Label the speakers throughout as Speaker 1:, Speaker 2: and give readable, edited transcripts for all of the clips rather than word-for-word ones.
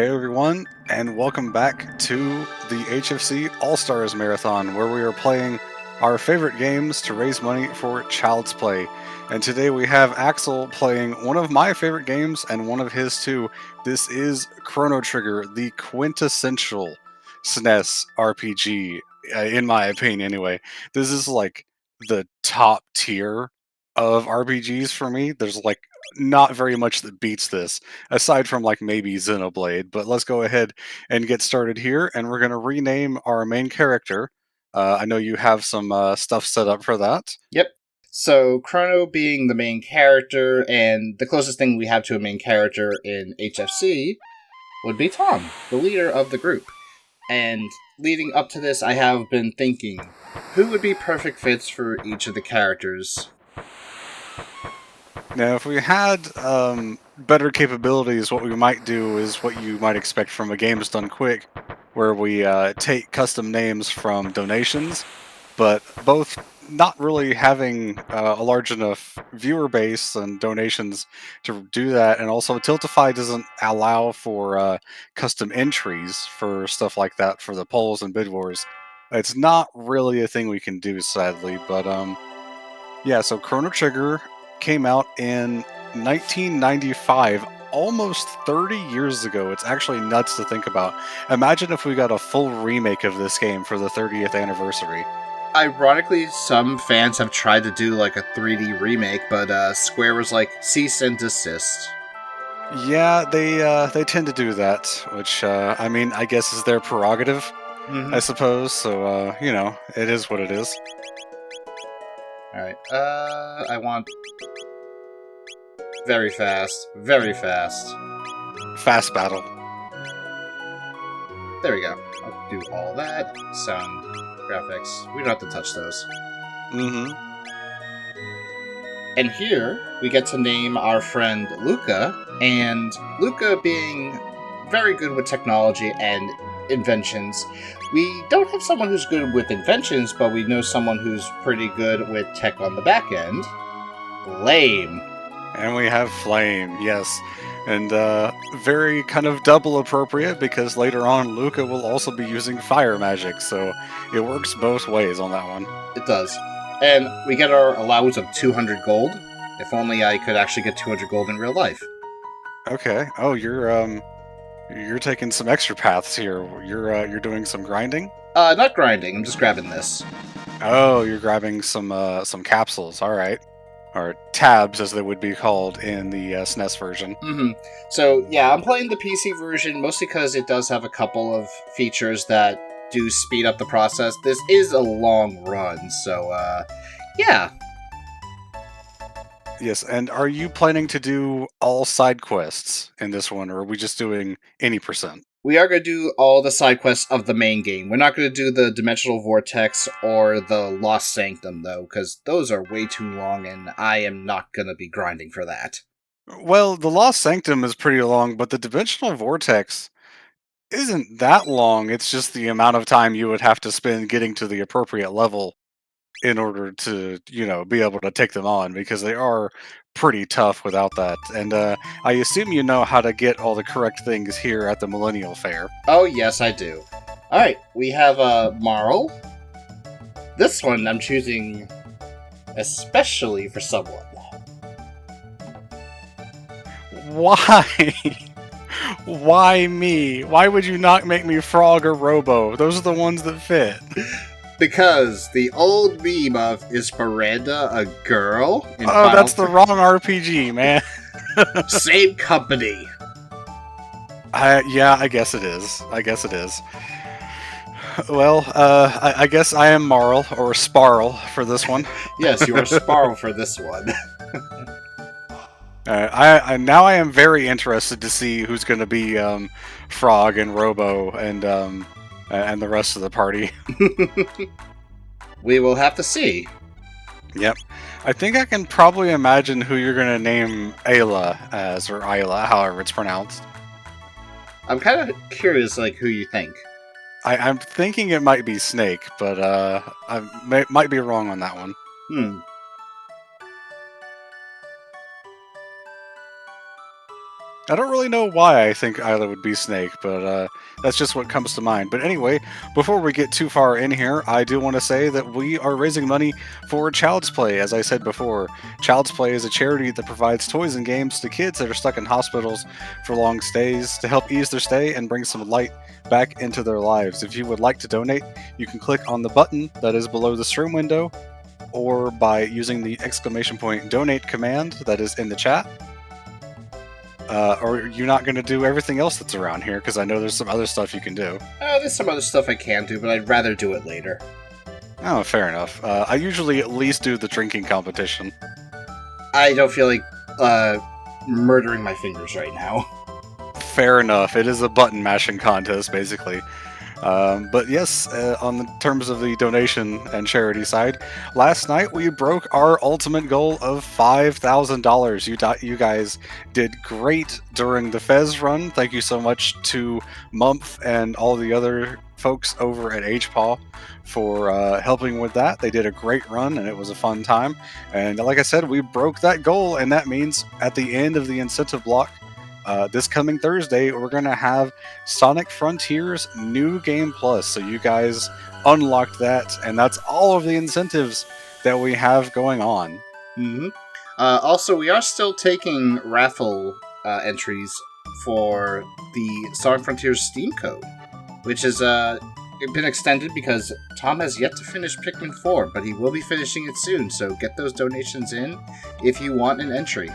Speaker 1: Hey everyone, and welcome back to the HFC All-Stars Marathon, where we are playing our favorite games to raise money for Child's Play. And today we have Axel playing one of my favorite games and one of his too. This is Chrono Trigger, the quintessential SNES RPG, in my opinion anyway. This is like the top tier of RPGs for me. There's like not very much that beats this aside from like maybe Xenoblade. But let's go ahead and get started here, and we're going to rename our main character. I know you have some stuff set up for that.
Speaker 2: Yep. So Chrono being the main character, and the closest thing we have to a main character in HFC would be Tom, the leader of the group. And leading up to this, I have been thinking, who would be perfect fits for each of the characters?
Speaker 1: Now, if we had better capabilities, what we might do is what you might expect from a Games Done Quick, where we take custom names from donations, but both not really having a large enough viewer base and donations to do that, and also Tiltify doesn't allow for custom entries for stuff like that for the polls and bid wars. It's not really a thing we can do, sadly, but yeah, so Chrono Trigger came out in 1995, almost 30 years ago. It's actually nuts to think about. Imagine if we got a full remake of this game for the 30th anniversary.
Speaker 2: Ironically, some fans have tried to do like a 3D remake, but Square was like, cease and desist.
Speaker 1: Yeah, they tend to do that, which I mean, I guess is their prerogative, I suppose. So you know, it is what it is.
Speaker 2: Alright, I want very fast, very fast.
Speaker 1: Fast battle.
Speaker 2: There we go. I'll do all that. Sound, graphics. We don't have to touch those.
Speaker 1: Mm-hmm.
Speaker 2: And here, we get to name our friend Luca, and Luca being very good with technology and inventions. We don't have someone who's good with inventions, but we know someone who's pretty good with tech on the back end. Flame.
Speaker 1: And we have Flame, yes. And very kind of double appropriate because later on Luca will also be using fire magic, so it works both ways on that one.
Speaker 2: It does. And we get our allowance of 200 gold. If only I could actually get 200 gold in real life.
Speaker 1: Okay. Oh, you're taking some extra paths here. You're doing some grinding?
Speaker 2: Not grinding. I'm just grabbing this.
Speaker 1: Oh, you're grabbing some capsules. All right. Or tabs, as they would be called in the SNES version.
Speaker 2: So, yeah, I'm playing the PC version mostly because it does have a couple of features that do speed up the process. This is a long run, so, yeah.
Speaker 1: Yes, and are you planning to do all side quests in this one, or are we just doing any percent?
Speaker 2: We are going to do all the side quests of the main game. We're not going to do the Dimensional Vortex or the Lost Sanctum, though, because those are way too long, and I am not going to be grinding for that.
Speaker 1: Well, the Lost Sanctum is pretty long, but the Dimensional Vortex isn't that long. It's just the amount of time you would have to spend getting to the appropriate level in order to, you know, be able to take them on, because they are pretty tough without that. And I assume you know how to get all the correct things here at the Millennial Fair.
Speaker 2: Oh, yes, I do. Alright, we have Marl. This one I'm choosing especially for someone.
Speaker 1: Why? Why me? Why would you not make me Frog or Robo? Those are the ones that fit.
Speaker 2: Because the old meme of is Miranda a girl?
Speaker 1: Oh, that's the wrong RPG, man.
Speaker 2: Same company.
Speaker 1: Yeah, I guess it is. I guess it is. Well, I guess I am Marl, or Sparl, for this one.
Speaker 2: Yes, you are Sparl for this one.
Speaker 1: Now I am very interested to see who's going to be Frog and Robo and the rest of the party.
Speaker 2: We will have to see.
Speaker 1: Yep. I think I can probably imagine who you're going to name Ayla as, or Ayla, however it's pronounced.
Speaker 2: I'm kind of curious, like, who you think.
Speaker 1: I'm thinking it might be Snake, but I might be wrong on that one. 。 . 。 . 。 . 。 . 。 . 。 . 。 . 。 . 。 . 。 . 。 . 。 . 。 . 。 . 。 . 。 . 。 . 。 . 。 . 。 . 。 . 。 . 。 . 。 . 。 . 。 .
Speaker 2: Hmm.
Speaker 1: I don't really know why I think Isla would be Snake, but that's just what comes to mind. But anyway, before we get too far in here, I do want to say that we are raising money for Child's Play. As I said before, Child's Play is a charity that provides toys and games to kids that are stuck in hospitals for long stays to help ease their stay and bring some light back into their lives. If you would like to donate, you can click on the button that is below the stream window, or by using the exclamation point donate command that is in the chat. Or you're not going to do everything else that's around here, because I know there's some other stuff you can do.
Speaker 2: There's some other stuff I can do, but I'd rather do it later.
Speaker 1: Oh, fair enough. I usually at least do the drinking competition.
Speaker 2: I don't feel like murdering my fingers right now.
Speaker 1: Fair enough. It is a button mashing contest, basically. But yes, on the terms of the donation and charity side, last night we broke our ultimate goal of $5,000. You guys did great during the Fez run. Thank you so much to Mumph and all the other folks over at HPaw for helping with that. They did a great run and it was a fun time. And like I said, we broke that goal, and that means at the end of the incentive block, this coming Thursday, we're going to have Sonic Frontiers New Game Plus. So you guys unlocked that, and that's all of the incentives that we have going on.
Speaker 2: Mm-hmm. Also, we are still taking raffle entries for the Sonic Frontiers Steam code, which has been extended because Tom has yet to finish Pikmin 4, but he will be finishing it soon, so get those donations in if you want an entry.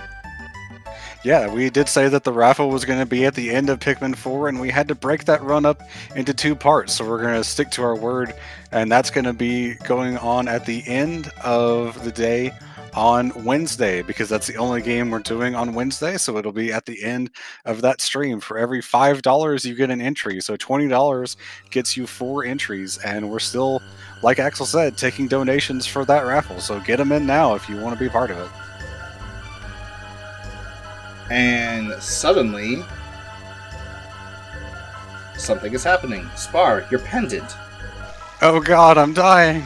Speaker 1: Yeah, we did say that the raffle was going to be at the end of Pikmin 4, and we had to break that run up into 2 parts, so we're going to stick to our word, and that's going to be going on at the end of the day on Wednesday, because that's the only game we're doing on Wednesday, so it'll be at the end of that stream. For every $5 you get an entry, so $20 gets you 4 entries, and we're still, like Axel said, taking donations for that raffle, so get them in now if you want to be part of it.
Speaker 2: And suddenly, something is happening. Spar, your pendant.
Speaker 1: Oh god, I'm dying.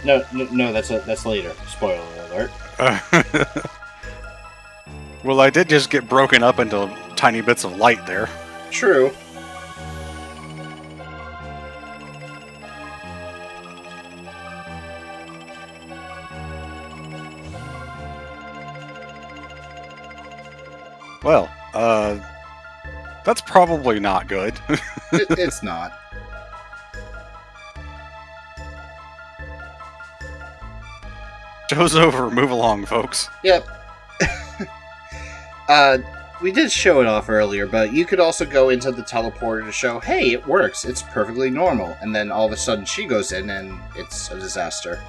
Speaker 2: No, that's later. Spoiler alert.
Speaker 1: Well, I did just get broken up into tiny bits of light there.
Speaker 2: True.
Speaker 1: Well, that's probably not good.
Speaker 2: It's not.
Speaker 1: Show's over. Move along, folks.
Speaker 2: Yep. We did show it off earlier, but you could also go into the teleporter to show, hey, it works, it's perfectly normal, and then all of a sudden she goes in and it's a disaster.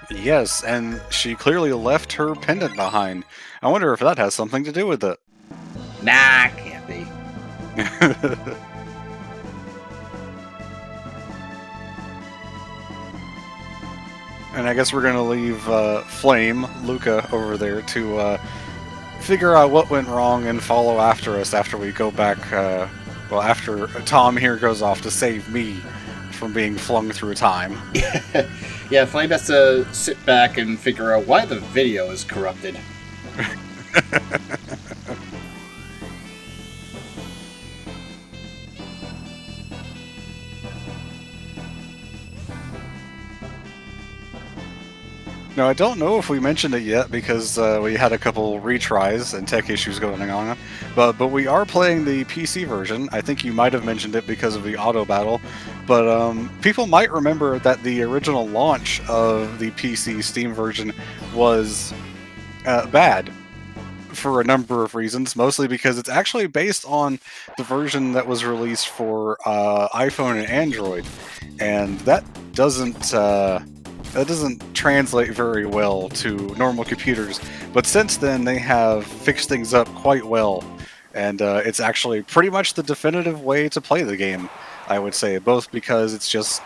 Speaker 1: Yes, and she clearly left her pendant behind. I wonder if that has something to do with it.
Speaker 2: Nah, can't be.
Speaker 1: And I guess we're gonna leave Flame, Luca, over there to figure out what went wrong and follow after us after we go back, well, after Tom here goes off to save me from being flung through time.
Speaker 2: Yeah, Flame has to sit back and figure out why the video is corrupted.
Speaker 1: Now, I don't know if we mentioned it yet because we had a couple retries and tech issues going on, but we are playing the PC version. I think you might have mentioned it because of the auto battle, but people might remember that the original launch of the PC Steam version was bad for a number of reasons, mostly because it's actually based on the version that was released for iPhone and Android, and that doesn't translate very well to normal computers. But since then, they have fixed things up quite well, and it's actually pretty much the definitive way to play the game, I would say, both because it's just,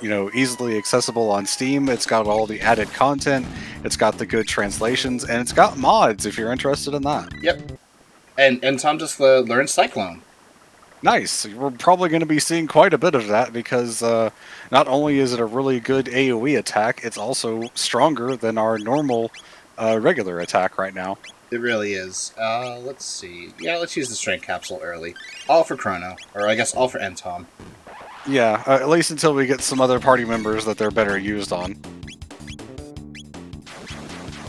Speaker 1: you know, easily accessible on Steam, it's got all the added content, it's got the good translations, and it's got mods if you're interested in that.
Speaker 2: Yep. And Tom just learned Cyclone.
Speaker 1: Nice. We're probably going to be seeing quite a bit of that because not only is it a really good AoE attack, it's also stronger than our normal regular attack right now.
Speaker 2: It really is. Let's see. Yeah, let's use the strength capsule early. All for Chrono, or I guess all for Entom.
Speaker 1: Yeah, at least until we get some other party members that they're better used on.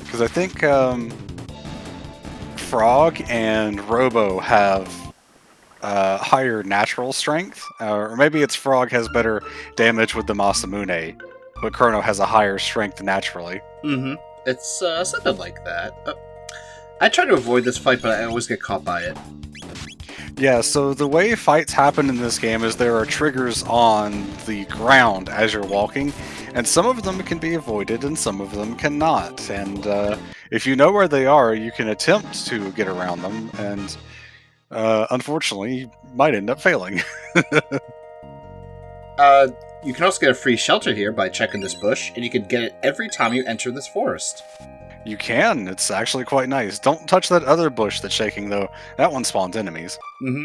Speaker 1: Because I think Frog and Robo have higher natural strength, or maybe it's Frog has better damage with the Masamune, but Chrono has a higher strength naturally.
Speaker 2: Mm-hmm. It's something like that. I try to avoid this fight, but I always get caught by it.
Speaker 1: Yeah, so the way fights happen in this game is there are triggers on the ground as you're walking, and some of them can be avoided and some of them cannot. And if you know where they are, you can attempt to get around them, and unfortunately, you might end up failing.
Speaker 2: You can also get a free shelter here by checking this bush, and you can get it every time you enter this forest.
Speaker 1: You can, it's actually quite nice. Don't touch that other bush that's shaking, though. That one spawns enemies.
Speaker 2: Mm-hmm.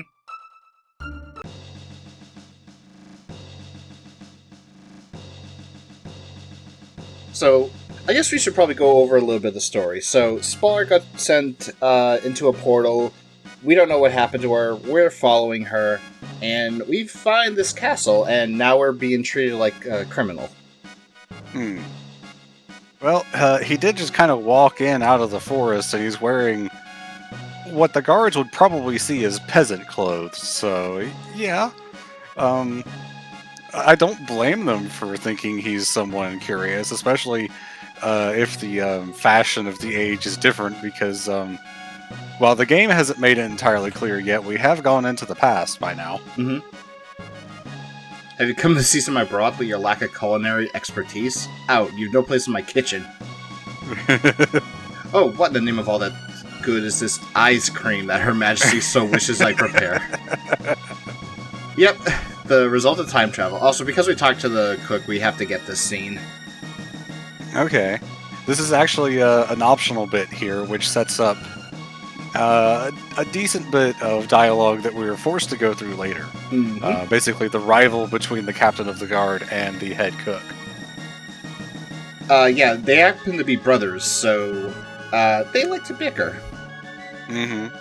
Speaker 2: So, I guess we should probably go over a little bit of the story. So, Spar got sent into a portal. We don't know what happened to her. We're following her. And we find this castle, and now we're being treated like a criminal.
Speaker 1: Well, he did just kind of walk in out of the forest, and he's wearing what the guards would probably see as peasant clothes. So, yeah. I don't blame them for thinking he's someone curious, especially if the fashion of the age is different, because while the game hasn't made it entirely clear yet, we have gone into the past by now.
Speaker 2: Mm-hmm. Have you come to see some I brought, but your lack of culinary expertise? Out, you've no place in my kitchen. Oh, what in the name of all that good is this ice cream that Her Majesty so wishes I prepare? Yep, the result of time travel. Also, because we talked to the cook, we have to get this scene.
Speaker 1: Okay. This is actually an optional bit here, which sets up a decent bit of dialogue that we were forced to go through later.
Speaker 2: Mm-hmm.
Speaker 1: Basically, the rival between the captain of the guard and the head cook.
Speaker 2: Yeah, they happen to be brothers, so they like to bicker.
Speaker 1: Mm-hmm.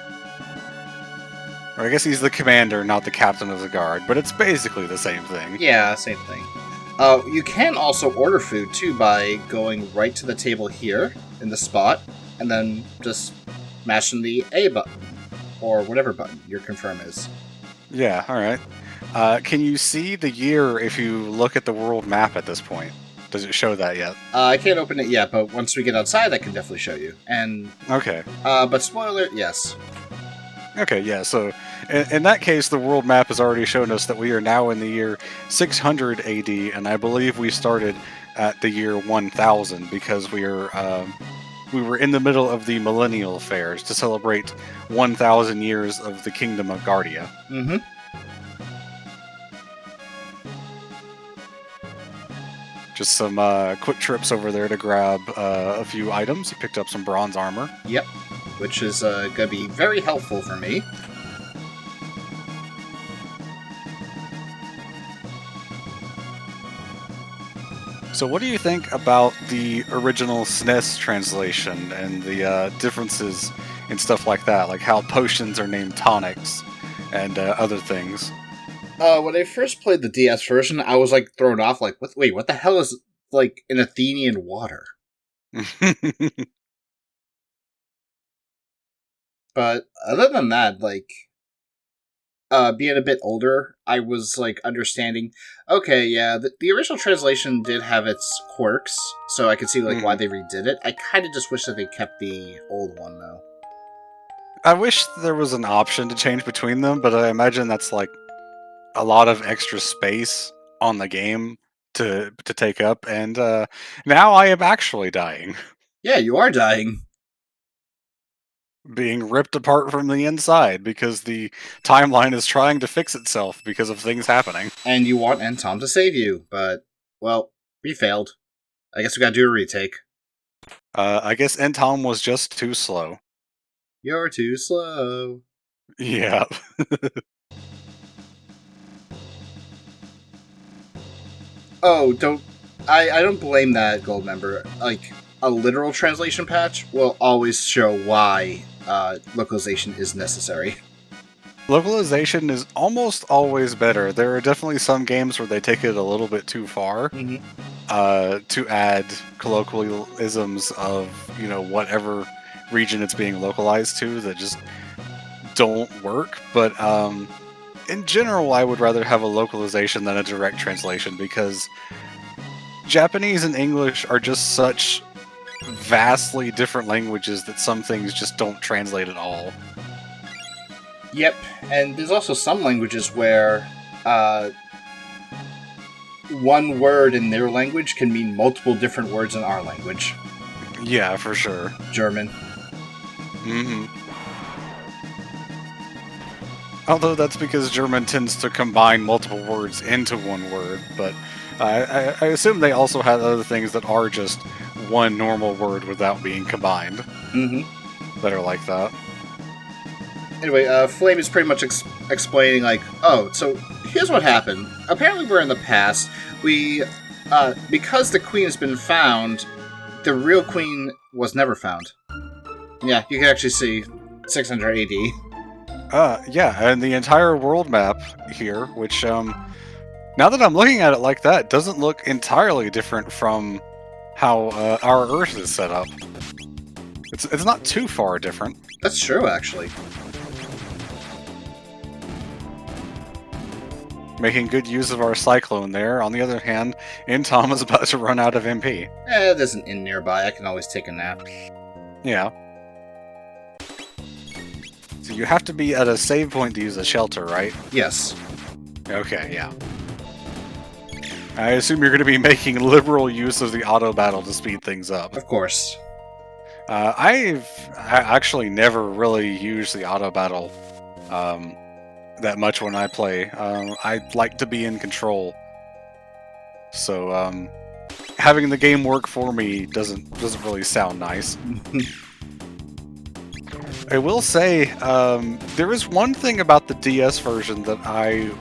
Speaker 1: Or I guess he's the commander, not the captain of the guard, but it's basically the same thing.
Speaker 2: Yeah, same thing. You can also order food, too, by going right to the table here, in the spot, and then just mashing the A button, or whatever button your confirm is.
Speaker 1: Yeah, alright. Can you see the year if you look at the world map at this point? Does it show that yet?
Speaker 2: I can't open it yet, but once we get outside, I can definitely show you. And
Speaker 1: Okay.
Speaker 2: but spoiler, yes.
Speaker 1: Okay, yeah, so in that case, the world map has already shown us that we are now in the year 600 AD, and I believe we started at the year 1000 because we were in the middle of the Millennial Fairs to celebrate 1,000 years of the Kingdom of Guardia.
Speaker 2: Mm-hmm.
Speaker 1: Just some quick trips over there to grab a few items. You picked up some bronze armor.
Speaker 2: Yep. Which is going to be very helpful for me.
Speaker 1: So what do you think about the original SNES translation and the differences and stuff like that? Like how potions are named tonics and other things.
Speaker 2: When I first played the DS version, I was like thrown off. Like, wait, what the hell is like an Athenian water? But other than that, like, being a bit older, I was like understanding. Okay, yeah, the original translation did have its quirks, so I could see like why they redid it. I kind of just wish that they kept the old one though.
Speaker 1: I wish there was an option to change between them, but I imagine that's like a lot of extra space on the game to take up, and now I am actually dying.
Speaker 2: Yeah, you are dying.
Speaker 1: Being ripped apart from the inside because the timeline is trying to fix itself because of things happening.
Speaker 2: And you want Entom to save you, but, well, we failed. I guess we gotta do a retake.
Speaker 1: I guess Entom was just too slow.
Speaker 2: You're too slow.
Speaker 1: Yeah.
Speaker 2: Oh, I don't blame that gold member. Like, a literal translation patch will always show why localization is necessary.
Speaker 1: Localization is almost always better. There are definitely some games where they take it a little bit too far
Speaker 2: Mm-hmm.
Speaker 1: to add colloquialisms of, whatever region it's being localized to that just don't work. But in general, I would rather have a localization than a direct translation because Japanese and English are just such vastly different languages that some things just don't translate at all.
Speaker 2: Yep, and there's also some languages where one word in their language can mean multiple different words in our language.
Speaker 1: Yeah, for sure.
Speaker 2: German.
Speaker 1: hmm Although that's because German tends to combine multiple words into one word, but I assume they also have other things that are just one normal word without being combined
Speaker 2: Mm-hmm.
Speaker 1: that are like that.
Speaker 2: Anyway, Flame is pretty much explaining, like, oh, so here's what happened. Apparently we're in the past. We, because the queen has been found, the real queen was never found. Yeah, you can actually see 600 AD.
Speaker 1: Yeah, and the entire world map here, which, now that I'm looking at it like that, doesn't look entirely different from how our Earth is set up. It's not too far different.
Speaker 2: That's true, actually.
Speaker 1: Making good use of our cyclone there. On the other hand, Intom is about to run out of MP.
Speaker 2: There's an inn nearby. I can always take a nap.
Speaker 1: Yeah. So you have to be at a save point to use a shelter, right?
Speaker 2: Yes.
Speaker 1: Okay, yeah. I assume you're going to be making liberal use of the auto battle to speed things up.
Speaker 2: Of course.
Speaker 1: I actually never really used the auto battle that much when I play. I like to be in control, so having the game work for me doesn't really sound nice. I will say there is one thing about the DS version that I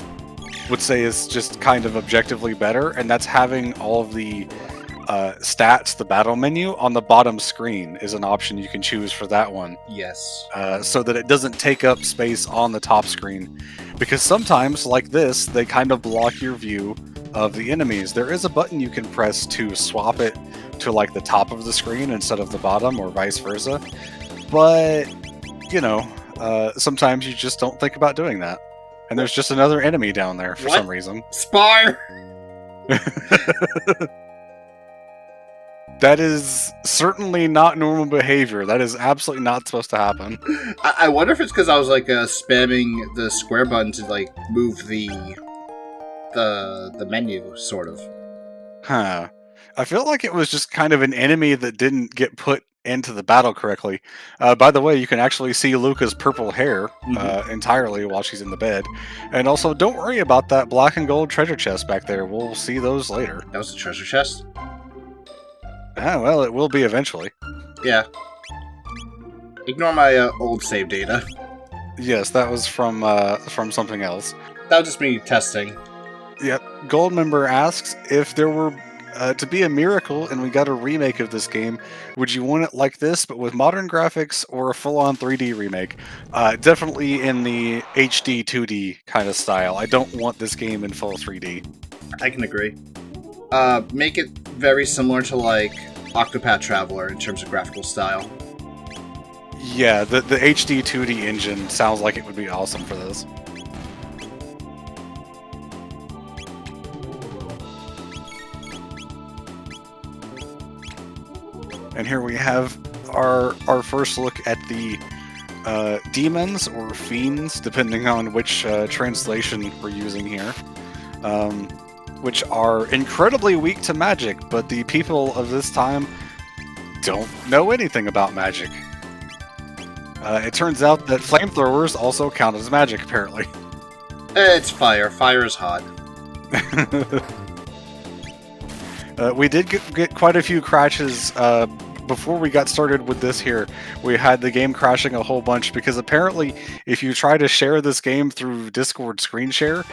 Speaker 1: would say is just kind of objectively better, and that's having all of the stats, the battle menu, on the bottom screen is an option you can choose for that one.
Speaker 2: Yes.
Speaker 1: So that it doesn't take up space on the top screen. Because sometimes, like this, they kind of block your view of the enemies. There is a button you can press to swap it to like the top of the screen instead of the bottom, or vice versa. But, sometimes you just don't think about doing that. And there's just another enemy down there for some reason.
Speaker 2: Spire!
Speaker 1: That is certainly not normal behavior. That is absolutely not supposed to happen.
Speaker 2: I wonder if it's because I was like spamming the square button to like move the menu, sort of.
Speaker 1: Huh. I feel like it was just kind of an enemy that didn't get put into the battle correctly. By the way, you can actually see Luca's purple hair entirely while she's in the bed. And also, don't worry about that black and gold treasure chest back there. We'll see those later.
Speaker 2: That was a treasure chest?
Speaker 1: Well, it will be eventually.
Speaker 2: Yeah. Ignore my old save data.
Speaker 1: Yes, that was from something else.
Speaker 2: That was just me testing.
Speaker 1: Yep. Goldmember asks, if there were to be a miracle and we got a remake of this game, would you want it like this, but with modern graphics, or a full-on 3D remake? Definitely in the HD 2D kind of style. I don't want this game in full 3D.
Speaker 2: I can agree. Make it very similar to, like, Octopath Traveler in terms of graphical style.
Speaker 1: Yeah, the HD 2D engine sounds like it would be awesome for this. And here we have our first look at the demons, or fiends, depending on which translation we're using here, which are incredibly weak to magic, but the people of this time don't know anything about magic. It turns out that flamethrowers also count as magic, apparently.
Speaker 2: It's fire. Fire is hot.
Speaker 1: We did get quite a few crashes before we got started with this here. We had the game crashing a whole bunch because apparently if you try to share this game through Discord screen share,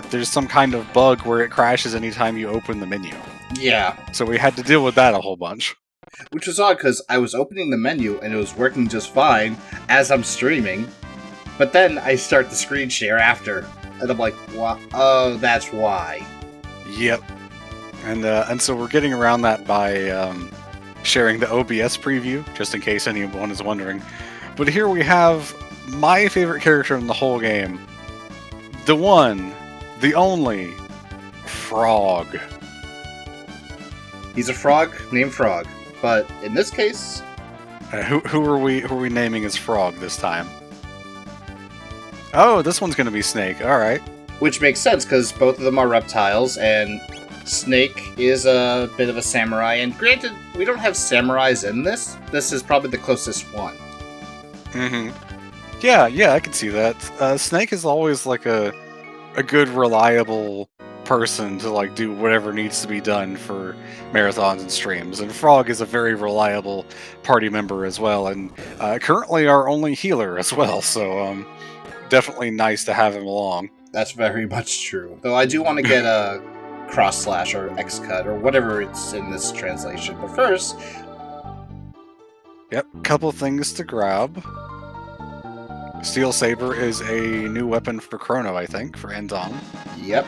Speaker 1: there's some kind of bug where it crashes anytime you open the menu.
Speaker 2: Yeah.
Speaker 1: So we had to deal with that a whole bunch.
Speaker 2: Which was odd because I was opening the menu and it was working just fine as I'm streaming, but then I start the screen share after, and I'm like, oh, that's why.
Speaker 1: Yep. And so we're getting around that by sharing the OBS preview, just in case anyone is wondering. But here we have my favorite character in the whole game. The one, the only, Frog.
Speaker 2: He's a frog named Frog, but in this case...
Speaker 1: Who are we naming as Frog this time? Oh, this one's going to be Snake, alright.
Speaker 2: Which makes sense, because both of them are reptiles, and Snake is a bit of a samurai, and granted, we don't have samurais in this. This is probably the closest one.
Speaker 1: Mm-hmm. Yeah, I can see that. Snake is always like a good, reliable person to like do whatever needs to be done for marathons and streams, and Frog is a very reliable party member as well, and currently our only healer as well, so definitely nice to have him along.
Speaker 2: That's very much true. Though I do want to get a cross/slash or X-cut or whatever it's in this translation, but first...
Speaker 1: Yep, couple things to grab. Steel Saber is a new weapon for Chrono, I think, for Endon.
Speaker 2: Yep.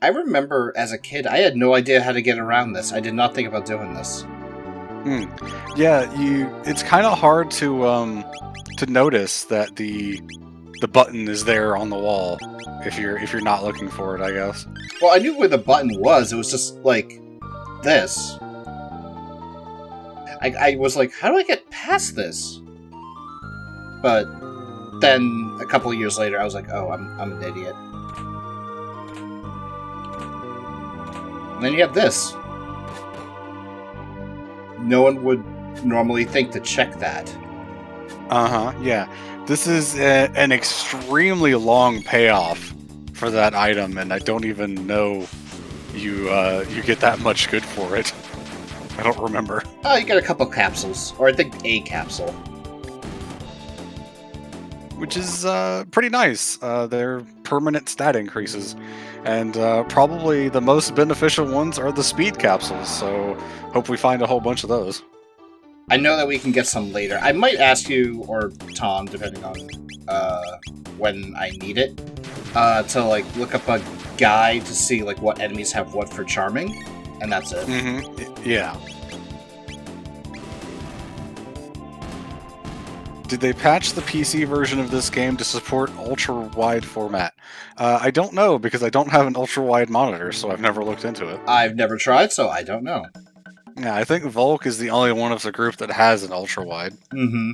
Speaker 2: I remember as a kid, I had no idea how to get around this. I did not think about doing this.
Speaker 1: Yeah, it's kind of hard to notice that the button is there on the wall if you're not looking for it, I guess.
Speaker 2: Well, I knew where the button was. It was just like this. I was like, how do I get past this? But then a couple of years later, I was like, oh, I'm an idiot. And then you have this. No one would normally think to check that.
Speaker 1: Yeah. This is an extremely long payoff for that item, and I don't even know you get that much good for it. I don't remember.
Speaker 2: Oh, you get a couple capsules, or I think a capsule.
Speaker 1: Which is pretty nice. They're permanent stat increases. And probably the most beneficial ones are the speed capsules, so hope we find a whole bunch of those.
Speaker 2: I know that we can get some later. I might ask you, or Tom, depending on when I need it, to like look up a guide to see like what enemies have what for charming, and that's it.
Speaker 1: Mm-hmm. Yeah. Did they patch the PC version of this game to support ultra-wide format? I don't know, because I don't have an ultra-wide monitor, so I've never looked into it.
Speaker 2: I've never tried, so I don't know.
Speaker 1: Yeah, I think Volk is the only one of the group that has an ultra-wide.
Speaker 2: Mm-hmm.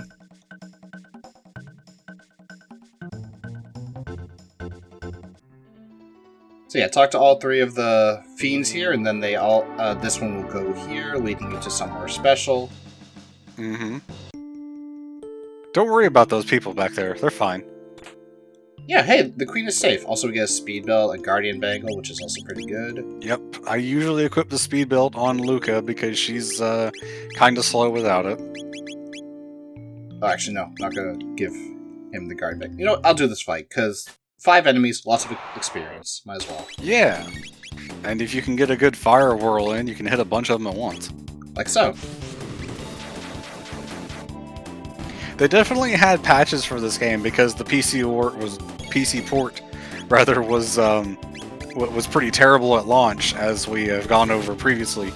Speaker 2: So yeah, talk to all three of the fiends here, and then they all, this one will go here, leading you to somewhere special.
Speaker 1: Mm-hmm. Don't worry about those people back there. They're fine.
Speaker 2: Yeah, hey, the queen is safe. Also, we get a speed belt, a guardian bangle, which is also pretty good.
Speaker 1: Yep, I usually equip the speed belt on Luca because she's kind of slow without it.
Speaker 2: Oh, actually, no. I'm not going to give him the guardian bangle. You know what? I'll do this fight, because 5 enemies, lots of experience. Might as well.
Speaker 1: Yeah, and if you can get a good fire whirl in, you can hit a bunch of them at once.
Speaker 2: Like so.
Speaker 1: They definitely had patches for this game because the PC port was pretty terrible at launch, as we have gone over previously.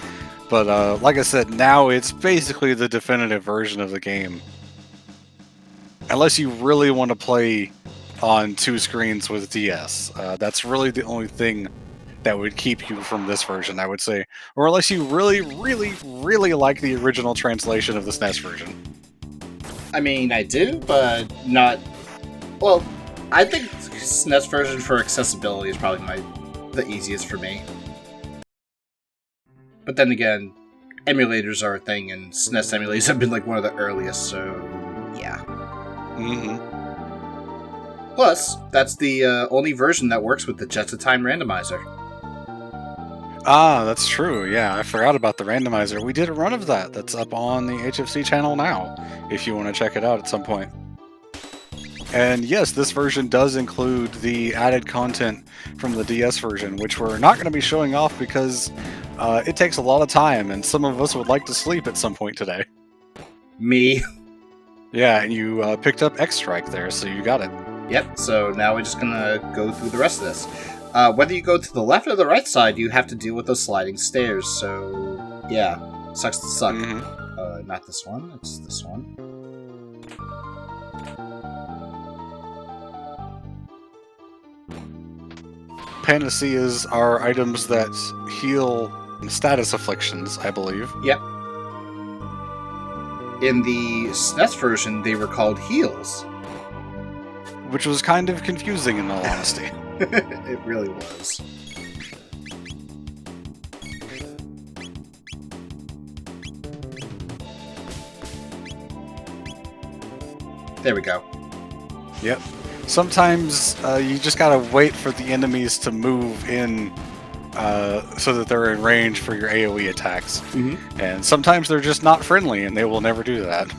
Speaker 1: But like I said, now it's basically the definitive version of the game. Unless you really want to play on 2 screens with DS, that's really the only thing that would keep you from this version, I would say. Or unless you really, really, really like the original translation of the SNES version.
Speaker 2: I mean, I do, but not... Well, I think SNES version for accessibility is probably the easiest for me. But then again, emulators are a thing, and SNES emulators have been like one of the earliest, so yeah.
Speaker 1: Mm-hmm.
Speaker 2: Plus, that's the only version that works with the Jets of Time randomizer.
Speaker 1: Ah, that's true. Yeah, I forgot about the randomizer. We did a run of that. That's up on the HFC channel now, if you want to check it out at some point. And yes, this version does include the added content from the DS version, which we're not going to be showing off because It takes a lot of time, and some of us would like to sleep at some point today.
Speaker 2: Me.
Speaker 1: Yeah, and you picked up X-Strike there, so you got it.
Speaker 2: Yep, so now we're just gonna go through the rest of this. Whether you go to the left or the right side, you have to deal with those sliding stairs, so yeah, sucks to suck. Not this one, it's this one.
Speaker 1: Panaceas are items that heal status afflictions, I believe.
Speaker 2: Yep. In the SNES version, they were called heals.
Speaker 1: Which was kind of confusing, in all honesty.
Speaker 2: It really was. There we go.
Speaker 1: Yep. Sometimes you just gotta wait for the enemies to move in so that they're in range for your AoE attacks. And sometimes they're just not friendly, and they will never do that.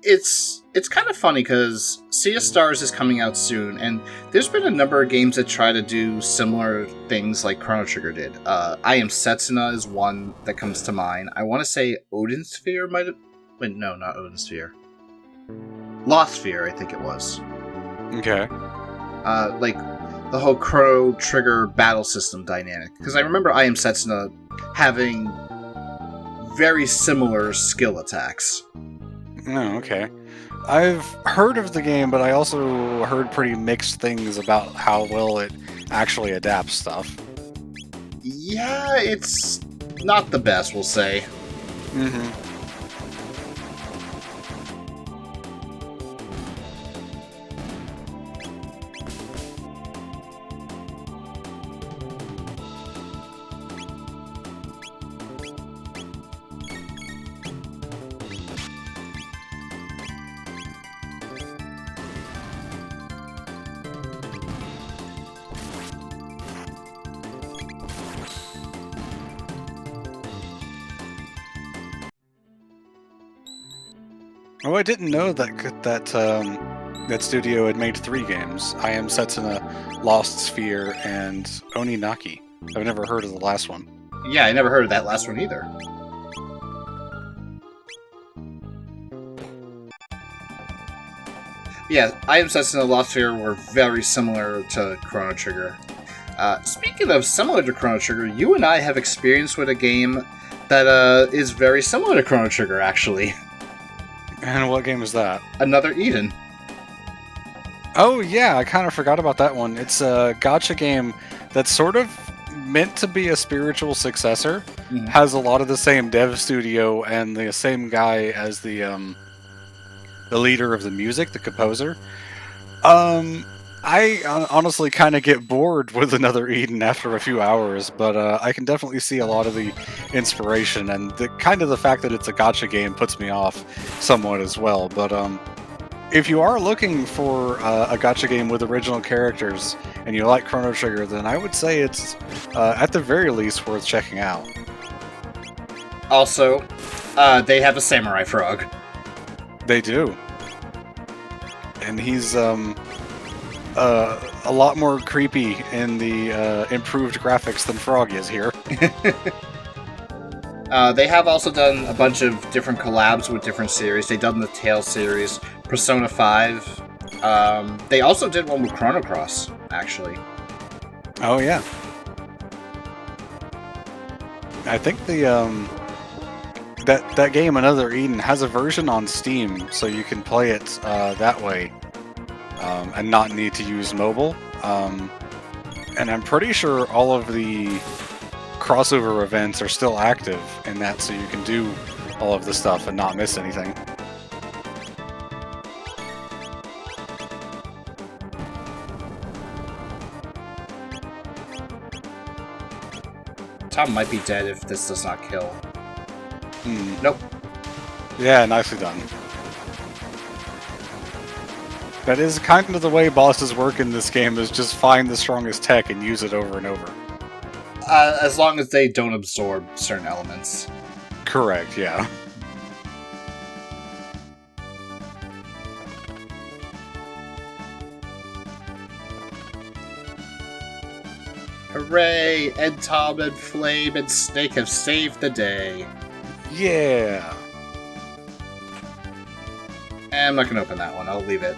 Speaker 2: It's kind of funny because Sea of Stars is coming out soon, and there's been a number of games that try to do similar things like Chrono Trigger did. I Am Setsuna is one that comes to mind. I want to say Odin Sphere might have... Wait, no, not Odin Sphere. Lost Sphere, I think it was.
Speaker 1: Okay.
Speaker 2: Like the whole Chrono Trigger battle system dynamic. Because I remember I Am Setsuna having very similar skill attacks.
Speaker 1: Oh, okay. I've heard of the game, but I also heard pretty mixed things about how well it actually adapts stuff.
Speaker 2: Yeah, it's not the best, we'll say.
Speaker 1: Oh, I didn't know that studio had made 3 games: I Am Setsuna, Lost Sphere, and Oninaki. I've never heard of the last one.
Speaker 2: Yeah, I never heard of that last one either. Yeah, I Am Setsuna and Lost Sphere were very similar to Chrono Trigger. Speaking of similar to Chrono Trigger, you and I have experience with a game that is very similar to Chrono Trigger, actually.
Speaker 1: And what game is that?
Speaker 2: Another Eden.
Speaker 1: Oh yeah, I kind of forgot about that one. It's a gacha game that's sort of meant to be a spiritual successor. Has a lot of the same dev studio and the same guy as the leader of the music, the composer. I honestly kind of get bored with Another Eden after a few hours, but I can definitely see a lot of the inspiration, and the fact that it's a gacha game puts me off somewhat as well. But if you are looking for a gacha game with original characters and you like Chrono Trigger, then I would say it's at the very least worth checking out.
Speaker 2: Also, they have a samurai frog.
Speaker 1: They do. And he's a lot more creepy in the improved graphics than Frog is here.
Speaker 2: They have also done a bunch of different collabs with different series. They've done the Tales series, Persona 5. They also did one with Chrono Cross, actually.
Speaker 1: Oh, yeah. I think the that game, Another Eden, has a version on Steam, so you can play it that way. And not need to use mobile. And I'm pretty sure all of the crossover events are still active in that, so you can do all of the stuff and not miss anything.
Speaker 2: Tom might be dead if this does not kill. Nope.
Speaker 1: Yeah, nicely done. That is kind of the way bosses work in this game, is just find the strongest tech and use it over and over.
Speaker 2: As long as they don't absorb certain elements.
Speaker 1: Correct, yeah.
Speaker 2: Hooray! And Tom and Flame and Snake have saved the day.
Speaker 1: Yeah.
Speaker 2: I'm not going to open that one. I'll leave it.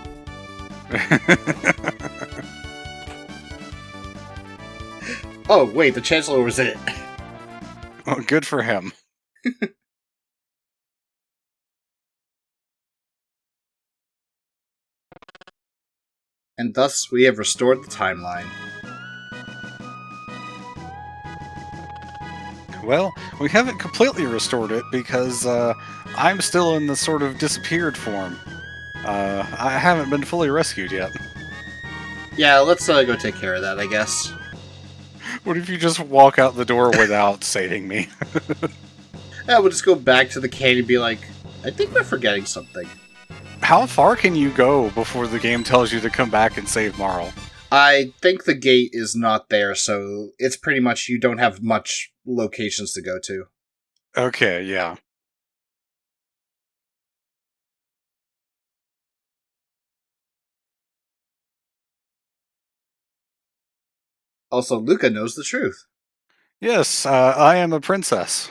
Speaker 2: Oh, wait, the Chancellor was in it.
Speaker 1: Oh, good for him.
Speaker 2: And thus, we have restored the timeline.
Speaker 1: Well, we haven't completely restored it because I'm still in the sort of disappeared form. I haven't been fully rescued yet.
Speaker 2: Yeah, let's go take care of that, I guess.
Speaker 1: What if you just walk out the door without saving me?
Speaker 2: Yeah, we'll just go back to the cave and be like, I think we're forgetting something.
Speaker 1: How far can you go before the game tells you to come back and save Marl?
Speaker 2: I think the gate is not there, so it's pretty much you don't have much locations to go to.
Speaker 1: Okay, yeah.
Speaker 2: Also, Luca knows the truth.
Speaker 1: Yes, I am a princess.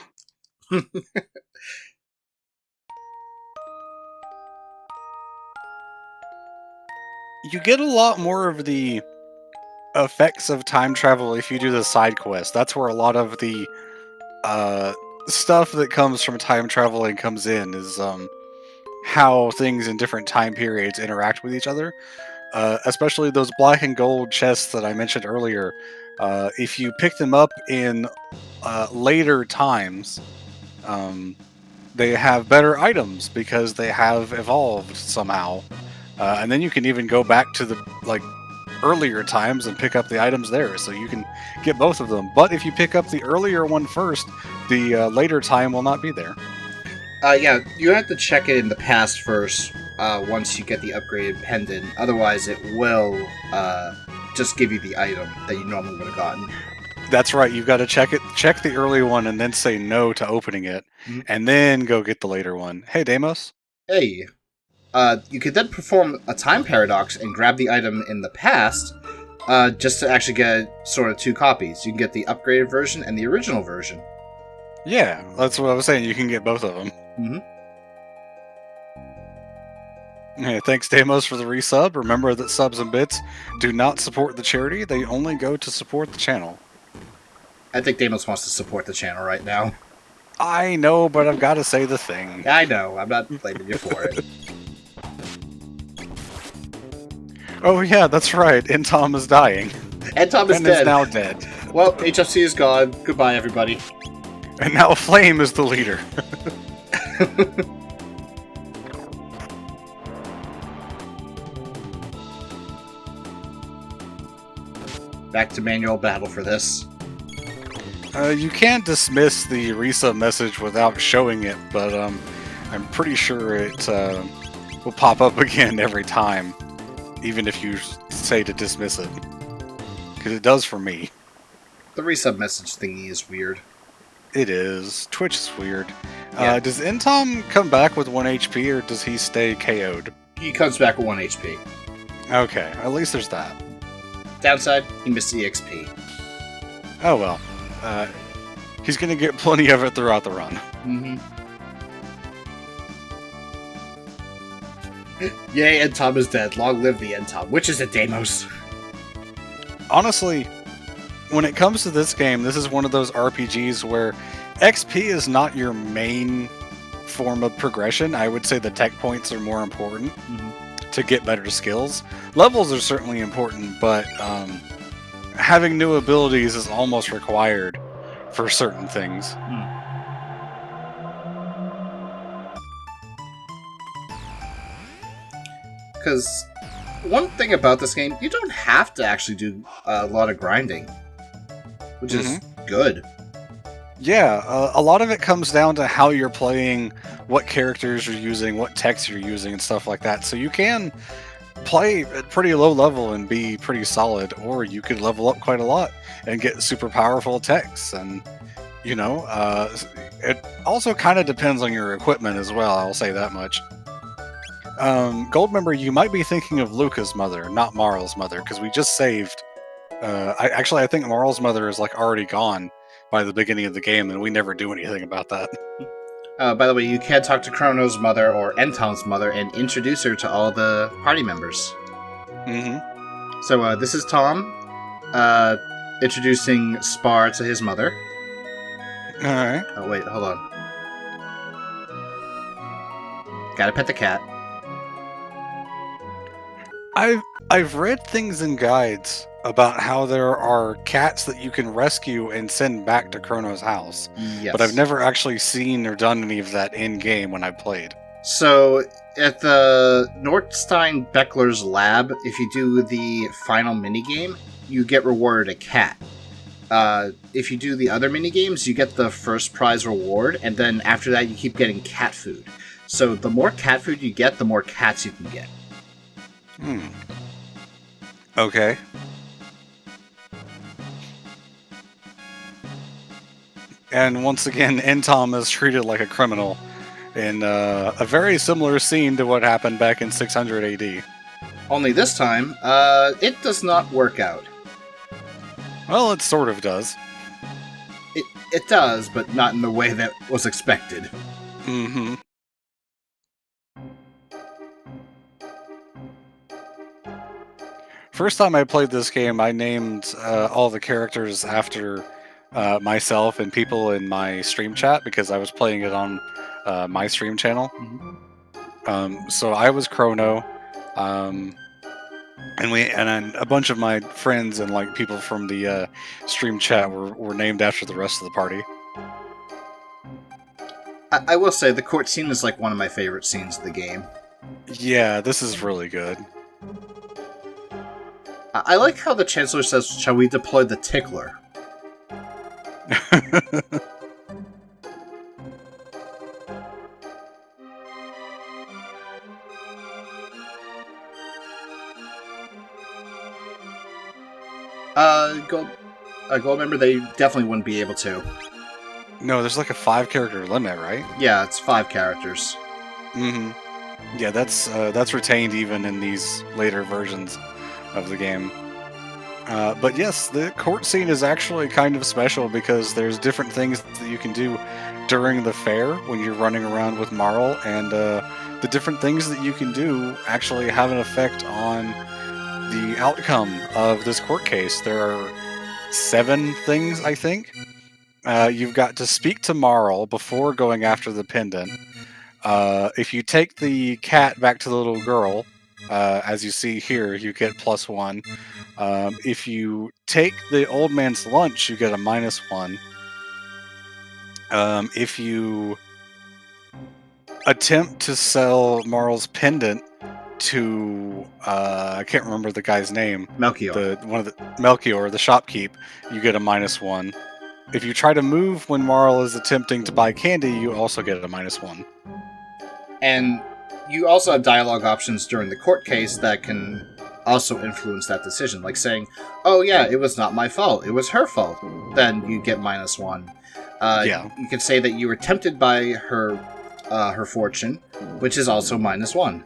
Speaker 1: You get a lot more of the effects of time travel if you do the side quest. That's where a lot of the stuff that comes from time traveling comes in, is how things in different time periods interact with each other. Especially those black and gold chests that I mentioned earlier. If you pick them up in later times, they have better items because they have evolved somehow. And then you can even go back to the earlier times and pick up the items there, so you can get both of them. But if you pick up the earlier one first, the later time will not be there.
Speaker 2: Yeah, you have to check it in the past first once you get the upgraded pendant. Otherwise, it will just give you the item that you normally would have gotten.
Speaker 1: That's right. You've got to check the early one, and then say no to opening it, and then go get the later one. Hey, Deimos.
Speaker 2: Hey. You could then perform a time paradox and grab the item in the past, just to actually get sort of two copies. You can get the upgraded version and the original version.
Speaker 1: Yeah, that's what I was saying. You can get both of them. Yeah, thanks, Deimos, for the resub. Remember that subs and bits do not support the charity. They only go to support the channel.
Speaker 2: I think Deimos wants to support the channel right now.
Speaker 1: I know, but I've got to say the thing.
Speaker 2: I know. I'm not blaming you for it.
Speaker 1: Oh yeah, that's right. Tom is dying.
Speaker 2: Tom is
Speaker 1: and
Speaker 2: dead.
Speaker 1: Is now dead.
Speaker 2: Well, HFC is gone. Goodbye, everybody.
Speaker 1: And now Flame is the leader.
Speaker 2: Back to manual battle for this.
Speaker 1: You can't dismiss the resub message without showing it, but I'm pretty sure it will pop up again every time, even if you say to dismiss it. Because it does for me.
Speaker 2: The resub message thingy is weird.
Speaker 1: It is. Twitch is weird.
Speaker 2: Yeah.
Speaker 1: Does Tom come back with 1 HP, or does he stay KO'd?
Speaker 2: He comes back with 1 HP.
Speaker 1: Okay, at least there's that.
Speaker 2: Downside, he missed the XP.
Speaker 1: Oh well. He's gonna get plenty of it throughout the run.
Speaker 2: Yay, Tom is dead. Long live the Tom. Which is a Deimos.
Speaker 1: Honestly, when it comes to this game, this is one of those RPGs where XP is not your main form of progression. I would say the tech points are more important to get better skills. Levels are certainly important, but having new abilities is almost required for certain things.
Speaker 2: Because one thing about this game, you don't have to actually do a lot of grinding, which is good.
Speaker 1: Yeah, a lot of it comes down to how you're playing, what characters you're using, what techs you're using, and stuff like that. So you can play at pretty low level and be pretty solid, or you could level up quite a lot and get super powerful techs. And, you know, it also kind of depends on your equipment as well, I'll say that much. Goldmember, you might be thinking of Luca's mother, not Marl's mother, because we just saved I think Marl's mother is like already gone by the beginning of the game, and we never do anything about that.
Speaker 2: By the way, you can talk to Chrono's mother or Entom's mother and introduce her to all the party members.
Speaker 1: Mm-hmm.
Speaker 2: So this is Tom, introducing Spar to his mother.
Speaker 1: All right.
Speaker 2: Oh wait, hold on. Gotta pet the cat.
Speaker 1: I've read things in guides about how there are cats that you can rescue and send back to Chrono's house.
Speaker 2: Yes.
Speaker 1: But I've never actually seen or done any of that in game when I've played.
Speaker 2: So, at the Nordstein Beckler's lab, if you do the final minigame, you get rewarded a cat. If you do the other minigames, you get the first prize reward, and then after that, you keep getting cat food. So, the more cat food you get, the more cats you can get.
Speaker 1: Okay. And once again, Entom is treated like a criminal in a very similar scene to what happened back in 600 AD.
Speaker 2: Only this time, it does not work out.
Speaker 1: Well, it sort of does.
Speaker 2: It does, but not in the way that was expected.
Speaker 1: Mm-hmm. First time I played this game, I named all the characters after myself and people in my stream chat because I was playing it on my stream channel. So I was Chrono, and then a bunch of my friends and like people from the stream chat were named after the rest of the party.
Speaker 2: I will say the court scene is like one of my favorite scenes of the game.
Speaker 1: Yeah, this is really good.
Speaker 2: I like how the Chancellor says, "Shall we deploy the tickler?" Gold member, they definitely wouldn't be able to.
Speaker 1: No, there's like a 5-character limit, right?
Speaker 2: Yeah, it's 5 characters.
Speaker 1: Mm-hmm. Yeah, that's retained even in these later versions of the game. But yes, the court scene is actually kind of special because there's different things that you can do during the fair when you're running around with Marl, and the different things that you can do actually have an effect on the outcome of this court case. There are 7 things, I think. You've got to speak to Marl before going after the pendant. If you take the cat back to the little girl, as you see here, you get +1. If you take the old man's lunch, you get a -1. If you attempt to sell Marl's pendant to I can't remember the guy's name.
Speaker 2: Melchior.
Speaker 1: Melchior, the shopkeep, you get a -1. If you try to move when Marl is attempting to buy candy, you also get a -1.
Speaker 2: And you also have dialogue options during the court case that can also influence that decision, like saying, "Oh yeah, it was not my fault; it was her fault." Then you get -1.
Speaker 1: Yeah.
Speaker 2: You can say that you were tempted by her fortune, which is also -1.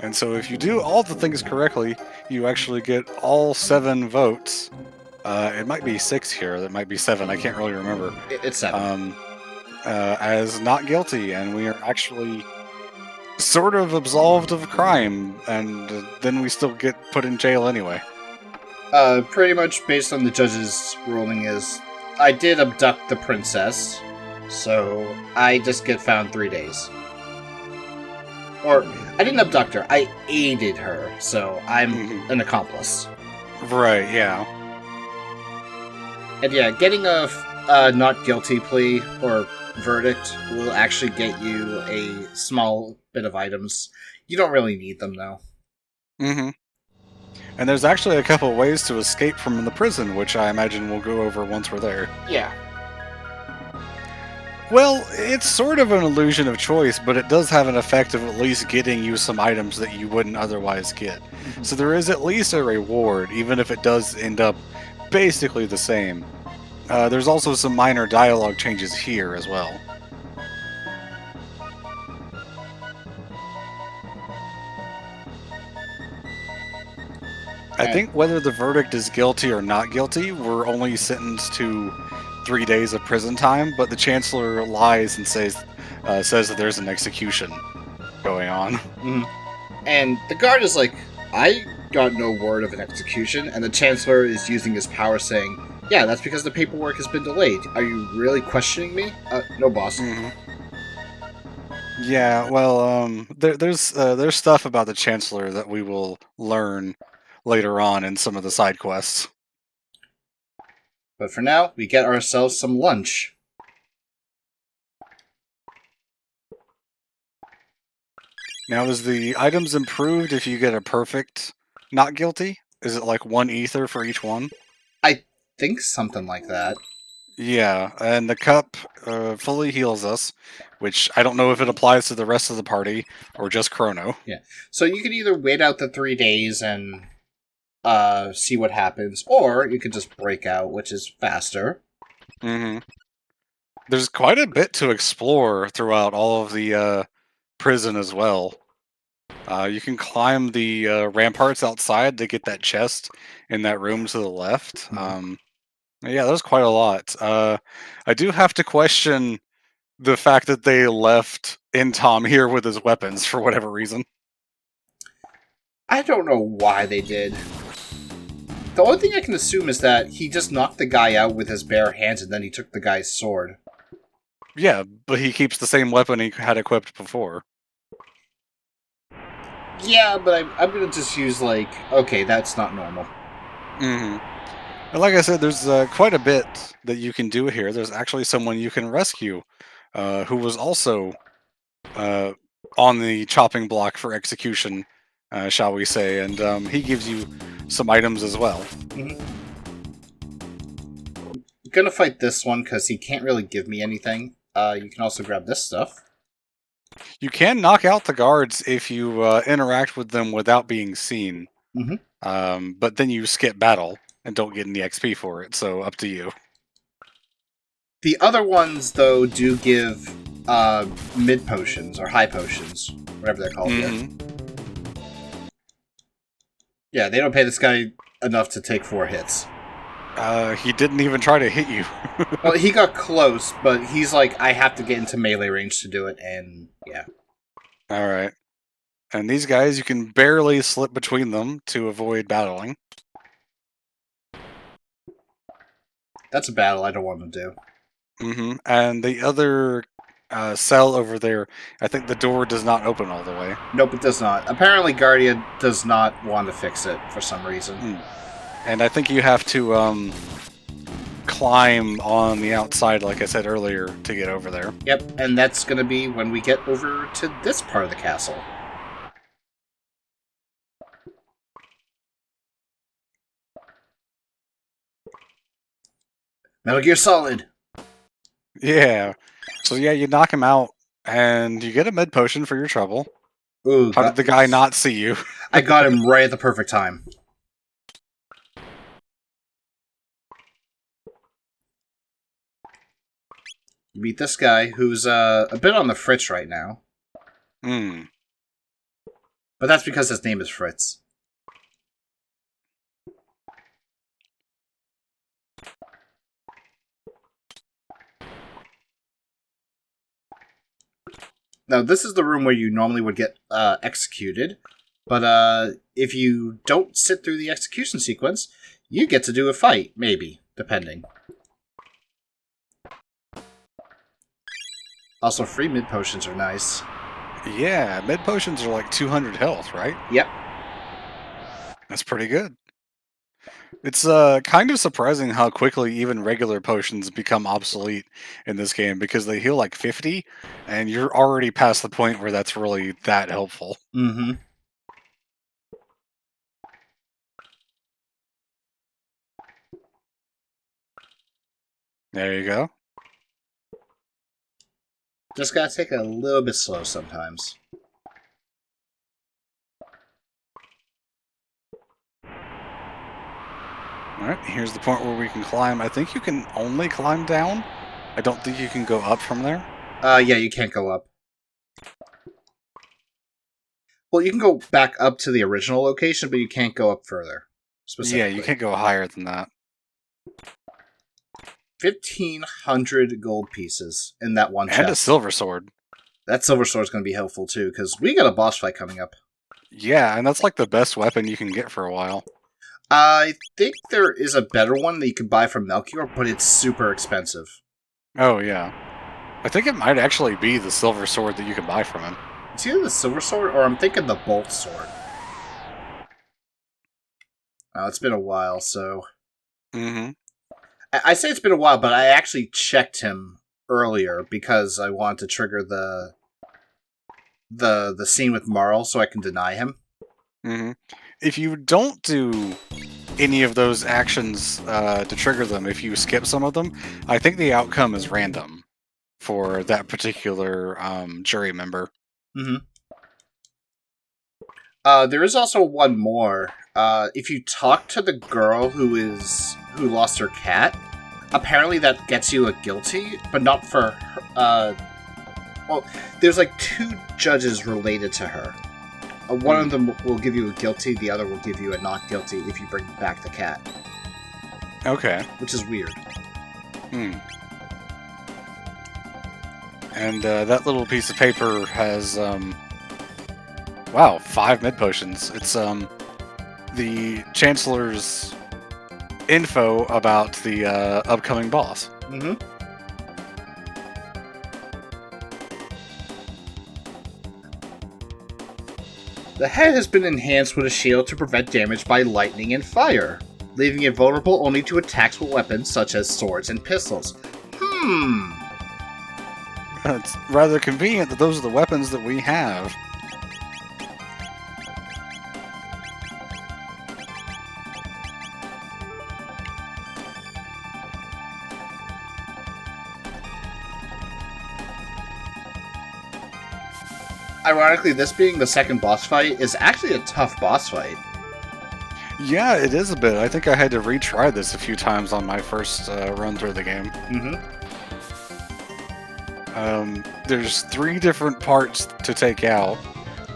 Speaker 1: And so if you do all the things correctly, you actually get all 7 votes. It might be 6 here, that might be 7, I can't really remember.
Speaker 2: It's 7.
Speaker 1: As not guilty, and we are actually sort of absolved of crime, and then we still get put in jail anyway.
Speaker 2: Pretty much based on the judge's ruling is, I did abduct the princess, so I just get found 3 days. Or, I didn't abduct her, I aided her, so I'm an accomplice.
Speaker 1: Right, yeah.
Speaker 2: And yeah, getting a not guilty plea or verdict will actually get you a small bit of items. You don't really need them, though.
Speaker 1: Mm-hmm. And there's actually a couple of ways to escape from the prison, which I imagine we'll go over once we're there.
Speaker 2: Yeah.
Speaker 1: Well, it's sort of an illusion of choice, but it does have an effect of at least getting you some items that you wouldn't otherwise get. So there is at least a reward, even if it does end up basically the same. There's also some minor dialogue changes here as well. I think whether the verdict is guilty or not guilty, we're only sentenced to 3 days of prison time. But the chancellor lies and says that there's an execution going on.
Speaker 2: Mhm. And the guard is like, I got no word of an execution, and the Chancellor is using his power saying, yeah, that's because the paperwork has been delayed. Are you really questioning me? No, boss.
Speaker 1: Hmm. Yeah, well, there's stuff about the chancellor that we will learn later on in some of the side quests.
Speaker 2: But for now, we get ourselves some lunch.
Speaker 1: Now, is the items improved if you get a perfect not guilty? Is it like 1 ether for each one?
Speaker 2: I think something like that.
Speaker 1: Yeah, and the cup fully heals us, which I don't know if it applies to the rest of the party or just Chrono.
Speaker 2: Yeah. So you can either wait out the 3 days and see what happens, or you could just break out, which is faster.
Speaker 1: Hmm. There's quite a bit to explore throughout all of the prison as well. You can climb the ramparts outside to get that chest in that room to the left. Yeah, there's quite a lot. I do have to question the fact that they left Tom here with his weapons for whatever reason.
Speaker 2: I don't know why they did. The only thing I can assume is that he just knocked the guy out with his bare hands and then he took the guy's sword.
Speaker 1: Yeah, but he keeps the same weapon he had equipped before.
Speaker 2: Yeah, but I'm gonna just use, like, okay, that's not normal.
Speaker 1: Hmm. And like I said, there's quite a bit that you can do here. There's actually someone you can rescue who was also uh, on the chopping block for execution, shall we say, and he gives you some items as well.
Speaker 2: Mm-hmm. I'm gonna fight this one because he can't really give me anything. You can also grab this stuff.
Speaker 1: You can knock out the guards if you interact with them without being seen,
Speaker 2: Mm-hmm.
Speaker 1: but then you skip battle and don't get any XP for it, so up to you.
Speaker 2: The other ones, though, do give mid potions or high potions, whatever they're called.
Speaker 1: Mhm.
Speaker 2: Yeah, they don't pay this guy enough to take 4 hits.
Speaker 1: He didn't even try to hit you.
Speaker 2: Well, he got close, but he's like, I have to get into melee range to do it, and yeah.
Speaker 1: Alright. And these guys, you can barely slip between them to avoid battling.
Speaker 2: That's a battle I don't want to do.
Speaker 1: And the other cell over there, I think the door does not open all the way.
Speaker 2: Nope, it does not. Apparently, Guardian does not want to fix it for some reason.
Speaker 1: And I think you have to climb on the outside, like I said earlier, to get over there.
Speaker 2: Yep, and that's going to be when we get over to this part of the castle. Metal Gear Solid!
Speaker 1: Yeah. So yeah, you knock him out, and you get a med potion for your trouble.
Speaker 2: Ooh,
Speaker 1: How did the guy not see you?
Speaker 2: I got him right at the perfect time. Meet this guy who's a bit on the fritz right now. But that's because his name is Fritz. Now, this is the room where you normally would get executed, but if you don't sit through the execution sequence, you get to do a fight, maybe, depending. Also, free mid potions are nice.
Speaker 1: Yeah, med potions are like 200 health, right?
Speaker 2: Yep.
Speaker 1: That's pretty good. It's kind of surprising how quickly even regular potions become obsolete in this game because they heal like 50, and you're already past the point where that's really that helpful.
Speaker 2: Mm-hmm.
Speaker 1: There you go.
Speaker 2: Just gotta take it a little bit slow sometimes.
Speaker 1: Alright, here's the point where we can climb. I think you can only climb down. I don't think you can go up from there.
Speaker 2: Yeah, you can't go up. Well, you can go back up to the original location, but you can't go up further.
Speaker 1: Yeah,
Speaker 2: specifically.
Speaker 1: you can't go higher than that.
Speaker 2: 1,500 gold pieces in that one
Speaker 1: And a
Speaker 2: chest.
Speaker 1: silver sword.
Speaker 2: That silver sword is going to be helpful too, because we got a boss fight coming up.
Speaker 1: Yeah, and that's like the best weapon you can get for a while.
Speaker 2: I think there is a better one that you can buy from Melchior, but it's super expensive.
Speaker 1: Oh, yeah. I think it might actually be the silver sword that you can buy from him.
Speaker 2: It's either the silver sword or I'm thinking the bolt sword. It's been a while, so...
Speaker 1: Mm-hmm.
Speaker 2: I say it's been a while, but I actually checked him earlier because I wanted to trigger the scene with Marl so I can deny him.
Speaker 1: Mm-hmm. If you don't do any of those actions to trigger them, if you skip some of them, I think the outcome is random for that particular jury member.
Speaker 2: Mm-hmm. There is also one more. If you talk to the girl who lost her cat, apparently that gets you a guilty, but not for her. Well, there's like 2 judges related to her. One of them will give you a guilty, the other will give you a not guilty if you bring back the cat.
Speaker 1: Okay.
Speaker 2: Which is weird.
Speaker 1: Hmm. And that little piece of paper has, wow, 5 mid potions. It's the Chancellor's info about the upcoming boss.
Speaker 2: Mm-hmm. The head has been enhanced with a shield to prevent damage by lightning and fire, leaving it vulnerable only to attacks with weapons such as swords and pistols.
Speaker 1: It's rather convenient that those are the weapons that we have.
Speaker 2: Ironically, this being the second boss fight is actually a tough boss fight.
Speaker 1: Yeah, it is a bit. I think I had to retry this a few times on my first run through the game.
Speaker 2: Mm-hmm.
Speaker 1: There's 3 different parts to take out,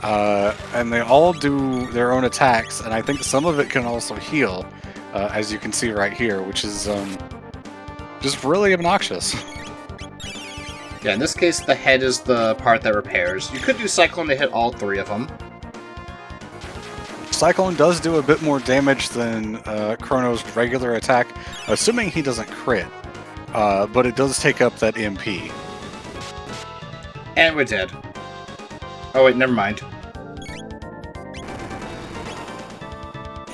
Speaker 1: and they all do their own attacks, and I think some of it can also heal, as you can see right here, which is just really obnoxious.
Speaker 2: Yeah, in this case, the head is the part that repairs. You could do Cyclone to hit all 3 of them.
Speaker 1: Cyclone does do a bit more damage than Chrono's regular attack, assuming he doesn't crit, but it does take up that MP.
Speaker 2: And we're dead. Oh wait, never mind.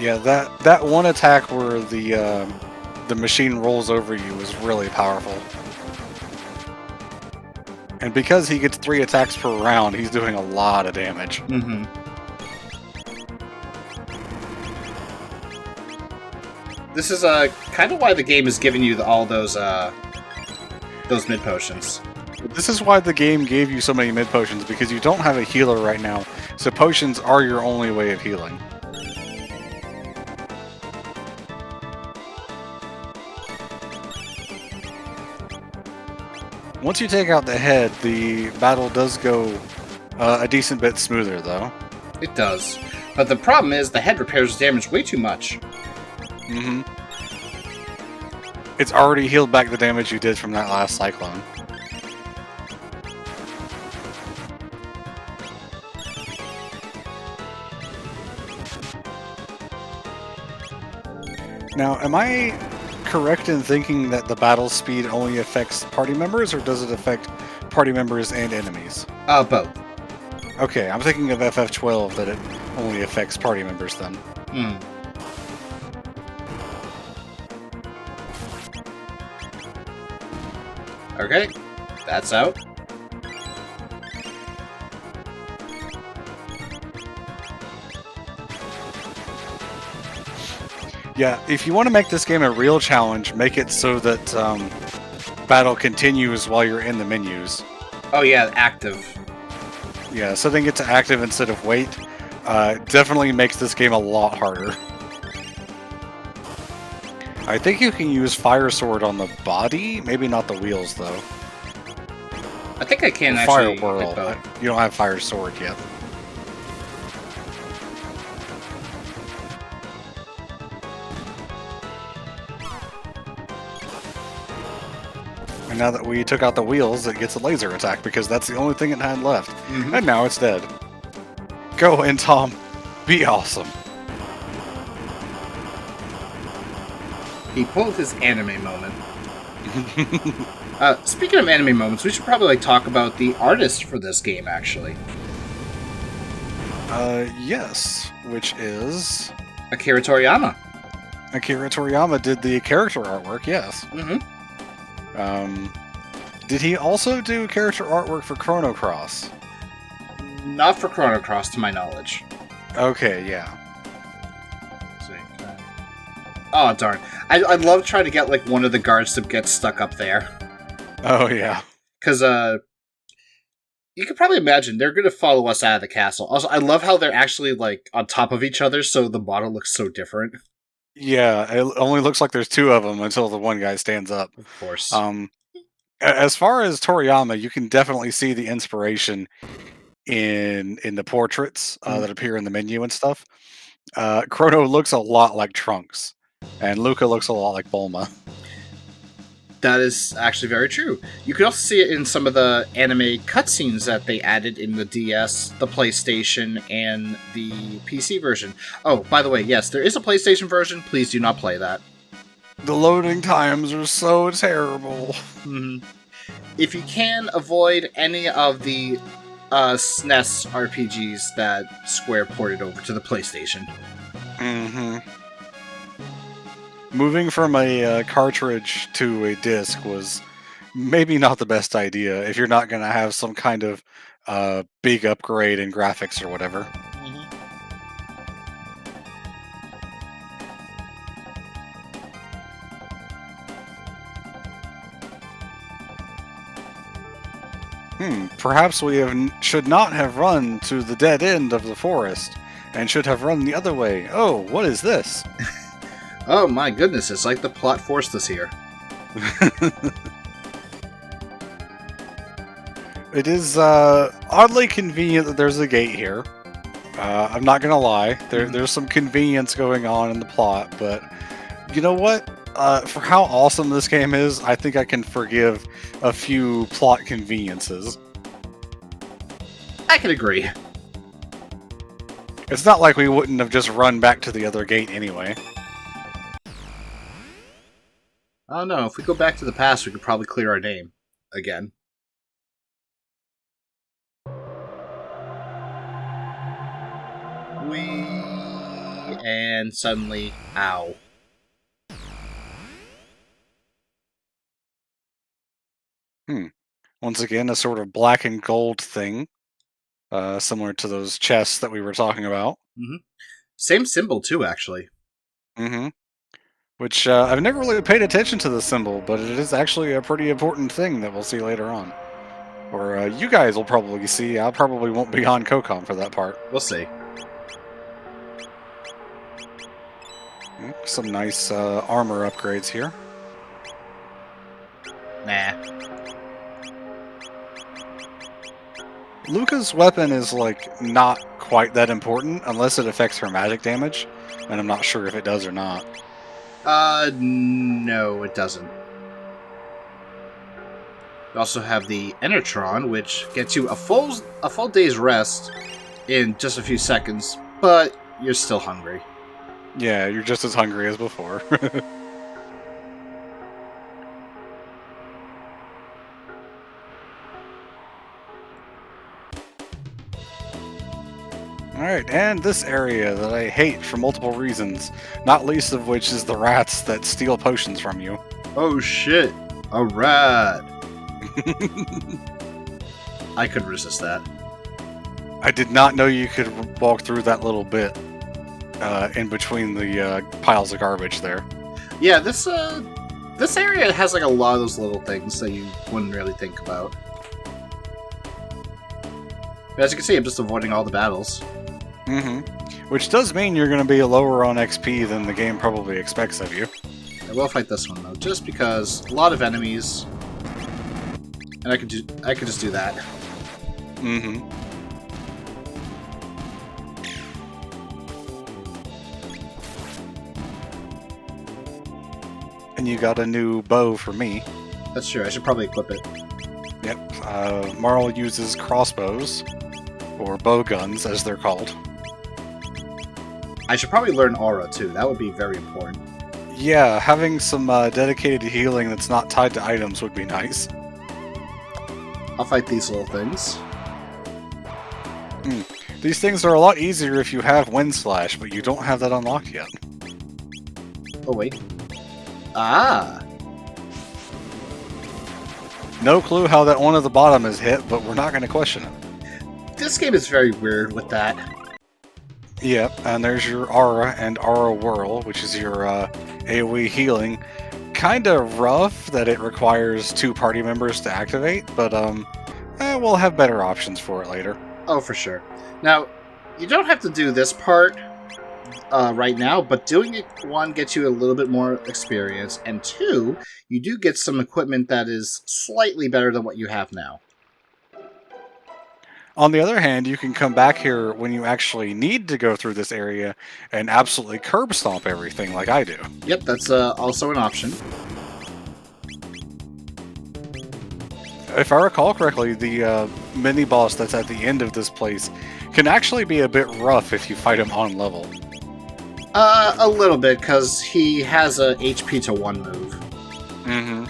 Speaker 1: Yeah, that one attack where the machine rolls over you is really powerful. And because he gets 3 attacks per round, he's doing a lot of damage.
Speaker 2: Mm-hmm. This is kind of why the game is giving you all those mid potions.
Speaker 1: This is why the game gave you so many mid potions, because you don't have a healer right now, so potions are your only way of healing. Once you take out the head, the battle does go a decent bit smoother, though.
Speaker 2: It does. But the problem is the head repairs damage way too much.
Speaker 1: Mm-hmm. It's already healed back the damage you did from that last cyclone. Now, am I correct in thinking that the battle speed only affects party members, or does it affect party members and enemies?
Speaker 2: Both.
Speaker 1: Okay, I'm thinking of FF12 that it only affects party members then.
Speaker 2: Hmm. Okay, that's out.
Speaker 1: Yeah, if you want to make this game a real challenge, make it so that battle continues while you're in the menus.
Speaker 2: Oh yeah, active.
Speaker 1: Yeah, setting it to active instead of wait definitely makes this game a lot harder. I think you can use Fire Sword on the body, maybe not the wheels though.
Speaker 2: I think I can
Speaker 1: Fire
Speaker 2: actually
Speaker 1: Whirl.
Speaker 2: hit both.
Speaker 1: You don't have Fire Sword yet. And now that we took out the wheels, it gets a laser attack because that's the only thing it had left.
Speaker 2: Mhm.
Speaker 1: And now it's dead. Go in, Tom. Be awesome.
Speaker 2: He pulled his anime moment. Speaking of anime moments, we should probably talk about the artist for this game, actually.
Speaker 1: Yes, which is
Speaker 2: Akira Toriyama.
Speaker 1: Akira Toriyama did the character artwork. Yes.
Speaker 2: Mm-hmm.
Speaker 1: Did he also do character artwork for Chrono Cross?
Speaker 2: Not for Chrono Cross, to my knowledge.
Speaker 1: Okay, yeah.
Speaker 2: Let's see. Oh, darn. I'd love trying to get, like, one of the guards to get stuck up there.
Speaker 1: Oh, yeah.
Speaker 2: Because, you can probably imagine they're going to follow us out of the castle. Also, I love how they're actually, like, on top of each other, so the model looks so different.
Speaker 1: Yeah, it only looks like there's two of them until the one guy stands up.
Speaker 2: Of course.
Speaker 1: As far as Toriyama, you can definitely see the inspiration in the portraits that appear in the menu and stuff. Chrono looks a lot like Trunks, and Luca looks a lot like Bulma.
Speaker 2: That is actually very true. You could also see it in some of the anime cutscenes that they added in the DS, the PlayStation, and the PC version. Oh, by the way, yes, there is a PlayStation version. Please do not play that.
Speaker 1: The loading times are so terrible.
Speaker 2: Mm-hmm. If you can, avoid any of the SNES RPGs that Square ported over to the PlayStation.
Speaker 1: Mm-hmm. Moving from a cartridge to a disc was maybe not the best idea if you're not going to have some kind of big upgrade in graphics or whatever. Perhaps we should not have run to the dead end of the forest and should have run the other way. Oh, what is this?
Speaker 2: Oh my goodness, it's like the plot forced us here.
Speaker 1: It is oddly convenient that there's a gate here. I'm not gonna lie, there's some convenience going on in the plot, but you know what? For how awesome this game is, I think I can forgive a few plot conveniences.
Speaker 2: I can agree.
Speaker 1: It's not like we wouldn't have just run back to the other gate anyway.
Speaker 2: Oh no, if we go back to the past, we could probably clear our name again. And suddenly, ow.
Speaker 1: Once again, a sort of black and gold thing, similar to those chests that we were talking about.
Speaker 2: Mm-hmm. Same symbol too, actually.
Speaker 1: Mm-hmm. Which I've never really paid attention to the symbol, but it is actually a pretty important thing that we'll see later on. Or you guys will probably see. I probably won't be on COCOM for that part.
Speaker 2: We'll see.
Speaker 1: Some nice armor upgrades here.
Speaker 2: Nah.
Speaker 1: Luca's weapon is, like, not quite that important unless it affects her magic damage, and I'm not sure if it does or not.
Speaker 2: No, it doesn't. We also have the Enertron, which gets you a full day's rest in just a few seconds, but you're still hungry.
Speaker 1: Yeah, you're just as hungry as before. Alright, and this area that I hate for multiple reasons, not least of which is the rats that steal potions from you.
Speaker 2: Oh shit! A rat! I could resist that.
Speaker 1: I did not know you could walk through that little bit in between the piles of garbage there.
Speaker 2: Yeah, this area has like a lot of those little things that you wouldn't really think about. But as you can see, I'm just avoiding all the battles.
Speaker 1: Mm-hmm. Which does mean you're going to be lower on XP than the game probably expects of you.
Speaker 2: I will fight this one though, just because a lot of enemies, and I could just do that.
Speaker 1: Mm-hmm. And you got a new bow for me.
Speaker 2: That's true. I should probably equip it.
Speaker 1: Yep. Marl uses crossbows, or bow guns, as they're called.
Speaker 2: I should probably learn aura, too. That would be very important.
Speaker 1: Yeah, having some dedicated healing that's not tied to items would be nice.
Speaker 2: I'll fight these little things.
Speaker 1: These things are a lot easier if you have Wind Slash, but you don't have that unlocked yet.
Speaker 2: Oh, wait. Ah!
Speaker 1: No clue how that one at the bottom is hit, but we're not going to question it.
Speaker 2: This game is very weird with that.
Speaker 1: Yep, and there's your Aura and Aura Whirl, which is your AoE healing. Kinda rough that it requires 2 party members to activate, but we'll have better options for it later.
Speaker 2: Oh, for sure. Now, you don't have to do this part right now, but doing it, 1, gets you a little bit more experience, and 2, you do get some equipment that is slightly better than what you have now.
Speaker 1: On the other hand, you can come back here when you actually need to go through this area and absolutely curb stomp everything like I do.
Speaker 2: Yep, that's also an option.
Speaker 1: If I recall correctly, the mini-boss that's at the end of this place can actually be a bit rough if you fight him on level.
Speaker 2: A little bit, because he has a HP to 1 move.
Speaker 1: Mm-hmm.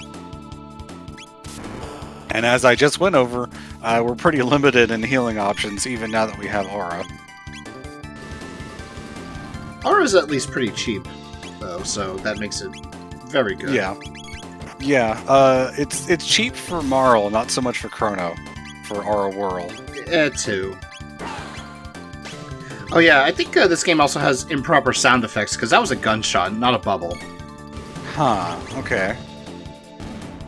Speaker 1: And as I just went over, we're pretty limited in healing options, even now that we have Aura.
Speaker 2: Aura's at least pretty cheap, though, so that makes it very good.
Speaker 1: Yeah. Yeah, it's cheap for Marl, not so much for Chrono, for Aura Whirl.
Speaker 2: Too. Oh yeah, I think this game also has improper sound effects, because that was a gunshot, not a bubble.
Speaker 1: Huh, okay.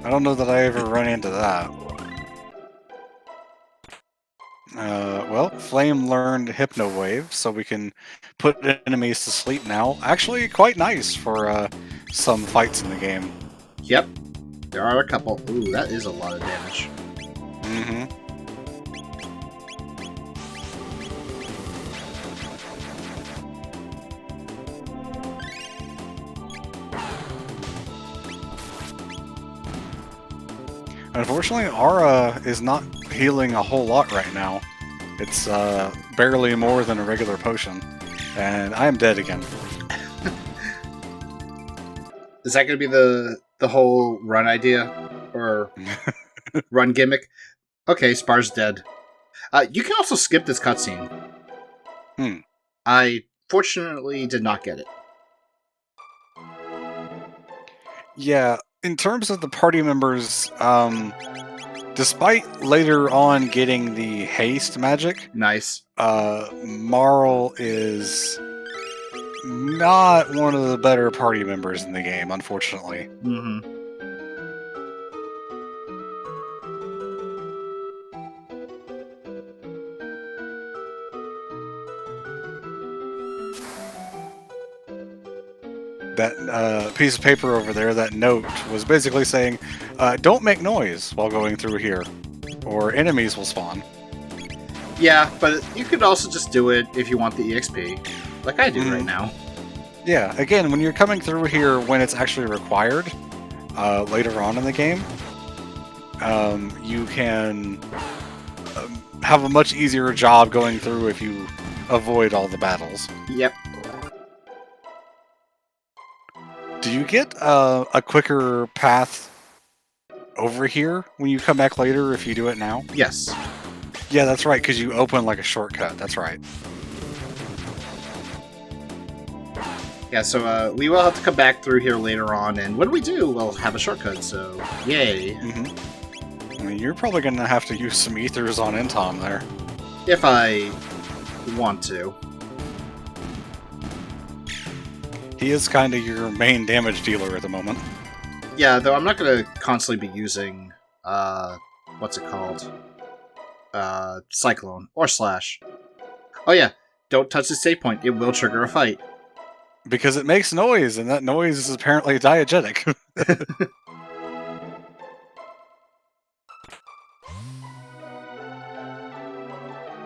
Speaker 1: I don't know that I ever run into that. Well, Flame learned Hypno Wave, so we can put enemies to sleep now. Actually, quite nice for some fights in the game.
Speaker 2: Yep. There are a couple. Ooh, that is a lot of damage.
Speaker 1: Mm-hmm. Unfortunately, Aura is not healing a whole lot right now. It's barely more than a regular potion. And I am dead again.
Speaker 2: Is that going to be the whole run idea? Or run gimmick? Okay, Spar's dead. You can also skip this cutscene. I fortunately did not get it.
Speaker 1: Yeah, in terms of the party members, despite later on getting the haste magic,
Speaker 2: Nice.
Speaker 1: Marl is not one of the better party members in the game, unfortunately.
Speaker 2: Mm-hmm.
Speaker 1: That piece of paper over there, that note, was basically saying, don't make noise while going through here, or enemies will spawn.
Speaker 2: Yeah, but you could also just do it if you want the EXP, like I do right now.
Speaker 1: Yeah, again, when you're coming through here when it's actually required, later on in the game, you can have a much easier job going through if you avoid all the battles.
Speaker 2: Yep.
Speaker 1: Do you get a quicker path over here when you come back later if you do it now?
Speaker 2: Yes.
Speaker 1: Yeah, that's right, because you open like a shortcut. That's right.
Speaker 2: Yeah, so we will have to come back through here later on, and when we do, we'll have a shortcut, so yay.
Speaker 1: Mm-hmm. I mean, you're probably going to have to use some ethers on Intom there.
Speaker 2: If I want to.
Speaker 1: He is kind of your main damage dealer at the moment.
Speaker 2: Yeah, though I'm not going to constantly be using, what's it called? Cyclone, or Slash. Oh yeah, don't touch the save point, it will trigger a fight.
Speaker 1: Because it makes noise, and that noise is apparently diegetic.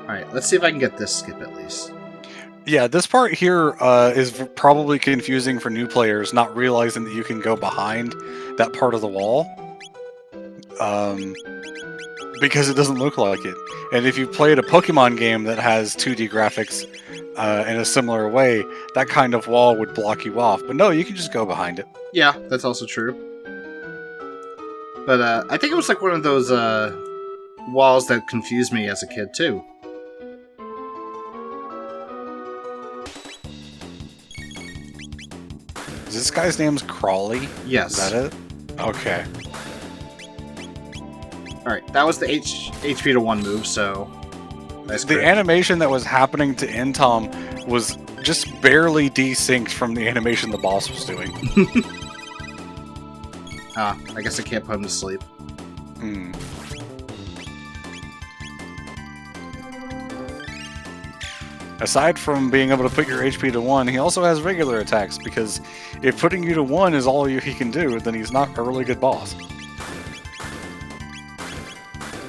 Speaker 2: Alright, let's see if I can get this skip at least.
Speaker 1: Yeah, this part here is probably confusing for new players, not realizing that you can go behind that part of the wall. because it doesn't look like it. And if you played a Pokemon game that has 2D graphics in a similar way, that kind of wall would block you off. But no, you can just go behind it.
Speaker 2: Yeah, that's also true. But I think it was like one of those walls that confused me as a kid, too.
Speaker 1: Is this guy's name's Crawley?
Speaker 2: Yes.
Speaker 1: Is that it? Okay.
Speaker 2: Alright, that was the HP to 1 move, so... Nice
Speaker 1: The
Speaker 2: crit.
Speaker 1: animation that was happening to Intom was just barely desynced from the animation the boss was doing.
Speaker 2: I guess I can't put him to sleep.
Speaker 1: Hmm. Aside from being able to put your HP to 1, he also has regular attacks, because if putting you to 1 is all he can do, then he's not a really good boss.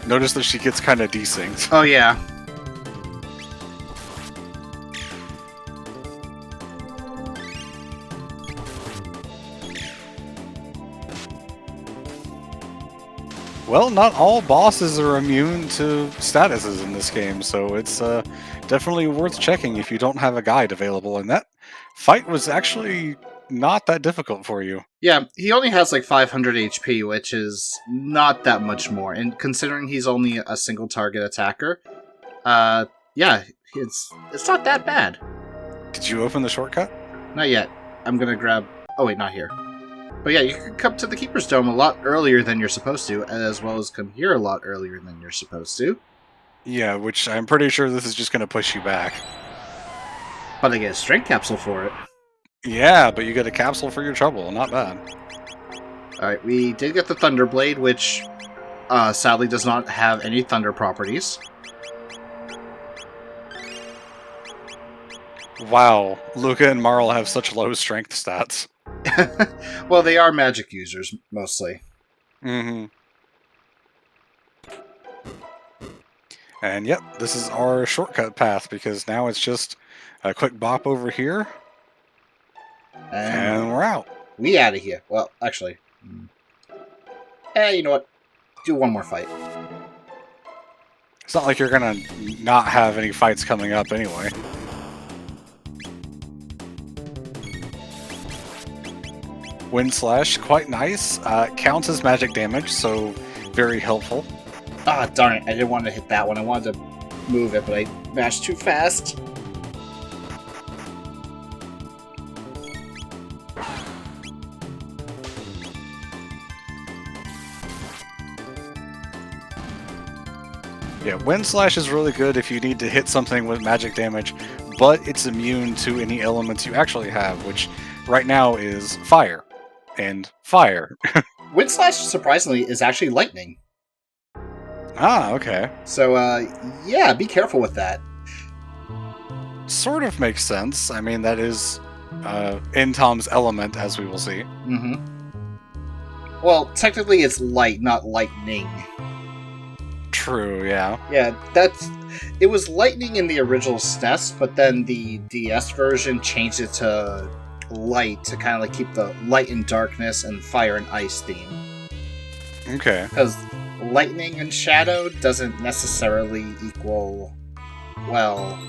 Speaker 1: Notice that she gets kind of desynced.
Speaker 2: Oh, yeah.
Speaker 1: Well, not all bosses are immune to statuses in this game, so it's definitely worth checking if you don't have a guide available. And that fight was actually not that difficult for you.
Speaker 2: Yeah, he only has like 500 HP, which is not that much more. And considering he's only a single target attacker, yeah, it's not that bad.
Speaker 1: Did you open the shortcut?
Speaker 2: Not yet. I'm gonna grab... Oh wait, not here. But yeah, you can come to the Keeper's Dome a lot earlier than you're supposed to, as well as come here a lot earlier than you're supposed to.
Speaker 1: Yeah, which I'm pretty sure this is just going to push you back.
Speaker 2: But I get a strength capsule for it.
Speaker 1: Yeah, but you get a capsule for your trouble. Not bad.
Speaker 2: Alright, we did get the Thunder Blade, which sadly does not have any thunder properties.
Speaker 1: Wow, Luca and Marl have such low strength stats.
Speaker 2: Well, they are magic users, mostly.
Speaker 1: Mm-hmm. And yep, this is our shortcut path, because now it's just a quick bop over here, and we're out.
Speaker 2: We out of here. Well, actually... you know what? Do one more fight.
Speaker 1: It's not like you're gonna not have any fights coming up anyway. Wind Slash, quite nice. Counts as magic damage, so very helpful.
Speaker 2: Ah, darn it. I didn't want to hit that one. I wanted to move it, but I mashed too fast.
Speaker 1: Yeah, Wind Slash is really good if you need to hit something with magic damage, but it's immune to any elements you actually have, which right now is fire. And fire.
Speaker 2: Wind Slash, surprisingly, is actually lightning.
Speaker 1: Ah, okay.
Speaker 2: So, yeah, be careful with that.
Speaker 1: Sort of makes sense. I mean, that is Intom's element, as we will see.
Speaker 2: Mm-hmm. Well, technically it's light, not lightning.
Speaker 1: True, yeah.
Speaker 2: Yeah, it was lightning in the original SNES, but then the DS version changed it to light to kind of like keep the light and darkness and fire and ice theme.
Speaker 1: Okay.
Speaker 2: Because lightning and shadow doesn't necessarily equal, well,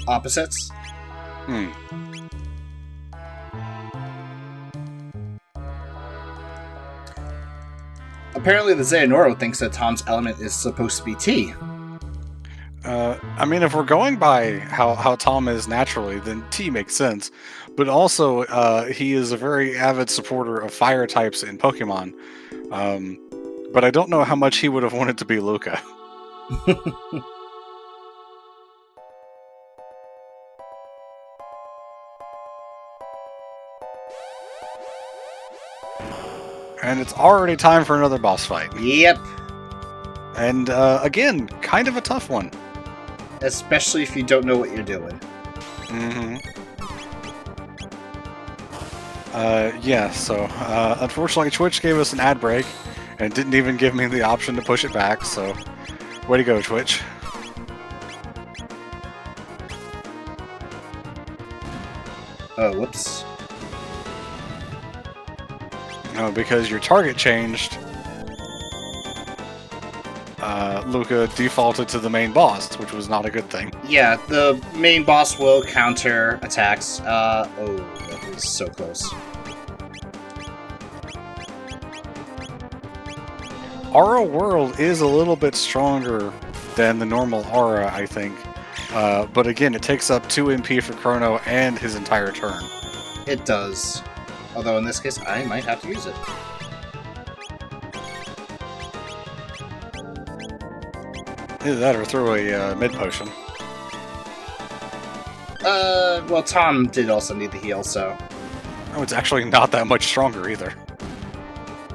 Speaker 2: opposites.
Speaker 1: Hmm.
Speaker 2: Apparently the Xehanort thinks that Tom's element is supposed to be tea.
Speaker 1: I mean, if we're going by how Tom is naturally, then T makes sense. But also, he is a very avid supporter of fire types in Pokemon. But I don't know how much he would have wanted to be Luca. And it's already time for another boss fight.
Speaker 2: Yep.
Speaker 1: And again, kind of a tough one.
Speaker 2: Especially if you don't know what you're doing.
Speaker 1: Mm-hmm. Yeah, so unfortunately Twitch gave us an ad break and didn't even give me the option to push it back, so way to go, Twitch.
Speaker 2: Oh, whoops.
Speaker 1: No, because your target changed. Luca defaulted to the main boss, which was not a good thing.
Speaker 2: Yeah, the main boss will counter attacks. Oh, that is so close.
Speaker 1: Aura World is a little bit stronger than the normal Aura, I think. But again, it takes up 2 MP for Chrono and his entire turn.
Speaker 2: It does. Although in this case, I might have to use it.
Speaker 1: Either that or throw a mid potion.
Speaker 2: Well, Tom did also need the heal, so...
Speaker 1: Oh, it's actually not that much stronger either.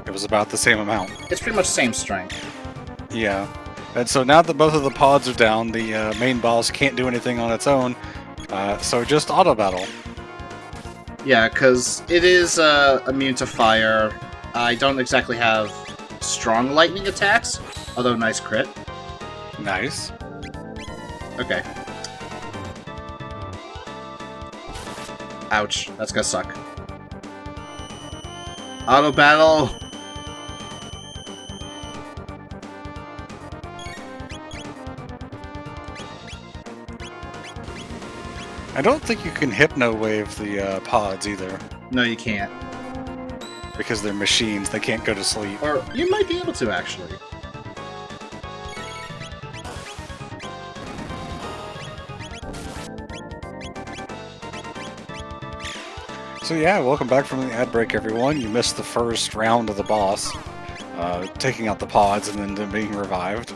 Speaker 1: It was about the same amount.
Speaker 2: It's pretty much same strength.
Speaker 1: Yeah. And so now that both of the pods are down, the main boss can't do anything on its own, so just auto battle.
Speaker 2: Yeah, because it is immune to fire. I don't exactly have strong lightning attacks, although nice crit.
Speaker 1: Nice.
Speaker 2: Okay. Ouch, that's gonna suck. Auto battle!
Speaker 1: I don't think you can Hypno Wave the pods either,
Speaker 2: No, you can't.
Speaker 1: because they're machines, they can't go to sleep.
Speaker 2: Or you might be able to, actually.
Speaker 1: So yeah, welcome back from the ad break, everyone. You missed the first round of the boss, taking out the pods and then being revived.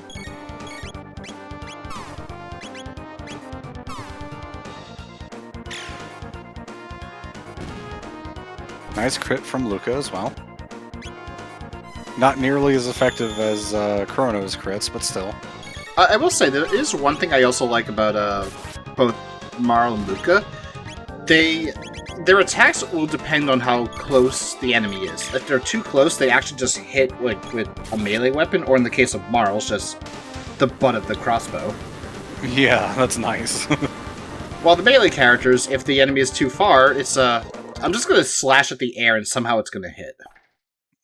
Speaker 1: Nice crit from Luca as well. Not nearly as effective as Chrono's crits, but still.
Speaker 2: I will say, there is one thing I also like about both Marl and Luca. Their attacks will depend on how close the enemy is. If they're too close, they actually just hit with a melee weapon, or in the case of Marl's, just the butt of the crossbow.
Speaker 1: Yeah, that's nice.
Speaker 2: While the melee characters, if the enemy is too far, it's I'm just gonna slash at the air and somehow it's gonna hit.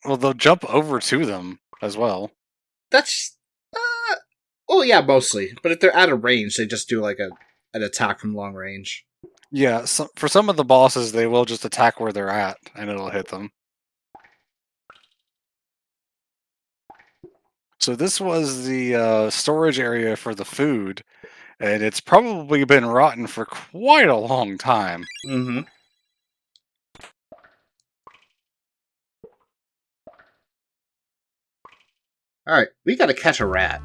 Speaker 1: Well, they'll jump over to them as well.
Speaker 2: That's well, yeah, mostly. But if they're out of range, they just do like an attack from long range.
Speaker 1: Yeah, so for some of the bosses, they will just attack where they're at, and it'll hit them. So this was the storage area for the food, and it's probably been rotten for quite a long time.
Speaker 2: Mm-hmm. Alright, we gotta catch a rat.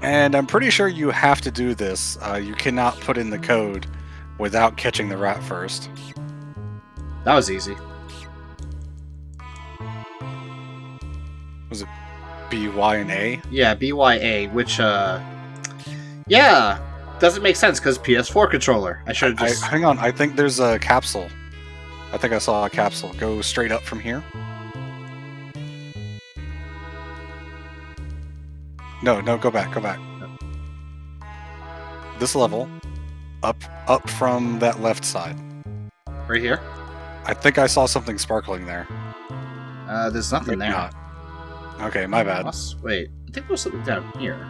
Speaker 1: And I'm pretty sure you have to do this. You cannot put in the code without catching the rat first.
Speaker 2: That was easy.
Speaker 1: Was it B, Y, and A?
Speaker 2: Yeah, BYA, which, yeah, doesn't make sense, because PS4 controller. I should have just...
Speaker 1: Hang on, I think there's a capsule. I think I saw a capsule. Go straight up from here. No, go back, go back. This level, up from that left side.
Speaker 2: Right here?
Speaker 1: I think I saw something sparkling there.
Speaker 2: There's nothing
Speaker 1: Maybe
Speaker 2: there.
Speaker 1: not. Okay, my bad.
Speaker 2: Wait, I think there was something down here.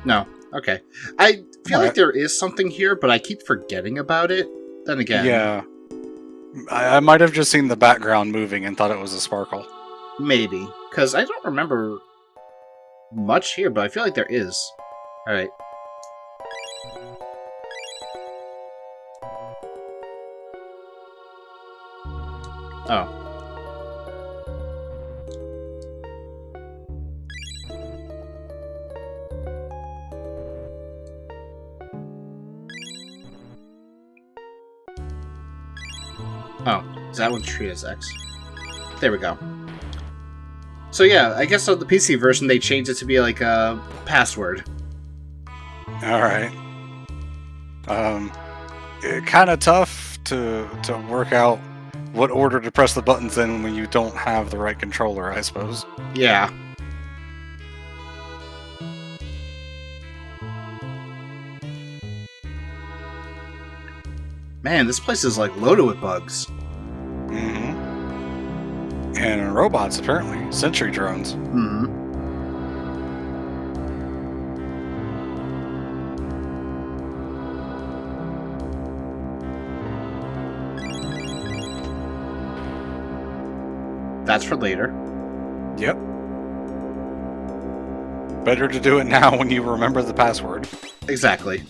Speaker 2: No, okay. I feel like there is something here, but I keep forgetting about it. Then again...
Speaker 1: Yeah. I might have just seen the background moving and thought it was a sparkle.
Speaker 2: Maybe. Because I don't remember much here, but I feel like there is. Alright. Oh. Oh, is that what tree is X? There we go. So yeah, I guess on the PC version they changed it to be like a password.
Speaker 1: Alright. Kind of tough to work out what order to press the buttons in when you don't have the right controller, I suppose.
Speaker 2: Yeah. Man, this place is like loaded with bugs.
Speaker 1: Mm-hmm. And robots, apparently. Sentry drones.
Speaker 2: Hmm. That's for later.
Speaker 1: Yep. Better to do it now when you remember the password.
Speaker 2: Exactly.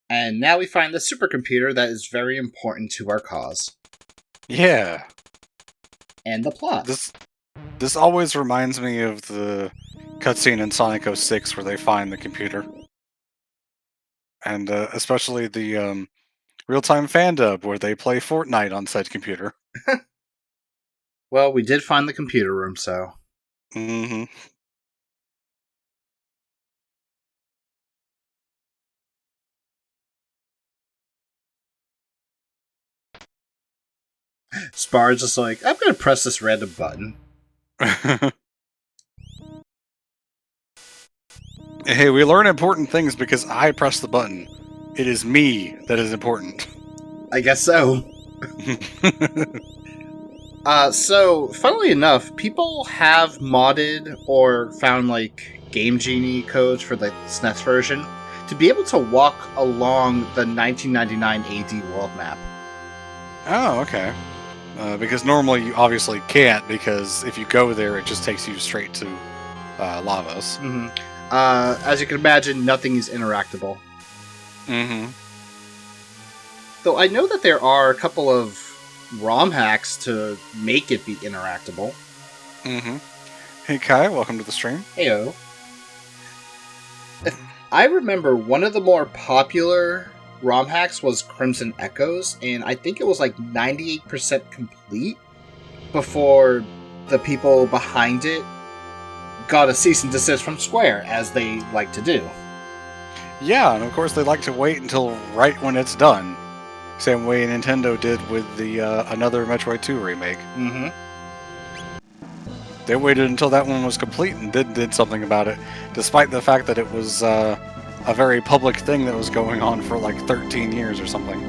Speaker 2: And now we find the supercomputer that is very important to our cause.
Speaker 1: Yeah.
Speaker 2: And the plot.
Speaker 1: This always reminds me of the cutscene in Sonic 06 where they find the computer. And especially the real-time fan dub where they play Fortnite on said computer.
Speaker 2: Well, we did find the computer room, so...
Speaker 1: Mm-hmm.
Speaker 2: Spar's just like, I'm gonna press this random button.
Speaker 1: Hey, we learn important things because I press the button. It is me that is important.
Speaker 2: I guess so. So, funnily enough, people have modded or found, like, Game Genie codes for the SNES version to be able to walk along the 1999 AD world map.
Speaker 1: Oh, okay. Because normally you obviously can't, because if you go there, it just takes you straight to Lavos.
Speaker 2: Mm-hmm. As you can imagine, nothing is interactable.
Speaker 1: Mm-hmm.
Speaker 2: Though I know that there are a couple of ROM hacks to make it be interactable.
Speaker 1: Mm-hmm. Hey Kai, welcome to the stream.
Speaker 2: Heyo. I remember one of the more popular ROM hacks was Crimson Echoes, and I think it was like 98% complete before the people behind it got a cease and desist from Square, as they like to do.
Speaker 1: Yeah, and of course they like to wait until right when it's done. Same way Nintendo did with the another Metroid 2 remake.
Speaker 2: Mm-hmm.
Speaker 1: They waited until that one was complete and did something about it, despite the fact that it was a very public thing that was going on for like 13 years or something.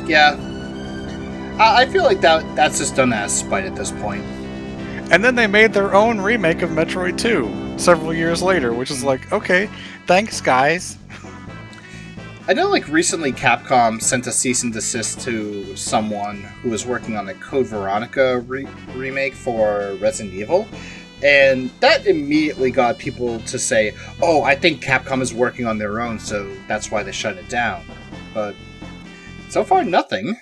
Speaker 2: Yeah. I feel like that's just done as spite at this point.
Speaker 1: And then they made their own remake of Metroid 2 several years later, which is like, okay, thanks guys.
Speaker 2: I know, like, recently Capcom sent a cease and desist to someone who was working on a Code Veronica remake for Resident Evil, and that immediately got people to say, oh, I think Capcom is working on their own, so that's why they shut it down. But so far, nothing.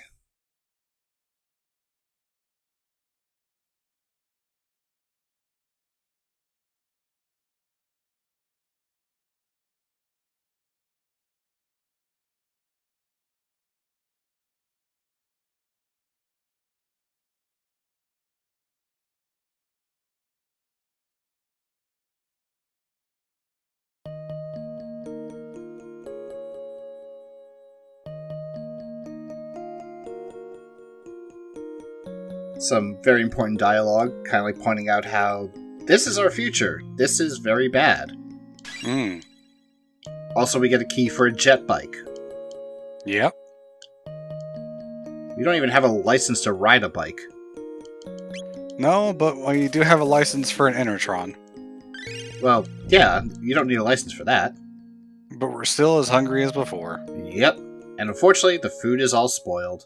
Speaker 2: Some very important dialogue, kind of like pointing out how this is our future. This is very bad.
Speaker 1: Mm.
Speaker 2: Also, we get a key for a jet bike.
Speaker 1: Yep.
Speaker 2: We don't even have a license to ride a bike.
Speaker 1: No, but we do have a license for an Enertron.
Speaker 2: Well, yeah, you don't need a license for that.
Speaker 1: But we're still as hungry as before.
Speaker 2: Yep. And unfortunately, the food is all spoiled.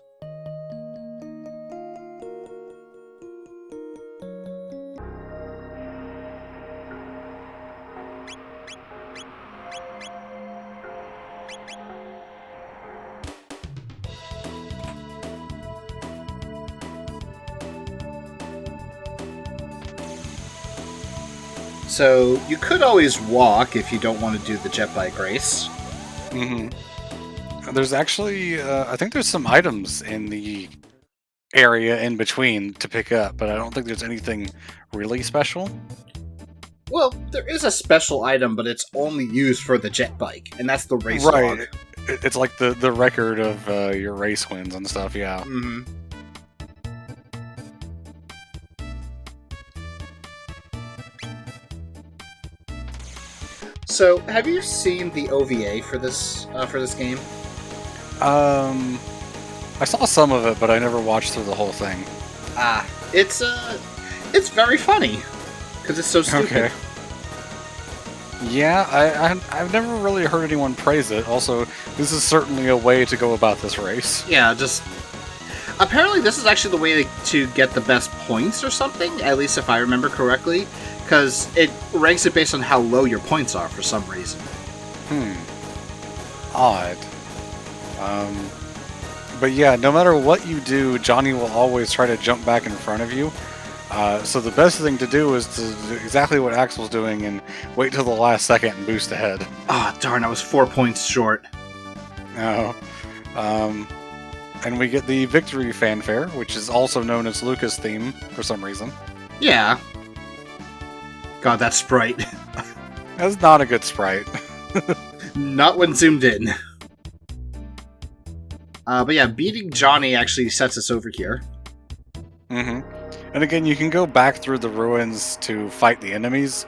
Speaker 2: So, you could always walk if you don't want to do the jet bike race.
Speaker 1: Mm-hmm. There's actually, I think there's some items in the area in between to pick up, but I don't think there's anything really special.
Speaker 2: Well, there is a special item, but it's only used for the jet bike, and that's the race
Speaker 1: Right.
Speaker 2: log.
Speaker 1: It's like the record of your race wins and stuff, yeah.
Speaker 2: Mm-hmm. So, have you seen the OVA for this game?
Speaker 1: I saw some of it, but I never watched through the whole thing.
Speaker 2: Ah, It's very funny because it's so stupid.
Speaker 1: Okay. Yeah, I've never really heard anyone praise it. Also, this is certainly a way to go about this race.
Speaker 2: Yeah, just apparently this is actually the way to get the best points or something. At least if I remember correctly, because it ranks it based on how low your points are for some reason.
Speaker 1: Odd. But yeah, no matter what you do, Johnny will always try to jump back in front of you. So the best thing to do is to do exactly what Axel's doing and wait till the last second and boost ahead.
Speaker 2: Ah, darn, I was 4 points short.
Speaker 1: Oh. And we get the victory fanfare, which is also known as Luca's theme for some reason.
Speaker 2: Yeah. God, that sprite.
Speaker 1: That's not a good sprite.
Speaker 2: Not when zoomed in. But yeah, beating Johnny actually sets us over here.
Speaker 1: Mm-hmm. And again, you can go back through the ruins to fight the enemies,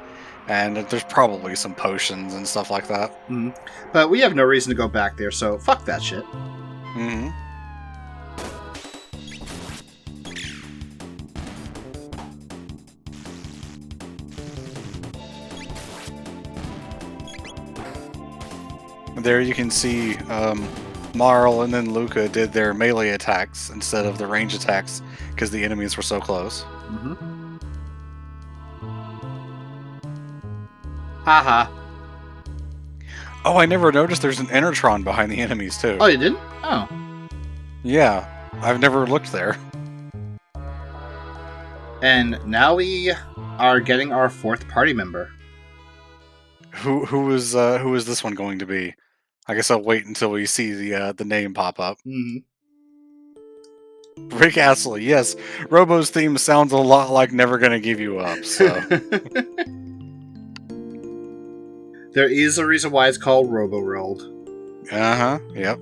Speaker 1: and there's probably some potions and stuff like that.
Speaker 2: Mm-hmm. But we have no reason to go back there, so fuck that shit.
Speaker 1: Mm-hmm. There you can see Marl and then Luca did their melee attacks instead of the range attacks because the enemies were so close.
Speaker 2: Mm-hmm. Haha.
Speaker 1: Oh, I never noticed there's an Enertron behind the enemies too.
Speaker 2: Oh, you didn't? Oh.
Speaker 1: Yeah, I've never looked there.
Speaker 2: And now we are getting our 4th party member.
Speaker 1: Who is this one going to be? I guess I'll wait until we see the name pop up.
Speaker 2: Mm-hmm.
Speaker 1: Rick Astley, yes. Robo's theme sounds a lot like Never Gonna Give You Up, so...
Speaker 2: There is a reason why it's called Robo World.
Speaker 1: Uh-huh, yep.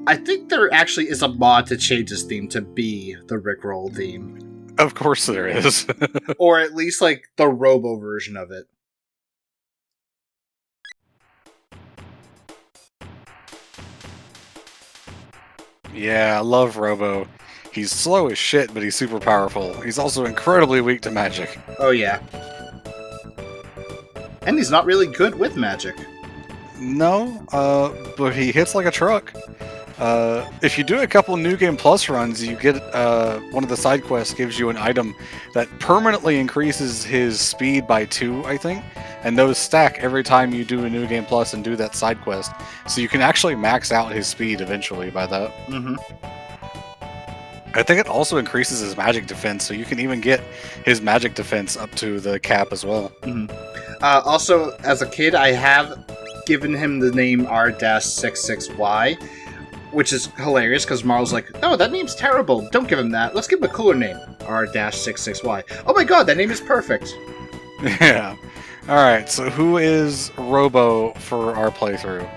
Speaker 2: I think there actually is a mod to change this theme to be the Rickroll theme.
Speaker 1: Of course there is.
Speaker 2: Or at least, like, the Robo version of it.
Speaker 1: Yeah, I love Robo. He's slow as shit, but he's super powerful. He's also incredibly weak to magic.
Speaker 2: Oh, yeah. And he's not really good with magic.
Speaker 1: No, but he hits like a truck. If you do a couple New Game Plus runs, you get one of the side quests gives you an item that permanently increases his speed by 2, I think. And those stack every time you do a New Game Plus and do that side quest. So you can actually max out his speed eventually by that.
Speaker 2: Mm-hmm.
Speaker 1: I think it also increases his magic defense, so you can even get his magic defense up to the cap as well.
Speaker 2: Mm-hmm. Also, as a kid, I have given him the name R-66Y, which is hilarious because Marl's like, oh, that name's terrible. Don't give him that. Let's give him a cooler name. R-66Y. Oh my god, that name is perfect.
Speaker 1: Yeah. Alright, so who is Robo for our playthrough?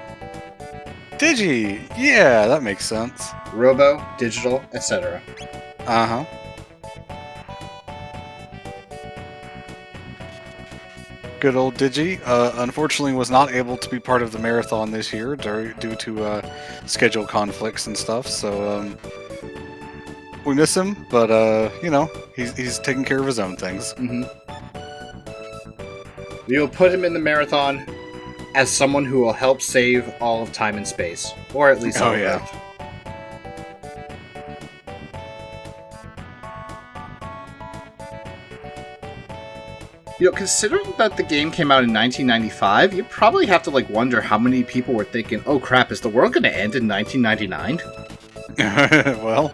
Speaker 1: Digi! Yeah, that makes sense.
Speaker 2: Robo, digital, etc.
Speaker 1: Uh-huh. Good old Digi. Unfortunately was not able to be part of the marathon this year due to schedule conflicts and stuff, so we miss him, but you know, he's taking care of his own things.
Speaker 2: Mm-hmm. We will put him in the marathon as someone who will help save all of time and space. Or at least all of Earth. You know, considering that the game came out in 1995, you probably have to, like, wonder how many people were thinking, oh crap, is the world gonna end in 1999?
Speaker 1: Well,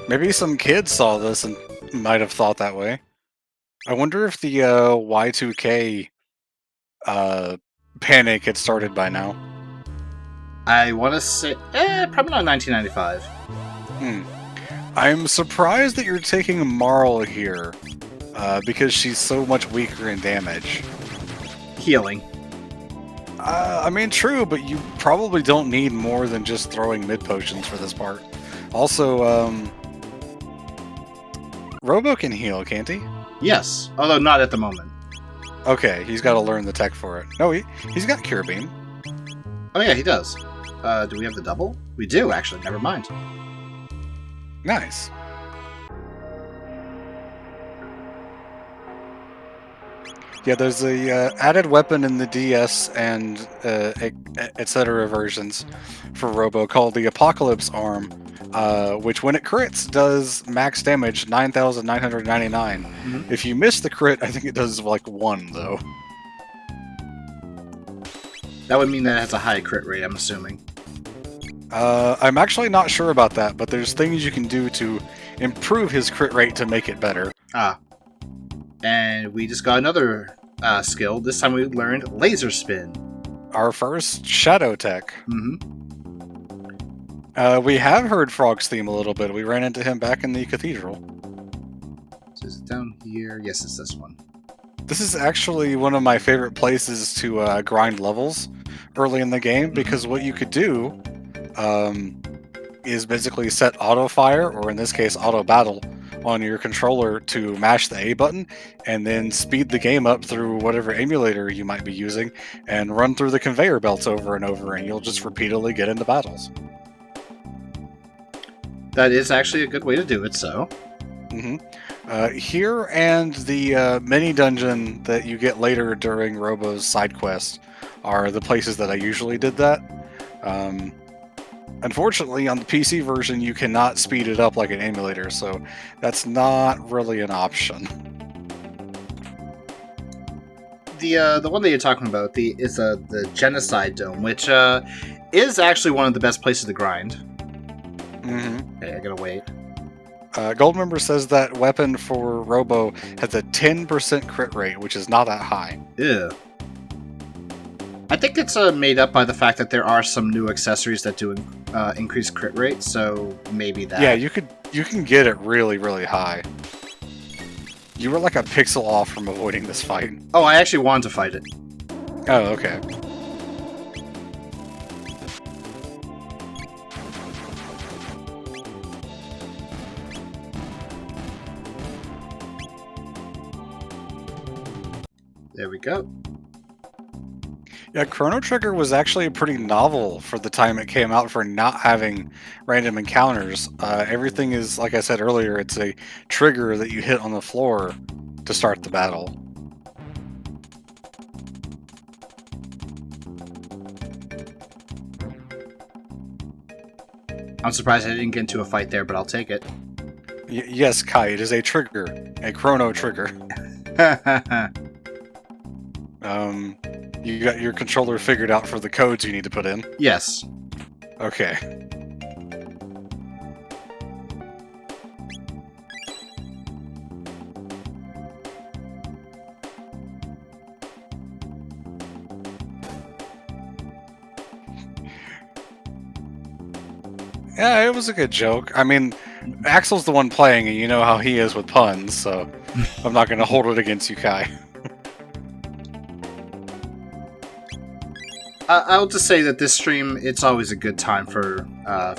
Speaker 1: maybe some kids saw this and might have thought that way. I wonder if the Y2K panic had started by now.
Speaker 2: I want to say, probably not 1995.
Speaker 1: I'm surprised that you're taking Marl here, because she's so much weaker in damage.
Speaker 2: Healing.
Speaker 1: I mean, true, but you probably don't need more than just throwing mid potions for this part. Also, Robo can heal, can't he?
Speaker 2: Yes, although not at the moment.
Speaker 1: Okay, he's got to learn the tech for it. No, he's got Cure Beam.
Speaker 2: Oh yeah, he does. Do we have the double? We do, actually. Never mind.
Speaker 1: Nice. Yeah, there's a added weapon in the DS and etc. versions for Robo called the Apocalypse Arm, which when it crits does max damage 9,999.
Speaker 2: Mhm.
Speaker 1: If you miss the crit, I think it does like 1 though.
Speaker 2: That would mean that it has a high crit rate, I'm assuming.
Speaker 1: I'm actually not sure about that, but there's things you can do to improve his crit rate to make it better.
Speaker 2: Ah. And we just got another skill. This time we learned Laser Spin.
Speaker 1: Our first Shadow Tech.
Speaker 2: Mm-hmm.
Speaker 1: We have heard Frog's theme a little bit. We ran into him back in the cathedral.
Speaker 2: So is it down here? Yes, it's this one.
Speaker 1: This is actually one of my favorite places to grind levels early in the game, because what you could do is basically set auto fire, or in this case auto battle, on your controller to mash the A button, and then speed the game up through whatever emulator you might be using, and run through the conveyor belts over and over, and you'll just repeatedly get into battles.
Speaker 2: That is actually a good way to do it, so.
Speaker 1: Here and the mini dungeon that you get later during Robo's side quest are the places that I usually did that. Unfortunately, on the PC version, you cannot speed it up like an emulator, so that's not really an option.
Speaker 2: The one that you're talking about is the Genocide Dome, which is actually one of the best places to grind. Okay, I gotta wait.
Speaker 1: Goldmember says that weapon for Robo has a 10% crit rate, which is not that high.
Speaker 2: Ew. I think it's made up by the fact that there are some new accessories that do increase crit rate, so maybe that.
Speaker 1: Yeah, you can get it really, really high. You were like a pixel off from avoiding this fight.
Speaker 2: Oh, I actually wanted to fight it.
Speaker 1: Oh, okay.
Speaker 2: There we go.
Speaker 1: Yeah, Chrono Trigger was actually pretty novel for the time it came out for not having random encounters. Everything is, like I said earlier, it's a trigger that you hit on the floor to start the battle.
Speaker 2: I'm surprised I didn't get into a fight there, but I'll take it.
Speaker 1: Yes, Kai, it is a trigger. A Chrono Trigger. You got your controller figured out for the codes you need to put in?
Speaker 2: Yes.
Speaker 1: Okay. Yeah, it was a good joke. I mean, Axel's the one playing, and you know how he is with puns, so I'm not going to hold it against you, Kai.
Speaker 2: I'll just say that this stream, it's always a good time for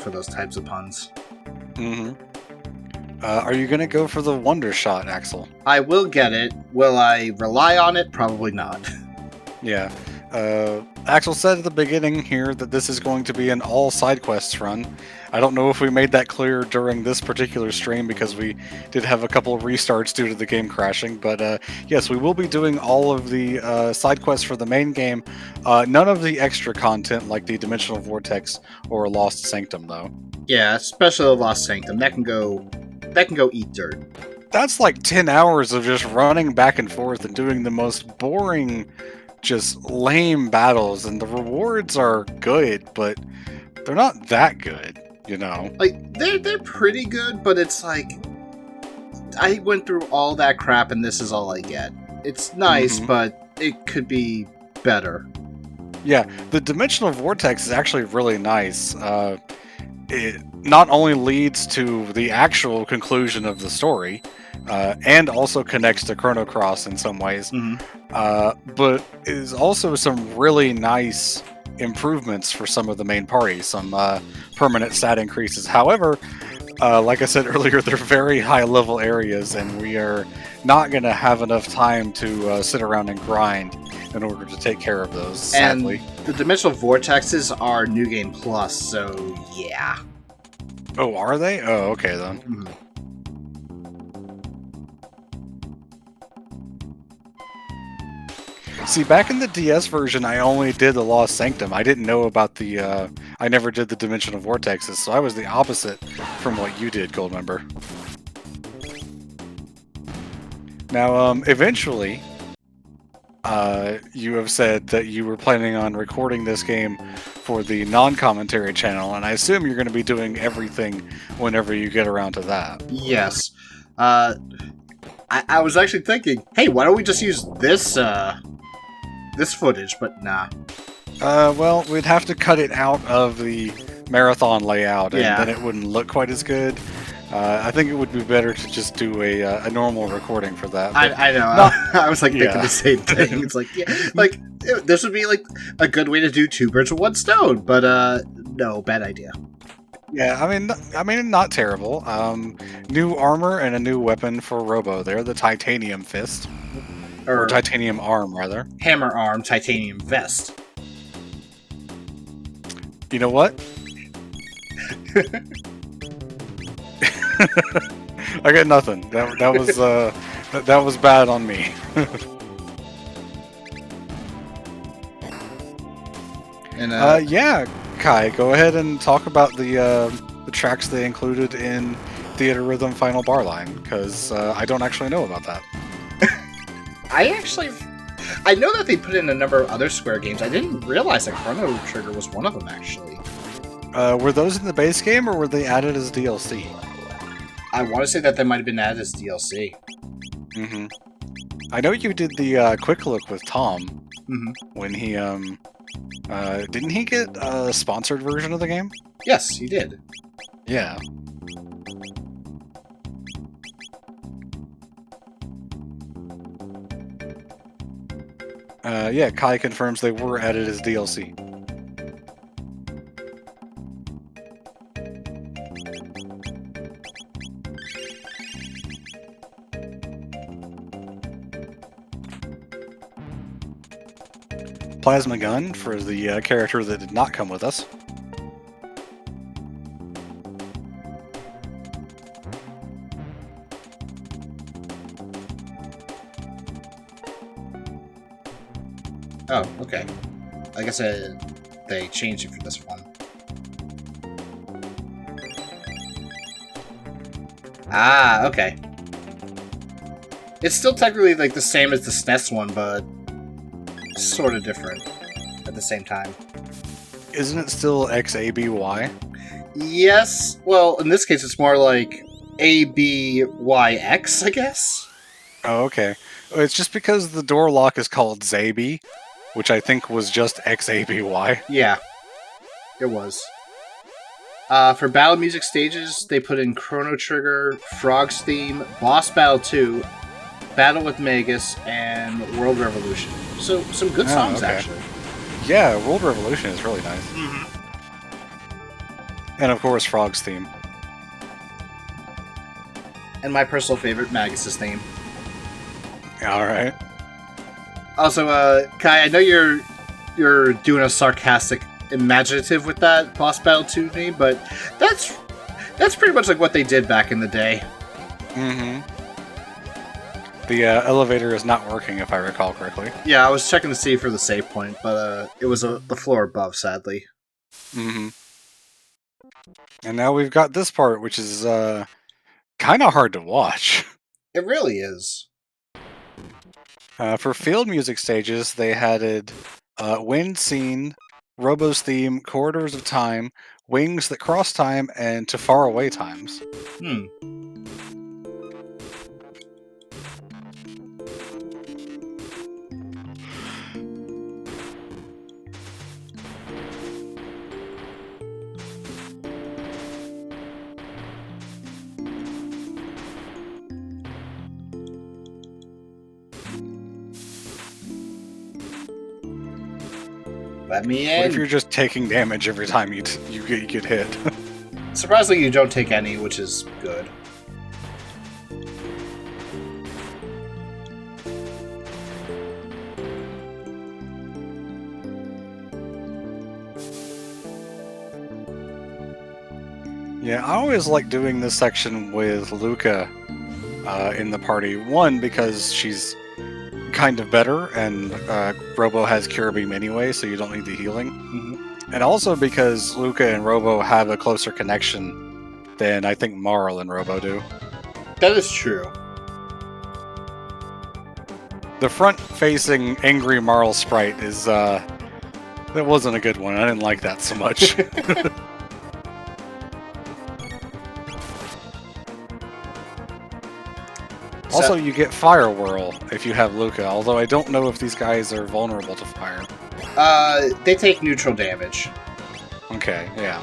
Speaker 2: those types of puns.
Speaker 1: Are you going to go for the Wonder Shot, Axel?
Speaker 2: I will get it. Will I rely on it? Probably not.
Speaker 1: Yeah. Axel said at the beginning here that this is going to be an all side quests run. I don't know if we made that clear during this particular stream because we did have a couple of restarts due to the game crashing, but yes, we will be doing all of the side quests for the main game. None of the extra content like the Dimensional Vortex or Lost Sanctum, though.
Speaker 2: Yeah, especially the Lost Sanctum. That can go eat dirt.
Speaker 1: That's like 10 hours of just running back and forth and doing the most boring, just lame battles, and the rewards are good, but they're not that good, you know?
Speaker 2: Like, they're pretty good, but it's like, I went through all that crap and this is all I get. It's nice, but it could be better.
Speaker 1: Yeah, the Dimensional Vortex is actually really nice. It not only leads to the actual conclusion of the story, and also connects to Chrono Cross in some ways, but is also some really nice improvements for some of the main parties, some permanent stat increases. However, like I said earlier, they're very high level areas, and we are not going to have enough time to sit around and grind in order to take care of those,
Speaker 2: And
Speaker 1: sadly.
Speaker 2: the dimensional vortexes are New Game Plus, so yeah.
Speaker 1: Oh, are they? Oh, okay then.
Speaker 2: Mhm.
Speaker 1: See, back in the DS version, I only did the Lost Sanctum. I didn't know about the, I never did the Dimensional Vortexes, so I was the opposite from what you did, Goldmember. Now, eventually, you have said that you were planning on recording this game for the non-commentary channel, and I assume you're going to be doing everything whenever you get around to that.
Speaker 2: Yes. I was actually thinking, hey, why don't we just use this this footage? But nah.
Speaker 1: Well, we'd have to cut it out of the marathon layout, and
Speaker 2: Yeah.
Speaker 1: then it wouldn't look quite as good. I think it would be better to just do a normal recording for that. but-
Speaker 2: I know.
Speaker 1: No.
Speaker 2: I was like thinking
Speaker 1: Yeah.
Speaker 2: the same thing. It's like, yeah, like this would be like a good way to do two birds with one stone. But no, bad idea.
Speaker 1: Yeah, I mean, not terrible. New armor and a new weapon for Robo there, the Titanium Fist. Or
Speaker 2: Or
Speaker 1: Titanium Arm, rather.
Speaker 2: hammer arm titanium vest.
Speaker 1: You know what? I got nothing. That was bad on me.
Speaker 2: And
Speaker 1: Yeah, Kai, go ahead and talk about the tracks they included in Theater Rhythm Final Bar Line, because I don't actually know about that.
Speaker 2: I know that they put in a number of other Square games. I didn't realize that Chrono Trigger was one of them, actually.
Speaker 1: Were those in the base game, or were they added as DLC?
Speaker 2: I want to say that they might have been added as DLC.
Speaker 1: Mm-hmm. I know you did the quick look with Tom
Speaker 2: Mm-hmm.
Speaker 1: when he didn't he get a sponsored version of the game?
Speaker 2: Yes, he did.
Speaker 1: Yeah. Yeah, Kai confirms they were added as DLC. Plasma gun for the character that did not come with us.
Speaker 2: Oh, okay. I guess they changed it for this one. Ah, okay. It's still technically like the same as the SNES one, but sort of different at the same time.
Speaker 1: Isn't it still XABY?
Speaker 2: Yes. Well, in this case, it's more like ABYX, I guess.
Speaker 1: Oh, okay. It's just because the door lock is called Zaby, which I think was just XABY.
Speaker 2: Yeah, it was. For battle music stages, they put in Chrono Trigger, Frog's Theme, Boss Battle 2, Battle with Magus, and World Revolution. So, some good
Speaker 1: Oh,
Speaker 2: songs,
Speaker 1: okay.
Speaker 2: actually.
Speaker 1: Yeah, World Revolution is really nice.
Speaker 2: Mm-hmm.
Speaker 1: And of course, Frog's theme.
Speaker 2: And my personal favorite, Magus' theme.
Speaker 1: Alright.
Speaker 2: Also, Kai, I know you're doing a sarcastic imaginative with that Boss Battle 2 name, but that's pretty much like what they did back in the day.
Speaker 1: Mm-hmm. The elevator is not working, if I recall correctly.
Speaker 2: Yeah, I was checking to see for the save point, but it was the floor above, sadly.
Speaker 1: Mm-hmm. And now we've got this part, which is kind of hard to watch.
Speaker 2: It really is.
Speaker 1: For field music stages, they added Wind Scene, Robo's Theme, Corridors of Time, Wings That Cross Time, and To Far Away Times.
Speaker 2: Hmm. Let me
Speaker 1: What if
Speaker 2: in.
Speaker 1: you're just taking damage every time you get hit?
Speaker 2: Surprisingly, you don't take any, which is good.
Speaker 1: Yeah, I always like doing this section with Luca in the party. One, because she's kind of better, and Robo has Cure Beam anyway, so you don't need the healing.
Speaker 2: Hmm.
Speaker 1: And also because Luca and Robo have a closer connection than I think Marl and Robo do.
Speaker 2: That is true.
Speaker 1: The front-facing angry Marl sprite is that wasn't a good one. I didn't like that so much. Also, you get Fire Whirl if you have Luca, although I don't know if these guys are vulnerable to fire.
Speaker 2: They take neutral damage.
Speaker 1: Okay, yeah.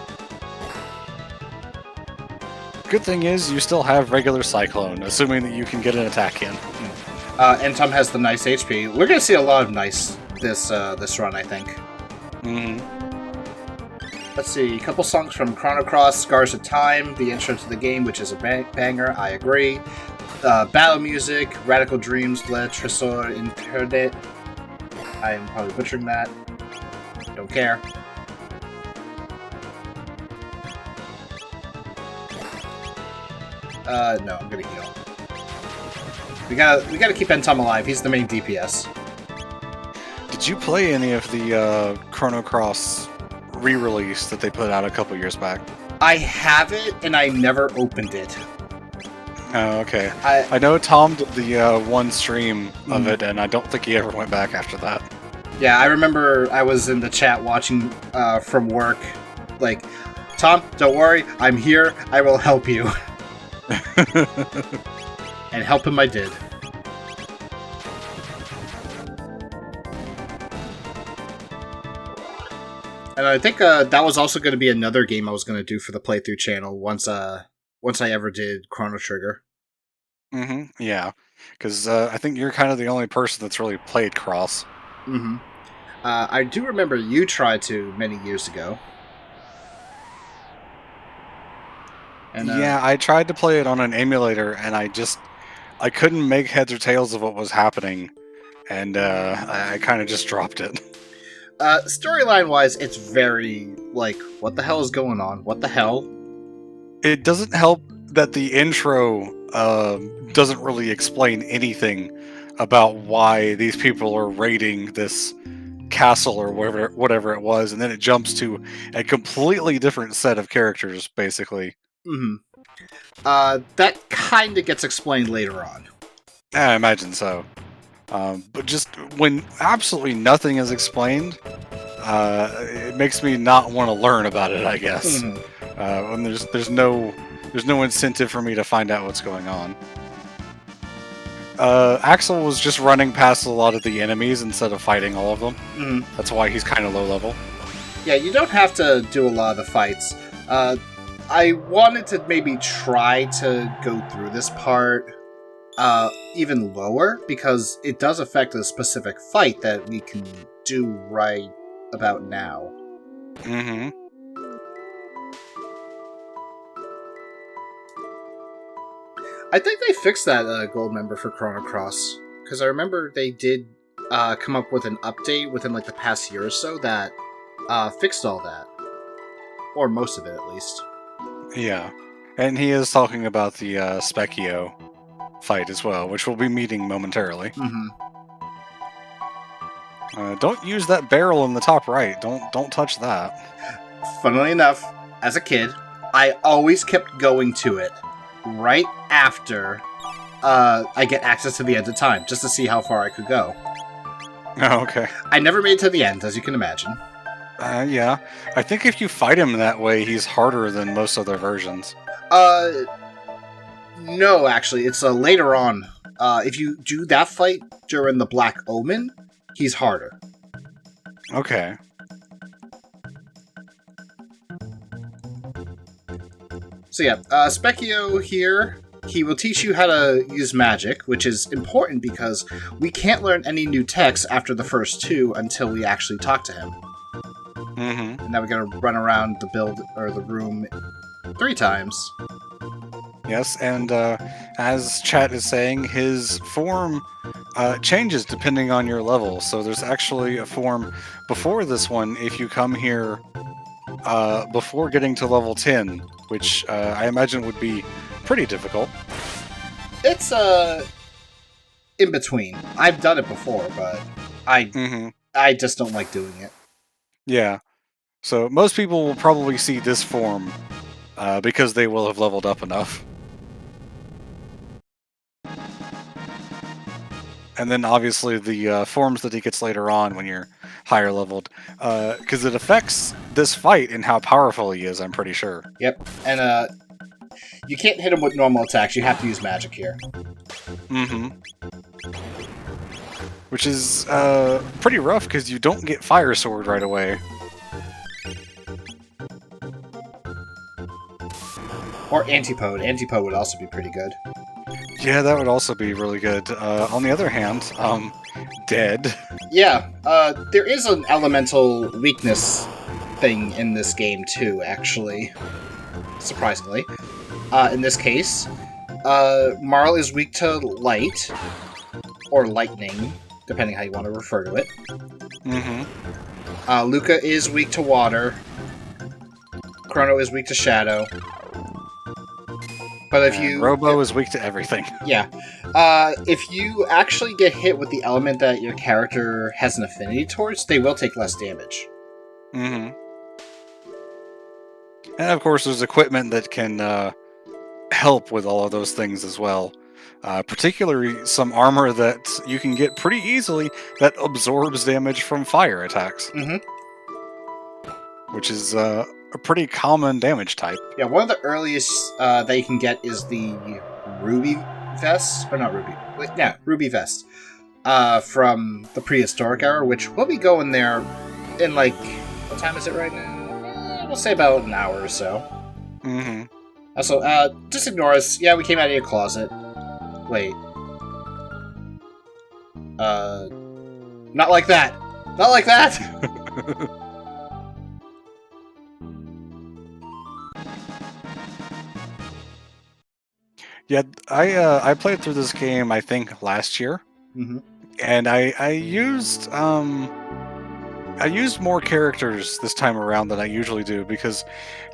Speaker 1: Good thing is, you still have regular Cyclone, assuming that you can get an attack in.
Speaker 2: Entom has the nice HP. We're gonna see a lot of nice this run, I think.
Speaker 1: Mm-hmm.
Speaker 2: Let's see, a couple songs from Chrono Cross, Scars of Time, the intro to the game, which is a banger, I agree. Battle music, Radical Dreams, Le Tresor Interdit. I am probably butchering that. Don't care. No, I'm gonna heal. We gotta keep Entom alive. He's the main DPS.
Speaker 1: Did you play any of the Chrono Cross re-release that they put out a couple years back?
Speaker 2: I have it, and I never opened it.
Speaker 1: Oh, okay. I know Tom did the one stream of it, and I don't think he ever went back after that.
Speaker 2: Yeah, I remember I was in the chat watching from work. Like, Tom, don't worry, I'm here. I will help you. And help him I did. And I think that was also going to be another game I was going to do for the playthrough channel once I ever did Chrono Trigger.
Speaker 1: Mm-hmm. Yeah, because I think you're kind of the only person that's really played Cross.
Speaker 2: Mm-hmm. I do remember you tried to many years ago. And,
Speaker 1: yeah, I tried to play it on an emulator, and I couldn't make heads or tails of what was happening, and I kind of just dropped it.
Speaker 2: Storyline-wise, it's very, like, what the hell is going on? What the hell?
Speaker 1: It doesn't help that the intro doesn't really explain anything about why these people are raiding this castle or whatever it was, and then it jumps to a completely different set of characters, basically.
Speaker 2: Mm-hmm. That kind of gets explained later on.
Speaker 1: I imagine so. But just when absolutely nothing is explained, it makes me not want to learn about it, I guess.
Speaker 2: Mm-hmm.
Speaker 1: When there's no incentive for me to find out what's going on. Axel was just running past a lot of the enemies instead of fighting all of them.
Speaker 2: Mm-hmm.
Speaker 1: That's why he's kind of low level.
Speaker 2: Yeah, you don't have to do a lot of the fights. I wanted to maybe try to go through this part even lower, because it does affect a specific fight that we can do right about now.
Speaker 1: Mm-hmm.
Speaker 2: I think they fixed that gold member for Chrono Cross, because I remember they did come up with an update within like the past year or so that fixed all that. Or most of it, at least.
Speaker 1: Yeah. And he is talking about the Specchio fight as well, which we'll be meeting momentarily.
Speaker 2: Mm-hmm.
Speaker 1: Don't use that barrel in the top right. Don't touch that.
Speaker 2: Funnily enough, as a kid, I always kept going to it right after I get access to the end of time, just to see how far I could go.
Speaker 1: Oh, okay.
Speaker 2: I never made it to the end, as you can imagine.
Speaker 1: Yeah. I think if you fight him that way, he's harder than most other versions.
Speaker 2: No, actually, it's later on. If you do that fight during the Black Omen, he's harder.
Speaker 1: Okay.
Speaker 2: So yeah, Specchio here, he will teach you how to use magic, which is important because we can't learn any new techs after the first two until we actually talk to him.
Speaker 1: Mm-hmm.
Speaker 2: And now we gotta run around the room 3 times.
Speaker 1: Yes, and as chat is saying, his form changes depending on your level. So there's actually a form before this one. If you come here before getting to level 10, which I imagine would be pretty difficult.
Speaker 2: It's in between. I've done it before, but I just don't like doing it.
Speaker 1: Yeah. So most people will probably see this form because they will have leveled up enough. And then obviously the forms that he gets later on when you're higher leveled, because it affects this fight and how powerful he is, I'm pretty sure.
Speaker 2: Yep, and you can't hit him with normal attacks, you have to use magic here.
Speaker 1: Which is pretty rough because you don't get Fire Sword right away.
Speaker 2: Or Antipode. Antipode would also be pretty good.
Speaker 1: Yeah, that would also be really good. On the other hand, dead.
Speaker 2: Yeah, there is an elemental weakness thing in this game too, actually. Surprisingly. In this case, Marl is weak to light, or lightning, depending how you want to refer to it. Luca is weak to water. Chrono is weak to shadow. But if you...
Speaker 1: Robo is weak to everything.
Speaker 2: Yeah. If you actually get hit with the element that your character has an affinity towards, they will take less damage.
Speaker 1: And of course, there's equipment that can help with all of those things as well. Particularly some armor that you can get pretty easily that absorbs damage from fire attacks. Which is a pretty common damage type.
Speaker 2: Yeah, one of the earliest that you can get is the Ruby Vest. Or not Ruby. Wait, yeah, Ruby Vest. From the prehistoric era, which we'll be going there in, like... What time is it right now? We'll say about an hour or so. Also, just ignore us. Yeah, we came out of your closet. Wait. Not like that! Not like that!
Speaker 1: Yeah, I played through this game, I think, last year. And I used more characters this time around than I usually do, because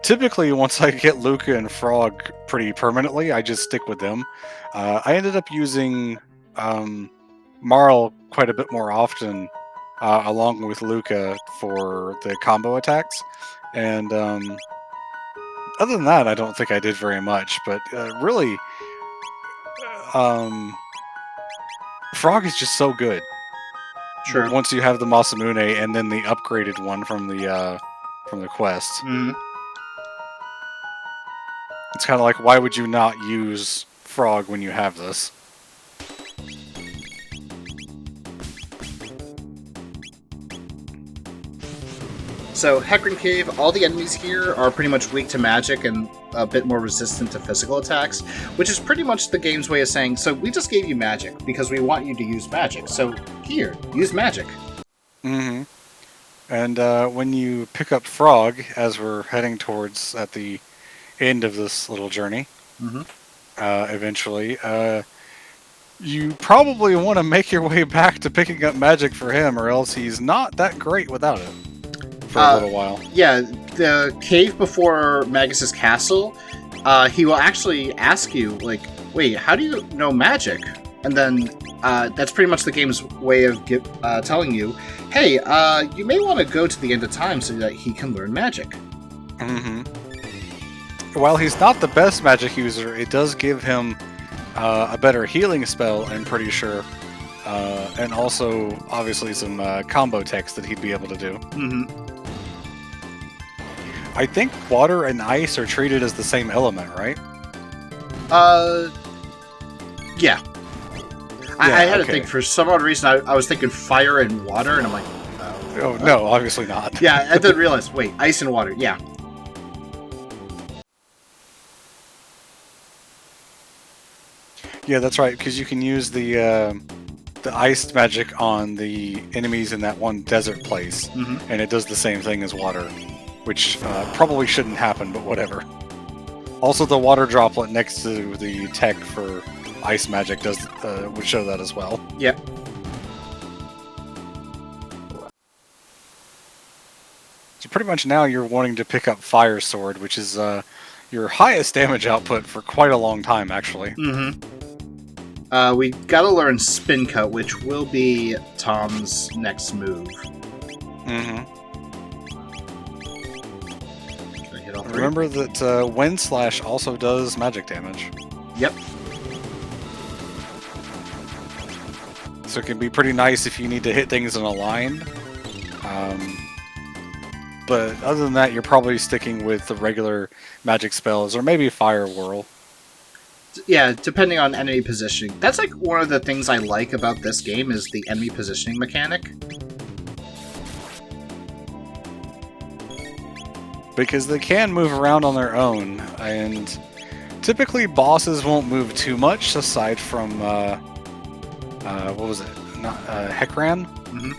Speaker 1: typically once I get Luca and Frog pretty permanently, I just stick with them. I ended up using Marl quite a bit more often, along with Luca for the combo attacks. And other than that, I don't think I did very much, but really... Frog is just so good.
Speaker 2: Sure.
Speaker 1: Once you have the Masamune and then the upgraded one from the quest. It's kind of like, why would you not use Frog when you have this?
Speaker 2: So, Hecarim Cave, all the enemies here are pretty much weak to magic and a bit more resistant to physical attacks, which is pretty much the game's way of saying, so we just gave you magic because we want you to use magic, so here, use magic.
Speaker 1: And when you pick up Frog, as we're heading towards at the end of this little journey, eventually, you probably want to make your way back to picking up magic for him, or else he's not that great without it. For a little while.
Speaker 2: Yeah, the cave before Magus's castle, he will actually ask you, like, wait, how do you know magic? And then that's pretty much the game's way of telling you, hey, you may want to go to the end of time so that he can learn magic.
Speaker 1: While he's not the best magic user, it does give him a better healing spell, I'm pretty sure. And also, obviously, some combo techs that he'd be able to do. I think water and ice are treated as the same element, right?
Speaker 2: Yeah. I had to think, for some odd reason, I was thinking fire and water, and I'm like...
Speaker 1: oh, no, obviously not.
Speaker 2: Yeah, I didn't realize. Wait, ice and water, yeah.
Speaker 1: Yeah, that's right, because you can use the iced magic on the enemies in that one desert place, and it does the same thing as water. Which probably shouldn't happen, but whatever. Also, the water droplet next to the tech for ice magic would show that as well.
Speaker 2: Yep.
Speaker 1: So pretty much now you're wanting to pick up Fire Sword, which is your highest damage output for quite a long time, actually.
Speaker 2: Mm-hmm. We gotta learn Spin Cut, which will be Tom's next move.
Speaker 1: Mm-hmm.
Speaker 2: Can I hit all three?
Speaker 1: Remember that Wind Slash also does magic damage.
Speaker 2: Yep.
Speaker 1: So it can be pretty nice if you need to hit things in a line. But other than that, you're probably sticking with the regular magic spells, or maybe Fire Whirl.
Speaker 2: Yeah, depending on enemy positioning. That's like one of the things I like about this game is the enemy positioning mechanic.
Speaker 1: Because they can move around on their own, and typically bosses won't move too much aside from what was it? Not Hekran?
Speaker 2: Mm-hmm.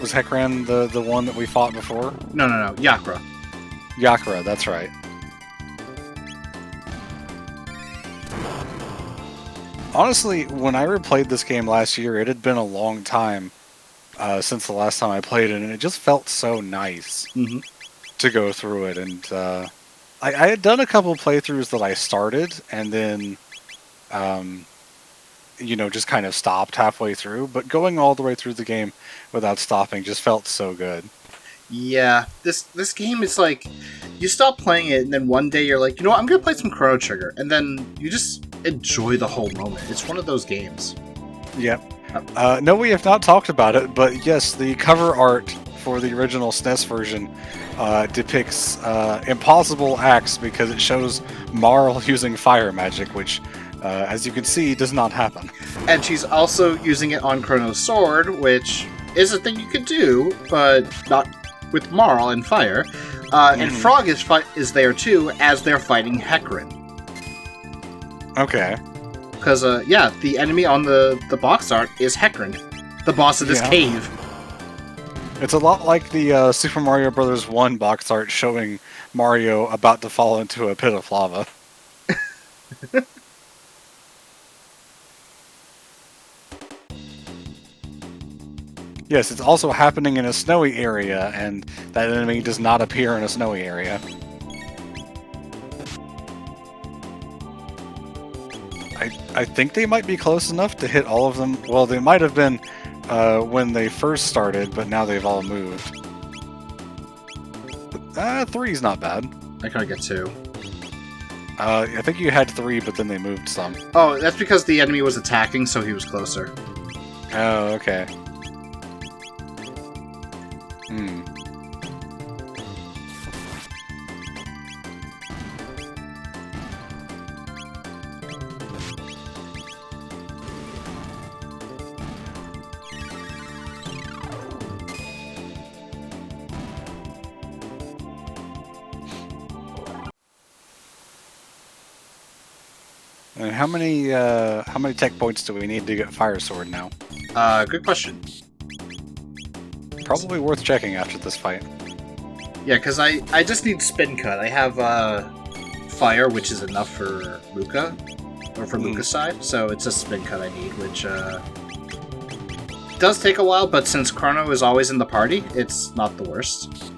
Speaker 1: Was Hekran the one that we fought before?
Speaker 2: No, Yakra.
Speaker 1: Yakra, that's right. Honestly, when I replayed this game last year, it had been a long time since the last time I played it, and it just felt so nice to go through it. And I had done a couple playthroughs that I started, and then, just kind of stopped halfway through. But going all the way through the game without stopping just felt so good.
Speaker 2: Yeah, this game is like, you stop playing it, and then one day you're like, you know what, I'm gonna play some Chrono Trigger, and then you just enjoy the whole moment. It's one of those games.
Speaker 1: Yep. No, we have not talked about it, but yes, the cover art for the original SNES version depicts impossible acts because it shows Marl using fire magic, which, as you can see, does not happen.
Speaker 2: And she's also using it on Chrono's sword, which is a thing you could do, but not with Marl and fire. And Frog is there too, as they're fighting Hekran.
Speaker 1: Okay.
Speaker 2: Because, the enemy on the box art is Hekran, the boss of this cave.
Speaker 1: It's a lot like the Super Mario Bros. 1 box art showing Mario about to fall into a pit of lava. Yes, it's also happening in a snowy area, and that enemy does not appear in a snowy area. I think they might be close enough to hit all of them. Well, they might have been when they first started, but now they've all moved. Three's not bad.
Speaker 2: I can only get 2.
Speaker 1: I think you had 3, but then they moved some.
Speaker 2: Oh, that's because the enemy was attacking, so he was closer.
Speaker 1: Oh, okay. And how many tech points do we need to get Fire Sword now?
Speaker 2: Good question.
Speaker 1: Probably worth checking after this fight.
Speaker 2: Yeah, because I just need Spin Cut. I have Fire, which is enough for Luca, or for Luca's side, so it's a Spin Cut I need, which does take a while, but since Chrono is always in the party, it's not the worst.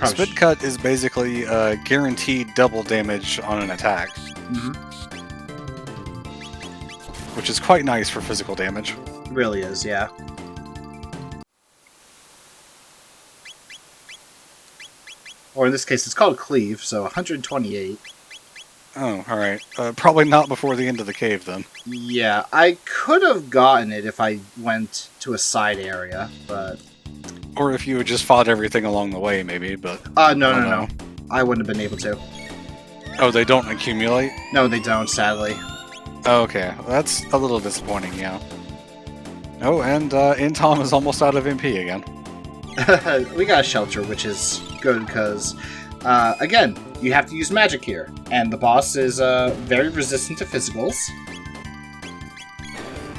Speaker 1: Spin Cut is basically guaranteed double damage on an attack. Which is quite nice for physical damage.
Speaker 2: It really is, yeah. Or in this case, it's called Cleave, so 128.
Speaker 1: Oh, alright. Probably not before the end of the cave, then.
Speaker 2: Yeah, I could have gotten it if I went to a side area, but...
Speaker 1: Or if you had just fought everything along the way, maybe, but...
Speaker 2: No. I wouldn't have been able to.
Speaker 1: Oh, they don't accumulate?
Speaker 2: No, they don't, sadly.
Speaker 1: Oh, okay. That's a little disappointing, yeah. Oh, and Intom is almost out of MP again.
Speaker 2: We got a shelter, which is good, because, again, you have to use magic here, and the boss is very resistant to physicals.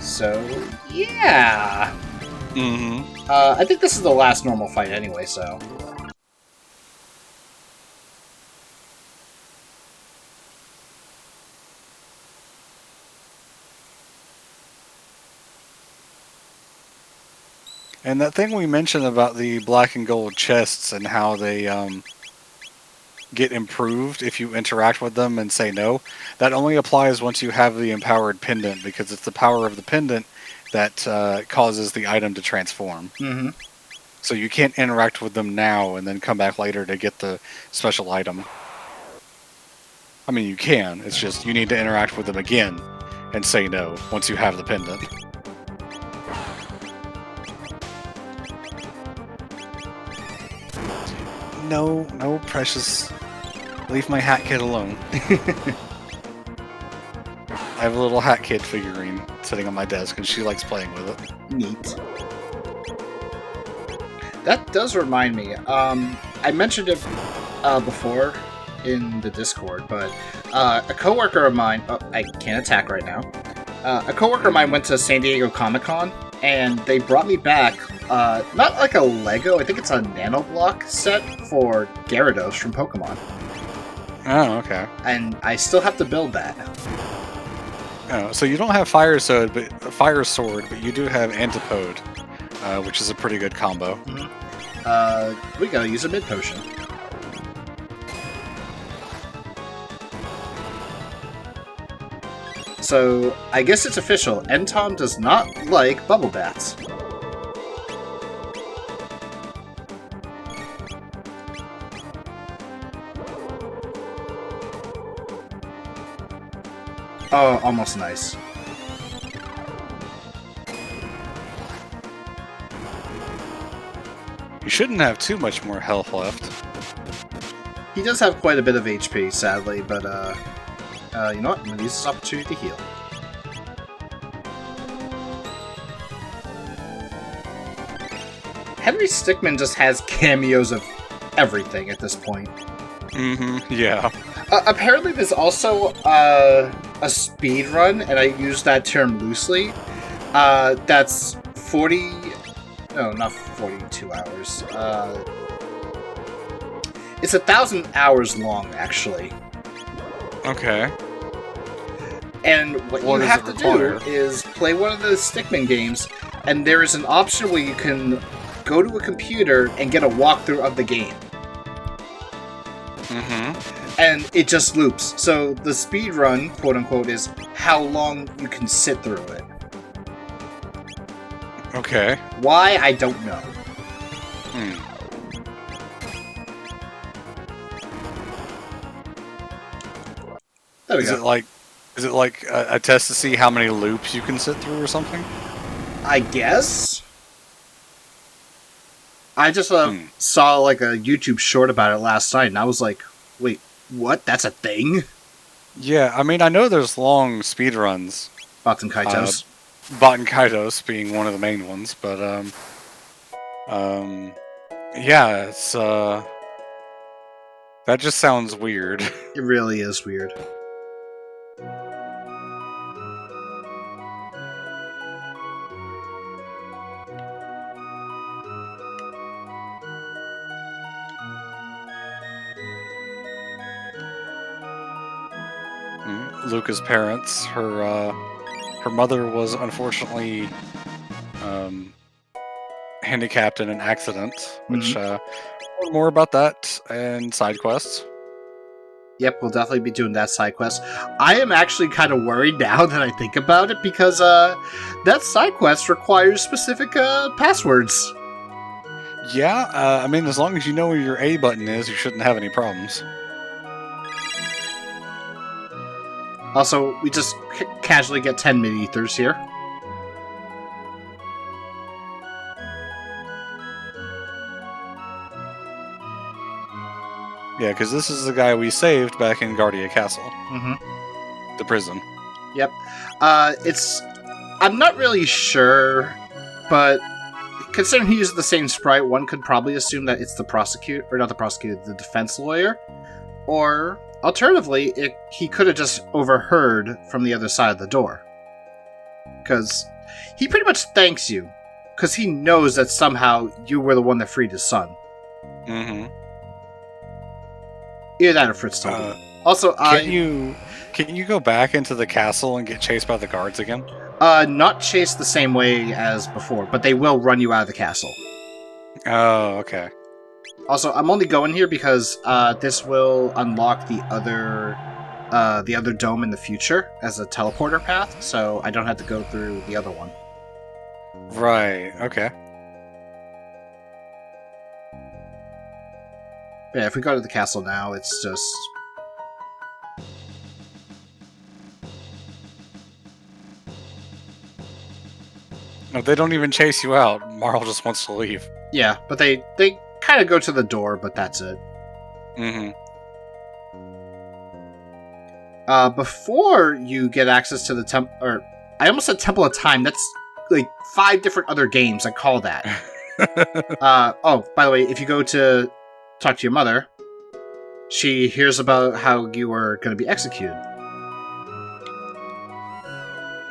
Speaker 2: So, yeah! I think this is the last normal fight anyway, so...
Speaker 1: And that thing we mentioned about the black and gold chests and how they get improved if you interact with them and say no, that only applies once you have the empowered pendant, because it's the power of the pendant that causes the item to transform.
Speaker 2: Mm-hmm.
Speaker 1: So you can't interact with them now and then come back later to get the special item. I mean, you can. It's just you need to interact with them again and say no once you have the pendant. No, precious. Leave my hat kid alone. I have a little hat kid figurine sitting on my desk, and she likes playing with it.
Speaker 2: Neat. That does remind me. I mentioned it before in the Discord, but a coworker of mine. Oh, I can't attack right now. A coworker of mine went to San Diego Comic-Con, and they brought me back not like a Lego. I think it's a nanoblock set for Gyarados from Pokemon.
Speaker 1: Oh, okay.
Speaker 2: And I still have to build that.
Speaker 1: Oh, so you don't have Fire Sword, but you do have Antipode, which is a pretty good combo.
Speaker 2: Mm-hmm. We gotta use a mid potion. So, I guess it's official. Entom does not like bubble bats. Oh, almost nice.
Speaker 1: You shouldn't have too much more health left.
Speaker 2: He does have quite a bit of HP, sadly, but, you know what? I'm gonna use this opportunity to heal. Henry Stickmin just has cameos of everything at this point.
Speaker 1: Mm-hmm, yeah.
Speaker 2: Apparently there's also a speed run, and I use that term loosely, that's 40... No, not 42 hours. It's 1,000 hours long, actually.
Speaker 1: Okay.
Speaker 2: And what you have to do is play one of the Stickmin games, and there is an option where you can go to a computer and get a walkthrough of the game.
Speaker 1: Mm-hmm.
Speaker 2: And it just loops. So the speed run, quote unquote, is how long you can sit through it.
Speaker 1: Okay.
Speaker 2: Why, I don't know. There we go.
Speaker 1: Is it like a test to see how many loops you can sit through or something?
Speaker 2: I guess. I just saw like a YouTube short about it last night, and I was like, wait, what? That's a thing?
Speaker 1: Yeah, I mean, I know there's long speed runs.
Speaker 2: Bots and Kaitos.
Speaker 1: Bot and Kaitos being one of the main ones, but yeah, it's that just sounds weird.
Speaker 2: It really is weird.
Speaker 1: Luca's parents, her mother was unfortunately handicapped in an accident, which more about that and side quests.
Speaker 2: Yep, we'll definitely be doing that side quest. I am actually kind of worried now that I think about it, because that side quest requires specific passwords.
Speaker 1: Yeah, I mean, as long as you know where your A button is, you shouldn't have any problems.
Speaker 2: Also, we just casually get 10 mid-ethers here.
Speaker 1: Yeah, because this is the guy we saved back in Guardia Castle.
Speaker 2: Mm-hmm.
Speaker 1: The prison.
Speaker 2: Yep. I'm not really sure, but considering he uses the same sprite, one could probably assume that it's the prosecutor, or not the prosecutor, the defense lawyer. Or, alternatively, he could have just overheard from the other side of the door. Because he pretty much thanks you, because he knows that somehow you were the one that freed his son.
Speaker 1: Mm-hmm.
Speaker 2: Either that or Fritz told him. Also,
Speaker 1: Can you go back into the castle and get chased by the guards again?
Speaker 2: not chased the same way as before, but they will run you out of the castle.
Speaker 1: Oh, okay.
Speaker 2: Also, I'm only going here because this will unlock the other dome in the future as a teleporter path, so I don't have to go through the other one.
Speaker 1: Right, okay.
Speaker 2: Yeah, if we go to the castle now, it's just...
Speaker 1: No, they don't even chase you out. Marl just wants to leave.
Speaker 2: Yeah, but they kind of go to the door, but that's it.
Speaker 1: Mm-hmm.
Speaker 2: Before you get access to the or I almost said Temple of Time. That's like 5 different other games I call that. Oh, by the way, if you go to talk to your mother, she hears about how you were going to be executed.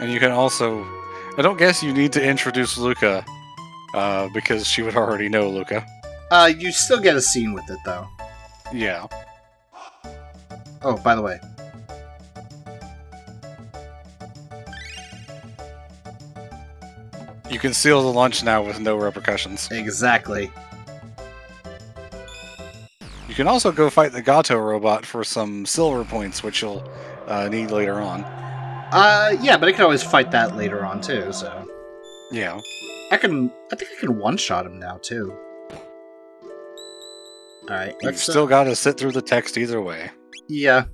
Speaker 1: And you can also... I don't guess you need to introduce Luca, because she would already know Luca.
Speaker 2: You still get a scene with it, though.
Speaker 1: Yeah.
Speaker 2: Oh, by the way.
Speaker 1: You can steal the lunch now with no repercussions.
Speaker 2: Exactly.
Speaker 1: You can also go fight the Gato robot for some silver points, which you'll need later on.
Speaker 2: Yeah, but I can always fight that later on, too, so...
Speaker 1: Yeah.
Speaker 2: I think I can one-shot him now, too. Alright,
Speaker 1: You've still got to sit through the text either way.
Speaker 2: Yeah.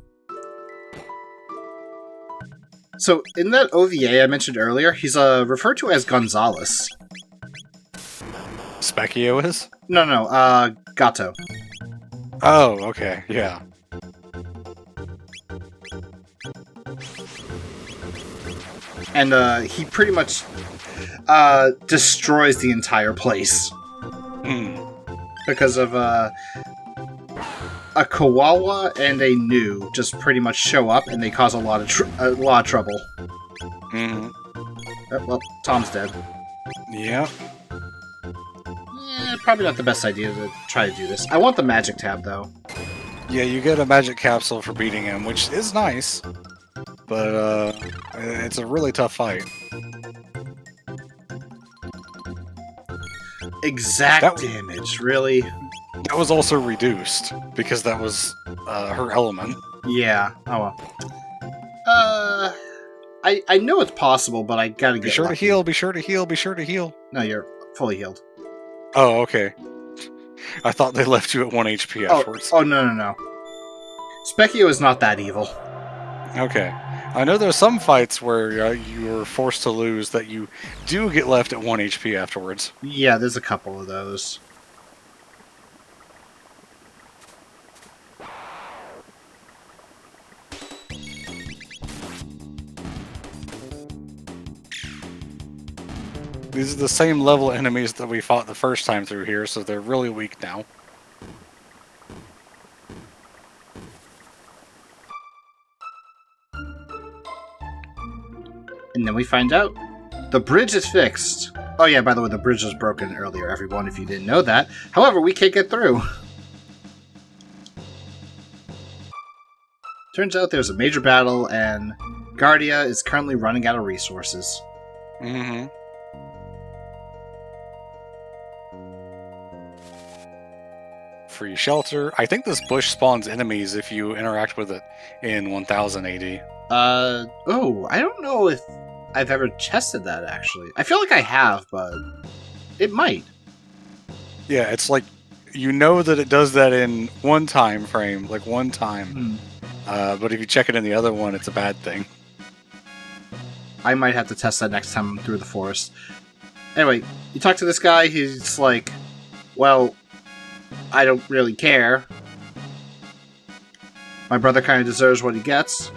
Speaker 2: So, in that OVA I mentioned earlier, he's referred to as Gonzalez.
Speaker 1: Specchio is?
Speaker 2: No, Gato.
Speaker 1: Oh, okay, yeah.
Speaker 2: And he pretty much destroys the entire place. Because of a Kawawa and a Nu just pretty much show up and they cause a lot of trouble. Well, Tom's dead.
Speaker 1: Yeah.
Speaker 2: Probably not the best idea to try to do this. I want the magic tab, though.
Speaker 1: Yeah, you get a magic capsule for beating him, which is nice. But, it's a really tough fight.
Speaker 2: Exact damage, really?
Speaker 1: That was also reduced, because that was her element.
Speaker 2: Yeah, oh well. I know it's possible, but I gotta get
Speaker 1: Be sure
Speaker 2: lucky.
Speaker 1: to heal, be sure to heal, be sure to heal.
Speaker 2: No, you're fully healed.
Speaker 1: Oh, okay. I thought they left you at 1 HP afterwards.
Speaker 2: Oh, no. Specchio is not that evil.
Speaker 1: Okay. I know there's some fights where you're forced to lose that you do get left at 1 HP afterwards.
Speaker 2: Yeah, there's a couple of those.
Speaker 1: These are the same level enemies that we fought the first time through here, so they're really weak now.
Speaker 2: And then we find out the bridge is fixed. Oh yeah, by the way, the bridge was broken earlier, everyone, if you didn't know that. However, we can't get through. Turns out there's a major battle, and Guardia is currently running out of resources.
Speaker 1: Mm-hmm. Free shelter. I think this bush spawns enemies if you interact with it in 1000 AD.
Speaker 2: Oh, I don't know if I've ever tested that, actually. I feel like I have, but it might.
Speaker 1: Yeah, it's like, you know that it does that in one time frame, like one time. But if you check it in the other one, it's a bad thing.
Speaker 2: I might have to test that next time I'm through the forest. Anyway, you talk to this guy, he's like, well, I don't really care. My brother kind of deserves what he gets.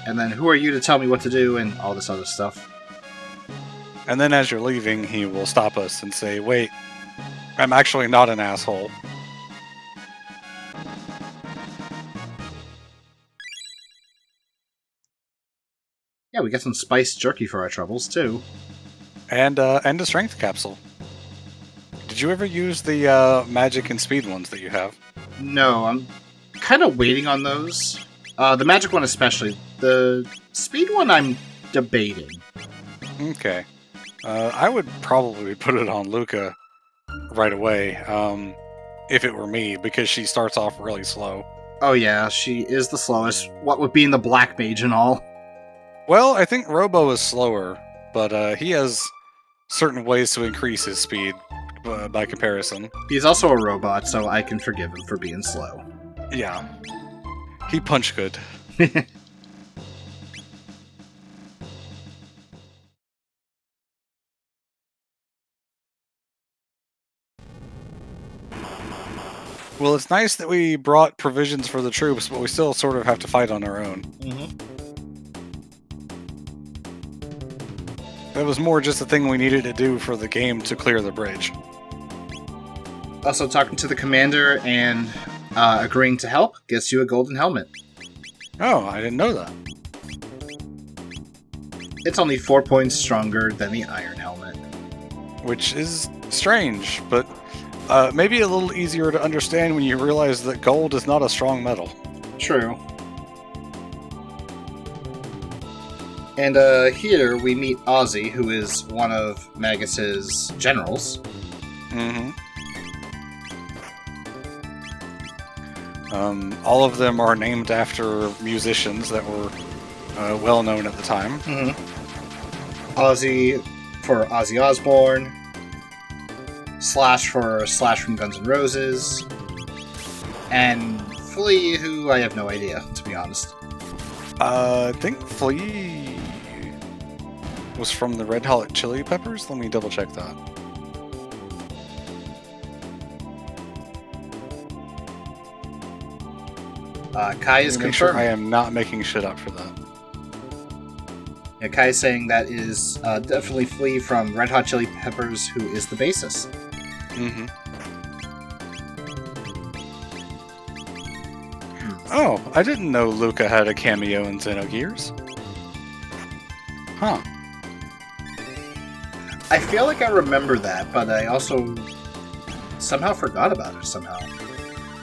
Speaker 2: And then who are you to tell me what to do and all this other stuff.
Speaker 1: And then as you're leaving, he will stop us and say, wait, I'm actually not an asshole.
Speaker 2: Yeah, we get some spiced jerky for our troubles, too.
Speaker 1: And a strength capsule. Did you ever use the magic and speed ones that you have?
Speaker 2: No, I'm kind of waiting on those. The magic one especially. The speed one I'm debating.
Speaker 1: Okay. I would probably put it on Luca right away, if it were me, because she starts off really slow.
Speaker 2: Oh yeah, she is the slowest. What with being the black mage and all.
Speaker 1: Well, I think Robo is slower, but he has certain ways to increase his speed by comparison.
Speaker 2: He's also a robot, so I can forgive him for being slow.
Speaker 1: Yeah. He punch good. Well, it's nice that we brought provisions for the troops, but we still sort of have to fight on our own. That was more just a thing we needed to do for the game to clear the bridge.
Speaker 2: Also, talking to the commander and agreeing to help gets you a golden helmet.
Speaker 1: Oh, I didn't know that.
Speaker 2: It's only 4 points stronger than the iron helmet.
Speaker 1: Which is strange, but maybe a little easier to understand when you realize that gold is not a strong metal.
Speaker 2: True. And here we meet Ozzy, who is one of Magus's generals.
Speaker 1: Mm-hmm. All of them are named after musicians that were well known at the time.
Speaker 2: Mm-hmm. Ozzy for Ozzy Osbourne, Slash for Slash from Guns N' Roses, and Flea, who I have no idea, to be honest.
Speaker 1: I think Flea was from the Red Hot Chili Peppers? Let me double check that.
Speaker 2: Kai is
Speaker 1: Make sure I
Speaker 2: confirming.
Speaker 1: am not making shit up for that.
Speaker 2: Yeah, Kai is saying that is definitely Flea from Red Hot Chili Peppers, who is the bassist.
Speaker 1: Mm-hmm. Oh, I didn't know Luca had a cameo in Xenogears. Huh.
Speaker 2: I feel like I remember that, but I also somehow forgot about it somehow.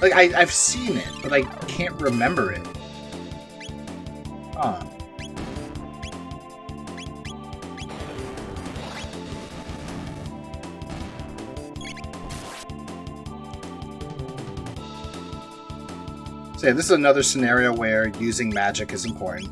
Speaker 2: Like, I've seen it, but I can't remember it. Huh. So yeah, this is another scenario where using magic is important.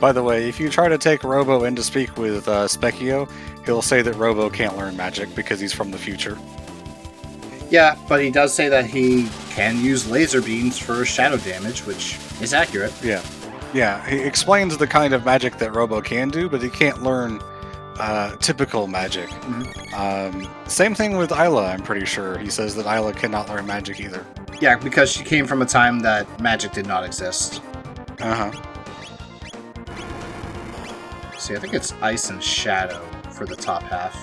Speaker 1: By the way, if you try to take Robo in to speak with Specchio, he'll say that Robo can't learn magic because he's from the future.
Speaker 2: Yeah, but he does say that he can use laser beams for shadow damage, which is accurate.
Speaker 1: Yeah. Yeah, he explains the kind of magic that Robo can do, but he can't learn typical magic.
Speaker 2: Mm-hmm.
Speaker 1: Same thing with Isla, I'm pretty sure. He says that Isla cannot learn magic either.
Speaker 2: Yeah, because she came from a time that magic did not exist.
Speaker 1: Uh-huh.
Speaker 2: See, I think it's ice and shadow for the top half.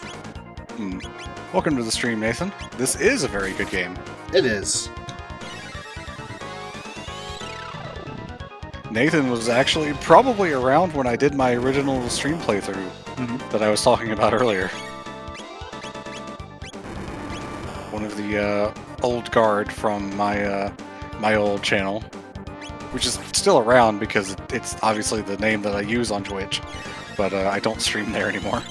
Speaker 1: Welcome to the stream, Nathan. This is a very good game.
Speaker 2: It is.
Speaker 1: Nathan was actually probably around when I did my original stream playthrough that I was talking about earlier. One of the old guard from my my old channel, which is still around because it's obviously the name that I use on Twitch, but I don't stream there anymore.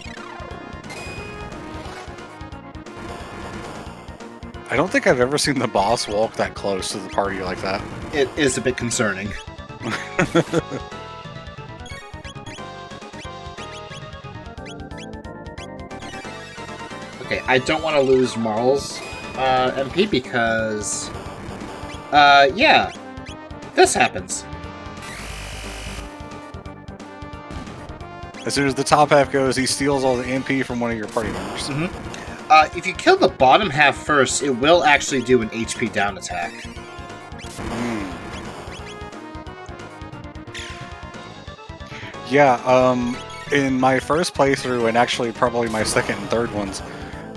Speaker 1: I don't think I've ever seen the boss walk that close to the party like that.
Speaker 2: It is a bit concerning. Okay, I don't want to lose Marl's MP because... yeah. This happens.
Speaker 1: As soon as the top half goes, he steals all the MP from one of your party members.
Speaker 2: If you kill the bottom half first, it will actually do an HP down attack.
Speaker 1: Yeah, in my first playthrough, and actually probably my second and third ones,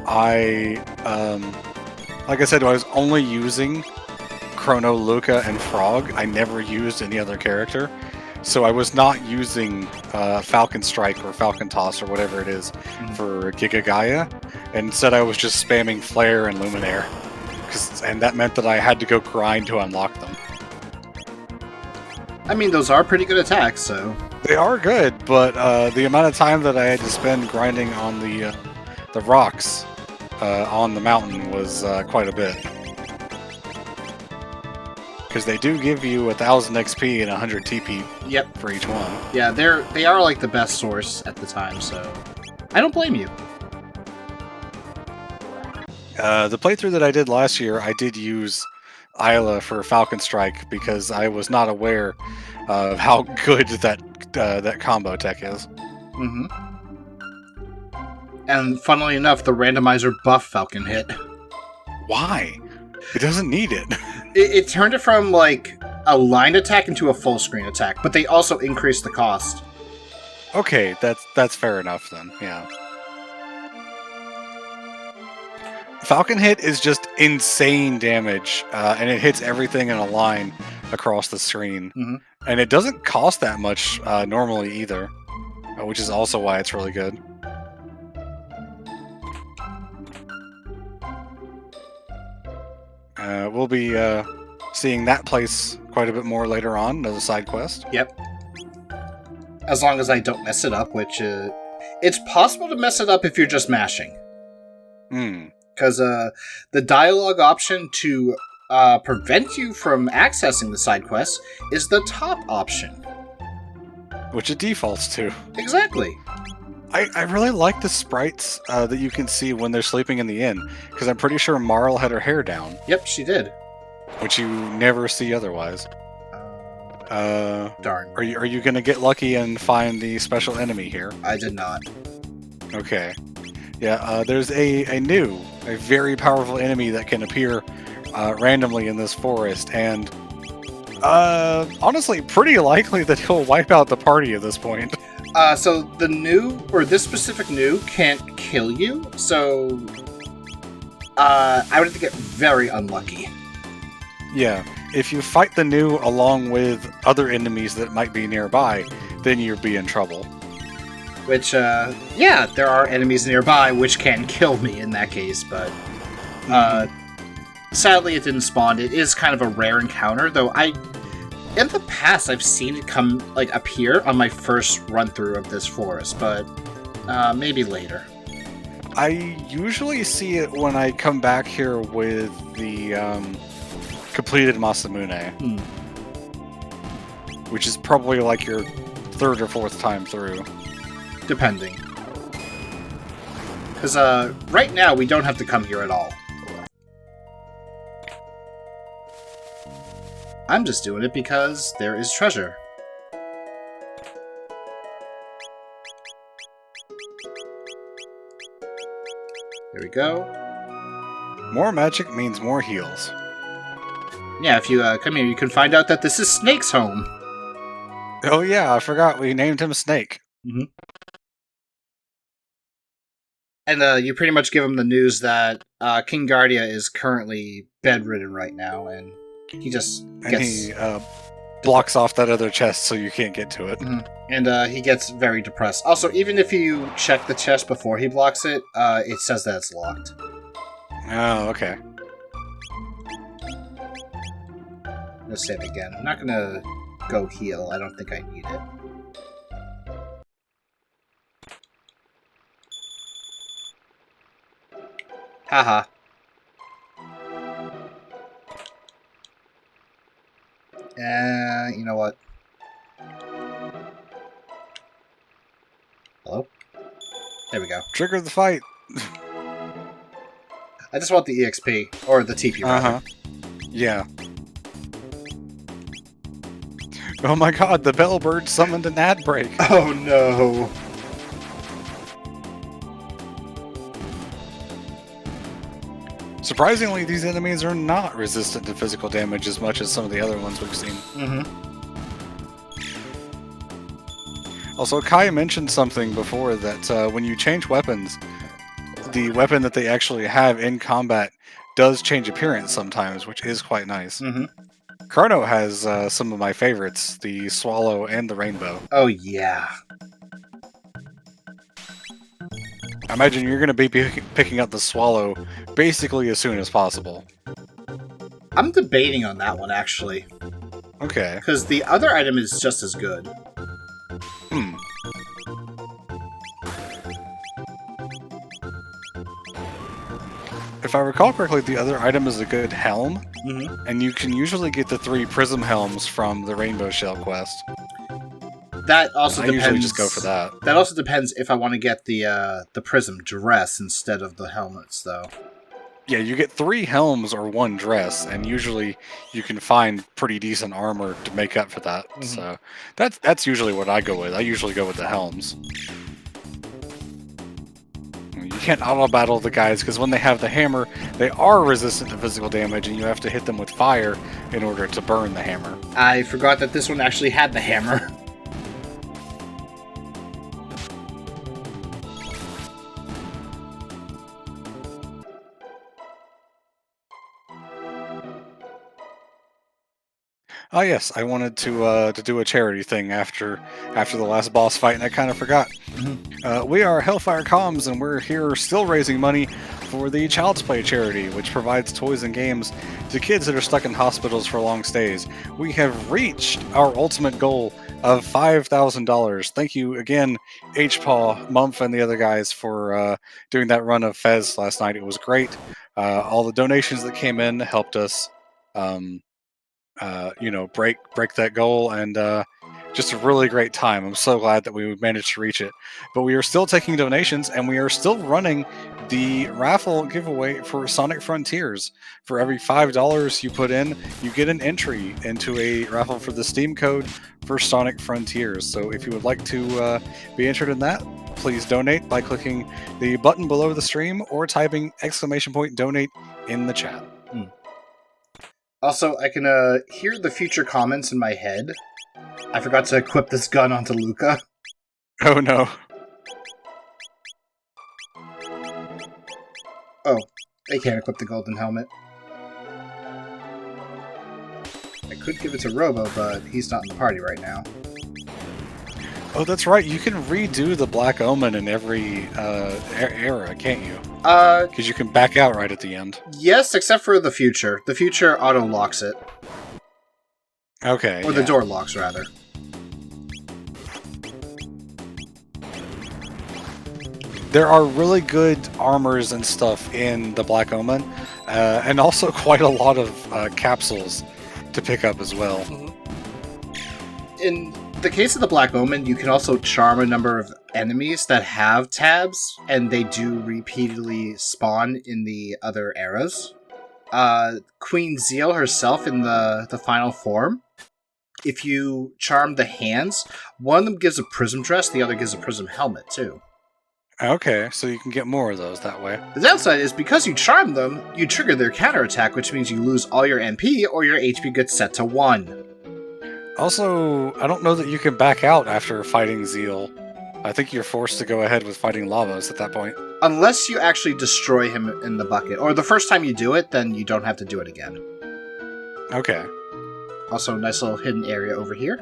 Speaker 1: I Like I said, I was only using Chrono, Luca, and Frog. I never used any other character. So I was not using Falcon Strike or Falcon Toss or whatever it is for Giga Gaia. Instead, I was just spamming Flare and Luminaire. And that meant that I had to go grind to unlock them.
Speaker 2: I mean, those are pretty good attacks, so...
Speaker 1: They are good, but the amount of time that I had to spend grinding on the rocks on the mountain was quite a bit. Because they do give you 1,000 XP and 100 TP for each one.
Speaker 2: Yeah, they are like the best source at the time, so I don't blame you.
Speaker 1: The playthrough that I did last year, I did use Isla for Falcon Strike because I was not aware of how good that combo tech is.
Speaker 2: Mm-hmm. And funnily enough, the randomizer buff Falcon hit.
Speaker 1: Why? It doesn't need it.
Speaker 2: It turned it from, like, a line attack into a full screen attack, but they also increased the cost.
Speaker 1: Okay, that's fair enough then, yeah. Falcon hit is just insane damage, and it hits everything in a line across the screen.
Speaker 2: Mm-hmm.
Speaker 1: And it doesn't cost that much normally either, which is also why it's really good. We'll be seeing that place quite a bit more later on as a side quest.
Speaker 2: Yep. As long as I don't mess it up, which it's possible to mess it up if you're just mashing. Because the dialogue option to prevent you from accessing the side quests is the top option.
Speaker 1: Which it defaults to.
Speaker 2: Exactly.
Speaker 1: I really like the sprites that you can see when they're sleeping in the inn, because I'm pretty sure Marl had her hair down.
Speaker 2: Yep, she did.
Speaker 1: Which you never see otherwise.
Speaker 2: Darn.
Speaker 1: Are you gonna get lucky and find the special enemy here?
Speaker 2: I did not.
Speaker 1: Okay. Yeah, there's a very powerful enemy that can appear randomly in this forest, and honestly, pretty likely that he'll wipe out the party at this point.
Speaker 2: So the new, or this specific new, can't kill you, so I would have to get very unlucky.
Speaker 1: Yeah, if you fight the new along with other enemies that might be nearby, then you'll be in trouble.
Speaker 2: Which, yeah, there are enemies nearby which can kill me in that case, but sadly it didn't spawn. It is kind of a rare encounter, though in the past, I've seen it appear on my first run-through of this forest, but maybe later.
Speaker 1: I usually see it when I come back here with the completed Masamune, which is probably like your third or fourth time through.
Speaker 2: Depending. Because right now, we don't have to come here at all. I'm just doing it because there is treasure. There we go.
Speaker 1: More magic means more heals.
Speaker 2: Yeah, if you come here, you can find out that this is Snake's home.
Speaker 1: Oh yeah, I forgot we named him Snake.
Speaker 2: Mm-hmm. And you pretty much give him the news that King Guardia is currently bedridden right now, and he just gets...
Speaker 1: he blocks off that other chest so you can't get to it.
Speaker 2: Mm-hmm. And he gets very depressed. Also, even if you check the chest before he blocks it, it says that it's locked.
Speaker 1: Oh, okay.
Speaker 2: Let's save again. I'm not gonna go heal. I don't think I need it. Haha. You know what? Hello? There we go.
Speaker 1: Trigger the fight.
Speaker 2: I just want the EXP, or the TP, rather.
Speaker 1: Yeah. Oh my god, the Bellbird summoned an ad break.
Speaker 2: Oh no.
Speaker 1: Surprisingly, these enemies are not resistant to physical damage as much as some of the other ones we've seen.
Speaker 2: Mm-hmm.
Speaker 1: Also, Kai mentioned something before that when you change weapons, the weapon that they actually have in combat does change appearance sometimes, which is quite nice.
Speaker 2: Mm-hmm.
Speaker 1: Chrono has some of my favorites, the Swallow and the Rainbow.
Speaker 2: Oh, yeah.
Speaker 1: I imagine you're going to be picking up the Swallow basically as soon as possible.
Speaker 2: I'm debating on that one, actually.
Speaker 1: Okay.
Speaker 2: Because the other item is just as good.
Speaker 1: Hmm. If I recall correctly, the other item is a good helm, and you can usually get the 3 prism helms from the Rainbow Shell quest.
Speaker 2: That also
Speaker 1: I
Speaker 2: depends.
Speaker 1: usually just go for that.
Speaker 2: That also depends if I want to get the prism dress instead of the helmets, though.
Speaker 1: Yeah, you get 3 helms or 1 dress, and usually you can find pretty decent armor to make up for that. So that's usually what I go with. I usually go with the helms. You can't auto-battle the guys, because when they have the hammer, they are resistant to physical damage, and you have to hit them with fire in order to burn the hammer.
Speaker 2: I forgot that this one actually had the hammer.
Speaker 1: Oh yes, I wanted to do a charity thing after the last boss fight, and I kind of forgot. We are HellfireComms, and we're here still raising money for the Child's Play charity, which provides toys and games to kids that are stuck in hospitals for long stays. We have reached our ultimate goal of $5,000. Thank you again, HPaw, Mumph, and the other guys for doing that run of Fez last night. It was great. All the donations that came in helped us. Break that goal, and just a really great time. I'm so glad that we managed to reach it. But we are still taking donations, and we are still running the raffle giveaway for Sonic Frontiers. For every $5 you put in, you get an entry into a raffle for the Steam code for Sonic Frontiers. So if you would like to be entered in that, please donate by clicking the button below the stream or typing !donate in the chat.
Speaker 2: Also, I can hear the future comments in my head. I forgot to equip this gun onto Luca.
Speaker 1: Oh no.
Speaker 2: Oh, I can't equip the golden helmet. I could give it to Robo, but he's not in the party right now.
Speaker 1: Oh, that's right. You can redo the Black Omen in every era, can't you?
Speaker 2: Because
Speaker 1: you can back out right at the end.
Speaker 2: Yes, except for the future. The future auto-locks it.
Speaker 1: Okay.
Speaker 2: Or the door locks, rather.
Speaker 1: There are really good armors and stuff in the Black Omen, and also quite a lot of capsules to pick up as well.
Speaker 2: In the case of the Black Omen, you can also charm a number of enemies that have tabs, and they do repeatedly spawn in the other eras. Queen Zeal herself in the final form, if you charm the hands, one of them gives a prism dress, the other gives a prism helmet, too.
Speaker 1: Okay, so you can get more of those that way.
Speaker 2: The downside is, because you charm them, you trigger their counterattack, which means you lose all your MP, or your HP gets set to 1.
Speaker 1: Also, I don't know that you can back out after fighting Zeal. I think you're forced to go ahead with fighting Lavos at that point.
Speaker 2: Unless you actually destroy him in the bucket. Or the first time you do it, then you don't have to do it again.
Speaker 1: Okay.
Speaker 2: Also, nice little hidden area over here.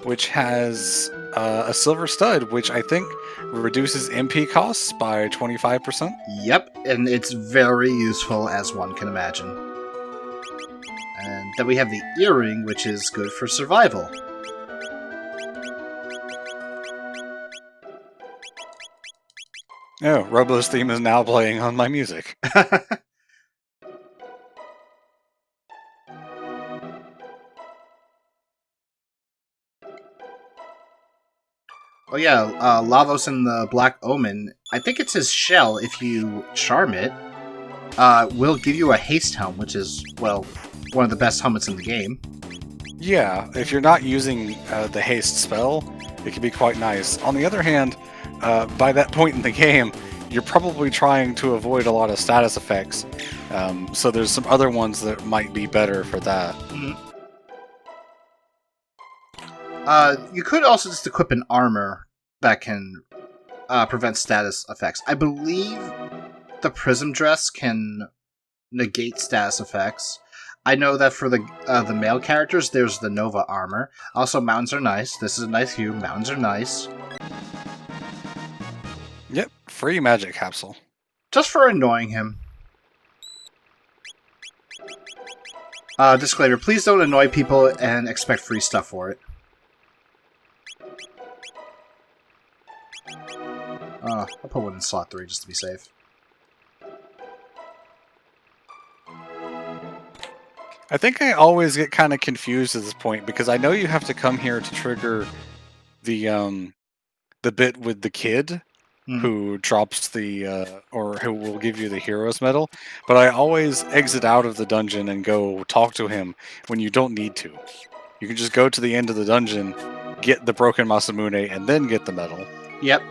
Speaker 1: Which has a silver stud, which I think reduces MP costs by 25%.
Speaker 2: Yep, and it's very useful, as one can imagine. And then we have the earring, which is good for survival.
Speaker 1: Oh, Robo's theme is now playing on my music.
Speaker 2: Oh yeah, Lavos in the Black Omen, I think it's his shell, if you charm it, will give you a haste helm, which is, well, one of the best helmets in the game.
Speaker 1: Yeah, if you're not using the haste spell, it can be quite nice. On the other hand, by that point in the game, you're probably trying to avoid a lot of status effects, so there's some other ones that might be better for that.
Speaker 2: You could also just equip an armor that can prevent status effects. I believe the prism dress can negate status effects. I know that for the male characters, there's the Nova armor. Also, mountains are nice. This is a nice view. Mountains are nice.
Speaker 1: Yep, free magic capsule.
Speaker 2: Just for annoying him. Disclaimer, please don't annoy people and expect free stuff for it. I'll put one in slot 3 just to be safe.
Speaker 1: I think I always get kind of confused at this point because I know you have to come here to trigger the bit with the kid who drops or who will give you the hero's medal, but I always exit out of the dungeon and go talk to him when you don't need to. You can just go to the end of the dungeon, get the broken Masamune, and then get the medal.
Speaker 2: Yep.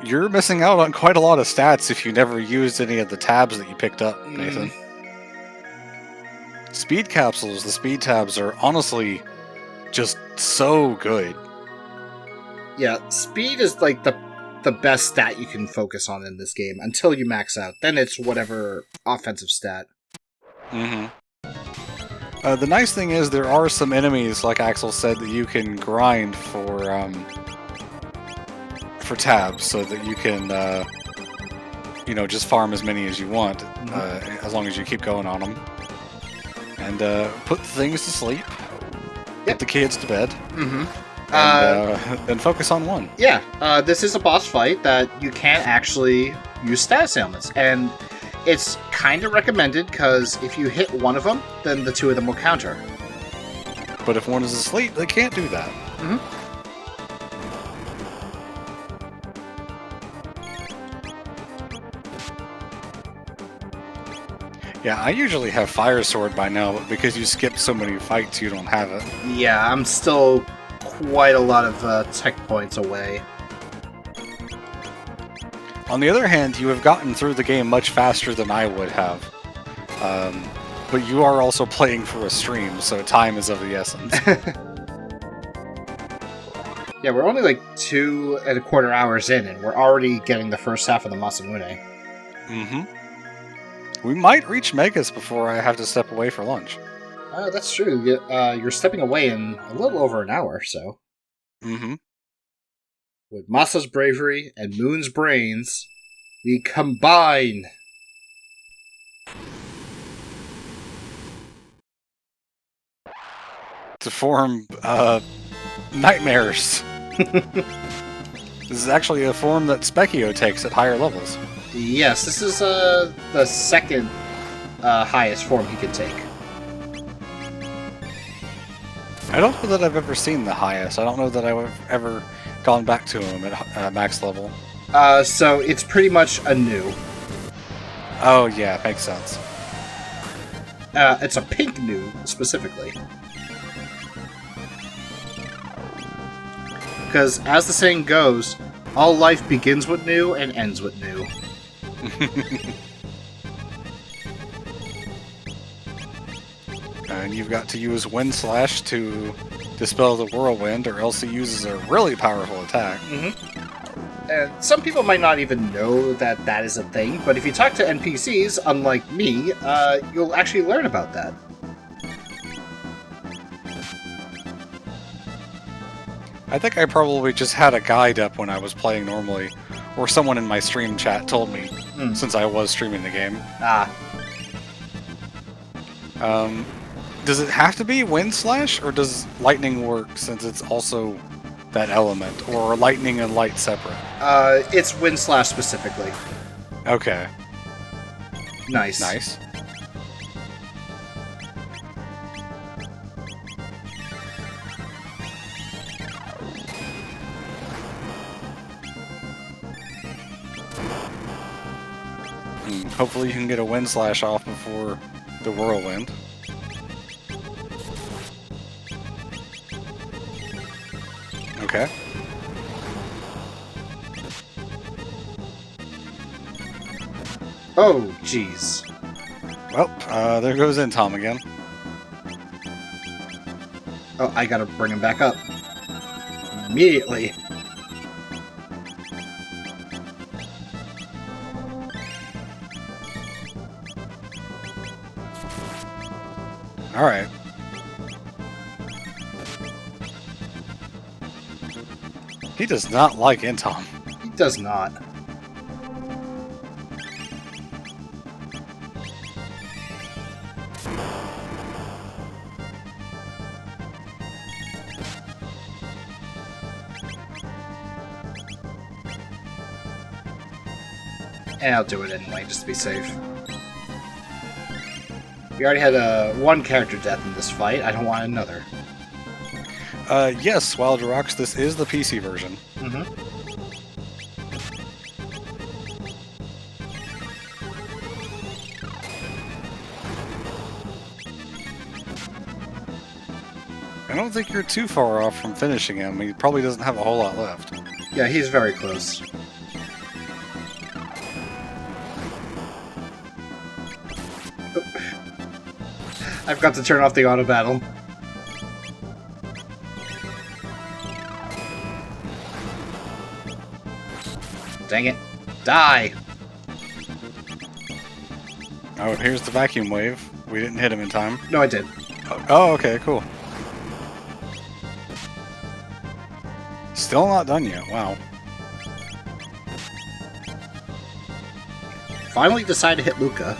Speaker 1: You're missing out on quite a lot of stats if you never used any of the tabs that you picked up, Nathan. Speed capsules, the speed tabs are honestly just so good.
Speaker 2: Yeah, speed is like the best stat you can focus on in this game until you max out. Then it's whatever offensive stat.
Speaker 1: The nice thing is there are some enemies, like Axel said, that you can grind for tabs so that you can, just farm as many as you want, as long as you keep going on them. And put things to sleep, put the kids to bed, and then focus on one.
Speaker 2: Yeah, this is a boss fight that you can't actually use status ailments, and it's kind of recommended because if you hit one of them, then the two of them will counter.
Speaker 1: But if one is asleep, they can't do that. Yeah, I usually have Fire Sword by now, but because you skip so many fights, you don't have it.
Speaker 2: Yeah, I'm still quite a lot of tech points away.
Speaker 1: On the other hand, you have gotten through the game much faster than I would have. But you are also playing for a stream, so time is of the essence.
Speaker 2: Yeah, we're only like 2.25 hours in, and we're already getting the first half of the Masamune.
Speaker 1: We might reach Megas before I have to step away for lunch.
Speaker 2: That's true. You're stepping away in a little over an hour, so. With Masa's bravery and Moon's brains, we combine.
Speaker 1: To form nightmares. This is actually a form that Specchio takes at higher levels.
Speaker 2: Yes, this is the second highest form he can take.
Speaker 1: I don't know that I've ever seen the highest. I don't know that I've ever gone back to him at max level.
Speaker 2: So it's pretty much a new.
Speaker 1: Oh yeah, makes sense.
Speaker 2: It's a pink new, specifically. Because, as the saying goes, all life begins with new and ends with new.
Speaker 1: And you've got to use Wind Slash to dispel the whirlwind, or else he uses a really powerful attack.
Speaker 2: And some people might not even know that that is a thing, but if you talk to NPCs, unlike me, you'll actually learn about that.
Speaker 1: I think I probably just had a guide up when I was playing normally, or someone in my stream chat told me, since I was streaming the game. Does it have to be Wind Slash, or does Lightning work since it's also that element, or Lightning and Light separate?
Speaker 2: It's Wind Slash specifically.
Speaker 1: Okay.
Speaker 2: Nice.
Speaker 1: Nice. Hopefully you can get a Wind Slash off before the whirlwind. Okay.
Speaker 2: Oh, jeez.
Speaker 1: Well, there goes Tom again.
Speaker 2: Oh, I gotta bring him back up. Immediately.
Speaker 1: Alright. He does not like Tom.
Speaker 2: He does not. And I'll do it anyway, just to be safe. We already had one character death in this fight. I don't want another.
Speaker 1: Yes, Wild Rocks, this is the PC version.
Speaker 2: Mm-hmm.
Speaker 1: I don't think you're too far off from finishing him. He probably doesn't have a whole lot left.
Speaker 2: Yeah, he's very close. I've got to turn off the auto battle. Dang it. Die!
Speaker 1: Oh, here's the vacuum wave. We didn't hit him in time.
Speaker 2: No, I did.
Speaker 1: Oh, okay, cool. Still not done yet, wow.
Speaker 2: Finally decided to hit Luca.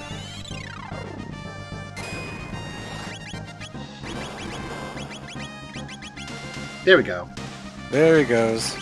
Speaker 2: There we go.
Speaker 1: There he goes.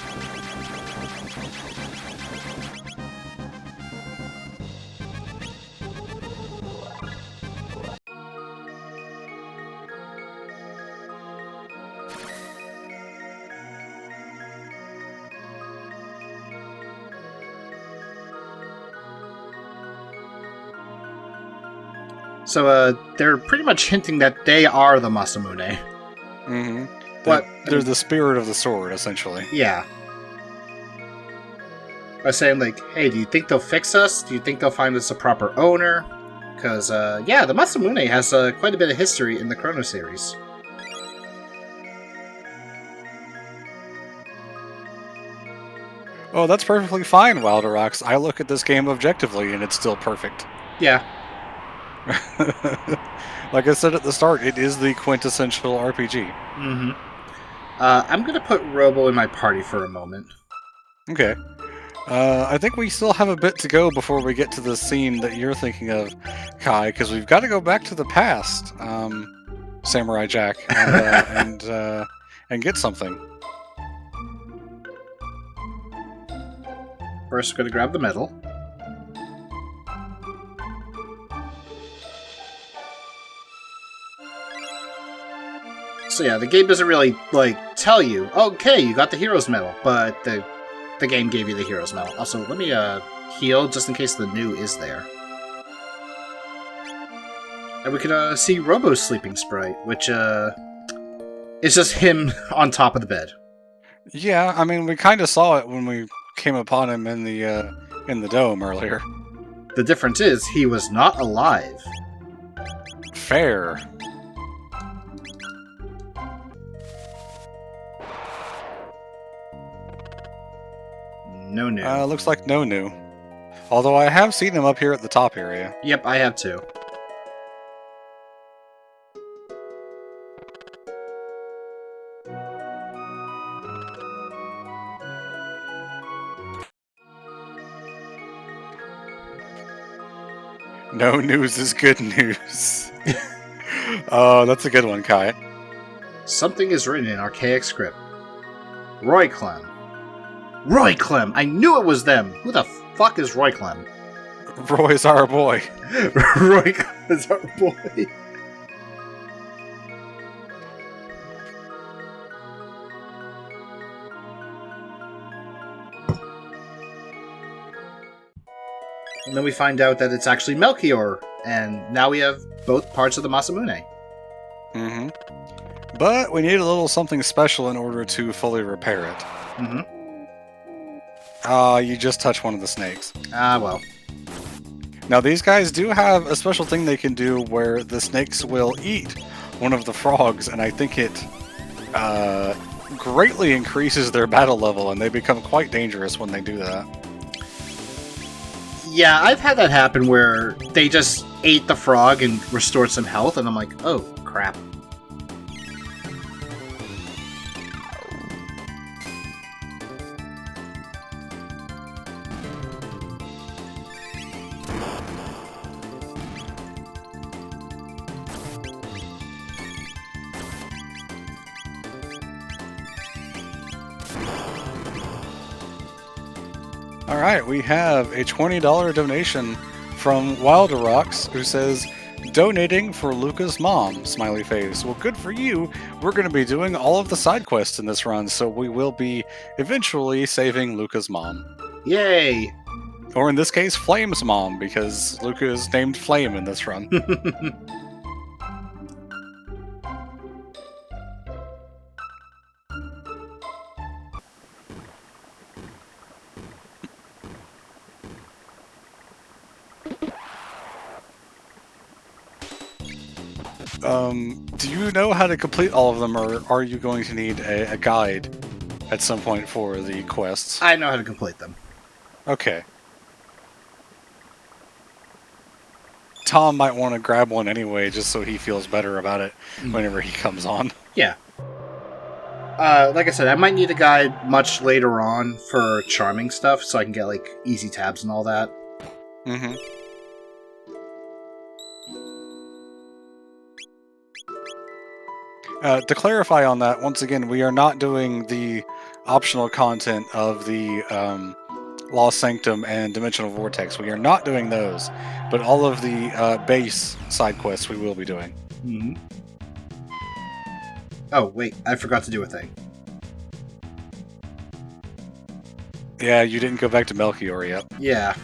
Speaker 2: So, they're pretty much hinting that they are the Masamune.
Speaker 1: Mm-hmm.
Speaker 2: But
Speaker 1: They're the spirit of the sword, essentially.
Speaker 2: yeah. By saying, like, hey, do you think they'll fix us? Do you think they'll find us a proper owner? Because, yeah, the Masamune has quite a bit of history in the Chrono series.
Speaker 1: Oh, that's perfectly fine, Wilder Rocks. I look at this game objectively, and it's still perfect.
Speaker 2: Yeah.
Speaker 1: Like I said at the start, it is the quintessential RPG.
Speaker 2: Mm-hmm. I'm gonna put Robo in my party for a moment.
Speaker 1: Okay. I think we still have a bit to go before we get to the scene that you're thinking of, Kai, because we've got to go back to the past, Samurai Jack, and get something.
Speaker 2: First, we're gonna grab the medal. So yeah, the game doesn't really, like, tell you, okay, you got the Hero's Medal, but the game gave you the Hero's Medal. Also, let me, heal, just in case the new is there. And we can, see Robo's sleeping sprite, which, is just him on top of the bed.
Speaker 1: Yeah, I mean, we kind of saw it when we came upon him in the dome earlier.
Speaker 2: The difference is, he was not alive.
Speaker 1: Fair.
Speaker 2: No new.
Speaker 1: Looks like no new. Although I have seen him up here at the top area.
Speaker 2: Yep, I have too.
Speaker 1: No news is good news. Oh, that's a good one, Kai.
Speaker 2: Something is written in archaic script. Roy Clem. Roy Clem! I knew it was them! Who the fuck is Roy Clem?
Speaker 1: Roy's our boy.
Speaker 2: Roy Clem is our boy. And then we find out that it's actually Melchior, and now we have both parts of the Masamune.
Speaker 1: Mm-hmm. But we need a little something special in order to fully repair it.
Speaker 2: Mm-hmm.
Speaker 1: You just touched one of the snakes.
Speaker 2: Ah, well.
Speaker 1: Now these guys do have a special thing they can do where the snakes will eat one of the frogs, and I think it greatly increases their battle level, and they become quite dangerous when they do that.
Speaker 2: Yeah, I've had that happen where they just ate the frog and restored some health, and I'm like, oh, crap.
Speaker 1: Alright, we have a $20 donation from Wilder Rocks, who says, donating for Luca's mom, smiley face. Well, good for you. We're going to be doing all of the side quests in this run, so we will be eventually saving Luca's mom.
Speaker 2: Yay!
Speaker 1: Or in this case, Flame's mom, because Luca is named Flame in this run. Do you know how to complete all of them, or are you going to need a guide at some point for the quests?
Speaker 2: I know how to complete them.
Speaker 1: Okay. Tom might want to grab one anyway, just so he feels better about it whenever he comes on.
Speaker 2: Yeah. Like I said, I might need a guide much later on for charming stuff, so I can get, like, easy tabs and all that.
Speaker 1: Mm-hmm. To clarify on that, once again, we are not doing the optional content of the Lost Sanctum and Dimensional Vortex. We are not doing those, but all of the base side quests we will be doing.
Speaker 2: Mm-hmm. Oh, wait, I forgot to do a thing.
Speaker 1: Yeah, you didn't go back to Melchior yet.
Speaker 2: Yeah.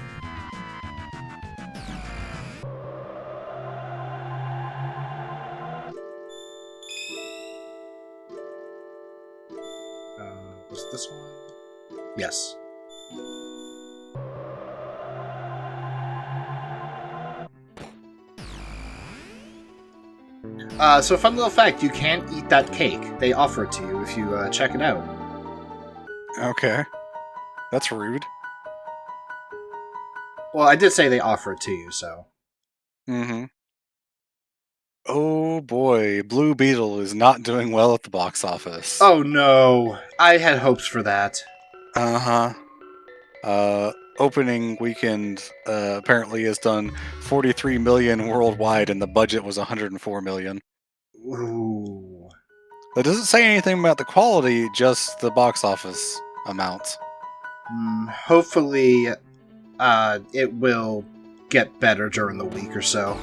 Speaker 2: Was this one? Yes. So fun little fact, you can eat that cake. They offer it to you if you check it out.
Speaker 1: Okay. That's rude.
Speaker 2: Well, I did say they offer it to you, so.
Speaker 1: Mm-hmm. Oh boy, Blue Beetle is not doing well at the box office.
Speaker 2: Oh no! I had hopes for that.
Speaker 1: Uh-huh. Opening weekend apparently has done 43 million worldwide, and the budget was 104 million.
Speaker 2: Ooh.
Speaker 1: That doesn't say anything about the quality, just the box office amount.
Speaker 2: Hopefully, it will get better during the week or so.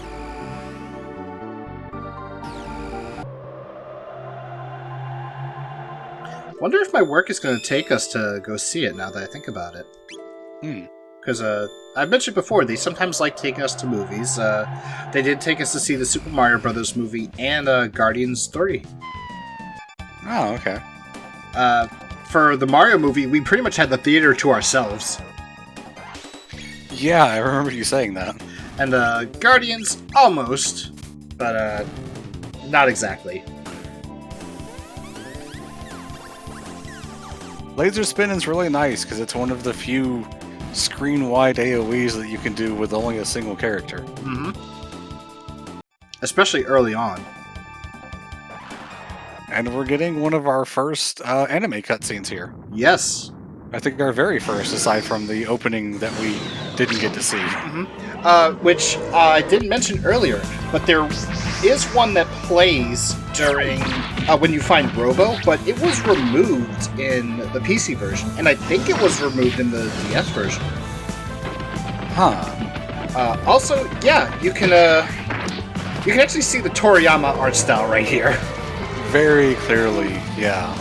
Speaker 2: Wonder if my work is going to take us to go see it now that I think about it. Because I've mentioned before, they sometimes like taking us to movies. They did take us to see the Super Mario Brothers movie and Guardians 3.
Speaker 1: Oh, okay.
Speaker 2: For the Mario movie, we pretty much had the theater to ourselves.
Speaker 1: Yeah, I remember you saying that.
Speaker 2: And Guardians, almost. But not exactly.
Speaker 1: Laser Spin is really nice because it's one of the few screen-wide AoEs that you can do with only a single character.
Speaker 2: Mm-hmm. Especially early on.
Speaker 1: And we're getting one of our first anime cutscenes here.
Speaker 2: Yes.
Speaker 1: I think our very first, aside from the opening that we didn't get to see.
Speaker 2: Mm-hmm. Which I didn't mention earlier, but there is one that plays during when you find Robo, but it was removed in the PC version, and I think it was removed in the DS version.
Speaker 1: Huh.
Speaker 2: Also, yeah, you can actually see the Toriyama art style right here.
Speaker 1: Very clearly, yeah.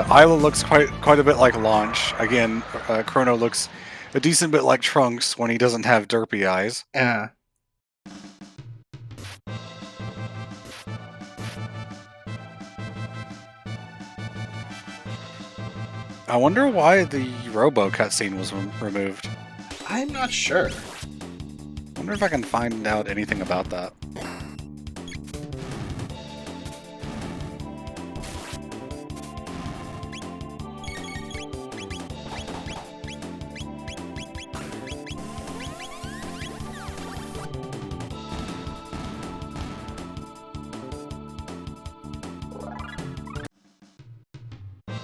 Speaker 1: Isla looks quite a bit like Launch. Again, Chrono looks a decent bit like Trunks when he doesn't have derpy eyes. I wonder why the Robo cutscene was removed.
Speaker 2: I'm not sure.
Speaker 1: Wonder if I can find out anything about that.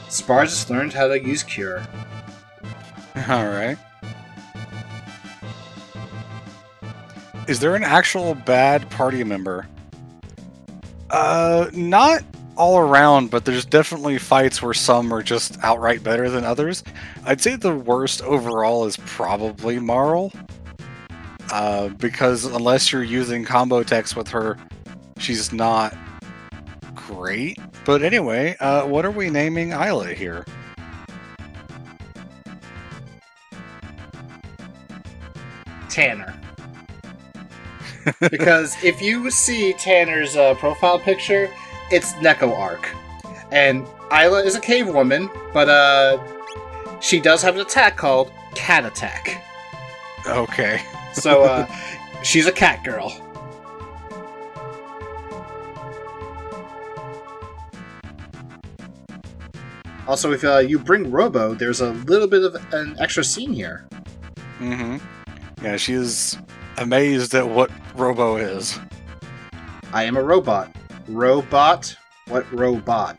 Speaker 2: Spars just learned how to use Cure.
Speaker 1: Alright. Is there an actual bad party member? Not all around, but there's definitely fights where some are just outright better than others. I'd say the worst overall is probably Marl. Because unless you're using combo techs with her, she's not great. But anyway, what are we naming Isla here?
Speaker 2: Tanner. Because if you see Tanner's profile picture, it's Neko Arc. And Isla is a cave woman, but she does have an attack called Cat Attack.
Speaker 1: Okay.
Speaker 2: So she's a cat girl. Also, if you bring Robo, there's a little bit of an extra scene here.
Speaker 1: Mm-hmm. Yeah, she is amazed at what Robo is.
Speaker 2: I am a robot. Robot? What robot?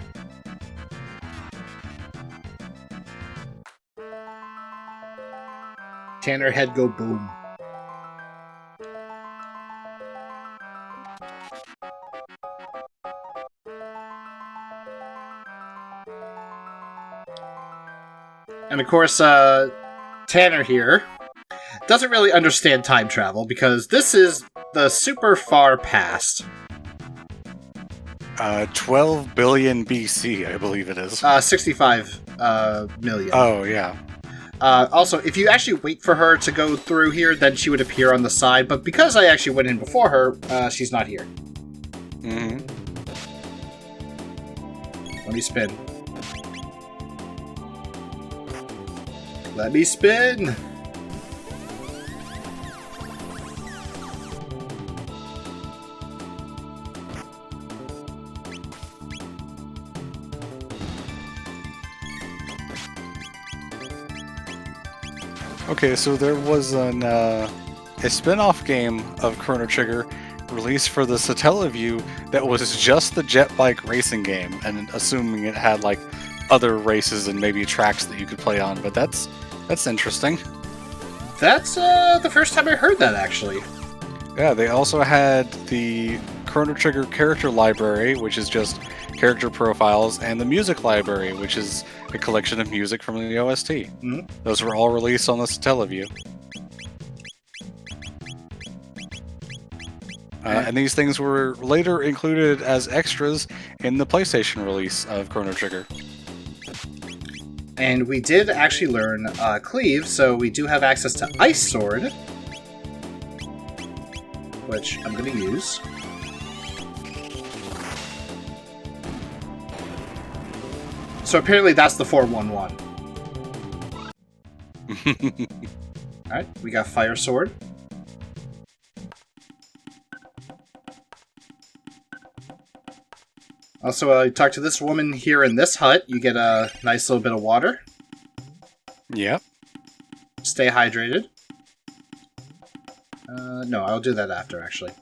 Speaker 2: Tanner head go boom. And of course, Tanner here doesn't really understand time travel because this is the super far past.
Speaker 1: 12 billion BC, I believe it is.
Speaker 2: 65 million.
Speaker 1: Oh, yeah.
Speaker 2: Also, if you actually wait for her to go through here, then she would appear on the side. But because I actually went in before her, she's not here.
Speaker 1: Mm-hmm.
Speaker 2: Let me spin. Let me spin!
Speaker 1: Okay, so there was a spin-off game of Chrono Trigger released for the Satellaview that was just the jet bike racing game, and assuming it had like other races and maybe tracks that you could play on, but that's interesting.
Speaker 2: That's the first time I heard that, actually.
Speaker 1: Yeah, they also had the Chrono Trigger character library, which is just character profiles, and the music library, which is a collection of music from the OST.
Speaker 2: Mm-hmm.
Speaker 1: Those were all released on the Satellaview. And these things were later included as extras in the PlayStation release of Chrono Trigger.
Speaker 2: And we did actually learn Cleave, so we do have access to Ice Sword, which I'm going to use. So apparently that's the 411. Alright, we got Fire Sword. Also, you talk to this woman here in this hut, you get a nice little bit of water.
Speaker 1: Yep.
Speaker 2: Stay hydrated. No, I'll do that after, actually.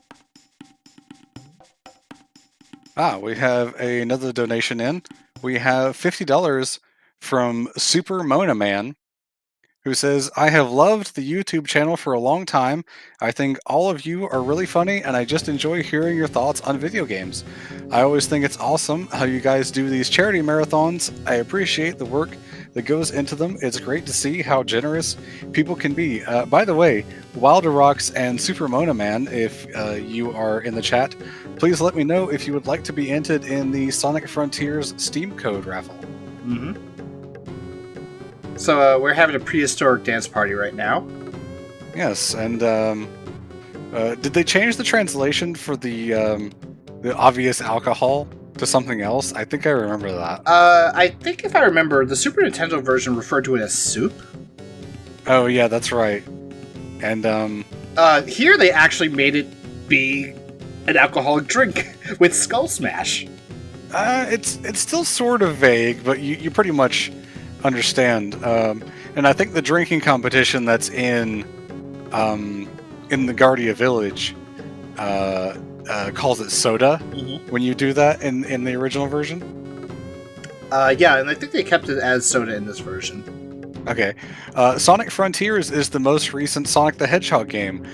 Speaker 1: We have another donation in. We have $50 from Super Mona Man, who says, I have loved the YouTube channel for a long time. I think all of you are really funny, and I just enjoy hearing your thoughts on video games. I always think it's awesome how you guys do these charity marathons. I appreciate the work that goes into them. It's great to see how generous people can be. By the way, Wilder Rocks and Super Mona Man, if you are in the chat, please let me know if you would like to be entered in the Sonic Frontiers Steam Code raffle.
Speaker 2: Mm-hmm. So we're having a prehistoric dance party right now.
Speaker 1: Yes, and did they change the translation for the obvious alcohol to something else? I think I remember that.
Speaker 2: I think if I remember, the Super Nintendo version referred to it as soup.
Speaker 1: Oh yeah, that's right. And
Speaker 2: Here they actually made it be an alcoholic drink with Skull Smash.
Speaker 1: it's still sort of vague, but you pretty much understand. And I think the drinking competition that's in the Guardia Village calls it soda when you do that in the original version.
Speaker 2: Yeah, and I think they kept it as soda in this version.
Speaker 1: Okay. Sonic Frontiers is the most recent Sonic the Hedgehog game,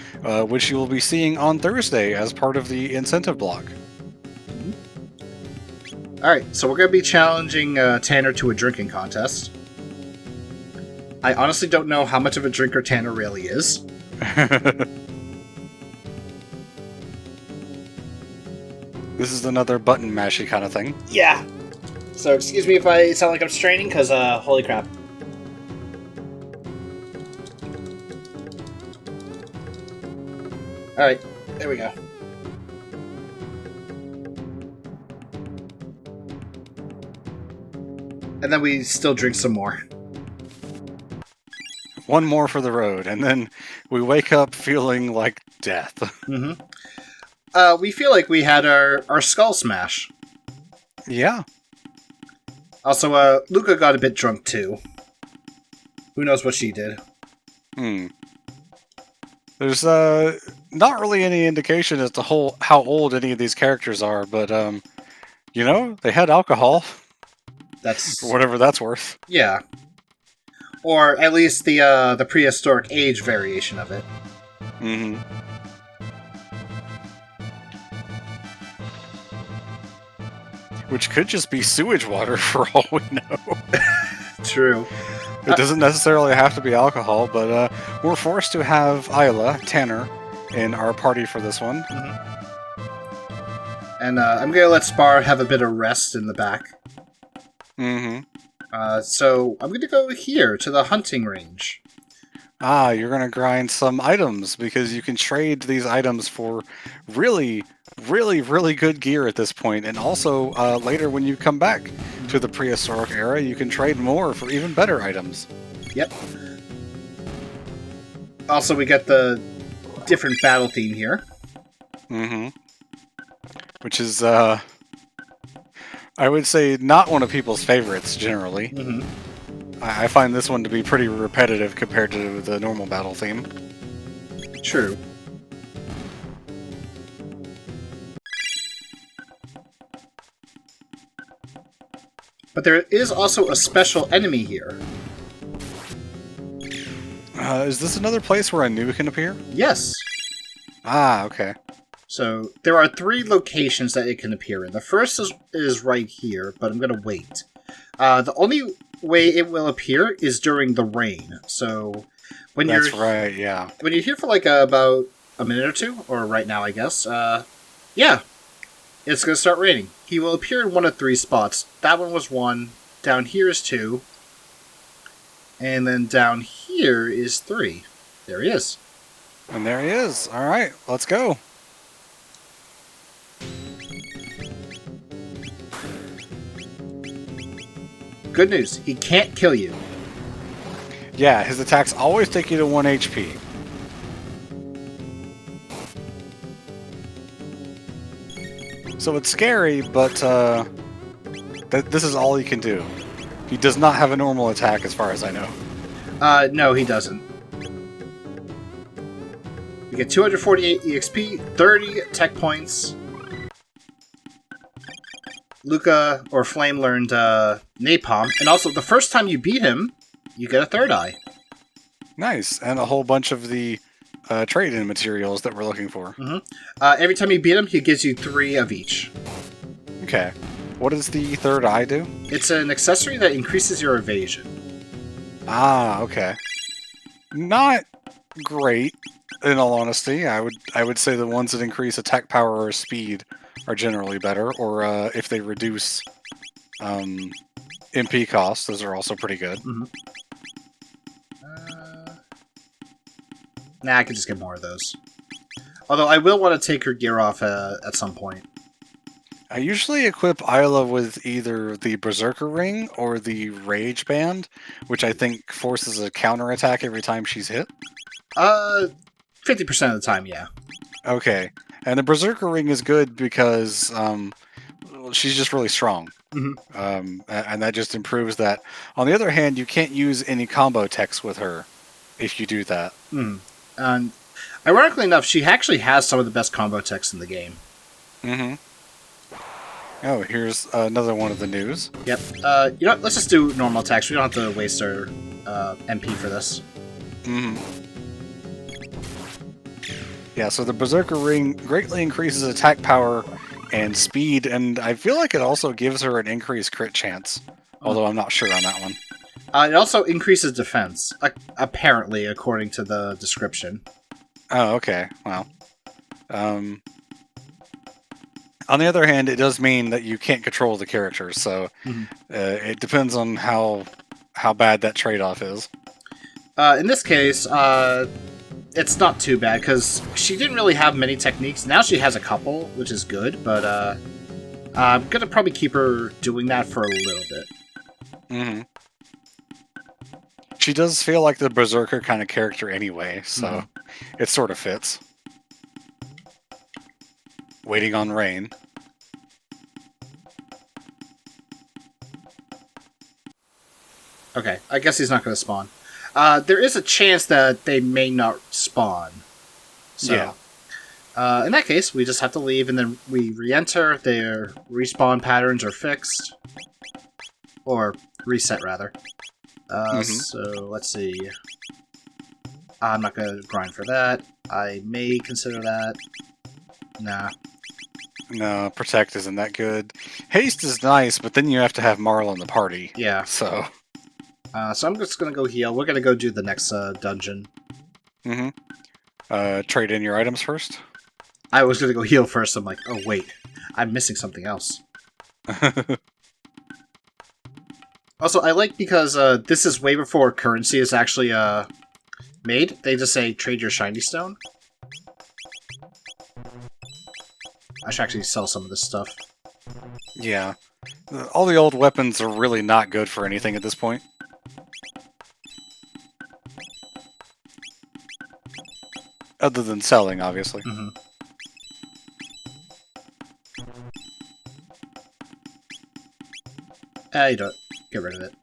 Speaker 1: which you will be seeing on Thursday as part of the incentive block.
Speaker 2: Alright, so we're going to be challenging Tanner to a drinking contest. I honestly don't know how much of a drinker Tanner really is.
Speaker 1: This is another button mashy kind of thing.
Speaker 2: Yeah. So excuse me if I sound like I'm straining, because holy crap. Alright, there we go. And then we still drink some more.
Speaker 1: One more for the road, and then we wake up feeling like death.
Speaker 2: We feel like we had our Skull Smash.
Speaker 1: Yeah.
Speaker 2: Also, Luca got a bit drunk too. Who knows what she did?
Speaker 1: There's not really any indication as to how old any of these characters are, but you know, they had alcohol.
Speaker 2: That's
Speaker 1: for whatever that's worth.
Speaker 2: Yeah. Or at least the prehistoric age variation of it.
Speaker 1: Which could just be sewage water for all we know.
Speaker 2: True.
Speaker 1: It doesn't necessarily have to be alcohol, but we're forced to have Isla, Tanner, in our party for this one.
Speaker 2: And I'm going to let Spar have a bit of rest in the back. So I'm going to go here to the hunting range.
Speaker 1: Ah, you're going to grind some items because you can trade these items for really, really, really good gear at this point. And also, later when you come back to the prehistoric era, you can trade more for even better items.
Speaker 2: Yep. Also, we get the different battle theme here.
Speaker 1: Which is, I would say, not one of people's favorites, generally. I find this one to be pretty repetitive compared to the normal battle theme.
Speaker 2: True. But there is also a special enemy here.
Speaker 1: Is this another place where a new can appear?
Speaker 2: Yes.
Speaker 1: Ah, okay.
Speaker 2: So, there are 3 locations that it can appear in. The first is right here, but I'm going to wait. The only way it will appear is during the rain. So, when
Speaker 1: That's right, yeah.
Speaker 2: When you're here for like about a minute or two, or right now, I guess, yeah, it's going to start raining. He will appear in one of 3 spots. That one was 1. Down here is 2. And then down here is 3. There he is.
Speaker 1: And there he is. All right, let's go.
Speaker 2: Good news, he can't kill you.
Speaker 1: Yeah, his attacks always take you to 1 HP. So it's scary, but this is all he can do. He does not have a normal attack as far as I know.
Speaker 2: No, he doesn't. We get 248 EXP, 30 tech points. Luca, or Flame, learned Napalm. And also, the first time you beat him, you get a 3rd eye.
Speaker 1: Nice, and a whole bunch of the trade-in materials that we're looking for.
Speaker 2: Every time you beat him, he gives you 3 of each.
Speaker 1: Okay. What does the 3rd eye do?
Speaker 2: It's an accessory that increases your evasion.
Speaker 1: Ah, okay. Not great, in all honesty. I would say the ones that increase attack power or speed are generally better, or if they reduce MP costs, those are also pretty good.
Speaker 2: Nah, I could just get more of those. Although I will want to take her gear off at some point.
Speaker 1: I usually equip Isla with either the Berserker Ring or the Rage Band, which I think forces a counterattack every time she's hit.
Speaker 2: 50% of the time, yeah.
Speaker 1: Okay. And the Berserker Ring is good because she's just really strong.
Speaker 2: hmm
Speaker 1: And that just improves that. On the other hand, you can't use any combo text with her if you do that.
Speaker 2: And ironically enough, she actually has some of the best combo techs in the game.
Speaker 1: Mm-hmm. Oh, here's another one of the news.
Speaker 2: Yep. You know what? Let's just do normal attacks. We don't have to waste our MP for this.
Speaker 1: Mm-hmm. Yeah, so the Berserker Ring greatly increases attack power and speed, and I feel like it also gives her an increased crit chance. Although I'm not sure on that one.
Speaker 2: It also increases defense, apparently, according to the description.
Speaker 1: Oh, okay. Well. On the other hand, it does mean that you can't control the characters, so it depends on how bad that trade-off is.
Speaker 2: In this case, it's not too bad, because she didn't really have many techniques. Now she has a couple, which is good, but I'm going to probably keep her doing that for a little bit.
Speaker 1: Mm-hmm. She does feel like the Berserker kind of character anyway, so it sort of fits. Waiting on rain.
Speaker 2: Okay, I guess he's not going to spawn. There is a chance that they may not spawn. So,
Speaker 1: yeah.
Speaker 2: In that case, we just have to leave and then we re-enter. Their respawn patterns are fixed. Or reset, rather. So, let's see. I'm not going to grind for that. I may consider that. Nah.
Speaker 1: No, Protect isn't that good. Haste is nice, but then you have to have Marl in the party.
Speaker 2: Yeah.
Speaker 1: So
Speaker 2: I'm just going to go heal. We're going to go do the next dungeon.
Speaker 1: Trade in your items first?
Speaker 2: I was going to go heal first. I'm like, oh, wait. I'm missing something else. Also, I like because this is way before currency is actually made. They just say, trade your shiny stone. I should actually sell some of this stuff.
Speaker 1: Yeah. All the old weapons are really not good for anything at this point. Other than selling, obviously.
Speaker 2: You don't. Get rid of it.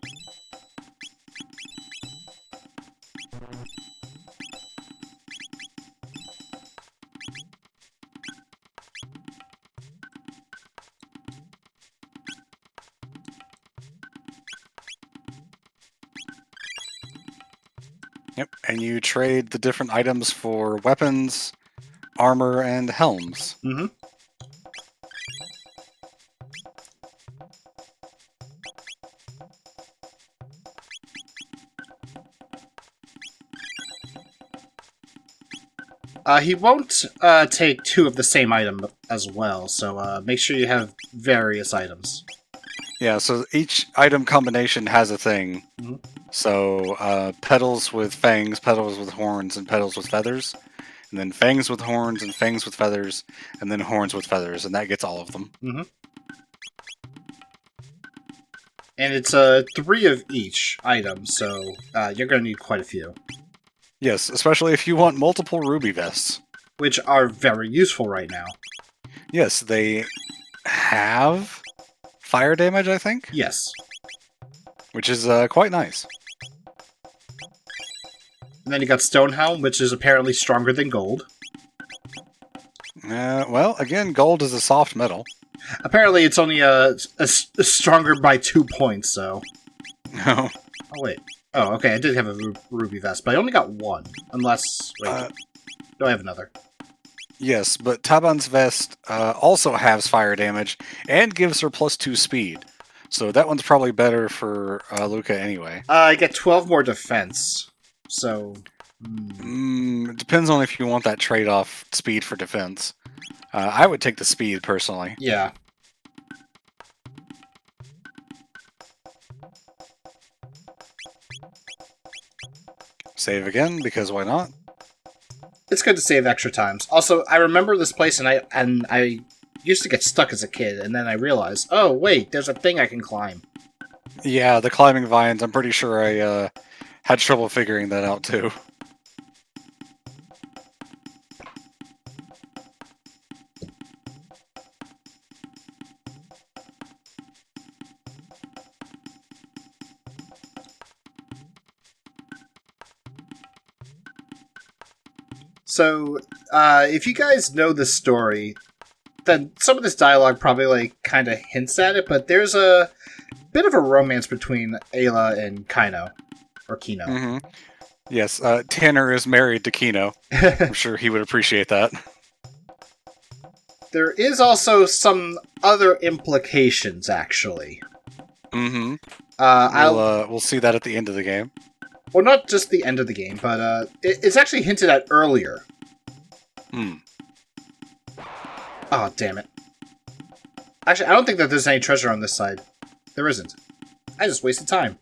Speaker 1: Yep, and you trade the different items for weapons, armor, and helms.
Speaker 2: He won't take two of the same item as well, so make sure you have various items.
Speaker 1: Yeah, so each item combination has a thing. So, petals with fangs, petals with horns, and petals with feathers. And then fangs with horns, and fangs with feathers, and then horns with feathers, and that gets all of them.
Speaker 2: And it's 3 of each item, so you're going to need quite a few.
Speaker 1: Yes, especially if you want multiple ruby vests.
Speaker 2: Which are very useful right now.
Speaker 1: Yes, they have fire damage, I think?
Speaker 2: Yes.
Speaker 1: Which is quite nice.
Speaker 2: And then you got Stonehelm, which is apparently stronger than gold.
Speaker 1: Well, again, gold is a soft metal.
Speaker 2: Apparently it's only stronger by 2 points, so...
Speaker 1: No.
Speaker 2: Oh, wait. Oh, okay, I did have a ruby vest, but I only got 1. Unless... Wait. Do I have another?
Speaker 1: Yes, but Taban's vest also has fire damage and gives her +2 speed. So that one's probably better for Luca anyway.
Speaker 2: I get 12 more defense. So...
Speaker 1: It depends on if you want that trade-off speed for defense. I would take the speed, personally.
Speaker 2: Yeah.
Speaker 1: Save again, because why not?
Speaker 2: It's good to save extra times. Also, I remember this place, and I used to get stuck as a kid, and then I realized, oh, wait, there's a thing I can climb.
Speaker 1: Yeah, the climbing vines, I'm pretty sure I had trouble figuring that out, too.
Speaker 2: So, if you guys know the story, then some of this dialogue probably like kind of hints at it. But there's a bit of a romance between Ayla and Kino, or Kino.
Speaker 1: Mm-hmm. Yes, Tanner is married to Kino. I'm sure he would appreciate that.
Speaker 2: There is also some other implications, actually.
Speaker 1: Mm-hmm. We'll see that at the end of the game.
Speaker 2: Well, not just the end of the game, but it's actually hinted at earlier. Oh, damn it. Actually, I don't think that there's any treasure on this side. There isn't. I just wasted time.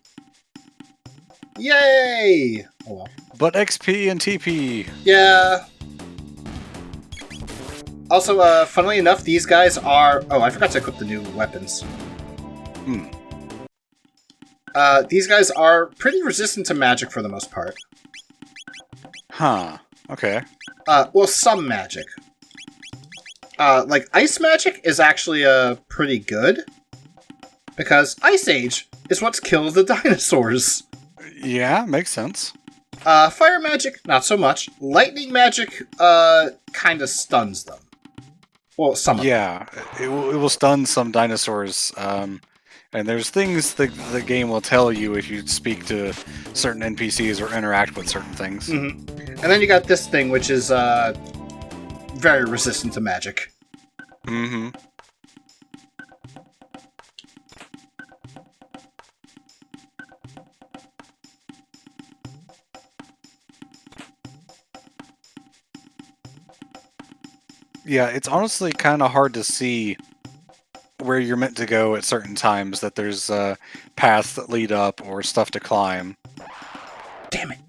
Speaker 2: Yay! Oh well.
Speaker 1: But XP and TP.
Speaker 2: Yeah. Also, funnily enough, these guys are... Oh, I forgot to equip the new weapons. These guys are pretty resistant to magic for the most part.
Speaker 1: Huh. Okay.
Speaker 2: Well, some magic. Like, ice magic is actually, pretty good. Because Ice Age is what's killed the dinosaurs.
Speaker 1: Yeah, makes sense.
Speaker 2: Fire magic, not so much. Lightning magic, kind of stuns them. Well, some of them.
Speaker 1: Yeah, it will stun some dinosaurs. And there's things that the game will tell you if you speak to certain NPCs or interact with certain things.
Speaker 2: Mm-hmm. And then you got this thing, which is, very resistant to magic.
Speaker 1: Mm-hmm. Yeah, it's honestly kind of hard to see where you're meant to go at certain times, that there's paths that lead up or stuff to climb.
Speaker 2: Damn it.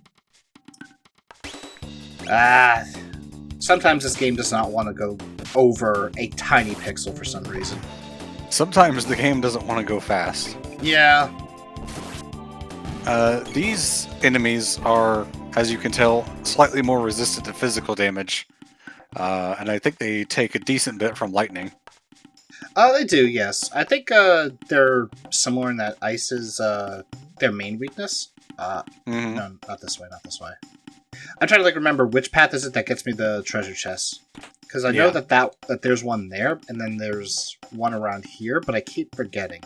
Speaker 2: Sometimes this game does not want to go over a tiny pixel for some reason.
Speaker 1: Sometimes the game doesn't want to go fast.
Speaker 2: Yeah.
Speaker 1: These enemies are, as you can tell, slightly more resistant to physical damage. And I think they take a decent bit from lightning.
Speaker 2: They do, yes. I think, they're similar in that ice is, their main weakness. No, not this way, not this way. I'm trying to, remember which path is it that gets me the treasure chest. Because I know that there's one there, and then there's one around here, but I keep forgetting.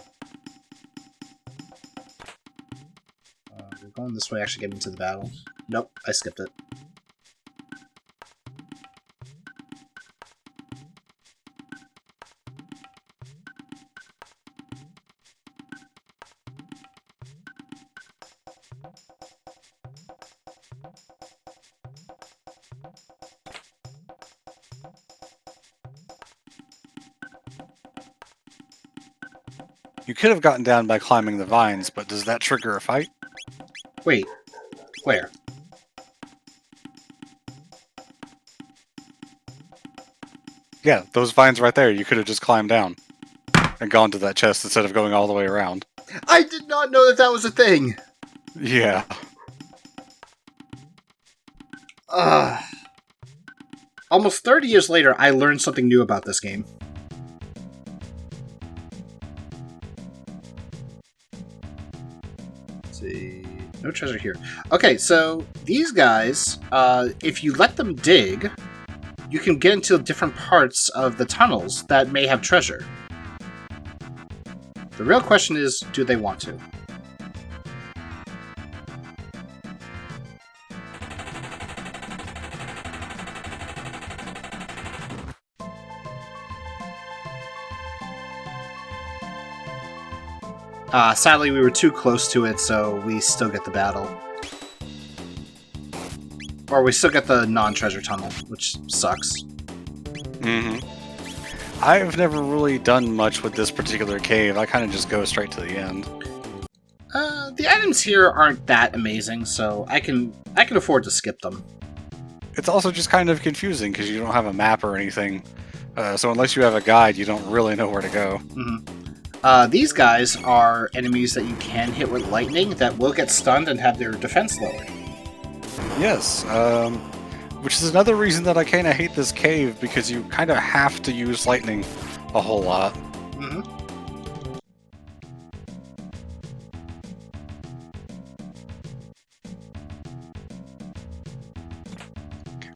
Speaker 2: We're going this way, actually get into the battle. Nope, I skipped it.
Speaker 1: You could have gotten down by climbing the vines, but does that trigger a fight?
Speaker 2: Wait, where?
Speaker 1: Yeah, those vines right there, you could have just climbed down and gone to that chest instead of going all the way around.
Speaker 2: I did not know that that was a thing!
Speaker 1: Yeah.
Speaker 2: Almost 30 years later, I learned something new about this game. Let's see. No treasure here. Okay, so these guys, if you let them dig, you can get into different parts of the tunnels that may have treasure. The real question is, do they want to? Sadly, we were too close to it, so we still get the battle. Or we still get the non-treasure tunnel, which sucks.
Speaker 1: Mm-hmm. I've never really done much with this particular cave. I kind of just go straight to the end.
Speaker 2: The items here aren't that amazing, so I can afford to skip them.
Speaker 1: It's also just kind of confusing because you don't have a map or anything. So unless you have a guide, you don't really know where to go.
Speaker 2: Mm-hmm. These guys are enemies that you can hit with lightning that will get stunned and have their defense lowered.
Speaker 1: Yes, which is another reason that I kind of hate this cave, because you kind of have to use lightning a whole lot.
Speaker 2: Mm-hmm.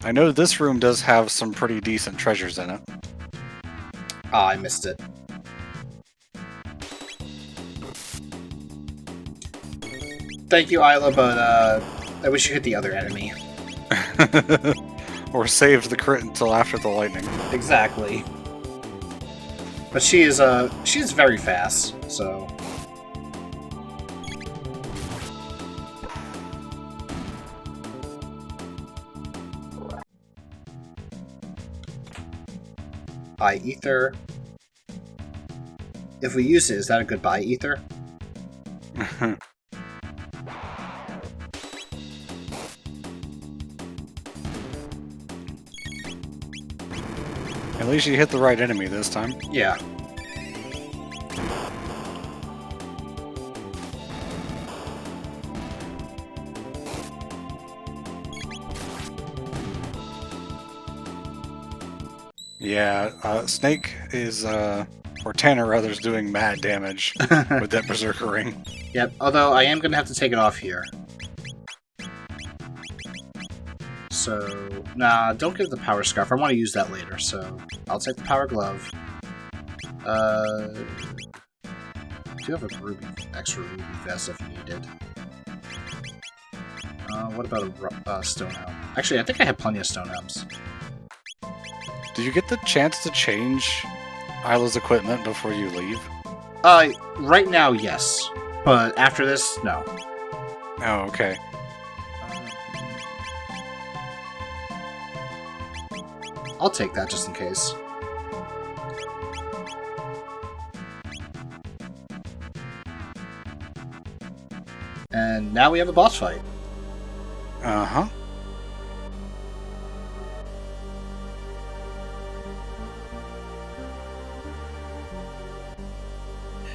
Speaker 1: I know this room does have some pretty decent treasures in it.
Speaker 2: Ah, I missed it. Thank you, Isla, but I wish you hit the other enemy.
Speaker 1: Or saved the crit until after the lightning.
Speaker 2: Exactly. But she is very fast, so. Bye, Ether. If we use it, is that a goodbye, Ether?
Speaker 1: At least you hit the right enemy this time.
Speaker 2: Yeah.
Speaker 1: Yeah, Snake is, or Tanner rather, is doing mad damage with that Berserker Ring.
Speaker 2: Yep, although I am going to have to take it off here. So, nah, don't give the Power Scarf. I want to use that later, so I'll take the Power Glove. Do you have a extra ruby vest if you need it? What about a stone helm? Actually, I think I have plenty of stone helms.
Speaker 1: Did you get the chance to change Isla's equipment before you leave?
Speaker 2: Right now, yes. But after this, no.
Speaker 1: Oh, okay.
Speaker 2: I'll take that just in case. And now we have a boss fight.
Speaker 1: Uh-huh.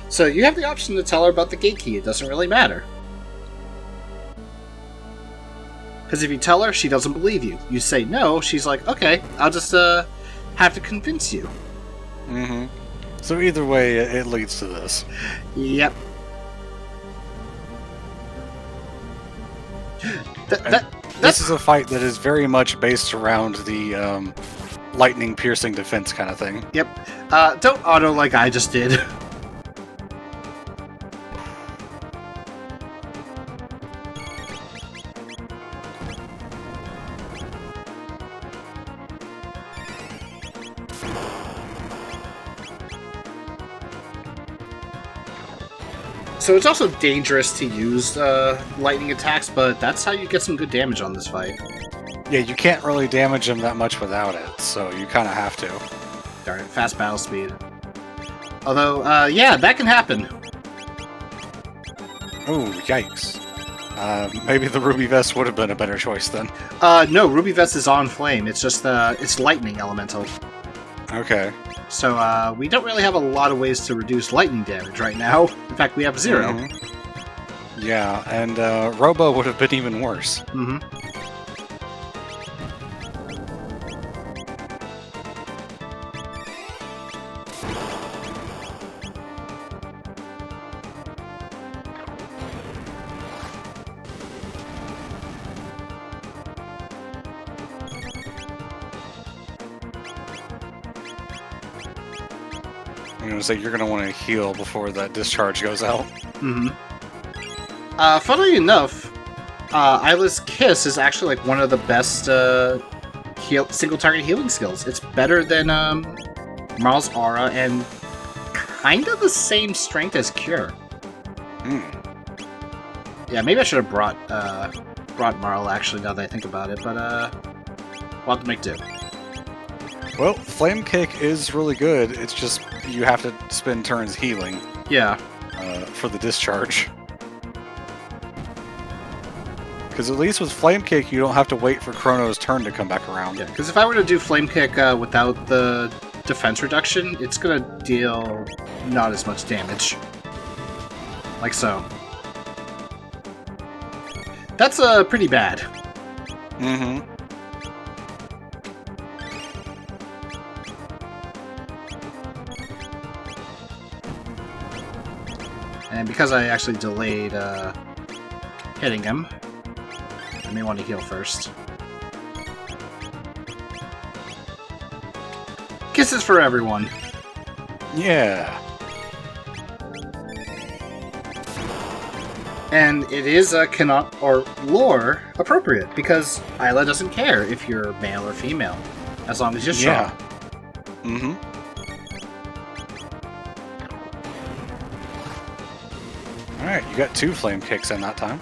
Speaker 2: So you have the option to tell her about the gate key. It doesn't really matter. Because if you tell her, she doesn't believe you. You say no, she's like, okay, I'll just have to convince you.
Speaker 1: Mm-hmm. So either way, it leads to this.
Speaker 2: Yep.
Speaker 1: This is a fight that is very much based around the lightning-piercing defense kind of thing.
Speaker 2: Yep. Don't auto like I just did. So it's also dangerous to use lightning attacks, but that's how you get some good damage on this fight.
Speaker 1: Yeah, you can't really damage him that much without it, so you kind of have to.
Speaker 2: Darn it, fast battle speed. Although, yeah, that can happen.
Speaker 1: Oh, yikes. Maybe the Ruby Vest would have been a better choice then.
Speaker 2: No, Ruby Vest is on flame. It's just, it's lightning elemental.
Speaker 1: Okay.
Speaker 2: So, we don't really have a lot of ways to reduce lightning damage right now. In fact, we have 0.
Speaker 1: Mm-hmm. Yeah, and Robo would have been even worse.
Speaker 2: Mm-hmm.
Speaker 1: I'm going to say you're going to want to heal before that discharge goes out.
Speaker 2: Mm-hmm. Funnily enough, Isla's Kiss is actually like one of the best single-target healing skills. It's better than Marl's Aura and kind of the same strength as Cure.
Speaker 1: Hmm.
Speaker 2: Yeah, maybe I should have brought Marl actually. Now that I think about it, but we'll have to make do.
Speaker 1: Well, Flame Kick is really good. It's just you have to spend turns healing.
Speaker 2: Yeah.
Speaker 1: For the discharge. Because at least with Flame Kick, you don't have to wait for Chrono's turn to come back around.
Speaker 2: Yeah, because if I were to do Flame Kick without the defense reduction, it's going to deal not as much damage. Like so. That's pretty bad.
Speaker 1: Mm-hmm.
Speaker 2: And because I actually delayed hitting him, I may want to heal first. Kisses for everyone.
Speaker 1: Yeah.
Speaker 2: And it is cannot or lore appropriate because Isla doesn't care if you're male or female, as long as you're strong.
Speaker 1: Yeah. Mm-hmm. Alright, you got 2 flame kicks in that time.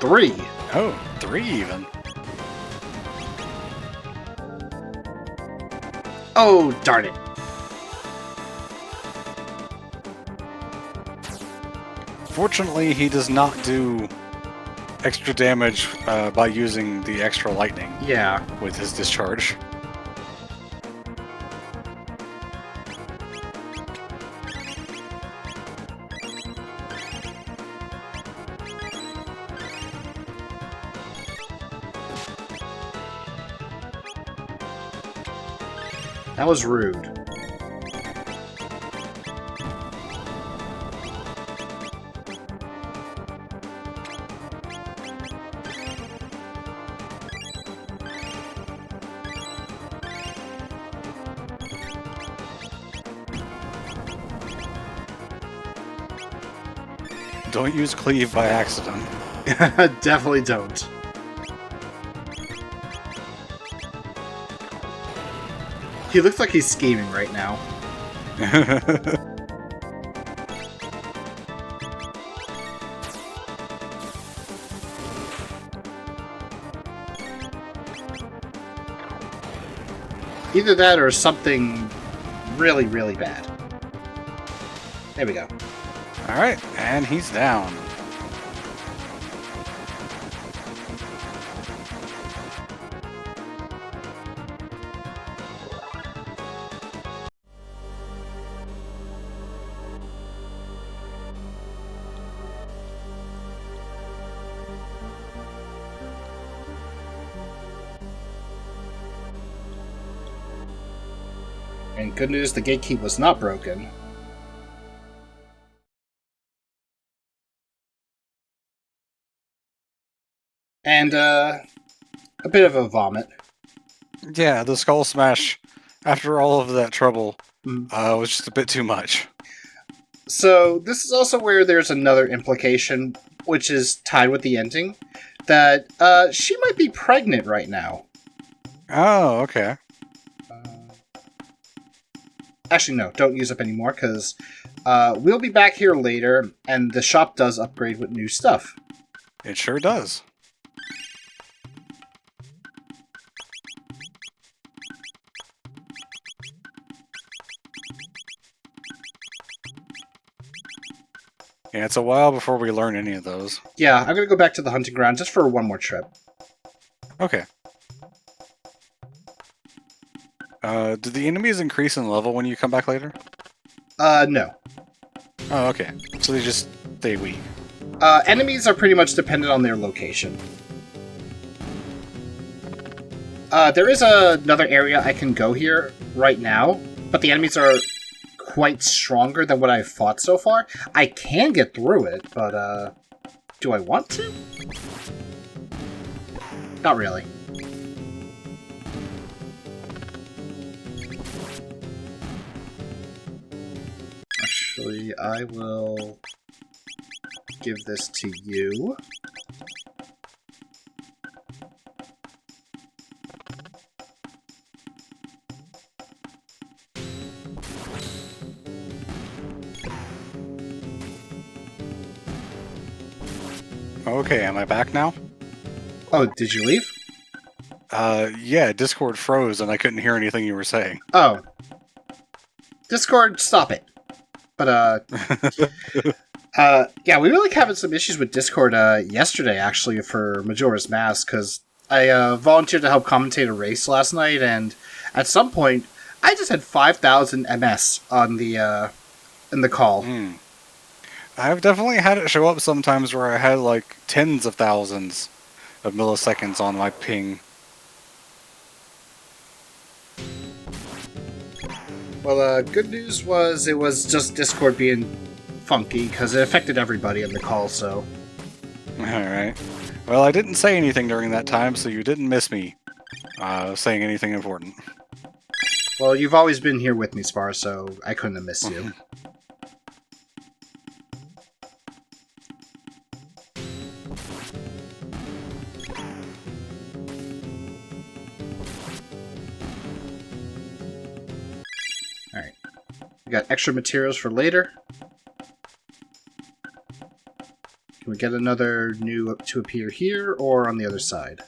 Speaker 2: Three.
Speaker 1: Oh, 3 even.
Speaker 2: Oh, darn it.
Speaker 1: Fortunately, he does not do extra damage by using the extra lightning
Speaker 2: Yeah.
Speaker 1: with his discharge.
Speaker 2: That was rude.
Speaker 1: Don't use cleave by accident.
Speaker 2: Definitely don't. He looks like he's scheming right now. Either that or something really, really bad. There we go.
Speaker 1: Alright, and he's down.
Speaker 2: And good news, the gatekeep was not broken. And, a bit of a vomit.
Speaker 1: Yeah, the skull smash, after all of that trouble,
Speaker 2: Mm.
Speaker 1: was just a bit too much.
Speaker 2: So, this is also where there's another implication, which is tied with the ending, that, she might be pregnant right now.
Speaker 1: Oh, okay.
Speaker 2: Actually, no, don't use up anymore, because we'll be back here later, and the shop does upgrade with new stuff.
Speaker 1: It sure does. Yeah, it's a while before we learn any of those.
Speaker 2: Yeah, I'm gonna go back to the hunting ground just for one more trip.
Speaker 1: Okay. Do the enemies increase in level when you come back later?
Speaker 2: No.
Speaker 1: Oh, okay. So they just stay weak.
Speaker 2: Enemies are pretty much dependent on their location. There is another area I can go here right now, but the enemies are quite stronger than what I've fought so far. I can get through it, but, do I want to? Not really. Actually, I will give this to you.
Speaker 1: Okay, am I back now?
Speaker 2: Oh, did you leave?
Speaker 1: Yeah, Discord froze and I couldn't hear anything you were saying.
Speaker 2: Oh. Discord, stop it. But, yeah, we were, like, having some issues with Discord, yesterday, actually, for Majora's Mask, because I, volunteered to help commentate a race last night, and at some point, I just had 5,000 MS on the, in the call.
Speaker 1: I've definitely had it show up sometimes where I had, like, tens of thousands of milliseconds on my ping.
Speaker 2: Well, good news was it was just Discord being funky, because it affected everybody in the call, so...
Speaker 1: Alright. Well, I didn't say anything during that time, so you didn't miss me saying anything important.
Speaker 2: Well, you've always been here with me, Spar, so I couldn't have missed you. Alright. We got extra materials for later. Can we get another new to appear here or on the other side?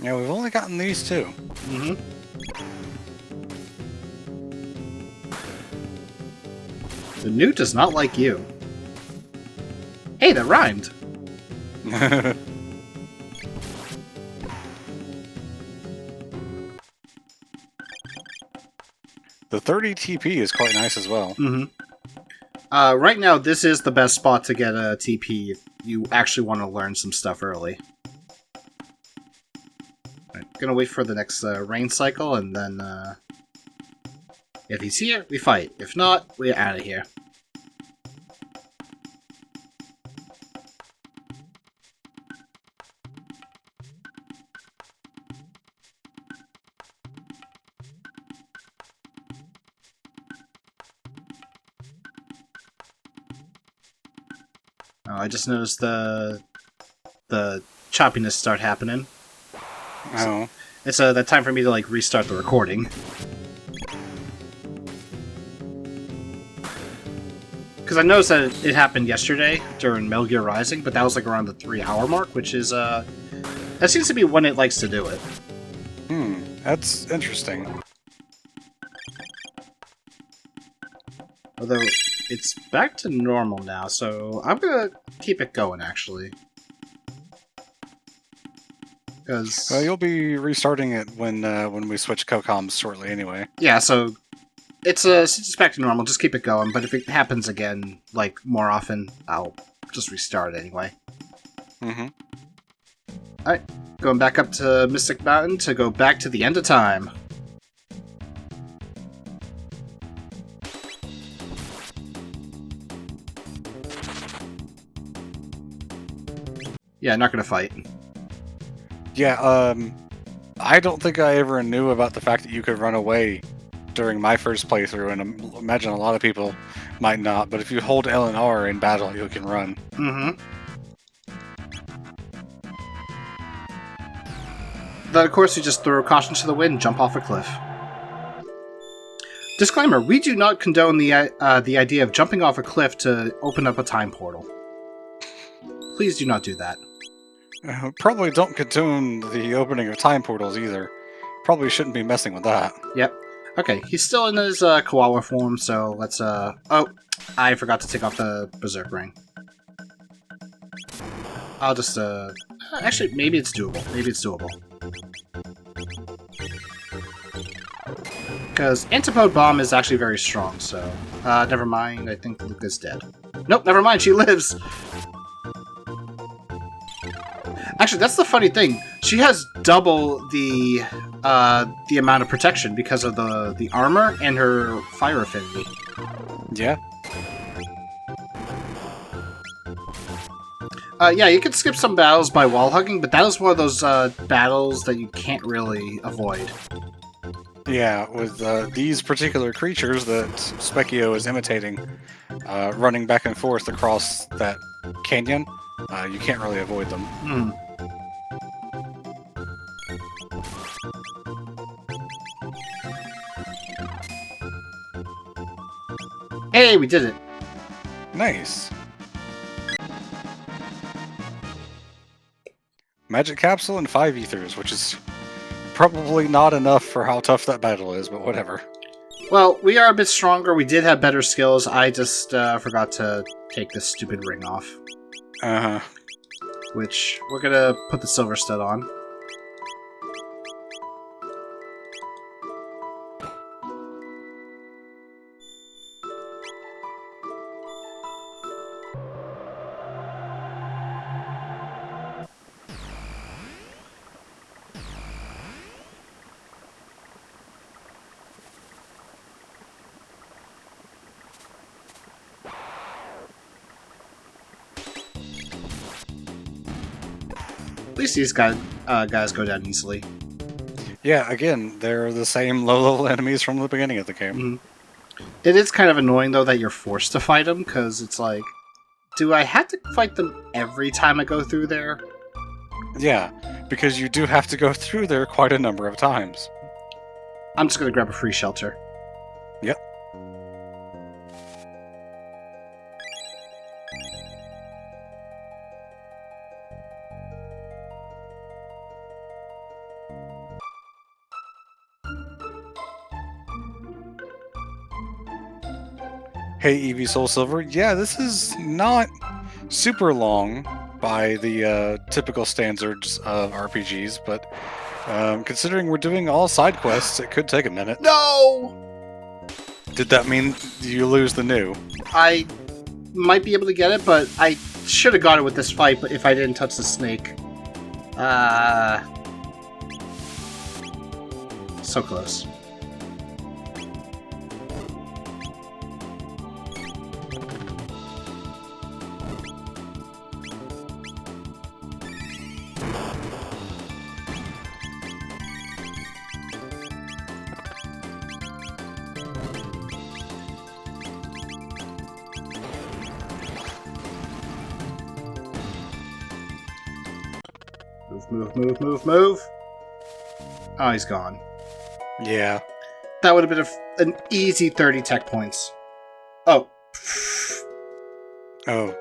Speaker 1: Yeah, we've only gotten these two.
Speaker 2: Mm-hmm. The newt does not like you. Hey, that rhymed!
Speaker 1: The 30 TP is quite nice as well.
Speaker 2: Mm-hmm. Right now, this is the best spot to get a TP if you actually want to learn some stuff early. Right, gonna wait for the next rain cycle, and then if he's here, we fight. If not, we're out of here. Oh, I just noticed the choppiness start happening.
Speaker 1: Oh.
Speaker 2: It's that time for me to like restart the recording. Because I noticed that it happened yesterday during Metal Gear Rising, but that was like around the 3-hour mark, which is that seems to be when it likes to do it.
Speaker 1: That's interesting.
Speaker 2: Although it's back to normal now, so I'm gonna keep it going actually. Because
Speaker 1: Well, you'll be restarting it when we switch co-coms shortly anyway.
Speaker 2: yeah, so since it's back to normal, just keep it going. But if it happens again, like more often, I'll just restart it anyway.
Speaker 1: Mm-hmm.
Speaker 2: Alright, going back up to Mystic Mountain to go back to the end of time. Yeah, not gonna fight.
Speaker 1: Yeah, I don't think I ever knew about the fact that you could run away during my first playthrough, and imagine a lot of people might not, but if you hold L and R in battle, you can run.
Speaker 2: Mm-hmm. Then, of course, you just throw caution to the wind and jump off a cliff. Disclaimer, we do not condone the idea of jumping off a cliff to open up a time portal. Please do not do that.
Speaker 1: Probably don't condone the opening of time portals either. Probably shouldn't be messing with that.
Speaker 2: Yep. Okay, he's still in his koala form, so let's oh, I forgot to take off the berserk ring. I'll just actually, maybe it's doable. Maybe it's doable. Because Antipode Bomb is actually very strong, so never mind, I think Luca's dead. Nope, never mind, she lives! Actually, that's the funny thing. She has double the amount of protection because of the armor and her fire affinity.
Speaker 1: Yeah.
Speaker 2: Yeah, you can skip some battles by wall hugging, but that is one of those battles that you can't really avoid.
Speaker 1: Yeah, with these particular creatures that Specchio is imitating, running back and forth across that canyon, you can't really avoid them.
Speaker 2: Hmm. Hey, we did it!
Speaker 1: Nice. Magic Capsule and 5 Ethers, which is probably not enough for how tough that battle is, but whatever.
Speaker 2: Well, we are a bit stronger. We did have better skills. I just forgot to take this stupid ring off.
Speaker 1: Uh-huh.
Speaker 2: Which, we're gonna put the silver stud on. At least these guys go down easily.
Speaker 1: Yeah, again, they're the same low-level enemies from the beginning of the game.
Speaker 2: Mm-hmm. It is kind of annoying, though, that you're forced to fight them, because it's like, do I have to fight them every time I go through there?
Speaker 1: Yeah, because you do have to go through there quite a number of times.
Speaker 2: I'm just going to grab a free shelter.
Speaker 1: Yep. Hey, Eevee Soul Silver. Yeah, this is not super long by the typical standards of RPGs, but considering we're doing all side quests, it could take a minute.
Speaker 2: No!
Speaker 1: Did that mean you lose the new?
Speaker 2: I might be able to get it, but I should have got it with this fight, but if I didn't touch the snake. So close. Move. Oh, he's gone.
Speaker 1: Yeah.
Speaker 2: That would have been an easy 30 tech points. Oh.
Speaker 1: Oh.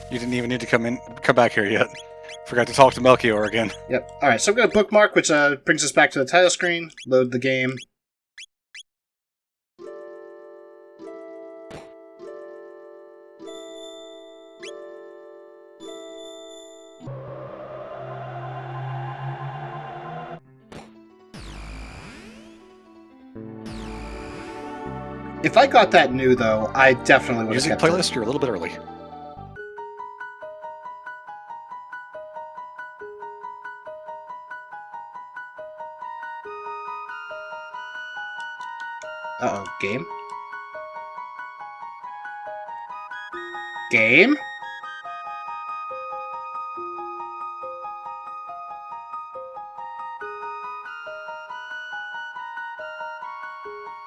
Speaker 1: You didn't even need to come back here yet. Forgot to talk to Melchior again.
Speaker 2: Yep. Alright, so I'm going to bookmark, which brings us back to the title screen. Load the game. If I got that new, though, I definitely would have
Speaker 1: Music
Speaker 2: kept
Speaker 1: playlist,
Speaker 2: it.
Speaker 1: you're a little bit early.
Speaker 2: Uh-oh, game? Game?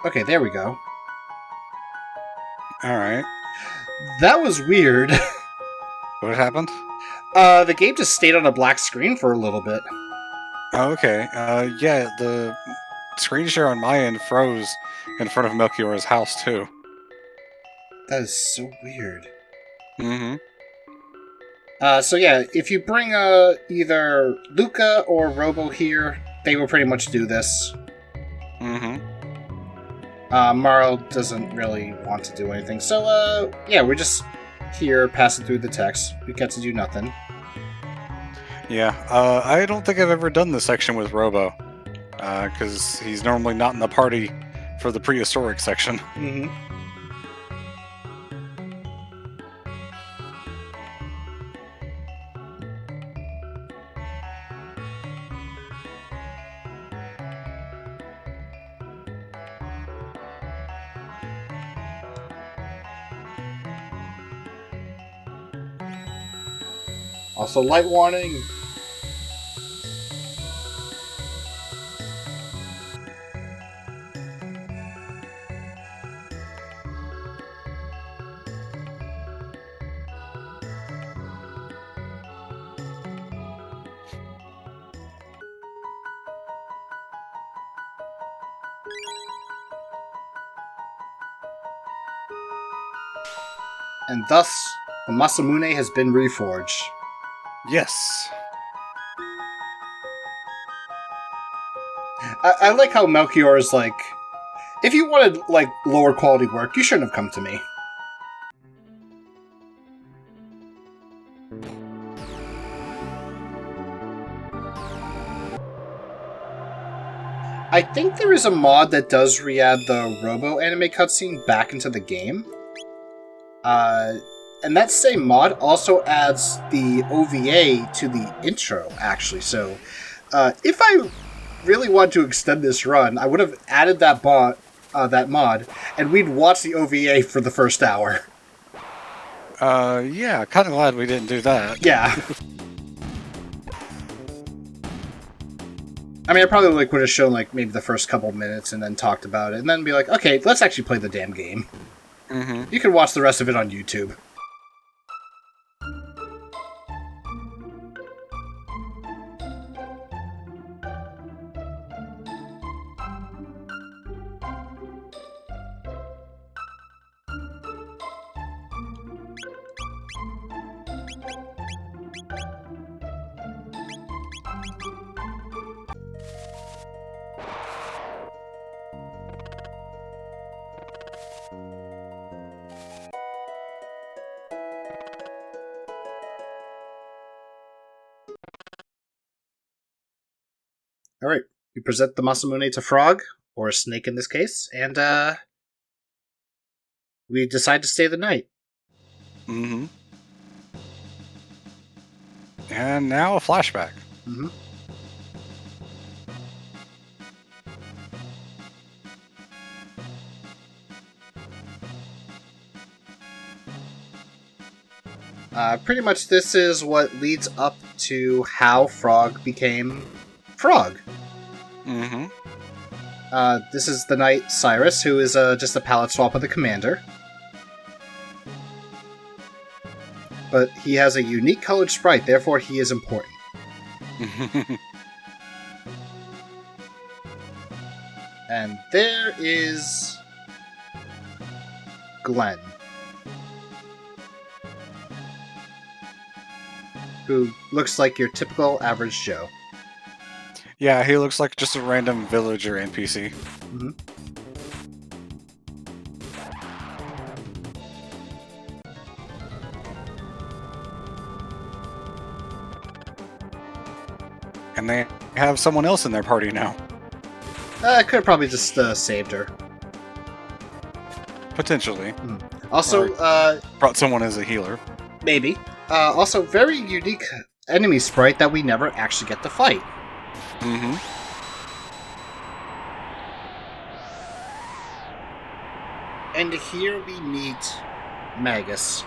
Speaker 2: Okay, there we go.
Speaker 1: Alright.
Speaker 2: That was weird.
Speaker 1: What happened?
Speaker 2: The game just stayed on a black screen for a little bit.
Speaker 1: Oh, okay. Yeah, the screen share on my end froze in front of Melchior's house, too.
Speaker 2: That is so weird.
Speaker 1: Mm-hmm.
Speaker 2: So yeah, if you bring either Luca or Robo here, they will pretty much do this.
Speaker 1: Mm-hmm.
Speaker 2: Marl doesn't really want to do anything, so yeah, we're just here passing through the text. We get to do nothing.
Speaker 1: Yeah, I don't think I've ever done this section with Robo, because he's normally not in the party for the prehistoric section.
Speaker 2: Mm-hmm. Also, light warning. And thus, the Masamune has been reforged.
Speaker 1: Yes.
Speaker 2: I like how Melchior is like, if you wanted like lower quality work, you shouldn't have come to me. I think there is a mod that does re-add the Robo anime cutscene back into the game. And that same mod also adds the OVA to the intro, actually. So, if I really want to extend this run, I would have added that mod, and we'd watch the OVA for the first hour.
Speaker 1: Yeah, kind of glad we didn't do that.
Speaker 2: Yeah. I mean, I probably would have shown maybe the first couple minutes and then talked about it, and then be like, okay, let's actually play the damn game.
Speaker 1: Mm-hmm.
Speaker 2: You can watch the rest of it on YouTube. Alright, we present the Masamune to Frog, or a snake in this case, and we decide to stay the night.
Speaker 1: Mm-hmm. And now a flashback.
Speaker 2: Mm-hmm. Pretty much this is what leads up to how Frog became Frog.
Speaker 1: Mm-hmm.
Speaker 2: This is the knight Cyrus, who is just a palette swap of the commander. But he has a unique colored sprite, therefore he is important. And there is Glenn, who looks like your typical average Joe.
Speaker 1: Yeah, he looks like just a random villager NPC.
Speaker 2: Mm-hmm.
Speaker 1: And they have someone else in their party now.
Speaker 2: I could have probably just saved her.
Speaker 1: Potentially.
Speaker 2: Also,
Speaker 1: brought someone as a healer.
Speaker 2: maybe. Also, very unique enemy sprite that we never actually get to fight.
Speaker 1: Mm-hmm.
Speaker 2: And here we meet Magus.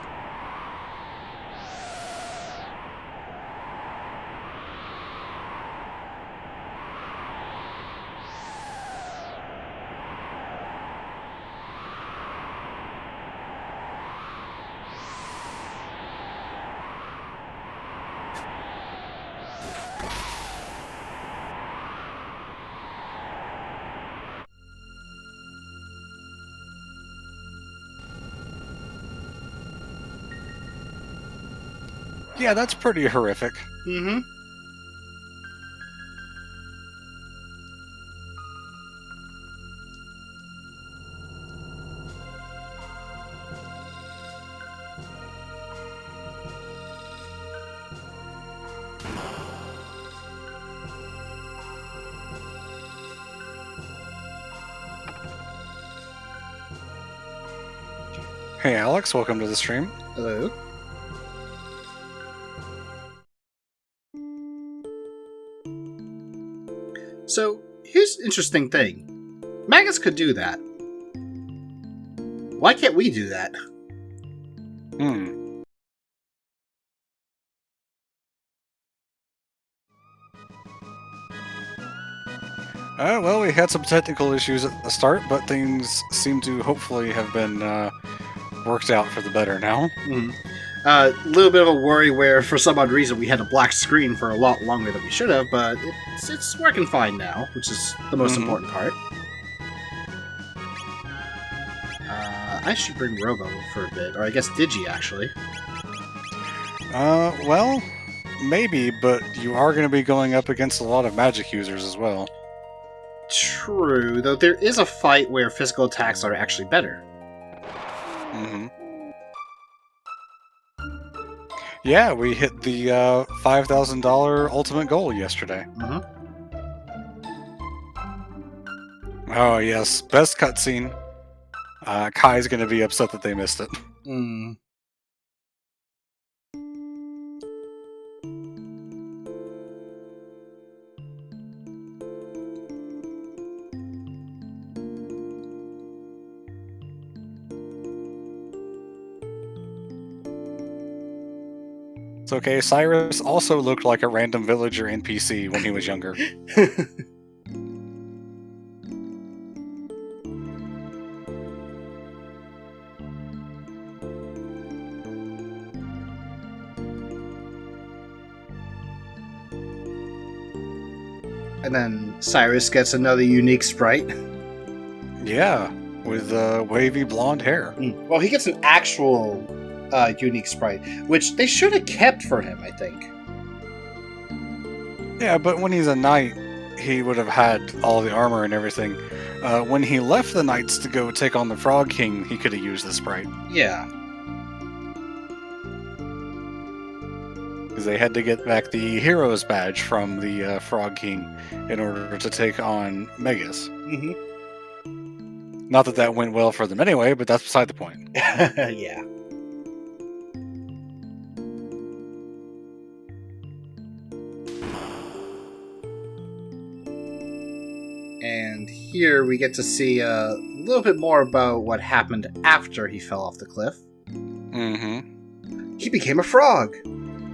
Speaker 1: Yeah, that's pretty horrific.
Speaker 2: Mm-hmm.
Speaker 1: Hey Alex, welcome to the stream.
Speaker 2: Hello. So, here's an interesting thing. Magus could do that. Why can't we do that?
Speaker 1: Well, we had some technical issues at the start, but things seem to hopefully have been worked out for the better now.
Speaker 2: A little bit of a worry where, for some odd reason, we had a black screen for a lot longer than we should have, but it's working fine now, which is the most important part. I should bring Robo for a bit, or I guess Digi, actually.
Speaker 1: Well, maybe, but you are going to be going up against a lot of magic users as well.
Speaker 2: True, though there is a fight where physical attacks are actually better.
Speaker 1: Yeah, we hit the $5,000 ultimate goal yesterday. Oh yes, best cutscene. Kai's going to be upset that they missed it. It's okay. Cyrus also looked like a random villager NPC when he was younger.
Speaker 2: And then Cyrus gets another unique sprite.
Speaker 1: Yeah, with wavy blonde hair.
Speaker 2: Well, he gets an actual unique sprite, which they should have kept for him, I think.
Speaker 1: Yeah, but when he's a knight, he would have had all the armor and everything. When he left the knights to go take on the Frog King, he could have used the sprite.
Speaker 2: Yeah.
Speaker 1: Because they had to get back the hero's badge from the Frog King in order to take on Megas.
Speaker 2: Mm-hmm.
Speaker 1: Not that that went well for them anyway, but that's beside the point.
Speaker 2: Yeah. And here we get to see a little bit more about what happened after he fell off the cliff.
Speaker 1: Mm-hmm.
Speaker 2: He became a frog.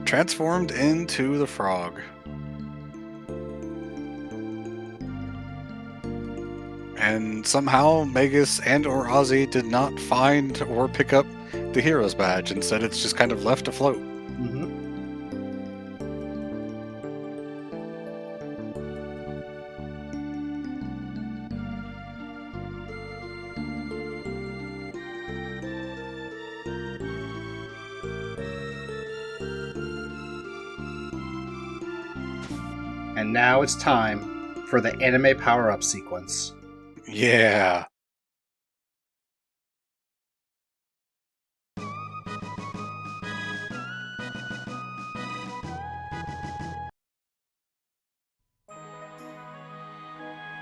Speaker 1: Transformed into the frog. And somehow Magus and or Ozzy did not find or pick up the hero's badge. Instead, it's just kind of left afloat.
Speaker 2: Mm-hmm. And now it's time for the anime power-up sequence.
Speaker 1: Yeah.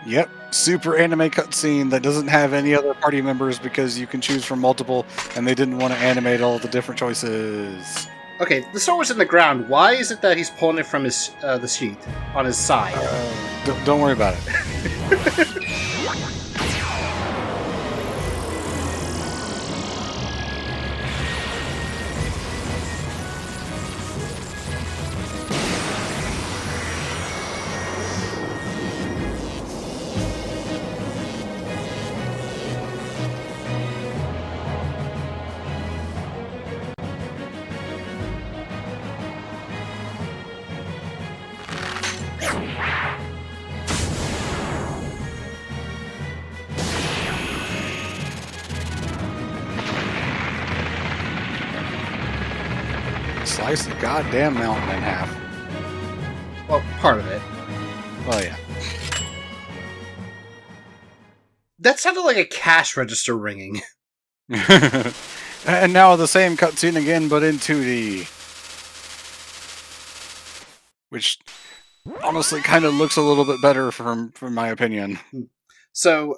Speaker 1: Yep, super anime cutscene that doesn't have any other party members because you can choose from multiple, and they didn't want to animate all the different choices.
Speaker 2: Okay, the sword was in the ground. Why is it that he's pulling it from his the sheath on his side?
Speaker 1: Don't worry about it. Slice the goddamn mountain in half.
Speaker 2: Well, part of it.
Speaker 1: Oh yeah.
Speaker 2: That sounded like a cash register ringing.
Speaker 1: And now the same cutscene again, but in 2D. Which honestly kind of looks a little bit better from my opinion.
Speaker 2: So,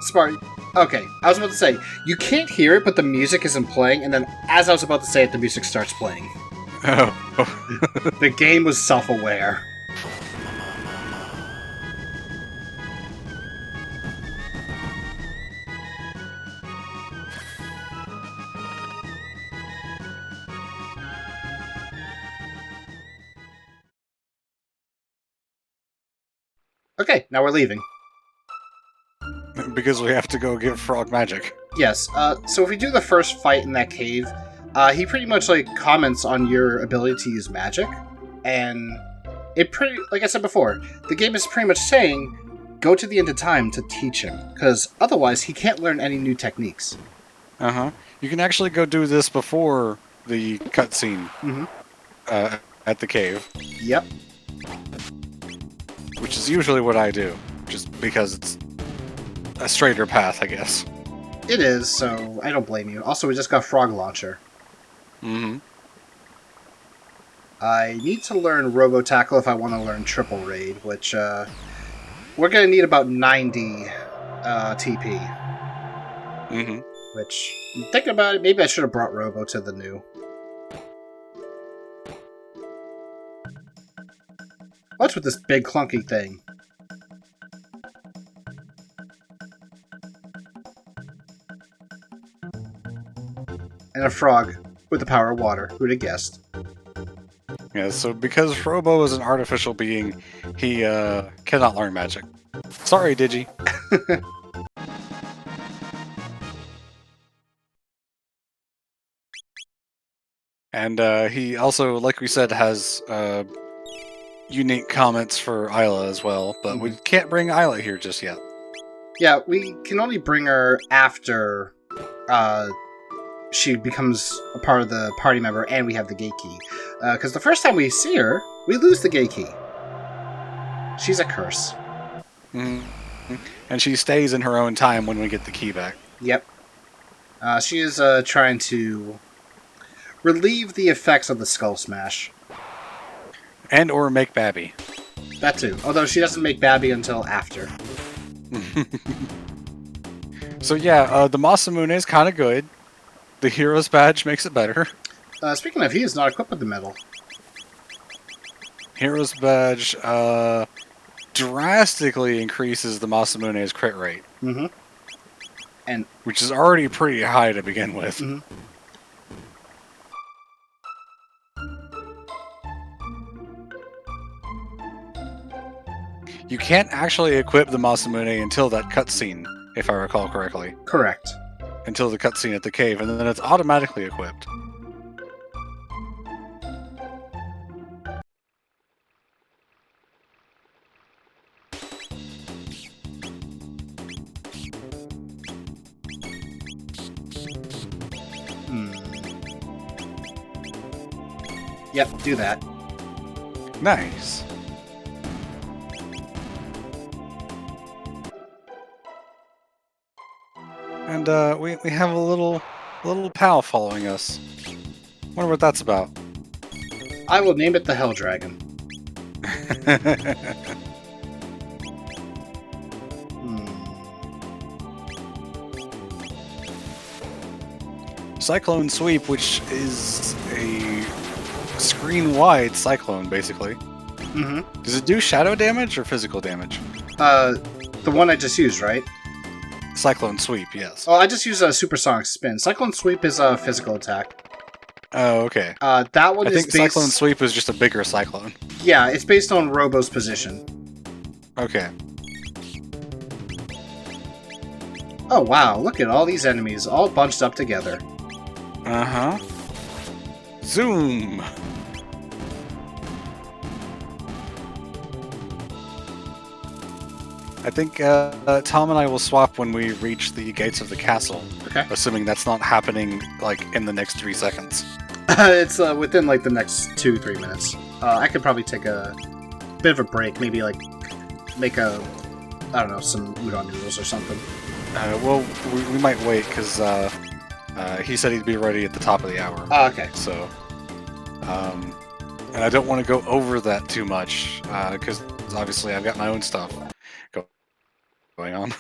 Speaker 2: Smart. Okay, I was about to say, you can't hear it, but the music isn't playing, and then as I was about to say it, the music starts playing.
Speaker 1: Oh.
Speaker 2: The game was self-aware. Okay, now we're leaving.
Speaker 1: Because we have to go get frog magic.
Speaker 2: Yes, so if we do the first fight in that cave, he pretty much, like, comments on your ability to use magic, and it pretty, like I said before, the game is pretty much saying, go to the end of time to teach him, because otherwise he can't learn any new techniques.
Speaker 1: Uh-huh. You can actually go do this before the cutscene at the cave.
Speaker 2: Yep.
Speaker 1: Which is usually what I do, just because it's a straighter path, I guess.
Speaker 2: It is, so I don't blame you. Also, we just got Frog Launcher.
Speaker 1: Mm-hmm.
Speaker 2: I need to learn Robo Tackle if I want to learn Triple Raid, which, we're going to need about 90 TP.
Speaker 1: Mm-hmm.
Speaker 2: Which, thinking about it, maybe I should have brought Robo to the new. What's with this big clunky thing? And a frog with the power of water. Who'd have guessed?
Speaker 1: Yeah, so because Robo is an artificial being, he cannot learn magic. Sorry, Digi. And he also, like we said, has unique comments for Isla as well, but we can't bring Isla here just yet.
Speaker 2: Yeah, we can only bring her after she becomes a part of the party member and we have the gate key. Because the first time we see her, we lose the gate key. She's a curse.
Speaker 1: Mm-hmm. And she stays in her own time when we get the key back.
Speaker 2: Yep. She is trying to relieve the effects of the Skull Smash.
Speaker 1: And or make Babby.
Speaker 2: That too. Although she doesn't make Babby until after.
Speaker 1: So yeah, the Masamune is kind of good. The Hero's Badge makes it better.
Speaker 2: Speaking of, he is not equipped with the medal.
Speaker 1: Hero's Badge drastically increases the Masamune's crit rate.
Speaker 2: Mm-hmm. And
Speaker 1: which is already pretty high to begin with.
Speaker 2: Mm-hmm.
Speaker 1: You can't actually equip the Masamune until that cutscene, if I recall correctly.
Speaker 2: Correct.
Speaker 1: Until the cutscene at the cave, and then it's automatically equipped.
Speaker 2: Yep, do that.
Speaker 1: Nice. And we have a little pal following us. Wonder what that's about.
Speaker 2: I will name it the Hell Dragon.
Speaker 1: Cyclone Sweep, which is a screen-wide cyclone, basically.
Speaker 2: Mm-hmm.
Speaker 1: Does it do shadow damage or physical damage?
Speaker 2: The one I just used, right?
Speaker 1: Cyclone Sweep, yes.
Speaker 2: Oh, I just used a Supersonic Spin. Cyclone Sweep is a physical attack.
Speaker 1: Oh, okay.
Speaker 2: That one
Speaker 1: I
Speaker 2: is
Speaker 1: think
Speaker 2: based...
Speaker 1: Cyclone Sweep is just a bigger cyclone.
Speaker 2: Yeah, it's based on Robo's position.
Speaker 1: Okay.
Speaker 2: Oh, wow. Look at all these enemies all bunched up together.
Speaker 1: Uh-huh. Zoom! I think Tom and I will swap when we reach the gates of the castle.
Speaker 2: Okay.
Speaker 1: Assuming that's not happening, like, in the next 3 seconds.
Speaker 2: It's within, like, the next 2-3 minutes. I could probably take a bit of a break. Maybe, like, make I don't know, some udon noodles or something.
Speaker 1: Well, we might wait, because he said he'd be ready at the top of the hour.
Speaker 2: Oh, okay.
Speaker 1: So, and I don't want to go over that too much, because obviously I've got my own stuff going on.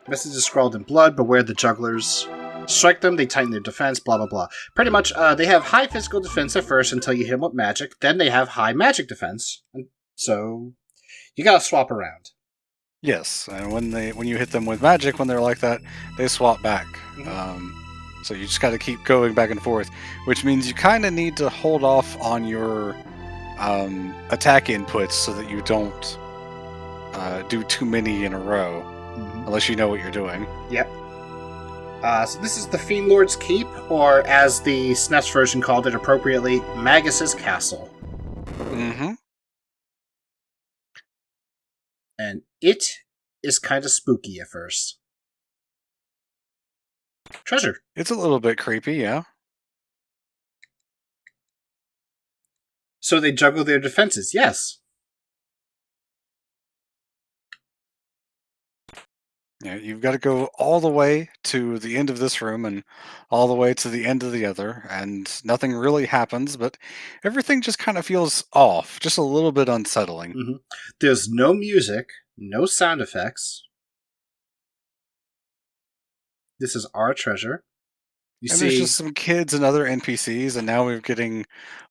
Speaker 2: Message is scrawled in blood, beware the jugglers. Strike them, they tighten their defense, blah blah blah. Pretty much, they have high physical defense at first until you hit them with magic, then they have high magic defense. And so, you gotta swap around.
Speaker 1: Yes, and when you hit them with magic, when they're like that, they swap back.
Speaker 2: Mm-hmm.
Speaker 1: So you just gotta keep going back and forth, which means you kind of need to hold off on your attack inputs so that you don't do too many in a row, unless you know what you're doing.
Speaker 2: Yep. So this is the Fiend Lord's Keep, or as the SNES version called it appropriately, Magus's Castle.
Speaker 1: Mm-hmm.
Speaker 2: And it is kind of spooky at first. Treasure.
Speaker 1: It's a little bit creepy, yeah.
Speaker 2: So they juggle their defenses, yes.
Speaker 1: Yeah, you've got to go all the way to the end of this room and all the way to the end of the other, and nothing really happens, but everything just kind of feels off, just a little bit unsettling.
Speaker 2: Mm-hmm. There's no music, no sound effects. This is our treasure.
Speaker 1: There's just some kids and other NPCs, and now we're getting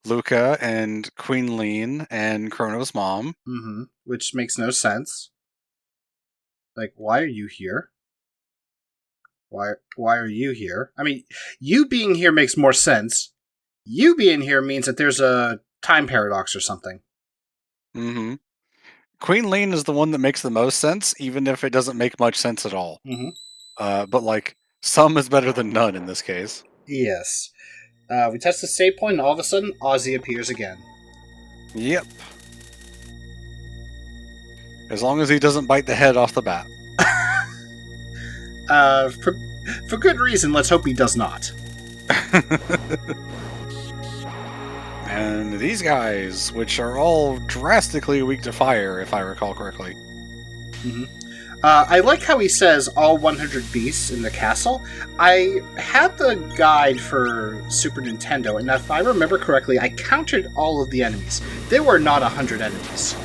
Speaker 1: Luca and Queen Lean and Chrono's mom.
Speaker 2: Mm-hmm. Which makes no sense. Like, why are you here? Why are you here? I mean, you being here makes more sense. You being here means that there's a time paradox or something.
Speaker 1: Mm-hmm. Queen Lean is the one that makes the most sense, even if it doesn't make much sense at all.
Speaker 2: Mm-hmm.
Speaker 1: But like, some is better than none in this case.
Speaker 2: Yes. We test the save point, and all of a sudden, Ozzy appears again.
Speaker 1: Yep. As long as he doesn't bite the head off the bat.
Speaker 2: For good reason, let's hope he does not.
Speaker 1: And these guys, which are all drastically weak to fire, if I recall correctly.
Speaker 2: Mm-hmm. I like how he says all 100 beasts in the castle. I had the guide for Super Nintendo, and if I remember correctly, I counted all of the enemies. There were not 100 enemies.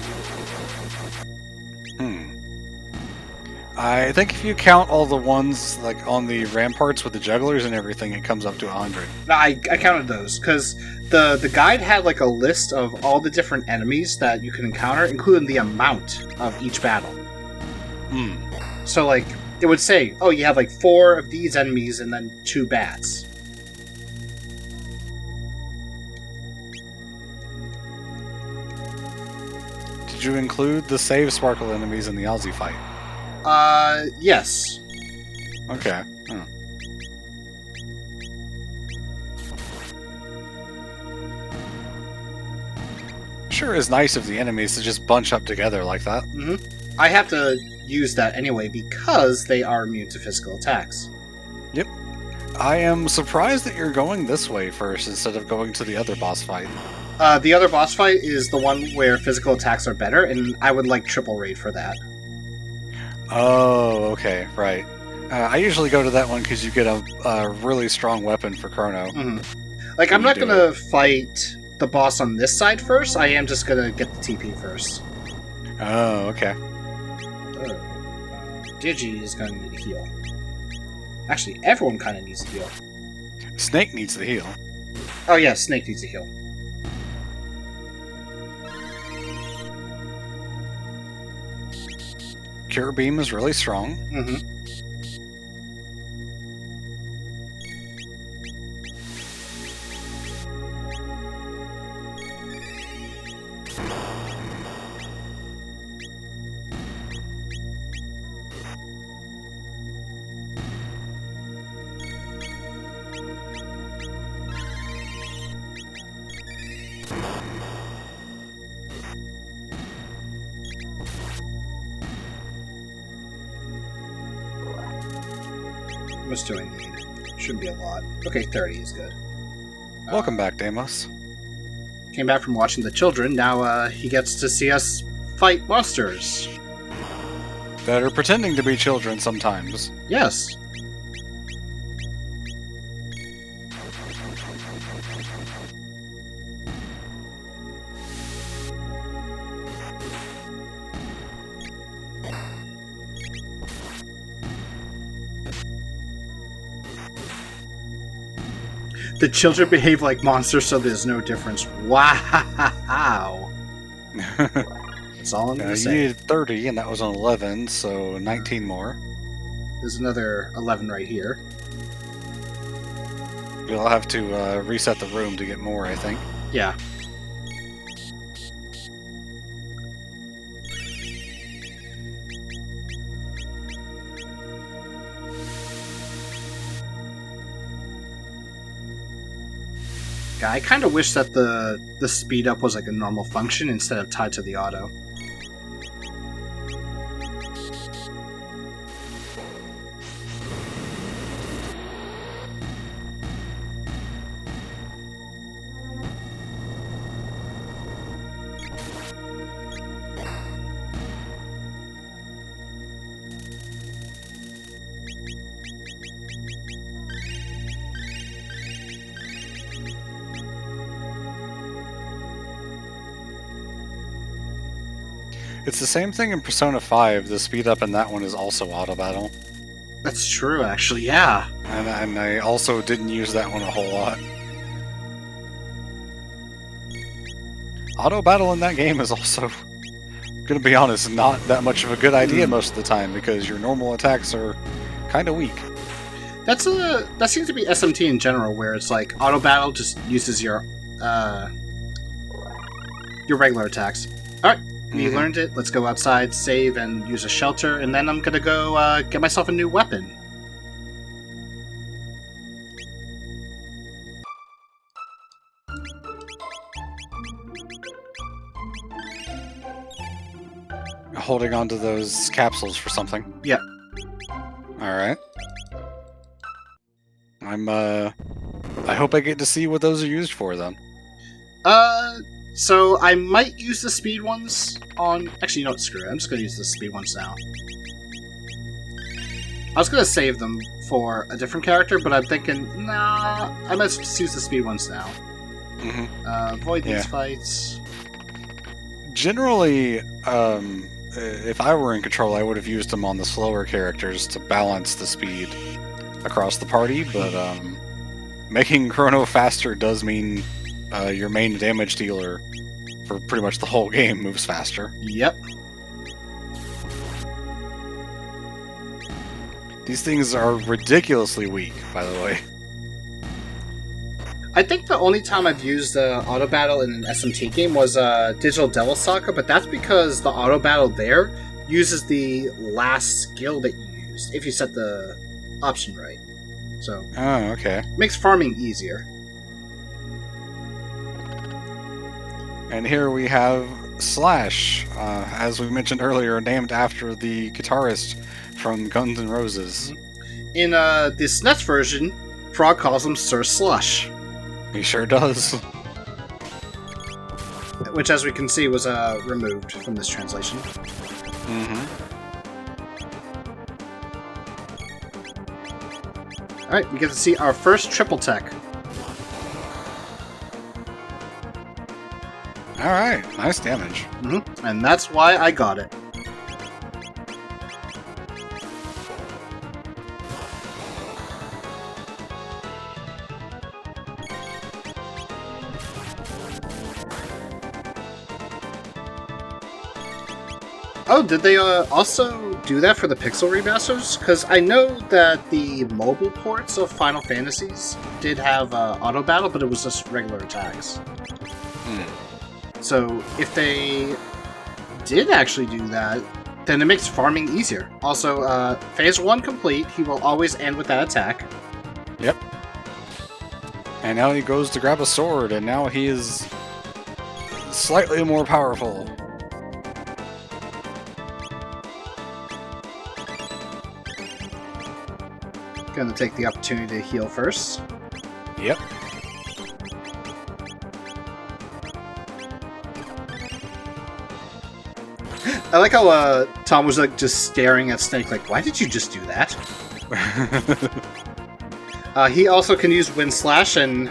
Speaker 1: I think if you count all the ones like on the ramparts with the jugglers and everything, it comes up to 100.
Speaker 2: I counted those, because the guide had like a list of all the different enemies that you can encounter, including the amount of each battle. So, like, it would say, oh, you have like 4 of these enemies and then 2 bats.
Speaker 1: Did you include the save sparkle enemies in the Aussie fight?
Speaker 2: Yes.
Speaker 1: Okay. Sure is nice of the enemies to just bunch up together like that.
Speaker 2: Mm-hmm. I have to use that anyway because they are immune to physical attacks.
Speaker 1: Yep. I am surprised that you're going this way first instead of going to the other boss fight.
Speaker 2: The other boss fight is the one where physical attacks are better, and I would like triple raid for that.
Speaker 1: Oh, okay, right. I usually go to that one because you get a really strong weapon for Chrono.
Speaker 2: Mm-hmm. Like, I'm not going to fight the boss on this side first. I am just going to get the TP first.
Speaker 1: Oh, okay.
Speaker 2: Digi is going to need a heal. Actually, everyone kind of needs a heal.
Speaker 1: Snake needs the heal.
Speaker 2: Oh yeah, Snake needs a heal.
Speaker 1: Cure Beam is really strong.
Speaker 2: Mm-hmm. How much do I need? Shouldn't be a lot. Okay, 30 is good.
Speaker 1: Welcome back, Deimos.
Speaker 2: Came back from watching the children. Now he gets to see us fight monsters.
Speaker 1: That are pretending to be children sometimes.
Speaker 2: Yes. The children behave like monsters, so there's no difference. Wow. That's all I'm going to
Speaker 1: You
Speaker 2: say.
Speaker 1: needed 30, and that was on 11, so 19 more.
Speaker 2: There's another 11 right here.
Speaker 1: You'll have to reset the room to get more, I think.
Speaker 2: Yeah. Yeah, I kind of wish that the speed up was like a normal function instead of tied to the auto.
Speaker 1: It's the same thing in Persona 5. The speed up in that one is also auto battle.
Speaker 2: That's true, actually, yeah.
Speaker 1: And I also didn't use that one a whole lot. Auto battle in that game is also, gonna be honest, not that much of a good idea most of the time because your normal attacks are kind of weak.
Speaker 2: That seems to be SMT in general, where it's like auto battle just uses your regular attacks. All right, we learned it. Let's go outside, save, and use a shelter, and then I'm gonna go get myself a new weapon.
Speaker 1: Holding on to those capsules for something.
Speaker 2: Yep.
Speaker 1: All right. I hope I get to see what those are used for then.
Speaker 2: So I might use the speed ones on... Actually, you know what, screw it. I'm just gonna use the speed ones now. I was gonna save them for a different character, but I'm thinking, nah, I might just use the speed ones now. Avoid these fights.
Speaker 1: Generally, if I were in control, I would have used them on the slower characters to balance the speed across the party, but making Chrono faster does mean your main damage dealer for pretty much the whole game moves faster.
Speaker 2: Yep.
Speaker 1: These things are ridiculously weak, by the way.
Speaker 2: I think the only time I've used auto battle in an SMT game was Digital Devil Saga, but that's because the auto battle there uses the last skill that you used, if you set the option right. So,
Speaker 1: okay.
Speaker 2: Makes farming easier.
Speaker 1: And here we have Slash, as we mentioned earlier, named after the guitarist from Guns N' Roses.
Speaker 2: In the SNES version, Frog calls him Sir Slush.
Speaker 1: He sure does.
Speaker 2: Which, as we can see, was removed from this translation. Alright, we get to see our first triple tech.
Speaker 1: Alright, nice damage.
Speaker 2: And that's why I got it. Oh, did they also do that for the Pixel remasters? Because I know that the mobile ports of Final Fantasies did have auto battle, but it was just regular attacks. So if they did actually do that, then it makes farming easier. Also, phase 1 complete, he will always end with that attack.
Speaker 1: Yep. And now he goes to grab a sword, and now he is slightly more powerful.
Speaker 2: Gonna take the opportunity to heal first.
Speaker 1: Yep.
Speaker 2: I like how Tom was like just staring at Snake like, why did you just do that? He also can use Wind Slash, and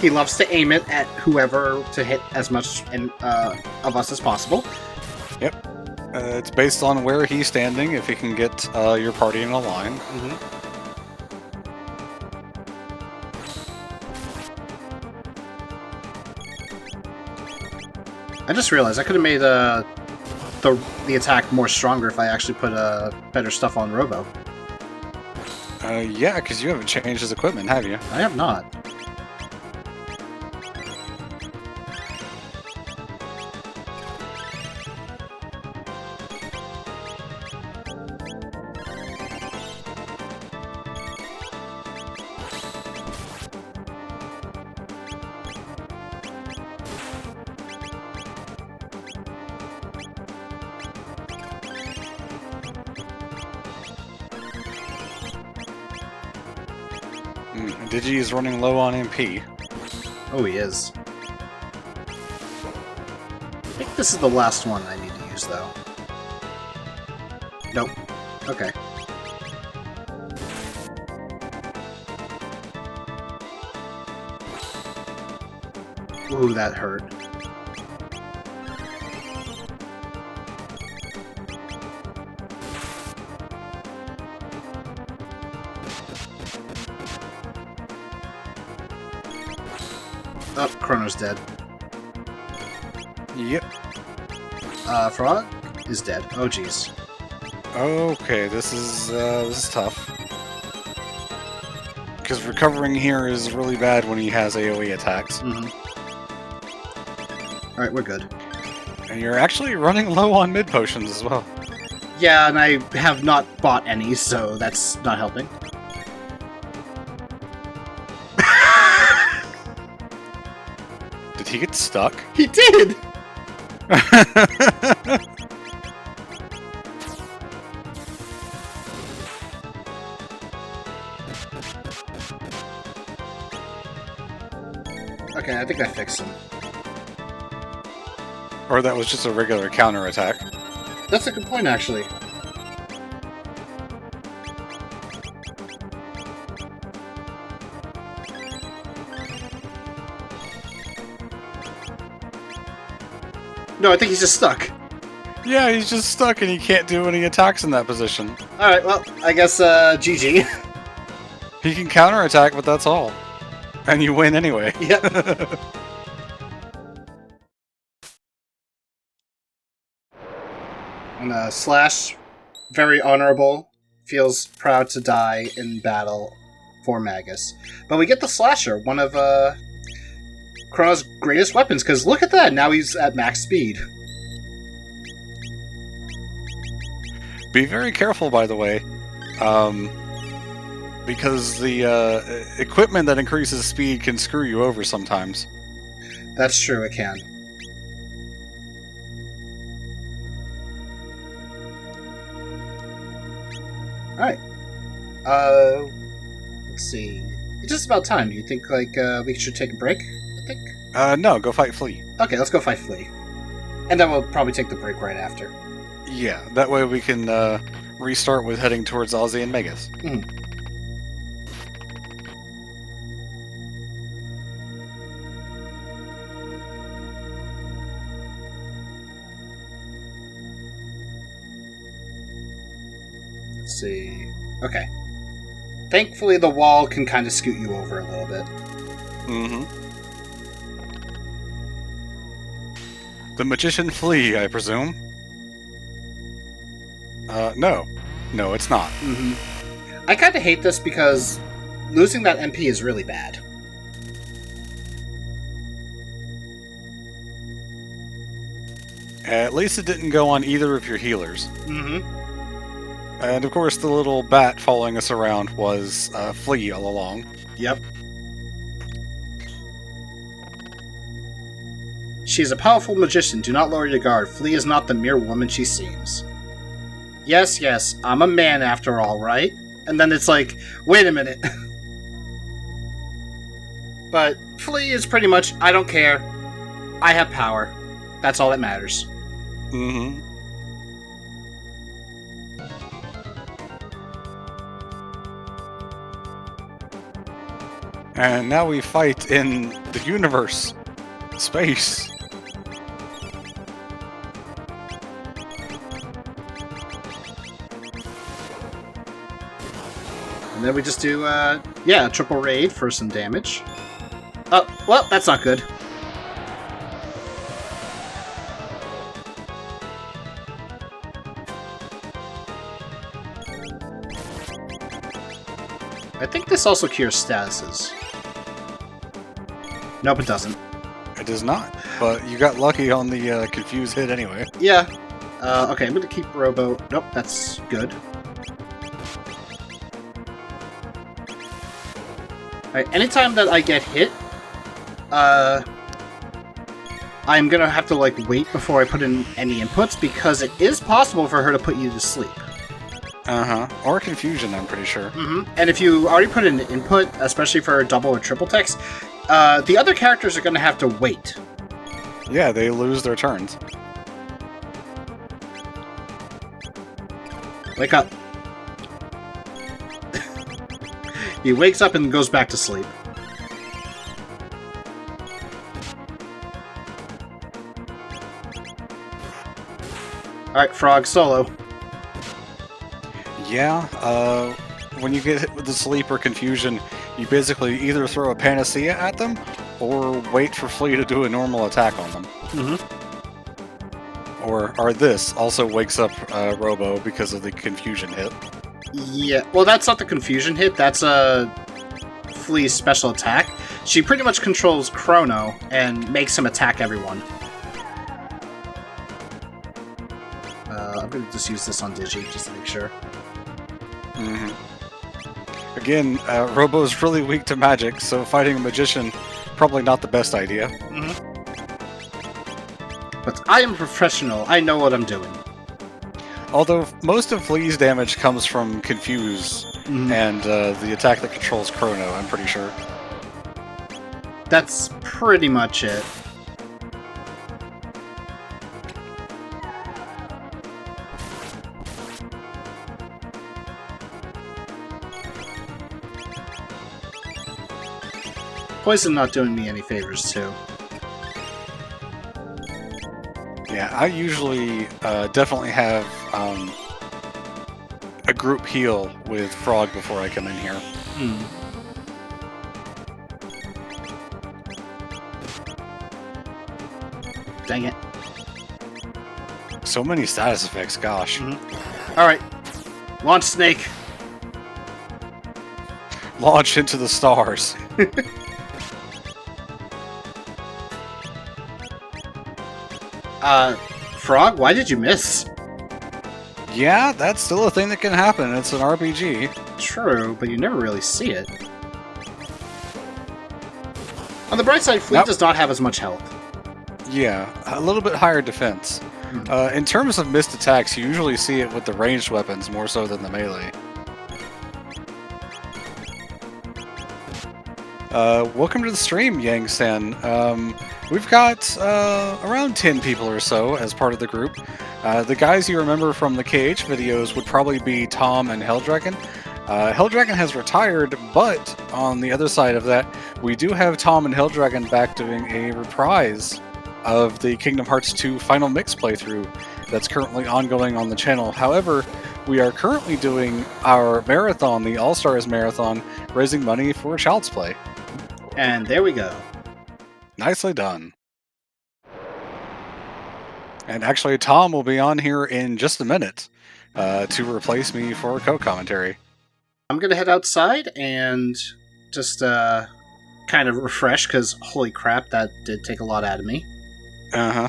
Speaker 2: he loves to aim it at whoever to hit as much of us as possible.
Speaker 1: Yep. It's based on where he's standing, if he can get your party in a line.
Speaker 2: I just realized I could have made the attack more stronger if I actually put better stuff on Robo.
Speaker 1: Yeah, because you haven't changed his equipment, have you?
Speaker 2: I have not.
Speaker 1: Digi is running low on MP.
Speaker 2: Oh, he is. I think this is the last one I need to use, though. Nope. Okay. Ooh, that hurt. Oh, Chrono's dead.
Speaker 1: Yep.
Speaker 2: Frog is dead. Oh, jeez.
Speaker 1: Okay, this is tough. because recovering here is really bad when he has AoE attacks.
Speaker 2: Alright, we're good.
Speaker 1: And you're actually running low on mid potions as well.
Speaker 2: Yeah, and I have not bought any, so that's not helping.
Speaker 1: Did he get stuck?
Speaker 2: He did! Okay, I think I fixed him.
Speaker 1: Or that was just a regular counterattack.
Speaker 2: That's a good point, actually. No, I think he's just stuck.
Speaker 1: Yeah, he's just stuck and he can't do any attacks in that position.
Speaker 2: Alright, well, I guess, GG.
Speaker 1: He can counterattack, but that's all. And you win anyway.
Speaker 2: Yep. And, Slash, very honorable, feels proud to die in battle for Magus. But we get the Slasher, one of, Chrono's greatest weapons, because look at that, now he's at max speed.
Speaker 1: Be very careful, by the way, because the equipment that increases speed can screw you over sometimes.
Speaker 2: That's true, it can. Alright. Let's see. It's just about time. Do you think, like, we should take a break? I think?
Speaker 1: No, go fight Flea.
Speaker 2: Okay, let's go fight Flea. And then we'll probably take the break right after.
Speaker 1: Yeah, that way we can restart with heading towards Ozzy and Megas.
Speaker 2: Let's see. Okay. Thankfully, the wall can kind of scoot you over a little bit.
Speaker 1: The magician Flea, I presume? No. No, it's not.
Speaker 2: I kind of hate this because losing that MP is really bad.
Speaker 1: At least it didn't go on either of your healers. And of course, the little bat following us around was Flea all along.
Speaker 2: Yep. She is a powerful magician. Do not lower your guard. Flea is not the mere woman she seems. Yes, yes, I'm a man after all, right? And then it's like, wait a minute. But Flea is pretty much, I don't care. I have power. That's all that matters.
Speaker 1: And now we fight in the universe. Space.
Speaker 2: And then we just do, yeah, a triple raid for some damage. Oh, well, that's not good. I think this also cures statuses. Nope, it doesn't.
Speaker 1: It does not, but you got lucky on the confused hit anyway.
Speaker 2: Yeah. Okay, I'm gonna keep Robo. Nope, that's good. Alright, anytime that I get hit, I'm gonna have to, like, wait before I put in any inputs, because it is possible for her to put you to sleep.
Speaker 1: Or confusion, I'm pretty sure.
Speaker 2: And if you already put in an input, especially for double or triple text, the other characters are gonna have to wait.
Speaker 1: Yeah, they lose their turns.
Speaker 2: Wake up. He wakes up and goes back to sleep. Alright, Frog, solo.
Speaker 1: Yeah, when you get hit with the sleep or confusion, you basically either throw a panacea at them, or wait for Flea to do a normal attack on them. Or this also wakes up Robo because of the confusion hit.
Speaker 2: Yeah, well, that's not the confusion hit, that's a Flea's special attack. She pretty much controls Chrono and makes him attack everyone. I'm going to just use this on Digi, just to make sure.
Speaker 1: Again, Robo's really weak to magic, so fighting a magician, probably not the best idea.
Speaker 2: But I am a professional. I know what I'm doing.
Speaker 1: Although most of Flea's damage comes from Confuse and the attack that controls Chrono, I'm pretty sure.
Speaker 2: That's pretty much it. Poison not doing me any favors, too.
Speaker 1: Yeah, I usually definitely have a group heal with Frog before I come in here.
Speaker 2: Dang it.
Speaker 1: So many status effects, gosh.
Speaker 2: Alright. Launch Snake.
Speaker 1: Launch into the stars.
Speaker 2: Frog, why did you miss?
Speaker 1: Yeah, that's still a thing that can happen. It's an RPG.
Speaker 2: True, but you never really see it. On the bright side, Fleet does not have as much health.
Speaker 1: Yeah, a little bit higher defense. In terms of missed attacks, you usually see it with the ranged weapons more so than the melee. Welcome to the stream, Yang-san. We've got around 10 people or so as part of the group. The guys you remember from the KH videos would probably be Tom and Helldragon. Helldragon has retired, but on the other side of that, we do have Tom and Helldragon back doing a reprise of the Kingdom Hearts 2 Final Mix playthrough that's currently ongoing on the channel. However, we are currently doing our marathon, the All-Stars Marathon, raising money for Child's Play.
Speaker 2: And there we go.
Speaker 1: Nicely done. And actually, Tom will be on here in just a minute to replace me for a co-commentary.
Speaker 2: I'm going to head outside and just kind of refresh, because holy crap, that did take a lot out of me.
Speaker 1: Uh-huh.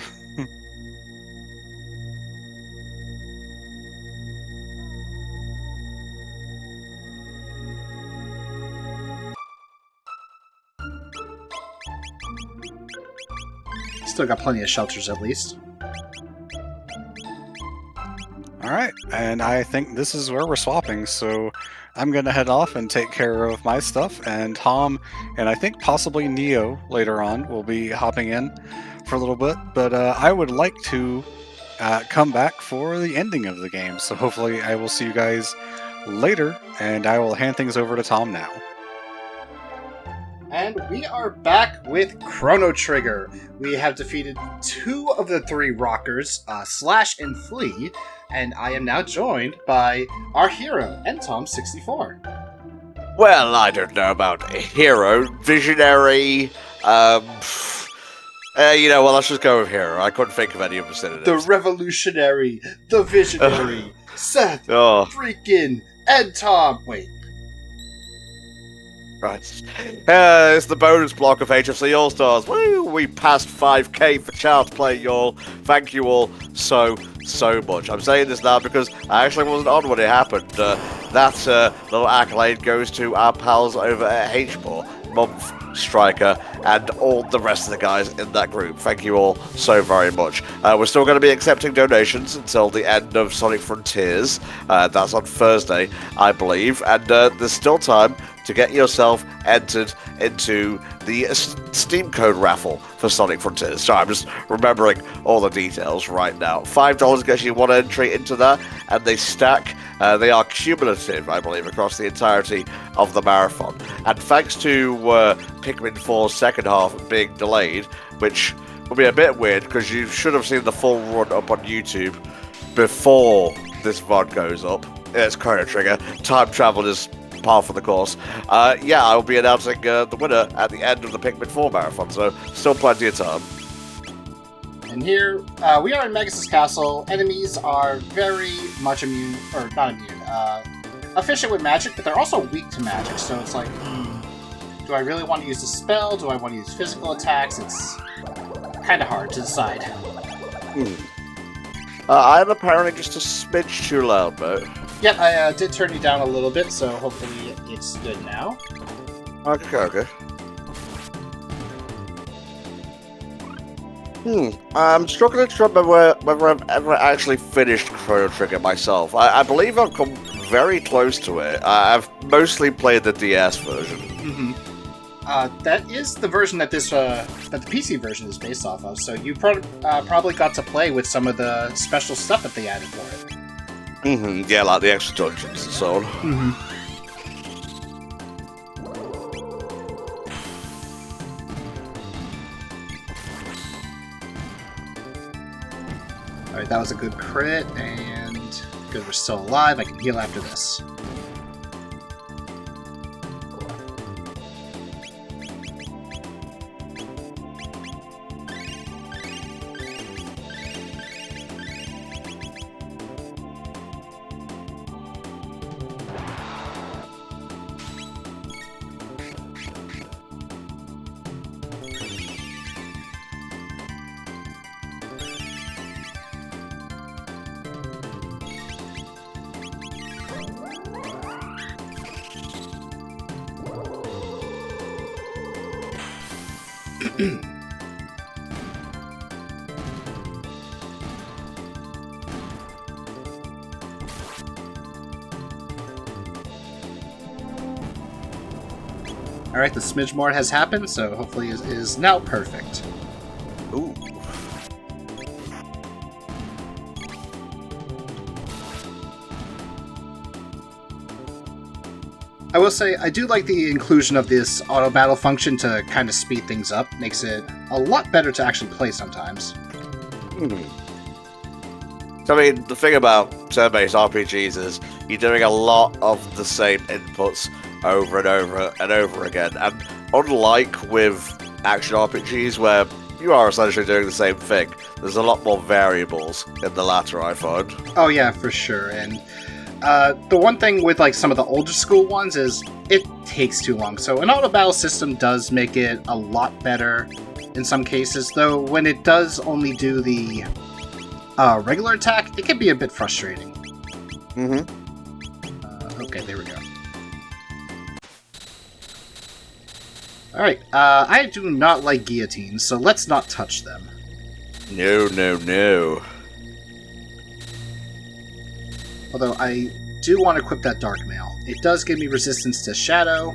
Speaker 2: Still got plenty of shelters, at least.
Speaker 1: Alright, and I think this is where we're swapping, so I'm going to head off and take care of my stuff, and Tom, and I think possibly Neo later on, will be hopping in for a little bit, but I would like to come back for the ending of the game, so hopefully I will see you guys later, and I will hand things over to Tom now.
Speaker 2: And we are back with Chrono Trigger. We have defeated 2 of the 3 rockers, Slash and Flea, and I am now joined by our hero, Entom64.
Speaker 3: Well, I don't know about a hero, visionary, well, let's just go with hero. I couldn't think of any of the synonyms.
Speaker 2: The revolutionary, the visionary, Seth,
Speaker 3: Oh,
Speaker 2: freaking, Entom. Wait.
Speaker 3: right. It's the bonus block of HFC All-Stars. Woo! We passed 5k for Child's Play, y'all. Thank you all so much. I'm saying this now because I actually wasn't on when it happened. That little accolade goes to our pals over at HBOR, Month, Striker, and all the rest of the guys in that group. Thank you all so very much. We're still going to be accepting donations until the end of Sonic Frontiers. That's on Thursday, I believe, and there's still time to get yourself entered into the Steam Code raffle for Sonic Frontiers. So I'm just remembering all the details right now. $5 gets you 1 entry into that, and they stack. They are cumulative, I believe, across the entirety of the marathon. And thanks to Pikmin 4's second half being delayed, which will be a bit weird because you should have seen the full run up on YouTube before this VOD goes up. It's Chrono Trigger. Time travel is par for the course. I will be announcing the winner at the end of the Pikmin 4 marathon, so still plenty of time.
Speaker 2: And here, we are in Megasis Castle. Enemies are very much immune, or not immune, efficient with magic, but they're also weak to magic, so it's like, do I really want to use a spell? Do I want to use physical attacks? It's kind of hard to decide.
Speaker 3: I'm apparently just a smidge too loud, mate.
Speaker 2: Yep, I did turn you down a little bit, so hopefully it's good now.
Speaker 3: Okay. I'm struggling to remember whether I've ever actually finished Chrono Trigger myself. I believe I've come very close to it. I've mostly played the DS version.
Speaker 2: That is the version that that the PC version is based off of, so you probably got to play with some of the special stuff that they added for it.
Speaker 3: Yeah, like the extra dungeons and so on.
Speaker 2: Alright, that was a good crit, and good we're still alive, I can heal after this. Alright, the smidge more has happened, so hopefully it is now perfect.
Speaker 3: Ooh.
Speaker 2: I will say, I do like the inclusion of this auto battle function to kind of speed things up. Makes it a lot better to actually play sometimes.
Speaker 3: So, I mean, the thing about turn-based RPGs is you're doing a lot of the same inputs over and over and over again. And unlike with action RPGs, where you are essentially doing the same thing, there's a lot more variables in the latter, I find.
Speaker 2: Oh yeah, for sure. And the one thing with like some of the older school ones is it takes too long. So an auto battle system does make it a lot better in some cases, though when it does only do the regular attack, it can be a bit frustrating. Okay, there we go. Alright, I do not like guillotines, so let's not touch them.
Speaker 3: No.
Speaker 2: Although I do want to equip that Dark Mail. It does give me resistance to Shadow.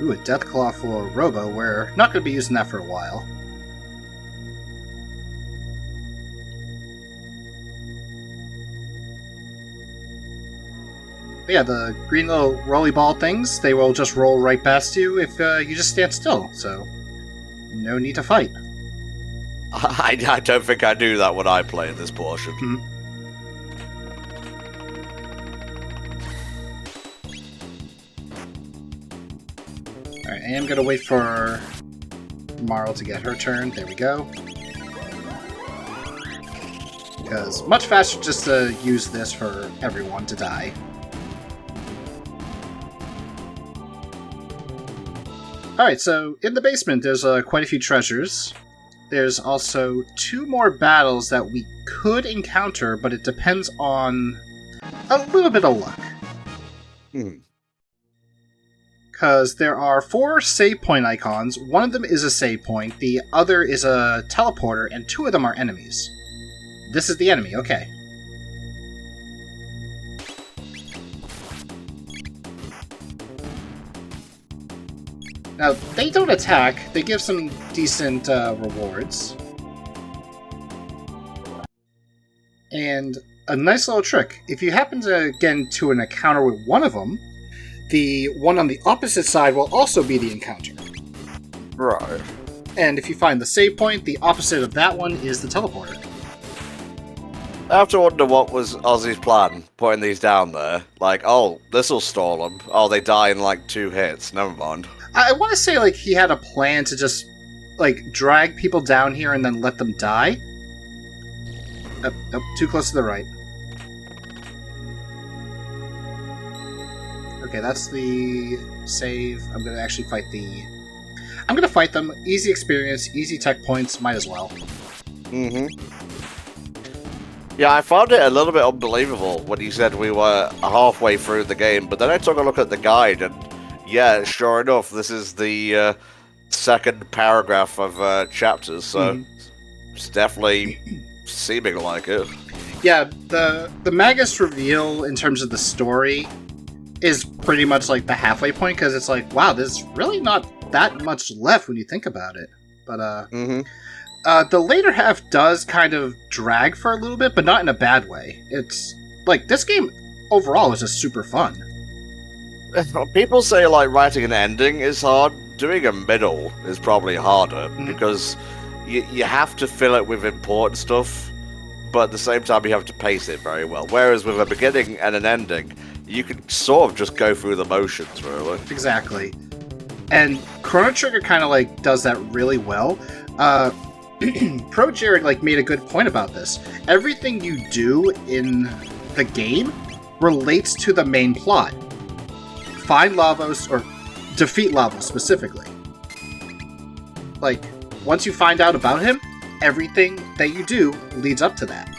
Speaker 2: Ooh, a Deathclaw for Robo. We're not going to be using that for a while. But yeah, the green little rolly ball things, they will just roll right past you if you just stand still, so no need to fight.
Speaker 3: I don't think I do that when I play in this portion. Alright, I am going to wait for Marl to get her turn. There we go. Because much faster just to use this for everyone to die. Alright, so in the basement there's quite a few treasures. There's also 2 more battles that we could encounter, but it depends on a little bit of luck. Because there are 4 save point icons. One of them is a save point, the other is a teleporter, and 2 of them are enemies. This is the enemy, okay. Now, they don't attack, they give some decent rewards. And a nice little trick, if you happen to get into an encounter with one of them, the one on the opposite side will also be the encounter. Right.
Speaker 2: And if you find the save point, the opposite of that one is the teleporter.
Speaker 3: I have to wonder what was Ozzy's plan, putting these down there. Like, oh, this'll stall them. Oh, they die in like 2 hits. Never mind.
Speaker 2: I want to say like he had a plan to just like drag people down here and then let them die. Up, too close to the right. Okay, that's the save. I'm gonna actually fight I'm gonna fight them. Easy experience, easy tech points, might as well.
Speaker 3: Yeah, I found it a little bit unbelievable when you said we were halfway through the game, but then I took a look at the guide, and yeah, sure enough, this is the second paragraph of chapters, so it's definitely seeming like it.
Speaker 2: Yeah, the Magus reveal in terms of the story is pretty much like the halfway point, because it's like, wow, there's really not that much left when you think about it. But the later half does kind of drag for a little bit, but not in a bad way. It's like, this game overall is just super fun.
Speaker 3: People say like writing an ending is hard. Doing a middle is probably harder because you have to fill it with important stuff, but at the same time you have to pace it very well. Whereas with a beginning and an ending, you can sort of just go through the motions, really.
Speaker 2: Exactly. And Chrono Trigger kind of like does that really well. Pro Jared like made a good point about this. Everything you do in the game relates to the main plot. Find Lavos, or defeat Lavos specifically. Like, once you find out about him, everything that you do leads up to that.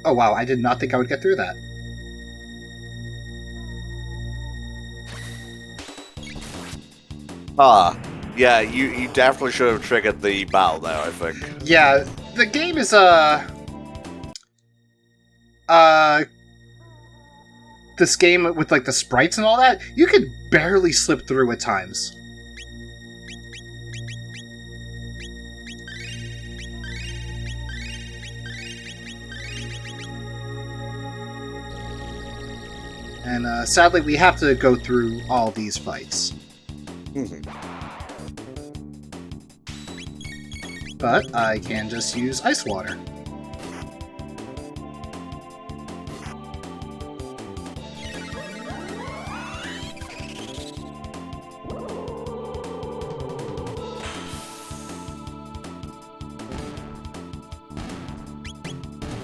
Speaker 2: Oh wow, I did not think I would get through that.
Speaker 3: Yeah, you definitely should have triggered the battle there, I think.
Speaker 2: Yeah, the game is, this game with, like, the sprites and all that, you could barely slip through at times. And, sadly, we have to go through all these fights. But I can just use ice water.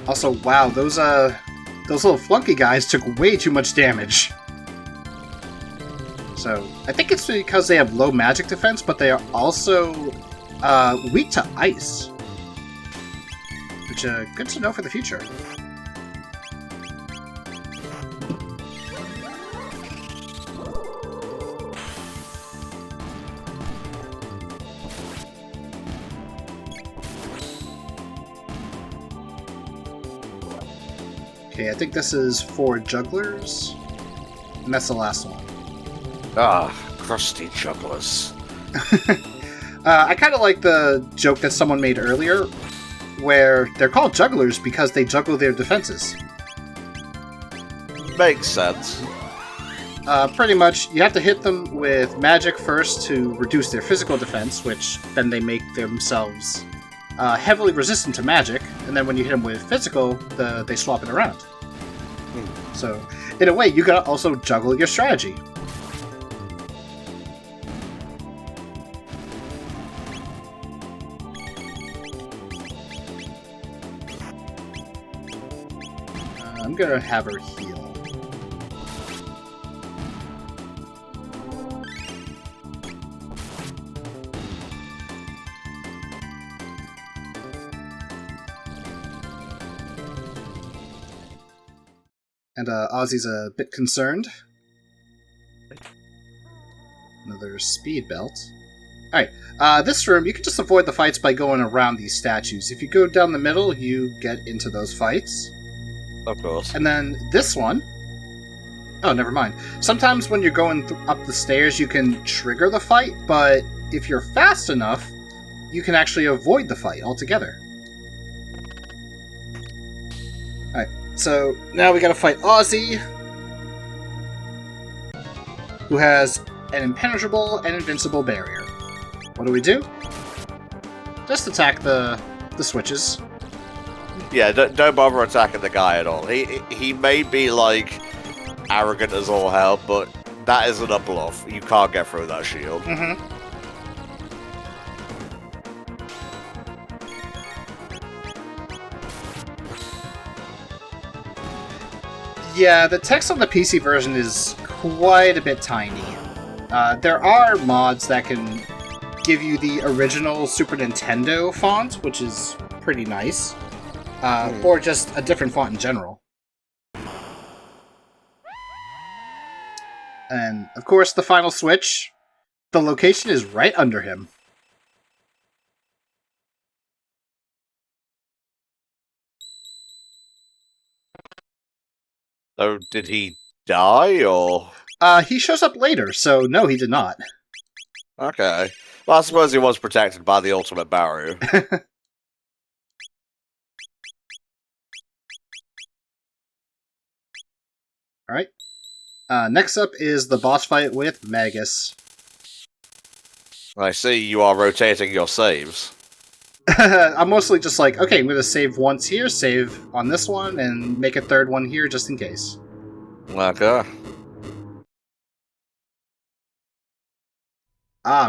Speaker 2: Also, wow, those little flunky guys took way too much damage. So, I think it's because they have low magic defense, but they are also weak to ice. Which, good to know for the future. Okay, I think this is 4 jugglers, and that's the last one.
Speaker 3: Ah, crusty jugglers.
Speaker 2: I kind of like the joke that someone made earlier, where they're called jugglers because they juggle their defenses.
Speaker 3: Makes sense.
Speaker 2: Pretty much, you have to hit them with magic first to reduce their physical defense, which then they make themselves heavily resistant to magic, and then when you hit them with physical, they swap it around. So, in a way, you gotta also juggle your strategy. I'm gonna have her heal. And Ozzy's a bit concerned. Another speed belt. Alright, this room, you can just avoid the fights by going around these statues. If you go down the middle, you get into those fights.
Speaker 3: Of course.
Speaker 2: And then this one... Oh, never mind. Sometimes when you're going up the stairs, you can trigger the fight, but if you're fast enough, you can actually avoid the fight altogether. Alright, so now we gotta fight Ozzy, who has an impenetrable and invincible barrier. What do? Just attack the switches.
Speaker 3: Yeah, don't bother attacking the guy at all. He may be, like, arrogant as all hell, but that isn't a bluff. You can't get through that shield.
Speaker 2: Mm-hmm. Yeah, the text on the PC version is quite a bit tiny. There are mods that can give you the original Super Nintendo font, which is pretty nice. Or just a different font in general. And, of course, the final switch. The location is right under him.
Speaker 3: So, did he die, or...?
Speaker 2: He shows up later, so no, he did not.
Speaker 3: Okay. Well, I suppose he was protected by the ultimate barrier.
Speaker 2: Alright. Next up is the boss fight with Magus.
Speaker 3: I see you are rotating your saves.
Speaker 2: I'm mostly just like, okay, I'm going to save once here, save on this one, and make a third one here just in case.
Speaker 3: Okay.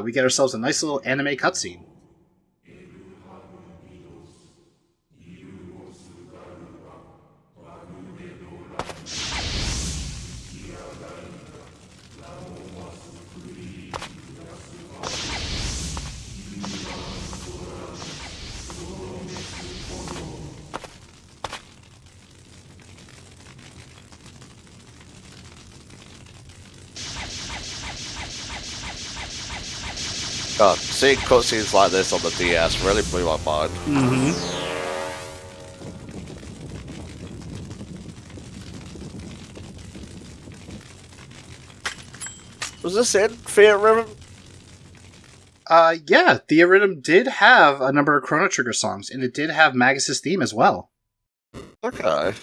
Speaker 2: We get ourselves a nice little anime cutscene.
Speaker 3: God, seeing cutscenes like this on the DS really blew my mind.
Speaker 2: Mm-hmm.
Speaker 3: Was this in Theatrhythm?
Speaker 2: Yeah, Theatrhythm did have a number of Chrono Trigger songs, and it did have Magus' theme as well.
Speaker 3: Okay.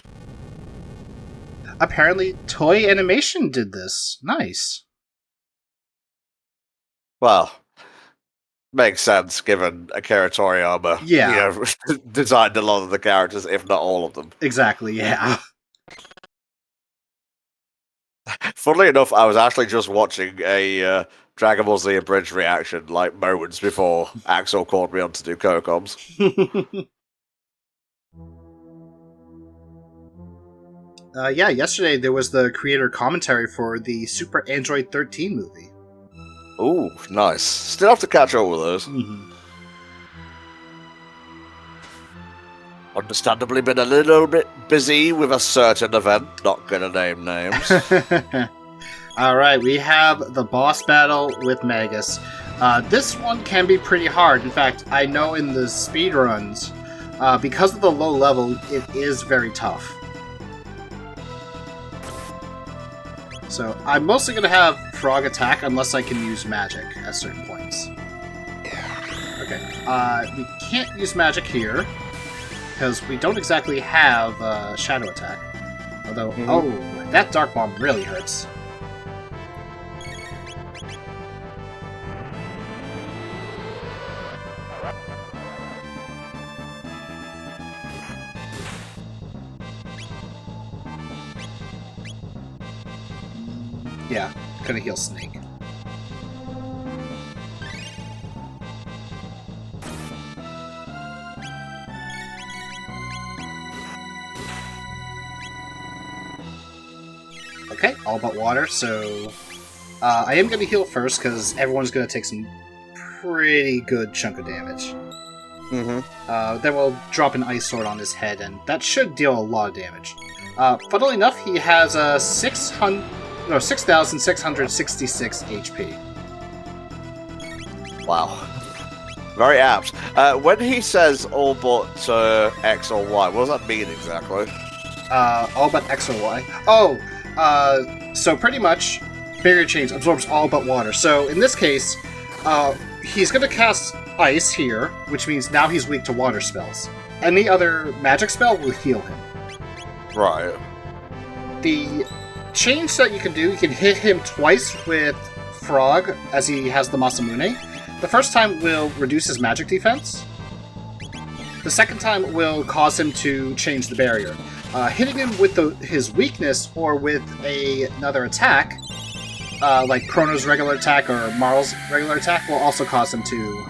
Speaker 2: Apparently, Toei Animation did this. Nice.
Speaker 3: Well, makes sense given Akira Toriyama.
Speaker 2: Yeah.
Speaker 3: You know, designed a lot of the characters, if not all of them.
Speaker 2: Exactly, yeah.
Speaker 3: Funnily enough, I was actually just watching a Dragon Ball Z Abridged reaction like moments before Axel called me on to do co-coms.
Speaker 2: Yeah, yesterday there was the creator commentary for the Super Android 13 movie.
Speaker 3: Ooh, nice. Still have to catch up with those.
Speaker 2: Mm-hmm.
Speaker 3: Understandably been a little bit busy with a certain event, not gonna name names.
Speaker 2: Alright, we have the boss battle with Magus. This one can be pretty hard. In fact, I know in the speedruns, because of the low level, it is very tough. So, I'm mostly going to have Frog attack unless I can use magic at certain points. Okay, we can't use magic here, because we don't exactly have Shadow attack. Although, oh, that Dark Bomb really hurts. Yeah, gonna heal Snake. Okay, all but water, so... I am gonna heal first, because everyone's gonna take some pretty good chunk of damage. Then we'll drop an Ice Sword on his head, and that should deal a lot of damage. Funnily enough, he has 6,666 HP.
Speaker 3: Wow. Very apt. When he says all but X or Y, what does that mean exactly?
Speaker 2: All but X or Y. Oh, so pretty much, Barrier Chains absorbs all but water. So in this case, he's going to cast Ice here, which means now he's weak to water spells. Any other magic spell will heal him.
Speaker 3: Right.
Speaker 2: The change that you can do, you can hit him twice with Frog, as he has the Masamune. The first time will reduce his magic defense. The second time will cause him to change the barrier. Hitting him with his weakness or with another attack, like Chrono's regular attack or Marl's regular attack, will also cause him to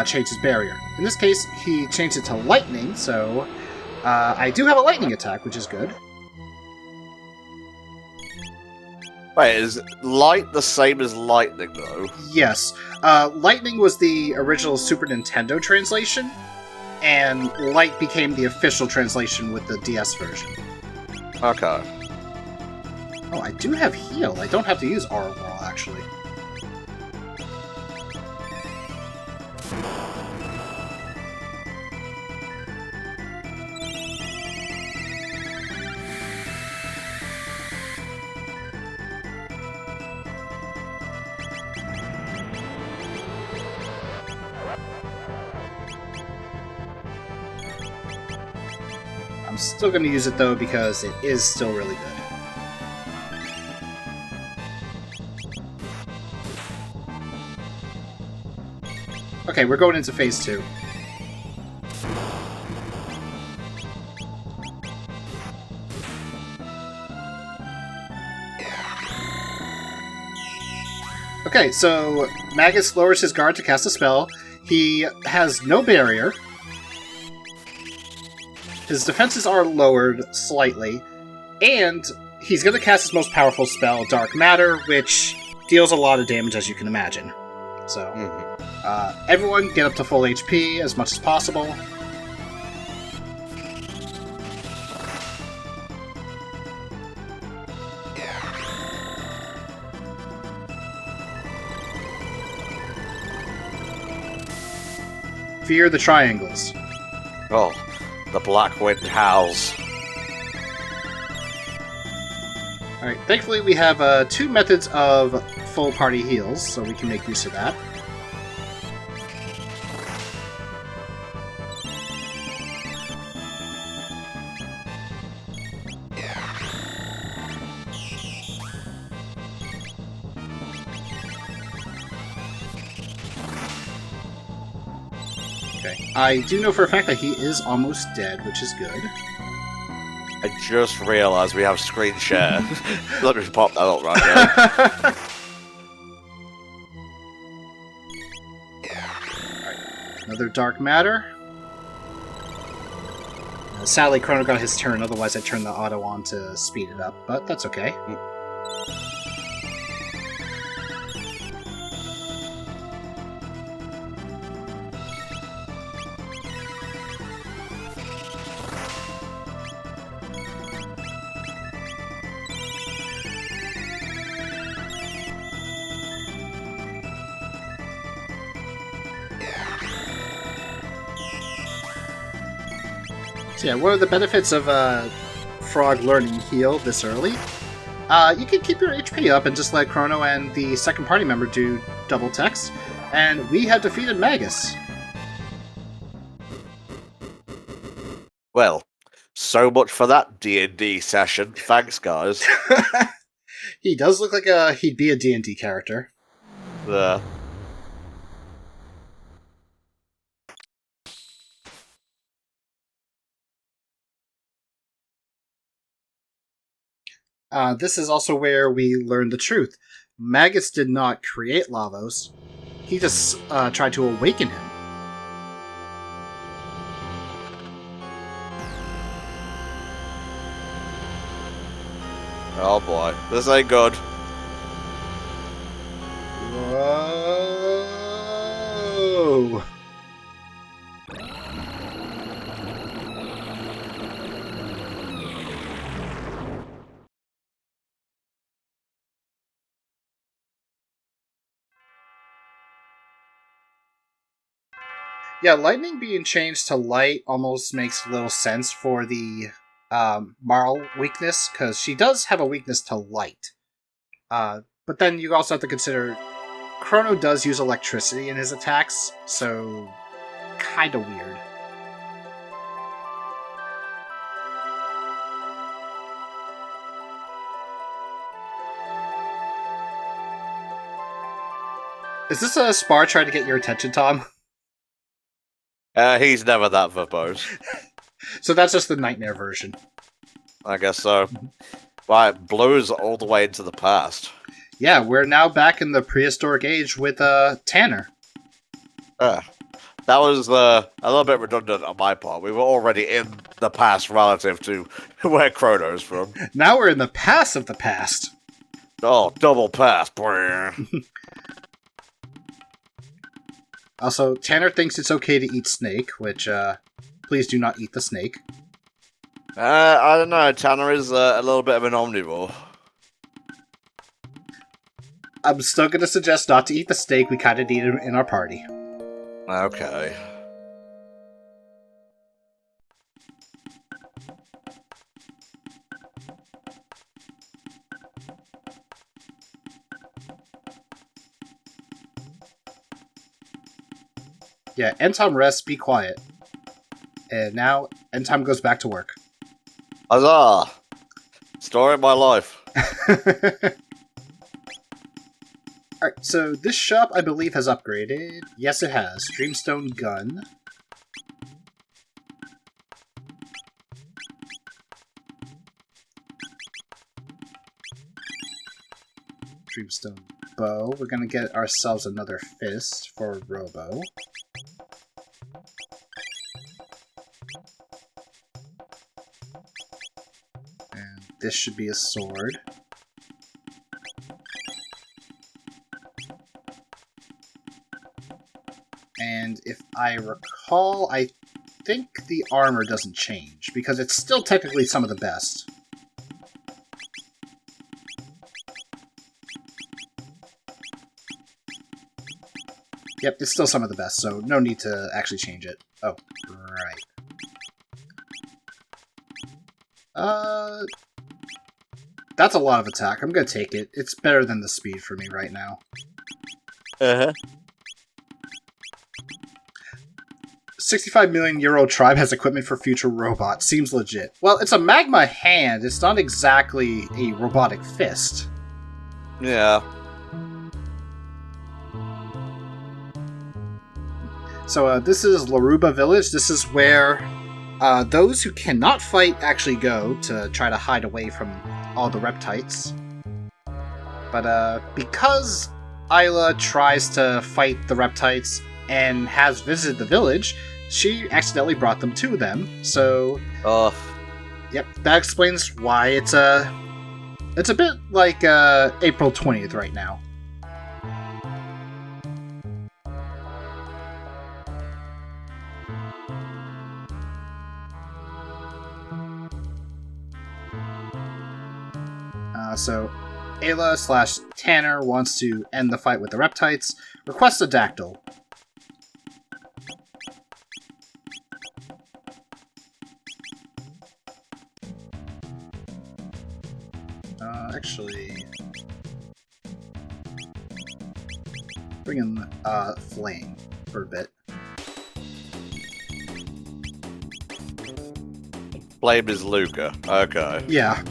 Speaker 2: change his barrier. In this case, he changed it to lightning, so I do have a lightning attack, which is good.
Speaker 3: Wait, is light the same as lightning, though?
Speaker 2: Yes. Lightning was the original Super Nintendo translation, and light became the official translation with the DS version.
Speaker 3: Okay.
Speaker 2: Oh, I do have heal. I don't have to use Aura Whirl, actually. I'm still going to use it, though, because it is still really good. Okay, we're going into phase 2. Okay, so Magus lowers his guard to cast a spell. He has no barrier. His defenses are lowered slightly, and he's going to cast his most powerful spell, Dark Matter, which deals a lot of damage, as you can imagine. So, everyone get up to full HP as much as possible. Fear the triangles.
Speaker 3: Oh, the black wind howls.
Speaker 2: Alright, thankfully we have 2 methods of full party heals, so we can make use of that. Okay, I do know for a fact that he is almost dead, which is good.
Speaker 3: I just realised we have screen share. Let me pop that up right now.
Speaker 2: Alright, another Dark Matter. Sadly, Chrono got his turn, otherwise I turned the auto on to speed it up, but that's okay. So yeah, what are the benefits of Frog learning heal this early? You can keep your HP up and just let Chrono and the second party member do double text, and we have defeated Magus.
Speaker 3: Well, so much for that D&D session. Thanks, guys.
Speaker 2: He does look like he'd be a D&D character.
Speaker 3: Yeah.
Speaker 2: This is also where we learn the truth. Magus did not create Lavos. He just tried to awaken him.
Speaker 3: Oh boy, this ain't good.
Speaker 2: Whoa! Yeah, lightning being changed to light almost makes little sense for the Marl weakness, because she does have a weakness to light. But then you also have to consider Chrono does use electricity in his attacks, so kinda weird. Is this a Spar trying to get your attention, Tom?
Speaker 3: He's never that verbose.
Speaker 2: So that's just the nightmare version.
Speaker 3: I guess so. Right, blows all the way into the past.
Speaker 2: Yeah, we're now back in the prehistoric age with Tanner.
Speaker 3: That was a little bit redundant on my part. We were already in the past relative to where Chrono's from.
Speaker 2: Now we're in the past of the past.
Speaker 3: Oh, double pass.
Speaker 2: Also, Tanner thinks it's okay to eat snake, which, please do not eat the snake.
Speaker 3: I don't know. Tanner is a little bit of an omnivore.
Speaker 2: I'm still going to suggest not to eat the snake. We kind of need him in our party.
Speaker 3: Okay.
Speaker 2: Yeah, Entom rests, be quiet. And now, Entom goes back to work.
Speaker 3: Huzzah! Story of my life.
Speaker 2: Alright, so this shop, I believe, has upgraded. Yes, it has. Dreamstone gun. Dreamstone bow. We're gonna get ourselves another fist for Robo. And this should be a sword. And if I recall, I think the armor doesn't change, because it's still technically some of the best. Yep, it's still some of the best, so no need to actually change it. Oh, right. That's a lot of attack. I'm gonna take it. It's better than the speed for me right now.
Speaker 3: Uh-huh.
Speaker 2: 65 million euro tribe has equipment for future robots. Seems legit. Well, it's a magma hand. It's not exactly a robotic fist.
Speaker 3: Yeah.
Speaker 2: So this is Laruba Village. This is where those who cannot fight actually go to try to hide away from all the reptites. But because Isla tries to fight the reptites and has visited the village, she accidentally brought them to them. So, yep, that explains why it's a bit like April 20th right now. So, Ayla/Tanner wants to end the fight with the reptites. Request a dactyl. Actually, bring in Flame for a bit.
Speaker 3: Flame is Luca. Okay.
Speaker 2: Yeah.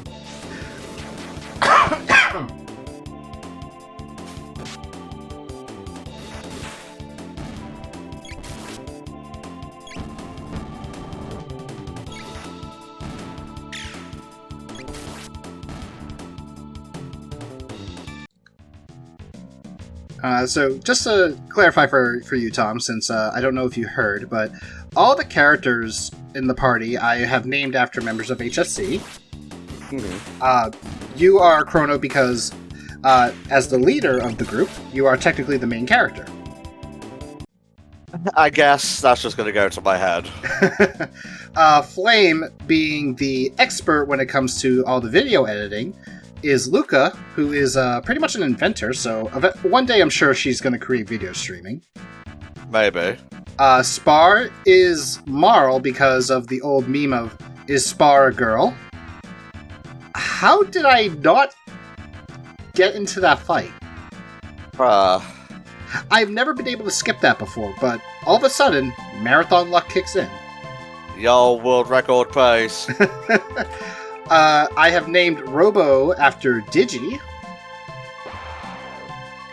Speaker 2: So, just to clarify for you, Tom, since I don't know if you heard, but all the characters in the party I have named after members of HFC.
Speaker 3: Mm-hmm.
Speaker 2: You are Chrono because, as the leader of the group, you are technically the main character.
Speaker 3: I guess that's just going to go to my head.
Speaker 2: Flame, being the expert when it comes to all the video editing, is Luca, who is pretty much an inventor, so one day I'm sure she's going to create video streaming.
Speaker 3: Maybe.
Speaker 2: Spar is Marl because of the old meme of, is Spar a girl? How did I not get into that fight? I've never been able to skip that before, but all of a sudden, marathon luck kicks in.
Speaker 3: Y'all world record pace.
Speaker 2: I have named Robo after Digi,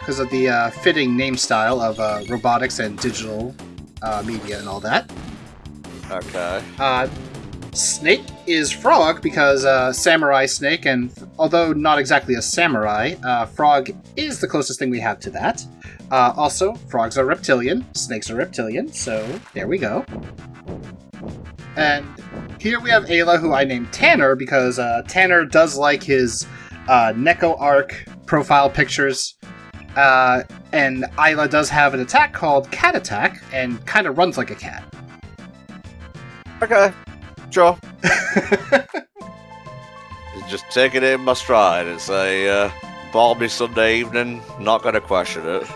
Speaker 2: because of the fitting name style of robotics and digital media and all that.
Speaker 3: Okay.
Speaker 2: Snake is Frog because Samurai Snake, and although not exactly a samurai, Frog is the closest thing we have to that. Also, frogs are reptilian, snakes are reptilian, so there we go. And here we have Ayla, who I named Tanner because Tanner does like his Neko Arc profile pictures. And Ayla does have an attack called Cat Attack and kind of runs like a cat.
Speaker 3: Okay. Sure. Just take it in my stride. It's a balmy Sunday evening. Not going to question it.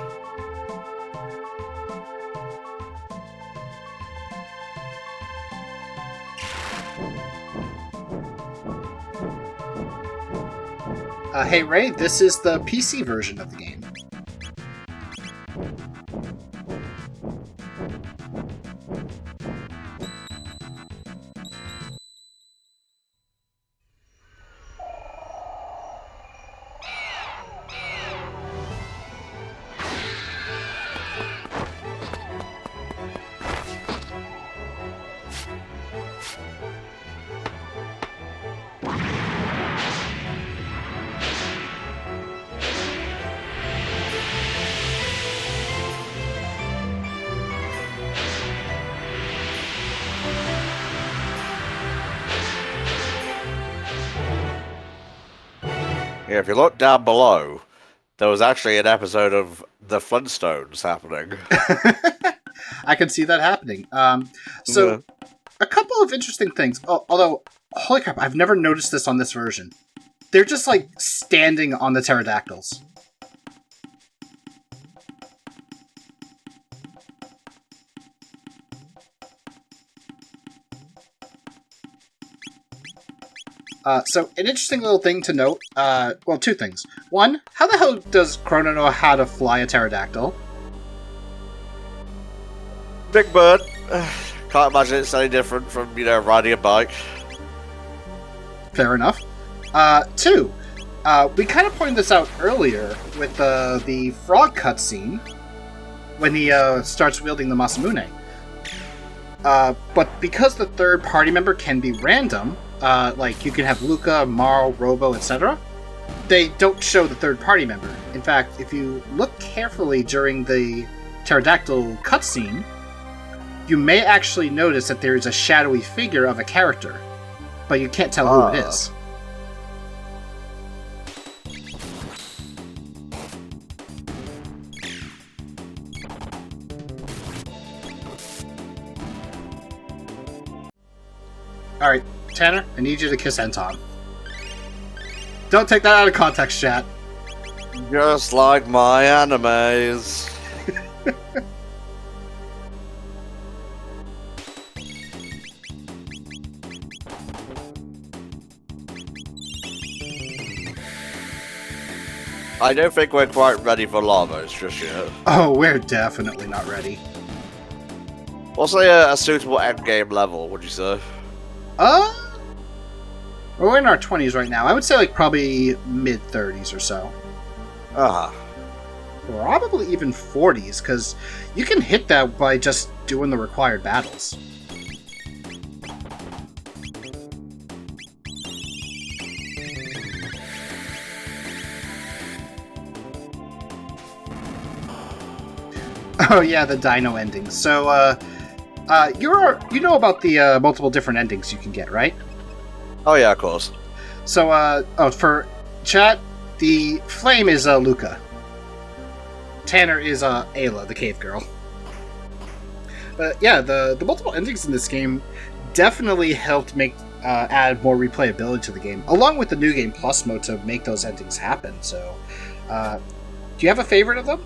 Speaker 2: Hey Ray, this is the PC version of the game.
Speaker 3: Yeah, if you look down below, there was actually an episode of The Flintstones happening.
Speaker 2: I can see that happening. So, a couple of interesting things. Although, holy crap, I've never noticed this on this version. They're just, like, standing on the pterodactyls. So, an interesting little thing to note, well, two things. One, how the hell does Chrono know how to fly a pterodactyl?
Speaker 3: Big Bird. Can't imagine it's any different from, riding a bike.
Speaker 2: Fair enough. Two, we kind of pointed this out earlier with the frog cutscene when he starts wielding the Masamune. But because the third party member can be random, like you can have Luca, Marl, Robo, etc., they don't show the third party member. In fact, if you look carefully during the pterodactyl cutscene, you may actually notice that there is a shadowy figure of a character, but you can't tell who it is. Alright, Tanner, I need you to kiss Anton. Don't take that out of context, chat.
Speaker 3: Just like my animes. I don't think we're quite ready for llamas just yet.
Speaker 2: Oh, we're definitely not ready.
Speaker 3: What's a suitable endgame level, would you say?
Speaker 2: We're in our 20s right now. I would say like probably mid-30s or so.
Speaker 3: Uh-huh.
Speaker 2: Probably even 40s, because you can hit that by just doing the required battles. Oh yeah, the dino endings. So, you know about the multiple different endings you can get, right?
Speaker 3: Oh yeah, of course.
Speaker 2: So, for chat, the flame is Luca. Tanner is Ayla, the cave girl. But yeah, the multiple endings in this game definitely helped make add more replayability to the game, along with the New Game Plus mode to make those endings happen. So, do you have a favorite of them?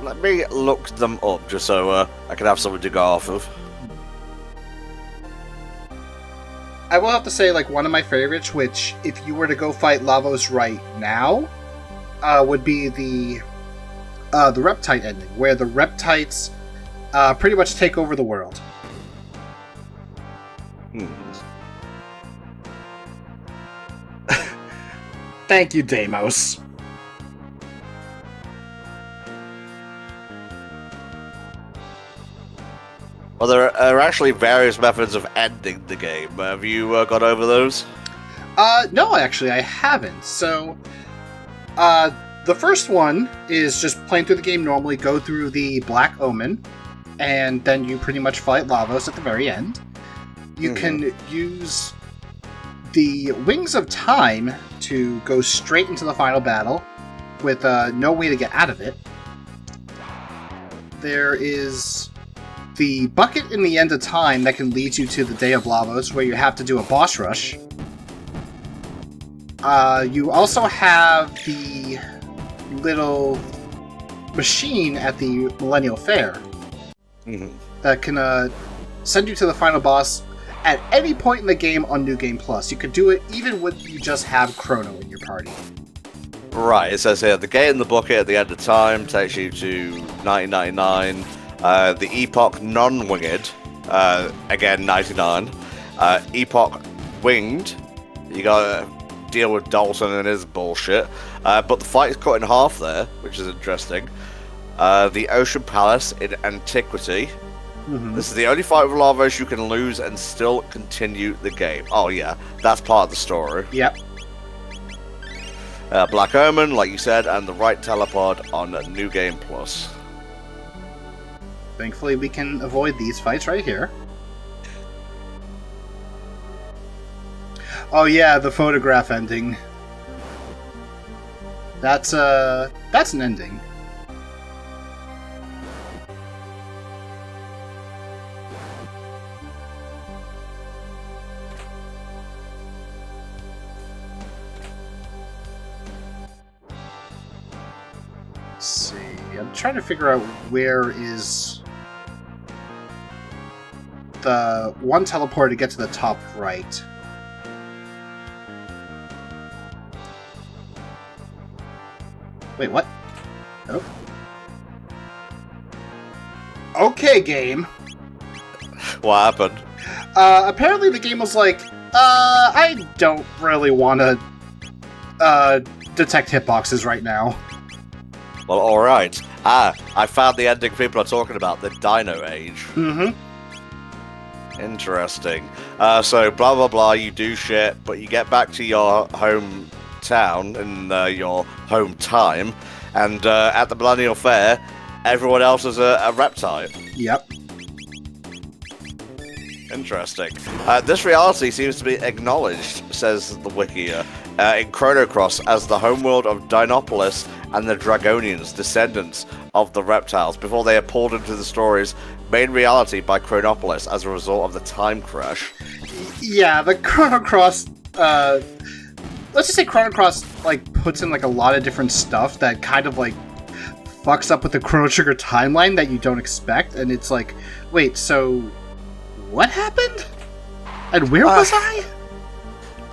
Speaker 3: Let me look them up just so I can have something to go off of.
Speaker 2: I will have to say, like, one of my favorites, which, if you were to go fight Lavos right now, would be the Reptite ending, where the Reptites pretty much take over the world. Thank you, Deimos.
Speaker 3: Well, there are actually various methods of ending the game. Have you got over those?
Speaker 2: No, actually, I haven't. So, the first one is just playing through the game normally, go through the Black Omen, and then you pretty much fight Lavos at the very end. You can use the Wings of Time to go straight into the final battle with no way to get out of it. There is the Bucket in the End of Time that can lead you to the Day of Lavos, where you have to do a boss rush. You also have the little machine at the Millennial Fair that can send you to the final boss at any point in the game on New Game Plus. You could do it even when you just have Chrono in your party.
Speaker 3: Right, it says here, the gate in the bucket at the end of time takes you to 1999. The Epoch non-winged, again 99. Epoch winged, you gotta deal with Dalton and his bullshit. But the fight is cut in half there, which is interesting. The Ocean Palace in Antiquity. This is the only fight with Lavos you can lose and still continue the game. Oh yeah, that's part of the story.
Speaker 2: Yep.
Speaker 3: Black Omen, like you said, and the right telepod on New Game Plus.
Speaker 2: Thankfully, we can avoid these fights right here. Oh yeah, the photograph ending. That's an ending. Let's see. I'm trying to figure out where is the one teleport to get to the top right. Wait, what? Oh. Okay, game.
Speaker 3: What happened?
Speaker 2: Apparently the game was like, I don't really want to detect hitboxes right now.
Speaker 3: Well, alright. I found the ending people are talking about, the Dino Age. Interesting. So, blah blah blah, you do shit, but you get back to your hometown in your home time, and at the Millennial Fair, everyone else is a reptile.
Speaker 2: Yep.
Speaker 3: Interesting. This reality seems to be acknowledged, says the wiki, in Chrono Cross as the homeworld of Dinopolis and the Dragonians, descendants of the reptiles, before they are pulled into the story's main reality by Chronopolis as a result of the time crash.
Speaker 2: Yeah, the Chrono Cross, let's just say Chrono Cross, like, puts in, like, a lot of different stuff that kind of, like, fucks up with the Chrono Trigger timeline that you don't expect, and it's like, wait, so what happened? And where was I?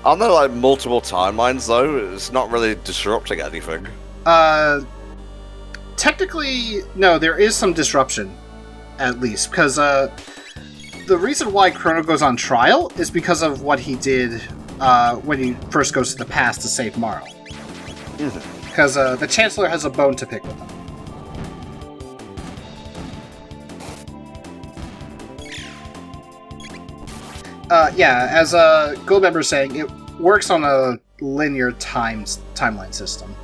Speaker 3: Aren't there, like, multiple timelines, though? It's not really disrupting anything.
Speaker 2: Technically, no, there is some disruption, at least, because, the reason why Chrono goes on trial is because of what he did, when he first goes to the past to save Marl. Because, the Chancellor has a bone to pick with him. Yeah, as Goldmember is saying, it works on a linear timeline system.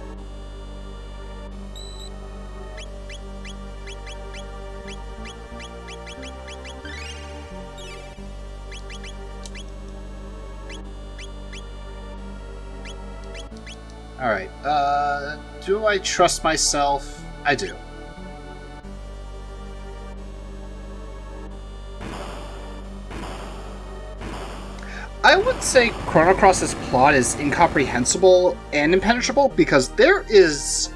Speaker 2: Alright, do I trust myself? I do. I would say Chrono Cross's plot is incomprehensible and impenetrable because there is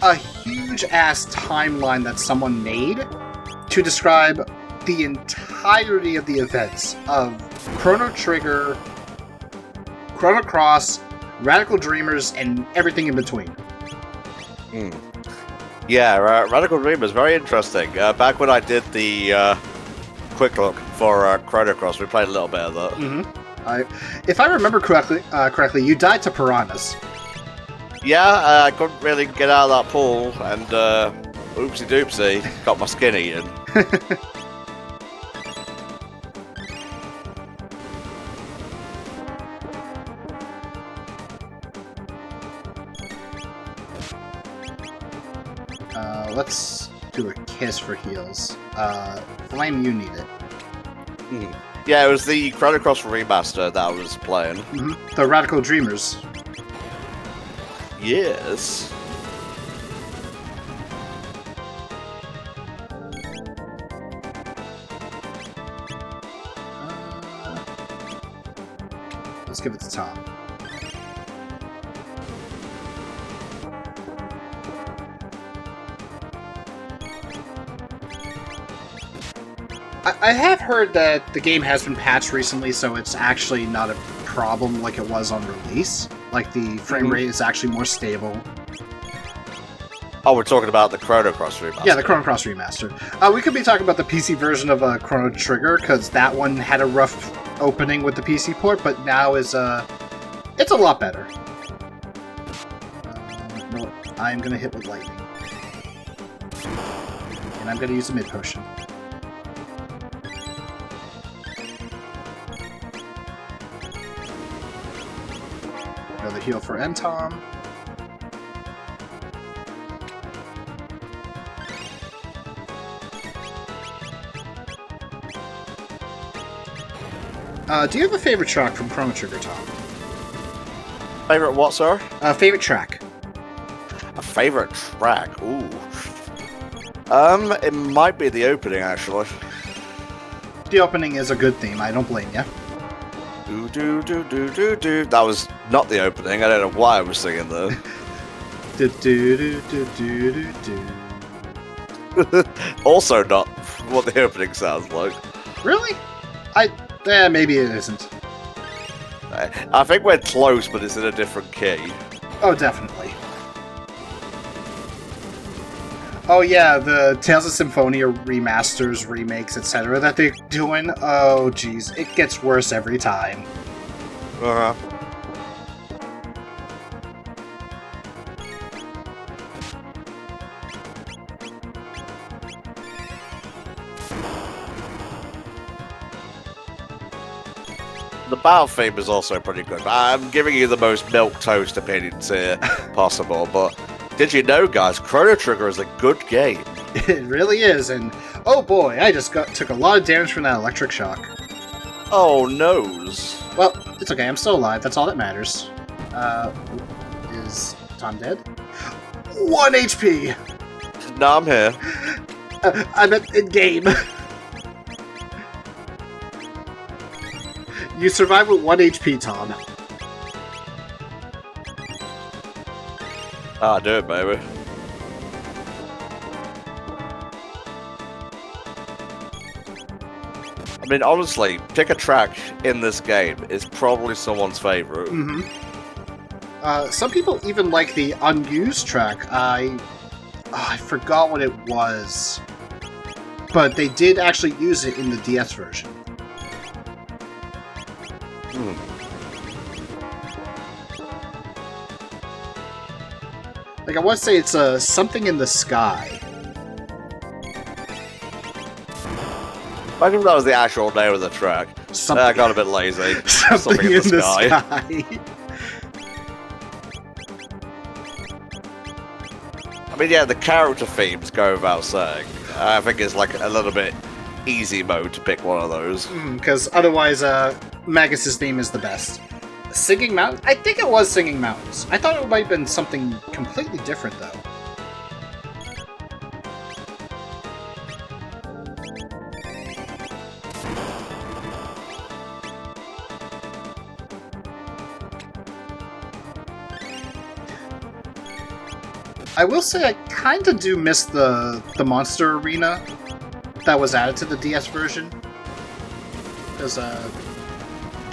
Speaker 2: a huge-ass timeline that someone made to describe the entirety of the events of Chrono Trigger, Chrono Cross, Radical Dreamers, and everything in between.
Speaker 3: Yeah, Radical Dreamers, very interesting. Back when I did the quick look for Chrono Cross, we played a little bit of that.
Speaker 2: If I remember correctly, you died to piranhas.
Speaker 3: Yeah, I couldn't really get out of that pool, and oopsie doopsie, got my skin eaten.
Speaker 2: Let's do a kiss for heals. Flame, you need it.
Speaker 3: Yeah, it was the Chrono Cross remaster that I was playing.
Speaker 2: The Radical Dreamers.
Speaker 3: Yes.
Speaker 2: Let's give it to Tom. I have heard that the game has been patched recently, so it's actually not a problem like it was on release. Like, the frame rate is actually more stable.
Speaker 3: Oh, we're talking about the Chrono Cross remaster.
Speaker 2: Yeah, the Chrono Cross remaster. We could be talking about the PC version of Chrono Trigger, because that one had a rough opening with the PC port, but now is it's a lot better. No, I'm gonna hit with lightning, and I'm gonna use a mid potion. Another heal for Tom. Do you have a favorite track from Chrono Trigger, Tom?
Speaker 3: Favorite what, sir?
Speaker 2: Favorite track.
Speaker 3: A favorite track? Ooh. It might be the opening, actually.
Speaker 2: The opening is a good theme, I don't blame you.
Speaker 3: Do do do do do do. That was not the opening. I don't know why I was singing though.
Speaker 2: Do do do do do do.
Speaker 3: Also not what the opening sounds like.
Speaker 2: Really? Maybe it isn't.
Speaker 3: I think we're close, but it's in a different key.
Speaker 2: Oh, definitely. Oh yeah, the Tales of Symphonia remasters, remakes, etc. that they're doing. Oh jeez, it gets worse every time.
Speaker 3: Uh-huh. The battle theme is also pretty good. I'm giving you the most milquetoast opinions here possible, but did you know, guys, Chrono Trigger is a good game.
Speaker 2: It really is, and oh boy, I just took a lot of damage from that electric shock.
Speaker 3: Oh, noes.
Speaker 2: Well, it's okay, I'm still alive, that's all that matters. Is Tom dead? 1 HP!
Speaker 3: No, I'm here.
Speaker 2: I'm in-game. You survived with 1 HP, Tom.
Speaker 3: Ah, do it, baby. I mean, honestly, pick a track in this game is probably someone's favorite.
Speaker 2: Some people even like the unused track. I forgot what it was. But they did actually use it in the DS version. Like, I want to say it's Something in the Sky.
Speaker 3: I think that was the actual name of the track. I got a bit lazy.
Speaker 2: Something in the sky.
Speaker 3: I mean, yeah, the character themes go without saying. I think it's like a little bit easy mode to pick one of those.
Speaker 2: Because otherwise, Magus's theme is the best. Singing Mountains? I think it was Singing Mountains. I thought it might have been something completely different, though. I will say I kind of do miss the monster arena that was added to the DS version. Because,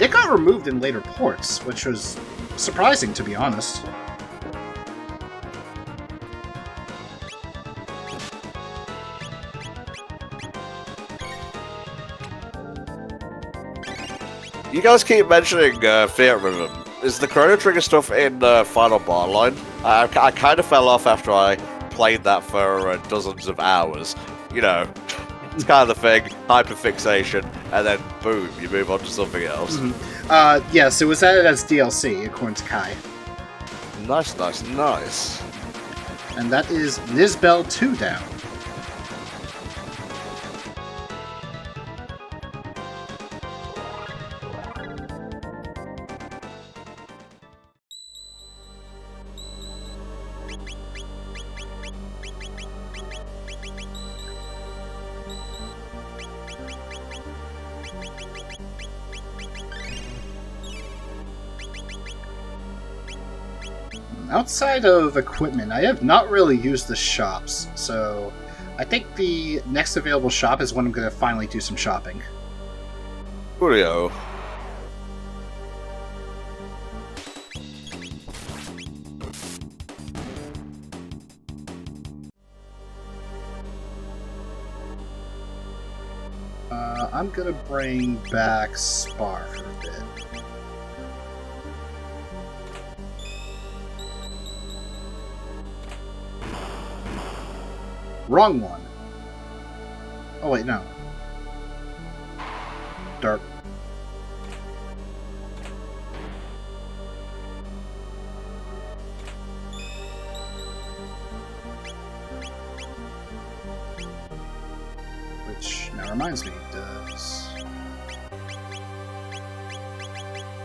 Speaker 2: it got removed in later ports, which was surprising, to be honest.
Speaker 3: You guys keep mentioning Theatre Rhythm. Is the Chrono Trigger stuff in Final Bar Line? I kind of fell off after I played that for dozens of hours. You know, it's kind of the thing, hyperfixation, and then boom, you move on to something else.
Speaker 2: Yes, it was added as DLC, according to Kai.
Speaker 3: Nice, nice, nice.
Speaker 2: And that is Nizbel 2 down. Outside of equipment, I have not really used the shops, so I think the next available shop is when I'm going to finally do some shopping.
Speaker 3: Coolio.
Speaker 2: I'm going to bring back Spar for a bit. Wrong one. Oh wait, no. Derp. Which now reminds me, does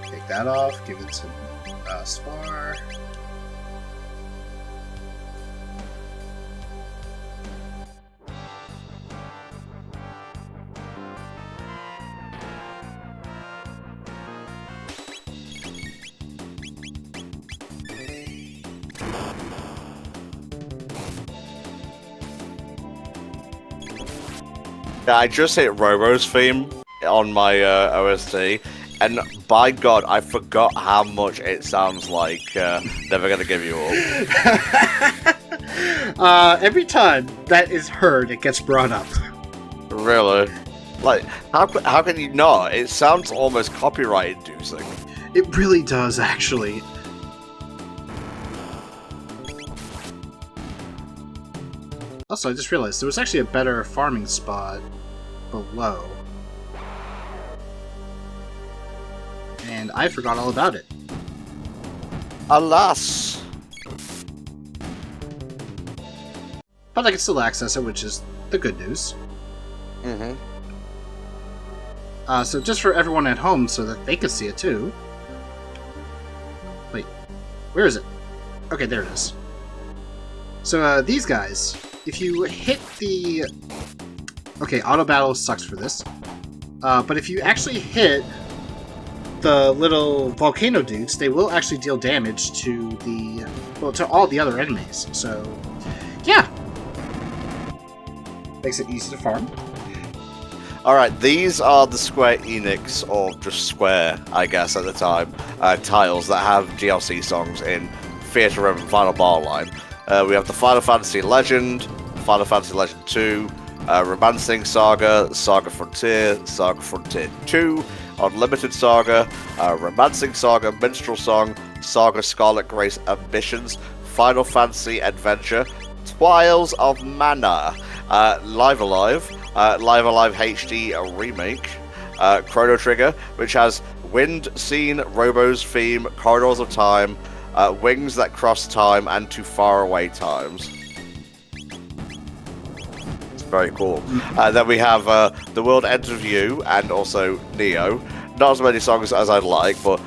Speaker 2: take that off, give it to Spar.
Speaker 3: I just hit Robo's theme on my OST, and by God, I forgot how much it sounds like Never Gonna Give You Up.
Speaker 2: Every time that is heard, it gets brought up.
Speaker 3: Really? Like, how can you not? It sounds almost copyright-inducing.
Speaker 2: It really does, actually. Also, I just realized there was actually a better farming spot below. And I forgot all about it.
Speaker 3: Alas!
Speaker 2: But I can still access it, which is the good news.
Speaker 3: Mm-hmm.
Speaker 2: So just for everyone at home, so that they can see it too. Wait, where is it? Okay, there it is. So these guys, if you hit the... Okay, auto battle sucks for this. But if you actually hit the little volcano dudes, they will actually deal damage to the... well, to all the other enemies. So, yeah. Makes it easy to farm.
Speaker 3: Alright, these are the Square Enix, or just Square, I guess, at the time, tiles that have DLC songs in Theatre Room and Final Bar Line. We have the Final Fantasy Legend, Final Fantasy Legend 2, Romancing Saga, Saga Frontier 2, Unlimited Saga, Romancing Saga, Minstrel Song, Saga Scarlet Grace Ambitions, Final Fantasy Adventure, Trials of Mana, Live Alive, Live Alive HD Remake, Chrono Trigger, which has Wind, Scene, Robo's Theme, Corridors of Time, Wings That Cross Time, and To Faraway Times. It's very cool. Then we have The World Ends With You and also Neo. Not as many songs as I'd like, but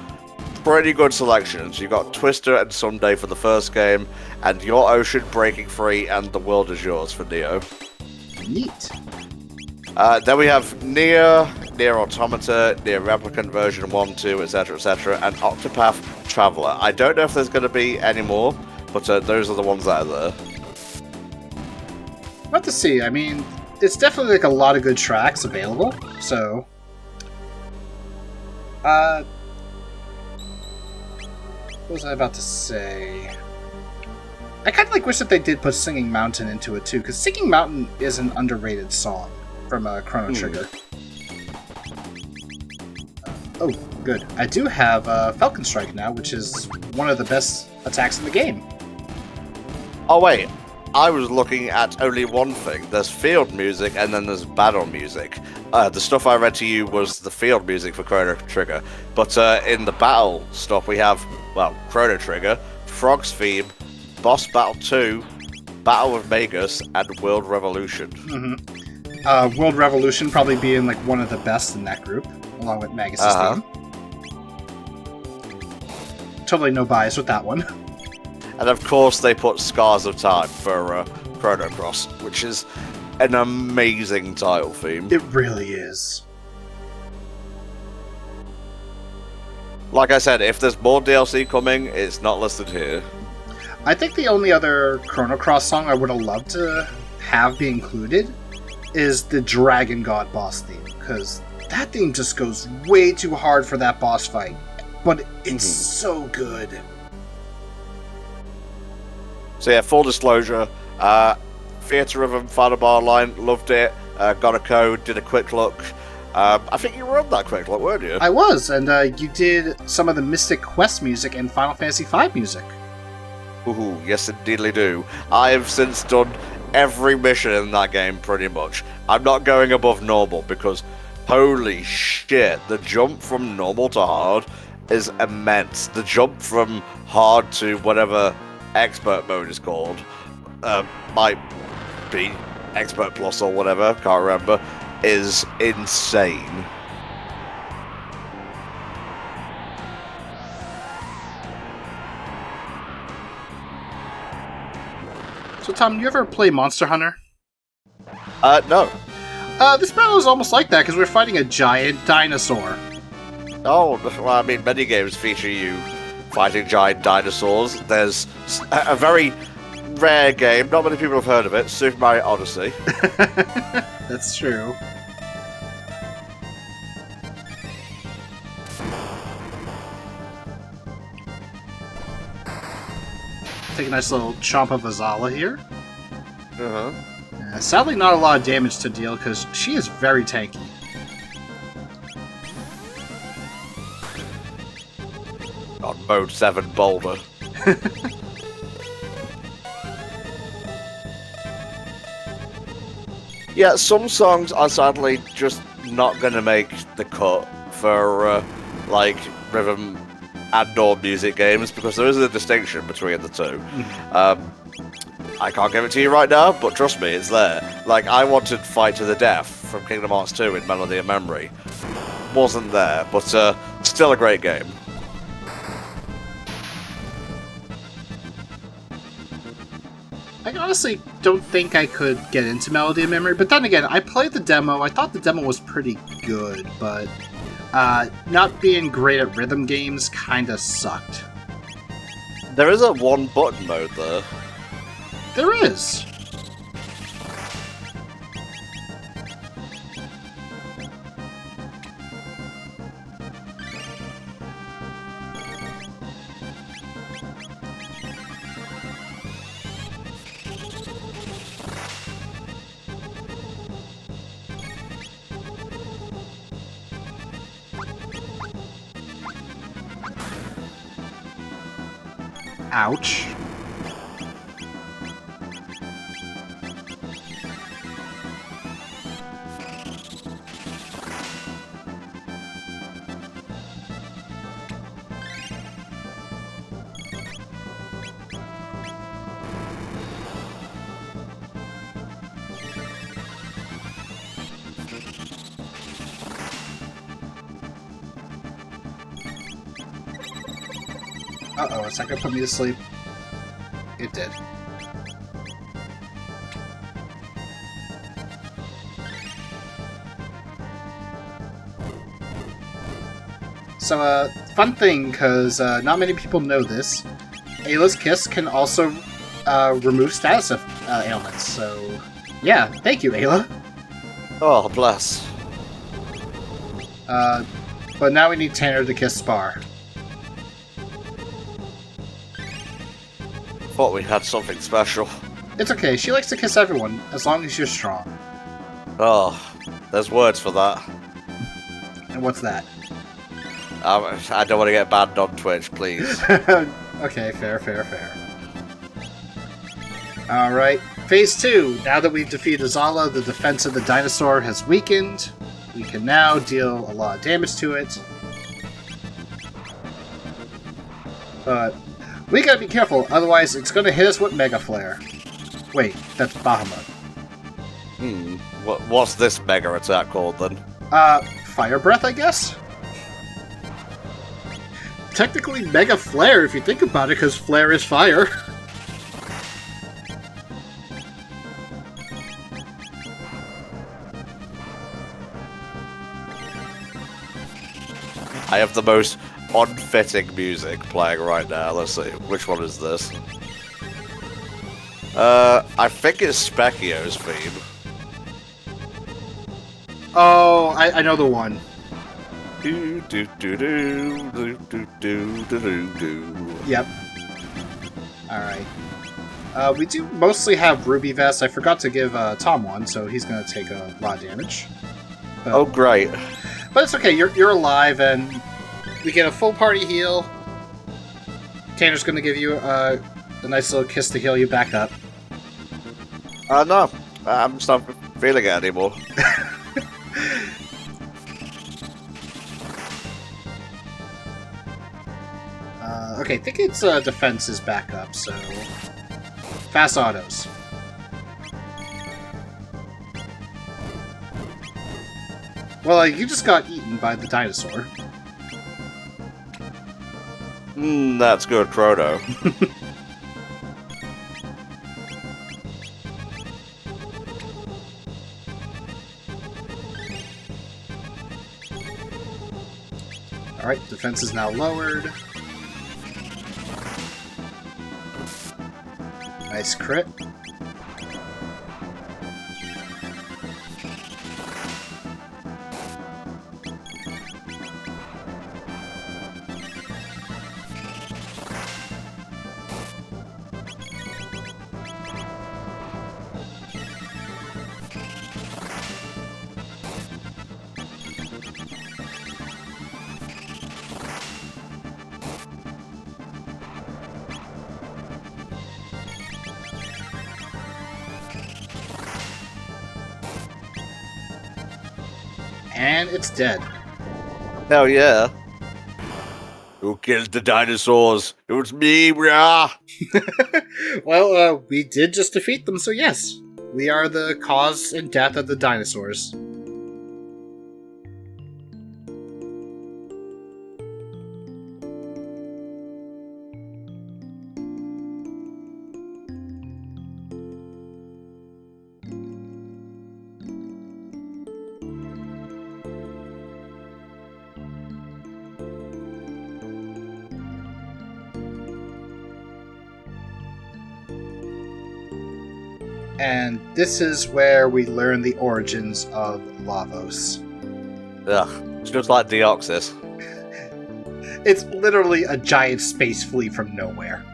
Speaker 3: pretty good selections. You got Twister and Someday for the first game, and Your Ocean, Breaking Free, and The World Is Yours for Neo.
Speaker 2: Neat.
Speaker 3: Then we have Nier Automata, Nier Replicant version 1, 2, etc., and Octopath Traveler. I don't know if there's going to be any more, but those are the ones that are there.
Speaker 2: What to see? I mean, it's definitely like a lot of good tracks available, so... what was I about to say? I kind of like wish that they did put Singing Mountain into it too, because Singing Mountain is an underrated song from Chrono Trigger. Oh, good. I do have Falcon Strike now, which is one of the best attacks in the game.
Speaker 3: Oh wait, I was looking at only one thing. There's field music and then there's battle music. The stuff I read to you was the field music for Chrono Trigger. But in the battle stuff we have, well, Chrono Trigger, Frog's Theme, Boss Battle 2, Battle with Magus, and World Revolution.
Speaker 2: Mm-hmm. World Revolution probably being like one of the best in that group, along with Magus's theme. Totally no bias with that one.
Speaker 3: And of course they put Scars of Time for Chrono Cross, which is an amazing title theme.
Speaker 2: It really is.
Speaker 3: Like I said, if there's more DLC coming, it's not listed here.
Speaker 2: I think the only other Chrono Cross song I would have loved to have be included is the Dragon God boss theme, because that theme just goes way too hard for that boss fight, but it's so good.
Speaker 3: So yeah, full disclosure, Theatre Rhythm Final Bar Line, loved it, got a code, did a quick look. I think you were on that quick look, weren't you?
Speaker 2: I was, and you did some of the Mystic Quest music and Final Fantasy V music.
Speaker 3: Ooh, yes indeedly do. I've since done every mission in that game, pretty much. I'm not going above normal, because holy shit, the jump from normal to hard is immense. The jump from hard to whatever expert mode is called, might be expert plus or whatever, can't remember, is insane.
Speaker 2: So Tom, you ever play Monster Hunter?
Speaker 3: No.
Speaker 2: This battle is almost like that, because we're fighting a giant dinosaur.
Speaker 3: Oh, well, I mean, many games feature you fighting giant dinosaurs. There's a very rare game, not many people have heard of it, Super Mario Odyssey.
Speaker 2: That's true. Take a nice little chomp of Azala here. Sadly not a lot of damage to deal, because she is very tanky.
Speaker 3: On Mode 7 Boulder. Yeah, some songs are sadly just not going to make the cut for, like, rhythm and/or music games, because there is a distinction between the two. I can't give it to you right now, but trust me, it's there. Like, I wanted Fight to the Death from Kingdom Hearts 2 in Melody of Memory. Wasn't there, but still a great game.
Speaker 2: I honestly don't think I could get into Melody of Memory, but then again, I played the demo. I thought the demo was pretty good, but not being great at rhythm games kinda sucked.
Speaker 3: There is a one-button mode there.
Speaker 2: There is. Ouch. Uh-oh, is that gonna put me to sleep? It did. So, fun thing, because not many people know this, Ayla's Kiss can also remove status ailments, so yeah, thank you, Ayla.
Speaker 3: Oh, bless.
Speaker 2: But now we need Tanner to kiss Spar.
Speaker 3: Thought we had something special.
Speaker 2: It's okay, she likes to kiss everyone, as long as you're strong.
Speaker 3: Oh, there's words for that.
Speaker 2: And what's that?
Speaker 3: I don't want to get banned on Twitch, please.
Speaker 2: Okay, fair. Alright, phase 2. Now that we've defeated Zala, the defense of the dinosaur has weakened. We can now deal a lot of damage to it. But we gotta be careful, otherwise it's gonna hit us with Mega Flare. Wait, that's Bahamut.
Speaker 3: What's this mega attack called then?
Speaker 2: Fire Breath, I guess? Technically Mega Flare if you think about it, because Flare is fire.
Speaker 3: I have the most unfitting music playing right now. Let's see, which one is this? I think it's Specchio's theme.
Speaker 2: Oh, I know the one.
Speaker 3: Do do do do do do do do do.
Speaker 2: Yep. Alright. We do mostly have Ruby Vest. I forgot to give Tom one, so he's gonna take a lot of damage. But,
Speaker 3: Oh, great.
Speaker 2: but it's okay, you're alive, and we get a full party heal. Tanner's gonna give you a nice little kiss to heal you back up.
Speaker 3: No, I'm just not feeling it anymore.
Speaker 2: Okay, I think its defense is back up, so... Fast autos. Well, you just got eaten by the dinosaur.
Speaker 3: That's good, Chrono.
Speaker 2: Alright, defense is now lowered. Nice crit. And it's dead.
Speaker 3: Hell yeah. Who killed the dinosaurs? It was me, brah!
Speaker 2: Well, we did just defeat them, so yes. We are the cause and death of the dinosaurs. And this is where we learn the origins of Lavos.
Speaker 3: Ugh, it's just like Deoxys.
Speaker 2: It's literally a giant space flea from nowhere.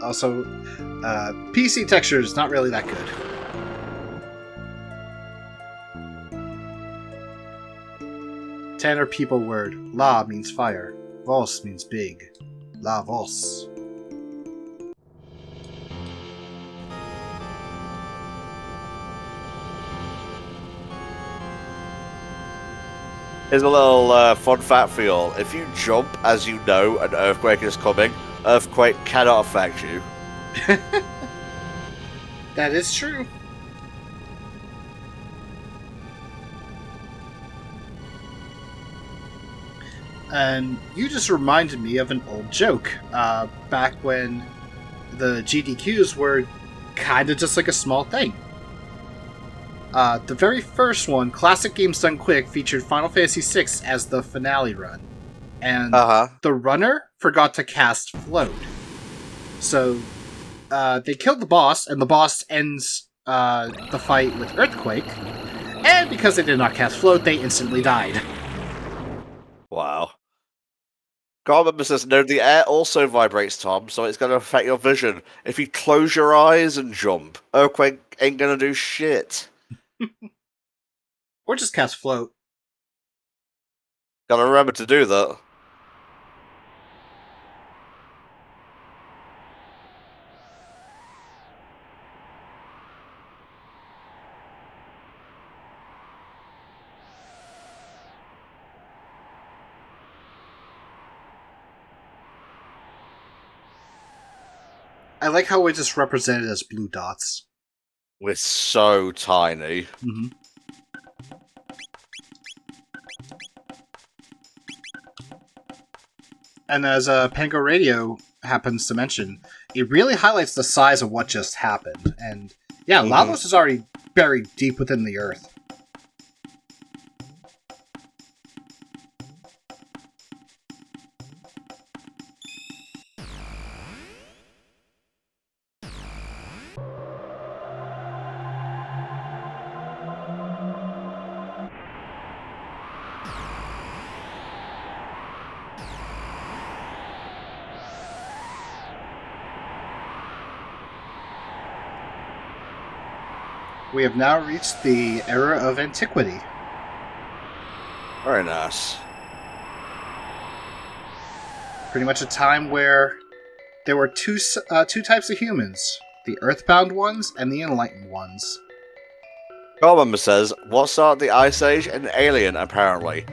Speaker 2: Also, PC texture is not really that good. Tanner people word. La means fire. Vos means big. La vos.
Speaker 3: Here's a little fun fact for y'all. If you jump as you know an earthquake is coming, earthquake cannot affect you.
Speaker 2: That is true. And you just reminded me of an old joke. Back when the GDQs were kind of just like a small thing. The very first one, Classic Games Done Quick, featured Final Fantasy VI as the finale run. And the runner forgot to cast Float. So they killed the boss, and the boss ends the fight with Earthquake. And because they did not cast Float, they instantly died.
Speaker 3: Wow. God remember says, no, the air also vibrates, Tom, so it's going to affect your vision. If you close your eyes and jump, earthquake ain't going to do shit.
Speaker 2: Or just cast float.
Speaker 3: Gotta remember to do that.
Speaker 2: I like how we're just represented as blue dots.
Speaker 3: We're so tiny.
Speaker 2: Mm-hmm. And as Pango Radio happens to mention, it really highlights the size of what just happened. And yeah, Lavos is already buried deep within the earth. We have now reached the era of antiquity.
Speaker 3: Very nice.
Speaker 2: Pretty much a time where there were two types of humans. The earthbound ones and the enlightened ones.
Speaker 3: Goldmember says, what started the Ice Age? An alien, apparently.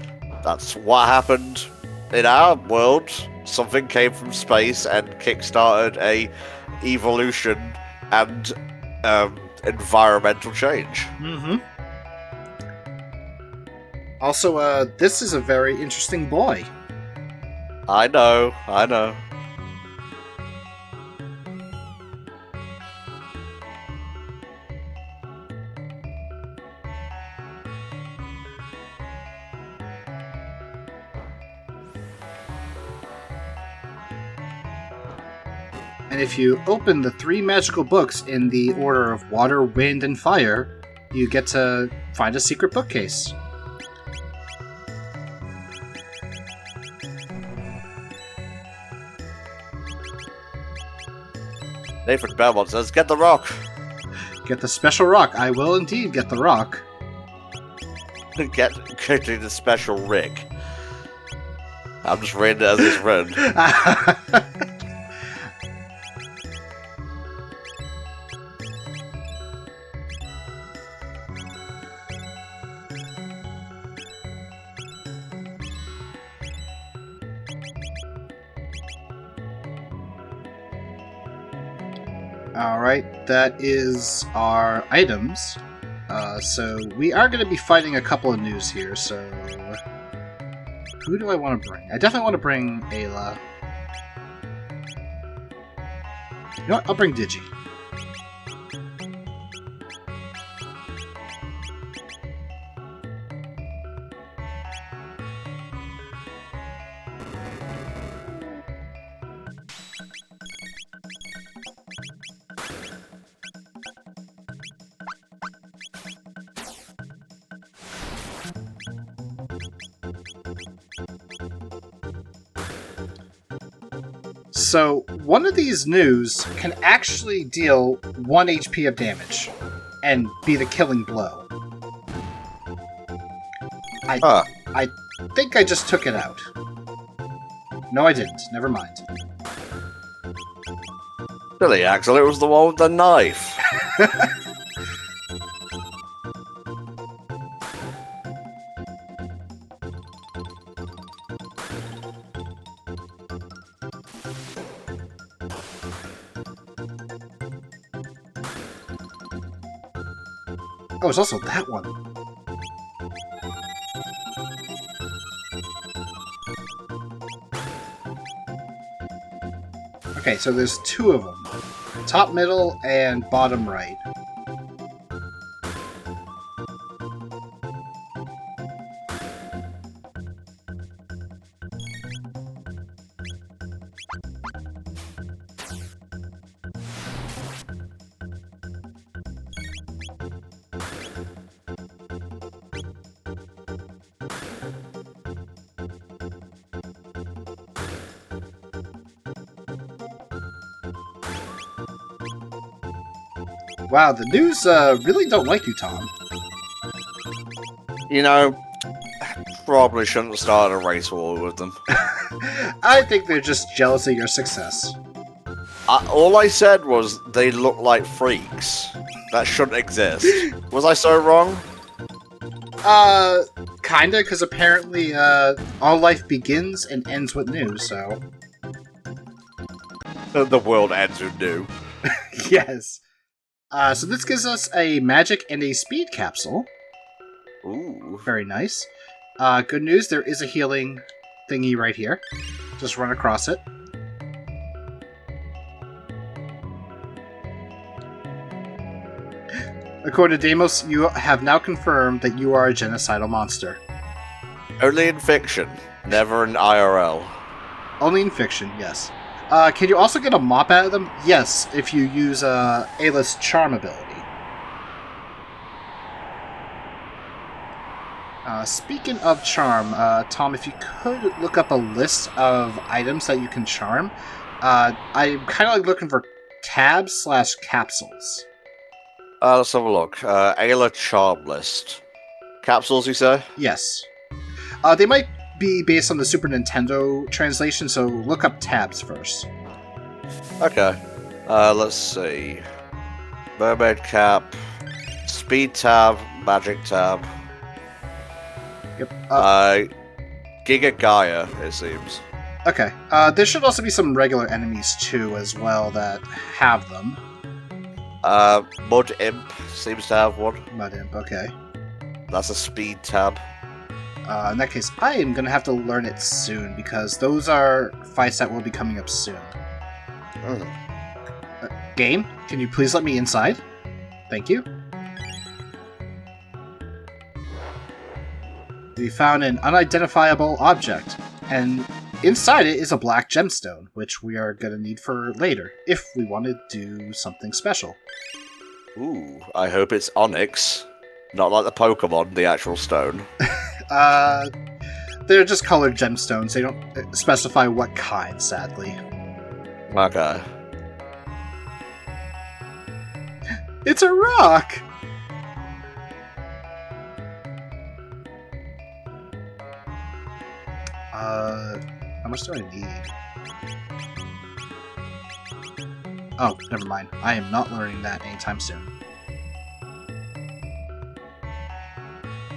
Speaker 3: That's what happened in our world. Something came from space and kickstarted a evolution and environmental change.
Speaker 2: Mm-hmm. Also, this is a very interesting boy.
Speaker 3: I know.
Speaker 2: And if you open the 3 magical books in the order of water, wind, and fire, you get to find a secret bookcase.
Speaker 3: Nathan Belmont says, get the rock.
Speaker 2: Get the special rock. I will indeed get the rock.
Speaker 3: Get the special Rick. I'm just reading it as it's written.
Speaker 2: Alright, that is our items. So we are going to be fighting a couple of news here, so... Who do I want to bring? I definitely want to bring Ayla. You know what? I'll bring Digi. So, one of these news can actually deal 1 HP of damage and be the killing blow. I think I just took it out. No, I didn't. Never mind.
Speaker 3: Silly Axel, it was the one with the knife.
Speaker 2: Oh, it's also that one. Okay, so there's 2 of them. Top, middle, and bottom right. Wow, the news really don't like you, Tom.
Speaker 3: You know, probably shouldn't have started a race war with them.
Speaker 2: I think they're just jealous of your success.
Speaker 3: All I said was they look like freaks. That shouldn't exist. Was I so wrong?
Speaker 2: Kinda, because apparently, all life begins and ends with new, so...
Speaker 3: The world ends with new.
Speaker 2: Yes. So this gives us a magic and a speed capsule.
Speaker 3: Ooh.
Speaker 2: Very nice. Good news, there is a healing thingy right here. Just run across it. According to Deimos, you have now confirmed that you are a genocidal monster.
Speaker 3: Only in fiction, never in IRL.
Speaker 2: Only in fiction, yes. Can you also get a mop out of them? Yes, if you use Ayla's charm ability. Speaking of charm, Tom, if you could look up a list of items that you can charm, I'm kind of like looking for tabs/capsules.
Speaker 3: Let's have a look. Ayla charm list. Capsules, you say?
Speaker 2: Yes. They might be based on the Super Nintendo translation, so look up tabs first.
Speaker 3: Okay. Let's see. Mermaid cap, speed tab, magic tab.
Speaker 2: Yep.
Speaker 3: Giga Gaia, it seems.
Speaker 2: Okay. There should also be some regular enemies too, as well, that have them.
Speaker 3: Mud Imp seems to have one.
Speaker 2: Mud Imp, okay.
Speaker 3: That's a speed tab.
Speaker 2: In that case, I am going to have to learn it soon, because those are fights that will be coming up soon. Game, can you please let me inside? Thank you. We found an unidentifiable object, and inside it is a black gemstone, which we are going to need for later, if we want to do something special.
Speaker 3: Ooh, I hope it's Onyx. Not like the Pokemon, the actual stone.
Speaker 2: They're just colored gemstones. They don't specify what kind, sadly.
Speaker 3: Okay.
Speaker 2: It's a rock! How much do I need? Oh, never mind. I am not learning that anytime soon.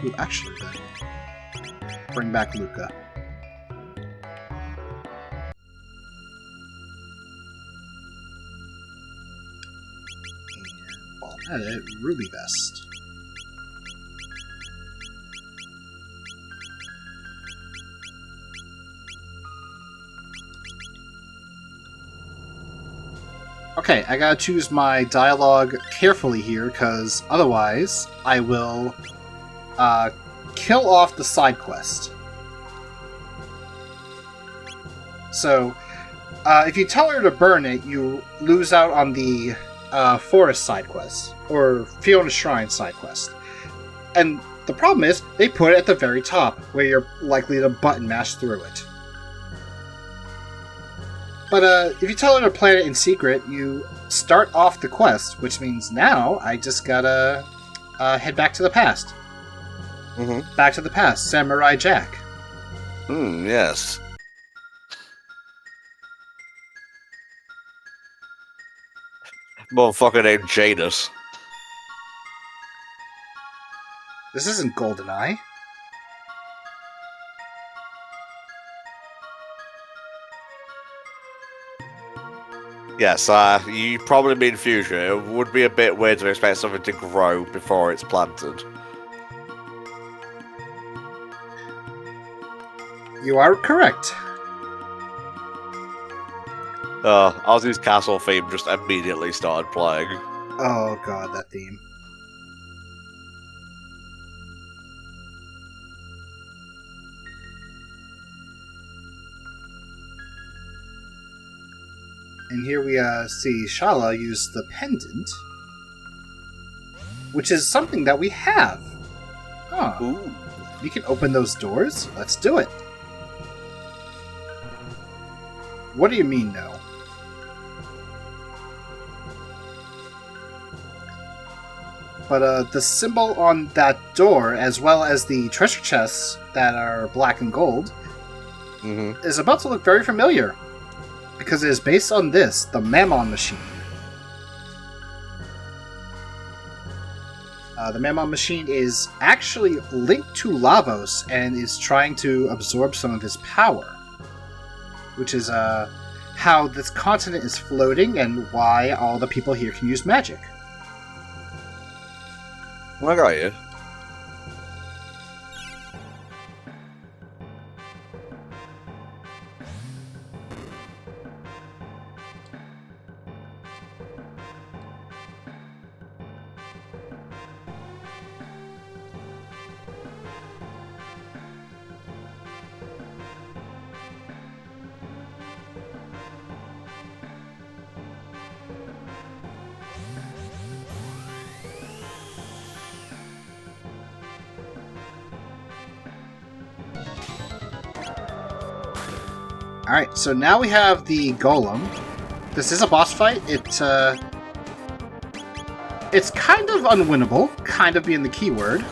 Speaker 2: Ooh, actually, then. Bring back Luca. And while at it, Ruby Vest. Okay, I gotta choose my dialogue carefully here, because otherwise I will kill off the side quest. So, if you tell her to burn it, you lose out on the forest side quest, or Fiona's Shrine side quest. And the problem is, they put it at the very top, where you're likely to button mash through it. But if you tell her to plan it in secret, you start off the quest, which means now I just gotta head back to the past.
Speaker 3: Mm-hmm.
Speaker 2: Back to the past, Samurai Jack.
Speaker 3: Yes. Motherfucker named Janus.
Speaker 2: This isn't GoldenEye.
Speaker 3: Yes, you probably mean future. It would be a bit weird to expect something to grow before it's planted.
Speaker 2: You are correct.
Speaker 3: Ozzy's castle theme just immediately started playing.
Speaker 2: Oh god, that theme. And here we see Shala use the pendant, which is something that we have. Huh.
Speaker 3: Ooh.
Speaker 2: We can open those doors? Let's do it. What do you mean, no? But the symbol on that door, as well as the treasure chests that are black and gold, is about to look very familiar. Because it is based on this, the Mammon Machine. The Mammon Machine is actually linked to Lavos and is trying to absorb some of his power. Which is how this continent is floating and why all the people here can use magic.
Speaker 3: I got you.
Speaker 2: Alright, so now we have the Golem. This is a boss fight. It's kind of unwinnable, kind of being the keyword.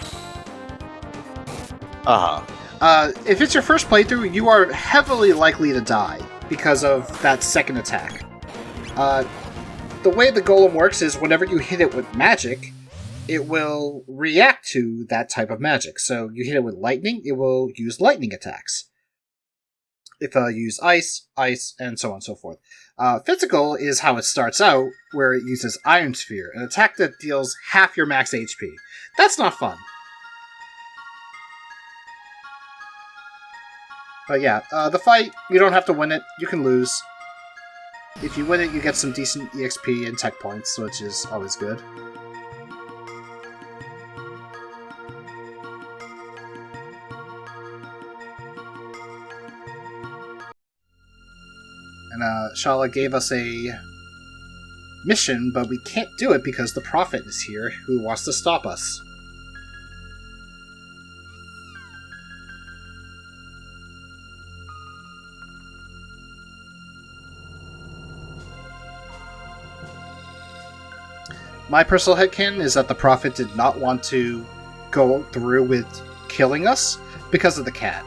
Speaker 2: If it's your first playthrough, you are heavily likely to die because of that second attack. The way the Golem works is whenever you hit it with magic, it will react to that type of magic. So you hit it with lightning, it will use lightning attacks. If you use ice, and so on and so forth. Physical is how it starts out, where it uses Iron Sphere, an attack that deals half your max HP. That's not fun. But yeah, the fight, you don't have to win it, you can lose. If you win it, you get some decent EXP and tech points, which is always good. And Shala gave us a mission, but we can't do it because the Prophet is here, who wants to stop us. My personal headcanon is that the Prophet did not want to go through with killing us because of the cat.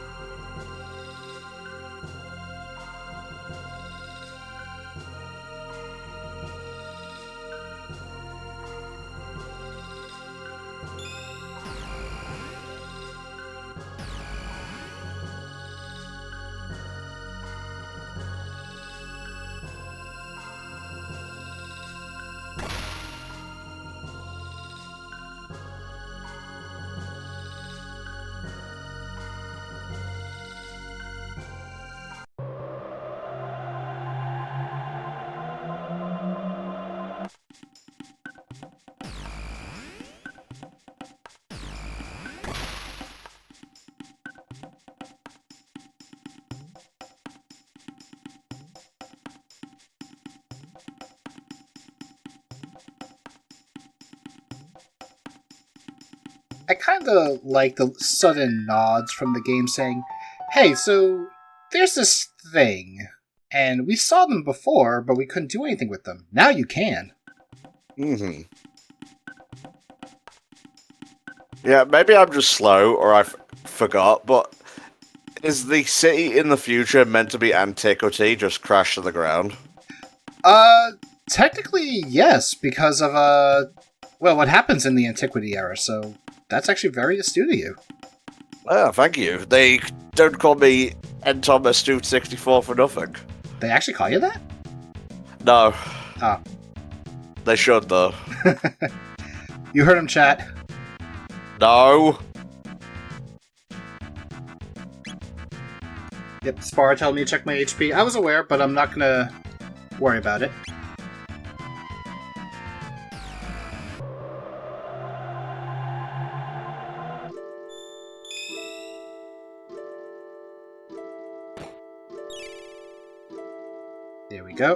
Speaker 2: I kind of like the sudden nods from the game saying, hey, so there's this thing, and we saw them before, but we couldn't do anything with them. Now you can.
Speaker 3: Yeah, maybe I'm just slow, or I forgot, but is the city in the future meant to be antiquity, just crash to the ground?
Speaker 2: Technically, yes, because of, what happens in the antiquity era, so that's actually very astute of you.
Speaker 3: Oh, thank you. They don't call me Entom Astute 64 for nothing.
Speaker 2: They actually call you that?
Speaker 3: No.
Speaker 2: Oh.
Speaker 3: They should, though.
Speaker 2: You heard him, chat.
Speaker 3: No.
Speaker 2: Yep, Spar telling me to check my HP. I was aware, but I'm not gonna worry about it. There we go.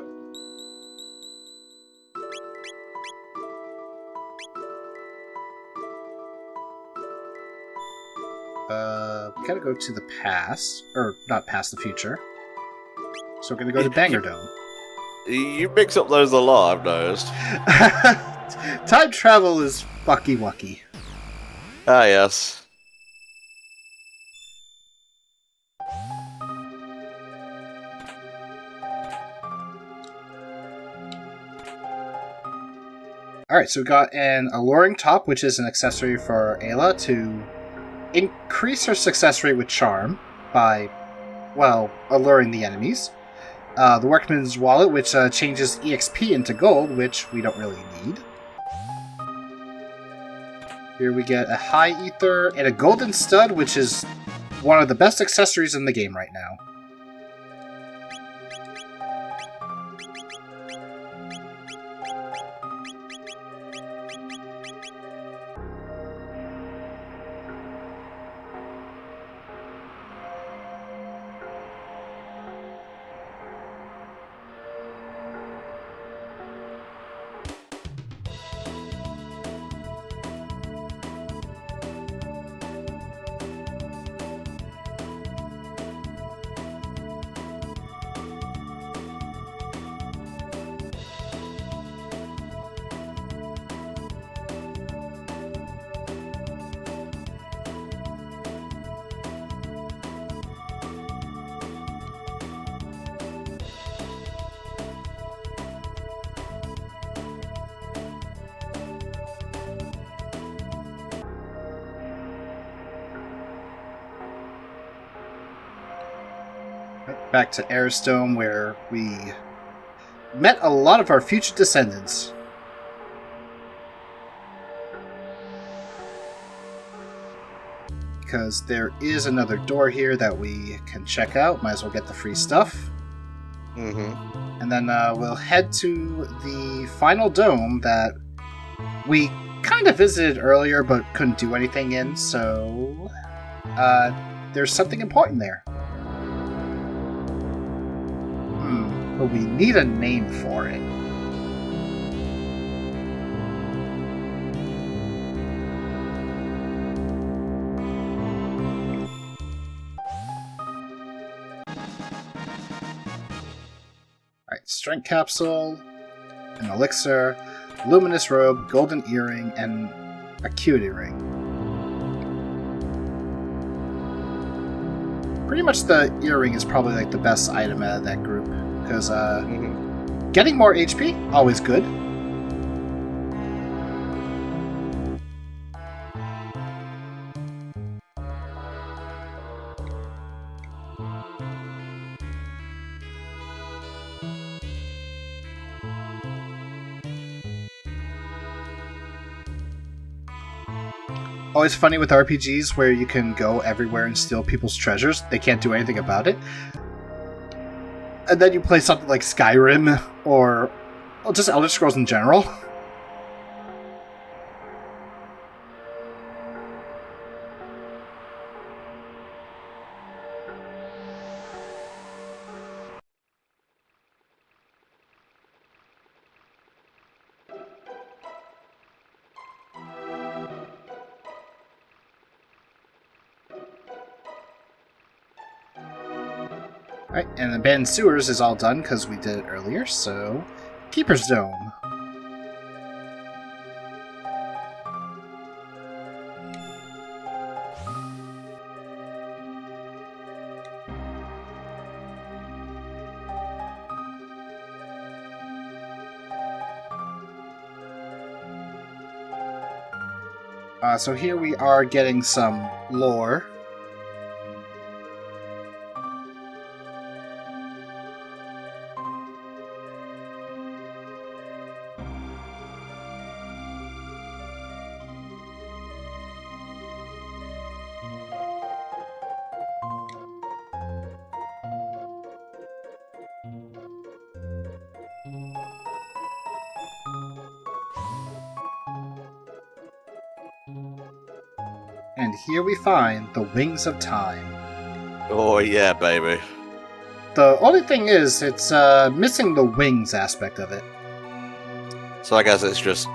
Speaker 2: We gotta go to the past, or not past, the future. So we're gonna go to Banger Dome.
Speaker 3: You mix up those a lot, I've noticed.
Speaker 2: Time travel is Bucky Wucky.
Speaker 3: Ah, yes.
Speaker 2: Alright, so we got an alluring top, which is an accessory for Ayla to increase her success rate with charm by, well, alluring the enemies. The Workman's Wallet, which changes EXP into gold, which we don't really need. Here we get a High Ether and a Golden Stud, which is one of the best accessories in the game right now. Back to Airstone, where we met a lot of our future descendants. Because there is another door here that we can check out. Might as well get the free stuff.
Speaker 3: Mm-hmm.
Speaker 2: And then we'll head to the final dome that we kind of visited earlier but couldn't do anything in, so there's something important there. But we need a name for it. Alright, Strength Capsule, an Elixir, Luminous Robe, Golden Earring, and Acuity Ring. Pretty much the earring is probably like the best item out of that group. Because getting more HP, always good. Always funny with RPGs where you can go everywhere and steal people's treasures. They can't do anything about it. And then you play something like Skyrim or just Elder Scrolls in general. Alright, and Abandoned Sewers is all done because we did it earlier, so Keeper's Dome. So here we are getting some lore. And here we find the Wings of Time.
Speaker 3: Oh, yeah, baby.
Speaker 2: The only thing is, it's missing the wings aspect of it.
Speaker 3: So I guess it's just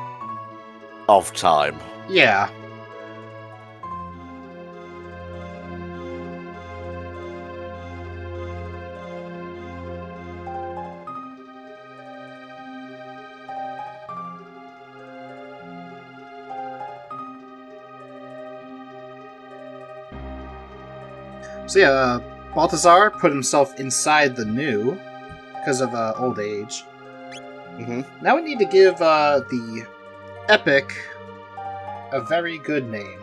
Speaker 3: of time.
Speaker 2: Yeah. So yeah, Balthazar put himself inside the new because of old age.
Speaker 3: Mm-hmm.
Speaker 2: Now we need to give the epic a very good name.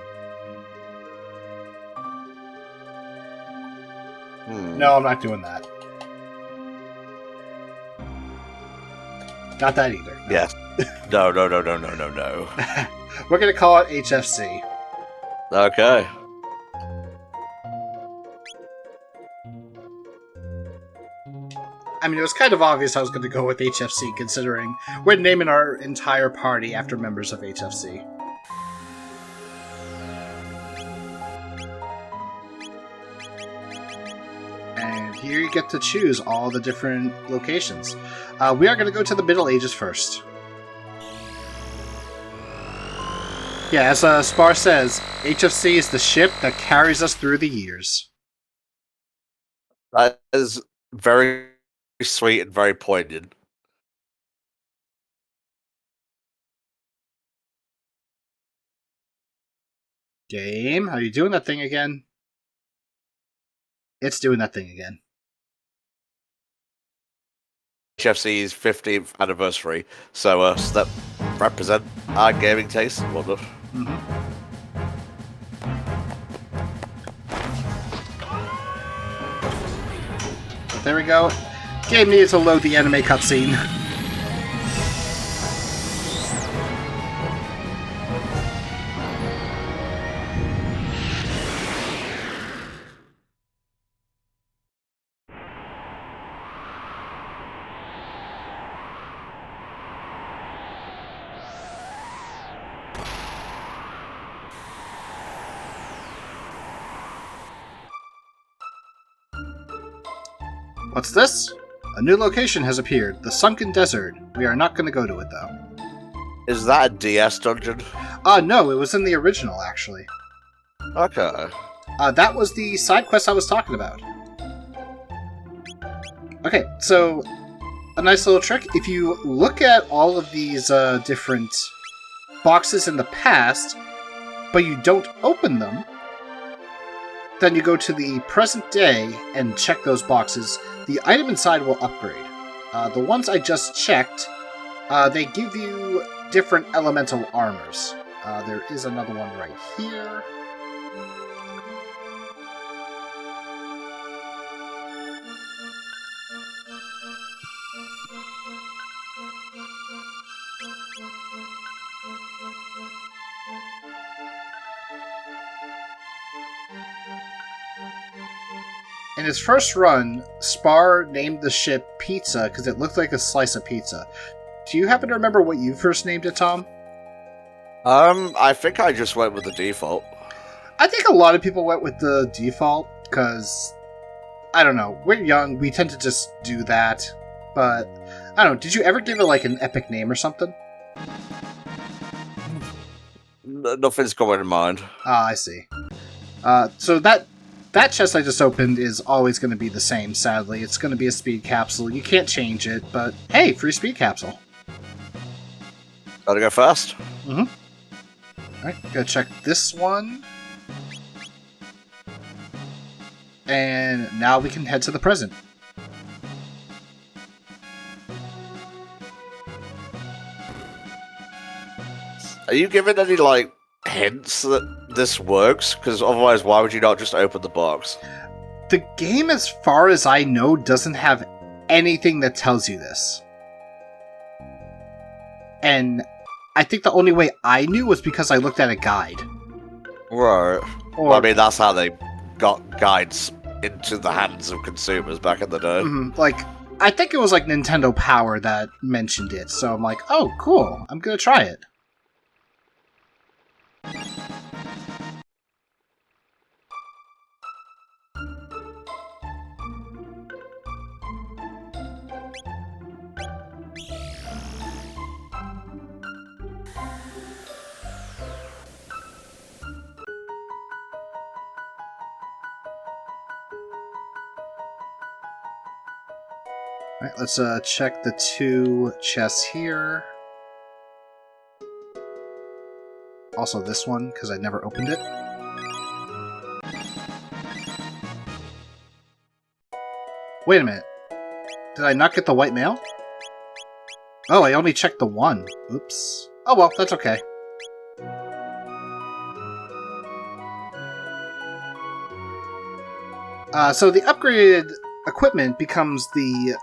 Speaker 2: No, I'm not doing that. Not that either. No.
Speaker 3: Yes. No.
Speaker 2: We're gonna call it HFC.
Speaker 3: Okay.
Speaker 2: I mean, it was kind of obvious I was going to go with HFC, considering we're naming our entire party after members of HFC. And here you get to choose all the different locations. We are going to go to the Middle Ages first. Yeah, as Spar says, HFC is the ship that carries us through the years.
Speaker 3: That is very sweet and very poignant.
Speaker 2: Game, are you doing that thing again? It's doing that thing again.
Speaker 3: HFC's 15th anniversary, so that represent our gaming taste and whatnot.
Speaker 2: But there we go. Game needed to load the anime cutscene. What's this? A new location has appeared, the Sunken Desert. We are not going to go to it, though.
Speaker 3: Is that a DS dungeon?
Speaker 2: No, it was in the original, actually.
Speaker 3: Okay.
Speaker 2: That was the side quest I was talking about. Okay, so a nice little trick. If you look at all of these different boxes in the past, but you don't open them, then you go to the present day and check those boxes. The item inside will upgrade. The ones I just checked, they give you different elemental armors. There is another one right here. In his first run, Spar named the ship Pizza because it looked like a slice of pizza. Do you happen to remember what you first named it, Tom?
Speaker 3: I think I just went with the default.
Speaker 2: I think a lot of people went with the default because, I don't know, we're young, we tend to just do that. But, I don't know, did you ever give it like an epic name or something?
Speaker 3: Nothing's going to mind.
Speaker 2: Ah, I see. So that chest I just opened is always going to be the same, sadly. It's going to be a speed capsule. You can't change it, but hey, free speed capsule.
Speaker 3: Gotta go fast.
Speaker 2: Mm-hmm. Alright, gotta check this one. And now we can head to the present.
Speaker 3: Are you giving any, like, hints that this works? Because otherwise, why would you not just open the box?
Speaker 2: The game, as far as I know, doesn't have anything that tells you this. And I think the only way I knew was because I looked at a guide.
Speaker 3: Right.
Speaker 2: Or,
Speaker 3: Well, I mean, that's how they got guides into the hands of consumers back in the day.
Speaker 2: like, I think it was like Nintendo Power that mentioned it, so I'm like, oh, cool, I'm gonna try it. Alright, let's check the two chests here. Also this one, because I never opened it. Wait a minute. Did I not get the white mail? Oh, I only checked the one. Oops. Oh well, that's okay. So the upgraded equipment becomes the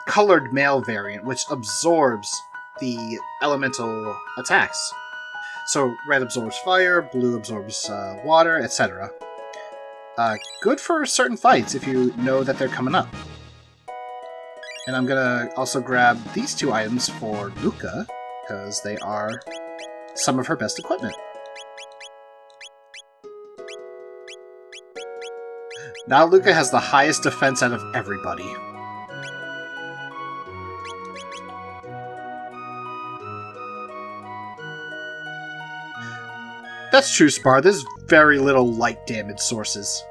Speaker 2: colored mail variant, which absorbs the elemental attacks. So red absorbs fire, blue absorbs water, etc. Good for certain fights if you know that they're coming up. And I'm gonna also grab these two items for Luca, because they are some of her best equipment. Now Luca has the highest defense out of everybody. That's true, Spar. There's very little light damage sources.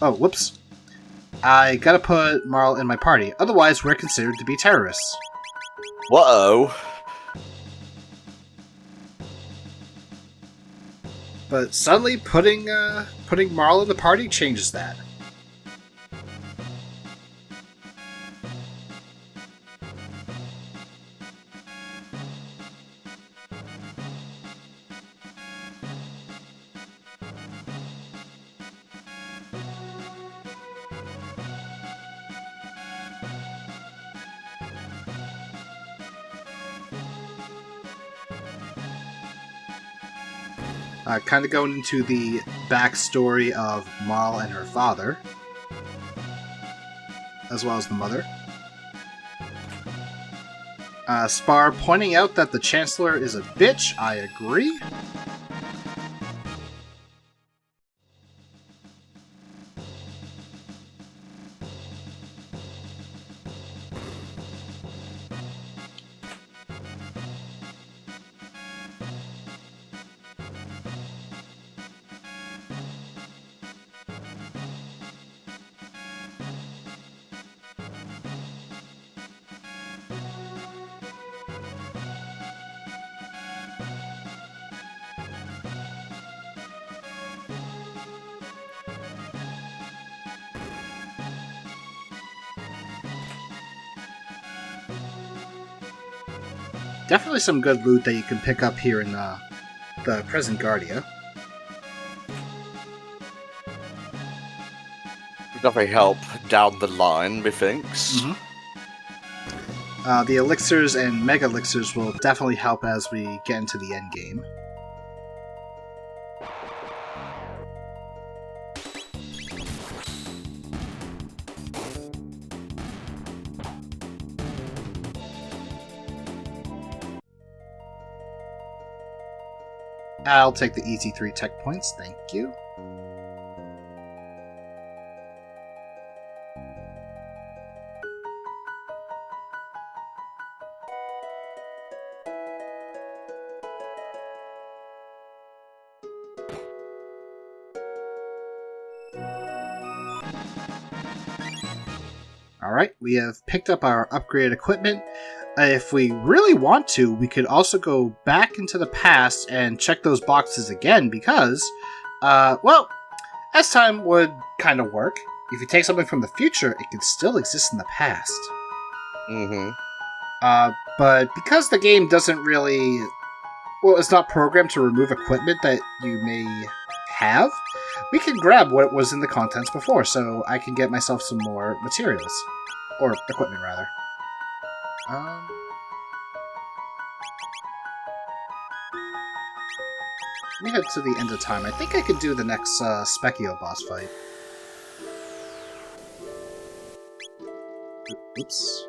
Speaker 2: Oh, whoops. I gotta put Marl in my party, otherwise we're considered to be terrorists.
Speaker 3: Whoa.
Speaker 2: But suddenly putting Marl in the party changes that. Kind of going into the backstory of Marl and her father, as well as the mother. Spar pointing out that the Chancellor is a bitch, I agree. Definitely some good loot that you can pick up here in the present Guardia.
Speaker 3: Definitely help down the line, methinks.
Speaker 2: The elixirs and mega elixirs will definitely help as we get into the end game. I'll take the easy 3 tech points, thank you. Alright, we have picked up our upgraded equipment. If we really want to, we could also go back into the past and check those boxes again because, well, as time would kind of work. If you take something from the future, it can still exist in the past. But because the game doesn't really... Well, it's not programmed to remove equipment that you may have, we can grab what was in the contents before, so I can get myself some more materials. Or equipment, rather. Let me head to the end of time. I think I could do the next Specchio boss fight. Oops.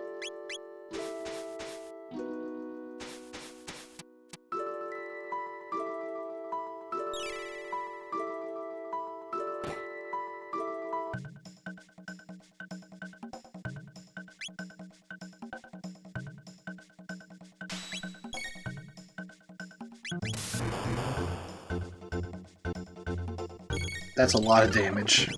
Speaker 2: That's a lot of damage.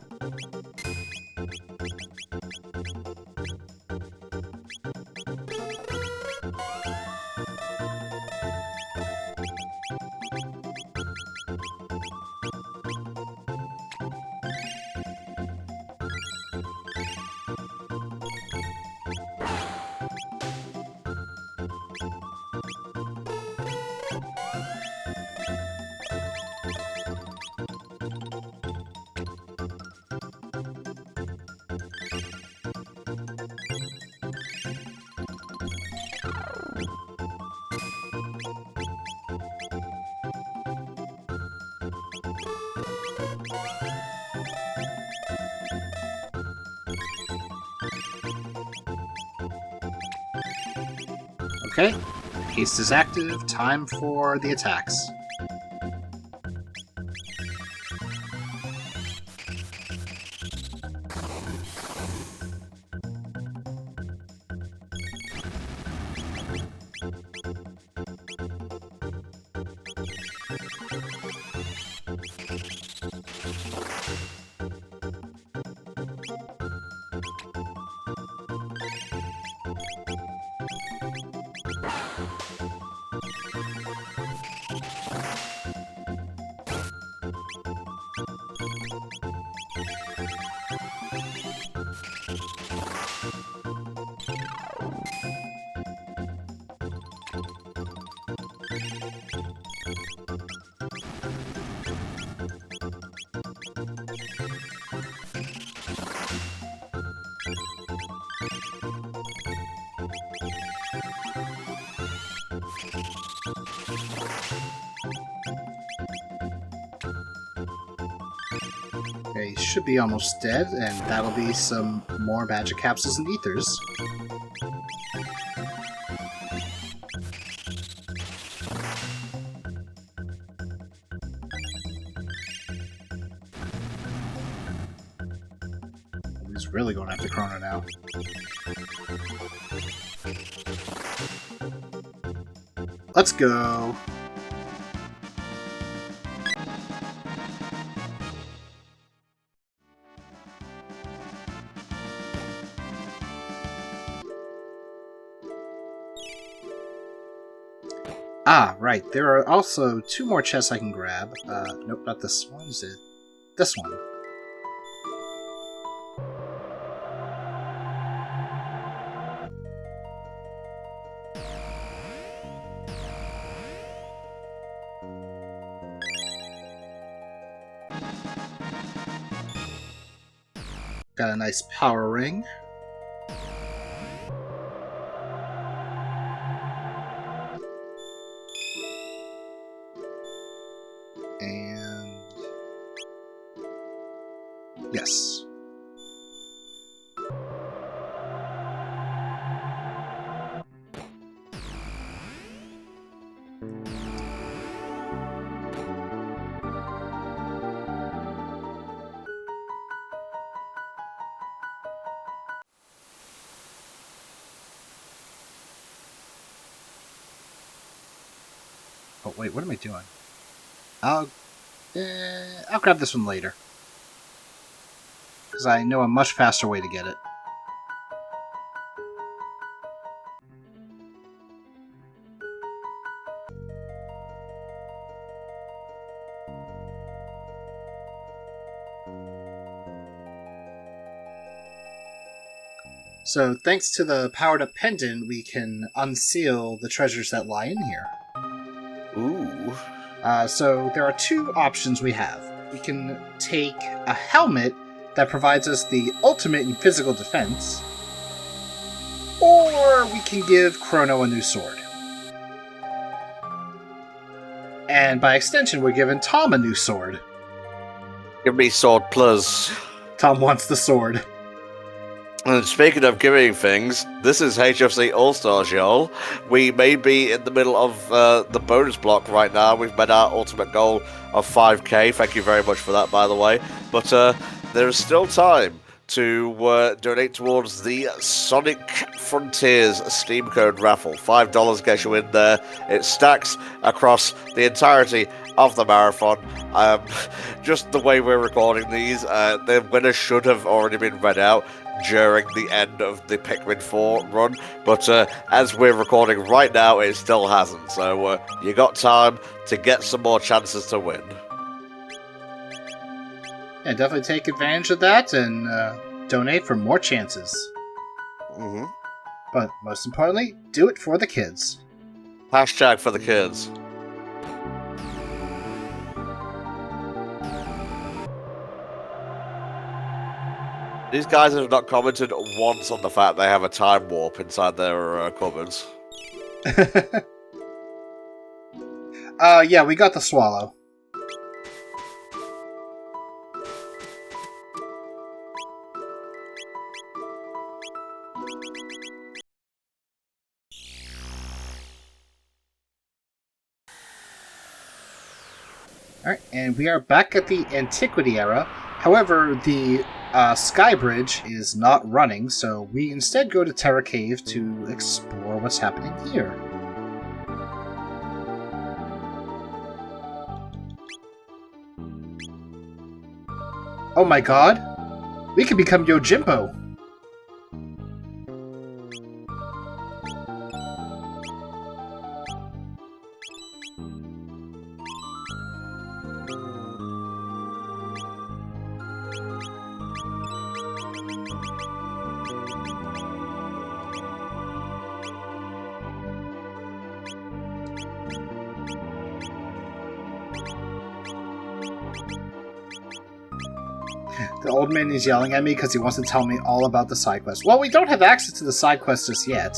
Speaker 2: Okay. Haste is active. Time for the attacks. Okay, he should be almost dead, and that'll be some more magic capsules and ethers. He's really going after Chrono now. Let's go! Ah, right. There are also 2 more chests I can grab. Nope, not this one. Is it? This one. Got a nice power ring. And... yes. Oh, wait, what am I doing? I'll grab this one later. Because I know a much faster way to get it. So, thanks to the powered-up pendant, we can unseal the treasures that lie in here.
Speaker 3: Ooh.
Speaker 2: So, there are 2 options we have. We can take a helmet that provides us the ultimate in physical defense, or we can give Chrono a new sword. And by extension, we're giving Tom a new sword.
Speaker 3: Give me sword plus.
Speaker 2: Tom wants the sword.
Speaker 3: And speaking of giving things, this is HFC All-Stars, y'all. We may be in the middle of the bonus block right now. We've met our ultimate goal of 5k. Thank you very much for that, by the way. But there is still time to donate towards the Sonic Frontiers Steam Code raffle. $5 gets you in there. It stacks across the entirety of the marathon. Just the way we're recording these, the winner should have already been read out during the end of the Pikmin 4 run, but as we're recording right now, it still hasn't, so you got time to get some more chances to win.
Speaker 2: Yeah, definitely take advantage of that and donate for more chances.
Speaker 3: Mm-hmm.
Speaker 2: But most importantly, do it for the kids.
Speaker 3: Hashtag for the kids. These guys have not commented once on the fact they have a time warp inside their cupboards.
Speaker 2: Yeah, we got the swallow. Alright, and we are back at the Antiquity era. However, the Sky Bridge is not running, so we instead go to Terra Cave to explore what's happening here. Oh my god! We can become Yojimbo! The old man is yelling at me because he wants to tell me all about the side quest. Well, we don't have access to the side quest just yet.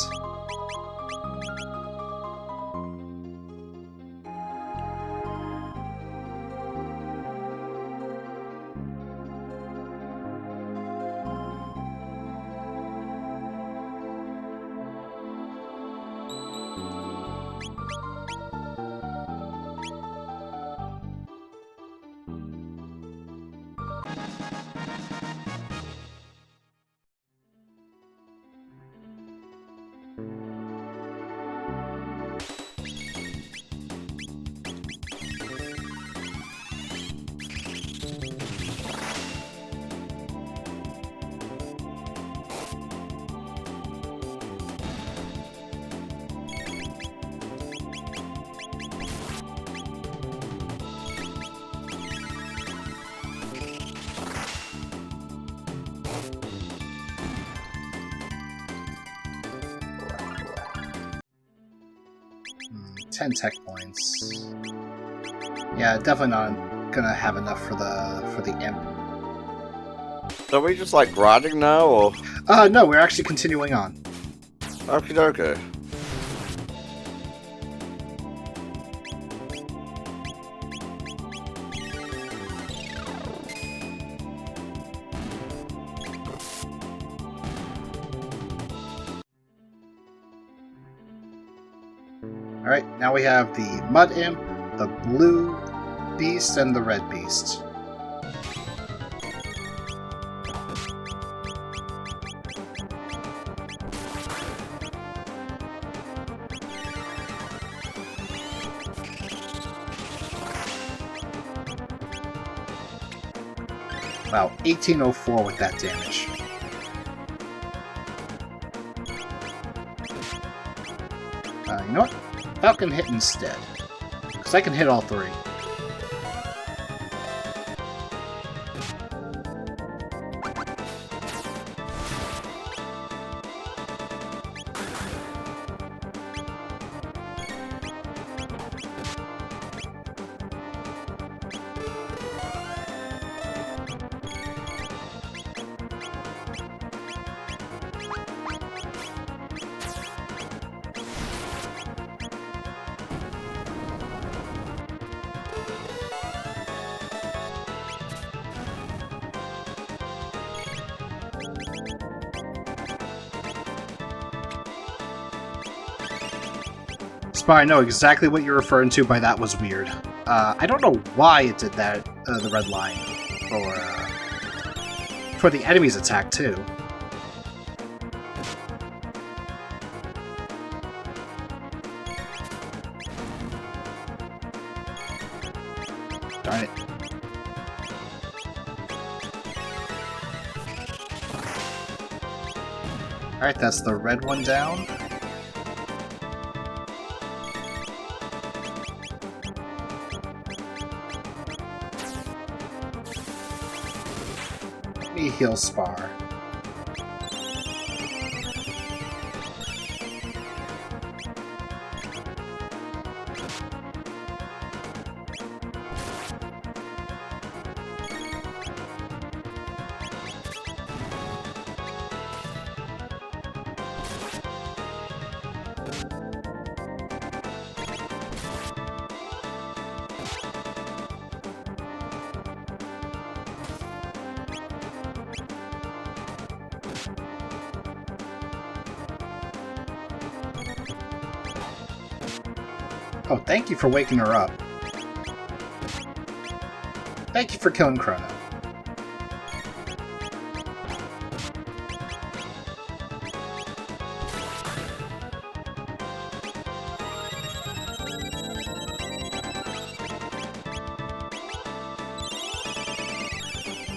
Speaker 2: Hmm, 10 tech points. Yeah, definitely not gonna have enough for the imp.
Speaker 3: So are we just like grinding now, or?
Speaker 2: No, we're actually continuing on.
Speaker 3: Okie dokie.
Speaker 2: Alright, now we have the Mud Imp, the Blue Beast, and the Red Beast. Wow, 1804 with that damage. You know what? Falcon hit instead. Because I can hit all three. Spy, I know exactly what you're referring to by that was weird. I don't know why it did that, the red line. For the enemy's attack, too. Darn it. Alright, that's the red one down. Let me heal Spar. Oh, thank you for waking her up. Thank you for killing Chrono.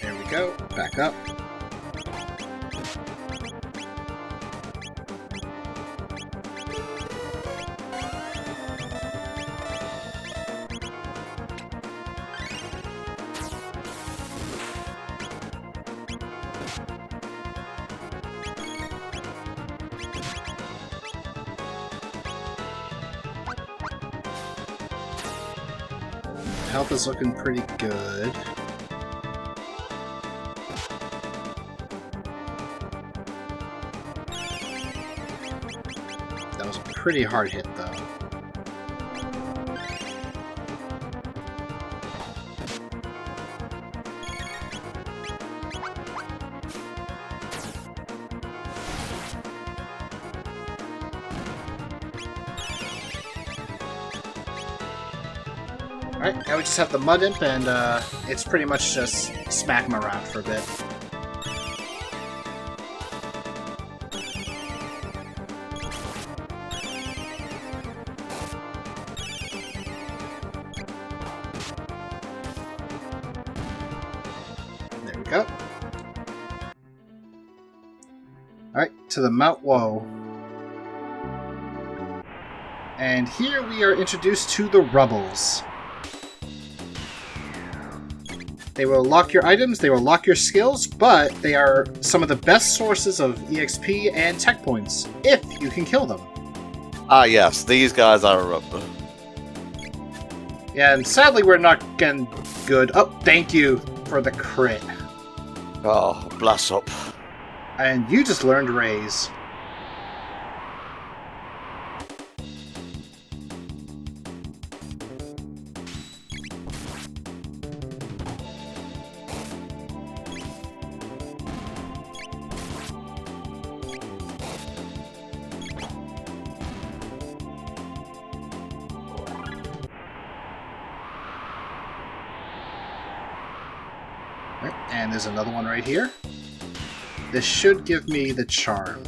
Speaker 2: There we go. Back up. Health is looking pretty good. That was a pretty hard hit, though. Alright, now we just have the Mud Imp, and it's pretty much just smack him around for a bit. There we go. Alright, to the Mount Woe. And here we are introduced to the Rubbles. They will lock your items, they will lock your skills, but they are some of the best sources of EXP and tech points, if you can kill them.
Speaker 3: Ah, yes, these guys I remember.
Speaker 2: Yeah, and sadly we're not getting good. Oh, thank you for the crit.
Speaker 3: Oh, bless up.
Speaker 2: And you just learned Raise. And there's another one right here. This should give me the charm.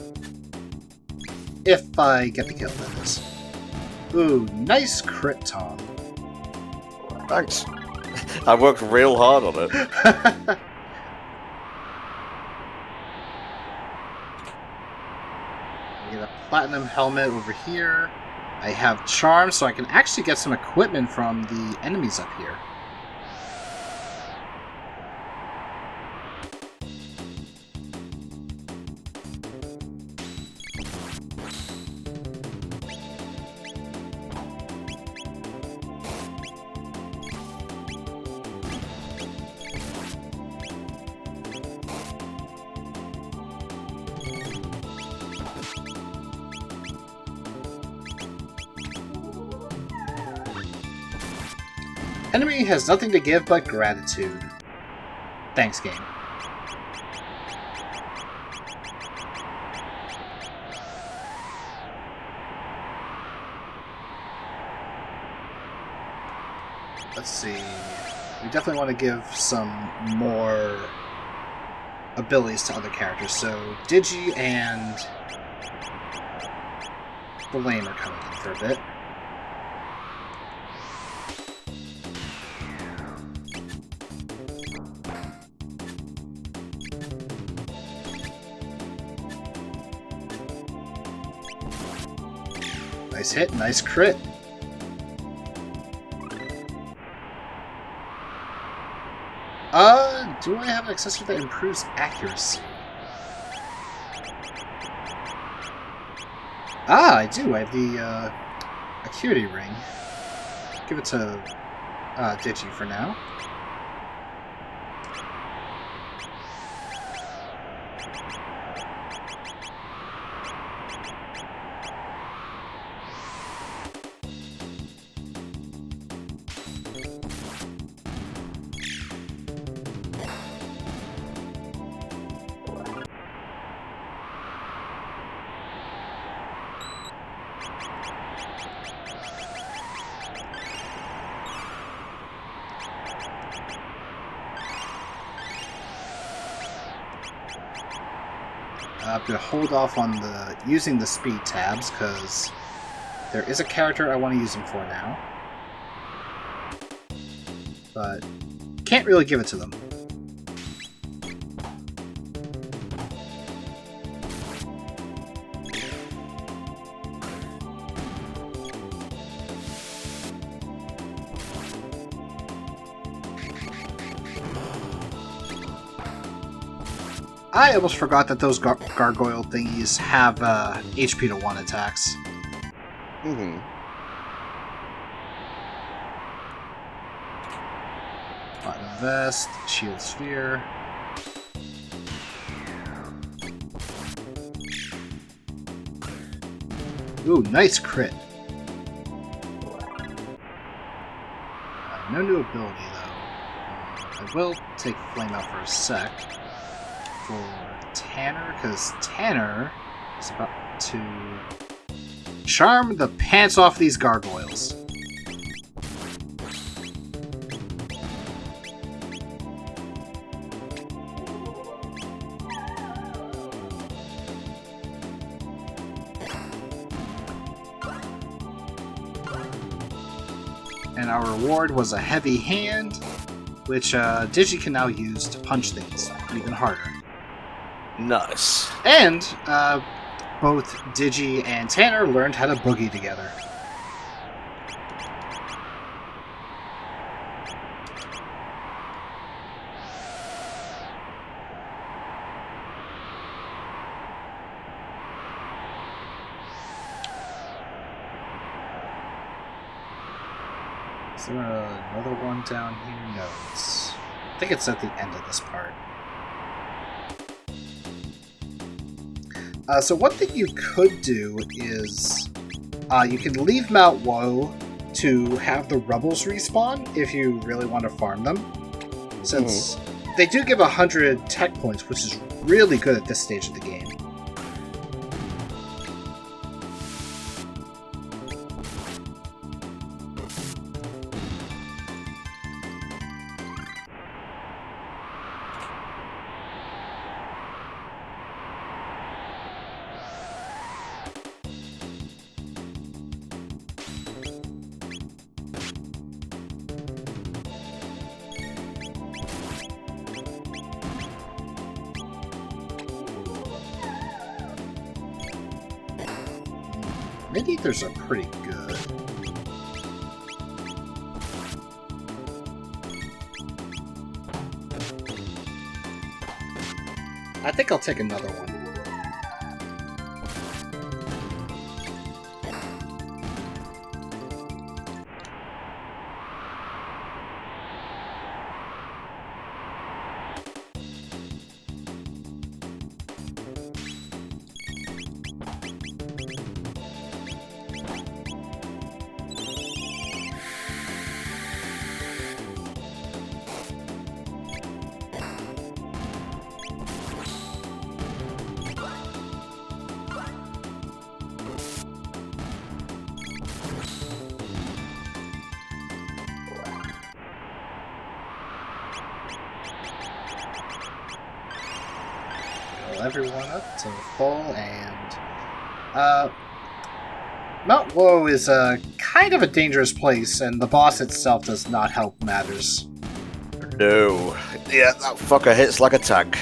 Speaker 2: If I get the kill, that is. Ooh, nice crit, Tom.
Speaker 3: Thanks. I worked real hard on it.
Speaker 2: I get a platinum helmet over here. I have charm, so I can actually get some equipment from the enemies up here. Enemy has nothing to give but gratitude. Thanks, game. Let's see. We definitely want to give some more abilities to other characters. So Digi and the Lame are coming in for a bit. Nice hit, nice crit. Do I have an accessory that improves accuracy? Ah, I do. I have the Acuity Ring. Give it to Digi for now. I'm going to hold off on using the speed tabs, because there is a character I want to use them for now. But can't really give it to them. I almost forgot that those gargoyle thingies have HP to 1 attacks.
Speaker 3: Mm-hmm.
Speaker 2: Platinum Vest, Shield Sphere. Ooh, nice crit. No new ability, though. I will take Flame out for a sec. For Tanner, because Tanner is about to charm the pants off these gargoyles. And our reward was a heavy hand, which Digi can now use to punch things even harder.
Speaker 3: Nice.
Speaker 2: And both Digi and Tanner learned how to boogie together. Is there another one down here? No, I think it's at the end of this part. So one thing you could do is you can leave Mount Woe to have the Rebels respawn if you really want to farm them. Since they do give 100 tech points, which is really good at this stage of the game. Mid-Ethers are pretty good. I think I'll take another one. Everyone up to full, and Mount Woe is kind of a dangerous place, and the boss itself does not help matters.
Speaker 3: No. Yeah, that fucker hits like a tank.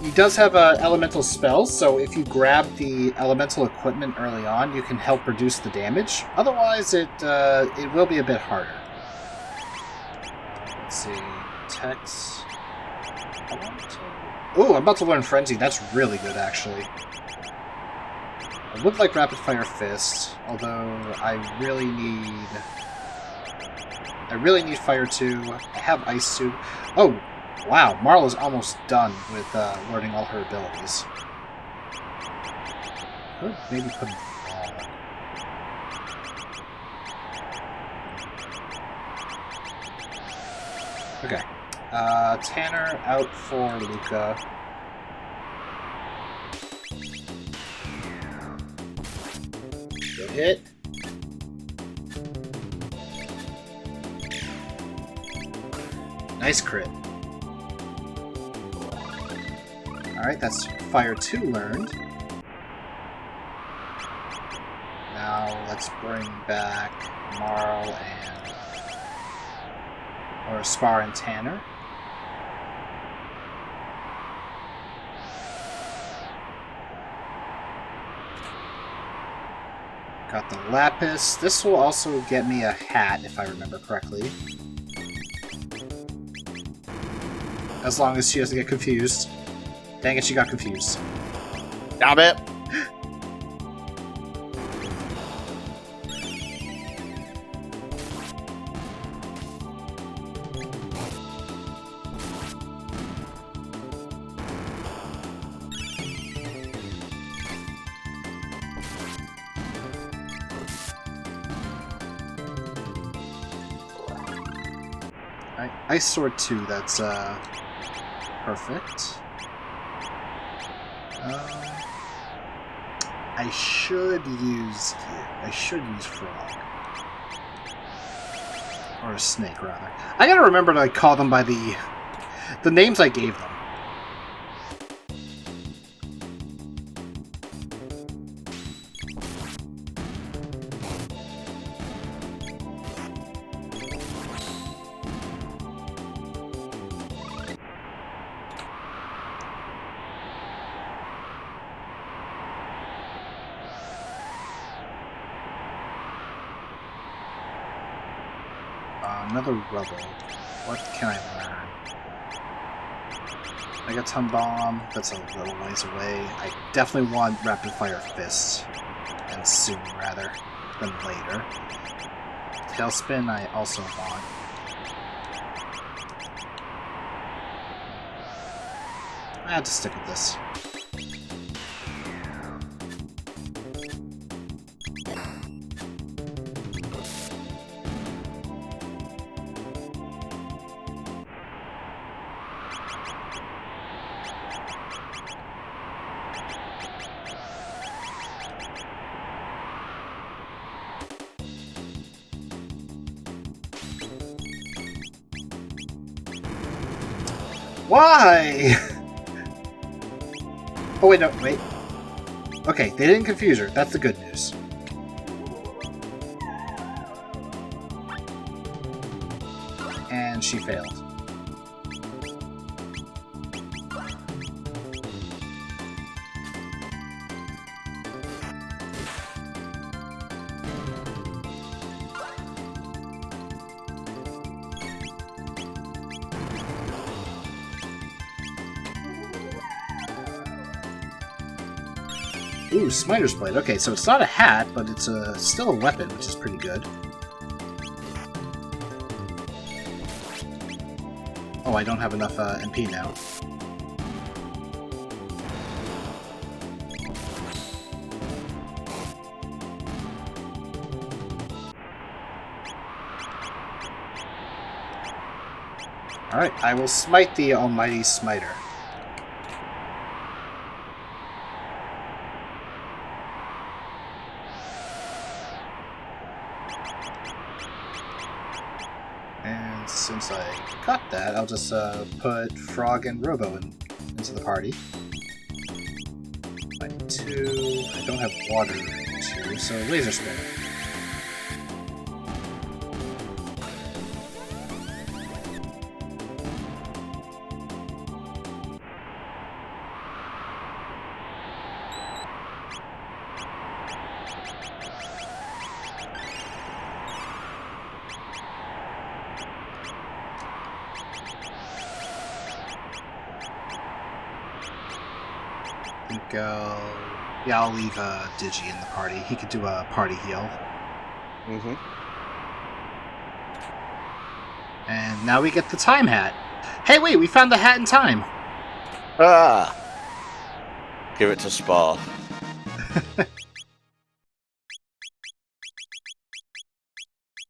Speaker 2: He does have elemental spells, so if you grab the elemental equipment early on, you can help reduce the damage. Otherwise, it will be a bit harder. Let's see, Tex. Ooh, I'm about to learn Frenzy. That's really good, actually. I would like Rapid Fire Fist, although I really need Fire 2. I have Ice Suit. Oh, wow, Marla's almost done with learning all her abilities. Could maybe put him forward. Okay. Tanner out for Luca. Good hit. Nice crit. Alright, that's Fire 2 learned. Now let's bring back Marl and... or Spar and Tanner. Got the Lapis. This will also get me a hat, if I remember correctly. As long as she doesn't get confused. Dang it, she got confused.
Speaker 3: Damn it!
Speaker 2: Ice Sword 2, that's perfect. I should use Frog. Or a Snake, rather. I gotta remember to call them by the names I gave them. Another Rubble. What can I learn? Megaton Bomb, that's a little ways away. I definitely want Rapid Fire Fist. And soon, rather, than later. Tailspin I also want. I have to stick with this. Why? Oh wait, no, wait. Okay, they didn't confuse her. That's the good news. And she failed. Ooh, Smiter's Blade. Okay, so it's not a hat, but it's still a weapon, which is pretty good. Oh, I don't have enough MP now. Alright, I will smite the almighty smiter. Since I got that, I'll just put Frog and Robo into the party. I don't have water 2, so Laser Spin. Yeah, I'll leave Digi in the party. He could do a party heal.
Speaker 3: Mm-hmm.
Speaker 2: And now we get the time hat. Hey, wait, we found the hat in time.
Speaker 3: Ah! Give it to Spar.
Speaker 2: Here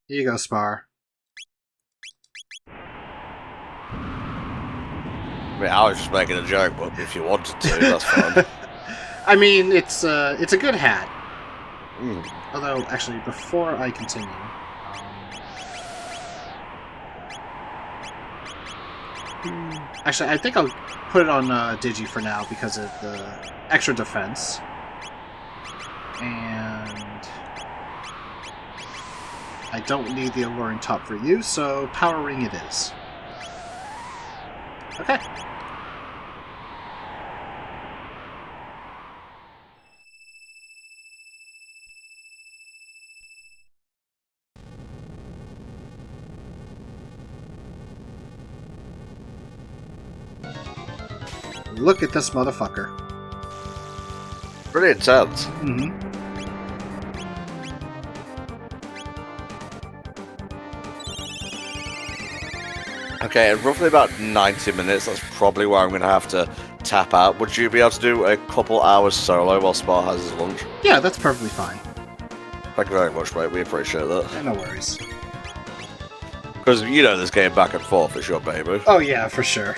Speaker 2: you go, Spar.
Speaker 3: I mean, I was just making a joke, but if you wanted to, that's fine.
Speaker 2: I mean, it's a good hat.
Speaker 3: Mm.
Speaker 2: Although, actually, before I continue, Actually, I think I'll put it on Digi for now because of the extra defense. And I don't need the alluring top for you, so Power Ring it is. Okay. Look at this motherfucker.
Speaker 3: Pretty intense.
Speaker 2: Mm-hmm.
Speaker 3: Okay, in roughly about 90 minutes, that's probably where I'm going to have to tap out. Would you be able to do a couple hours solo while Spar has his lunch?
Speaker 2: Yeah, that's perfectly fine.
Speaker 3: Thank you very much, mate. We appreciate that.
Speaker 2: Yeah, no worries.
Speaker 3: Because you know this game back and forth is your baby.
Speaker 2: Oh yeah, for sure.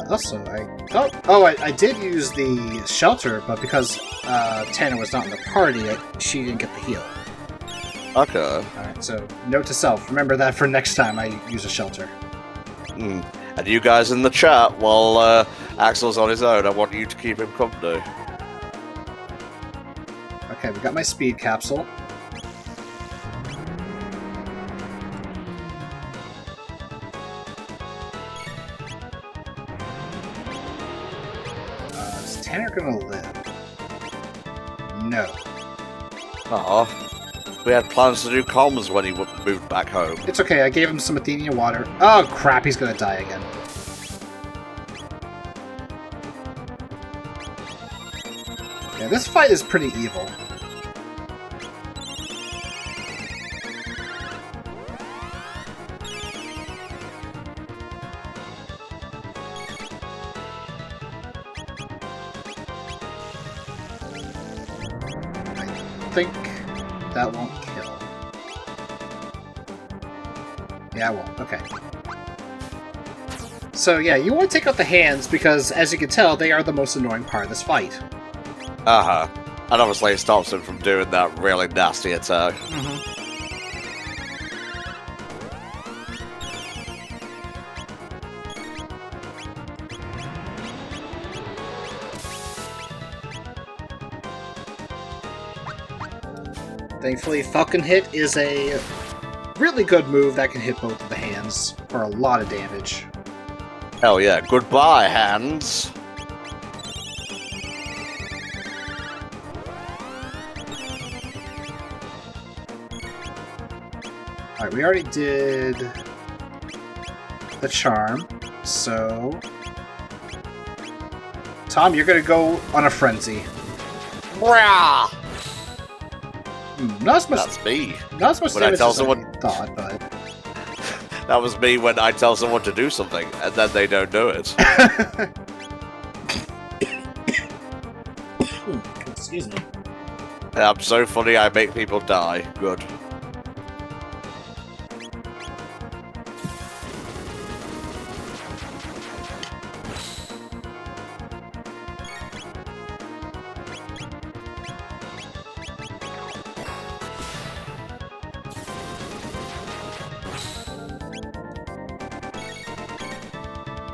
Speaker 2: Also, I did use the shelter, but because Tanner was not in the party, she didn't get the heal.
Speaker 3: Okay.
Speaker 2: Alright, so note to self, remember that for next time I use a shelter.
Speaker 3: And you guys in the chat, while Axel's on his own, I want you to keep him company.
Speaker 2: Okay, we got my speed capsule. Is Tanner gonna live? No.
Speaker 3: Aw. We had plans to do comms when he moved back home.
Speaker 2: It's okay, I gave him some Athenian water. Oh crap, he's gonna die again. Yeah, this fight is pretty evil. I think that won't kill. Yeah, it won't. Okay. So yeah, you want to take out the hands because, as you can tell, they are the most annoying part of this fight.
Speaker 3: Uh-huh. And obviously it stops him from doing that really nasty attack.
Speaker 2: Thankfully, Falcon Hit is a really good move that can hit both of the hands for a lot of damage.
Speaker 3: Hell yeah. Goodbye, hands.
Speaker 2: Alright, we already did the charm, so... Tom, you're gonna go on a frenzy.
Speaker 3: Rah!
Speaker 2: Not as much,
Speaker 3: That's me.
Speaker 2: not as much
Speaker 3: When I
Speaker 2: damage
Speaker 3: tell
Speaker 2: as
Speaker 3: someone-
Speaker 2: I thought, but...
Speaker 3: That was me when I tell someone to do something, and then they don't do it.
Speaker 2: Excuse me.
Speaker 3: And I'm so funny I make people die. Good.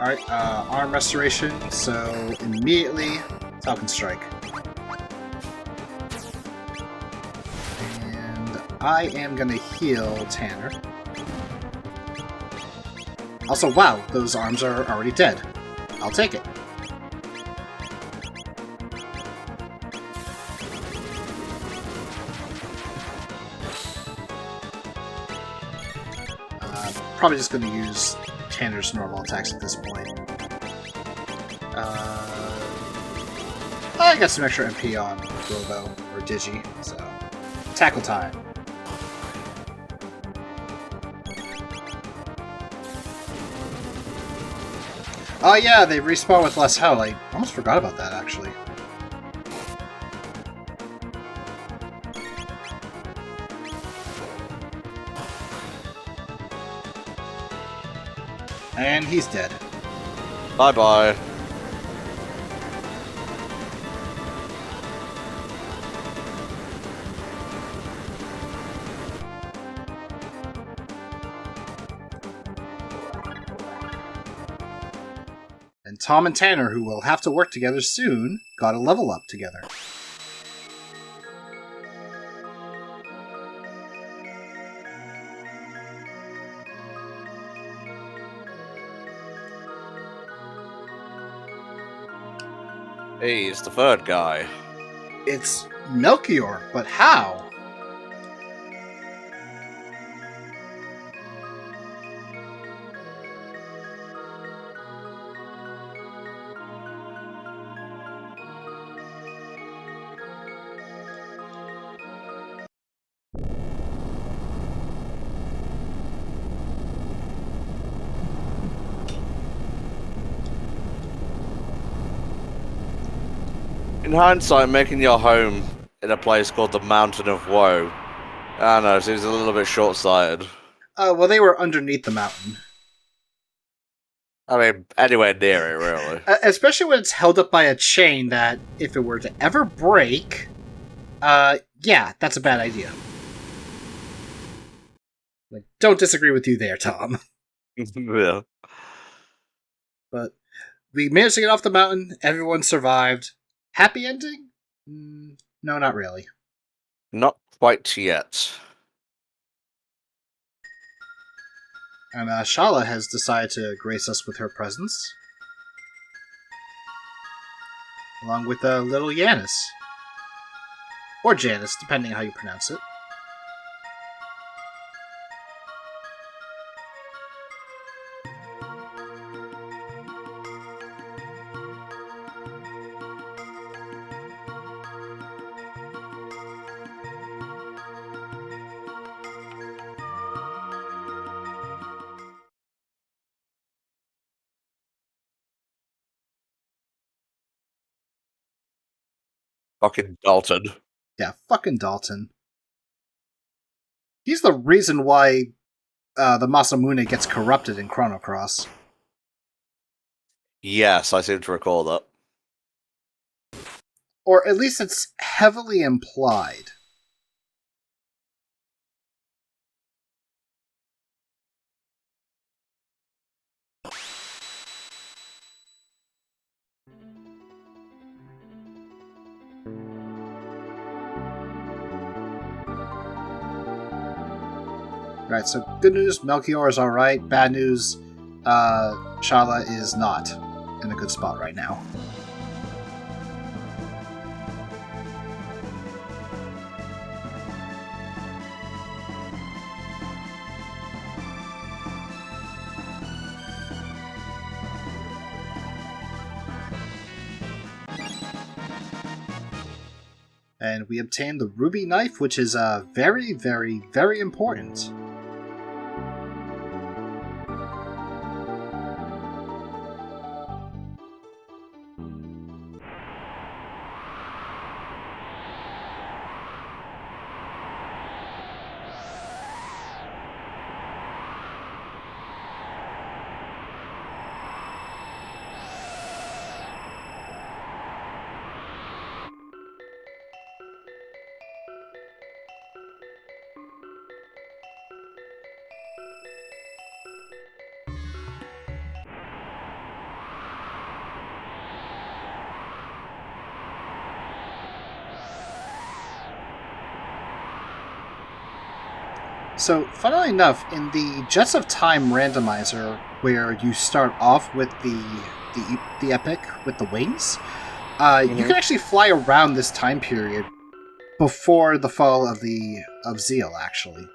Speaker 2: Alright, arm restoration, so immediately Falcon Strike. And I am gonna heal Tanner. Also, wow, those arms are already dead. I'll take it. Probably just gonna use Tanner's normal attacks at this point. I got some extra MP on Robo, or Digi, so... Tackle time. Oh yeah, they respawn with less health. I almost forgot about that, actually. And he's dead.
Speaker 3: Bye-bye.
Speaker 2: Tom and Tanner, who will have to work together soon, got a level up together.
Speaker 3: Hey, it's the third guy.
Speaker 2: It's Melchior, but how?
Speaker 3: In hindsight, making your home in a place called the Mountain of Woe, I don't know, seems a little bit short-sighted.
Speaker 2: Well, they were underneath the mountain.
Speaker 3: I mean, anywhere near it, really.
Speaker 2: Especially when it's held up by a chain that, if it were to ever break, yeah, that's a bad idea. Like, don't disagree with you there, Tom.
Speaker 3: Yeah.
Speaker 2: But we managed to get off the mountain, everyone survived. Happy ending? No, not really.
Speaker 3: Not quite yet.
Speaker 2: And Shala has decided to grace us with her presence. Along with little Yanis. Or Janice, depending on how you pronounce it.
Speaker 3: Fucking Dalton.
Speaker 2: Yeah, fucking Dalton. He's the reason why the Masamune gets corrupted in Chrono Cross.
Speaker 3: Yes, I seem to recall that.
Speaker 2: Or at least it's heavily implied. Alright, so good news, Melchior is alright. Bad news, Shala is not in a good spot right now. And we obtained the ruby knife, which is very, very, very important. So, funnily enough, in the Jets of Time randomizer, where you start off with the epic with the wings, you can actually fly around this time period before the fall of Zeal, actually.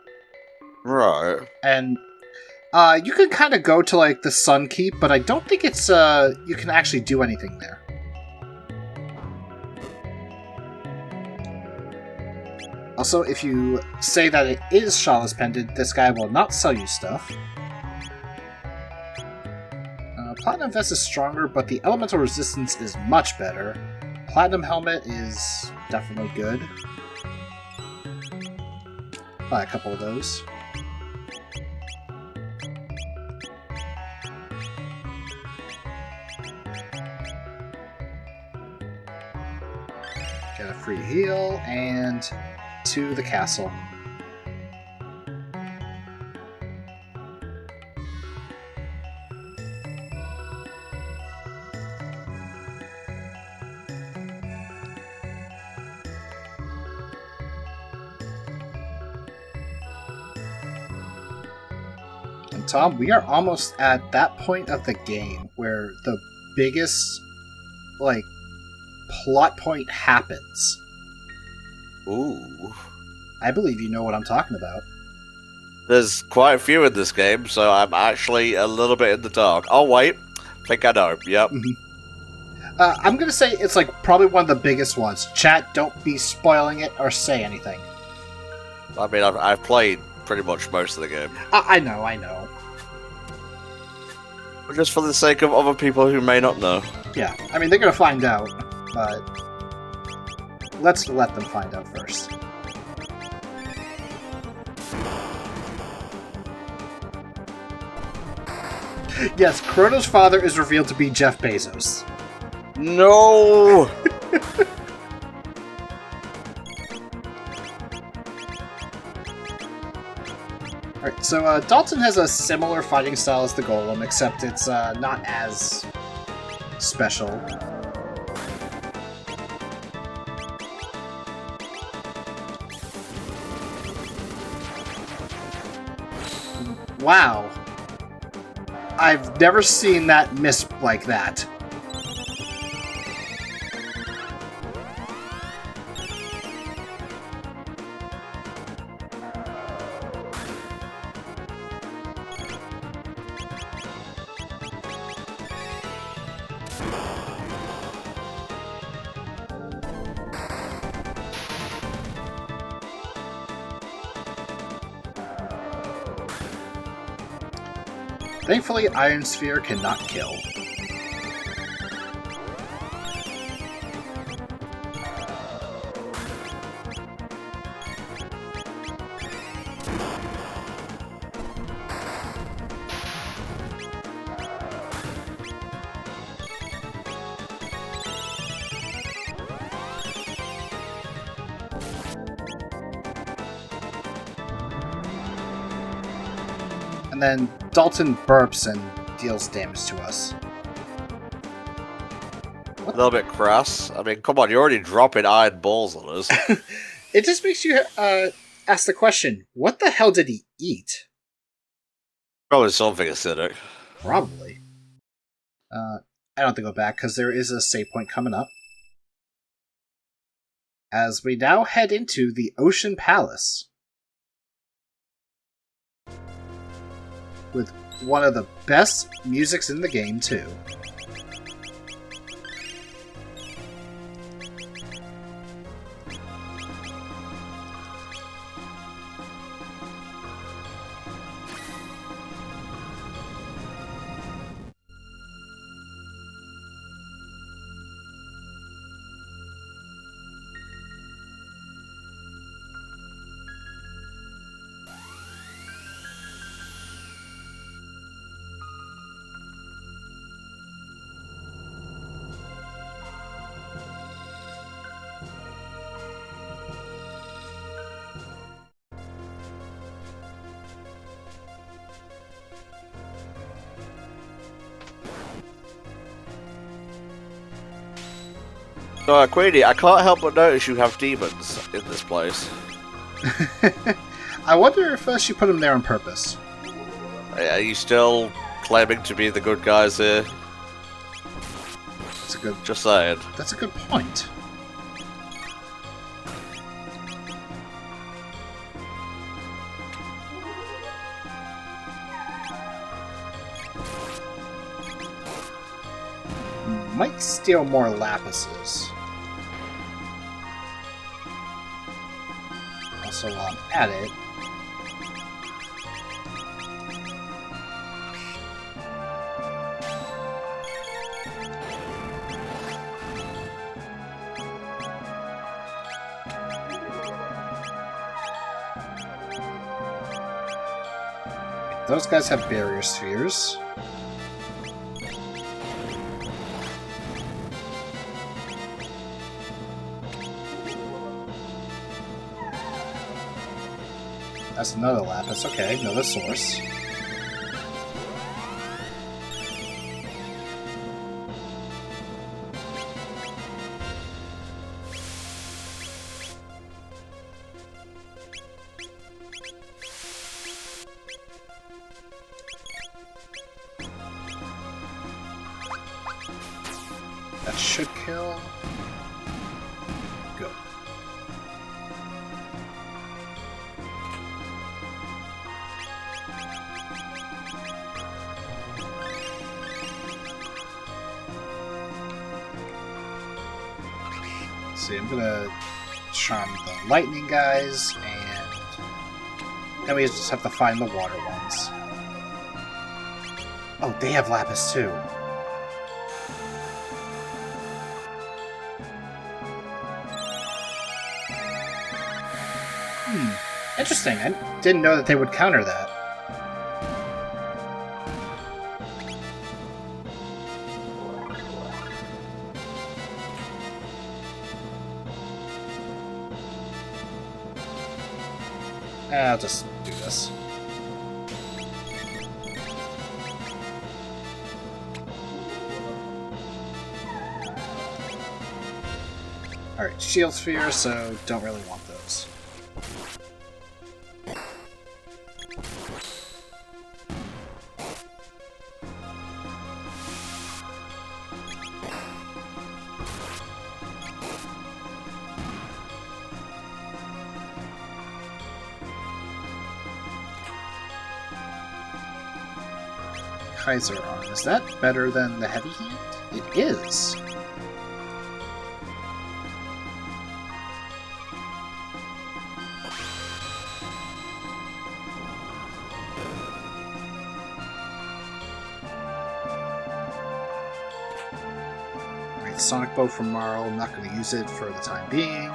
Speaker 3: Right.
Speaker 2: And you can kind of go to like the Sun Keep, but I don't think it's you can actually do anything there. Also, if you say that it is Shala's pendant, this guy will not sell you stuff. Platinum Vest is stronger, but the elemental resistance is much better. Platinum Helmet is definitely good. Buy a couple of those. Get a free heal, and to the castle. Tom, we are almost at that point of the game where the biggest, like, plot point happens.
Speaker 3: Ooh.
Speaker 2: I believe you know what I'm talking about.
Speaker 3: There's quite a few in this game, so I'm actually a little bit in the dark. Oh, wait. Think I know. Yep.
Speaker 2: I'm gonna say it's, like, probably one of the biggest ones. Chat, don't be spoiling it or say anything.
Speaker 3: I mean, I've played pretty much most of the game.
Speaker 2: I know.
Speaker 3: But just for the sake of other people who may not know.
Speaker 2: Yeah, I mean, they're gonna find out, but let's let them find out first. Yes, Chrono's father is revealed to be Jeff Bezos.
Speaker 3: No!
Speaker 2: Alright, so Dalton has a similar fighting style as the Golem, except it's not as special. Wow. I've never seen that miss like that. Thankfully, Iron Sphere cannot kill. And then Dalton burps and deals damage to us.
Speaker 3: A little bit crass. I mean, come on, you're already dropping iron balls on us.
Speaker 2: It just makes you ask the question, what the hell did he eat?
Speaker 3: Probably something acidic.
Speaker 2: Probably. I don't have to go back, because there is a save point coming up. As we now head into the Ocean Palace. With one of the best musics in the game, too.
Speaker 3: Queenie, I can't help but notice you have demons in this place.
Speaker 2: I wonder if she put them there on purpose.
Speaker 3: Are you still claiming to be the good guys here?
Speaker 2: That's a good.
Speaker 3: Just saying.
Speaker 2: That's a good point. Might steal more lapises. Also, while I'm at it, those guys have barrier spheres. That's another lapis. Okay, another source. That should kill. Good. See, I'm gonna charm the lightning guys, and then we just have to find the water ones. Oh, they have lapis too. Interesting. I didn't know that they would counter that. I'll just do this. Alright, shield sphere, so don't really want those. Kaiser arm. Is that better than the heavy hand? It is. Alright, Sonic Bow from Marl. I'm not going to use it for the time being.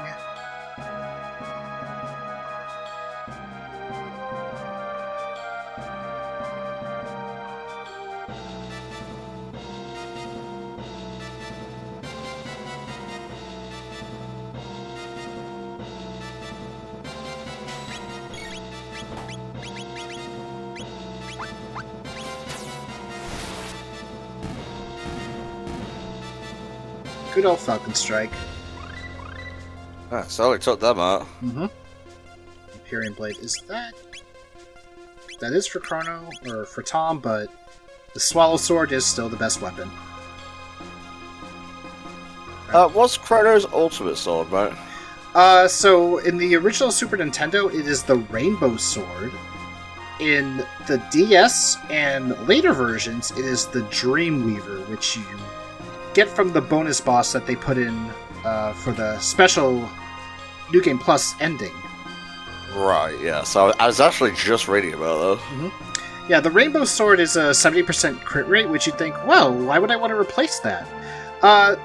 Speaker 2: Good old Falcon Strike.
Speaker 3: Ah, so it took them out.
Speaker 2: Mm-hmm. Imperium Blade. Is that... That is for Chrono, or for Tom, but the Swallow Sword is still the best weapon.
Speaker 3: What's Chrono's ultimate sword, mate?
Speaker 2: So in the original Super Nintendo, it is the Rainbow Sword. In the DS and later versions, it is the Dreamweaver, which you get from the bonus boss that they put in for the special New Game Plus ending.
Speaker 3: Right, yeah. So I was actually just reading about that.
Speaker 2: Mm-hmm. Yeah, the Rainbow Sword is a 70% crit rate, which you'd think, well, why would I want to replace that?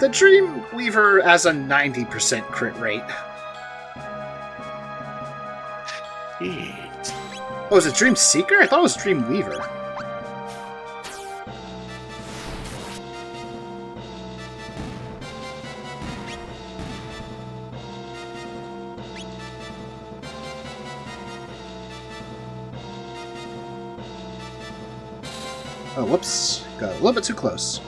Speaker 2: The Dreamweaver has a 90% crit rate. Oh, is it Dream Seeker? I thought it was Dreamweaver. Oh, whoops. Got a little bit too close.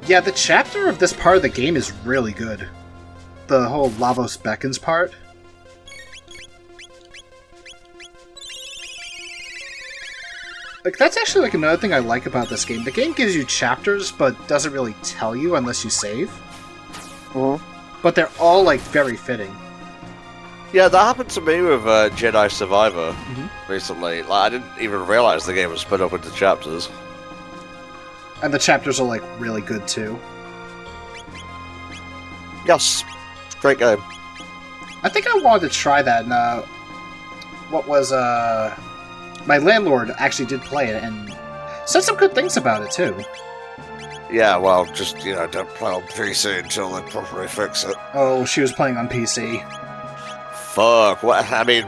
Speaker 2: Yeah, the chapter of this part of the game is really good. The whole Lavos Beckons part. Like, that's actually like another thing I like about this game. The game gives you chapters, but doesn't really tell you unless you save. But they're all, like, very fitting.
Speaker 3: Yeah, that happened to me with Jedi Survivor recently. Like, I didn't even realize the game was split up into chapters.
Speaker 2: And the chapters are, like, really good, too.
Speaker 3: Yes, great game.
Speaker 2: I think I wanted to try that, and, my landlord actually did play it, and said some good things about it, too.
Speaker 3: Yeah, well, just, don't play on PC until they properly fix it.
Speaker 2: Oh, she was playing on PC.
Speaker 3: Fuck, what? I mean,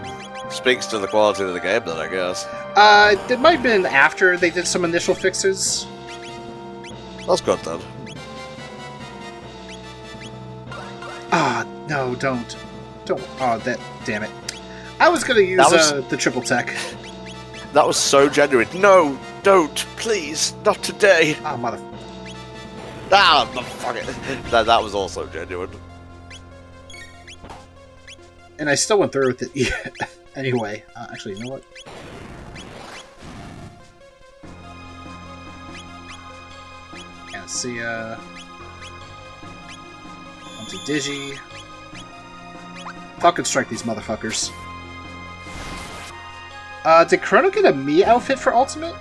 Speaker 3: speaks to the quality of the game then, I guess.
Speaker 2: It might have been after they did some initial fixes.
Speaker 3: That's good then.
Speaker 2: No, don't. Oh, damn it. I was gonna use the triple tech.
Speaker 3: That was so genuine. No, don't, please, not today.
Speaker 2: Ah, mother...
Speaker 3: Ah, motherfucker. That was also genuine.
Speaker 2: And I still went through with it anyway. Actually, you know what? Yeah, see. Onto Digi. Fucking strike these motherfuckers. Did Chrono get a Mii outfit for Ultimate?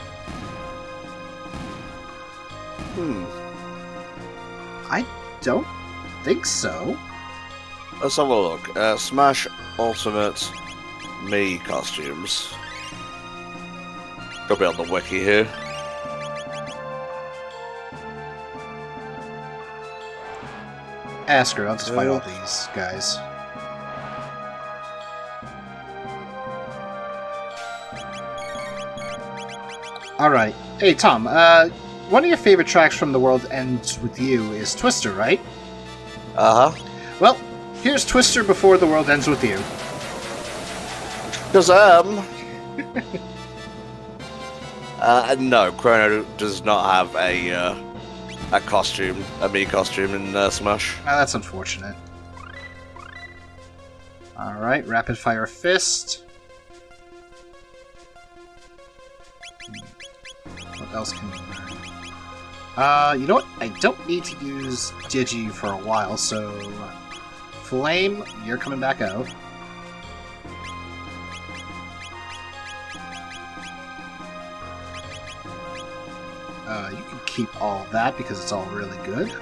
Speaker 2: I don't think so.
Speaker 3: Let's have a look. Smash Ultimate Mii costumes. Gotta be on the wiki here.
Speaker 2: Screw it, I'll just fight all these guys. Alright. Hey, Tom, one of your favorite tracks from The World Ends With You is Twister, right?
Speaker 3: Uh-huh.
Speaker 2: Well, here's Twister before The World Ends With You.
Speaker 3: Kazam! No, Chrono does not have a costume, a Mii costume in Smash.
Speaker 2: That's unfortunate. Alright, Rapid Fire Fist. What else can we learn? You know what? I don't need to use Digi for a while, so... Flame, you're coming back out. You can keep all that because it's all really good.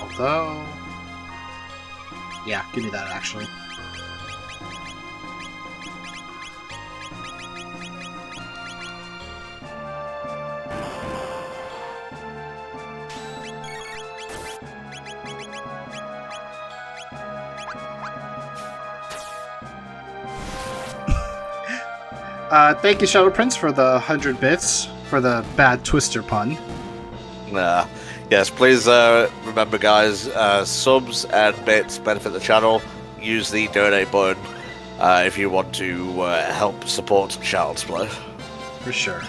Speaker 2: Although... Yeah, give me that, actually. Thank you, Shadow Prince, for the 100 bits for the bad Twister pun.
Speaker 3: Yes, please remember, guys, subs and bits benefit the channel. Use the donate button if you want to help support Child's Play.
Speaker 2: For sure.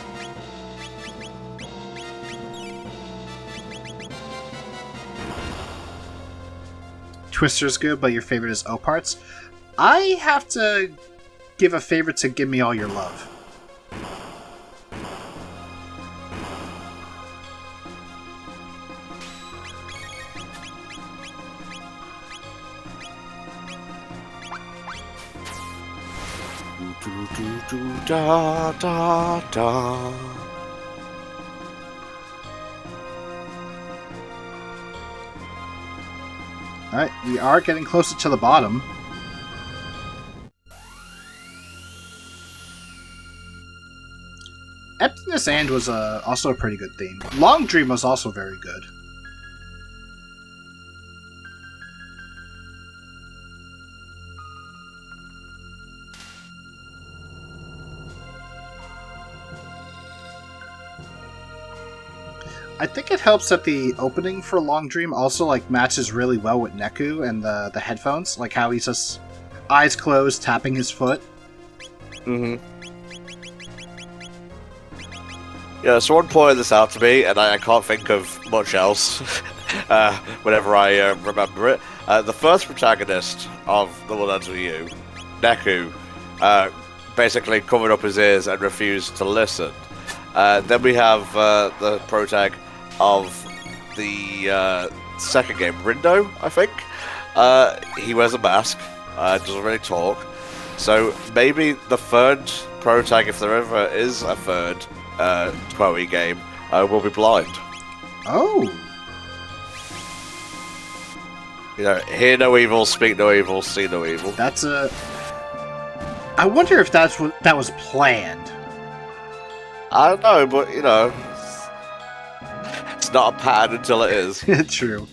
Speaker 2: Twister's good, but your favorite is O-Parts. I have to give a favorite to Give Me All Your Love.
Speaker 3: Da, da, da.
Speaker 2: Alright, we are getting closer to the bottom. Emptiness And was also a pretty good theme. Long Dream was also very good. I think it helps that the opening for Long Dream also like matches really well with Neku and the headphones, like how he's just eyes closed, tapping his foot.
Speaker 3: Mm-hmm. Yeah, someone pointed this out to me, and I can't think of much else whenever I remember it. The first protagonist of The World Ends With You, Neku, basically covered up his ears and refused to listen. Then we have the protag of the second game, Rindo, I think. He wears a mask, doesn't really talk. So maybe the third protag, if there ever is a third Chloe game, will be blind.
Speaker 2: Oh!
Speaker 3: You know, hear no evil, speak no evil, see no evil.
Speaker 2: That's a... I wonder if that was planned.
Speaker 3: I don't know, but, you know, it's not a pattern until it is.
Speaker 2: True.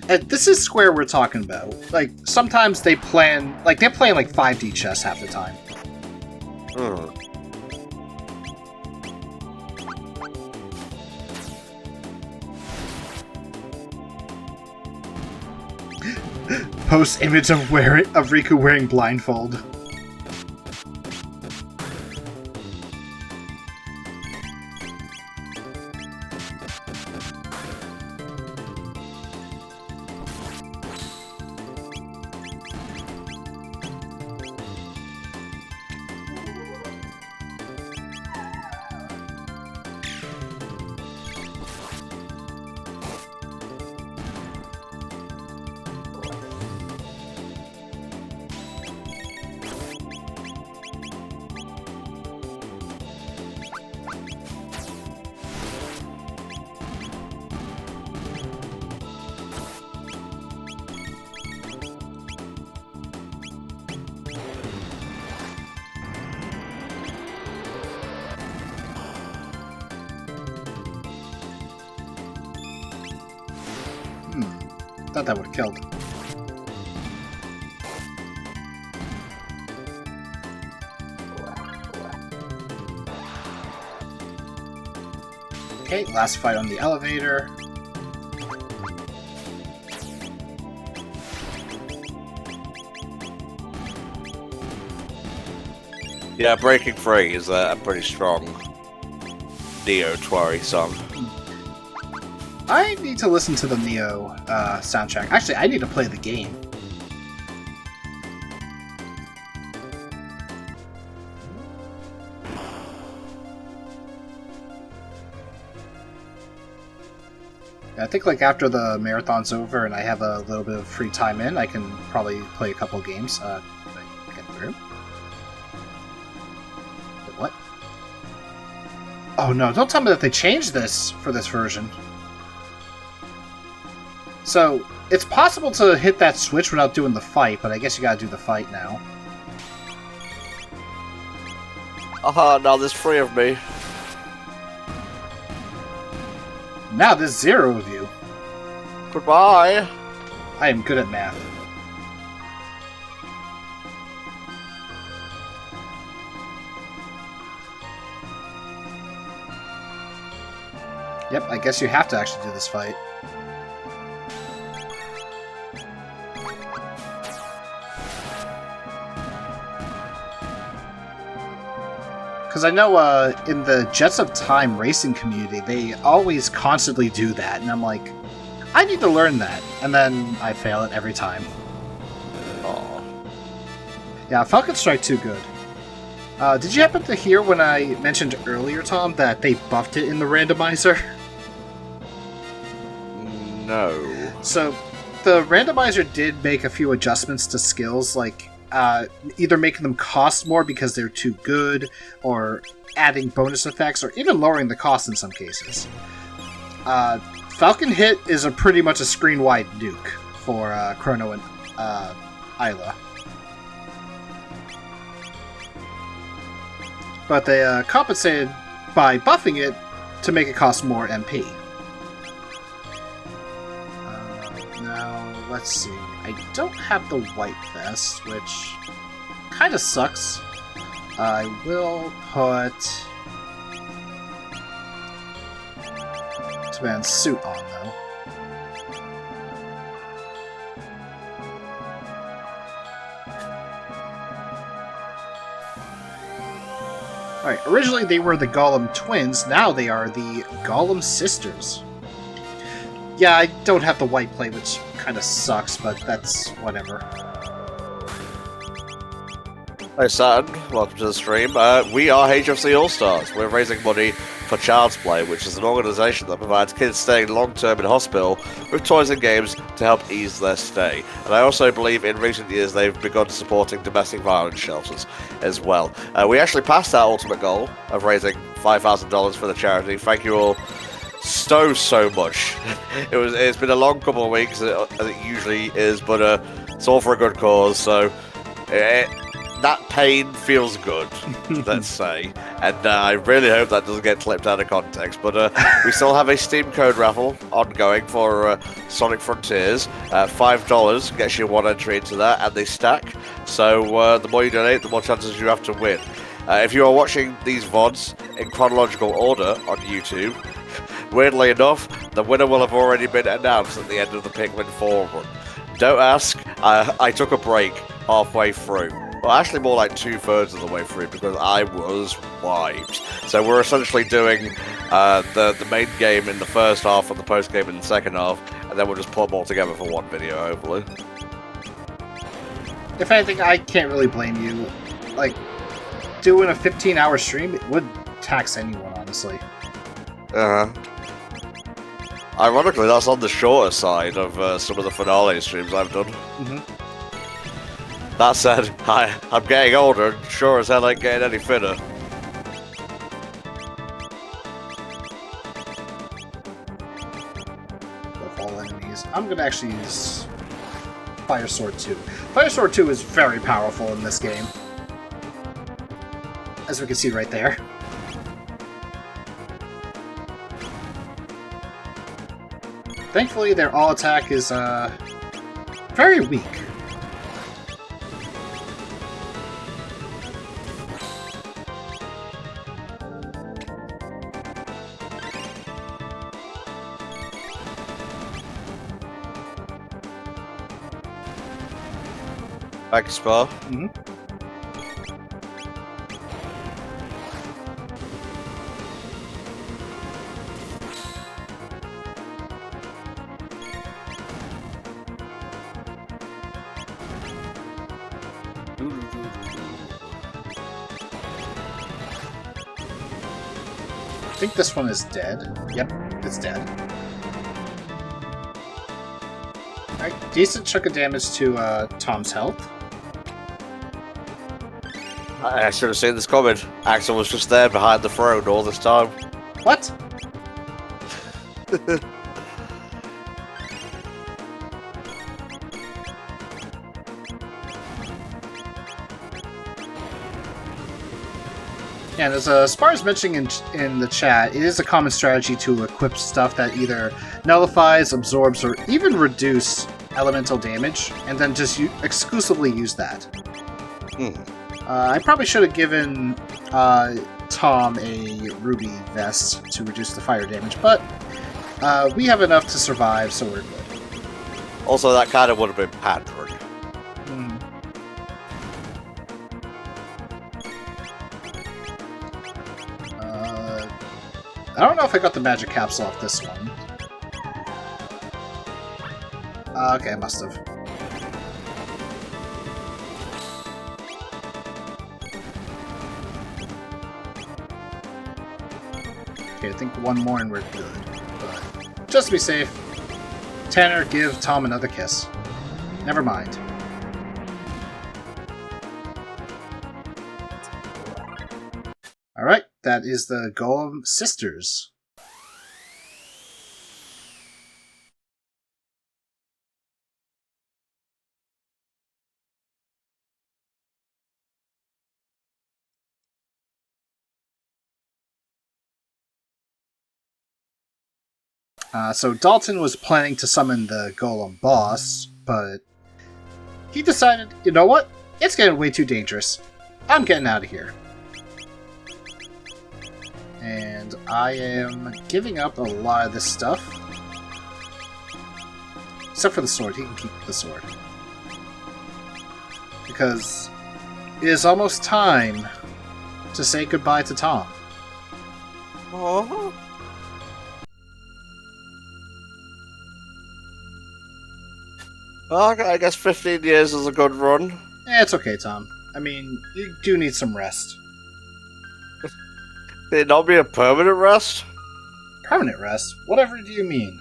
Speaker 2: And this is Square we're talking about. Like, sometimes they plan... Like, they're playing, like, 5D chess half the time. Post image of Riku wearing blindfold. Thought that would have killed. Okay, last fight on the elevator.
Speaker 3: Yeah, Breaking Free is a pretty strong Neo Twari song.
Speaker 2: I need to listen to the Neo soundtrack. Actually, I need to play the game. I think like after the marathon's over and I have a little bit of free time in, I can probably play a couple games. Get through. What? Oh no, don't tell me that they changed this for this version. So, it's possible to hit that switch without doing the fight, but I guess you gotta do the fight now.
Speaker 3: Aha, now there's 3 of me.
Speaker 2: Now there's 0 of you.
Speaker 3: Goodbye.
Speaker 2: I am good at math. Yep, I guess you have to actually do this fight. Because I know in the Jets of Time racing community, they always constantly do that, and I'm like, I need to learn that, and then I fail it every time.
Speaker 3: Aw.
Speaker 2: Yeah, Falcon Strike 2 good. Did you happen to hear when I mentioned earlier, Tom, that they buffed it in the randomizer?
Speaker 3: No.
Speaker 2: So, the randomizer did make a few adjustments to skills, like either making them cost more because they're too good, or adding bonus effects, or even lowering the cost in some cases. Falcon Hit is pretty much a screen-wide nuke for Chrono and Isla. But they compensated by buffing it to make it cost more MP. Now, let's see. I don't have the white vest, which kind of sucks. I will put Man's suit on, though. Alright, originally they were the Gollum twins, now they are the Gollum sisters. Yeah, I don't have the white plate, which kind of sucks, but that's whatever.
Speaker 3: Hey Saturn, welcome to the stream. We are HFC All-Stars. We're raising money for Child's Play, which is an organisation that provides kids staying long-term in hospital with toys and games to help ease their stay. And I also believe in recent years they've begun supporting domestic violence shelters as well. We actually passed our ultimate goal of raising $5,000 for the charity. Thank you all so much. It's been a long couple of weeks, as it usually is, but it's all for a good cause, so that pain feels good, let's say. And I really hope that doesn't get clipped out of context. But we still have a Steam code raffle ongoing for Sonic Frontiers. $5 gets you one entry into that, and they stack. So the more you donate, the more chances you have to win. If you are watching these VODs in chronological order on YouTube, weirdly enough, the winner will have already been announced at the end of the Pikmin 4 run. Don't ask, I took a break halfway through. Well, actually more like 2/3 of the way through because I was wiped. So we're essentially doing the main game in the first half and the post game in the second half, and then we'll just put them all together for one video, hopefully.
Speaker 2: If anything, I can't really blame you. Like, doing a 15-hour stream, it would tax anyone, honestly.
Speaker 3: Uh-huh. Ironically, that's on the shorter side of some of the finale streams I've done.
Speaker 2: Mm-hmm.
Speaker 3: That said, I'm getting older and sure as hell ain't getting any fitter.
Speaker 2: With all enemies. I'm gonna actually use Fire Sword 2. Fire Sword 2 is very powerful in this game. As we can see right there. Thankfully, their all attack is very weak.
Speaker 3: Back to Spa.
Speaker 2: Mm-hmm. I think this one is dead. Yep, it's dead. Alright, decent chunk of damage to Tom's health.
Speaker 3: I should have seen this coming. Axel was just there behind the throne all this time.
Speaker 2: What? Yeah, and as Spar's mentioning in the chat, it is a common strategy to equip stuff that either nullifies, absorbs, or even reduce elemental damage, and then just exclusively use that. I probably should have given Tom a ruby vest to reduce the fire damage, but we have enough to survive, so we're good.
Speaker 3: Also, that kind of would have been pandering.
Speaker 2: I don't know if I got the magic capsule off this one. Okay, I must have. Okay, I think one more and we're good. But just to be safe, Tanner, give Tom another kiss. Never mind. Alright, that is the Golem Sisters. So Dalton was planning to summon the Golem boss, but he decided, you know what? It's getting way too dangerous. I'm getting out of here. And I am giving up a lot of this stuff. Except for the sword. He can keep the sword. Because it is almost time to say goodbye to Tom.
Speaker 3: Aww. Well, I guess 15 years is a good run.
Speaker 2: It's okay, Tom. I mean, you do need some rest.
Speaker 3: Did it not be a permanent rest?
Speaker 2: Permanent rest? Whatever do you mean?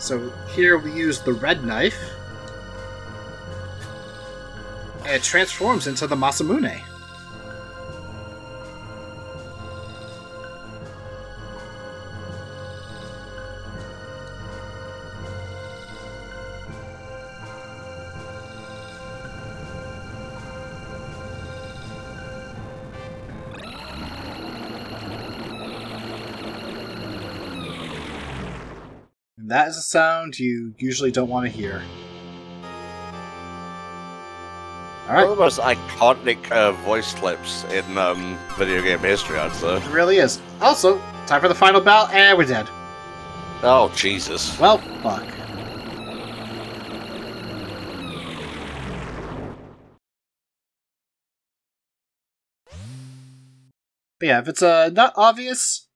Speaker 2: So here we use the red knife, and it transforms into the Masamune. That is a sound you usually don't want to hear. Alright.
Speaker 3: One of the most iconic voice clips in video game history, I'd say.
Speaker 2: It really is. Also, time for the final battle, and we're dead.
Speaker 3: Oh, Jesus.
Speaker 2: Well, fuck. But yeah, if it's not obvious,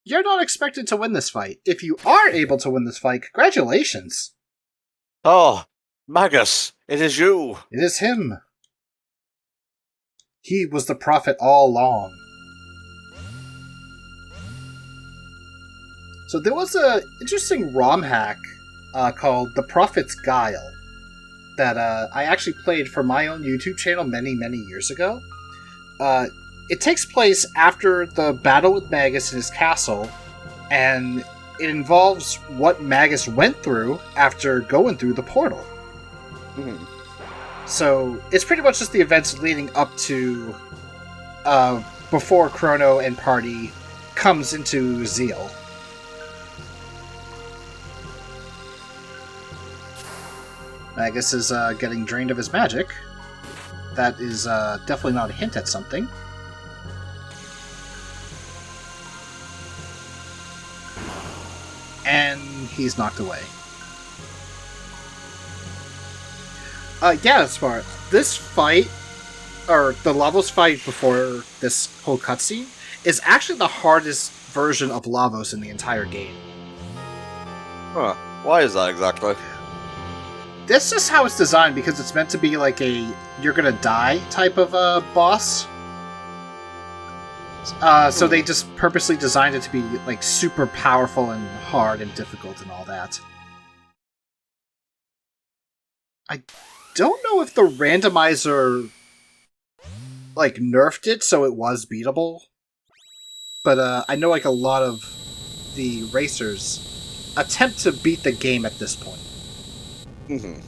Speaker 2: you're not expected to win this fight. If you are able to win this fight, congratulations!
Speaker 3: Oh, Magus, it is you.
Speaker 2: It is him. He was the prophet all along. So there was an interesting ROM hack called The Prophet's Guile. that I actually played for my own YouTube channel many, many years ago. It takes place after the battle with Magus in his castle, and it involves what Magus went through after going through the portal.
Speaker 3: Mhm.
Speaker 2: So it's pretty much just the events leading up to before Chrono and party comes into Zeal. Magus is getting drained of his magic. That is definitely not a hint at something. And he's knocked away. Yeah, Smart. This fight, or the Lavos fight before this whole cutscene, is actually the hardest version of Lavos in the entire game.
Speaker 3: Huh. Why is that exactly?
Speaker 2: This is how it's designed, because it's meant to be like a you're gonna die type of boss. So they just purposely designed it to be like super powerful and hard and difficult and all that. I don't know if the randomizer like nerfed it so it was beatable, but I know like a lot of the racers attempt to beat the game at this point.
Speaker 3: Mhm.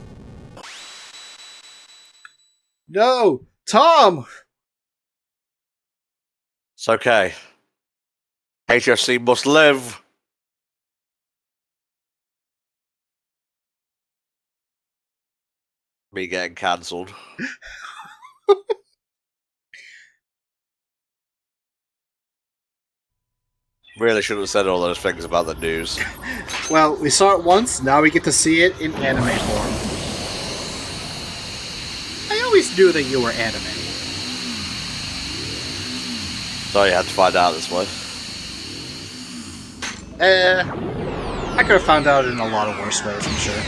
Speaker 2: No, Tom.
Speaker 3: It's okay. HFC must live. Me getting cancelled. Really should have said all those things about the news.
Speaker 2: Well, we saw it once, now we get to see it in anime form. I always knew that you were anime.
Speaker 3: So you had to find out this way.
Speaker 2: I could have found out in a lot of worse ways, I'm sure.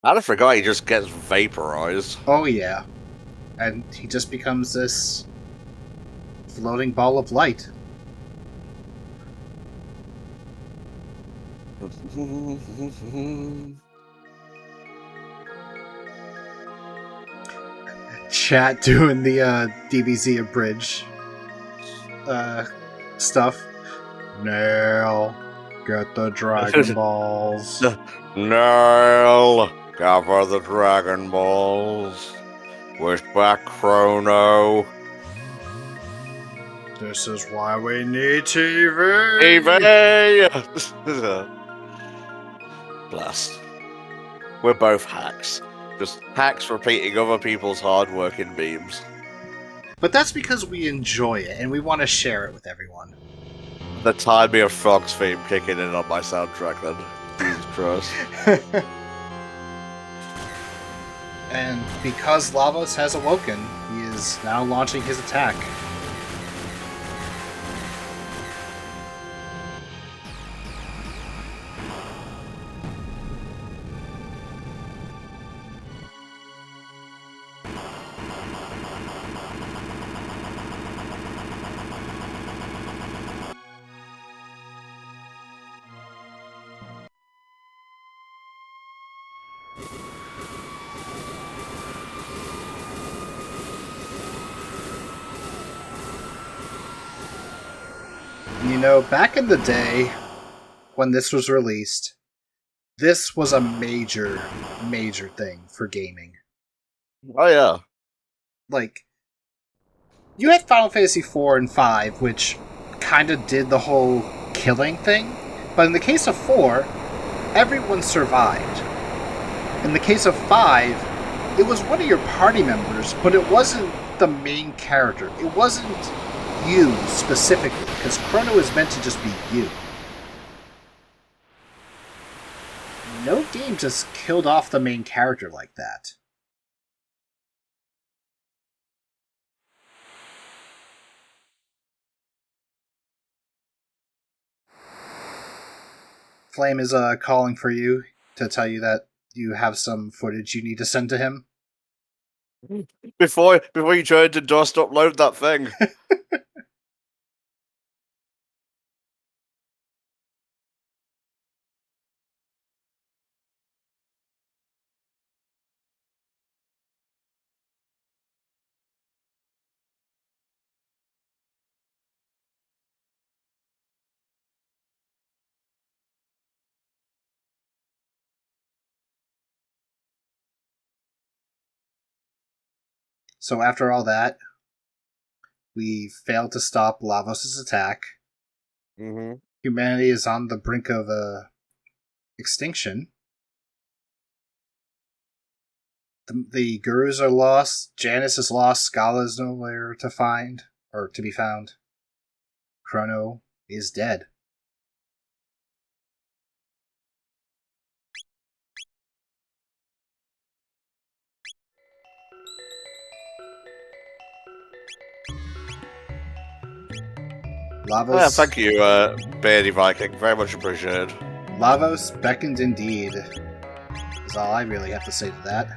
Speaker 3: I forgot he just gets vaporized.
Speaker 2: Oh yeah. And he just becomes this floating ball of light. Chat doing the DBZ abridge stuff. Nail, get the Dragon Balls.
Speaker 3: Nail, gather the Dragon Balls. Wish back Chrono.
Speaker 2: This is why we need TV.
Speaker 3: TV! Blast. We're both hacks. Just hacks repeating other people's hard-working memes.
Speaker 2: But that's because we enjoy it and we want to share it with everyone.
Speaker 3: The Time Me of Frogs theme kicking in on my soundtrack then. Jesus Christ.
Speaker 2: And because Lavos has awoken, he is now launching his attack. You know, back in the day, when this was released, this was a major, major thing for gaming.
Speaker 3: Oh yeah.
Speaker 2: Like, you had Final Fantasy IV and V, which kind of did the whole killing thing, but in the case of 4, everyone survived. In the case of 5, it was one of your party members, but it wasn't the main character. It wasn't you specifically, because Chrono is meant to just be you. No game just killed off the main character like that. Flame is calling for you to tell you that you have some footage you need to send to him.
Speaker 3: Before you tried to just upload that thing.
Speaker 2: So after all that, we failed to stop Lavos' attack.
Speaker 3: Mm-hmm.
Speaker 2: Humanity is on the brink of extinction. The gurus are lost. Janice is lost. Scala is nowhere to find or to be found. Chrono is dead. Lavos.
Speaker 3: Yeah, thank you, Beardy Viking. Very much appreciated.
Speaker 2: Lavos beckoned indeed. Is all I really have to say to that.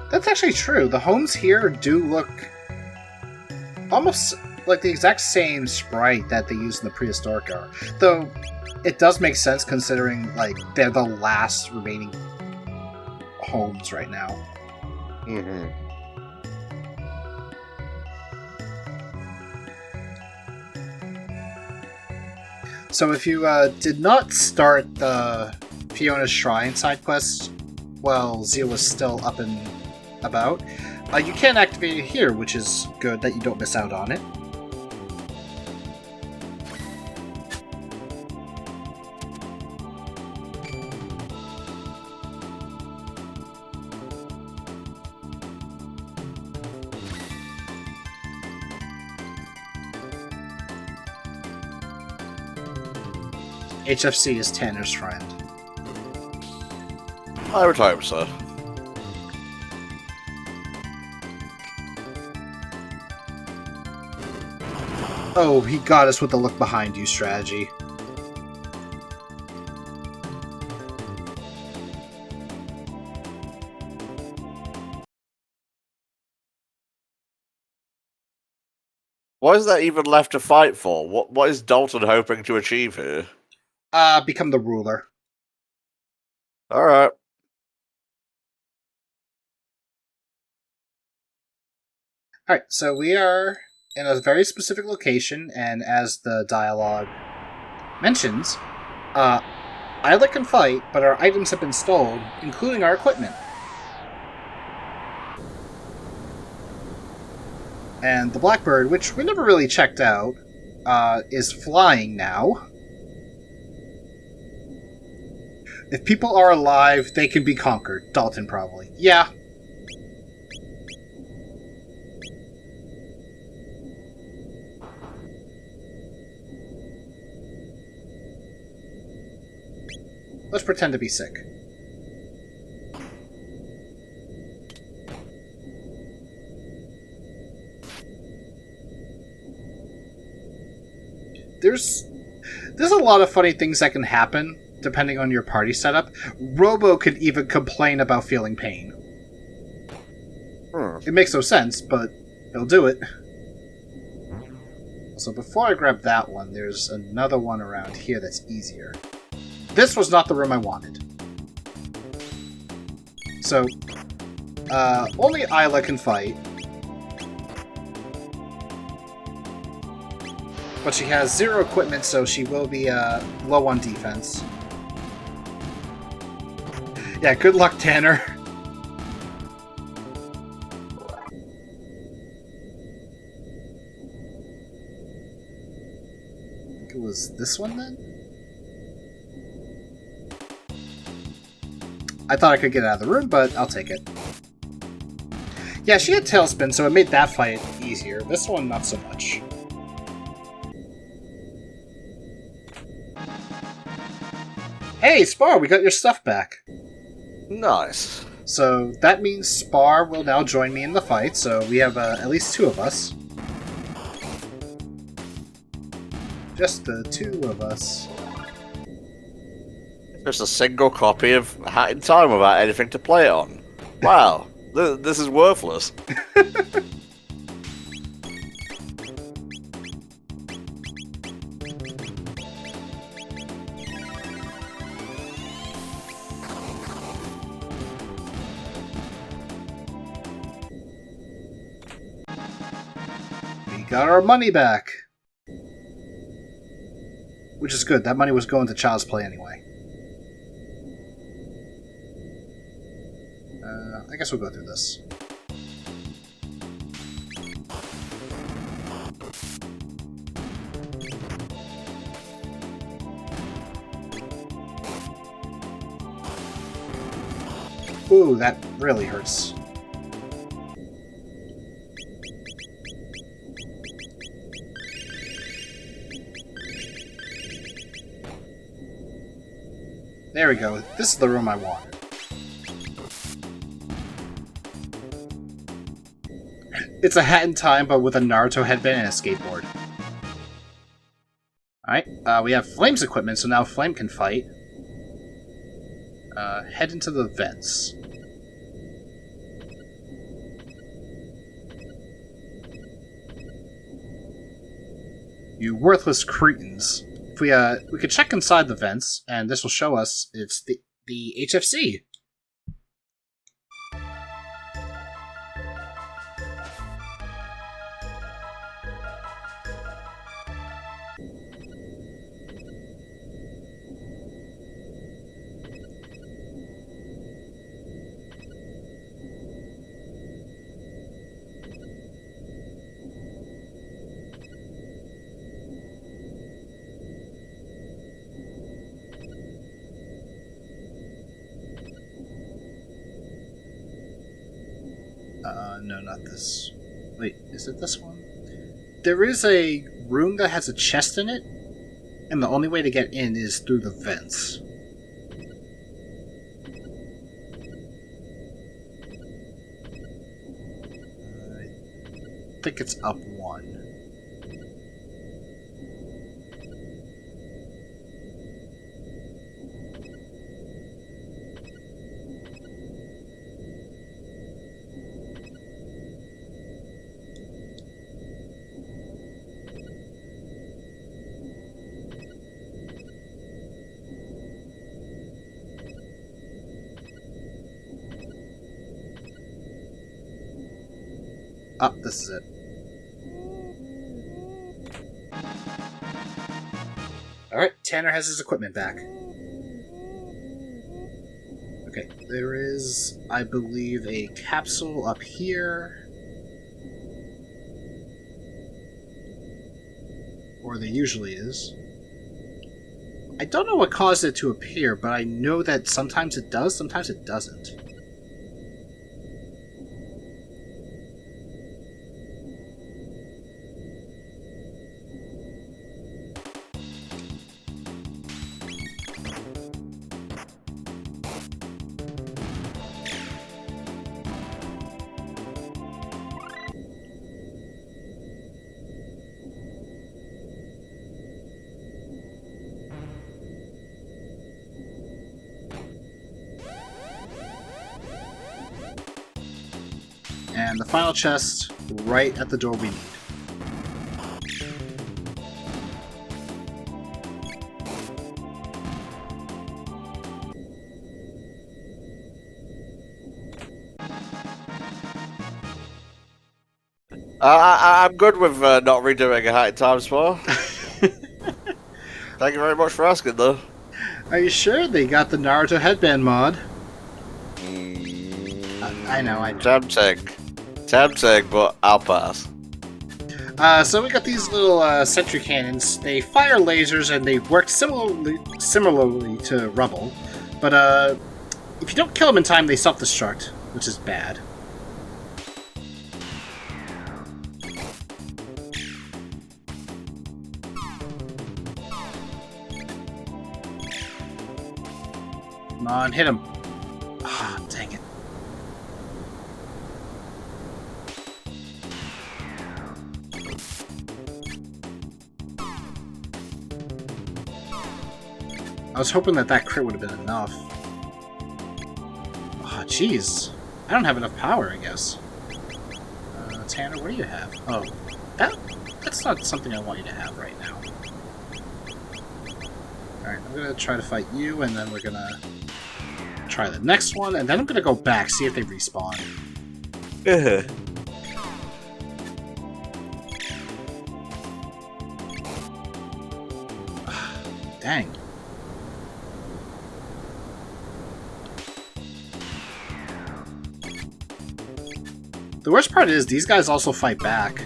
Speaker 2: That's actually true. The homes here do look almost like the exact same sprite that they used in the prehistoric era. Though, it does make sense considering, like, they're the last remaining homes right now.
Speaker 3: Mm-hmm.
Speaker 2: So if you did not start the Fiona's Shrine side quest while Zeal was still up and about, you can activate it here, which is good that you don't miss out on it. HFC is Tanner's friend.
Speaker 3: I would hope so.
Speaker 2: Oh, he got us with the look behind you strategy.
Speaker 3: What is that even left to fight for? What is Dalton hoping to achieve here?
Speaker 2: Become the ruler.
Speaker 3: Alright.
Speaker 2: Alright, so we are in a very specific location, and as the dialogue mentions, Isla can fight, but our items have been stolen, including our equipment. And the Blackbird, which we never really checked out, is flying now. If people are alive, they can be conquered. Dalton, probably. Yeah. Let's pretend to be sick. There's a lot of funny things that can happen depending on your party setup. Robo could even complain about feeling pain. It makes no sense, but he'll do it. So before I grab that one, there's another one around here that's easier. This was not the room I wanted. So, Only Isla can fight. But she has 0 equipment, so she will be low on defense. Yeah, good luck, Tanner. I think it was this one, then? I thought I could get out of the room, but I'll take it. Yeah, she had Tailspin, so it made that fight easier. This one, not so much. Hey, Spar, we got your stuff back.
Speaker 3: Nice.
Speaker 2: So that means Spar will now join me in the fight, so we have at least 2 of us. Just the 2 of us.
Speaker 3: Just a single copy of Hat in Time without anything to play it on. Wow, this is worthless.
Speaker 2: We got our money back. Which is good, that money was going to Child's Play anyway. I guess we'll go through this. Ooh, that really hurts. There we go. This is the room I want. It's a Hat in Time, but with a Naruto headband and a skateboard. Alright, we have Flame's equipment, so now Flame can fight. Head into the vents. You worthless cretins. If we could check inside the vents, and this will show us it's the HFC. No, not this. Wait, is it this one? There is a room that has a chest in it, and the only way to get in is through the vents. I think it's up 1. Ah, this is it. Alright, Tanner has his equipment back. Okay, there is, I believe, a capsule up here. Or there usually is. I don't know what caused it to appear, but I know that sometimes it does, sometimes it doesn't. And the final chest, right at the door we need.
Speaker 3: I'm good with not redoing a Hat in Time Spore. Thank you very much for asking, though.
Speaker 2: Are you sure they got the Naruto headband mod? I know.
Speaker 3: Tempting, but I'll pass.
Speaker 2: So we got these little sentry cannons. They fire lasers and they work similarly to rubble, but if you don't kill them in time, they self-destruct, which is bad. Come on, hit him. Ah, dang it. I was hoping that crit would have been enough. Oh, jeez. I don't have enough power, I guess. Tanner, what do you have? Oh, that's not something I want you to have right now. Alright, I'm gonna try to fight you, and then we're gonna try the next one, and then I'm gonna go back, see if they respawn. Dang. The worst part is, these guys also fight back.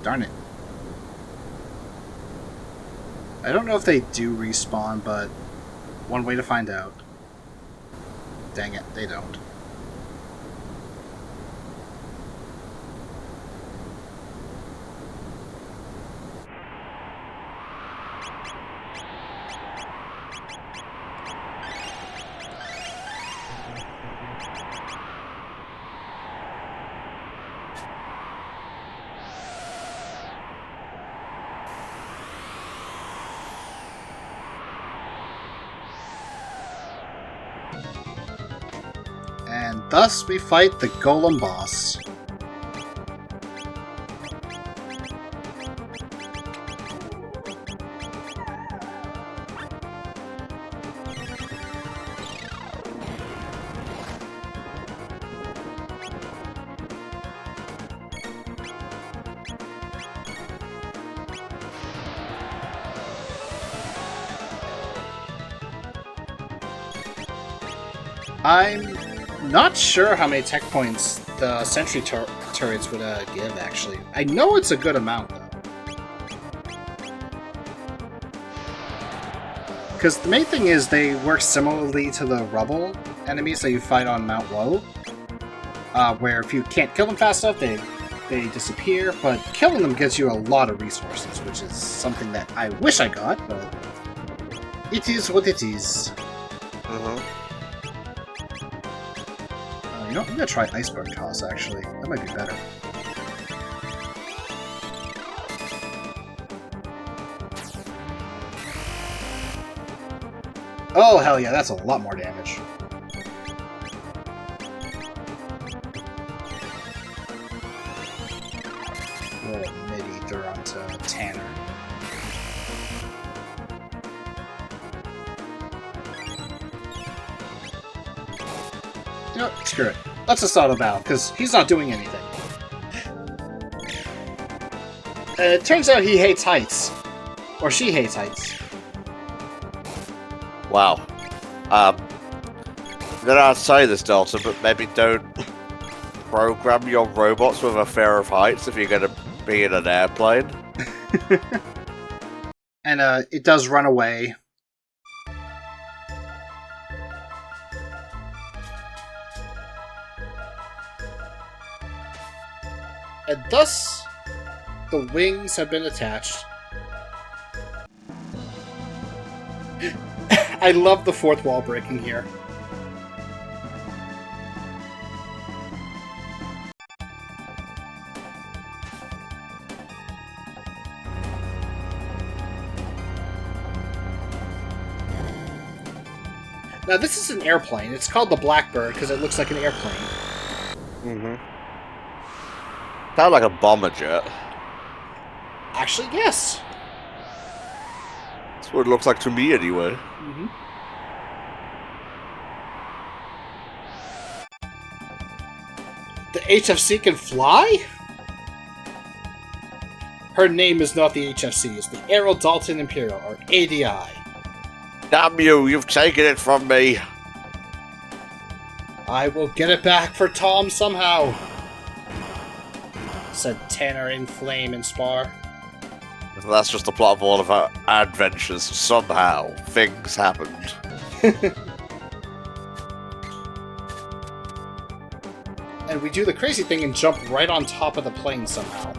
Speaker 2: Darn it. I don't know if they do respawn, but one way to find out. Dang it, they don't. And thus we fight the Golem boss. I'm not sure how many tech points the sentry turrets would give, actually. I know it's a good amount, though. Because the main thing is they work similarly to the rubble enemies that you fight on Mount Woe, where if you can't kill them fast enough, they disappear, but killing them gives you a lot of resources, which is something that I wish I got, but it is what it is. You know, I'm gonna try Iceberg Toss, actually. That might be better. Oh, hell yeah, that's a lot more damage. Roll Mid-Ether onto Tanner. You know what? Screw it. Let's just auto battle, because he's not doing anything. And it turns out he hates heights. Or she hates heights.
Speaker 3: Wow. Then I'd say this, Delta, but maybe don't program your robots with a fear of heights if you're going to be in an airplane.
Speaker 2: And it does run away. And thus, the wings have been attached. I love the fourth wall breaking here. Now, this is an airplane. It's called the Blackbird because it looks like an airplane.
Speaker 3: Mm-hmm. Sound like a bomber jet.
Speaker 2: Actually, yes.
Speaker 3: That's what it looks like to me, anyway.
Speaker 2: Mm-hmm. The HFC can fly? Her name is not the HFC, it's the Aero Dalton Imperial, or ADI.
Speaker 3: Damn you, you've taken it from me.
Speaker 2: I will get it back for Tom somehow, said Tanner in Flame and Spar.
Speaker 3: That's just the plot of all of our adventures. Somehow, things happened.
Speaker 2: And we do the crazy thing and jump right on top of the plane somehow.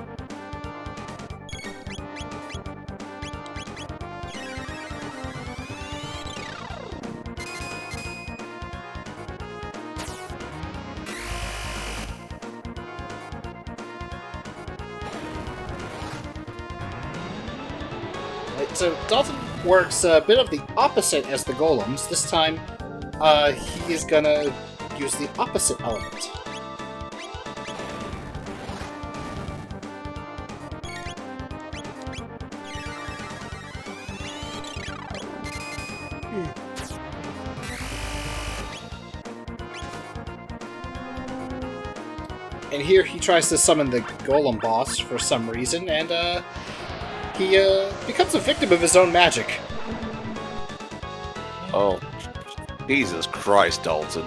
Speaker 2: Right, so Dalton works a bit of the opposite as the golems. This time, he is gonna use the opposite element. And here he tries to summon the golem boss for some reason, and he becomes a victim of his own magic.
Speaker 3: Oh, Jesus Christ, Dalton.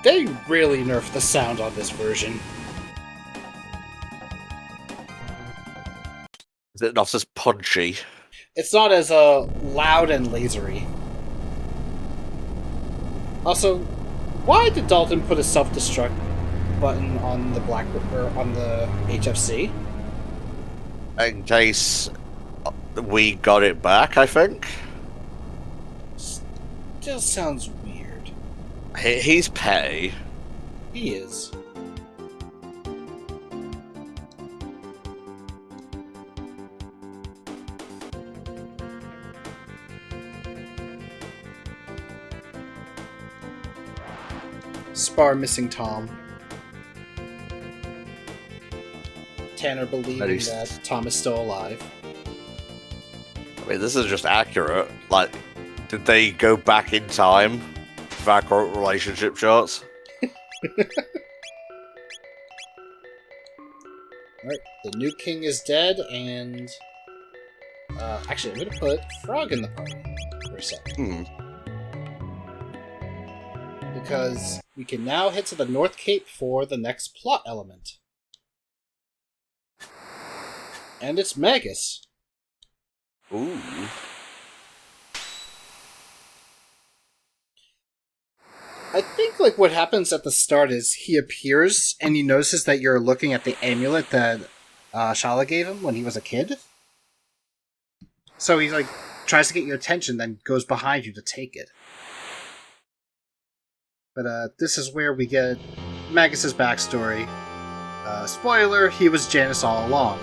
Speaker 2: They really nerfed the sound on this version.
Speaker 3: Is it not as punchy?
Speaker 2: It's not as loud and lasery. Also, why did Dalton put a self-destruct button on the on the HFC?
Speaker 3: In case we got it back, I think.
Speaker 2: Still sounds weird.
Speaker 3: He's petty.
Speaker 2: He is. Spar missing Tom. Tanner believing that Tom is still alive.
Speaker 3: I mean, this is just accurate. Like, did they go back in time for our current relationship charts?
Speaker 2: Alright, the new king is dead, and... actually, I'm gonna put Frog in the party for a second. Because we can now head to the North Cape for the next plot element. And it's Magus.
Speaker 3: Ooh.
Speaker 2: I think like what happens at the start is he appears and he notices that you're looking at the amulet that Shala gave him when he was a kid. So he like tries to get your attention, then goes behind you to take it. But this is where we get Magus's backstory. Spoiler, he was Janus all along.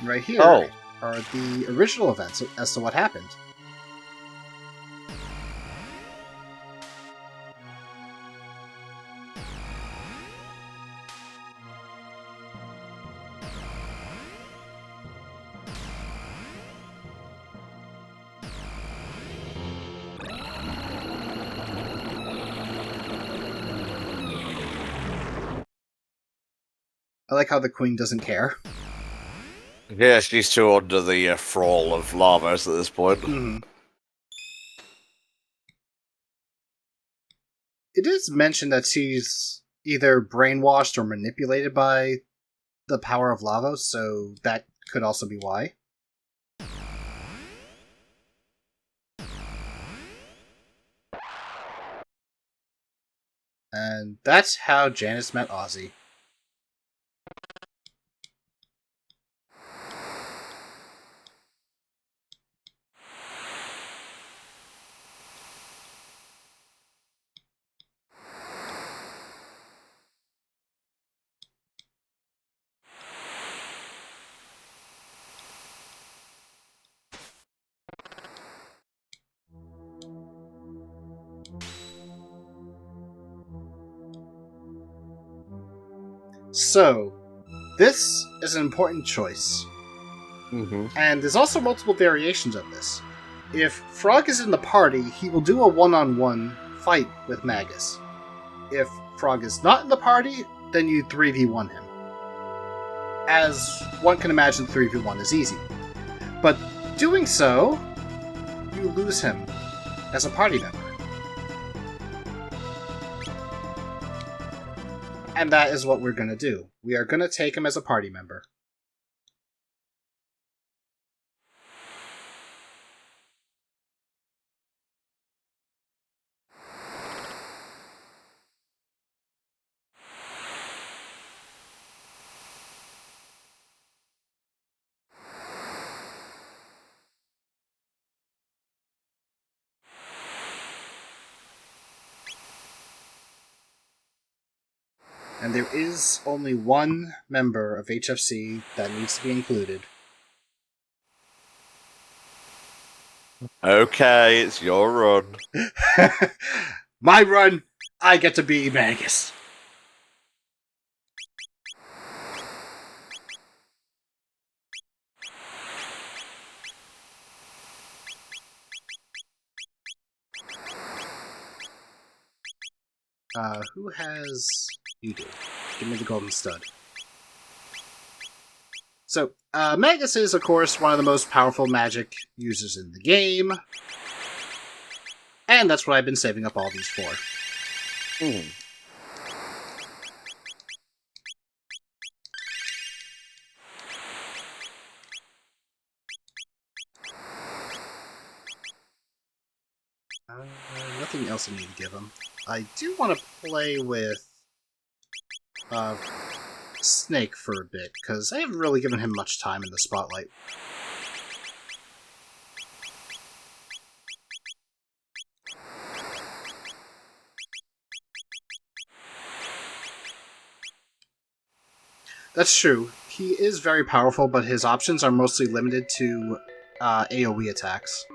Speaker 2: Right here are the original events as to what happened. I like how the queen doesn't care.
Speaker 3: Yeah, she's too under the thrall of Lavos at this point.
Speaker 2: Mm-hmm. It is mentioned that she's either brainwashed or manipulated by the power of Lavos, so that could also be why. And that's how Janice met Ozzy. So, this is an important choice. And there's also multiple variations of this. If Frog is in the party, he will do a one-on-one fight with Magus. If Frog is not in the party, then you 3v1 him. As one can imagine, 3v1 is easy. But doing so, you lose him as a party member. And that is what we're going to do. We are going to take him as a party member. And there is only one member of HFC that needs to be included.
Speaker 3: Okay, it's your run.
Speaker 2: My run, I get to be Magus. Who has... You do. Give me the golden stud. So, Magus is, of course, one of the most powerful magic users in the game. And that's what I've been saving up all these for. Nothing else I need to give him. I do want to play with Snake for a bit, because I haven't really given him much time in the spotlight. That's true. He is very powerful, but his options are mostly limited to AoE attacks.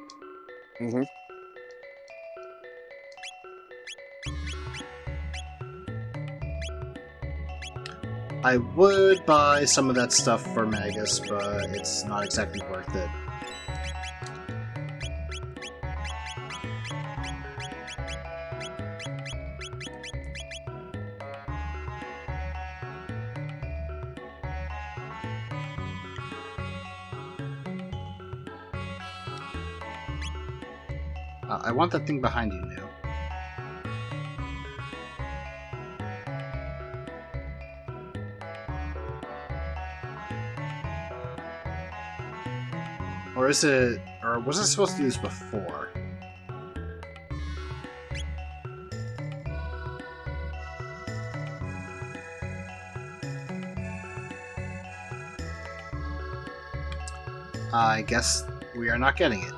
Speaker 2: I would buy some of that stuff for Magus, but it's not exactly worth it. I want that thing behind you, New. Or is it... Or was I supposed to use before? I guess we are not getting it.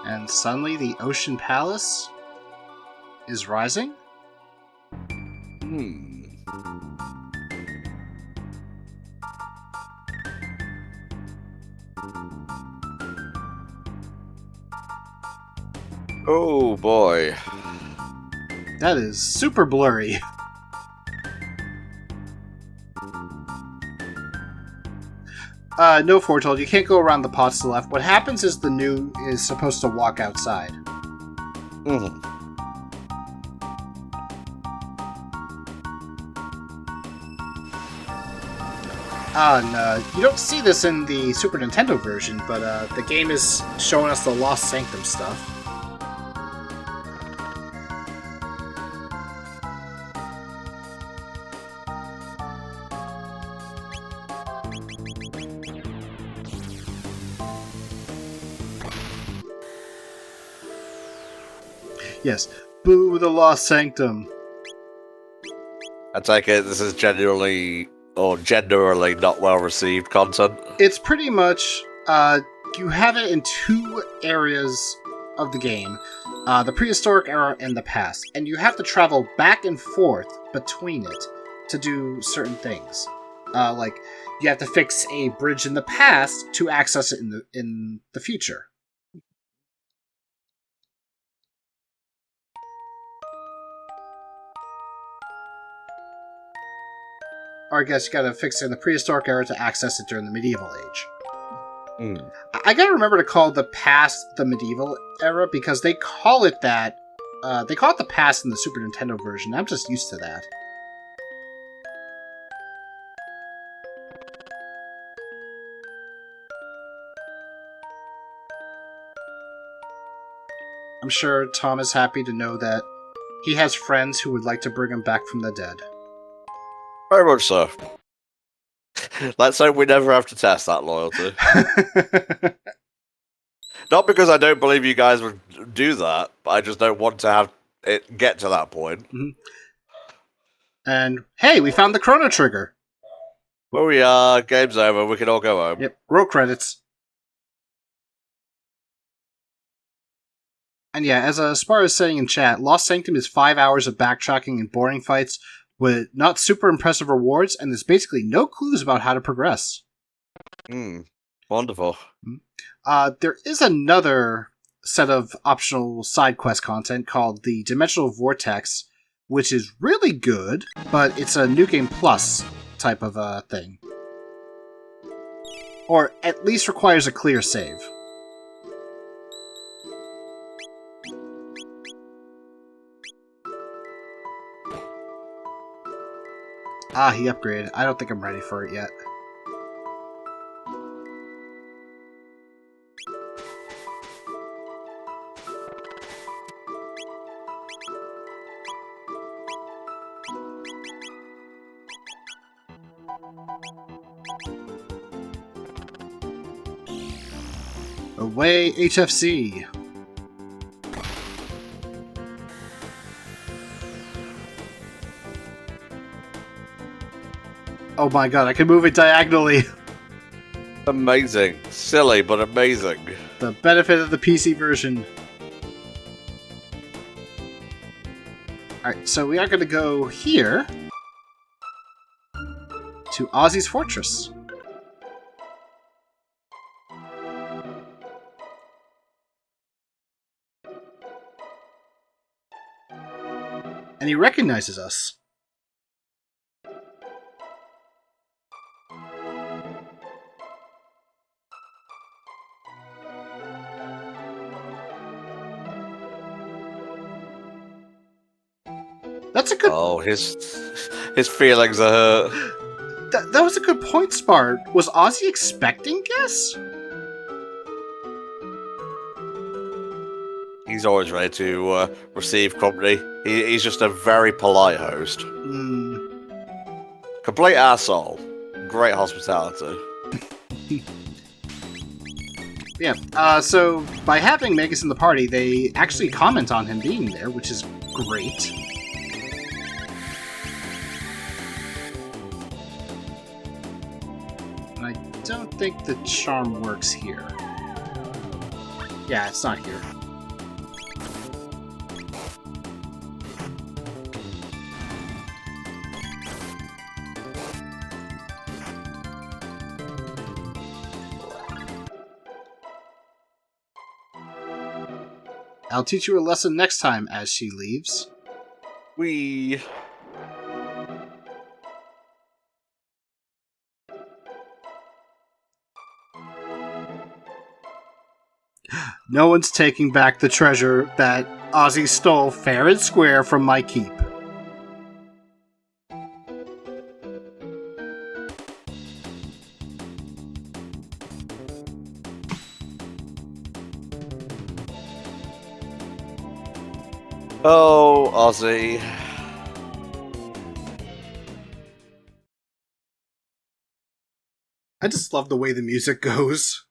Speaker 2: And suddenly the Ocean Palace is rising?
Speaker 3: Oh boy.
Speaker 2: That is super blurry. No, Foretold, you can't go around the pots to the left. What happens is the New is supposed to walk outside. And you don't see this in the Super Nintendo version, but the game is showing us the Lost Sanctum stuff. Yes, boo the Lost Sanctum.
Speaker 3: I take it this is generally not well received content.
Speaker 2: It's pretty much, you have it in two areas of the game. The prehistoric era and the past. And you have to travel back and forth between it to do certain things. Like, you have to fix a bridge in the past to access it in the future. Or I guess you gotta fix it in the prehistoric era to access it during the medieval age. I gotta remember to call the past the medieval era because they call it that. They call it the past in the Super Nintendo version. I'm just used to that. I'm sure Tom is happy to know that he has friends who would like to bring him back from the dead.
Speaker 3: Very much so. Let's hope we never have to test that loyalty. Not because I don't believe you guys would do that, but I just don't want to have it get to that point.
Speaker 2: Mm-hmm. And hey, we found the Chrono Trigger.
Speaker 3: Well, we are. Game's over. We can all go home.
Speaker 2: Yep. Roll credits. And yeah, as Spar is saying in chat, Lost Sanctum is 5 hours of backtracking and boring fights with not super impressive rewards, and there's basically no clues about how to progress.
Speaker 3: Wonderful.
Speaker 2: There is another set of optional side quest content called the Dimensional Vortex, which is really good, but it's a New Game Plus type of thing. Or at least requires a clear save. He upgraded. I don't think I'm ready for it yet. Away, HFC! Oh my god, I can move it diagonally!
Speaker 3: Amazing. Silly, but amazing.
Speaker 2: The benefit of the PC version. Alright, so we are going to go here to Ozzy's Fortress. And he recognizes us. That's a good...
Speaker 3: Oh, his feelings are hurt.
Speaker 2: That was a good point, Spart. Was Ozzy expecting guests?
Speaker 3: He's always ready to receive company. He's just a very polite host. Complete asshole. Great hospitality.
Speaker 2: Yeah, so by having Megas in the party, they actually comment on him being there, which is great. And I don't think the charm works here. Yeah, it's not here. I'll teach you a lesson next time, as she leaves. No one's taking back the treasure that Ozzy stole fair and square from my keep.
Speaker 3: Oh, Ozzy.
Speaker 4: I just love the way the music goes.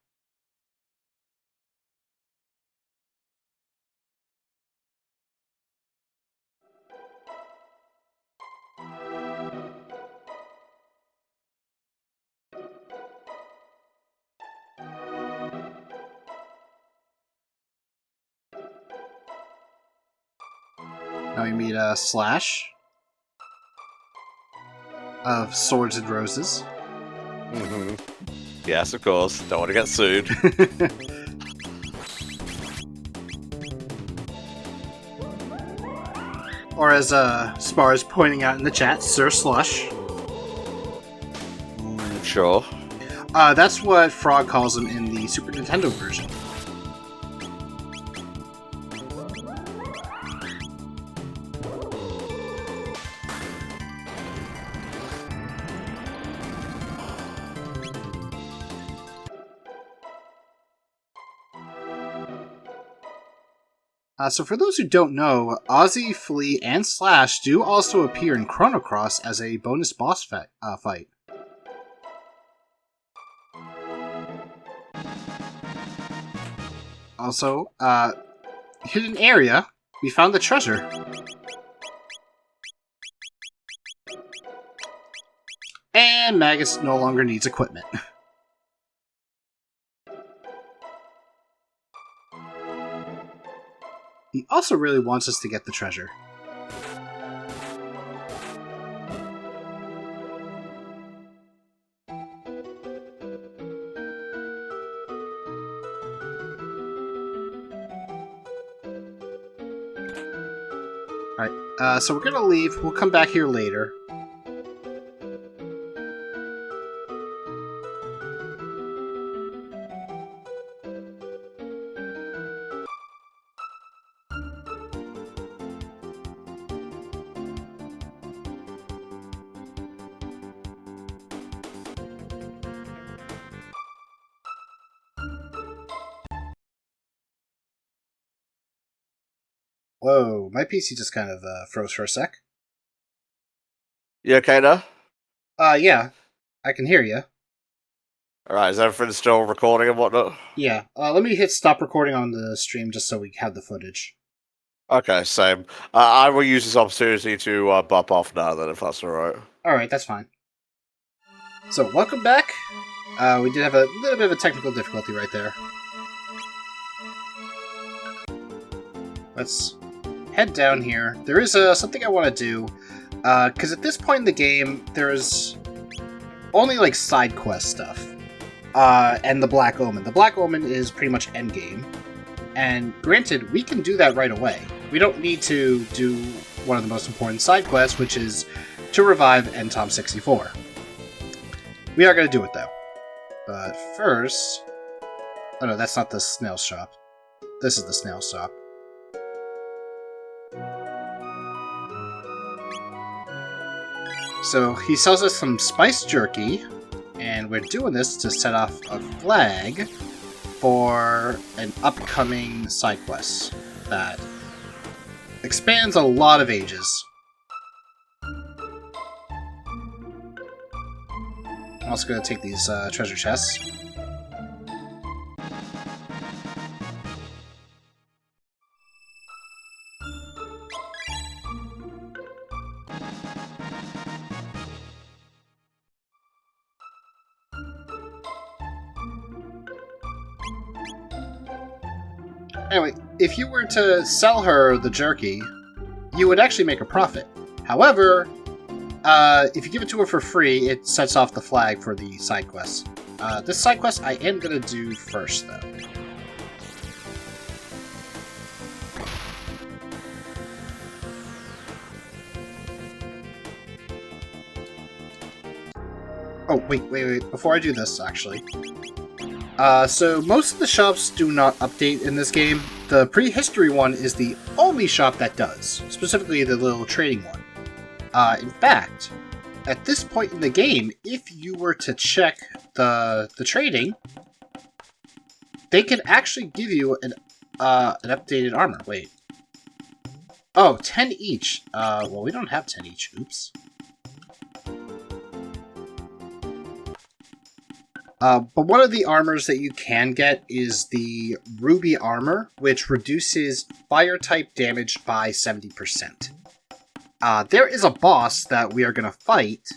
Speaker 4: Now we meet Slash of Swords and Roses.
Speaker 3: Mm-hmm. Yes, of course. Don't want to get sued.
Speaker 4: Or as Spar is pointing out in the chat, Sir Slush.
Speaker 3: Sure.
Speaker 4: That's what Frog calls him in the Super Nintendo version. So for those who don't know, Ozzy, Flea, and Slash do also appear in Chrono Cross as a bonus boss fight. Also, hidden area, we found the treasure. And Magus no longer needs equipment. He also really wants us to get the treasure. Alright, so we're gonna leave. We'll come back here later. Whoa, my PC just kind of froze for a sec.
Speaker 3: You okay now?
Speaker 4: Yeah, I can hear you.
Speaker 3: Alright, is everything still recording and whatnot?
Speaker 4: Yeah, let me hit stop recording on the stream just so we have the footage.
Speaker 3: Okay, same. I will use this opportunity to bop off now then, if that's alright.
Speaker 4: Alright, that's fine. So, welcome back. We did have a little bit of a technical difficulty right there. Let's head down here. There is something I want to do, because at this point in the game, there's only, like, side quest stuff. And the Black Omen. The Black Omen is pretty much endgame. And granted, we can do that right away. We don't need to do one of the most important side quests, which is to revive Tom64. We are going to do it, though. But first... Oh no, that's not the snail shop. This is the snail shop. So, he sells us some spice jerky, and we're doing this to set off a flag for an upcoming side quest that expands a lot of ages. I'm also going to take these treasure chests. Anyway, if you were to sell her the jerky, you would actually make a profit. However, if you give it to her for free, it sets off the flag for the side quest. This side quest I am going to do first, though. Oh, wait. Before I do this, actually. So most of the shops do not update in this game. The prehistory one is the only shop that does, specifically the little trading one. In fact, at this point in the game, if you were to check the trading, they can actually give you an updated armor. Wait. Oh, 10 each. Well, we don't have 10 each. Oops. But one of the armors that you can get is the Ruby Armor, which reduces fire-type damage by 70%. There is a boss that we are going to fight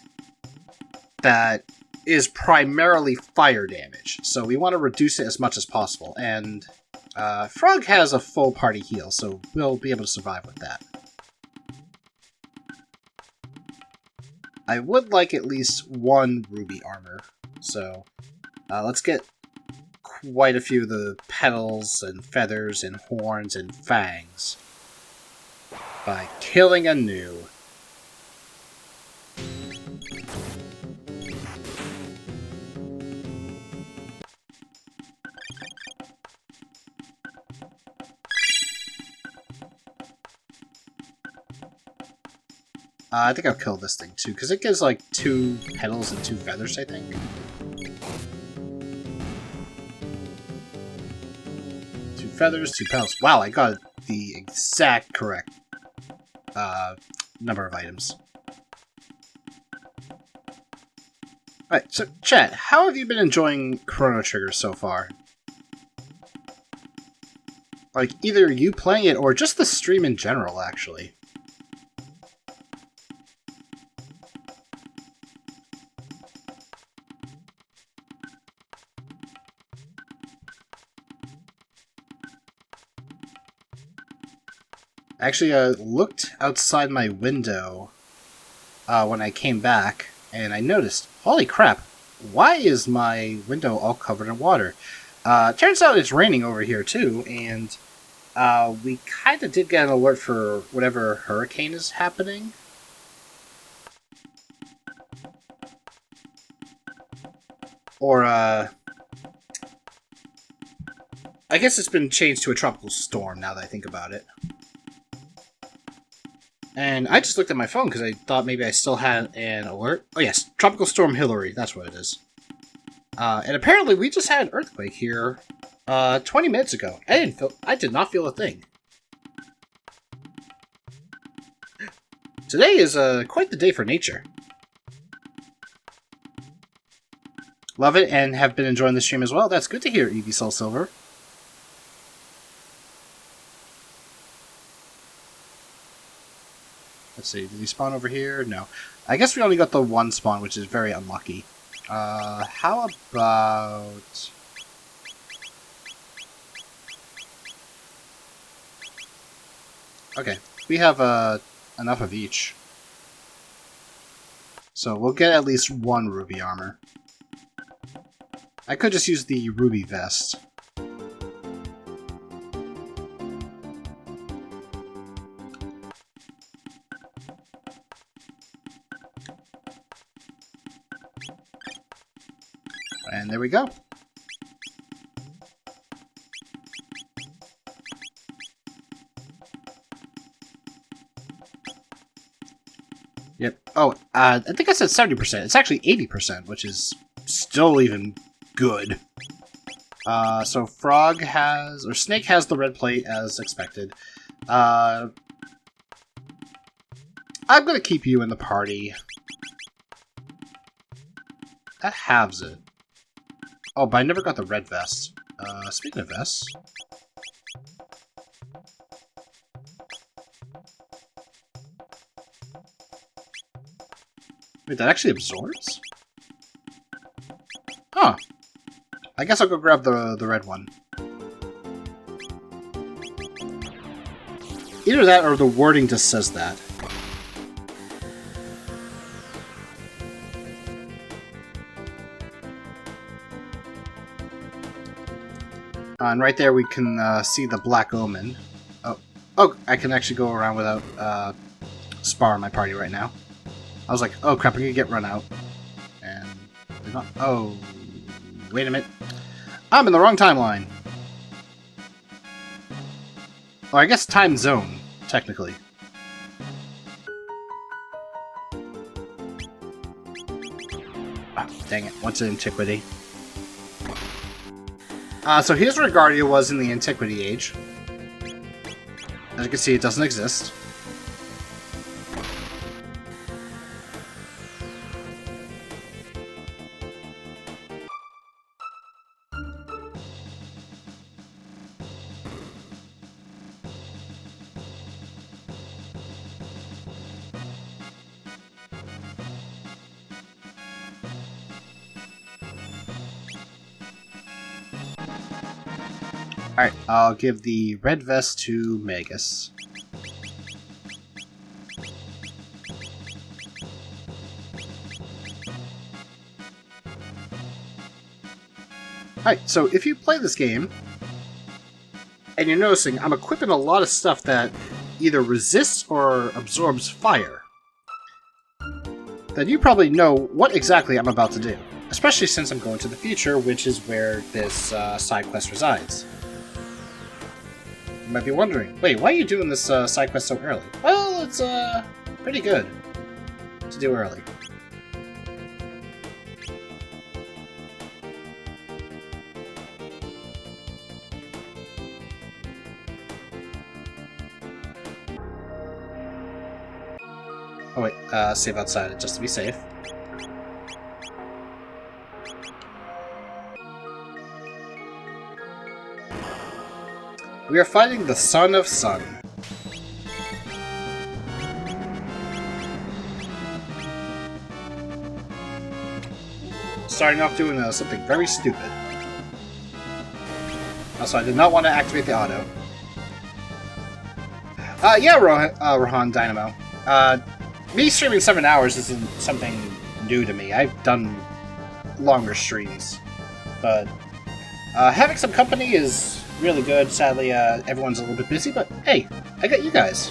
Speaker 4: that is primarily fire damage, so we want to reduce it as much as possible, and Frog has a full party heal, so we'll be able to survive with that. I would like at least one Ruby Armor, so let's get quite a few of the petals and feathers and horns and fangs by killing a new. I think I'll kill this thing too, because it gives like 2 petals and 2 feathers, I think. 2 feathers, 2 petals. Wow, I got the exact correct number of items. Alright, so chat, how have you been enjoying Chrono Trigger so far? Like, either you playing it or just the stream in general, actually. Actually, I looked outside my window when I came back, and I noticed, holy crap, why is my window all covered in water? Turns out it's raining over here too, and we kind of did get an alert for whatever hurricane is happening. Or, I guess it's been changed to a tropical storm now that I think about it. And I just looked at my phone because I thought maybe I still had an alert. Oh yes, Tropical Storm Hillary, that's what it is. And apparently we just had an earthquake here 20 minutes ago. I did not feel a thing. Today is quite the day for nature. Love it and have been enjoying the stream as well. That's good to hear, EV Soul Silver. Let's see, did he spawn over here? No. I guess we only got the one spawn, which is very unlucky. How about... Okay, we have enough of each. So we'll get at least one Ruby Armor. I could just use the Ruby Vest. And there we go. Yep. Oh, I think I said 70%. It's actually 80%, which is still even good. So Frog has, or Snake has the red plate as expected. I'm gonna keep you in the party. That halves it. Oh, but I never got the red vest. Speaking of vests... Wait, that actually absorbs? Huh. I guess I'll go grab the red one. Either that or the wording just says that. And right there we can see the Black Omen. Oh, I can actually go around without Spar in my party right now. I was like, oh crap, I'm gonna get run out. And they're not. Oh, wait a minute. I'm in the wrong timeline. Or I guess time zone, technically. Oh, dang it, what's an antiquity? So here's where Guardia was in the Antiquity Age. As you can see, it doesn't exist. Alright, I'll give the red vest to Magus. Alright, so if you play this game, and you're noticing I'm equipping a lot of stuff that either resists or absorbs fire, then you probably know what exactly I'm about to do. Especially since I'm going to the future, which is where this side quest resides. You might be wondering, wait, why are you doing this side quest so early? Well, it's pretty good to do early. Oh wait, save outside just to be safe. We are fighting the Son of Sun. Starting off doing something very stupid. Also, I did not want to activate the auto. Yeah, Rohan Dynamo. Me streaming 7 hours isn't something new to me. I've done longer streams. But having some company is really good. Sadly, everyone's a little bit busy, but hey, I got you guys.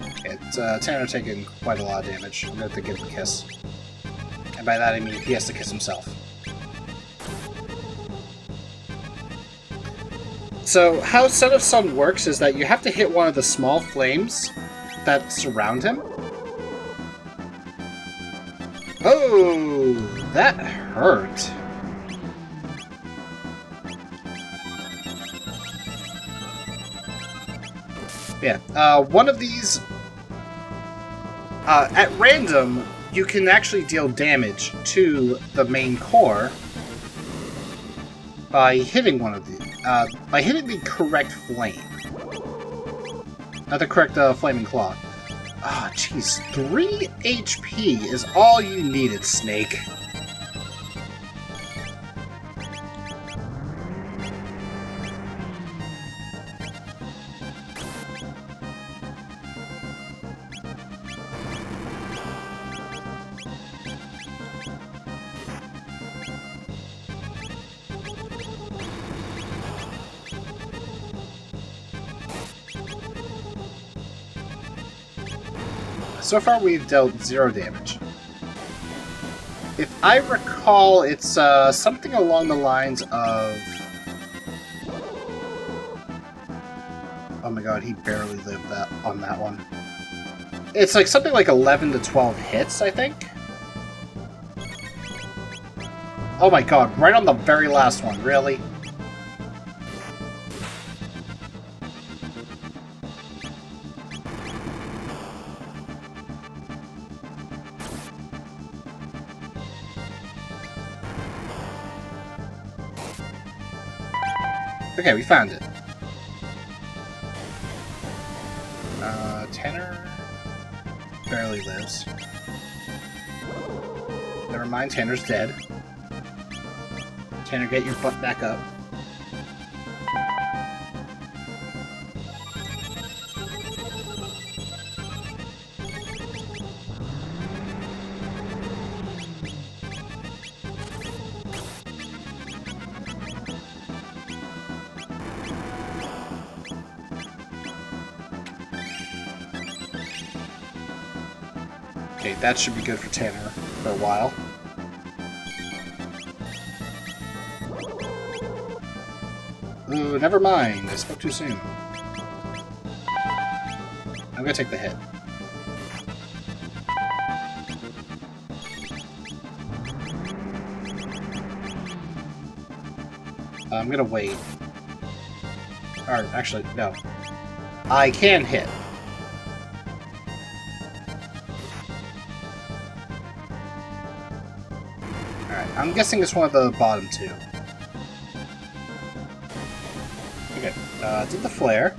Speaker 4: Okay, it's Tanner taking quite a lot of damage. I'm going to have to give him a kiss. And by that I mean he has to kiss himself. So, how Son of Sun works is that you have to hit one of the small flames that surround him. Oh, that hurt. Yeah, one of these, at random, you can actually deal damage to the main core by hitting one of these, by hitting the correct flame. Not the correct flaming claw. Ah, jeez, 3 HP is all you needed, Snake. So far, we've dealt 0 damage. If I recall, it's something along the lines of... Oh my god, he barely lived on that one. It's like something like 11 to 12 hits, I think? Oh my god, right on the very last one, really? Okay, we found it. Tanner barely lives. Never mind, Tanner's dead. Tanner, get your butt back up. Okay, that should be good for Tanner for a while. Ooh, never mind. I spoke too soon. I'm gonna take the hit. I'm gonna wait. Or, actually, no. I can hit. Alright, I'm guessing it's one of the bottom two. Okay, did the flare.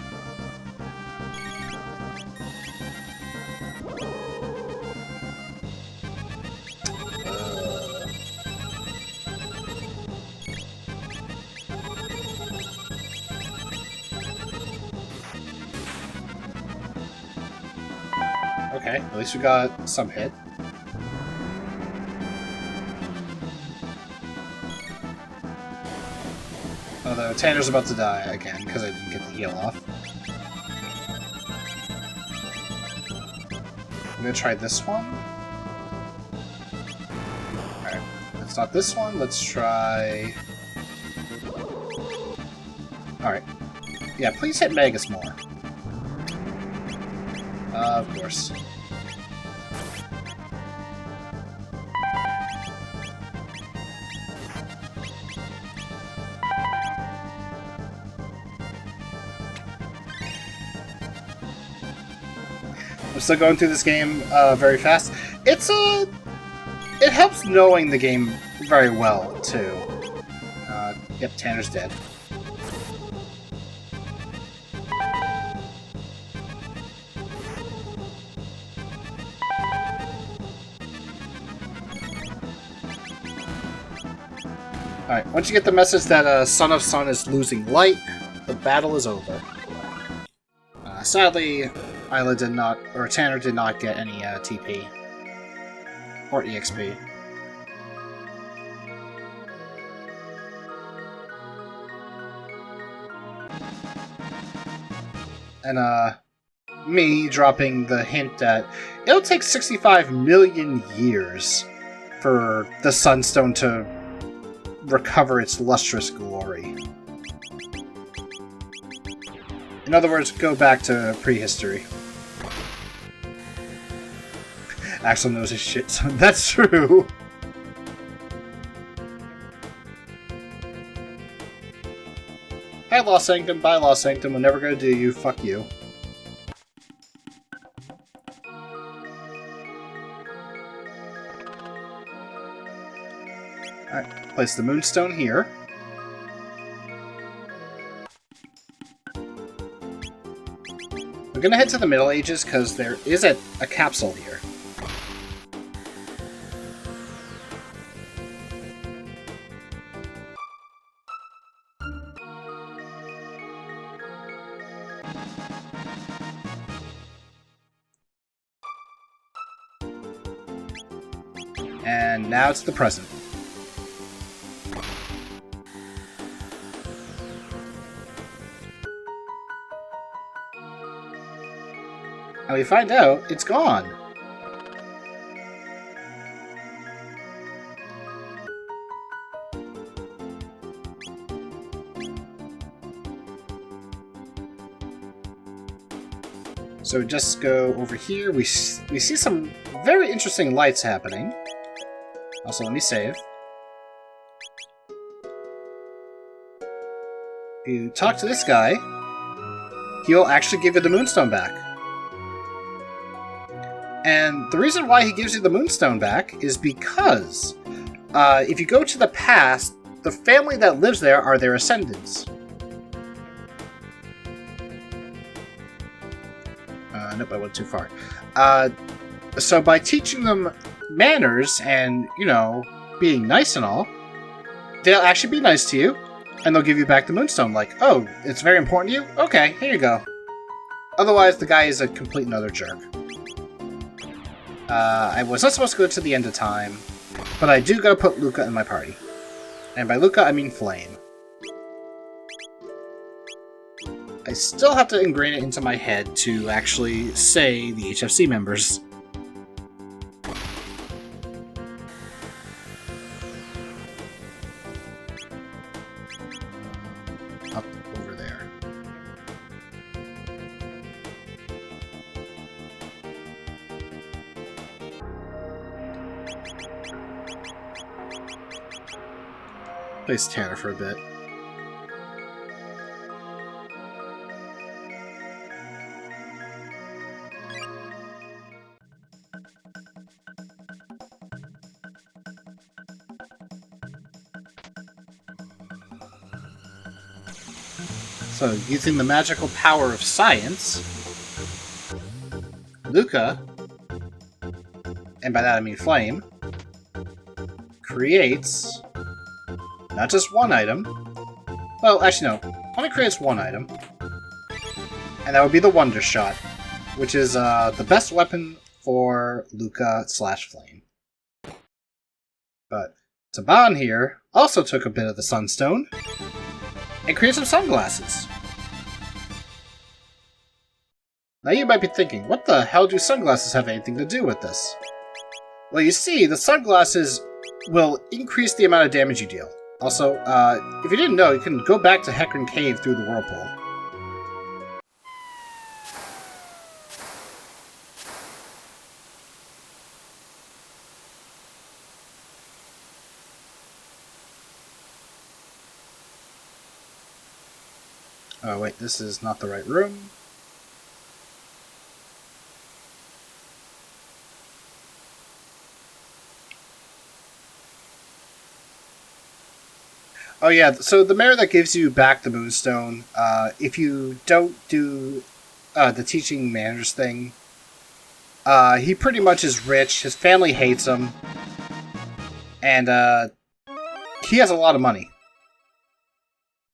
Speaker 4: Okay, at least we got some hit. Although Tanner's about to die again because I didn't get the heal off. I'm gonna try this one. Alright, let's not this one, let's try... Alright. Yeah, please hit Magus more. Of course. I'm still going through this game very fast. It helps knowing the game very well, too. Yep, Tanner's dead. Alright, once you get the message that Son of Sun is losing light, the battle is over. Sadly, Isla did not, or Tanner did not get any TP. Or EXP. And, me dropping the hint that it'll take 65 million years for the Sunstone to recover its lustrous glory. In other words, go back to prehistory. Axel knows his shit, so that's true. Hi, Lost Sanctum. Bye, Lost Sanctum. I'm never gonna do you. Fuck you. Alright, place the Moonstone here. We're gonna head to the Middle Ages, because there is a capsule here. And now it's the present. And we find out it's gone. So just go over here. We see some very interesting lights happening. Also, let me save. If you talk to this guy, he'll actually give you the Moonstone back. And the reason why he gives you the Moonstone back is because if you go to the past, the family that lives there are their ascendants. Nope, I went too far. So by teaching them manners and, you know, being nice and all, they'll actually be nice to you, and they'll give you back the Moonstone, like, oh, it's very important to you? Okay, here you go. Otherwise, the guy is a complete and utter jerk. I was not supposed to go to the end of time, but I do gotta put Luca in my party. And by Luca, I mean Flame. I still have to ingrain it into my head to actually say the HFC members. Up over there. Place Tanner for a bit. So, using the magical power of science, Luca, and by that I mean Flame, creates not just one item. Well, actually, no. Only creates one item. And that would be the Wonder Shot, which is the best weapon for Luca/Flame. But Taban here also took a bit of the Sunstone and created some sunglasses. Now you might be thinking, what the hell do sunglasses have anything to do with this? Well, you see, the sunglasses will increase the amount of damage you deal. Also, if you didn't know, you can go back to Hecarim Cave through the whirlpool. Oh wait, this is not the right room. Oh yeah, so the mayor that gives you back the Moonstone, if you don't do the teaching managers thing, he pretty much is rich, his family hates him, and he has a lot of money.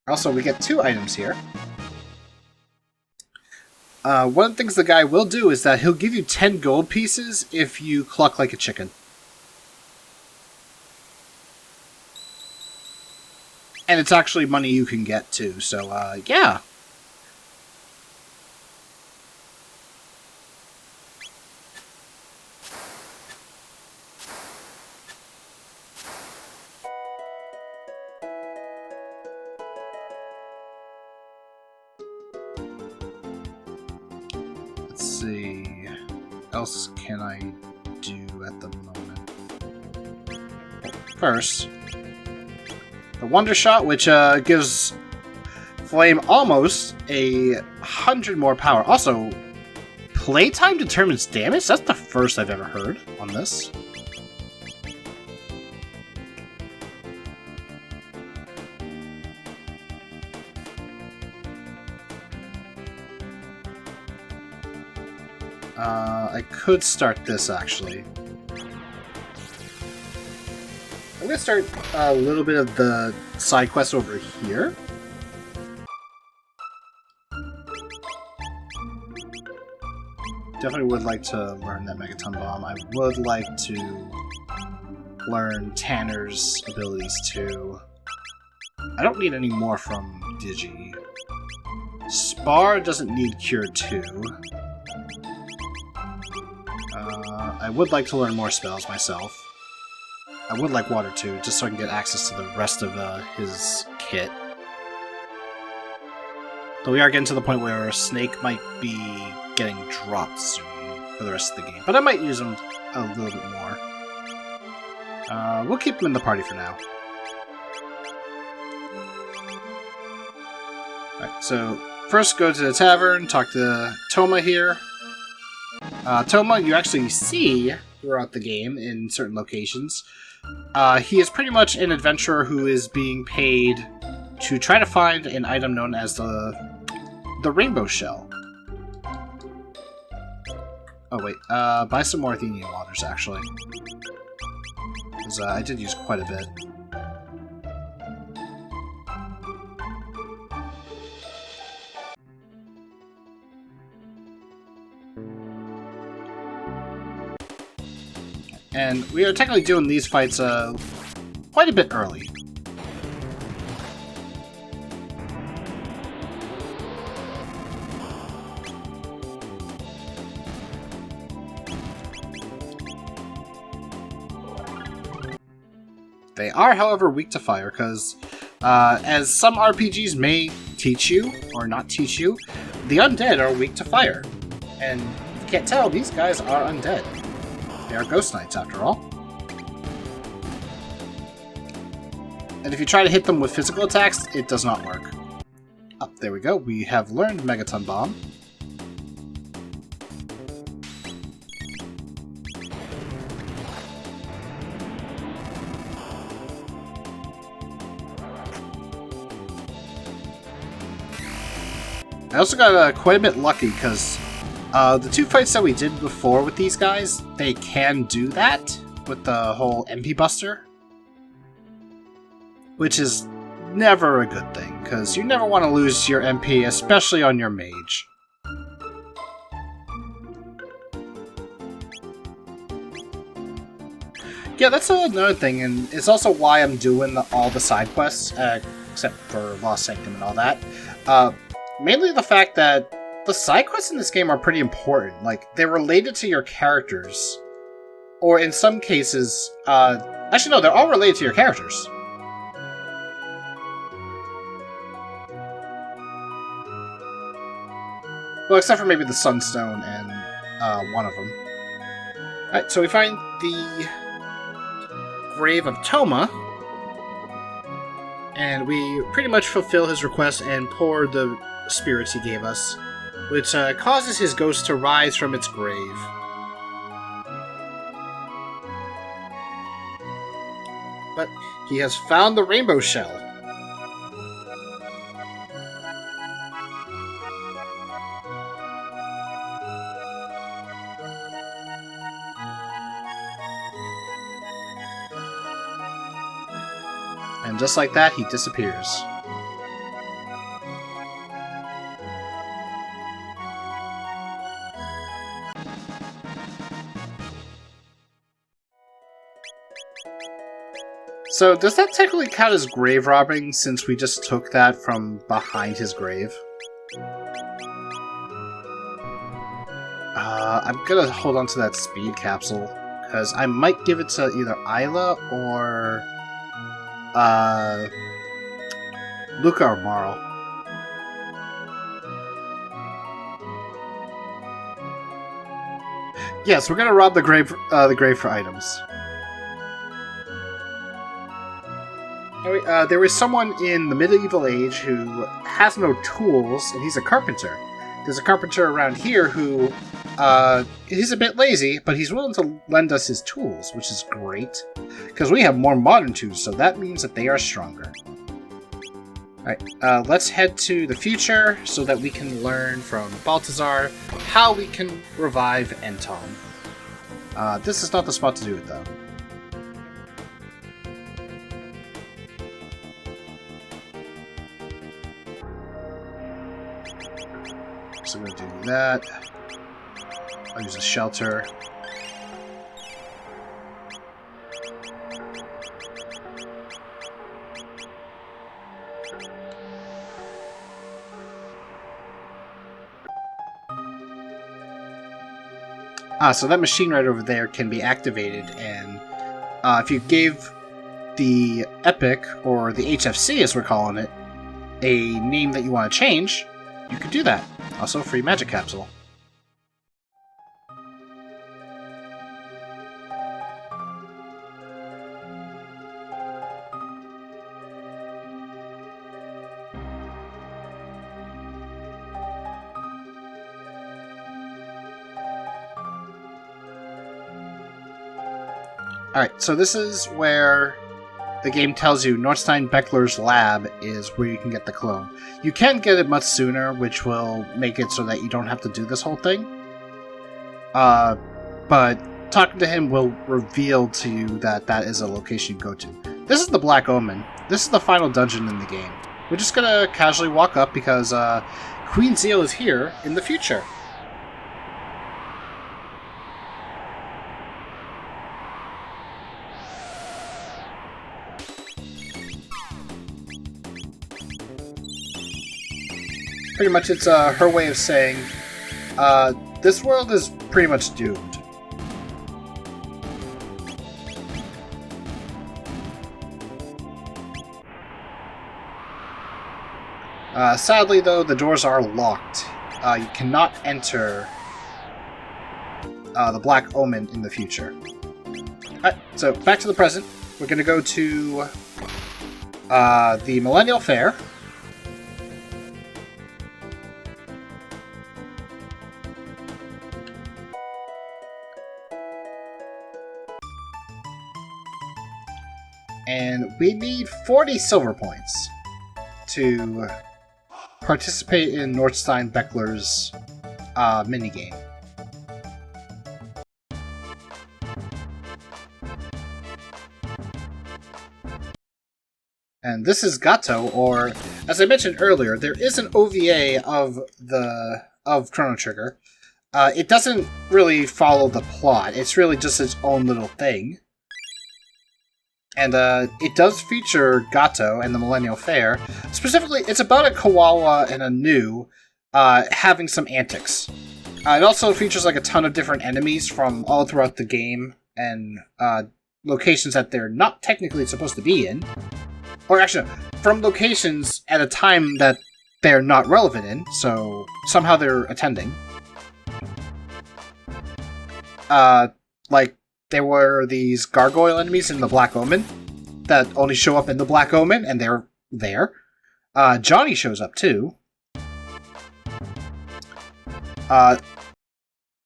Speaker 4: Also, we get 2 items here. One of the things the guy will do is that he'll give you 10 gold pieces if you cluck like a chicken. And it's actually money you can get too, so yeah. Let's see. What else can I do at the moment? First, the Wonder Shot, which gives Flame almost 100 more power. Also, playtime determines damage? That's the first I've ever heard on this. I could start this, actually. I'm going to start a little bit of the side quest over here. Definitely would like to learn that Megaton Bomb. I would like to learn Tanner's abilities too. I don't need any more from Digi. Spar doesn't need Cure 2. I would like to learn more spells myself. I would like Water too, just so I can get access to the rest of his kit. But we are getting to the point where Snake might be getting dropped soon for the rest of the game. But I might use him a little bit more. We'll keep him in the party for now. Alright, so first go to the tavern, talk to Toma here. Toma, you actually see throughout the game in certain locations. He is pretty much an adventurer who is being paid to try to find an item known as the Rainbow Shell. Oh wait, buy some more Athenian waters actually. Because I did use quite a bit. And we are technically doing these fights quite a bit early. They are, however, weak to fire, because as some RPGs may teach you, or not teach you, the undead are weak to fire. And if you can't tell, these guys are undead. They are ghost knights, after all. And if you try to hit them with physical attacks, it does not work. Oh, there we go. We have learned Megaton Bomb. I also got quite a bit lucky because the 2 fights that we did before with these guys, they can do that with the whole MP Buster, which is never a good thing because you never want to lose your MP, especially on your mage. Yeah, that's another thing, and it's also why I'm doing all the side quests, except for Lost Sanctum and all that. Mainly the fact that the side quests in this game are pretty important. Like, they're related to your characters. Or in some cases, actually no, they're all related to your characters. Well, except for maybe the Sunstone and one of them. Alright, so we find the Grave of Toma, and we pretty much fulfill his request and pour the spirits he gave us, which causes his ghost to rise from its grave. But he has found the rainbow shell. And just like that, he disappears. So, does that technically count as grave robbing, since we just took that from behind his grave? I'm gonna hold on to that speed capsule, because I might give it to either Isla or Luca or Marl. Yes, we're gonna rob the grave for items. Anyway, there is someone in the medieval age who has no tools, and he's a carpenter. There's a carpenter around here who, he's a bit lazy, but he's willing to lend us his tools, which is great. Because we have more modern tools, so that means that they are stronger. Alright, let's head to the future so that we can learn from Baltazar how we can revive Entom. This is not the spot to do it, though. So I'm going to do that. I'll use a shelter. So that machine right over there can be activated, and if you gave the Epic, or the HFC as we're calling it, a name that you want to change, you could do that. Also, free magic capsule. Alright, so this is where the game tells you Northstein Beckler's lab is where you can get the clone. You can get it much sooner, which will make it so that you don't have to do this whole thing. But talking to him will reveal to you that that is a location you go to. This is the Black Omen. This is the final dungeon in the game. We're just gonna casually walk up because Queen Zeal is here in the future. Pretty much it's her way of saying, this world is pretty much doomed. Sadly, though, the doors are locked. You cannot enter the Black Omen in the future. Alright, so back to the present. We're going to go to the Millennial Fair. And we need 40 silver points to participate in Nordstein Beckler's minigame. And this is Gato, or as I mentioned earlier, there is an OVA of Chrono Trigger. It doesn't really follow the plot. It's really just its own little thing. And it does feature Gato and the Millennial Fair. Specifically, it's about a koala and a gnu having some antics. It also features like a ton of different enemies from all throughout the game and locations that they're not technically supposed to be in. Or actually, from locations at a time that they're not relevant in, so somehow they're attending. Like, there were these gargoyle enemies in the Black Omen that only show up in the Black Omen, and they're there. Johnny shows up too. And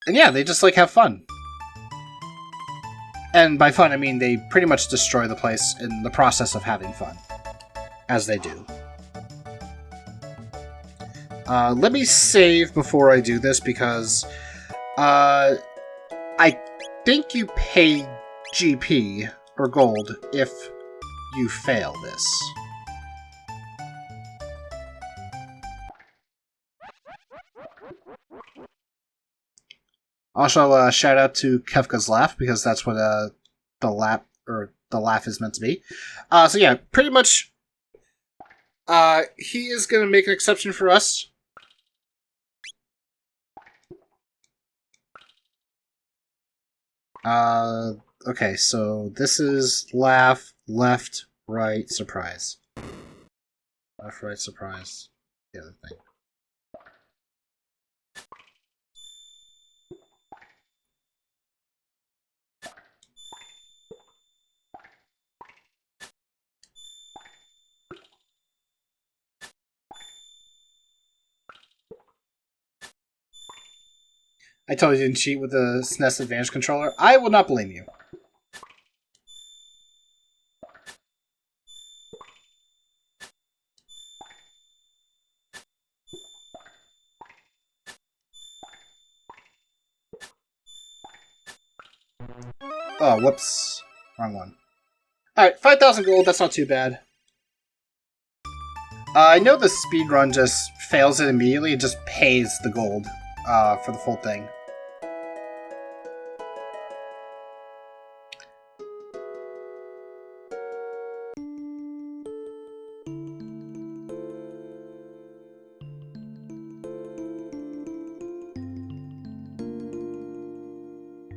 Speaker 4: yeah, they just like have fun. And by fun, I mean they pretty much destroy the place in the process of having fun. As they do. Let me save before I do this, because I think you pay GP, or gold, if you fail this. Also, shout out to Kefka's Laugh, because that's what the laugh is meant to be. So yeah, pretty much he is going to make an exception for us. Okay, so this is laugh, left, right, surprise. Left, right, surprise. The other thing. I totally didn't cheat with the SNES Advantage controller. I will not blame you. Oh, whoops. Wrong one. Alright, 5,000 gold, that's not too bad. I know the speedrun just fails it immediately, it just pays the gold for the full thing.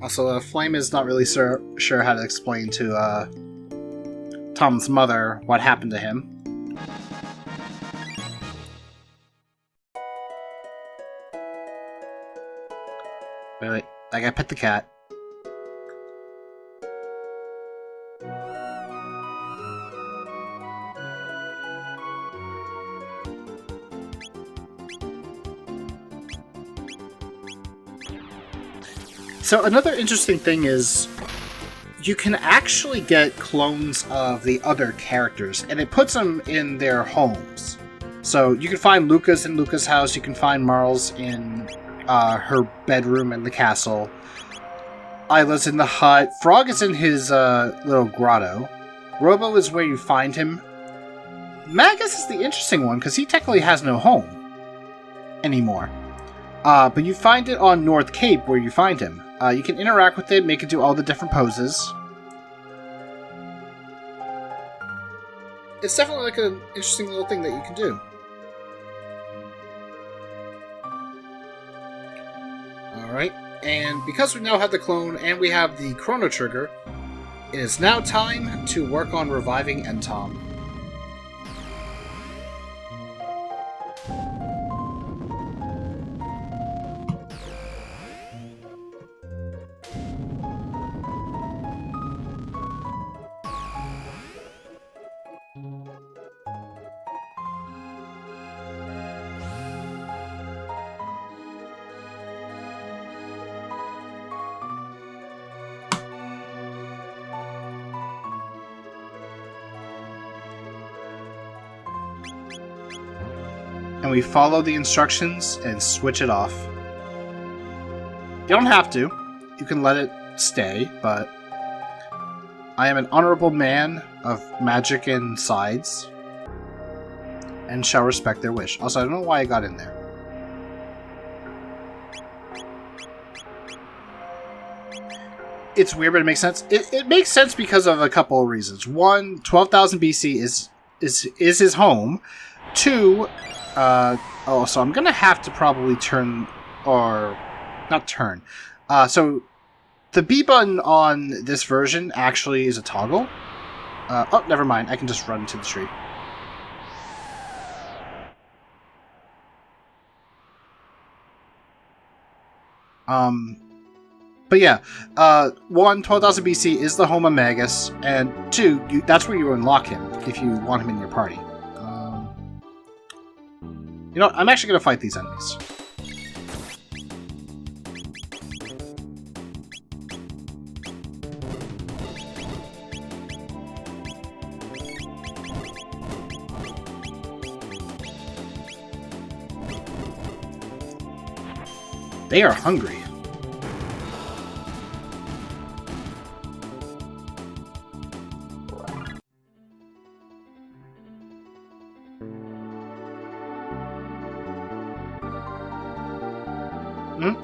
Speaker 4: Also, Flame is not really sure how to explain to Tom's mother what happened to him. Wait, I gotta pet the cat. So another interesting thing is you can actually get clones of the other characters, and it puts them in their homes. So you can find Lucas in Lucas' house, you can find Marl's in her bedroom in the castle. Isla's in the hut. Frog is in his little grotto. Robo is where you find him. Magus is the interesting one, because he technically has no home anymore. But you find it on North Cape, where you find him. You can interact with it, make it do all the different poses. It's definitely like an interesting little thing that you can do. Alright, and because we now have the clone and we have the Chrono Trigger, it is now time to work on reviving Entom. and we follow the instructions and switch it off. You don't have to. You can let it stay, but I am an honorable man of magic and sides, and shall respect their wish. Also, I don't know why I got in there. It's weird, but it makes sense. It makes sense because of a couple of reasons. One, 12,000 BC is his home. Two, so I'm gonna have to probably turn, or not turn. So the B button on this version actually is a toggle. Oh, never mind. I can just run into the tree. But yeah, 1, 12,000 BC is the home of Magus, and 2, that's where you unlock him if you want him in your party. You know what? I'm actually going to fight these enemies. They are hungry.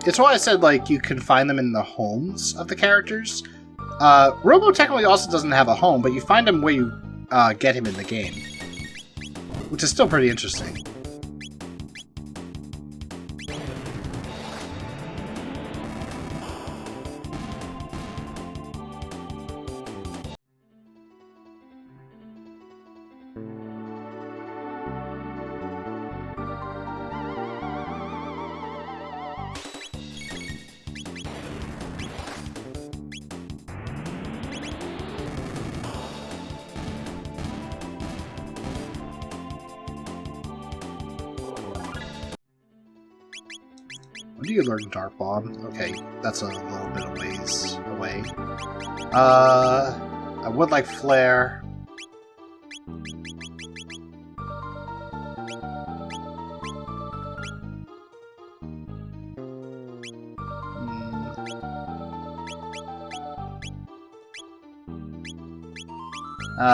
Speaker 4: It's why I said, like, you can find them in the homes of the characters. Robo technically also doesn't have a home, but you find him where you get him in the game. Which is still pretty interesting. When do you learn Dark Bomb? Okay, that's a little bit of ways away. I would like Flare.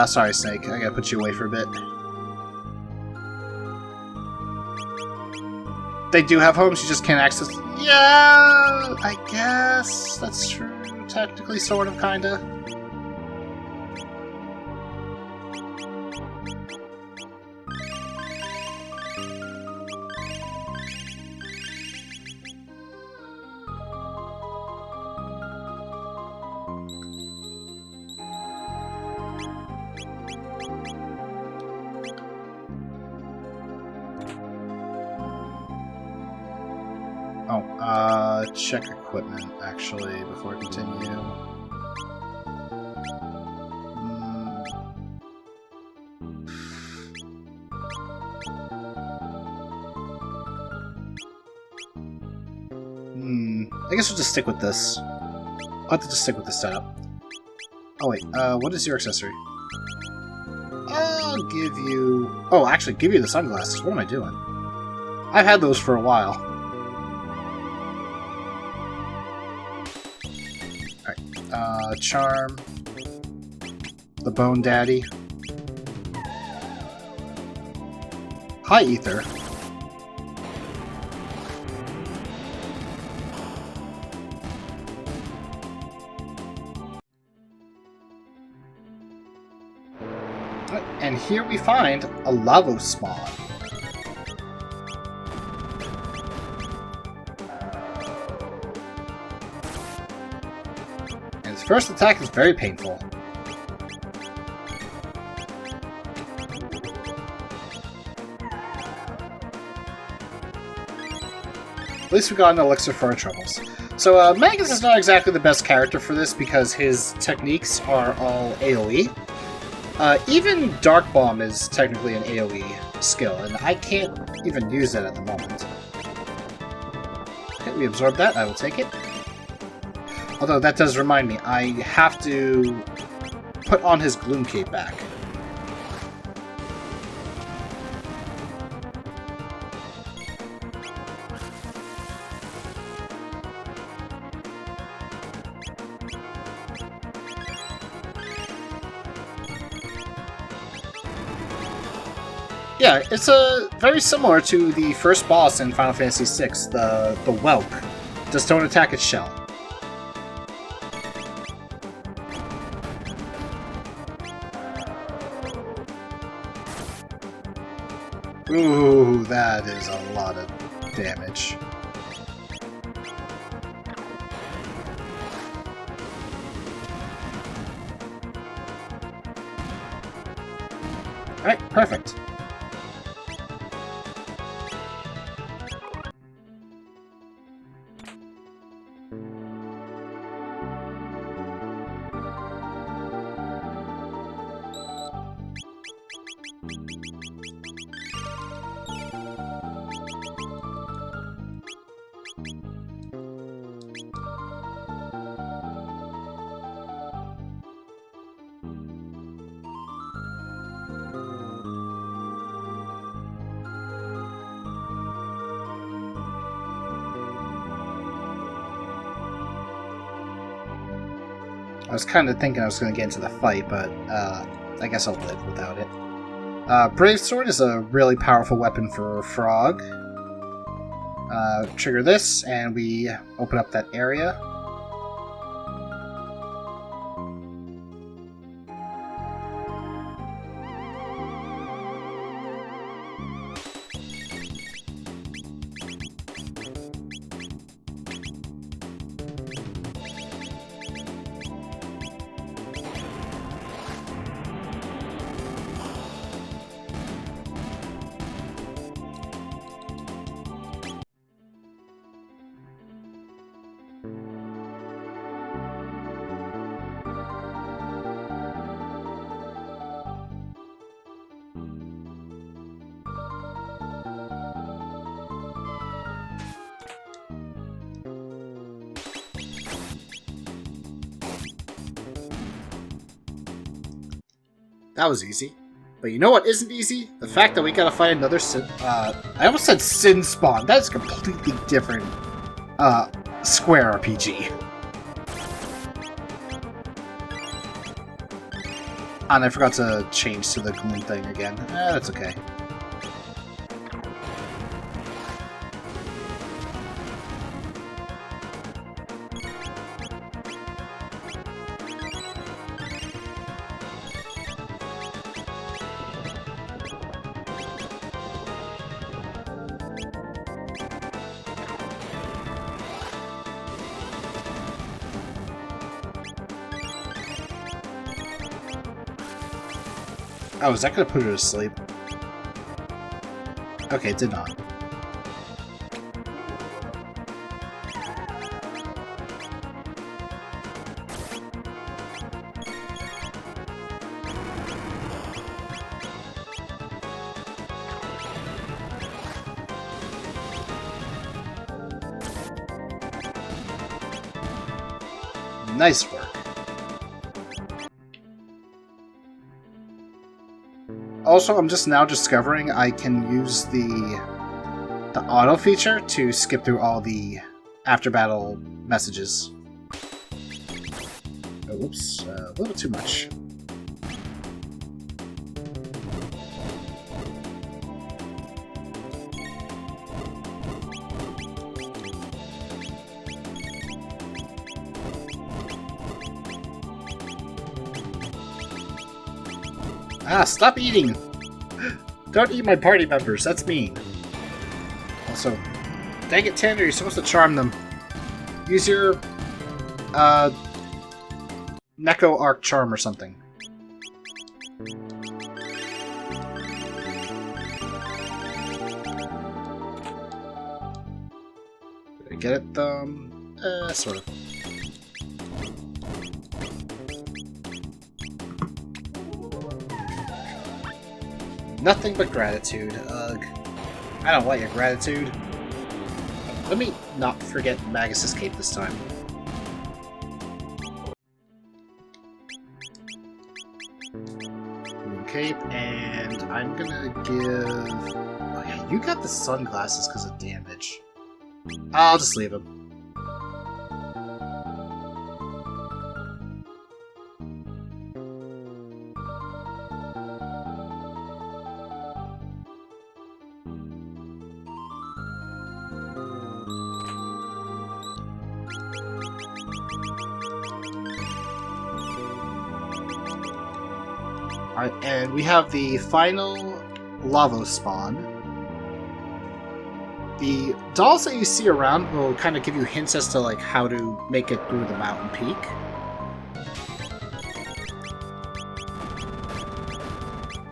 Speaker 4: Sorry, Snake. I gotta put you away for a bit. They do have homes, you just can't access... Yeah, I guess that's true. Technically, sort of, kinda. Check equipment, actually, before I continue. I guess we'll just stick with this. I'll have to just stick with this setup. Oh wait, what is your accessory? I'll give you... Oh, actually, give you the sunglasses. What am I doing? I've had those for a while. Charm, the Bone Daddy. Hi, Ether. And here we find a Lavos spawn. First attack is very painful. At least we got an elixir for our troubles. So Magus is not exactly the best character for this because his techniques are all AoE. Even Dark Bomb is technically an AoE skill, and I can't even use it at the moment. Okay, we absorbed that. I will take it. Although that does remind me, I have to put on his Gloom Cape back. Yeah, it's very similar to the first boss in Final Fantasy VI, the Whelp. Just don't attack its shell. Ooh, that is a lot of damage. Alright, perfect. I was kind of thinking I was going to get into the fight, but I guess I'll live without it. Brave Sword is a really powerful weapon for Frog. Trigger this, and we open up that area. That was easy. But you know what isn't easy? The fact that we gotta fight another Sin... I almost said Sin Spawn. That's a completely different, Square RPG. And I forgot to change to the gloom thing again. That's okay. Oh, is that gonna put her to sleep? Okay, it did not. Nice work. Also, I'm just now discovering I can use the auto feature to skip through all the after-battle messages. Oops, a little too much. Ah, stop eating! Don't eat my party members, that's mean. Also, dang it, Tanner, you're supposed to charm them. Use your, Neko Arc Charm or something. Did I get it, sort of. Nothing but gratitude. Ugh. I don't want your gratitude. Let me not forget Magus's cape this time. Cape, and I'm gonna give... Oh yeah, you got the sunglasses because of damage. I'll just leave them. Alright, and we have the final lava spawn. The dolls that you see around will kind of give you hints as to like how to make it through the mountain peak.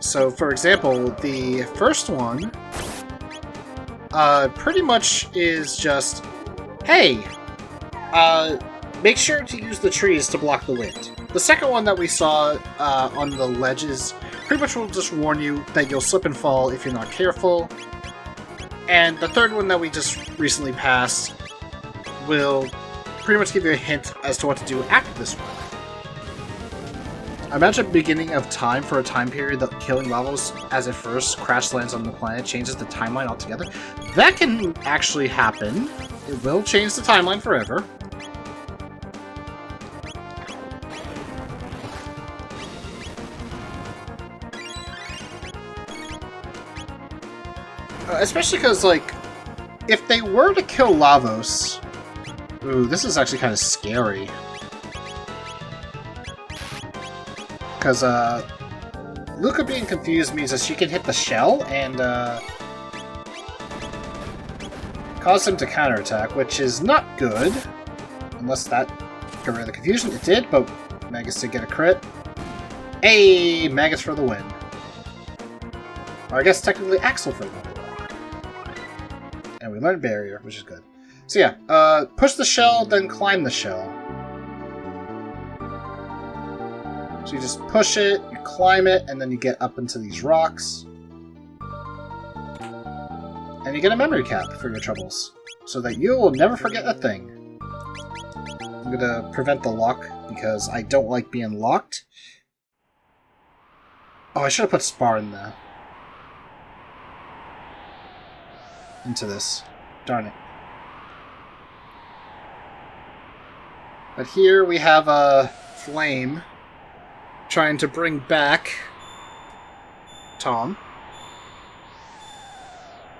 Speaker 4: So, for example, the first one pretty much is just, hey, make sure to use the trees to block the wind. The second one that we saw on the ledges pretty much will just warn you that you'll slip and fall if you're not careful. And the third one that we just recently passed will pretty much give you a hint as to what to do after this one. I imagine beginning of time for a time period that killing Lavos as it first crash lands on the planet changes the timeline altogether. That can actually happen. It will change the timeline forever. Especially because, like, if they were to kill Lavos... Ooh, this is actually kind of scary. Because, Luca being confused means that she can hit the shell and, cause him to counterattack, which is not good. Unless that got rid of the confusion. It did, but Magus did get a crit. Hey, Magus for the win. Or I guess technically Axel for the win. And we learned barrier, which is good. So yeah, push the shell, then climb the shell. So you just push it, you climb it, and then you get up into these rocks. And you get a memory cap for your troubles, so that you will never forget a thing. I'm gonna prevent the lock, because I don't like being locked. Oh, I should have put Spar in there. Into this. Darn it. But here we have a Flame trying to bring back Tom,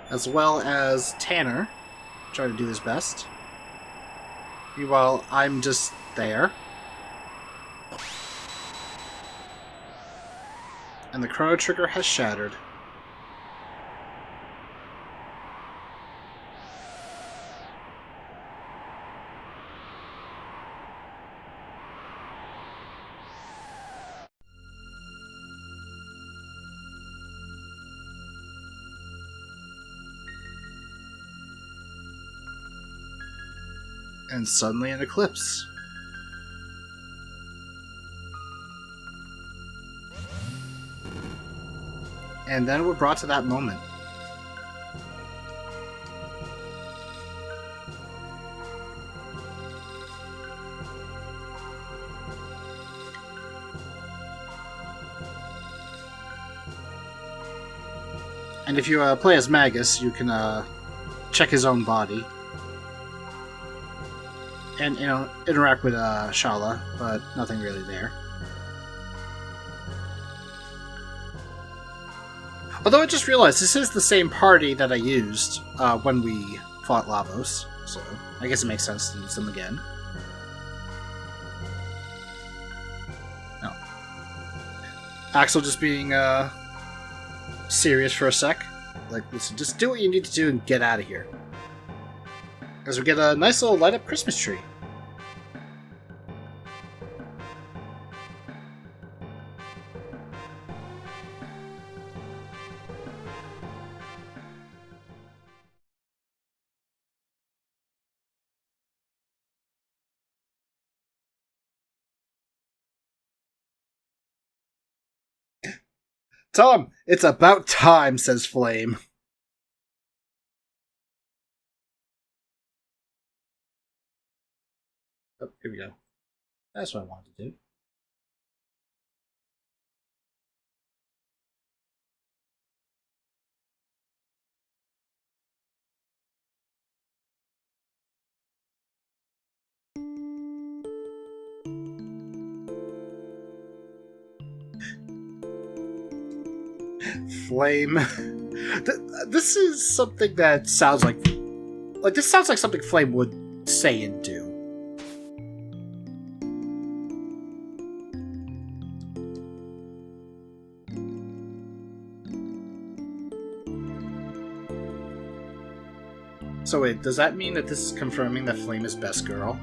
Speaker 4: as well as Tanner trying to do his best. Meanwhile, I'm just there. And the Chrono Trigger has shattered. And suddenly an eclipse. And then we're brought to that moment. And if you play as Magus, you can check his own body. And, you know, interact with Shala, but nothing really there. Although I just realized this is the same party that I used when we fought Lavos, so I guess it makes sense to use them again. No. Axel just being serious for a sec. Like, listen, just do what you need to do and get out of here. As we get a nice little light-up Christmas tree. Tom, it's about time, says Flame. Oh, here we go. That's what I wanted to do. Flame. This is something that sounds like this sounds like something Flame would say and do. So wait, does that mean that this is confirming that Flame is best girl?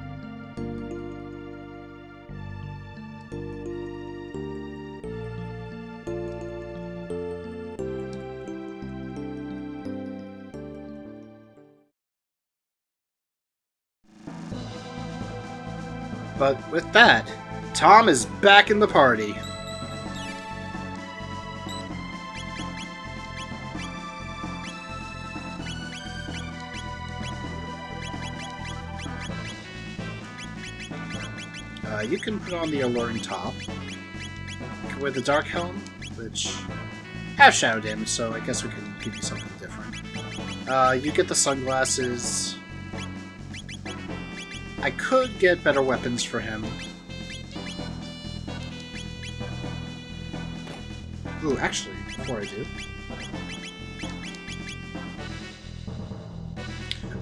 Speaker 4: But with that, Tom is back in the party. You can put on the alluring top. You can wear the dark helm, which have shadow damage, so I guess we can give you something different. You get the sunglasses. I could get better weapons for him. Ooh, actually, before I do...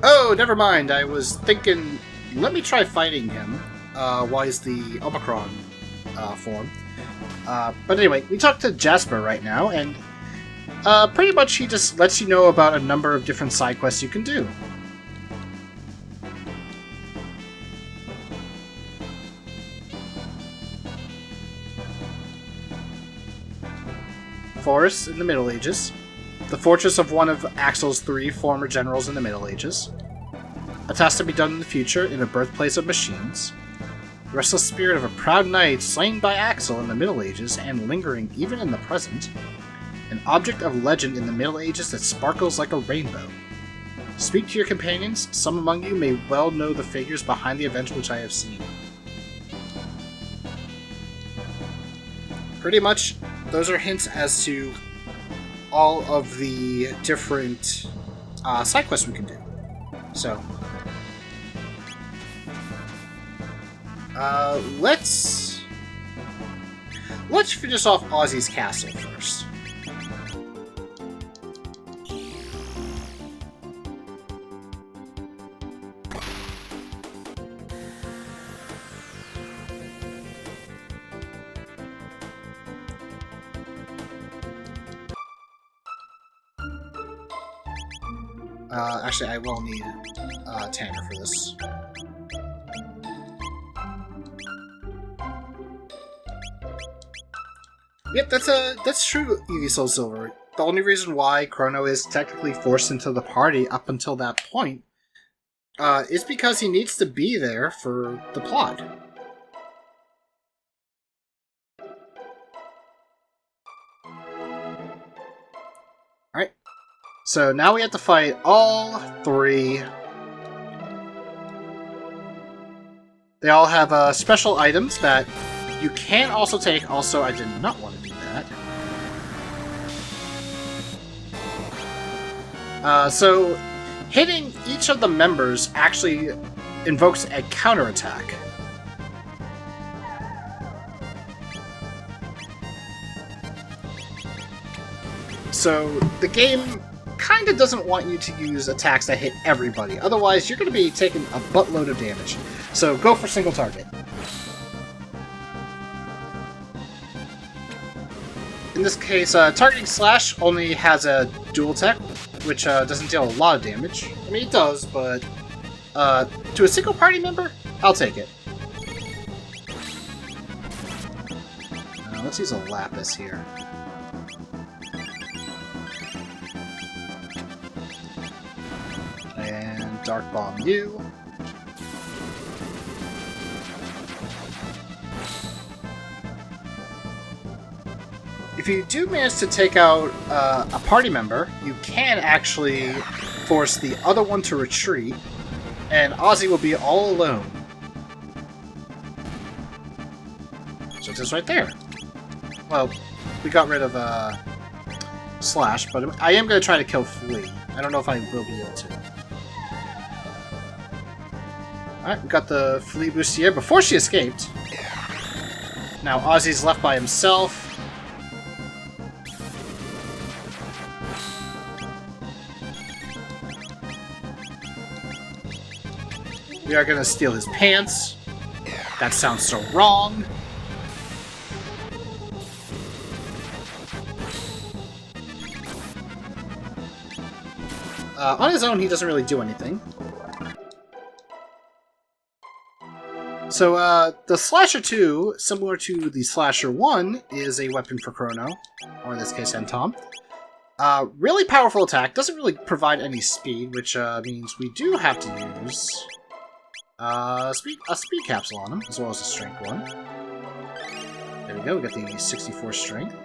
Speaker 4: Oh, never mind. I was thinking, let me try fighting him while he's the Omicron form. But anyway, we talked to Jasper right now, and pretty much he just lets you know about a number of different side quests you can do. Forests in the Middle Ages. The fortress of one of Axel's 3 former generals in the Middle Ages. A task to be done in the future in a birthplace of machines. The restless spirit of a proud knight slain by Axel in the Middle Ages and lingering even in the present. An object of legend in the Middle Ages that sparkles like a rainbow. Speak to your companions. Some among you may well know the figures behind the events which I have seen. Pretty much, those are hints as to all of the different side quests we can do. So, let's finish off Ozzy's castle first. Actually, I will need Tanner for this. Yep, that's true, Evie Soul Silver. The only reason why Chrono is technically forced into the party up until that point is because he needs to be there for the plot. Alright. So now we have to fight all 3. They all have special items that you can also take. Also, I did not want to do that. So, hitting each of the members actually invokes a counterattack. So, the game kind of doesn't want you to use attacks that hit everybody. Otherwise, you're going to be taking a buttload of damage. So, go for single target. In this case, targeting slash only has a dual tech, which doesn't deal a lot of damage. I mean, it does, but to a single party member, I'll take it. Let's use a Lapis here. And Dark Bomb you. If you do manage to take out a party member, you can actually force the other one to retreat, and Ozzy will be all alone. So it's right there. Well, we got rid of Slash, but I am going to try to kill Flea. I don't know if I will be able to. Alright, we got the Flea Bustier before she escaped. Now Ozzy's left by himself. We are gonna steal his pants. That sounds so wrong. On his own, he doesn't really do anything. So, the Slasher 2, similar to the Slasher 1, is a weapon for Chrono, or in this case, Tom. Really powerful attack, doesn't really provide any speed, which means we do have to use a speed capsule on him, as well as a strength one. There we go, we got the 64 strength.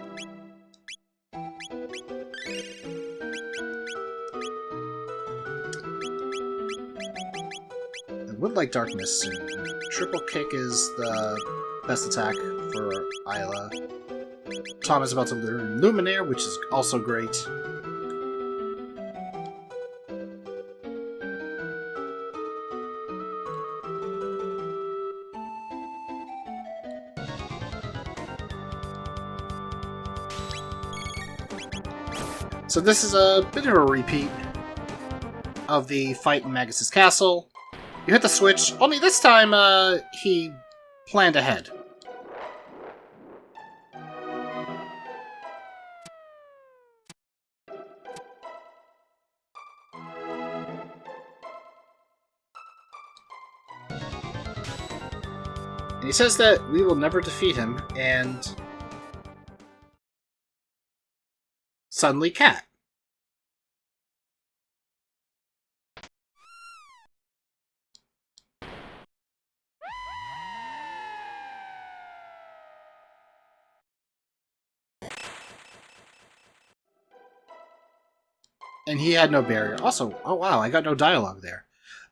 Speaker 4: I would like Darkness soon. Triple kick is the best attack for Isla. Tom is about to learn Luminaire, which is also great. So this is a bit of a repeat of the fight in Magus' castle. You hit the switch, only this time he planned ahead. And he says that we will never defeat him, and suddenly Cat. And he had no barrier. Also, oh wow, I got no dialogue there.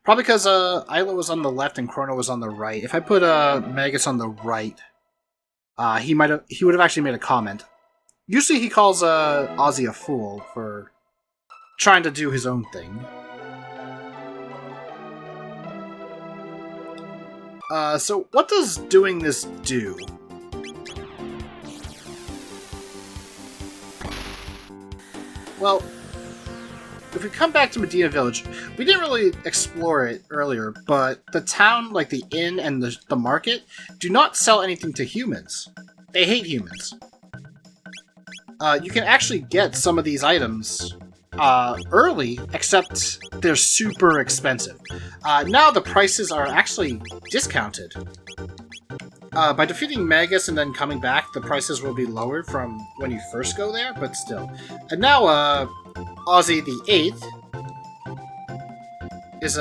Speaker 4: Probably because Isla was on the left and Chrono was on the right. If I put Magus on the right, he would have actually made a comment. Usually he calls Ozzy a fool for trying to do his own thing. So what does doing this do? Well, if we come back to Medina Village, we didn't really explore it earlier, but the town, like the inn and the market, do not sell anything to humans. They hate humans. You can actually get some of these items early, except they're super expensive. Now the prices are actually discounted. By defeating Magus and then coming back, the prices will be lowered from when you first go there, but still. And now, Ozzy the 8th is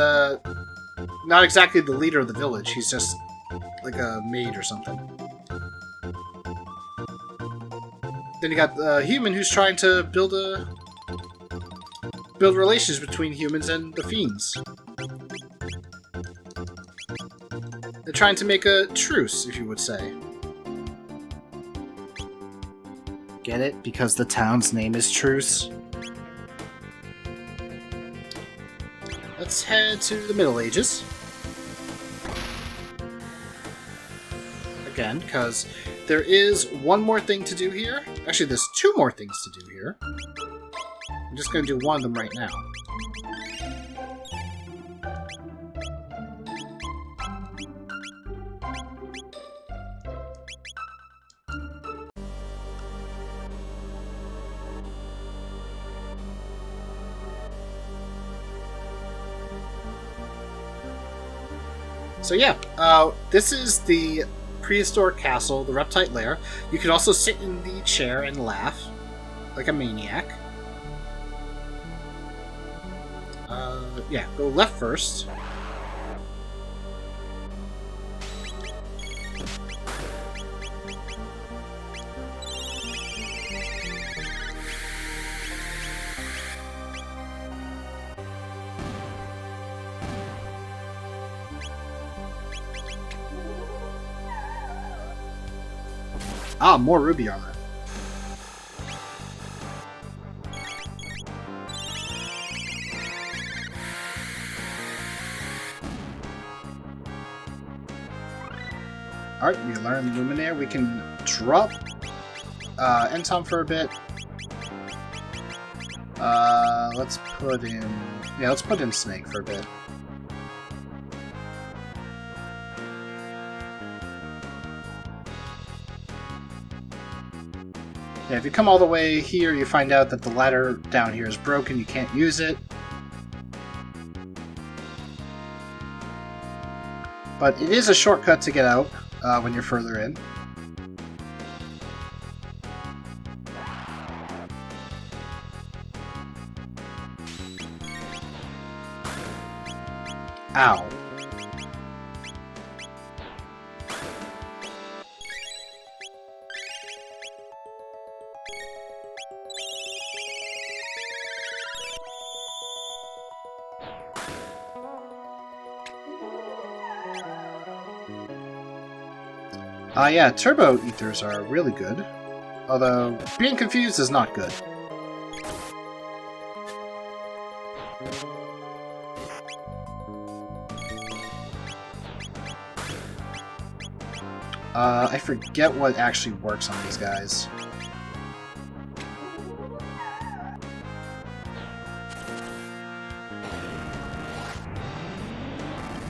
Speaker 4: not exactly the leader of the village. He's just like a maid or something. Then you got the human who's trying to build relations between humans and the fiends. They're trying to make a truce, if you would say. Get it? Because the town's name is Truce. Let's head to the Middle Ages. Again, because there is one more thing to do here. Actually, there's two more things to do here. I'm just going to do one of them right now. So yeah, this is the prehistoric castle, the Reptite Lair. You can also sit in the chair and laugh like a maniac. Yeah, go left first. Ah, more ruby armor. Alright, we learned Luminaire. We can drop Entom for a bit. Let's put in Snake for a bit. Yeah, if you come all the way here, you find out that the ladder down here is broken, you can't use it. But it is a shortcut to get out when you're further in. Ow. Yeah, turbo ethers are really good. Although, being confused is not good. I forget what actually works on these guys.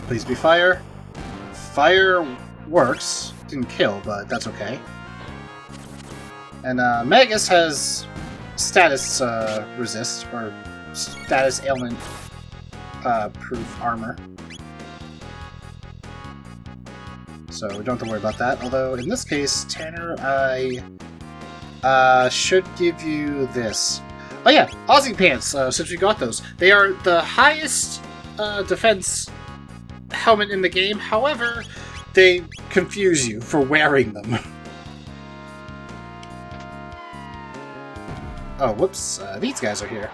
Speaker 4: Please be fire. Fire works. Didn't kill, but that's okay. And Magus has status resist, or status ailment proof armor. So we don't have to worry about that. Although, in this case, Tanner, I should give you this. Oh yeah, Aussie Pants, since we got those. They are the highest defense helmet in the game. However, they confuse you for wearing them. Oh, whoops. These guys are here.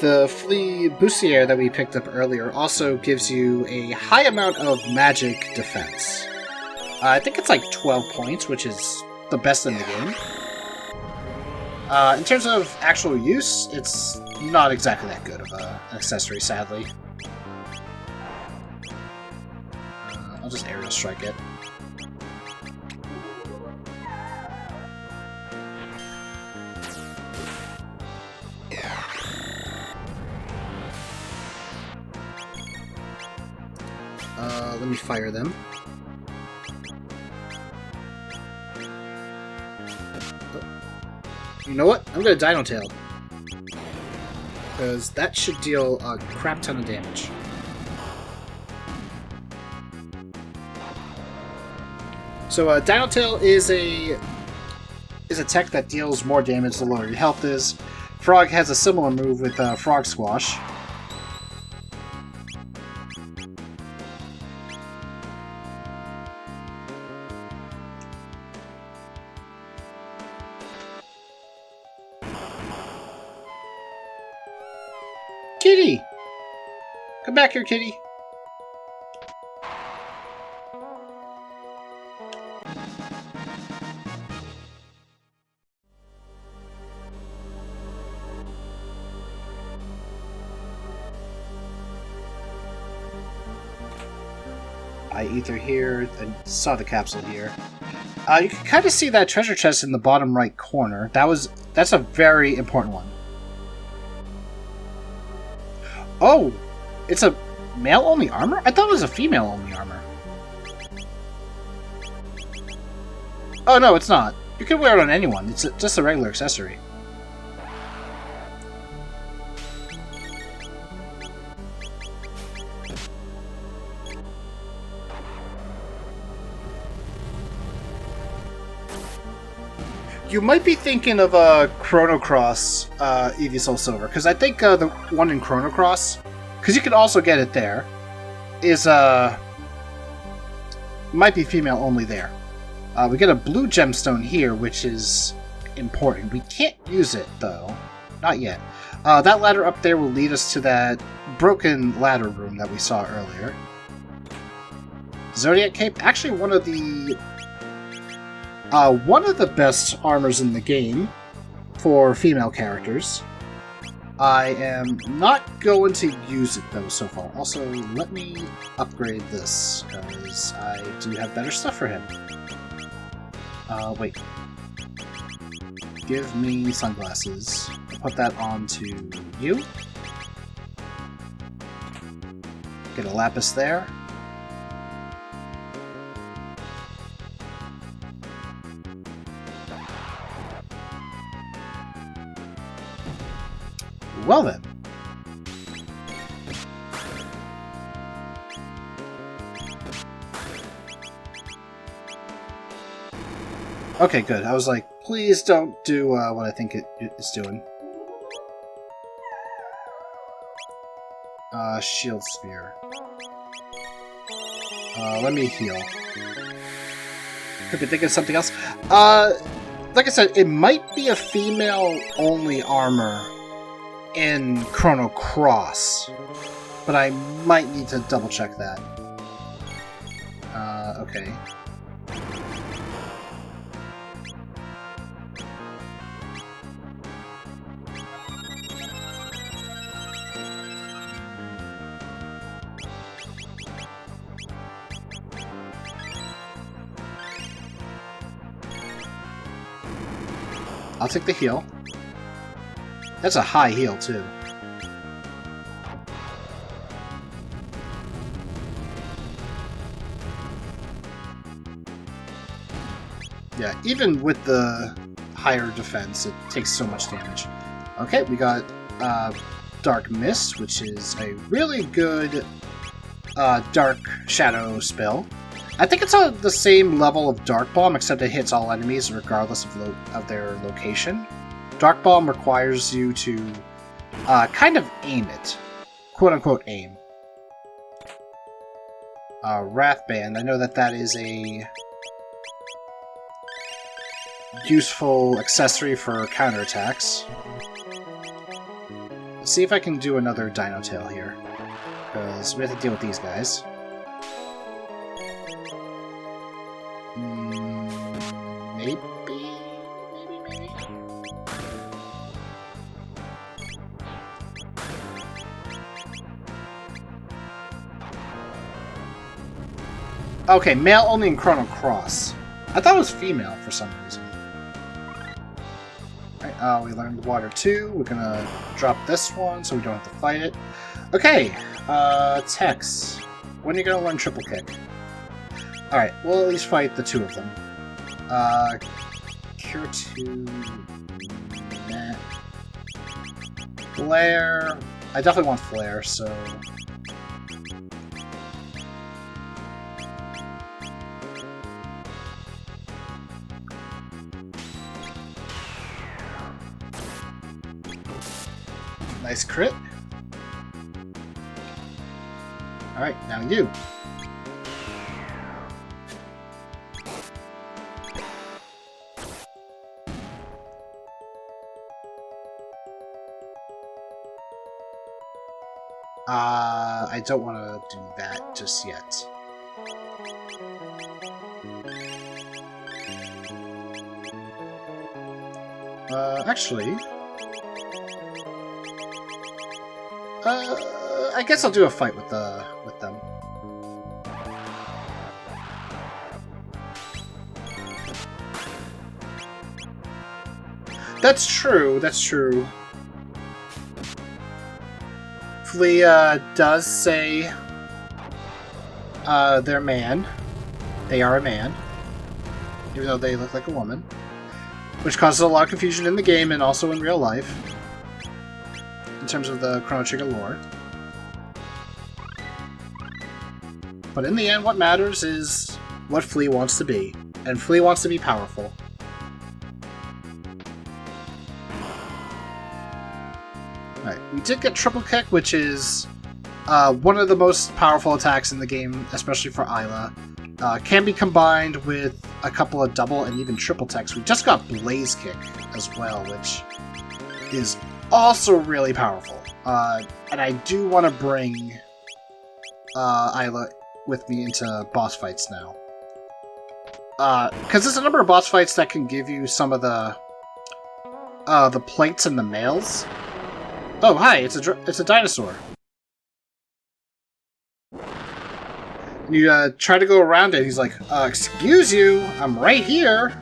Speaker 4: The Flea Bustier that we picked up earlier also gives you a high amount of magic defense. I think it's like 12 points, which is the best in the game. In terms of actual use, it's not exactly that good of an accessory, sadly. I'll just aerial strike it. Let me fire them. You know what? I'm gonna Dino Tail. Because that should deal a crap ton of damage. So Dino Tail is a tech that deals more damage the lower your health is. Frog has a similar move with Frog Squash. Kitty! Come back here, kitty. I ether here and saw the capsule here. You can kind of see that treasure chest in the bottom right corner. That's a very important one. Oh, it's a male-only armor? I thought it was a female-only armor. Oh, no, it's not. You can wear it on anyone. It's just a regular accessory. You might be thinking of Chrono Cross Evisol Silver, because I think the one in Chrono Cross, because you can also get it there, is might be female only there. We get a blue gemstone here, which is important. We can't use it though, not yet. That ladder up there will lead us to that broken ladder room that we saw earlier. Zodiac Cape, actually one of the best armors in the game for female characters. I am not going to use it though so far. Also, let me upgrade this, because I do have better stuff for him. Wait. Give me sunglasses. I'll put that on to you. Get a lapis there. well then. Okay, good. I was like, please don't do what I think it's doing. Shield sphere. Let me heal. Could be thinking of something else. Like I said, it might be a female-only armor in Chrono Cross, but I might need to double-check that. Okay. I'll take the heal. That's a high heal, too. Yeah, even with the higher defense, it takes so much damage. Okay, we got Dark Mist, which is a really good Dark Shadow spell. I think it's on the same level of Dark Bomb, except it hits all enemies regardless of their location. Dark Bomb requires you to kind of aim it. Quote-unquote aim. Wrath Band, I know that is a useful accessory for counterattacks. Let's see if I can do another Dino Tail here, because we have to deal with these guys. Maybe. Okay, male only in Chrono Cross. I thought it was female for some reason. Alright, we learned Water 2. We're gonna drop this one so we don't have to fight it. Okay, Tex. When are you gonna learn Triple Kick? Alright, we'll at least fight the two of them. Cure 2... Nah. Flare... I definitely want Flare, so... Nice crit. Alright, now you. I don't want to do that just yet. Actually... I guess I'll do a fight with them. That's true, that's true. Flea does say they're man. They are a man. Even though they look like a woman. Which causes a lot of confusion in the game and also in real life. In terms of the Chrono Trigger lore. But in the end, what matters is what Flea wants to be. And Flea wants to be powerful. Alright, we did get Triple Kick, which is one of the most powerful attacks in the game, especially for Isla. Can be combined with a couple of double and even triple attacks. We just got Blaze Kick as well, which is also really powerful. And I do want to bring Isla with me into boss fights now. Because there's a number of boss fights that can give you some of the plates and the mails. Oh, hi! It's a dinosaur. You try to go around it. He's like, "Excuse you, I'm right here."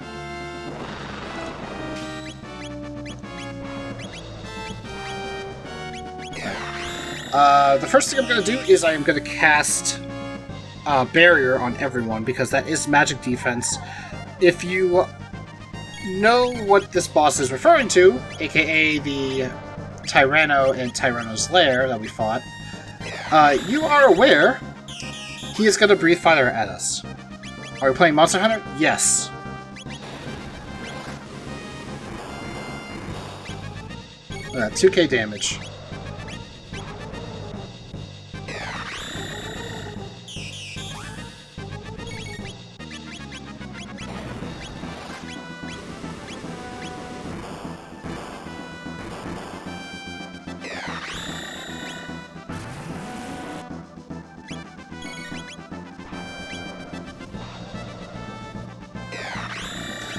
Speaker 4: The first thing I'm going to do is I am going to cast Barrier on everyone, because that is magic defense. If you know what this boss is referring to, aka the Tyranno in Tyranno's lair that we fought, you are aware he is going to breathe fire at us. Are we playing Monster Hunter? Yes. Look at that, 2k damage.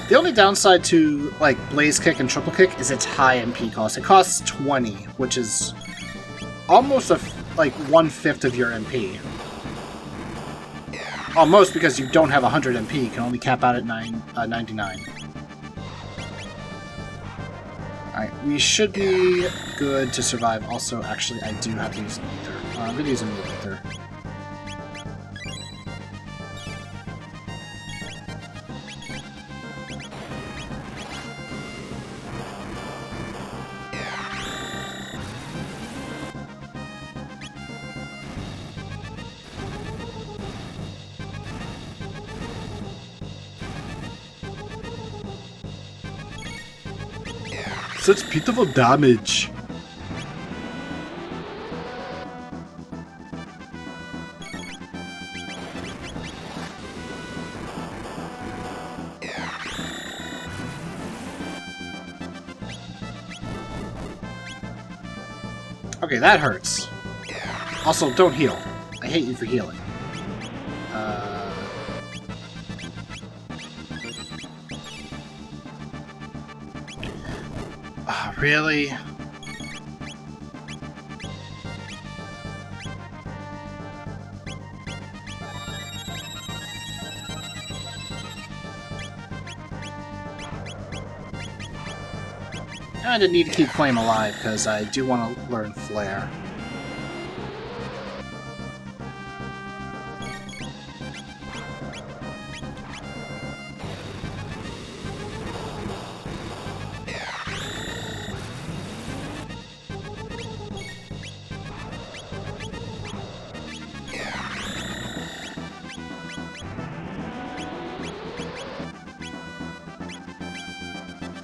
Speaker 4: The only downside to like Blaze Kick and Triple Kick is its high MP cost. It costs 20, which is almost like 1/5 of your MP. Almost, because you don't have 100 MP. You can only cap out at 99. Alright, we should be good to survive. Also, actually, I do have to use an ether. I'm going to use an ether. Such pitiful damage. Okay, that hurts. Also, don't heal. I hate you for healing. Really? I didn't need to keep Flame alive because I do want to learn Flare.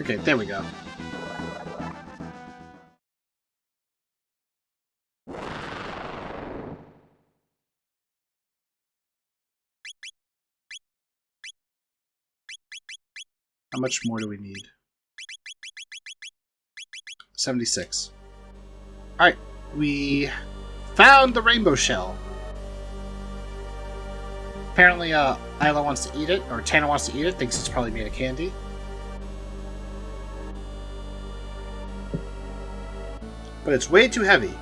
Speaker 4: Okay, there we go. How much more do we need? 76. Alright, we found the rainbow shell. Apparently, Isla wants to eat it, or Tana wants to eat it, thinks it's probably made of candy. But it's way too heavy.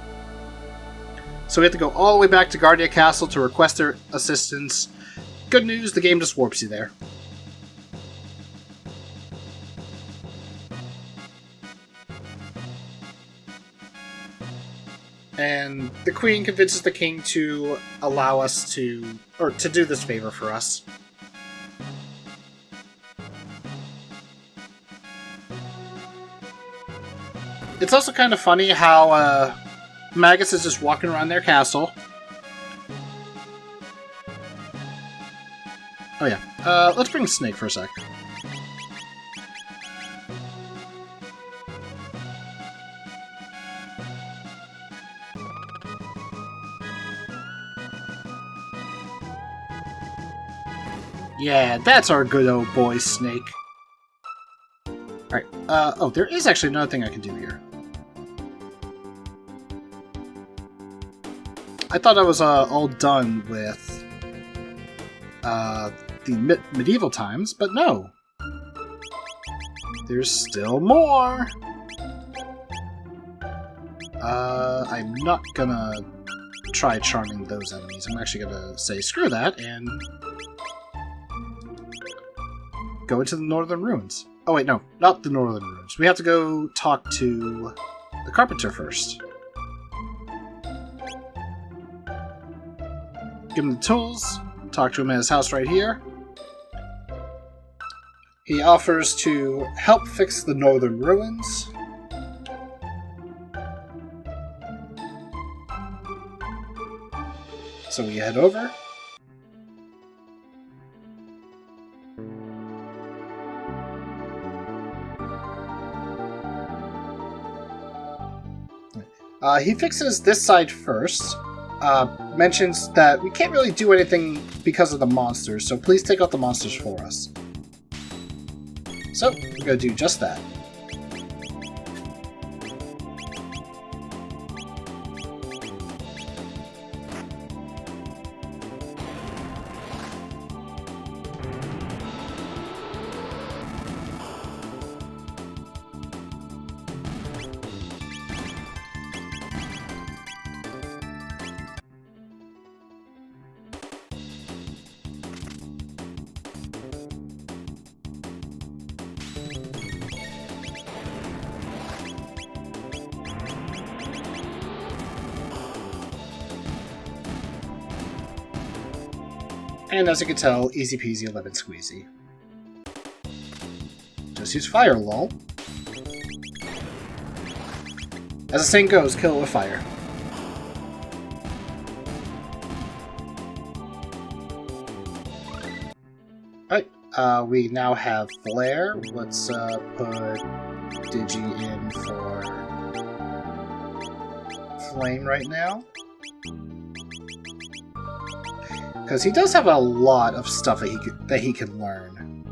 Speaker 4: So we have to go all the way back to Guardia Castle to request their assistance. Good news, the game just warps you there. And the Queen convinces the King to allow us to, or to do this favor for us. It's also kind of funny how Magus is just walking around their castle. Oh yeah, let's bring Snake for a sec. Yeah, that's our good old boy, Snake. Alright, oh, there is actually another thing I can do here. I thought I was all done with the medieval times, but no. There's still more! I'm not gonna try charming those enemies. I'm actually gonna say screw that and go into the Northern Ruins. Oh wait, no, not the Northern Ruins. We have to go talk to the Carpenter first. Give him the tools, talk to him at his house right here. He offers to help fix the Northern Ruins. So we head over. He fixes this side first. Mentions that we can't really do anything because of the monsters, so please take out the monsters for us. So, we're going to do just that. And as you can tell, easy peasy lemon squeezy. Just use fire, lol. As the saying goes, kill it with fire. Alright, we now have Flare. Let's put Digi in for Flame right now. Because he does have a lot of stuff that he can learn.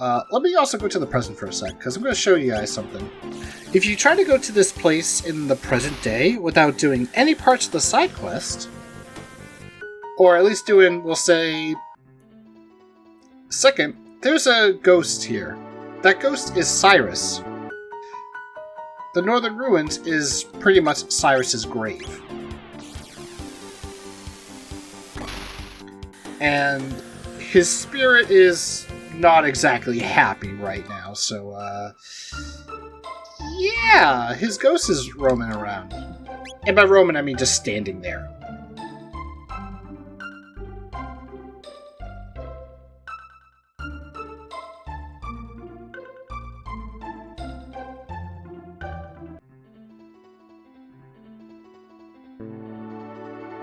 Speaker 4: Let me also go to the present for a sec, because I'm going to show you guys something. If you try to go to this place in the present day without doing any parts of the side quest, or at least doing, we'll say, second, there's a ghost here. That ghost is Cyrus. The Northern Ruins is pretty much Cyrus's grave. And his spirit is not exactly happy right now, so, yeah, his ghost is roaming around. And by roaming, I mean just standing there.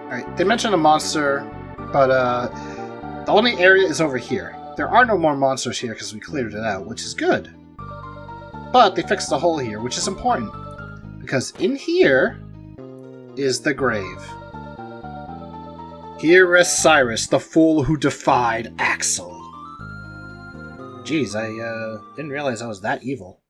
Speaker 4: Alright, they mentioned a monster, but the only area is over here. There are no more monsters here because we cleared it out, which is good. But they fixed the hole here, which is important. Because in here is the grave. Here rests Cyrus, the fool who defied Axel. Jeez, I didn't realize I was that evil.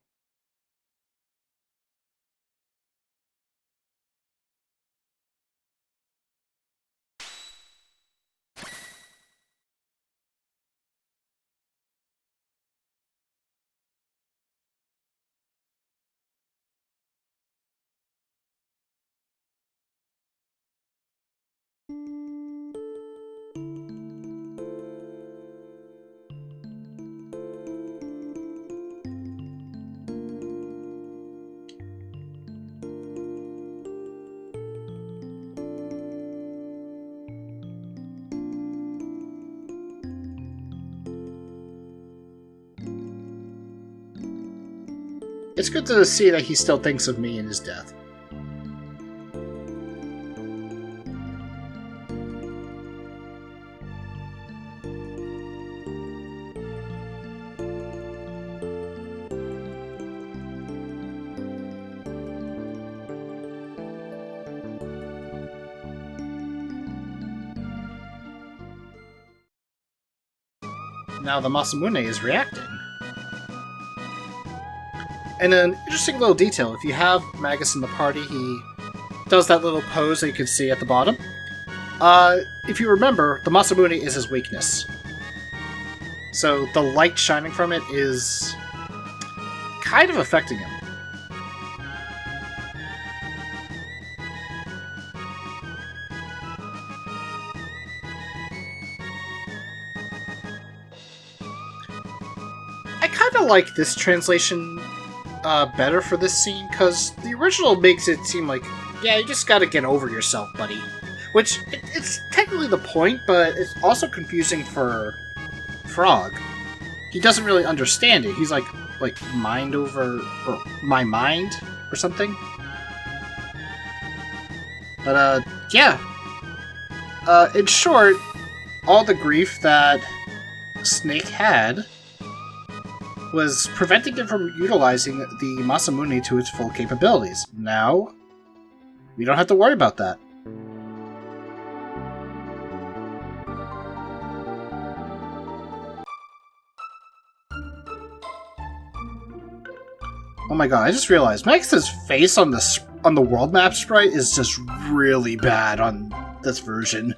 Speaker 4: It's good to see that he still thinks of me in his death. Now the Masamune is reacting. And an interesting little detail, if you have Magus in the party, he does that little pose that you can see at the bottom. If you remember, the Masamune is his weakness. So the light shining from it is kind of affecting him. I kind of like this translation better for this scene, because the original makes it seem like, yeah, you just gotta get over yourself, buddy. Which, it's technically the point, but it's also confusing for Frog. He doesn't really understand it. He's like mind over, or my mind, or something. But, yeah. In short, all the grief that Snake had was preventing him from utilizing the Masamune to its full capabilities. Now, we don't have to worry about that. Oh my god, I just realized Max's face on the world map sprite is just really bad on this version.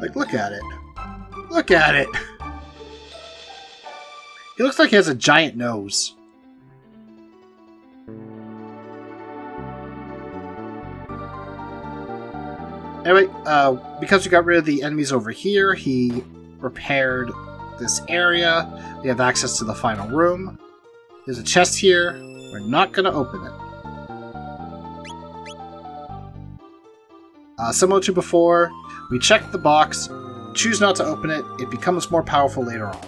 Speaker 4: Like, look at it. Look at it! He looks like he has a giant nose. Anyway, because we got rid of the enemies over here, he repaired this area. We have access to the final room. There's a chest here. We're not going to open it. Similar to before, we check the box, choose not to open it, it becomes more powerful later on.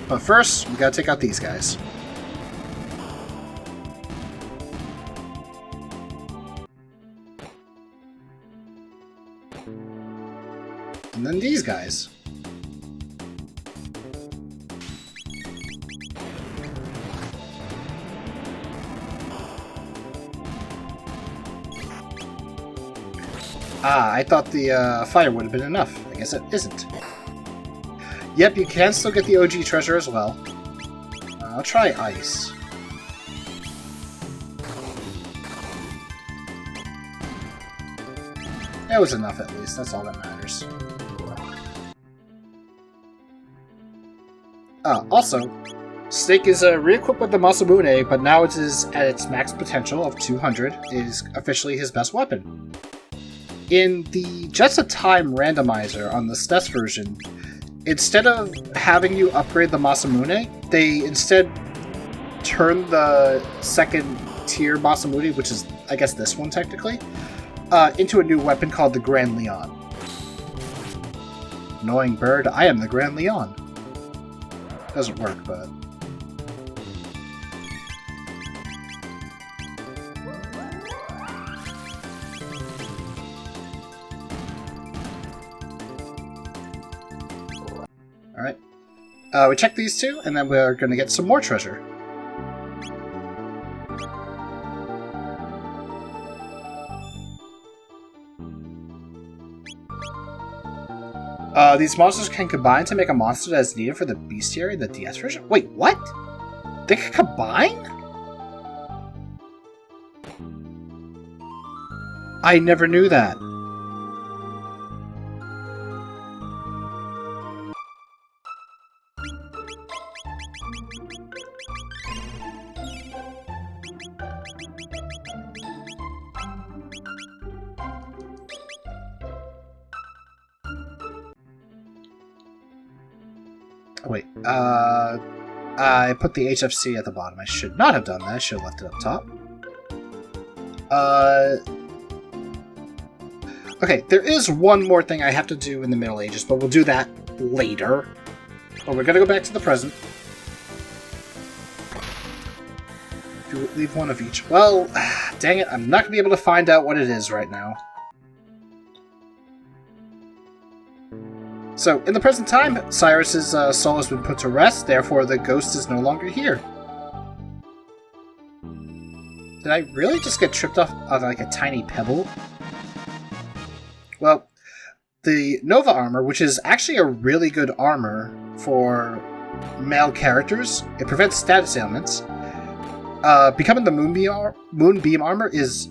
Speaker 4: But first, we gotta take out these guys. And then these guys. Ah, I thought the fire would have been enough. I guess it isn't. Yep, you can still get the OG treasure as well. I'll try ice. That was enough at least, that's all that matters. Also, Snake is re-equipped with the Masamune, but now it is at its max potential of 200. It is officially his best weapon. In the Jets of Time randomizer on the SNES version, instead of having you upgrade the Masamune, they instead turn the second tier Masamune, which is, I guess, this one technically, into a new weapon called the Grand Leon. Annoying bird, I am the Grand Leon. Doesn't work, but... Alright. We check these two, and then we're going to get some more treasure. These monsters can combine to make a monster that is needed for the bestiary in the DS version? Wait, what? They can combine? I never knew that. Wait, I put the HFC at the bottom. I should not have done that. I should have left it up top. Okay, there is one more thing I have to do in the Middle Ages, but we'll do that later. But we're gonna go back to the present. Leave one of each. Well, dang it, I'm not gonna be able to find out what it is right now. So, in the present time, Cyrus's soul has been put to rest, therefore the ghost is no longer here. Did I really just get tripped off of like a tiny pebble? Well, the Nova armor, which is actually a really good armor for male characters, it prevents status ailments. Becoming the Moonbeam armor is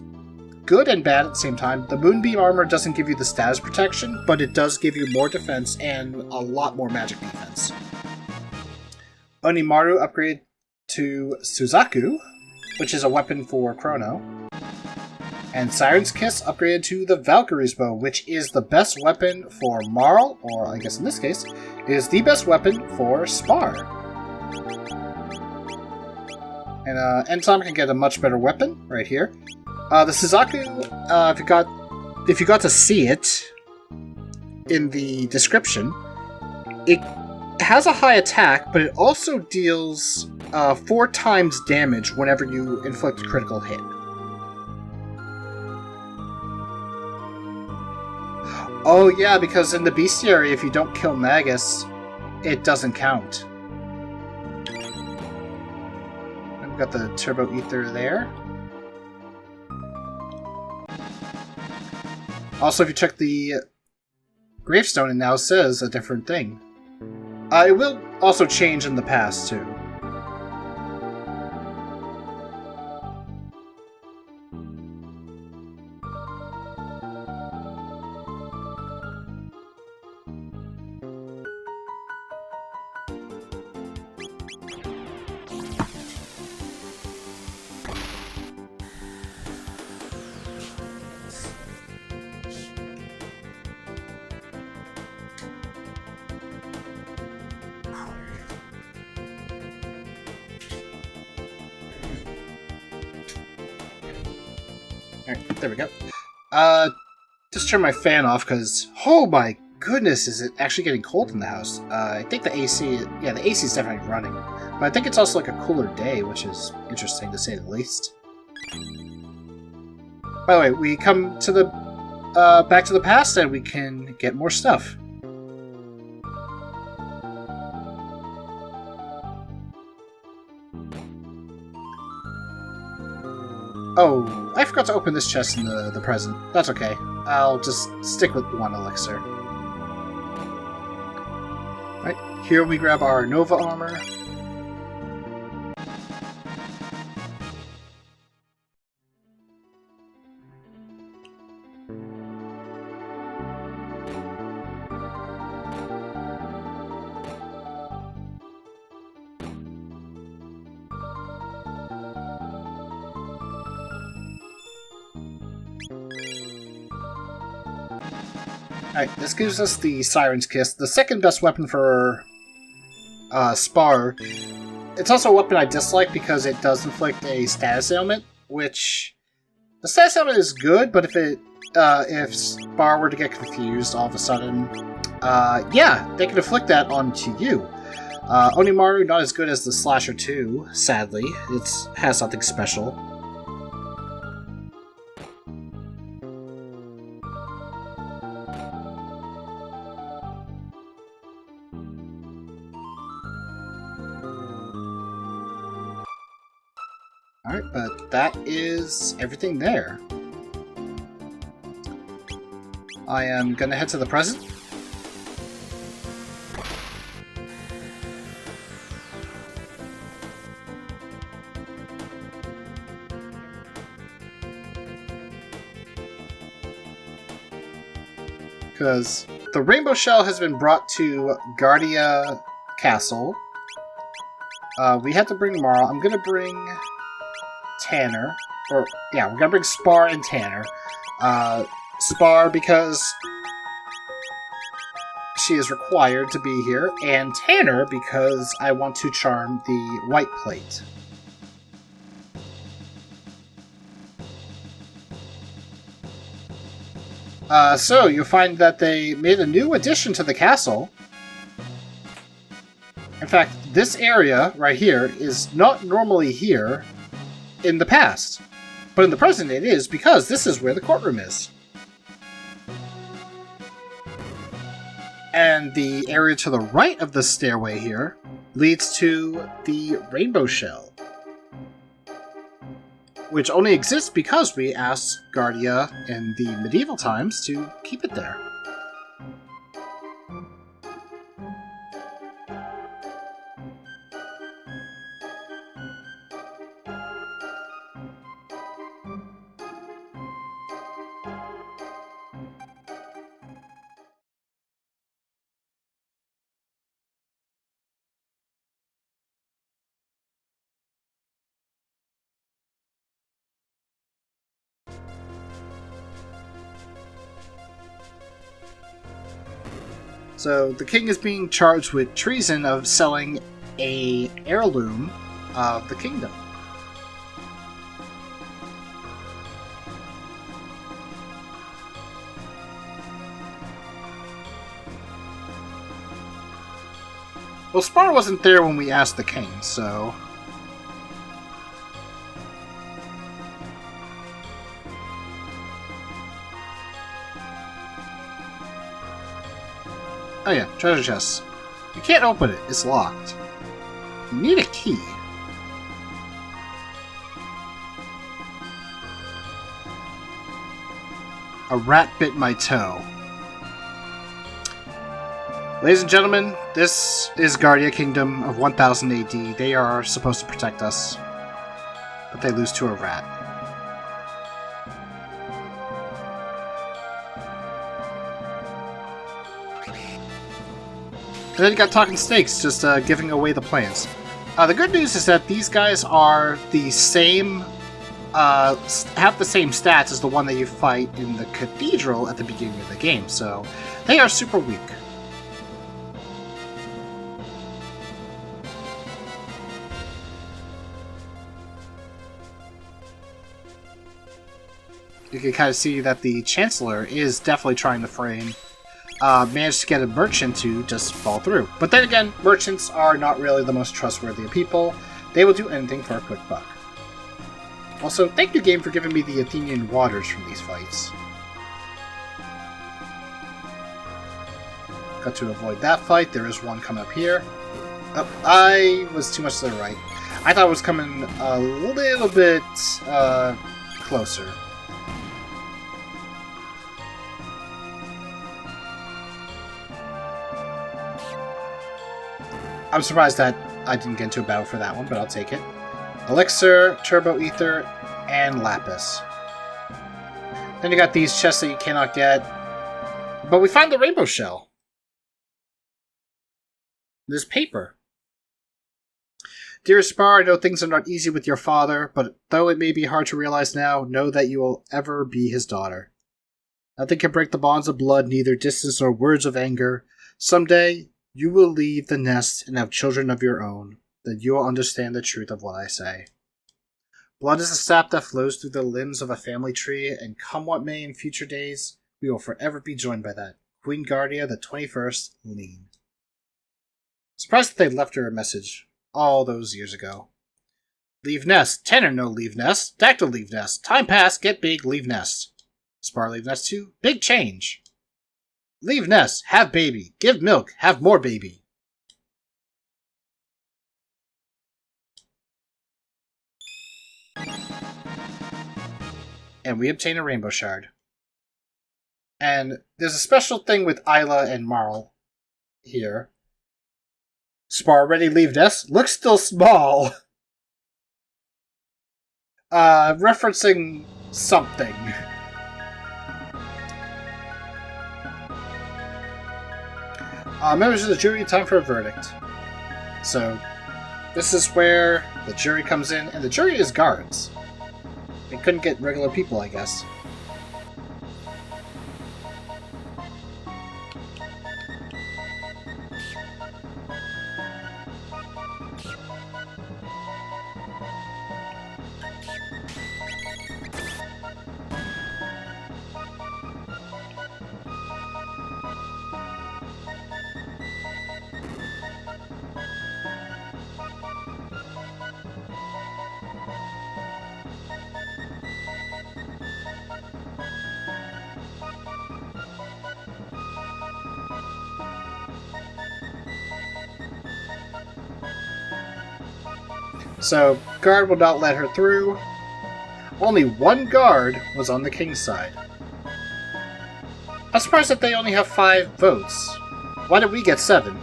Speaker 4: good and bad at the same time. The Moonbeam armor doesn't give you the status protection, but it does give you more defense and a lot more magic defense. Onimaru upgraded to Suzaku, which is a weapon for Chrono. And Siren's Kiss upgraded to the Valkyrie's Bow, which is the best weapon for Marl, or I guess in this case, is the best weapon for Spar. And Entom can get a much better weapon right here. The Suzaku, if you got to see it in the description, it has a high attack, but it also deals 4 times damage whenever you inflict a critical hit. Oh yeah, because in the bestiary, if you don't kill Magus, it doesn't count. And we've got the Turbo Ether there. Also, if you check the gravestone, it now says a different thing. It will also change in the past, too. Alright, there we go. Just turn my fan off because, oh my goodness, is it actually getting cold in the house? I think the AC, yeah, the AC is definitely running. But I think it's also like a cooler day, which is interesting to say the least. By the way, we come to the, back to the past and we can get more stuff. Oh, I forgot to open this chest in the present. That's okay. I'll just stick with 1 elixir. Right, here we grab our Nova armor. Alright, this gives us the Siren's Kiss, the second best weapon for Spar. It's also a weapon I dislike because it does inflict a status ailment, which... The status ailment is good, but if Spar were to get confused all of a sudden, yeah, they can inflict that onto you. Onimaru, not as good as the Slasher 2, sadly. It has something special. Alright, but that is everything there. I am gonna head to the present. Because the Rainbow Shell has been brought to Guardia Castle. We had to bring Mara. I'm gonna bring Tanner. Or, yeah, we're gonna bring Spar and Tanner. Spar because she is required to be here, and Tanner because I want to charm the white plate. So you'll find that they made a new addition to the castle. In fact, this area right here is not normally here in the past. But in the present it is, because this is where the courtroom is. And the area to the right of the stairway here leads to the Rainbow Shell, which only exists because we asked Guardia in the medieval times to keep it there. So the king is being charged with treason of selling a heirloom of the kingdom. Well, Spar wasn't there when we asked the king, so... Oh yeah, treasure chest. You can't open it, it's locked. You need a key. A rat bit my toe. Ladies and gentlemen, this is Guardia Kingdom of 1000 AD. They are supposed to protect us, but they lose to a rat. And then you got Talking Snakes just giving away the plans. The good news is that these guys are the same, have the same stats as the one that you fight in the Cathedral at the beginning of the game, so they are super weak. You can kind of see that the Chancellor is definitely trying to frame. Managed to get a merchant to just fall through. But then again, merchants are not really the most trustworthy of people. They will do anything for a quick buck. Also, thank you, game, for giving me the Athenian waters from these fights. Got to avoid that fight. There is one coming up here. Oh, I was too much to the right. I thought it was coming a little bit closer. I'm surprised that I didn't get into a battle for that one, but I'll take it. Elixir, Turbo Ether, and Lapis. Then you got these chests that you cannot get. But we find the Rainbow Shell. This paper. Dearest Spar, I know things are not easy with your father, but though it may be hard to realize now, know that you will ever be his daughter. Nothing can break the bonds of blood, neither distance nor words of anger. Someday, you will leave the nest and have children of your own. Then you will understand the truth of what I say. Blood is the sap that flows through the limbs of a family tree, and come what may in future days, we will forever be joined by that. Queen Guardia, the 21st, Lean. Surprised that they left her a message all those years ago. Leave nest. Tanner no leave nest. Dactyl leave nest. Time pass, get big, leave nest. Spar leave nest 2. Big change. Leave nest, have baby. Give milk, have more baby. And we obtain a rainbow shard. And there's a special thing with Isla and Marl here. Spar ready leave nest. Looks still small. Referencing something. Members of the jury, time for a verdict. So, this is where the jury comes in, and the jury is guards. They couldn't get regular people, I guess. So, guard will not let her through. Only one guard was on the king's side. I'm surprised that they only have 5 votes. Why did we get 7?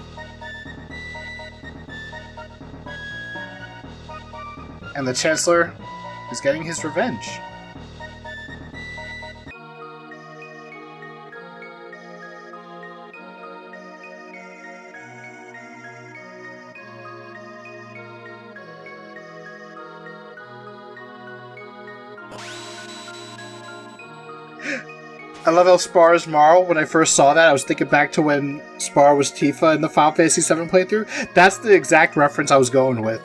Speaker 4: And the Chancellor is getting his revenge. I love how Spar is Marl. When I first saw that, I was thinking back to when Spar was Tifa in the Final Fantasy VII playthrough. That's the exact reference I was going with.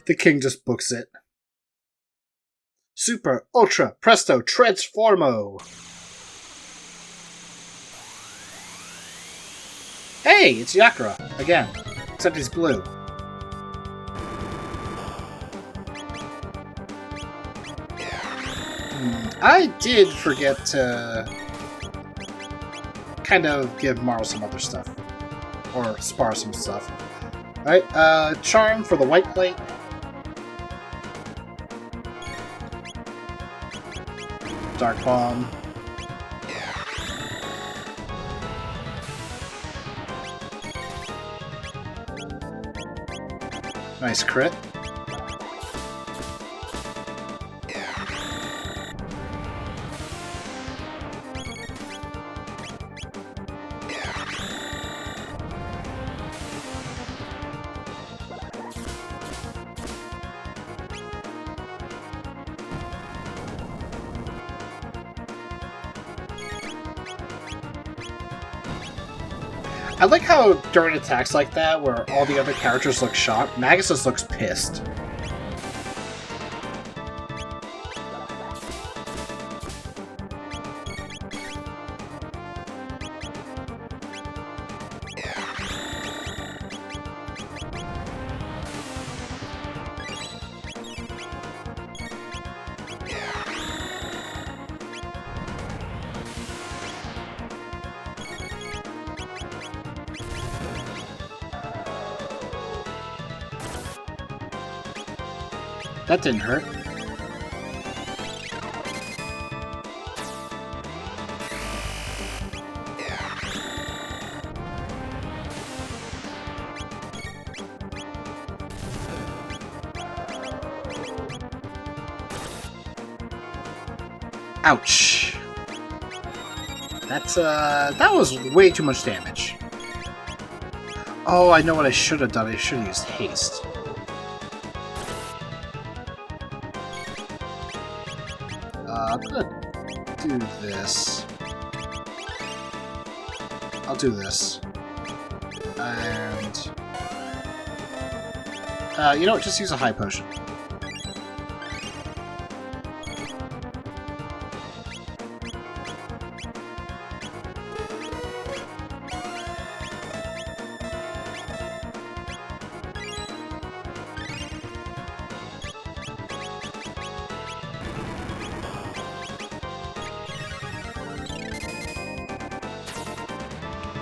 Speaker 4: The king just books it. Super, ultra, presto, transformo. Hey, it's Yakura again, except he's blue. I did forget to kind of give Marl some other stuff. Or spar some stuff. Alright, charm for the white plate. Dark bomb. Nice crit. I like how during attacks like that, where all the other characters look shocked, Magus just looks pissed. That didn't hurt. Ouch. That was way too much damage. Oh, I know what I should have done. I should have used haste. I'm gonna do this. I'll do this. And... you know what? Just use a high potion.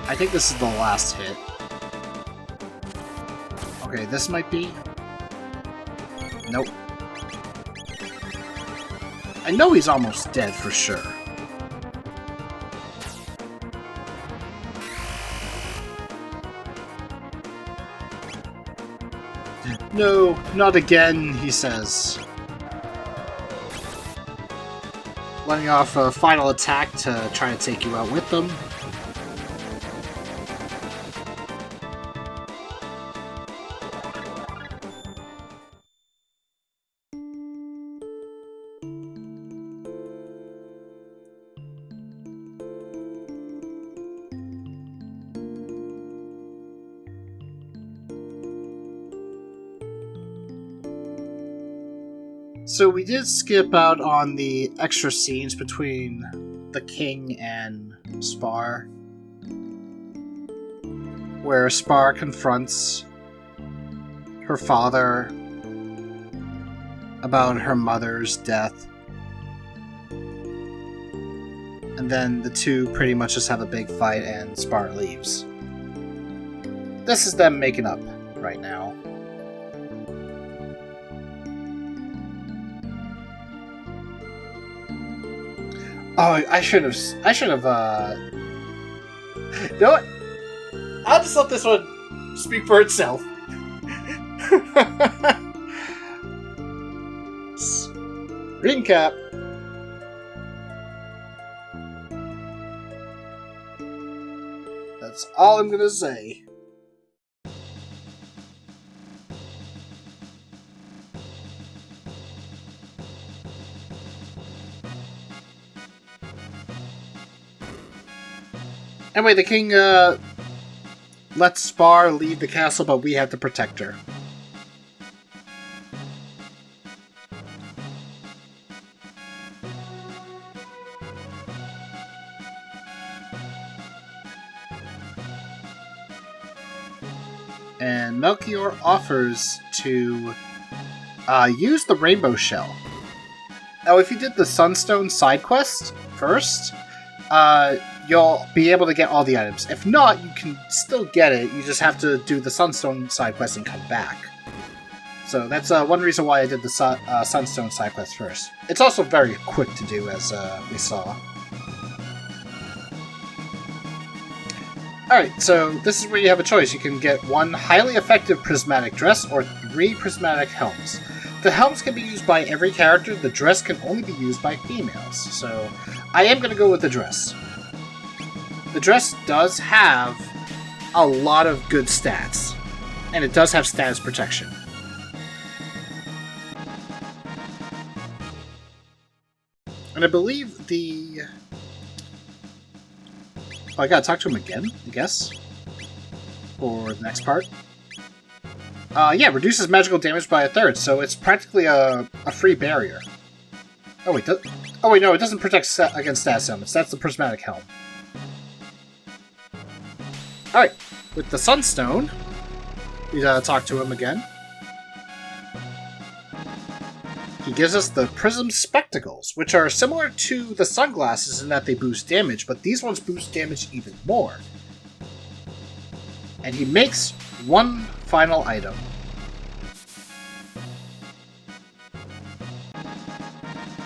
Speaker 4: I think this is the last hit. Okay, this might be... Nope. I know he's almost dead for sure. No, not again, he says. Letting off a final attack to try to take you out with them. So we did skip out on the extra scenes between the king and Spar, where Spar confronts her father about her mother's death, and then the two pretty much just have a big fight and Spar leaves. This is them making up right now. Oh, I should have, you know what? I'll just let this one speak for itself. Recap. That's all I'm gonna say. Anyway, the king lets Spar leave the castle, but we have to protect her. and Melchior offers to use the Rainbow Shell. Now, if you did the Sunstone side quest first, you'll be able to get all the items. If not, you can still get it. You just have to do the Sunstone side quest and come back. So that's one reason why I did the Sunstone side quest first. It's also very quick to do, as we saw. Alright, so this is where you have a choice. You can get 1 highly effective prismatic dress or 3 prismatic helms. The helms can be used by every character, the dress can only be used by females. So I am going to go with the dress. The dress does have a lot of good stats, and it does have status protection. And I believe the... Oh, I gotta talk to him again, I guess, for the next part. Yeah, reduces magical damage by 1/3, so it's practically a free barrier. Oh wait, no, it doesn't protect against status elements. That's the prismatic helm. Alright, with the Sunstone, we gotta talk to him again. He gives us the Prism Spectacles, which are similar to the sunglasses in that they boost damage, but these ones boost damage even more. And he makes one final item.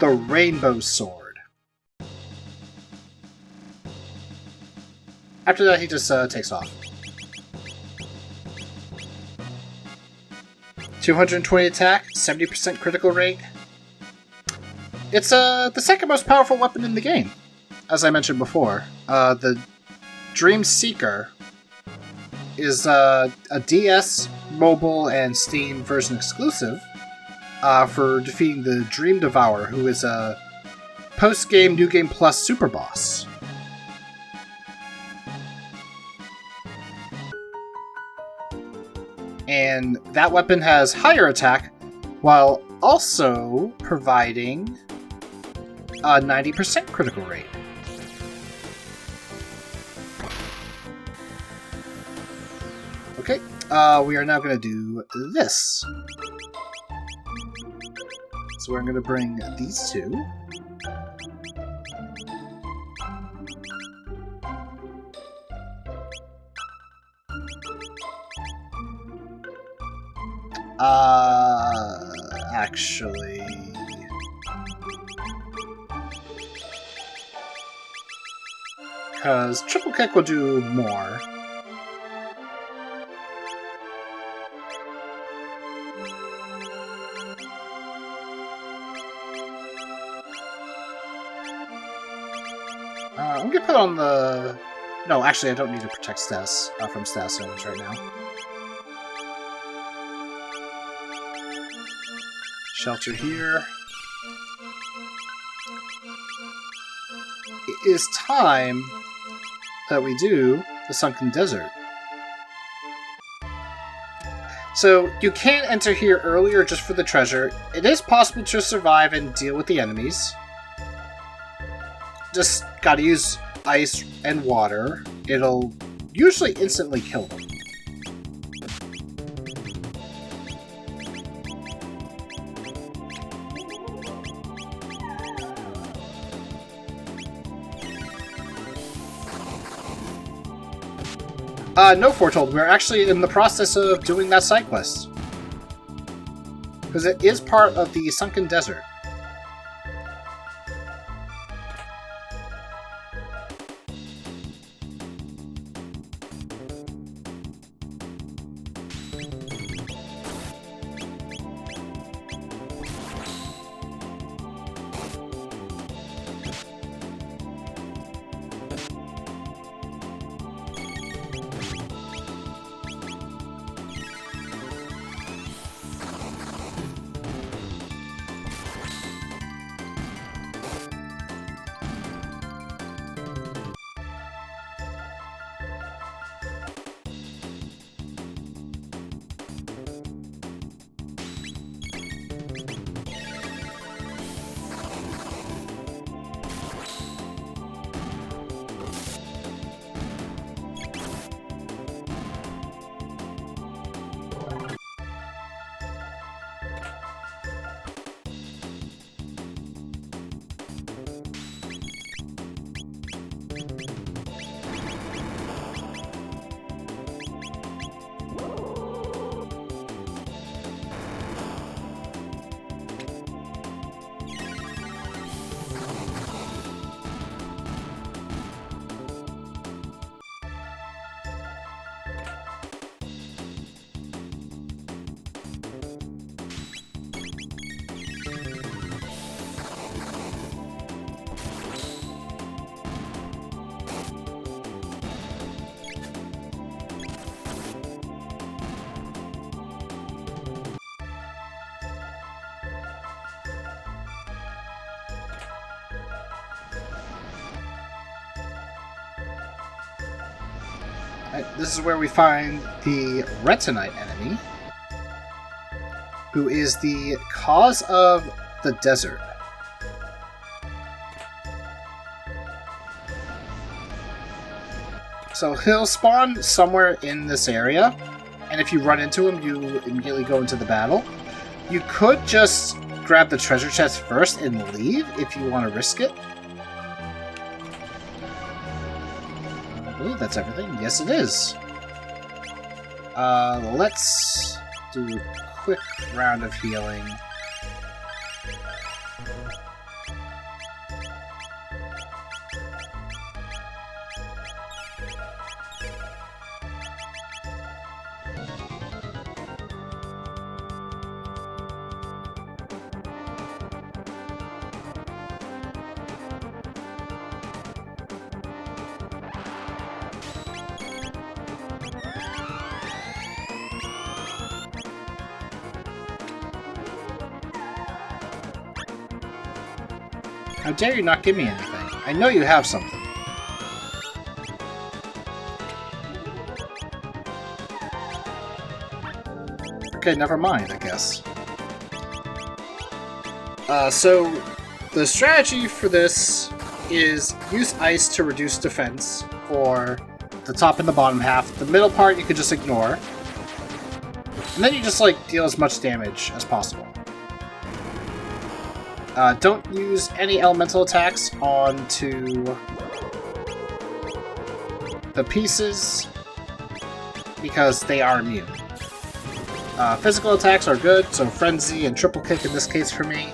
Speaker 4: The Rainbow Sword. After that, he just takes off. 220 attack, 70% critical rate. It's the second most powerful weapon in the game, as I mentioned before. The Dream Seeker is a DS, mobile, and Steam version exclusive for defeating the Dream Devourer, who is a post-game New Game Plus super boss. And that weapon has higher attack, while also providing a 90% critical rate. Okay, we are now going to do this. So we're going to bring these two. Actually... Because triple kick will do more. I'm gonna put on the... No, actually I don't need to protect status from status zones right now. Shelter here. It is time that we do the Sunken Desert. So, you can enter here earlier just for the treasure. It is possible to survive and deal with the enemies. Just gotta use ice and water. It'll usually instantly kill them. No, Foretold. We're actually in the process of doing that side quest. Because it is part of the Sunken Desert. This is where we find the Retinite enemy, who is the cause of the desert. So he'll spawn somewhere in this area, and if you run into him, you immediately go into the battle. You could just grab the treasure chest first and leave if you want to risk it. I believe that's everything. Yes, it is. Let's do a quick round of healing. How dare you not give me anything? I know you have something. Okay, never mind, I guess. So, the strategy for this is use ice to reduce defense for the top and the bottom half. The middle part you could just ignore. And then you just, like, deal as much damage as possible. Don't use any elemental attacks onto the pieces, because they are immune. Physical attacks are good, so Frenzy and Triple Kick in this case for me.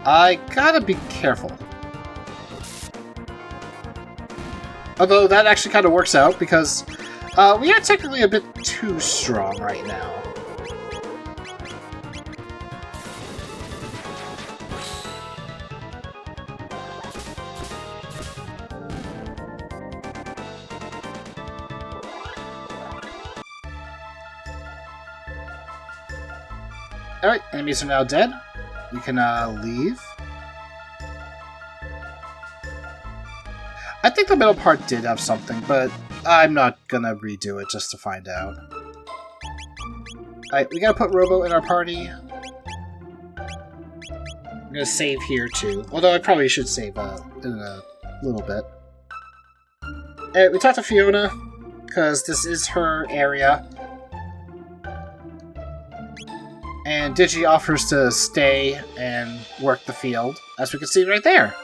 Speaker 4: I gotta be careful. Although that actually kind of works out, because we are technically a bit too strong right now. Alright, enemies are now dead. We can leave. I think the middle part did have something, but I'm not gonna redo it just to find out. Alright, we gotta put Robo in our party. I'm gonna save here too, although I probably should save in a little bit. Alright, we talked to Fiona, because this is her area. And Digi offers to stay and work the field, as we can see right there.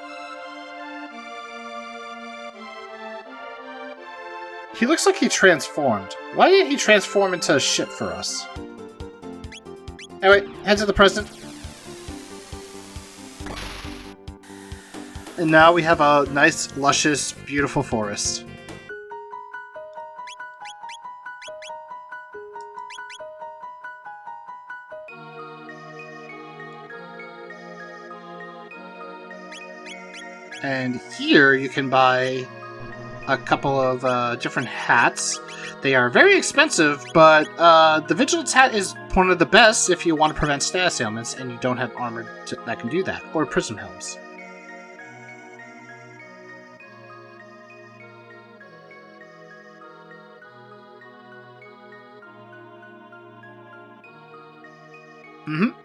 Speaker 4: He looks like he transformed. Why didn't he transform into a ship for us? Anyway, head to the present. And now we have a nice, luscious, beautiful forest. And here you can buy a couple of different hats. They are very expensive, but the Vigilance hat is one of the best if you want to prevent status ailments and you don't have armor that can do that, or Prism Helms.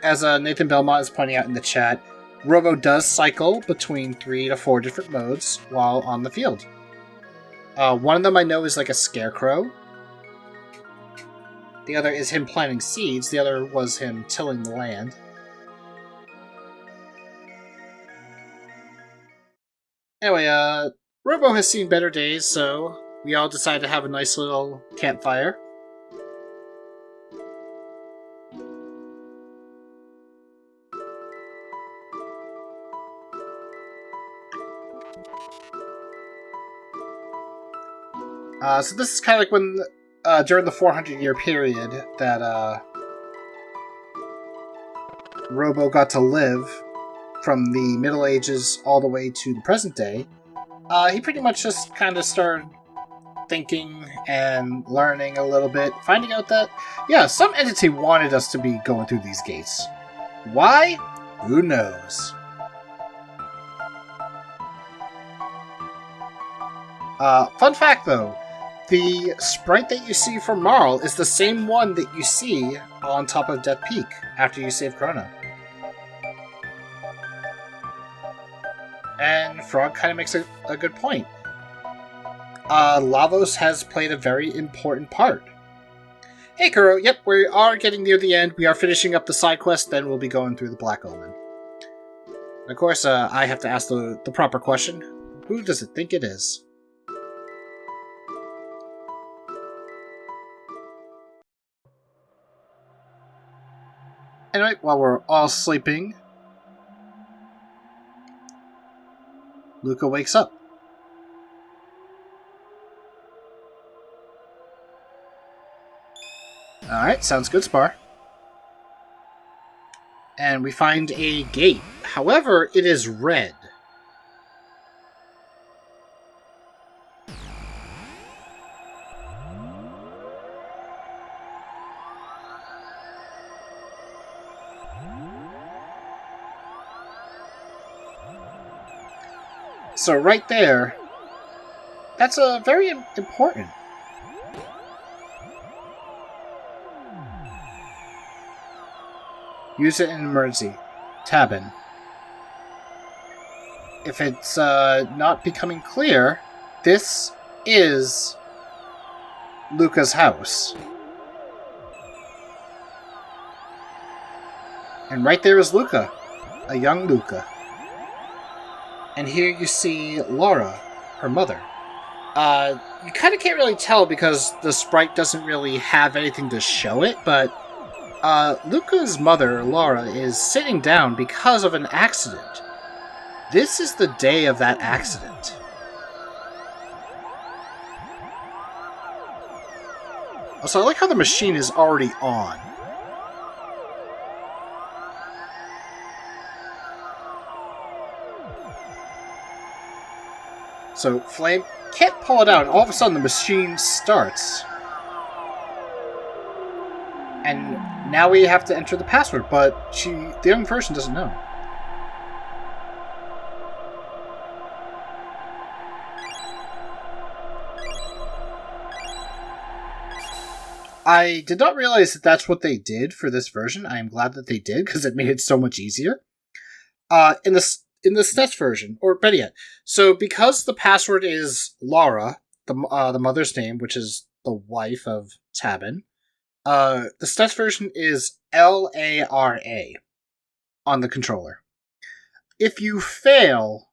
Speaker 4: As Nathan Belmont is pointing out in the chat, Robo does cycle between 3 to 4 different modes while on the field. One of them I know is like a scarecrow. The other is him planting seeds. The other was him tilling the land. Anyway, Robo has seen better days, so we all decided to have a nice little campfire. So this is kind of like when, during the 400-year period that Robo got to live from the Middle Ages all the way to the present day. He pretty much just kind of started thinking and learning a little bit, finding out that, yeah, some entity wanted us to be going through these gates. Why? Who knows? Fun fact though, the sprite that you see for Marl is the same one that you see on top of Death Peak after you save Chrono. And Frog kind of makes a good point. Lavos has played a very important part. Hey Kuro, yep, we are getting near the end. We are finishing up the side quest, then we'll be going through the Black Omen. And of course, I have to ask the proper question. Who does it think it is? Anyway, while we're all sleeping, Luca wakes up. Alright, sounds good, Spar. And we find a gate. However, it is red. So right there, that's very important. Use it in emergency. Tabin. If it's not becoming clear, this is Luca's house. And right there is Luca. A young Luca. And here you see Laura, her mother. You kind of can't really tell because the sprite doesn't really have anything to show it, but Luca's mother, Laura, is sitting down because of an accident. This is the day of that accident. Also, I like how the machine is already on. So, Flame can't pull it out, and all of a sudden the machine starts. And now we have to enter the password, but the young person doesn't know. I did not realize that that's what they did for this version. I am glad that they did, because it made it so much easier. In the SNES version, or better yet, so because the password is Laura, the mother's name, which is the wife of Tabin, the SNES version is Lara on the controller. If you fail,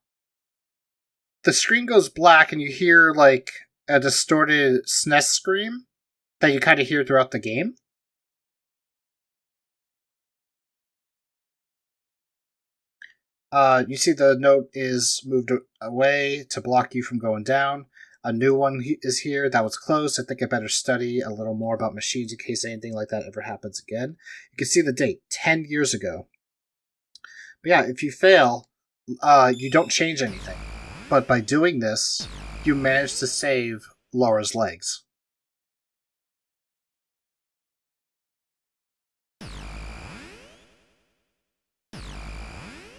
Speaker 4: the screen goes black and you hear like a distorted SNES scream that you kind of hear throughout the game. You see the note is moved away to block you from going down. A new one is here that was closed. I think I better study a little more about machines in case anything like that ever happens again. You can see the date, 10 years ago. But yeah, if you fail, you don't change anything. But by doing this, you manage to save Laura's legs.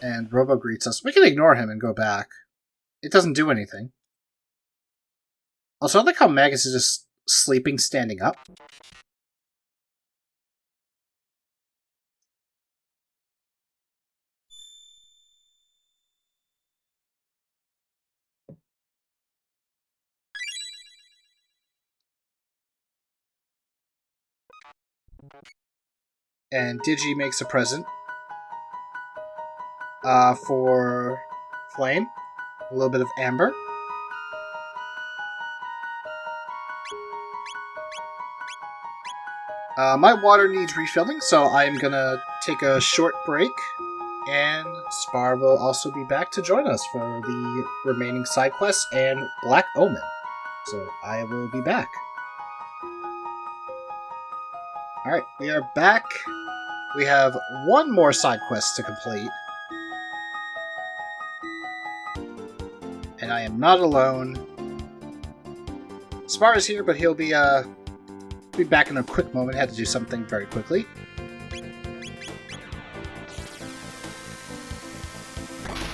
Speaker 4: And Robo greets us. We can ignore him and go back. It doesn't do anything. Also, I like how Magus is just sleeping, standing up. And Digi makes a present. For Flame. A little bit of amber. My water needs refilling, so I'm gonna take a short break, and Spar will also be back to join us for the remaining side quests and Black Omen. So I will be back. Alright, we are back. We have one more side quest to complete. And I am not alone. Spara's here, but he'll be back in a quick moment. Had to do something very quickly.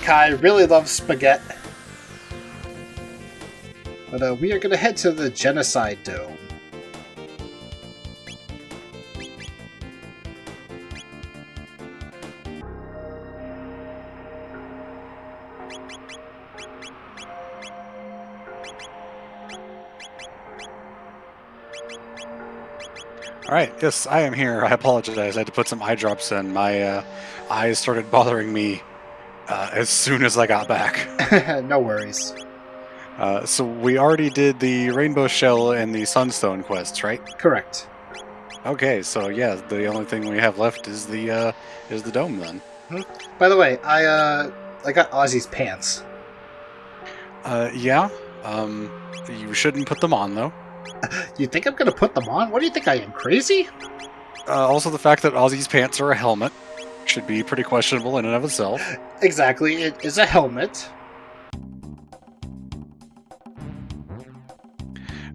Speaker 4: Kai really loves spaghetti. But we are going to head to the Genocide Dome.
Speaker 1: Alright, yes, I am here. I apologize. I had to put some eye drops in. My eyes started bothering me as soon as I got back.
Speaker 4: No worries.
Speaker 1: So we already did the Rainbow Shell and the Sunstone quests, right?
Speaker 4: Correct.
Speaker 1: Okay, so yeah, the only thing we have left is the dome then.
Speaker 4: By the way, I got Ozzy's pants.
Speaker 1: Yeah. You shouldn't put them on though.
Speaker 4: You think I'm gonna put them on? What do you think I am, crazy?
Speaker 1: Also, the fact that Ozzy's pants are a helmet should be pretty questionable in and of itself.
Speaker 4: Exactly, it is a helmet.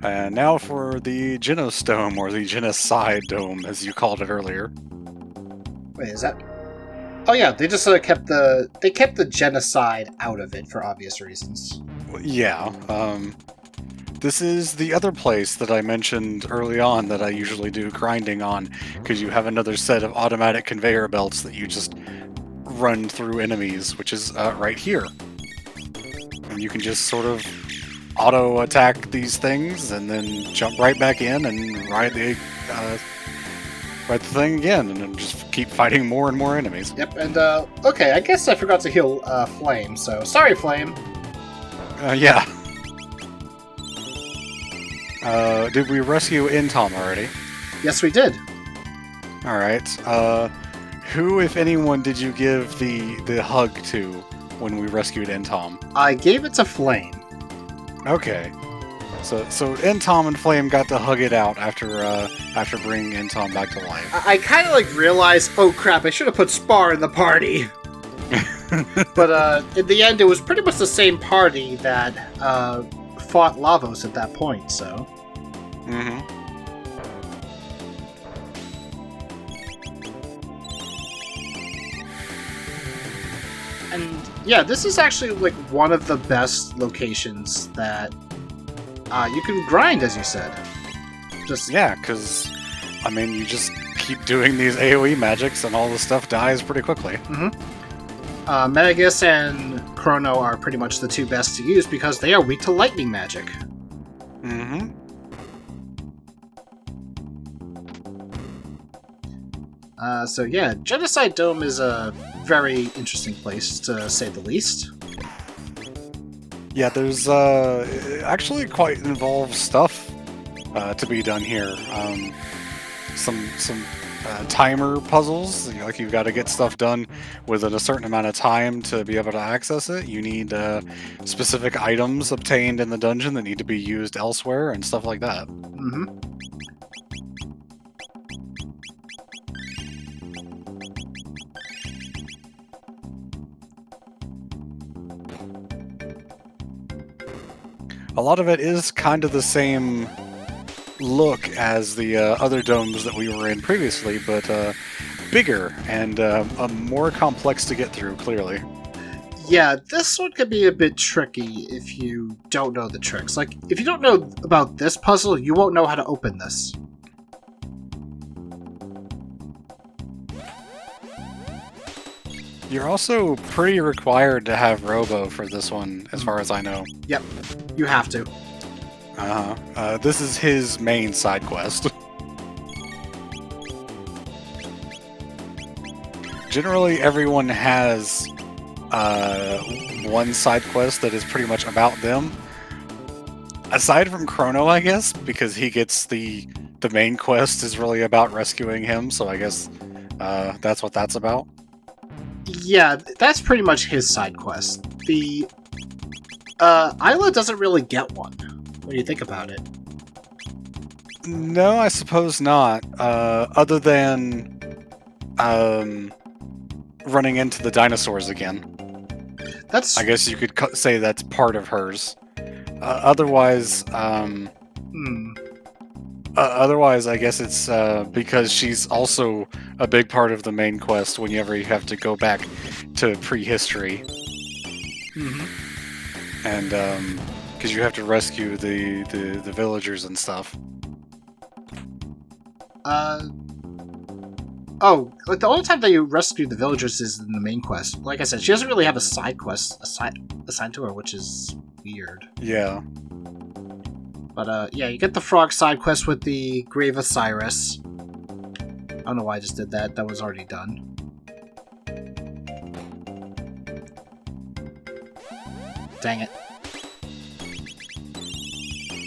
Speaker 1: And now for the Genostome, or the Genocide Dome, as you called it earlier.
Speaker 4: Wait, is that? Oh yeah, they just kept the genocide out of it for obvious reasons.
Speaker 1: Yeah. This is the other place that I mentioned early on that I usually do grinding on, because you have another set of automatic conveyor belts that you just run through enemies, which is right here. And you can just sort of auto-attack these things, and then jump right back in and ride the thing again, and then just keep fighting more and more enemies.
Speaker 4: Yep, and okay, I guess I forgot to heal Flame, so sorry, Flame.
Speaker 1: Yeah. Did we rescue Intom already?
Speaker 4: Yes, we did.
Speaker 1: Alright. Who, if anyone, did you give the hug to when we rescued Intom?
Speaker 4: I gave it to Flame.
Speaker 1: Okay. So Intom and Flame got to hug it out after bringing Intom back to life.
Speaker 4: I kind of realized, oh crap, I should have put Spar in the party. But in the end, it was pretty much the same party that fought Lavos at that point, so.
Speaker 1: Mm-hmm.
Speaker 4: And yeah, this is actually one of the best locations that you can grind, as you said.
Speaker 1: Yeah, because I mean, you just keep doing these AoE magics, and all the stuff dies pretty quickly.
Speaker 4: Mm-hmm. Metagus and Chrono are pretty much the two best to use because they are weak to lightning magic.
Speaker 1: Mm-hmm.
Speaker 4: So yeah, Genocide Dome is a very interesting place, to say the least.
Speaker 1: Yeah, there's actually quite involved stuff to be done here. Some timer puzzles. Like, you've got to get stuff done within a certain amount of time to be able to access it. You need specific items obtained in the dungeon that need to be used elsewhere and stuff like that.
Speaker 4: Mm-hmm.
Speaker 1: A lot of it is kind of the same look as the other domes that we were in previously, but bigger and more complex to get through, clearly.
Speaker 4: Yeah, this one could be a bit tricky if you don't know the tricks. Like, if you don't know about this puzzle, you won't know how to open this.
Speaker 1: You're also pretty required to have Robo for this one, as far as I know.
Speaker 4: Yep, you have to.
Speaker 1: This is his main side quest. Generally, everyone has one side quest that is pretty much about them. Aside from Chrono, I guess, because he gets the main quest is really about rescuing him, so I guess that's what that's about.
Speaker 4: Yeah, that's pretty much his side quest. The Isla doesn't really get one. What do you think about it?
Speaker 1: No, I suppose not. Other than running into the dinosaurs again.
Speaker 4: That's.
Speaker 1: I guess you could say that's part of hers. Otherwise, Otherwise, I guess it's because she's also a big part of the main quest whenever you have to go back to prehistory. And because you have to rescue the villagers and stuff.
Speaker 4: Oh, like the only time that you rescue the villagers is in the main quest. Like I said, she doesn't really have a side quest assigned to her, which is weird.
Speaker 1: Yeah.
Speaker 4: But yeah, you get the frog side quest with the Grave Osiris. I don't know why I just did that. That was already done. Dang it.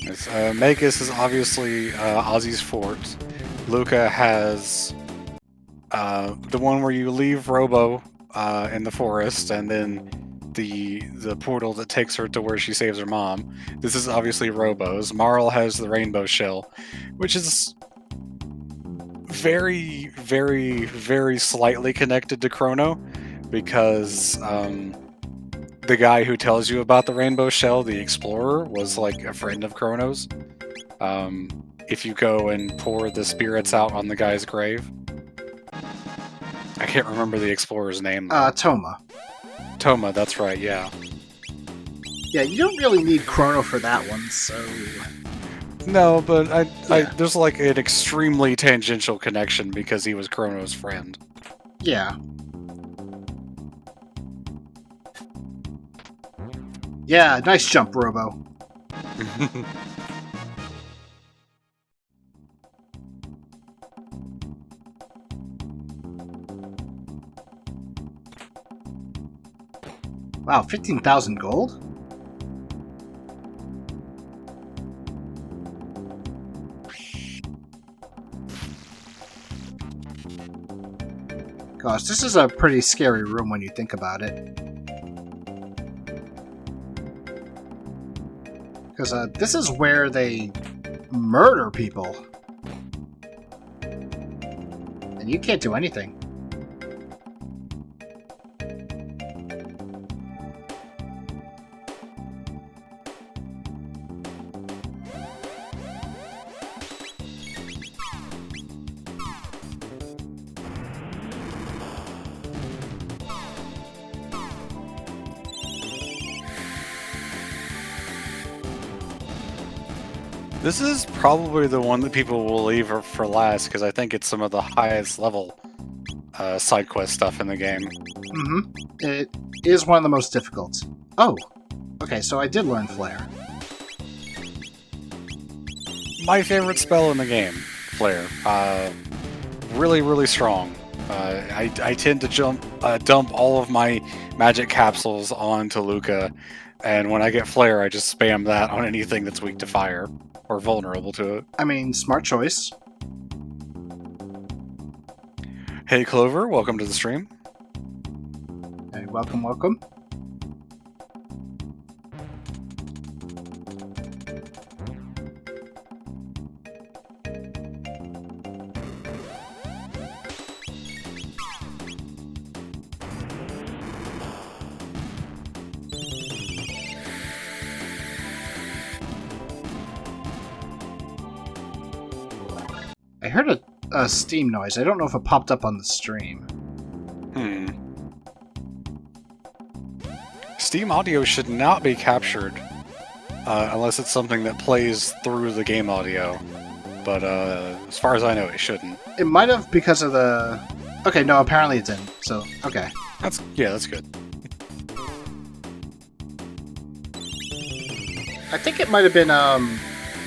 Speaker 1: It's, Magus is obviously Ozzy's fort. Luca has the one where you leave Robo in the forest, and then the portal that takes her to where she saves her mom. This is obviously Robo's. Marl has the rainbow shell, which is very, very, very slightly connected to Chrono, because the guy who tells you about the rainbow shell, the explorer, was like a friend of Chrono's. If you go and pour the spirits out on the guy's grave. I can't remember the explorer's name.
Speaker 4: Toma.
Speaker 1: Toma, that's right, yeah.
Speaker 4: Yeah, you don't really need Chrono for that one, so...
Speaker 1: No, but there's like an extremely tangential connection because he was Chrono's friend.
Speaker 4: Yeah. Yeah, nice jump, Robo. Wow, 15,000 gold? Gosh, this is a pretty scary room when you think about it. Because this is where they murder people. And you can't do anything.
Speaker 1: This is probably the one that people will leave for last, because I think it's some of the highest level side quest stuff in the game.
Speaker 4: Mm-hmm. It is one of the most difficult. Oh, okay, so I did learn Flare.
Speaker 1: My favorite spell in the game, Flare. Really, really strong. I tend to dump all of my magic capsules onto Luca, and when I get Flare, I just spam that on anything that's weak to fire or vulnerable to it.
Speaker 4: I mean, smart choice.
Speaker 1: Hey Clover, welcome to the stream.
Speaker 4: Hey, welcome, welcome. I heard a Steam noise. I don't know if it popped up on the stream.
Speaker 1: Steam audio should not be captured unless it's something that plays through the game audio. But as far as I know, it shouldn't.
Speaker 4: It might have because of the... Okay, no, apparently it didn't. So, okay.
Speaker 1: That's good.
Speaker 4: I think it might have been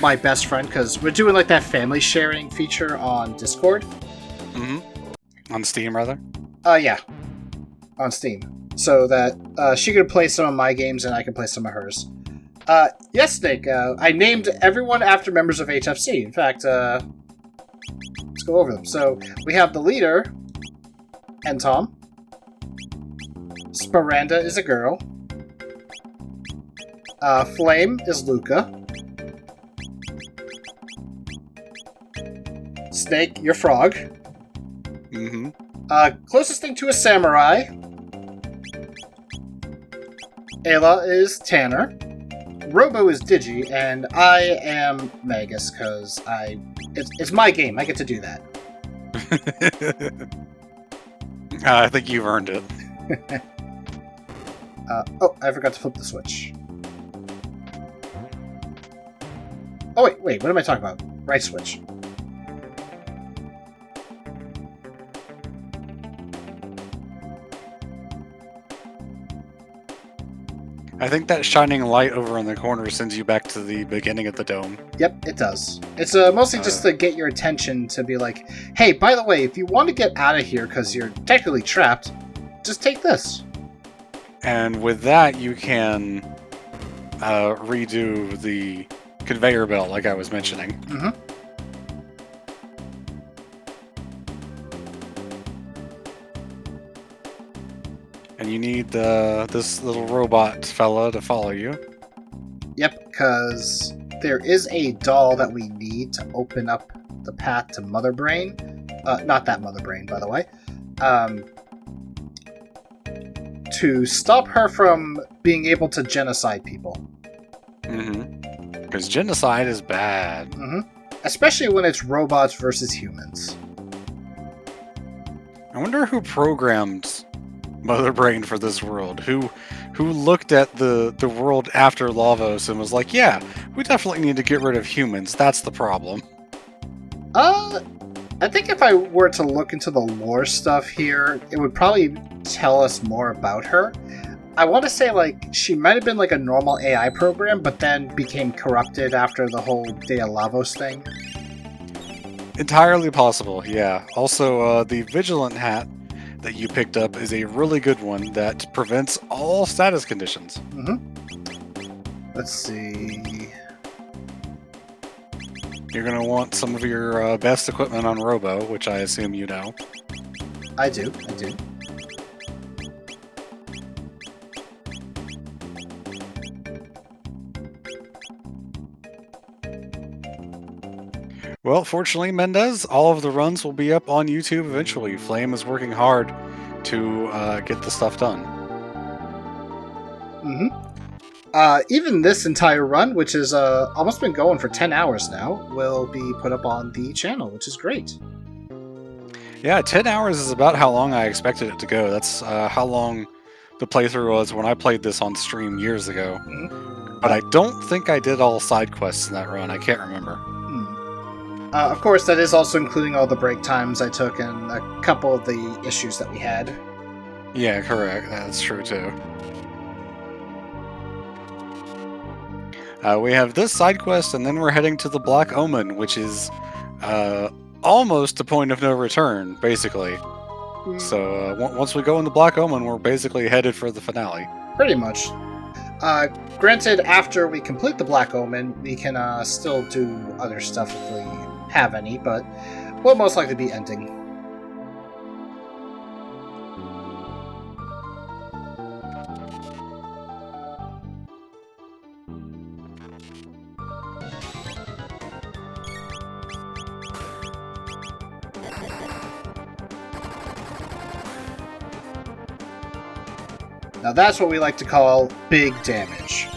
Speaker 4: my best friend, because we're doing like that family sharing feature on Discord.
Speaker 1: Mm-hmm. On Steam, rather?
Speaker 4: Yeah. On Steam. So that she could play some of my games and I can play some of hers. Yes, Snake, I named everyone after members of HFC. In fact, let's go over them. So, we have the leader, and Tom. Sparanda is a girl. Flame is Luca. Snake, your frog.
Speaker 1: Mm-hmm.
Speaker 4: Closest thing to a samurai. Ayla is Tanner. Robo is Digi, and I am Magus because it's my game. I get to do that.
Speaker 1: I think you've earned it.
Speaker 4: Oh, I forgot to flip the switch. Oh, wait, what am I talking about? Right switch.
Speaker 1: I think that shining light over in the corner sends you back to the beginning of the dome.
Speaker 4: Yep, it does. It's mostly just to get your attention to be like, hey, by the way, if you want to get out of here because you're technically trapped, just take this.
Speaker 1: And with that, you can redo the conveyor belt like I was mentioning.
Speaker 4: Mm-hmm.
Speaker 1: And you need this little robot fella to follow you.
Speaker 4: Yep, because there is a doll that we need to open up the path to Mother Brain. Not that Mother Brain, by the way. To stop her from being able to genocide people.
Speaker 1: Mm-hmm. Because genocide is bad.
Speaker 4: Mm-hmm. Especially when it's robots versus humans.
Speaker 1: I wonder who programmed Mother Brain for this world. Who looked at the world after Lavos and was like, yeah, we definitely need to get rid of humans. That's the problem.
Speaker 4: I think if I were to look into the lore stuff here, it would probably tell us more about her. I want to say, like, she might have been like a normal AI program, but then became corrupted after the whole De Lavos thing.
Speaker 1: Entirely possible, yeah. Also, the Vigilant hat that you picked up is a really good one that prevents all status conditions.
Speaker 4: Mm-hmm. Let's see.
Speaker 1: You're going to want some of your best equipment on Robo, which I assume you know.
Speaker 4: I do.
Speaker 1: Well, fortunately, Mendez, all of the runs will be up on YouTube eventually. Flame is working hard to get the stuff done.
Speaker 4: Mm-hmm. Even this entire run, which has almost been going for 10 hours now, will be put up on the channel, which is great.
Speaker 1: Yeah, 10 hours is about how long I expected it to go. That's how long the playthrough was when I played this on stream years ago.
Speaker 4: Mm-hmm.
Speaker 1: But I don't think I did all side quests in that run. I can't remember.
Speaker 4: Of course, that is also including all the break times I took and a couple of the issues that we had.
Speaker 1: Yeah, correct. That's true, too. We have this side quest, and then we're heading to the Black Omen, which is almost a point of no return, basically. So once we go in the Black Omen, we're basically headed for the finale.
Speaker 4: Pretty much. Granted, after we complete the Black Omen, we can still do other stuff if we have any, but we'll most likely be ending. Now that's what we like to call big damage.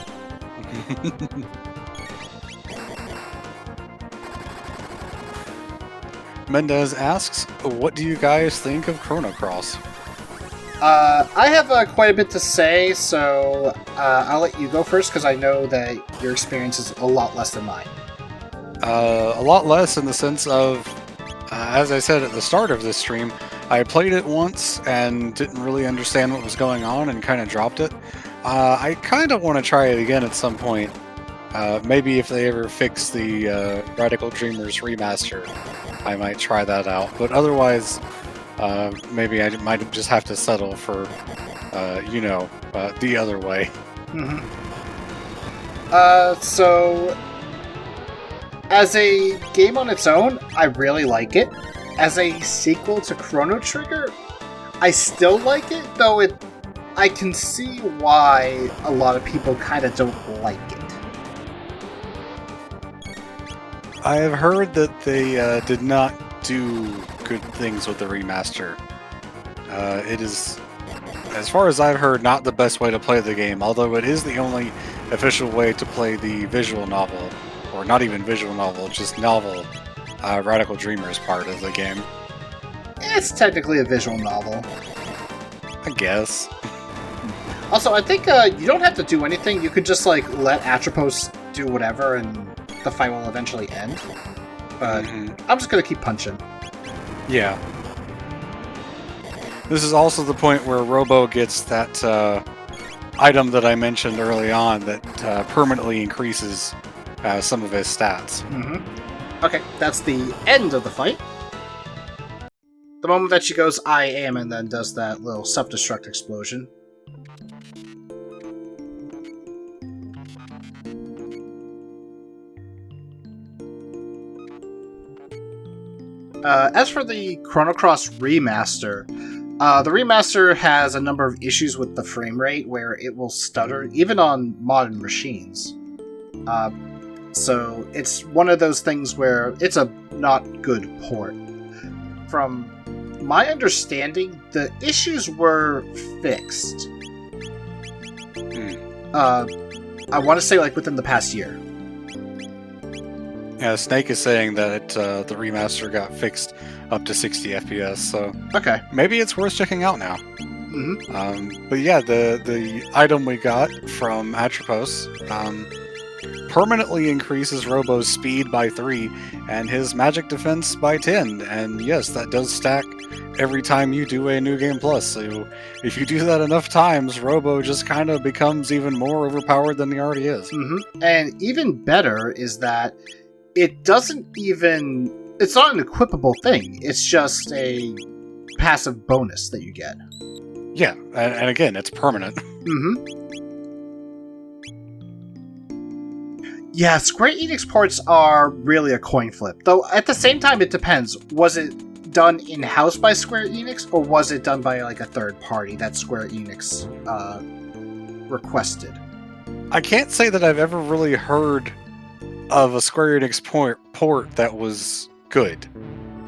Speaker 1: Mendez asks, what do you guys think of Chrono Cross?
Speaker 4: I have quite a bit to say, so I'll let you go first because I know that your experience is a lot less than mine.
Speaker 1: A lot less in the sense of, as I said at the start of this stream, I played it once and didn't really understand what was going on and kind of dropped it. I kind of want to try it again at some point. Maybe if they ever fix the Radical Dreamers remaster, I might try that out. But otherwise, maybe I might just have to settle for, the other way.
Speaker 4: Mm-hmm. So, as a game on its own, I really like it. As a sequel to Chrono Trigger, I still like it, though I can see why a lot of people kind of don't like it.
Speaker 1: I have heard that they did not do good things with the remaster. It is, as far as I've heard, not the best way to play the game, although it is the only official way to play the visual novel, or not even visual novel, just novel, Radical Dreamers part of the game.
Speaker 4: It's technically a visual novel.
Speaker 1: I guess.
Speaker 4: Also, I think you don't have to do anything. You could just like let Atropos do whatever, and the fight will eventually end. But I'm just gonna keep punching.
Speaker 1: Yeah. This is also the point where Robo gets that item that I mentioned early on that permanently increases some of his stats.
Speaker 4: Okay, that's the end of the fight. The moment that she goes, I am, and then does that little self-destruct explosion. As for the Chrono Cross remaster, the remaster has a number of issues with the frame rate where it will stutter, even on modern machines. So it's one of those things where it's a not good port. From my understanding, the issues were fixed. I want to say like within the past year.
Speaker 1: Yeah, Snake is saying that the remaster got fixed up to 60 FPS, so
Speaker 4: Okay.
Speaker 1: maybe it's worth checking out now. But yeah, the item we got from Atropos permanently increases Robo's speed by 3 and his magic defense by 10. And yes, that does stack every time you do a New Game Plus. So if you do that enough times, Robo just kind of becomes even more overpowered than he already is.
Speaker 4: And even better is that it doesn't even... It's not an equipable thing. It's just a passive bonus that you get.
Speaker 1: Yeah, and again, it's permanent.
Speaker 4: Yeah, Square Enix ports are really a coin flip. Though, at the same time, it depends. Was it done in-house by Square Enix, or was it done by, like, a third party that Square Enix requested?
Speaker 1: I can't say that I've ever really heard of a Square Enix port that was good.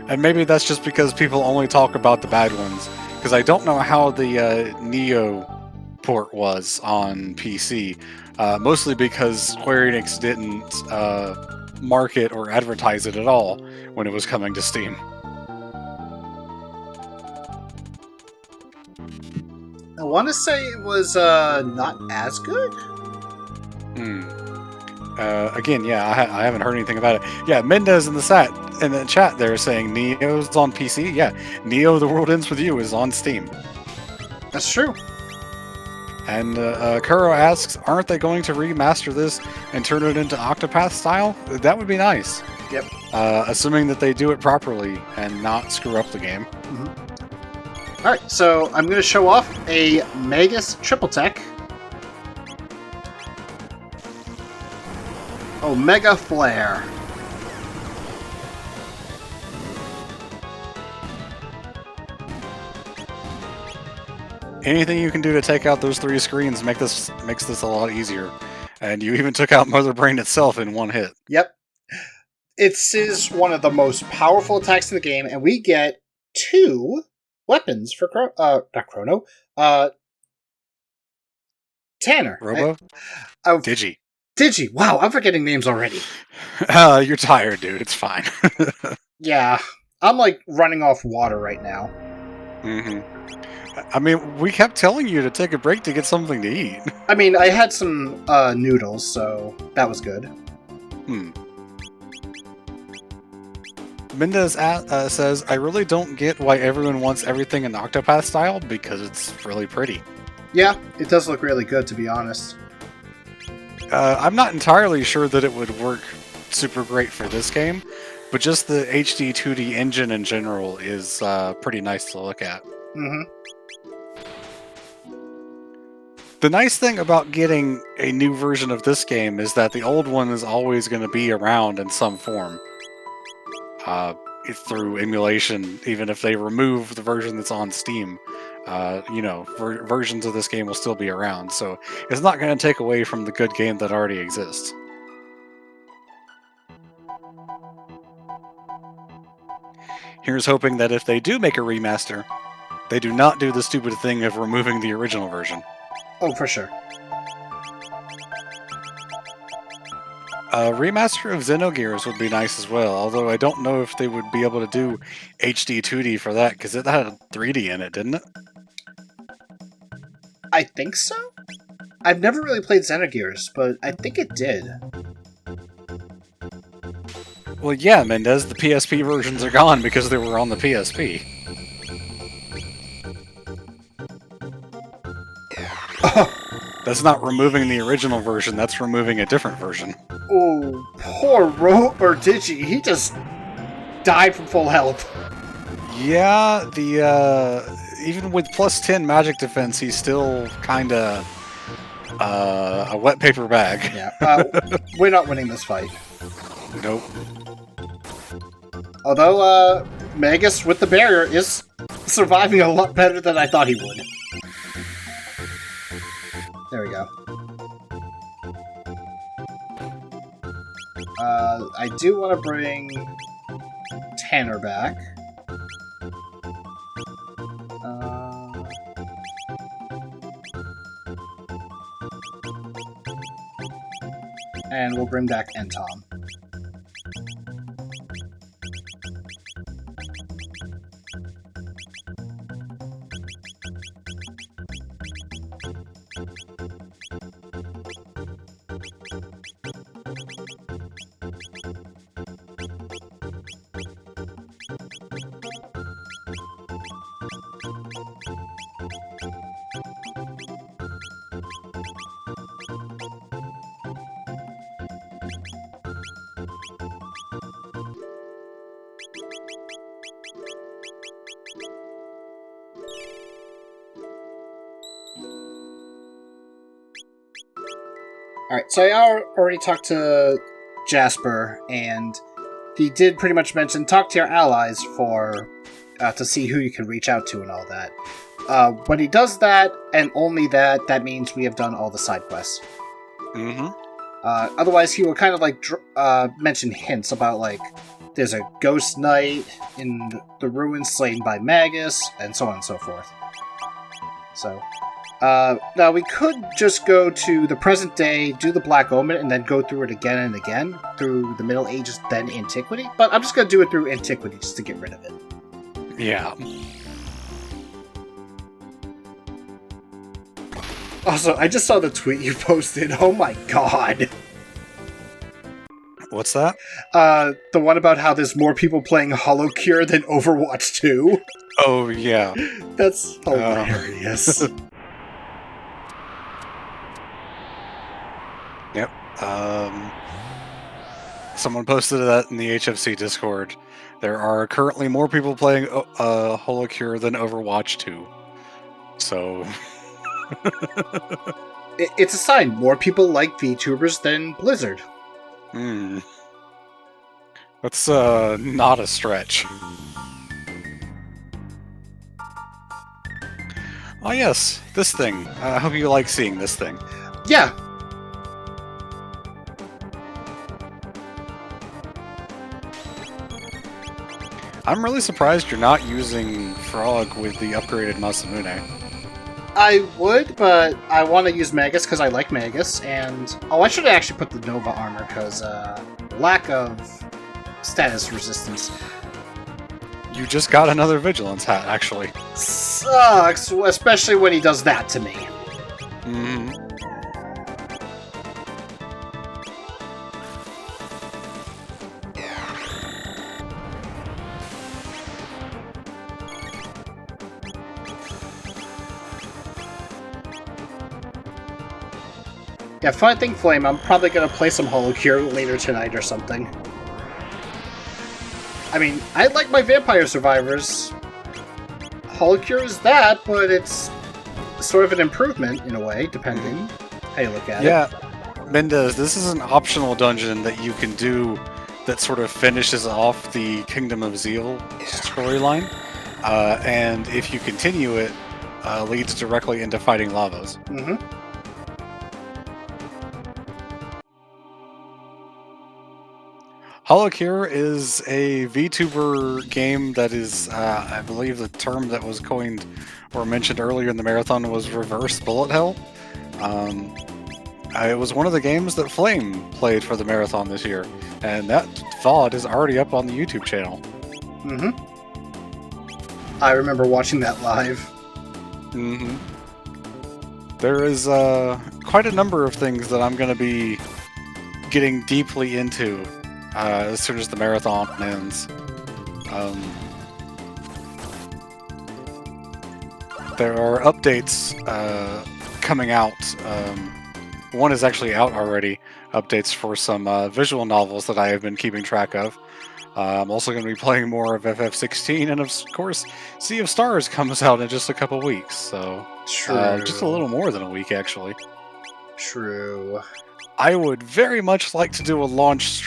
Speaker 1: And maybe that's just because people only talk about the bad ones. Because I don't know how the Neo port was on PC. Mostly because Square Enix didn't market or advertise it at all when it was coming to Steam.
Speaker 4: I want to say it was not as good?
Speaker 1: Again, yeah, I haven't heard anything about it. Yeah, Mendez in the chat there saying Neo's on PC. Yeah, Neo: The World Ends With You is on Steam.
Speaker 4: That's true.
Speaker 1: And Kuro asks, aren't they going to remaster this and turn it into Octopath style? That would be nice.
Speaker 4: Yep.
Speaker 1: Assuming that they do it properly and not screw up the game.
Speaker 4: Alright, so I'm going to show off a Magus Triple Tech. Omega Flare.
Speaker 1: Anything you can do to take out those 3 screens makes this a lot easier. And you even took out Mother Brain itself in one hit.
Speaker 4: Yep. It is one of the most powerful attacks in the game, and we get 2 weapons for Tanner.
Speaker 1: Robo? Digi.
Speaker 4: Digi. Wow, I'm forgetting names already.
Speaker 1: You're tired, dude. It's fine.
Speaker 4: Yeah. I'm like running off water right now.
Speaker 1: I mean, we kept telling you to take a break to get something to eat.
Speaker 4: I mean, I had some noodles, so that was good.
Speaker 1: Mendez says, I really don't get why everyone wants everything in Octopath style, because it's really pretty.
Speaker 4: Yeah, it does look really good, to be honest.
Speaker 1: I'm not entirely sure that it would work super great for this game, but just the HD 2D engine in general is pretty nice to look at. The nice thing about getting a new version of this game is that the old one is always going to be around in some form. Through emulation, even if they remove the version that's on Steam, versions of this game will still be around. So it's not going to take away from the good game that already exists. Here's hoping that if they do make a remaster, they do not do the stupid thing of removing the original version.
Speaker 4: Oh, for sure.
Speaker 1: A remaster of Xenogears would be nice as well, although I don't know if they would be able to do HD 2D for that, because it had 3D in it, didn't it?
Speaker 4: I think so? I've never really played Xenogears, but I think it did.
Speaker 1: Well, yeah, Mendez, the PSP versions are gone because they were on the PSP. That's not removing the original version, that's removing a different version.
Speaker 4: Oh, poor Digi. He just died from full health.
Speaker 1: Yeah, even with plus 10 magic defense, he's still kinda a wet paper bag.
Speaker 4: Yeah, we're not winning this fight.
Speaker 1: Nope.
Speaker 4: Although, Magus with the barrier is surviving a lot better than I thought he would. There we go. I do want to bring Tanner back. And we'll bring back Entom. Alright, so I already talked to Jasper, and he did pretty much mention talk to your allies to see who you can reach out to and all that. When he does that, and only that, that means we have done all the side quests.
Speaker 1: Mm-hmm.
Speaker 4: Otherwise, he will kind of like mention hints about like there's a ghost knight in the ruins slain by Magus, and so on and so forth. So, now we could just go to the present day, do the Black Omen, and then go through it again and again through the Middle Ages, then Antiquity. But I'm just going to do it through Antiquity just to get rid of it.
Speaker 1: Yeah.
Speaker 4: Also, I just saw the tweet you posted. Oh my god.
Speaker 1: What's that?
Speaker 4: The one about how there's more people playing HoloCure than Overwatch 2.
Speaker 1: Oh, yeah.
Speaker 4: That's hilarious.
Speaker 1: Yep. Someone posted that in the HFC Discord. There are currently more people playing HoloCure than Overwatch 2. So...
Speaker 4: It's a sign. More people like VTubers than Blizzard.
Speaker 1: That's not a stretch. Oh yes, this thing. I hope you like seeing this thing.
Speaker 4: Yeah.
Speaker 1: I'm really surprised you're not using Frog with the upgraded Masamune.
Speaker 4: I would, but I want to use Magus because I like Magus, and... Oh, I should have actually put the Nova armor, because, lack of status resistance.
Speaker 1: You just got another Vigilance hat, actually.
Speaker 4: Sucks, especially when he does that to me.
Speaker 1: Mm-hmm.
Speaker 4: Yeah, fun thing, Flame, I'm probably gonna play some HoloCure later tonight or something. I mean, I like my Vampire Survivors. HoloCure is that, but it's sort of an improvement, in a way, depending how you look at it.
Speaker 1: Yeah, Mendez, this is an optional dungeon that you can do that sort of finishes off the Kingdom of Zeal storyline. And if you continue it, leads directly into fighting Lavos.
Speaker 4: Mm-hmm.
Speaker 1: HoloCure is a VTuber game that is, I believe the term that was coined or mentioned earlier in the marathon was reverse bullet hell. It was one of the games that Flame played for the marathon this year, and that VOD is already up on the YouTube channel.
Speaker 4: Mm-hmm. I remember watching that live.
Speaker 1: Mm-hmm. There is quite a number of things that I'm going to be getting deeply into as soon as the marathon ends. There are updates coming out. One is actually out already. Updates for some visual novels that I have been keeping track of. I'm also going to be playing more of FF16, and of course, Sea of Stars comes out in just a couple weeks. So,
Speaker 4: True.
Speaker 1: just a little more than a week, actually.
Speaker 4: True.
Speaker 1: I would very much like to do a launch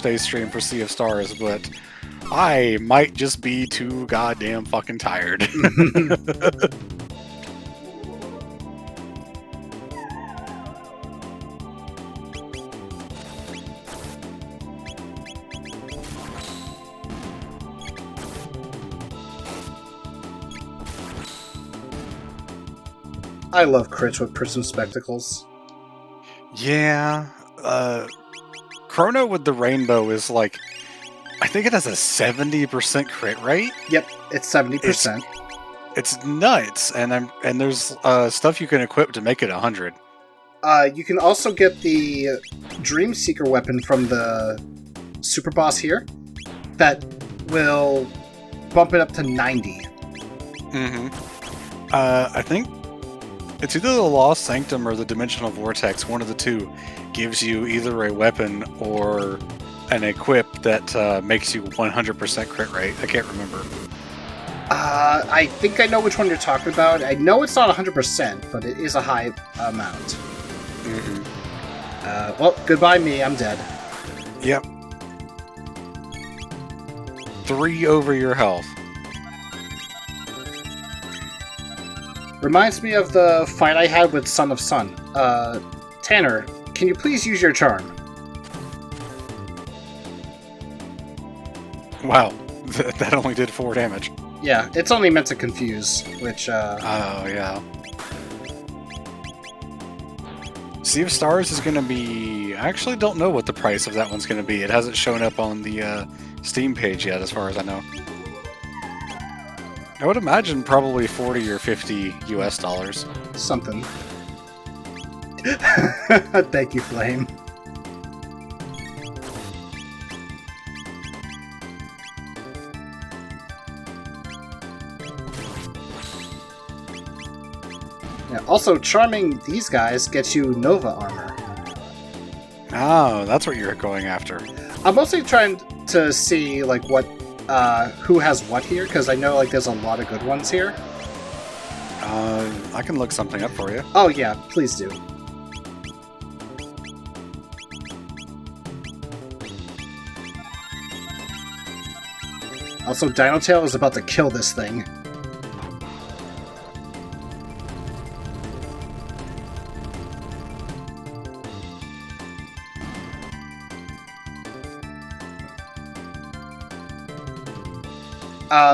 Speaker 1: day stream for Sea of Stars, but I might just be too goddamn fucking tired.
Speaker 4: I love crits with prism spectacles.
Speaker 1: Yeah, Chrono with the rainbow is like, I think it has a 70% crit rate.
Speaker 4: Yep, it's 70%.
Speaker 1: It's nuts, and there's stuff you can equip to make it 100.
Speaker 4: You can also get the Dream Seeker weapon from the super boss here that will bump it up to 90.
Speaker 1: Mm-hmm. I think it's either the Lost Sanctum or the Dimensional Vortex. One of the two gives you either a weapon or an equip that makes you 100% crit rate. I can't remember.
Speaker 4: I think I know which one you're talking about. I know it's not 100%, but it is a high amount.
Speaker 1: Mm-hmm.
Speaker 4: Well, goodbye me, I'm dead.
Speaker 1: Yep. 3 over your health.
Speaker 4: Reminds me of the fight I had with Son of Sun. Tanner, can you please use your charm?
Speaker 1: Wow, that only did 4 damage.
Speaker 4: Yeah, it's only meant to confuse, which,
Speaker 1: Oh, yeah. Sea of Stars is going to be... I actually don't know what the price of that one's going to be. It hasn't shown up on the Steam page yet, as far as I know. I would imagine probably 40 or 50 US dollars.
Speaker 4: something. Thank you, Flame. Yeah, also, charming these guys gets you Nova armor.
Speaker 1: Oh, that's what you're going after.
Speaker 4: I'm mostly trying to see, like, what, who has what here, because I know, like, there's a lot of good ones here.
Speaker 1: I can look something up for you.
Speaker 4: Oh, yeah, please do. Also, Dino Tail is about to kill this thing.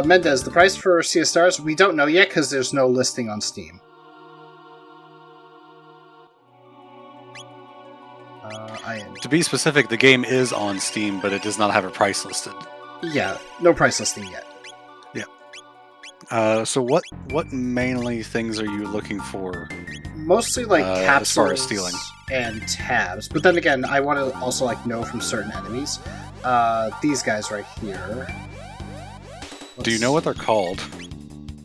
Speaker 4: Mendez, the price for Sea of Stars, we don't know yet because there's no listing on Steam.
Speaker 1: To be specific, the game is on Steam, but it does not have a price listed.
Speaker 4: Yeah, no price listing yet.
Speaker 1: So what mainly things are you looking for?
Speaker 4: Mostly like
Speaker 1: as
Speaker 4: capsules
Speaker 1: far as stealing?
Speaker 4: and tabs, but then again, I want to also like know from certain enemies. These guys right here.
Speaker 1: Do you know what they're called?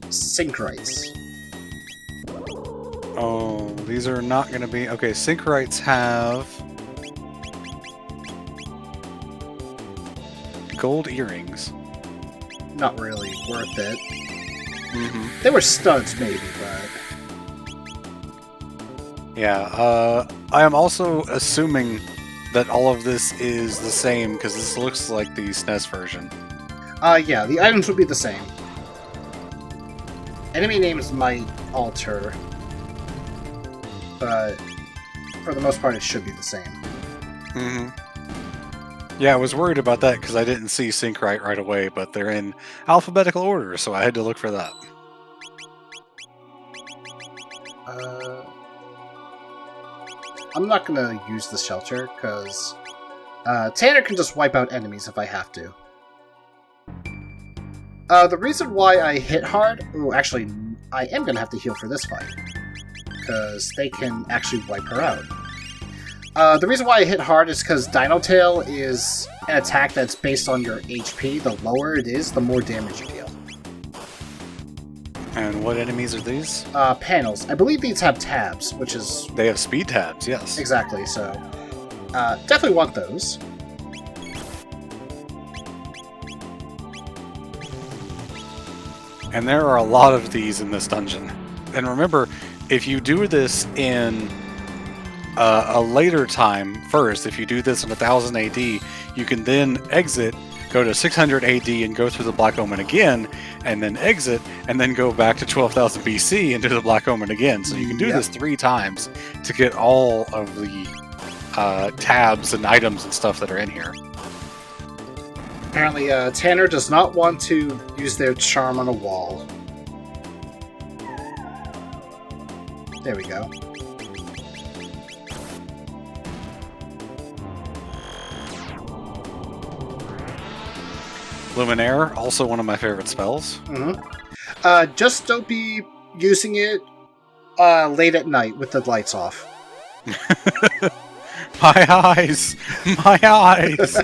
Speaker 4: Synchronites.
Speaker 1: Oh, these are not going to be... Okay, Synchronites have... gold earrings.
Speaker 4: Not really worth it.
Speaker 1: Mm-hmm.
Speaker 4: They were studs, maybe, but...
Speaker 1: Yeah, I am also assuming that all of this is the same, because this looks like the SNES version.
Speaker 4: Yeah, the items would be the same. Enemy names might alter, but for the most part, it should be the same.
Speaker 1: Mm-hmm. Yeah, I was worried about that because I didn't see Syncrite right away, but they're in alphabetical order, so I had to look for that.
Speaker 4: I'm not gonna use the shelter, because Tanner can just wipe out enemies if I have to. The reason why I hit hard... Oh, actually, I am gonna have to heal for this fight, because they can actually wipe her out. The reason why I hit hard is because Dino Tail is an attack that's based on your HP. The lower it is, the more damage you deal.
Speaker 1: And what enemies are these?
Speaker 4: Panels. I believe these have tabs, which is...
Speaker 1: They have speed tabs, yes.
Speaker 4: Exactly, so... definitely want those.
Speaker 1: And there are a lot of these in this dungeon. And remember, if you do this in a later time first, if you do this in 1000 AD, you can then exit, go to 600 AD and go through the Black Omen again, and then exit, and then go back to 12,000 BC and do the Black Omen again. So you can do this 3 times to get all of the tabs and items and stuff that are in here.
Speaker 4: Apparently, Tanner does not want to use their charm on a wall. There we go.
Speaker 1: Luminaire, also one of my favorite spells.
Speaker 4: Just don't be using it late at night with the lights off.
Speaker 1: My eyes! My eyes!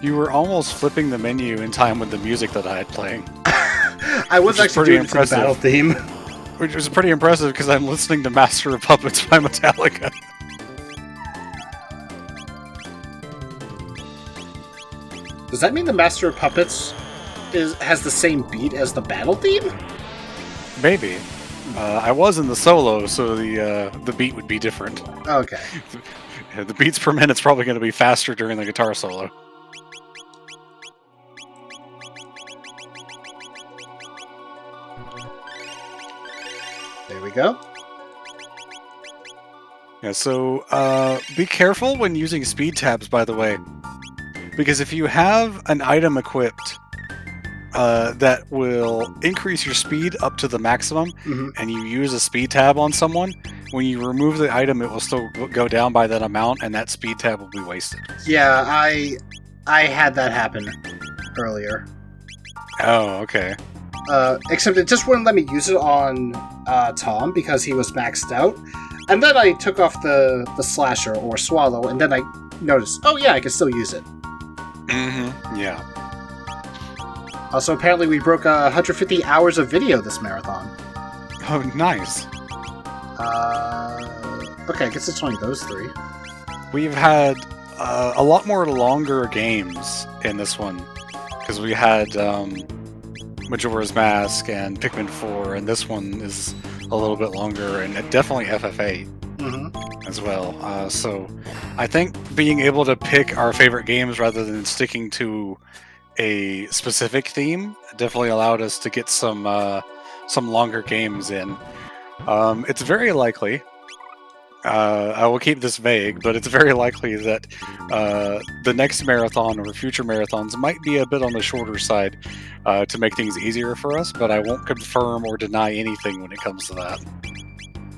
Speaker 1: You were almost flipping the menu in time with the music that I had playing.
Speaker 4: I was actually doing the battle theme.
Speaker 1: Which was pretty impressive because I'm listening to Master of Puppets by Metallica.
Speaker 4: Does that mean the Master of Puppets has the same beat as the battle theme?
Speaker 1: Maybe. I was in the solo, so the beat would be different.
Speaker 4: Okay.
Speaker 1: The beats per minute's probably going to be faster during the guitar solo.
Speaker 4: There we go.
Speaker 1: Yeah, so be careful when using speed tabs, by the way. Because if you have an item equipped that will increase your speed up to the maximum, and you use a speed tab on someone, when you remove the item, it will still go down by that amount, and that speed tab will be wasted.
Speaker 4: Yeah, I had that happen earlier.
Speaker 1: Oh, okay.
Speaker 4: Except it just wouldn't let me use it on Tom because he was maxed out. And then I took off the slasher or swallow, and then I noticed, oh yeah, I can still use it.
Speaker 1: Yeah.
Speaker 4: Also, apparently we broke 150 hours of video this marathon.
Speaker 1: Oh, nice.
Speaker 4: Okay, I guess it's only those 3.
Speaker 1: We've had a lot more longer games in this one, because we had Majora's Mask and Pikmin 4, and this one is a little bit longer, and definitely FF8 as well. So I think being able to pick our favorite games rather than sticking to a specific theme definitely allowed us to get some longer games in. It's very likely, I will keep this vague, but it's very likely that the next marathon or future marathons might be a bit on the shorter side to make things easier for us, but I won't confirm or deny anything when it comes to that.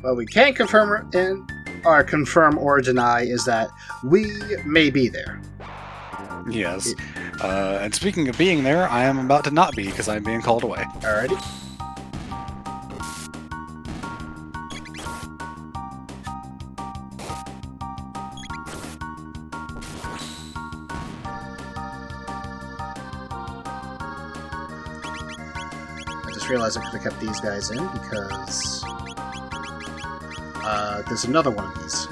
Speaker 4: What we can confirm or deny is that we may be there.
Speaker 1: Yes. And speaking of being there, I am about to not be because I'm being called away.
Speaker 4: Alrighty. I just realized I could have kept these guys in because there's another one of these.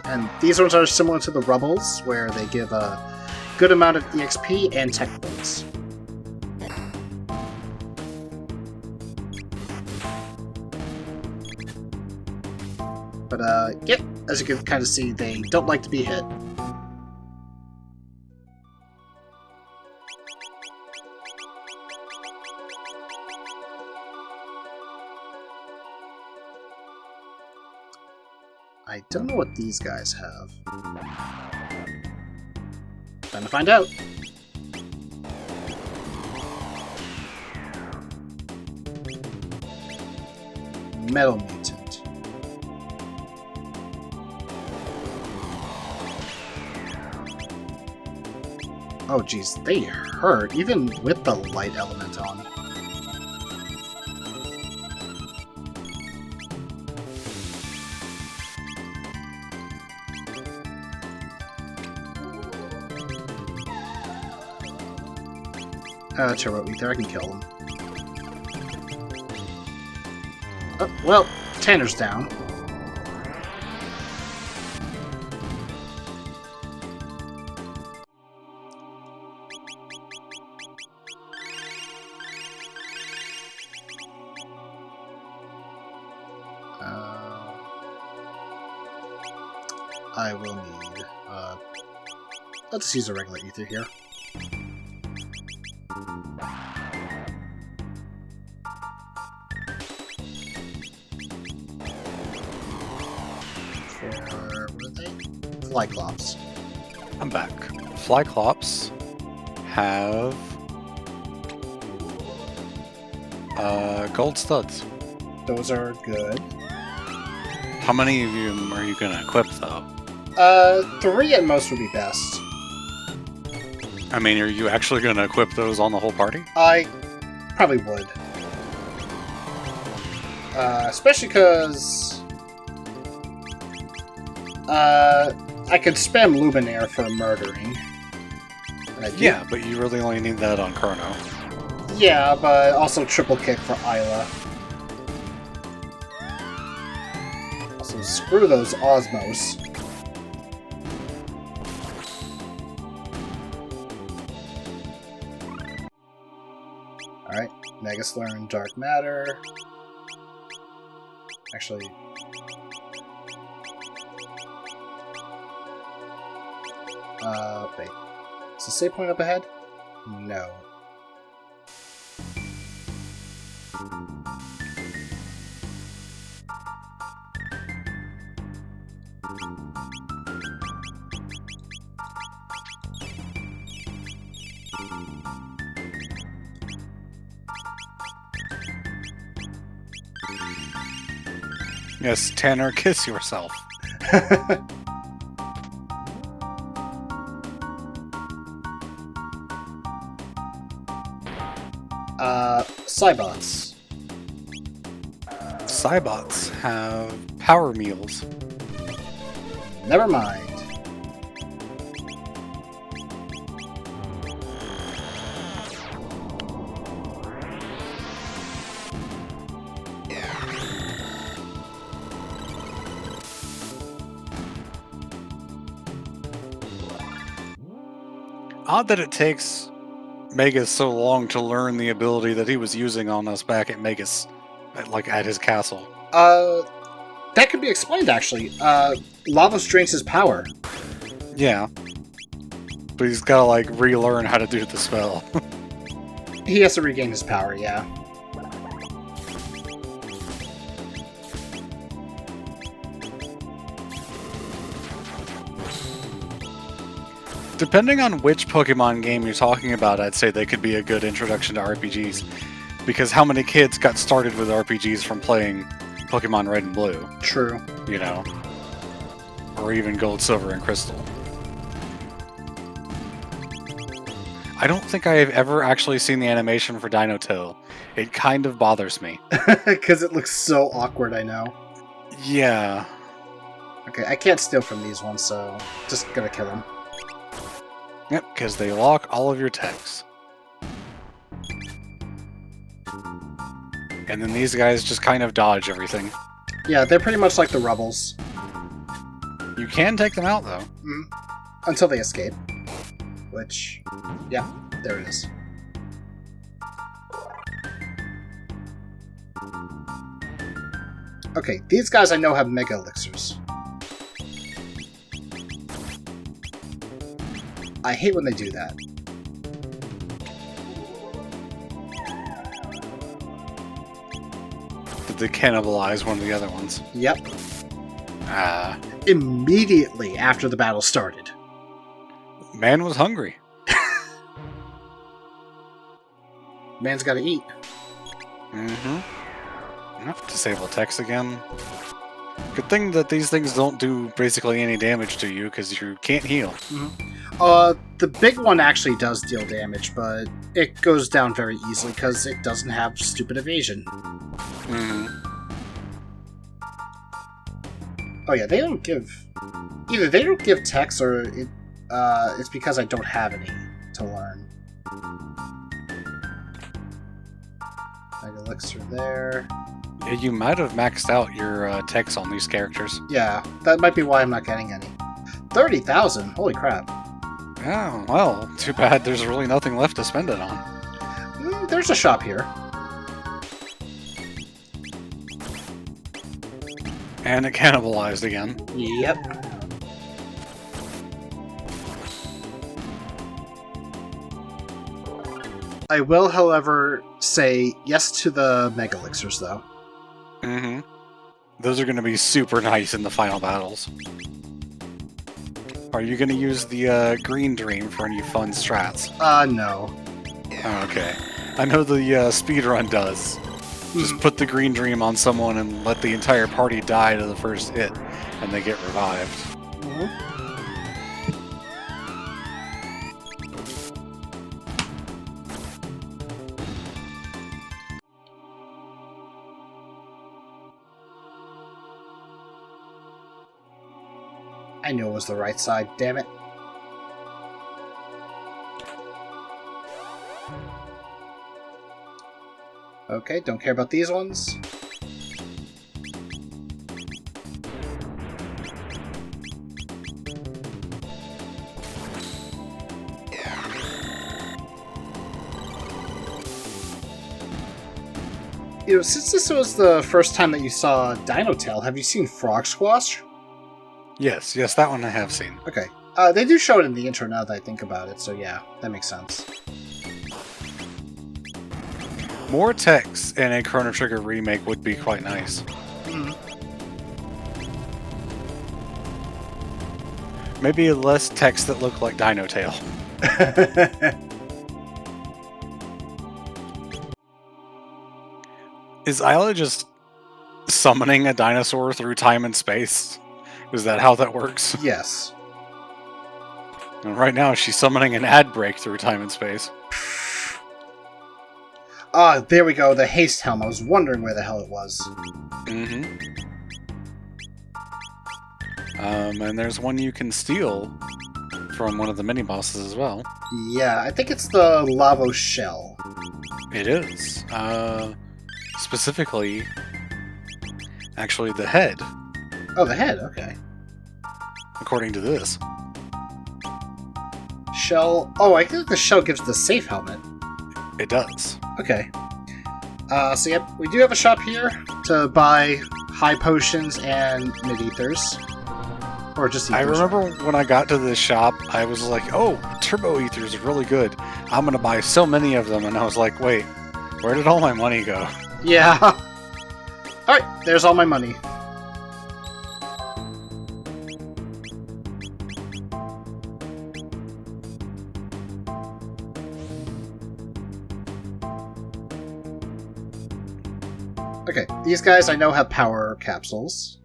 Speaker 4: And these ones are similar to the Rubbles, where they give a good amount of EXP and tech points. But, yep, as you can kind of see, they don't like to be hit. I don't know what these guys have. Time to find out. Metal Mutant. Oh geez, they hurt, even with the light element on. Turbo Ether, I can kill him. Oh, well, Tanner's down. I will need, let's use a regular ether here. For, what are they? Flyclops.
Speaker 1: I'm back. Flyclops have gold studs.
Speaker 4: Those are good.
Speaker 1: How many of them are you gonna equip though?
Speaker 4: 3 at most would be best.
Speaker 1: I mean, are you actually gonna equip those on the whole party?
Speaker 4: I probably would. Especially because... I could spam Luminaire for murdering. And I do-
Speaker 1: Yeah, but you really only need that on Chrono.
Speaker 4: Yeah, but also triple kick for Isla. Also, screw those Osmos. Alright, Mega Slurm, Dark Matter. Actually... wait. Is the save point up ahead? No.
Speaker 1: Yes, Tanner, kiss yourself.
Speaker 4: Cybots.
Speaker 1: Cybots have power meals.
Speaker 4: Never mind.
Speaker 1: Odd that it takes Megas so long to learn the ability that he was using on us back at Megas, at his castle.
Speaker 4: That could be explained, actually. Lavos drains his power.
Speaker 1: Yeah. But he's gotta, relearn how to do the spell.
Speaker 4: He has to regain his power, yeah.
Speaker 1: Depending on which Pokemon game you're talking about, I'd say they could be a good introduction to RPGs. Because how many kids got started with RPGs from playing Pokemon Red and Blue?
Speaker 4: True.
Speaker 1: You know? Or even Gold, Silver, and Crystal. I don't think I have ever actually seen the animation for Dino Tail. It kind of bothers me.
Speaker 4: Because it looks so awkward, I know.
Speaker 1: Yeah.
Speaker 4: Okay, I can't steal from these ones, so just gonna kill them.
Speaker 1: Yep, because they lock all of your techs. And then these guys just kind of dodge everything.
Speaker 4: Yeah, they're pretty much like the Rebels.
Speaker 1: You can take them out, though.
Speaker 4: Until they escape. Which, yeah, there it is. Okay, these guys I know have Mega Elixirs. I hate when they do that.
Speaker 1: Did they cannibalize one of the other ones?
Speaker 4: Yep. Immediately after the battle started.
Speaker 1: Man was hungry.
Speaker 4: Man's gotta eat.
Speaker 1: Disable text again. Good thing that these things don't do basically any damage to you, because you can't heal.
Speaker 4: The big one actually does deal damage, but it goes down very easily because it doesn't have stupid evasion. Oh yeah, they don't give... Either they don't give text, or it's because I don't have any to learn. Elixir there.
Speaker 1: Yeah, you might have maxed out your text on these characters.
Speaker 4: Yeah, that might be why I'm not getting any. 30,000? Holy crap.
Speaker 1: Oh, well, too bad there's really nothing left to spend it on.
Speaker 4: There's a shop here.
Speaker 1: And it cannibalized again.
Speaker 4: Yep. I will, however, say yes to the Mega Elixirs, though.
Speaker 1: Those are going to be super nice in the final battles. Are you going to use the Green Dream for any fun strats?
Speaker 4: No.
Speaker 1: Oh, okay. I know the speedrun does. Just put the Green Dream on someone and let the entire party die to the first hit, and they get revived.
Speaker 4: I knew it was the right side, damn it. Okay, don't care about these ones. You know, since this was the first time that you saw Dino Tail, have you seen Frog Squash?
Speaker 1: Yes, that one I have seen.
Speaker 4: Okay. They do show it in the intro now that I think about it, so yeah, that makes sense.
Speaker 1: More text in a Chrono Trigger remake would be quite nice. Maybe less text that looked like Dino Tail. Is Isla just summoning a dinosaur through time and space? Is that how that works?
Speaker 4: Yes.
Speaker 1: And right now she's summoning an ad break through time and space.
Speaker 4: Ah, there we go, the haste helm. I was wondering where the hell it was.
Speaker 1: And there's one you can steal from one of the mini-bosses as well.
Speaker 4: Yeah, I think it's the Lavo Shell.
Speaker 1: It is. Specifically, actually the head,
Speaker 4: Oh, the head, okay.
Speaker 1: according to this.
Speaker 4: Shell... Oh, I think the shell gives the safe helmet.
Speaker 1: It does.
Speaker 4: Okay. So yep, we do have a shop here to buy high potions and mid-ethers. Or just ethers.
Speaker 1: I remember when I got to this shop, I was like, oh, turbo ethers are really good. I'm going to buy so many of them. And I was like, wait, where did all my money go?
Speaker 4: Yeah. Alright, there's all my money. Okay, these guys I know have power capsules.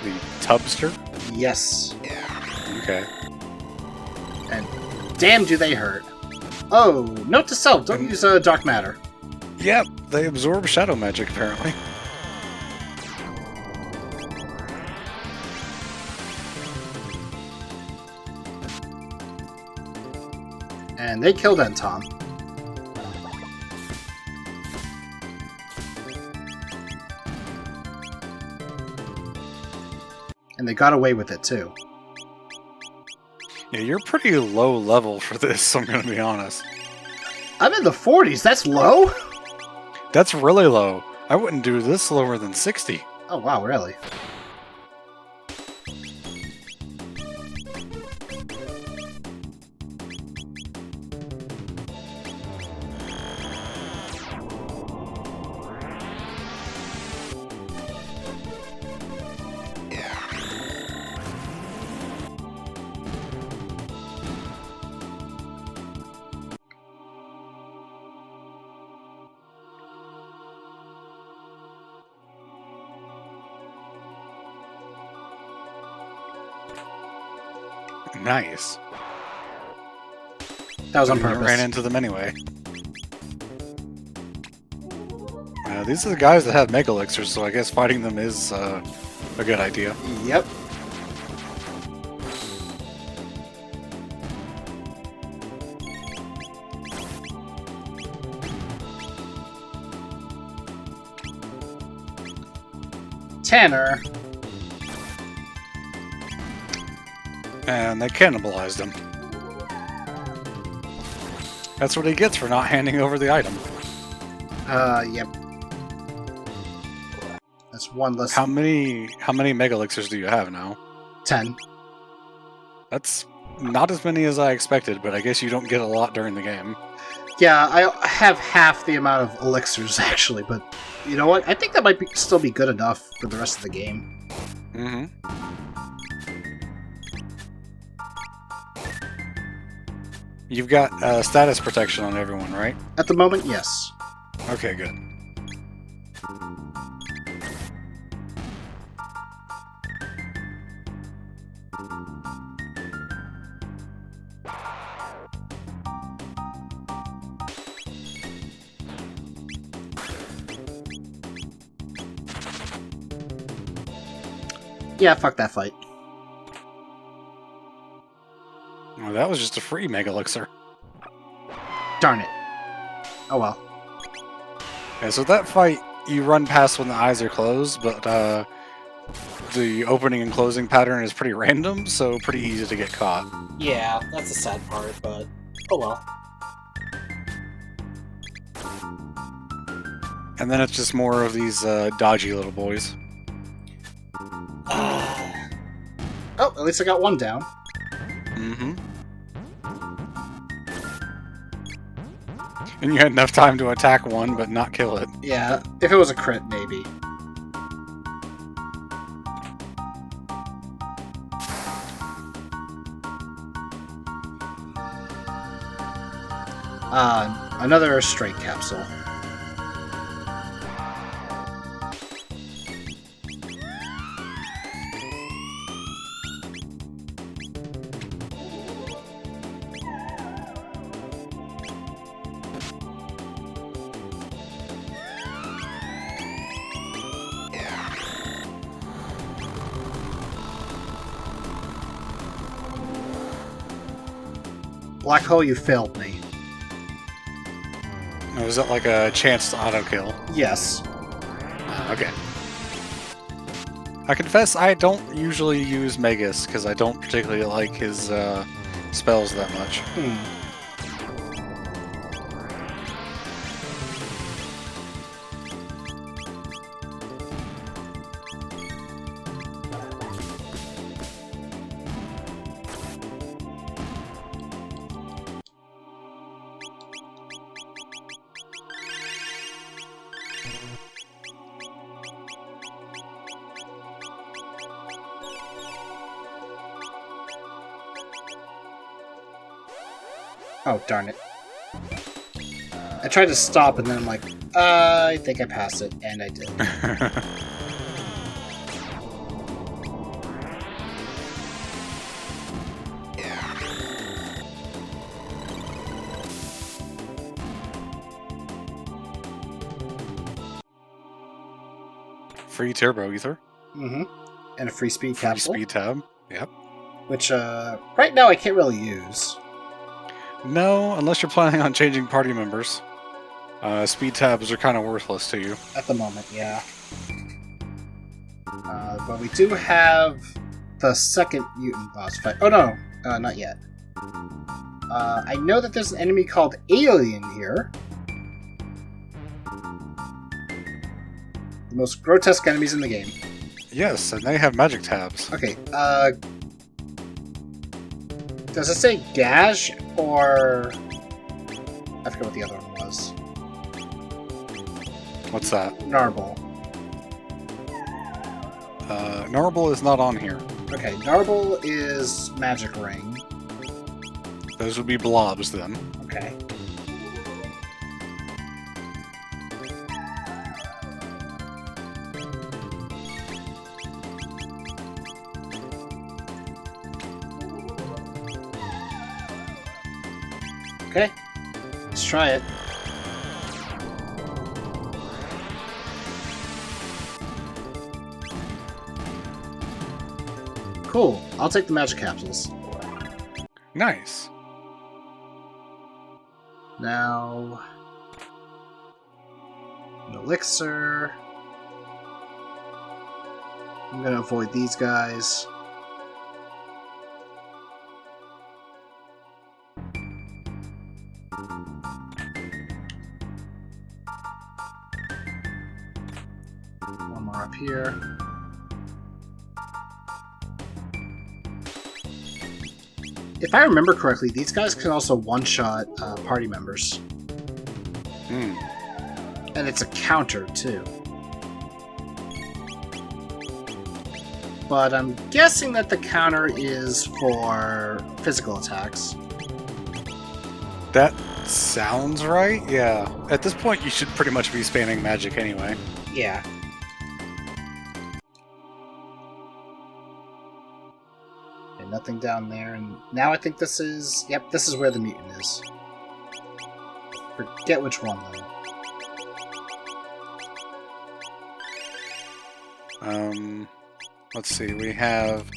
Speaker 1: The tubster?
Speaker 4: Yes.
Speaker 1: Okay.
Speaker 4: And damn do they hurt. Oh, note to self, don't use dark matter.
Speaker 1: Yep, they absorb shadow magic, apparently.
Speaker 4: And they killed Entom. And they got away with it, too.
Speaker 1: Yeah, you're pretty low level for this, I'm going to be honest.
Speaker 4: I'm in the 40s, that's low?
Speaker 1: That's really low. I wouldn't do this lower than 60.
Speaker 4: Oh, wow, really?
Speaker 1: Nice.
Speaker 4: That was on
Speaker 1: You
Speaker 4: purpose.
Speaker 1: ran into them anyway. These are the guys that have Mega Elixirs, so I guess fighting them is a good idea.
Speaker 4: Yep. Tanner.
Speaker 1: And they cannibalized him. That's what he gets for not handing over the item.
Speaker 4: Yep. That's one less.
Speaker 1: How many Mega Elixirs do you have now?
Speaker 4: 10.
Speaker 1: That's not as many as I expected, but I guess you don't get a lot during the game.
Speaker 4: Yeah, I have half the amount of elixirs, actually, but you know what? I think that might still be good enough for the rest of the game.
Speaker 1: Mm-hmm. You've got status protection on everyone, right?
Speaker 4: At the moment, yes.
Speaker 1: Okay, good.
Speaker 4: Yeah, fuck that fight.
Speaker 1: Well, that was just a free Mega Elixir.
Speaker 4: Darn it. Oh well.
Speaker 1: Okay, so that fight you run past when the eyes are closed, but the opening and closing pattern is pretty random, so pretty easy to get caught.
Speaker 4: Yeah, that's the sad part, but oh well.
Speaker 1: And then it's just more of these dodgy little boys.
Speaker 4: Oh, at least I got one down.
Speaker 1: Mm-hmm. And you had enough time to attack one, but not kill it.
Speaker 4: Yeah, if it was a crit, maybe. Another straight capsule. Black hole, you failed me.
Speaker 1: Oh, was that like a chance to auto kill?
Speaker 4: Yes.
Speaker 1: Okay. I confess I don't usually use Magus because I don't particularly like his spells that much.
Speaker 4: Oh, darn it. I tried to stop and then I'm like, I think I passed it, and I did.
Speaker 1: Free turbo ether.
Speaker 4: Mm-hmm. And a free speed
Speaker 1: Free
Speaker 4: capsule.
Speaker 1: speed tab. Yep.
Speaker 4: Which, right now I can't really use.
Speaker 1: No, unless you're planning on changing party members. Speed tabs are kind of worthless to you.
Speaker 4: At the moment, yeah. But we do have the second mutant boss fight. Oh no, not yet. I know that there's an enemy called Alien here. most grotesque enemies in the game.
Speaker 1: Yes, and they have magic tabs.
Speaker 4: Okay, does it say Gash or... I forget what the other one was.
Speaker 1: What's that?
Speaker 4: Narble.
Speaker 1: Normal is not on here.
Speaker 4: Okay, Narble is Magic Ring.
Speaker 1: Those would be blobs then.
Speaker 4: Okay. Okay, let's try it. Cool, I'll take the magic capsules.
Speaker 1: Nice.
Speaker 4: Now... an elixir. I'm gonna avoid these guys. One more up here. If I remember correctly, these guys can also one-shot party members.
Speaker 1: Hmm.
Speaker 4: And it's a counter, too. But I'm guessing that the counter is for physical attacks.
Speaker 1: That sounds right, yeah. At this point, you should pretty much be spamming magic anyway.
Speaker 4: Yeah. Okay, nothing down there, and now I think this is... Yep, this is where the mutant is. Forget which one, though.
Speaker 1: Let's see, we have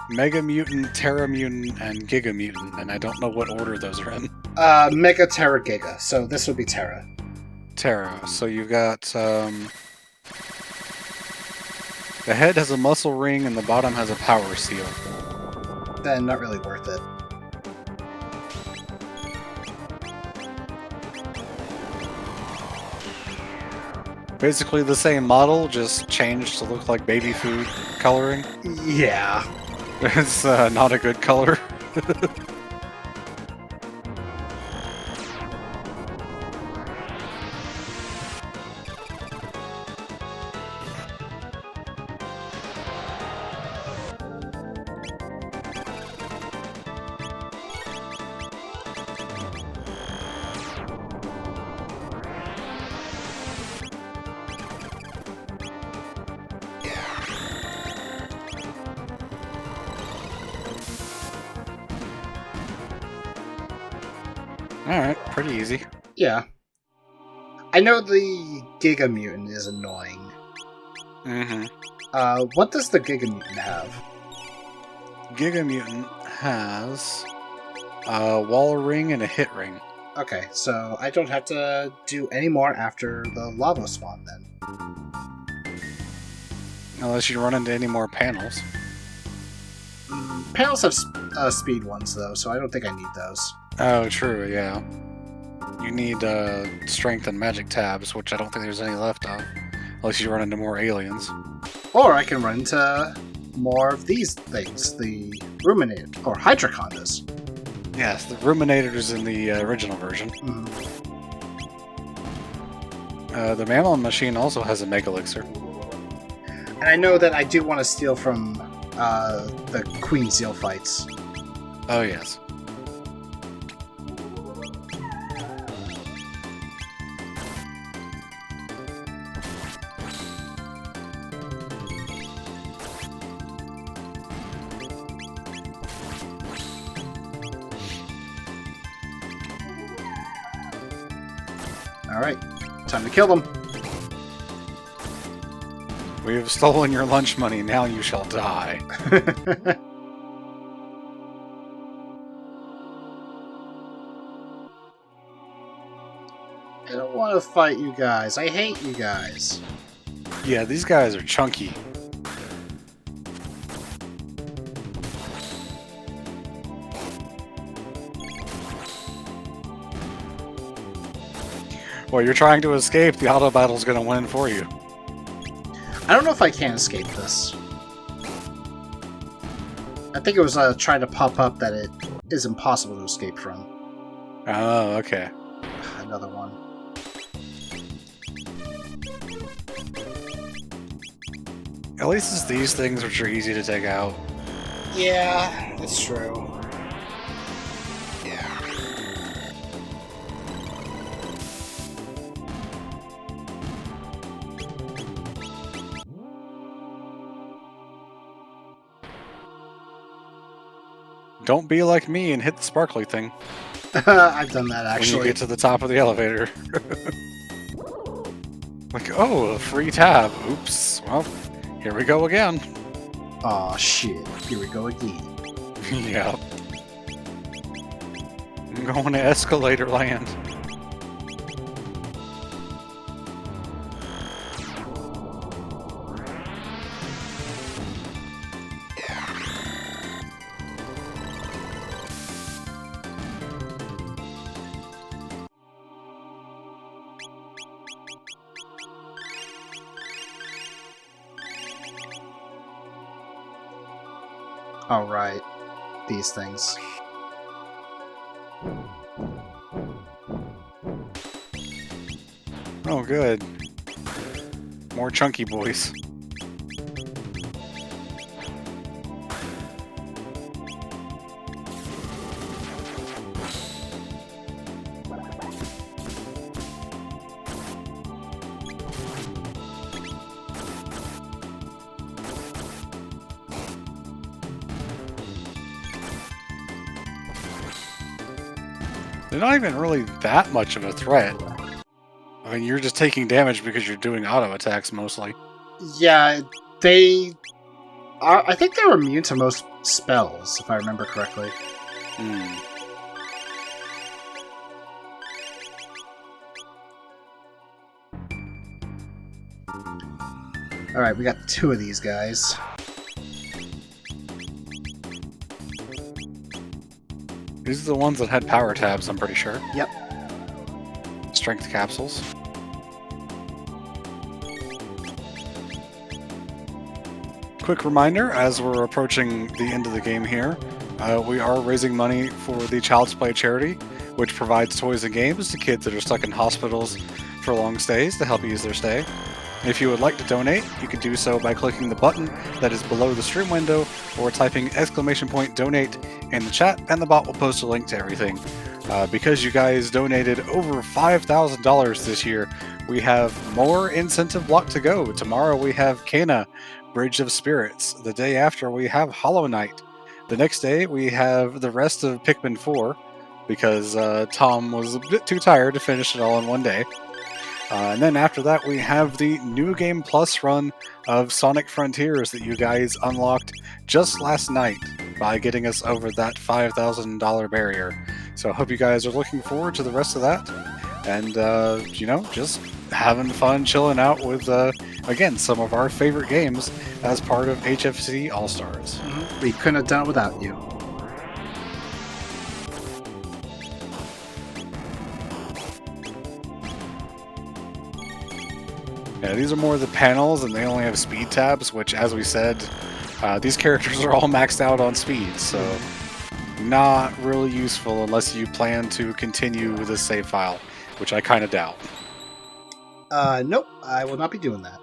Speaker 1: Mega Mutant, Terra Mutant, and Giga Mutant, and I don't know what order those are in.
Speaker 4: Mega, Terra, Giga, so this would be Terra.
Speaker 1: Terra, so you've got, the head has a muscle ring and the bottom has a power seal.
Speaker 4: Then not really worth it.
Speaker 1: Basically the same model, just changed to look like baby food coloring.
Speaker 4: Yeah.
Speaker 1: It's not a good color. Alright, pretty easy.
Speaker 4: Yeah. I know the Giga Mutant is annoying.
Speaker 1: Mm-hmm.
Speaker 4: What does the Giga Mutant have?
Speaker 1: Giga Mutant has a wall ring and a hit ring.
Speaker 4: Okay, so I don't have to do any more after the lava spawn then.
Speaker 1: Unless you run into any more panels.
Speaker 4: Panels have speed ones though, so I don't think I need those.
Speaker 1: Oh, true, yeah. You need strength and magic tabs, which I don't think there's any left of. Unless you run into more aliens.
Speaker 4: Or I can run into more of these things, the Ruminator, or Hydrocondas.
Speaker 1: Yes, the Ruminators in the original version.
Speaker 4: Mm-hmm.
Speaker 1: The Mammon Machine also has a Mega Elixir.
Speaker 4: And I know that I do want to steal from the Queen Seal fights.
Speaker 1: Oh, yes.
Speaker 4: Alright, time to kill them.
Speaker 1: We have stolen your lunch money, now you shall die.
Speaker 4: I don't want to fight you guys. I hate you guys.
Speaker 1: Yeah, these guys are chunky. Well, you're trying to escape. The auto battle's going to win for you.
Speaker 4: I don't know if I can escape this. I think it was trying to pop up that it is impossible to escape from.
Speaker 1: Oh, okay.
Speaker 4: Another one.
Speaker 1: At least it's these things which are easy to take out.
Speaker 4: Yeah, it's true.
Speaker 1: Don't be like me and hit the sparkly thing
Speaker 4: I've done that
Speaker 1: when you
Speaker 4: actually.
Speaker 1: get to the top of the elevator. Like, oh, a free tab. Oops. Well, here we go again.
Speaker 4: Aw, shit. Here we go again.
Speaker 1: Yep. I'm going to escalator land.
Speaker 4: Alright. These things.
Speaker 1: Oh, good. More chunky boys. They're not even really that much of a threat. I mean, you're just taking damage because you're doing auto attacks mostly.
Speaker 4: Yeah, they are. I think they're immune to most spells, if I remember correctly.
Speaker 1: Hmm.
Speaker 4: Alright, we got 2 of these guys.
Speaker 1: These are the ones that had power tabs, I'm pretty sure.
Speaker 4: Yep.
Speaker 1: Strength capsules. Quick reminder, as we're approaching the end of the game here, we are raising money for the Child's Play charity, which provides toys and games to kids that are stuck in hospitals for long stays to help ease their stay. If you would like to donate, you can do so by clicking the button that is below the stream window or typing !donate in the chat, and the bot will post a link to everything. Because you guys donated over $5,000 this year, we have more incentive block to go. Tomorrow we have Kana, Bridge of Spirits. The day after we have Hollow Knight. The next day we have the rest of Pikmin 4, because Tom was a bit too tired to finish it all in one day. And then after that, we have the New Game Plus run of Sonic Frontiers that you guys unlocked just last night by getting us over that $5,000 barrier. So I hope you guys are looking forward to the rest of that. And, just having fun chilling out with, again, some of our favorite games as part of HFC All-Stars.
Speaker 4: We couldn't have done it without you.
Speaker 1: Yeah, these are more of the panels, and they only have speed tabs, which, as we said, these characters are all maxed out on speed, so not really useful unless you plan to continue with this save file, which I kind of doubt.
Speaker 4: Nope, I will not be doing that.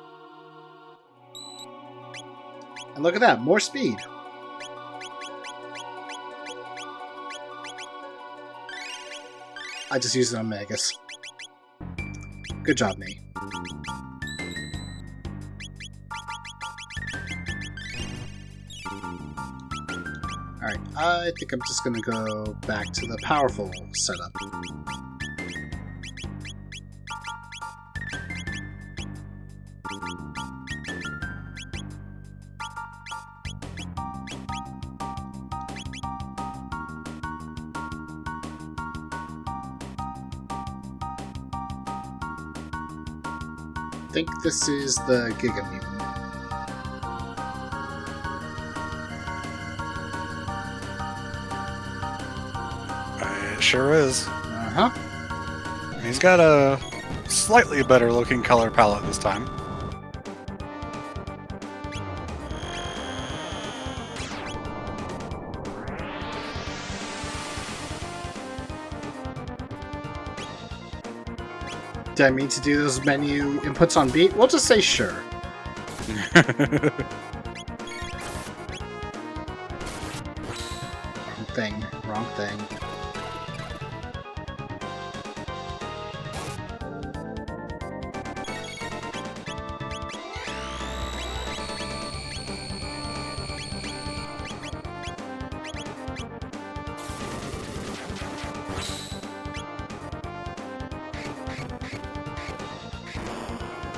Speaker 4: And look at that, more speed. I just used it on Magus. Good job, me. Alright, I think I'm just gonna go back to the powerful setup. I think this is the Giga Mutant.
Speaker 1: It sure is.
Speaker 4: Uh-huh.
Speaker 1: He's got a slightly better looking color palette this time.
Speaker 4: Did I mean to do those menu inputs on beat? We'll just say sure. Wrong thing.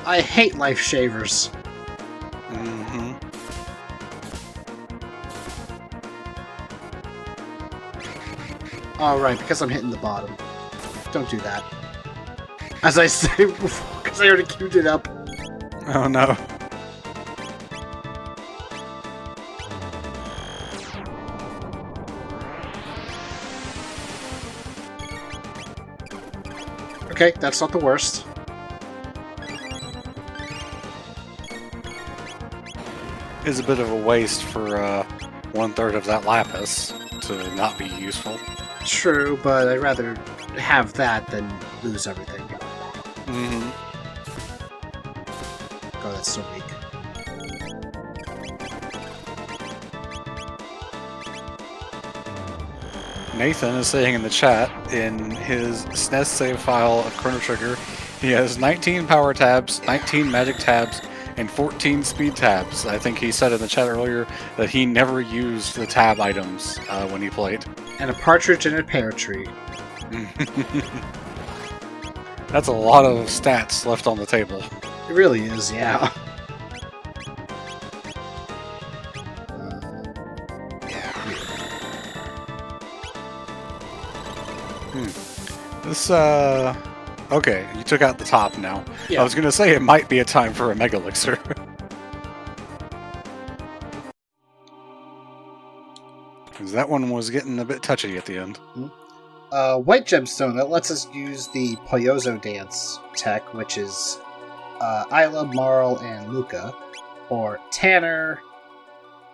Speaker 4: I hate life shavers.
Speaker 1: Mm-hmm.
Speaker 4: All right, because I'm hitting the bottom. Don't do that. As I say before, because I already queued it up.
Speaker 1: Oh no.
Speaker 4: Okay, that's not the worst.
Speaker 1: Is a bit of a waste for 1/3 of that lapis to not be useful.
Speaker 4: True, but I'd rather have that than lose everything.
Speaker 1: Mm-hmm.
Speaker 4: Oh, that's so weak.
Speaker 1: Nathan is saying in the chat, in his SNES save file of Chrono Trigger, he has 19 power tabs, 19 magic tabs, and 14 speed tabs. I think he said in the chat earlier that he never used the tab items when he played.
Speaker 4: And a partridge in a pear tree.
Speaker 1: That's a lot of stats left on the table.
Speaker 4: It really is, yeah.
Speaker 1: This, okay, you took out the top now.
Speaker 4: Yeah.
Speaker 1: I was gonna say it might be a time for a Mega Elixir. Because that one was getting a bit touchy at the end.
Speaker 4: White gemstone, that lets us use the Poyozo dance tech, which is Isla, Marl, and Luca, or Tanner,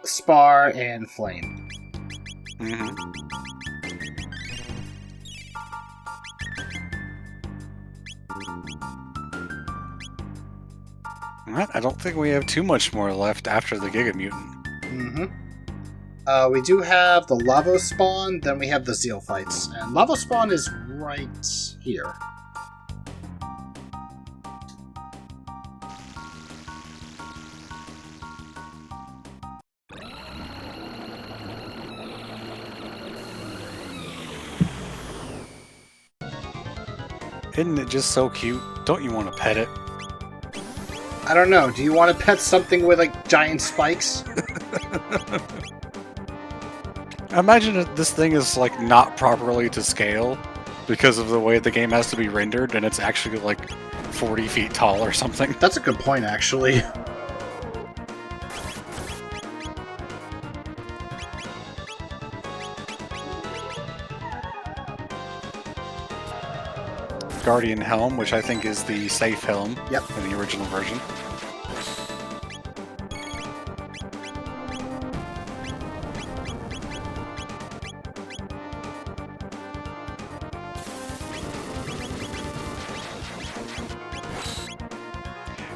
Speaker 4: Spar, and Flame.
Speaker 1: Mm-hmm. I don't think we have too much more left after the Giga Mutant.
Speaker 4: Mm-hmm. We do have the Lavo Spawn, then we have the Zeal fights. And Lavo Spawn is right here.
Speaker 1: Isn't it just so cute? Don't you want to pet it?
Speaker 4: I don't know, do you want to pet something with, like, giant spikes?
Speaker 1: I imagine that this thing is, like, not properly to scale because of the way the game has to be rendered, and it's actually, like, 40 feet tall or something.
Speaker 4: That's a good point, actually.
Speaker 1: Guardian Helm, which I think is the safe helm
Speaker 4: Yep.
Speaker 1: in the original version.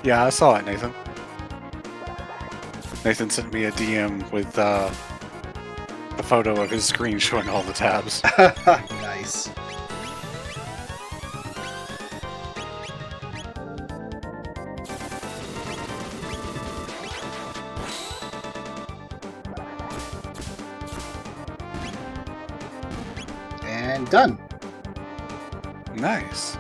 Speaker 1: Yeah, I saw it, Nathan. Nathan sent me a DM with a photo of his screen showing all the tabs.
Speaker 4: Nice. And done.
Speaker 1: Nice.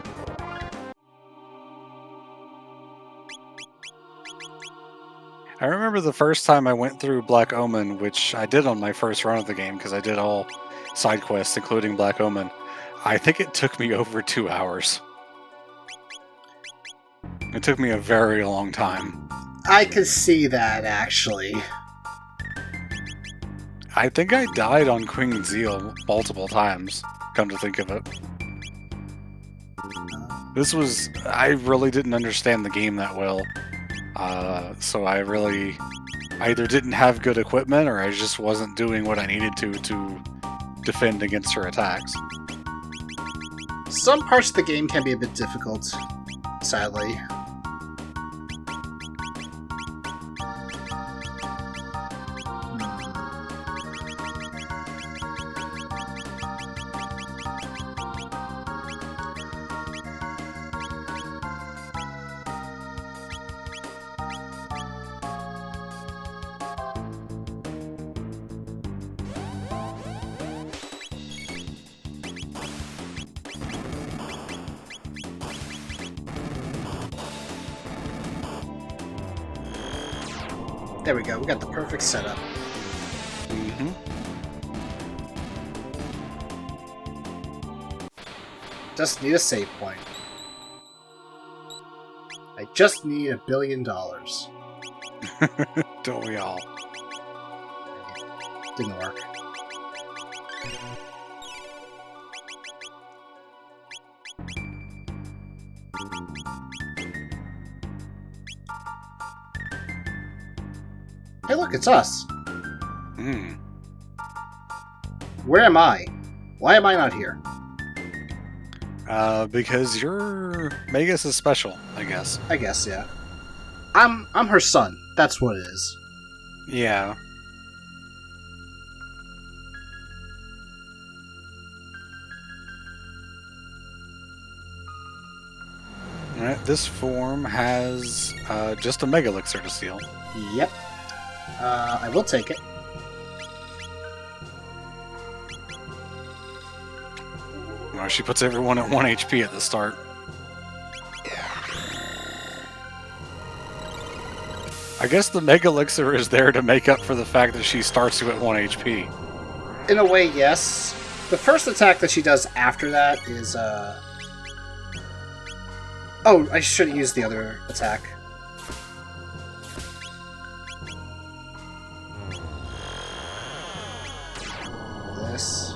Speaker 1: I remember the first time I went through Black Omen, which I did on my first run of the game because I did all side quests, including Black Omen. I think it took me over 2 hours. It took me a very long time.
Speaker 4: I can see that, actually.
Speaker 1: I think I died on Queen Zeal multiple times, come to think of it. I really didn't understand the game that well. So I either didn't have good equipment or I just wasn't doing what I needed to defend against her attacks.
Speaker 4: Some parts of the game can be a bit difficult, sadly. There we go, we got the perfect setup.
Speaker 1: Mm-hmm.
Speaker 4: Just need a save point. I just need $1 billion.
Speaker 1: Don't we all?
Speaker 4: Didn't work. Hey look, it's us!
Speaker 1: Hmm.
Speaker 4: Where am I? Why am I not here?
Speaker 1: Because your Magus is special, I guess.
Speaker 4: I guess, yeah. I'm her son, that's what it is.
Speaker 1: Yeah. Alright, this form has just a Mega Elixir to steal.
Speaker 4: Yep. I will take it.
Speaker 1: Well, she puts everyone at 1 HP at the start. I guess the Mega Elixir is there to make up for the fact that she starts you at 1 HP.
Speaker 4: In a way, yes. The first attack that she does after that is, Oh, I should have used the other attack. This.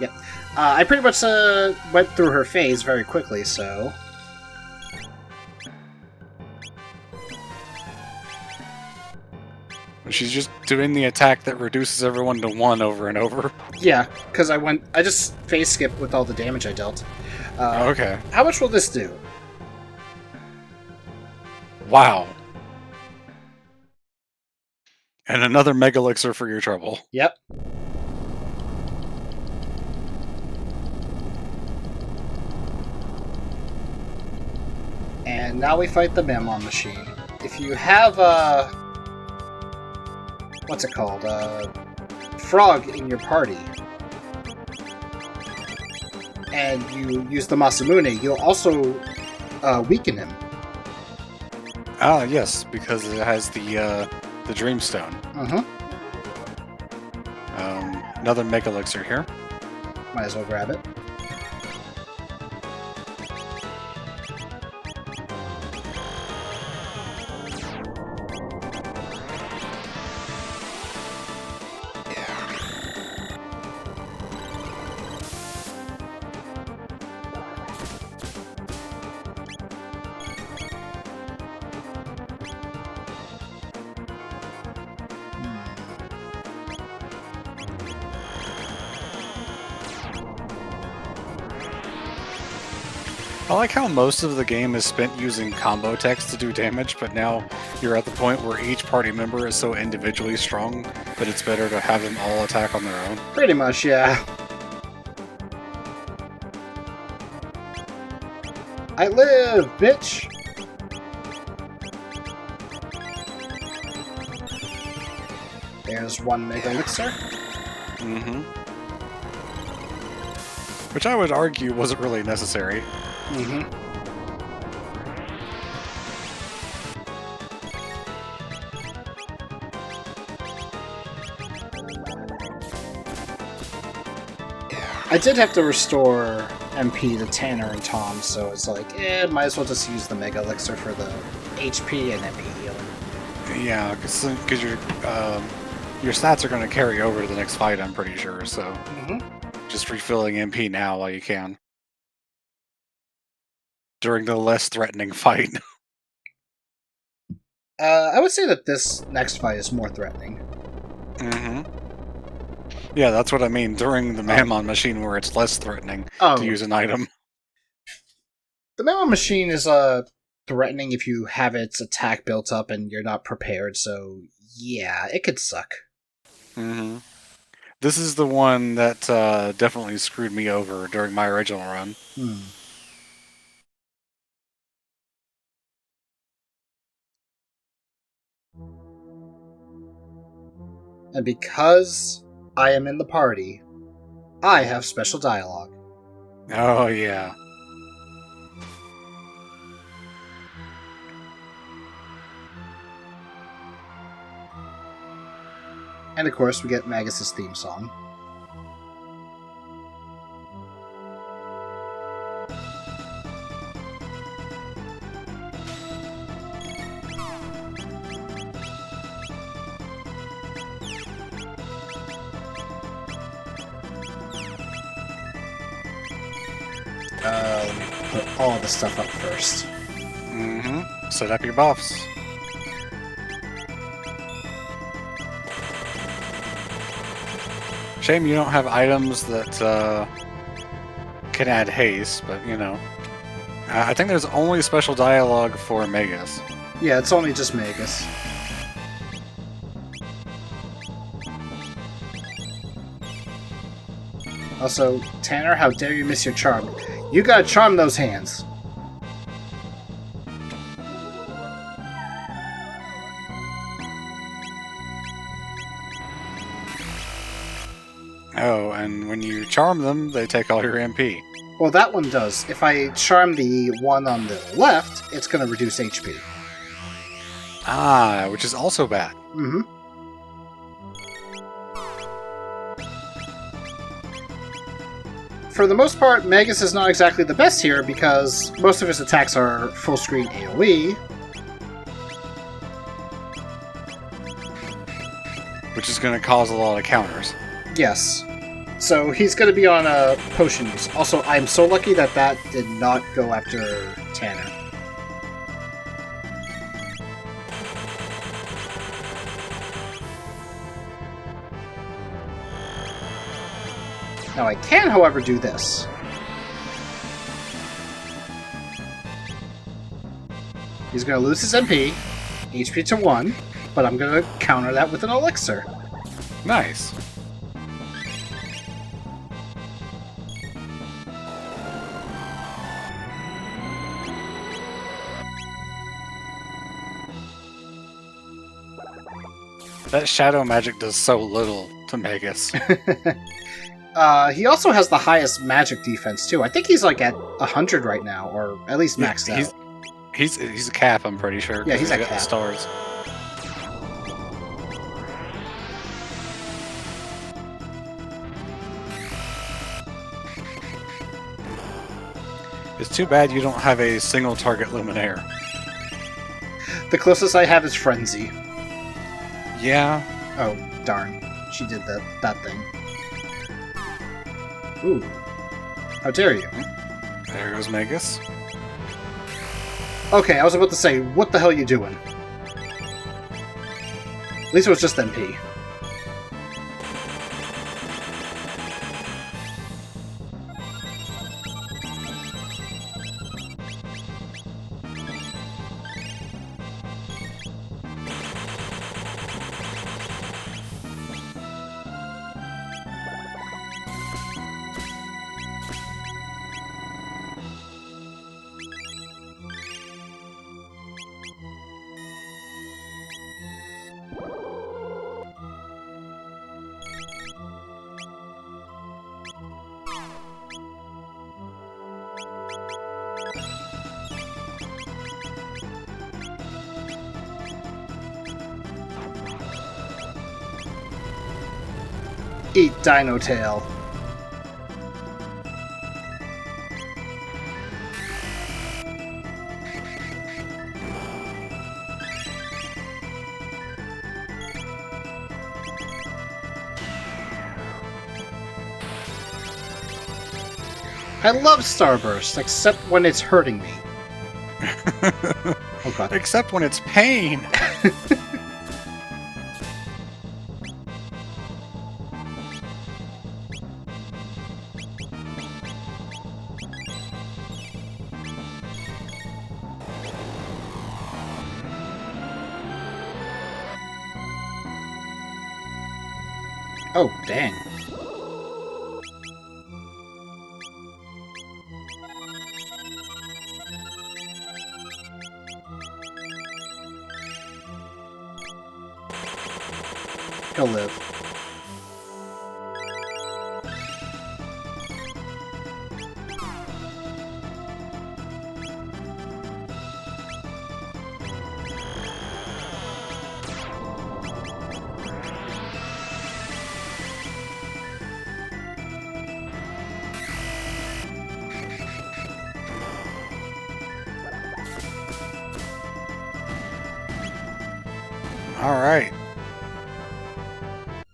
Speaker 4: Yep. I pretty much went through her phase very quickly, so...
Speaker 1: She's just doing the attack that reduces everyone to 1 over and over.
Speaker 4: Yeah, because I just phase skipped with all the damage I dealt.
Speaker 1: Okay.
Speaker 4: How much will this do?
Speaker 1: Wow. And another Mega Elixir for your trouble.
Speaker 4: Yep. And now we fight the Memon machine. If you have what's it called? Frog in your party, and you use the Masamune, you'll also weaken him.
Speaker 1: Ah, yes, because it has the Dreamstone.
Speaker 4: Uh-huh.
Speaker 1: Another Mega Elixir here.
Speaker 4: Might as well grab it.
Speaker 1: I like how most of the game is spent using combo text to do damage, but now you're at the point where each party member is so individually strong that it's better to have them all attack on their own.
Speaker 4: Pretty much, yeah. I live, bitch! There's one Mega Elixir.
Speaker 1: Mm-hmm. Which I would argue wasn't really necessary.
Speaker 4: Mm-hmm. I did have to restore MP to Tanner and Tom, so it's like, might as well just use the Mega Elixir for the HP and MP healing.
Speaker 1: Yeah, because your stats are going to carry over to the next fight, I'm pretty sure, so...
Speaker 4: Mm-hmm.
Speaker 1: just refilling MP now while you can. During the less threatening fight.
Speaker 4: I would say that this next fight is more threatening.
Speaker 1: Mm-hmm. Yeah, that's what I mean. During the Mammon machine where it's less threatening to use an item.
Speaker 4: The Mammon machine is threatening if you have its attack built up and you're not prepared, so yeah, it could suck.
Speaker 1: Mm-hmm. This is the one that definitely screwed me over during my original run.
Speaker 4: And because I am in the party, I have special dialogue.
Speaker 1: Oh, yeah.
Speaker 4: And of course, we get Magus' theme song. Let me put all the stuff up first.
Speaker 1: Mm-hmm. Set up your buffs. Shame you don't have items that can add haste, but you know. I think there's only special dialogue for Magus.
Speaker 4: Yeah, it's only just Magus. Also, Tanner, how dare you miss your charm? You gotta charm those hands.
Speaker 1: Oh, and when you charm them, they take all your MP.
Speaker 4: Well, that one does. If I charm the one on the left, it's gonna reduce HP.
Speaker 1: Ah, which is also bad.
Speaker 4: Mm-hmm. For the most part, Magus is not exactly the best here because most of his attacks are full screen AoE.
Speaker 1: Which is going to cause a lot of counters.
Speaker 4: Yes. So he's going to be on a potion use. Also, I'm so lucky that that did not go after Tanner. Now I can, however, do this. He's going to lose his MP, HP to 1, but I'm going to counter that with an elixir.
Speaker 1: Nice. That shadow magic does so little to Magus.
Speaker 4: He also has the highest magic defense too. I think he's like at 100 right now, or at least maxed out.
Speaker 1: He's a cap, I'm pretty sure.
Speaker 4: Yeah, he's
Speaker 1: got
Speaker 4: at cap.
Speaker 1: The stars. It's too bad you don't have a single target Luminaire.
Speaker 4: The closest I have is Frenzy.
Speaker 1: Yeah.
Speaker 4: Oh, darn. She did that thing. Ooh. How dare you?
Speaker 1: There goes Magus.
Speaker 4: Okay, I was about to say, what the hell are you doing? At least it was just MP. Eat Dino Tail. I love Starburst, except when it's hurting me. Oh god.
Speaker 1: Except when it's pain.
Speaker 4: Oh, dang. He'll live.
Speaker 1: Alright.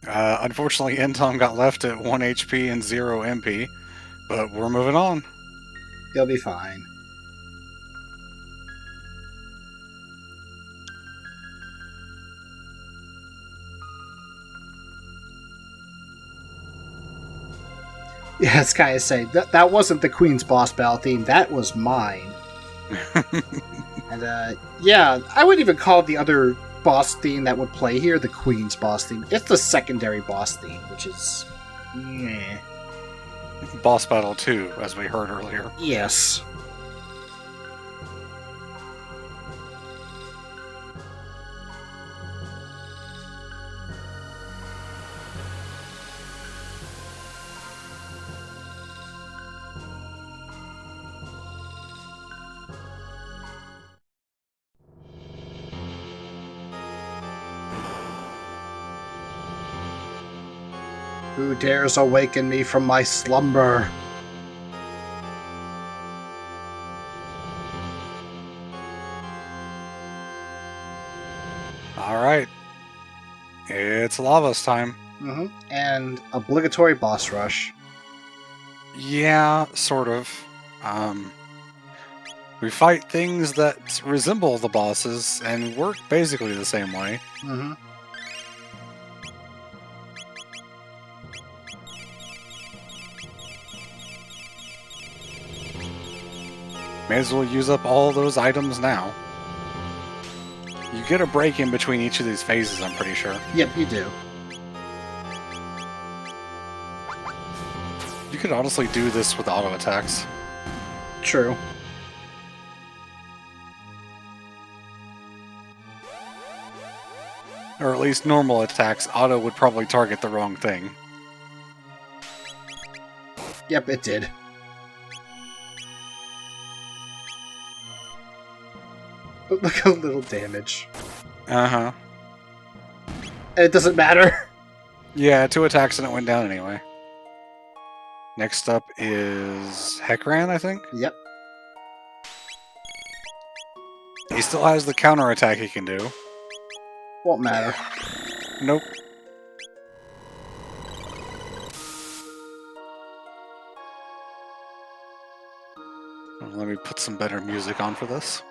Speaker 1: Unfortunately, Entom got left at 1 HP and 0 MP, but we're moving on.
Speaker 4: He'll be fine. Yeah, this guy is saying that wasn't the Queen's boss battle theme, that was mine. And yeah, I wouldn't even call the other boss theme that would play here the Queen's boss theme. It's the secondary boss theme, which is meh.
Speaker 1: Boss Battle 2, as we heard earlier.
Speaker 4: Yes. Who dares awaken me from my slumber?
Speaker 1: Alright. It's Lava's time.
Speaker 4: And obligatory boss rush.
Speaker 1: Yeah, sort of. We fight things that resemble the bosses and work basically the same way. May as well use up all those items now. You get a break in between each of these phases, I'm pretty sure.
Speaker 4: Yep, you do.
Speaker 1: You could honestly do this with auto attacks.
Speaker 4: True.
Speaker 1: Or at least normal attacks. Auto would probably target the wrong thing.
Speaker 4: Yep, it did. But look how little damage.
Speaker 1: Uh-huh.
Speaker 4: And it doesn't matter.
Speaker 1: Yeah, 2 attacks and it went down anyway. Next up is Heckran, I think?
Speaker 4: Yep.
Speaker 1: He still has the counter attack he can do.
Speaker 4: Won't matter.
Speaker 1: Nope. Let me put some better music on for this.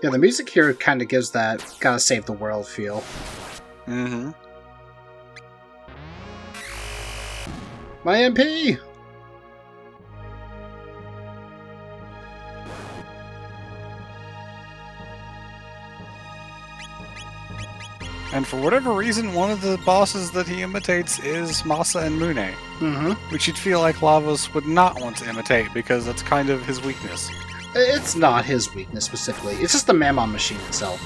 Speaker 4: Yeah, the music here kind of gives that gotta save the world feel.
Speaker 1: Mm-hmm.
Speaker 4: My MP!
Speaker 1: And for whatever reason, one of the bosses that he imitates is Masa and Mune, which you'd feel like Lavos would not want to imitate because that's kind of his weakness.
Speaker 4: It's not his weakness specifically, it's just the Mammon machine itself.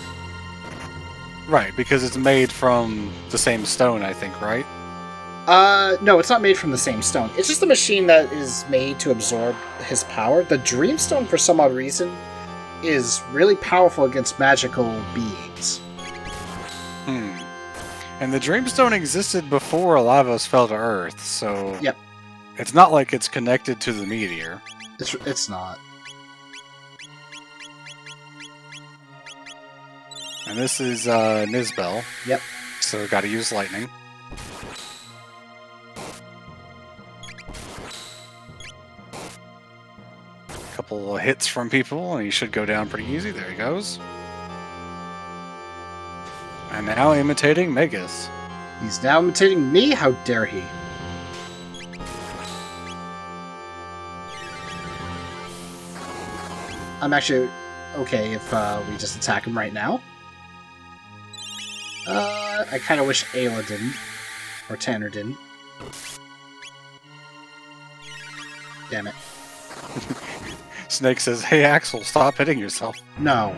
Speaker 1: Right, because it's made from the same stone, I think, right?
Speaker 4: No, it's not made from the same stone. It's just a machine that is made to absorb his power. The Dreamstone, for some odd reason, is really powerful against magical beings.
Speaker 1: And the Dreamstone existed before Lavos fell to Earth, so...
Speaker 4: Yep.
Speaker 1: It's not like it's connected to the meteor.
Speaker 4: It's not.
Speaker 1: And this is Nizbel.
Speaker 4: Yep.
Speaker 1: so gotta use lightning. Couple of hits from people, and he should go down pretty easy. There he goes. And now imitating Megas.
Speaker 4: He's now imitating me? How dare he? I'm actually okay if we just attack him right now. I kind of wish Ayla didn't. Or Tanner didn't. Damn it.
Speaker 1: Snake says, "Hey Axel, stop hitting yourself."
Speaker 4: No.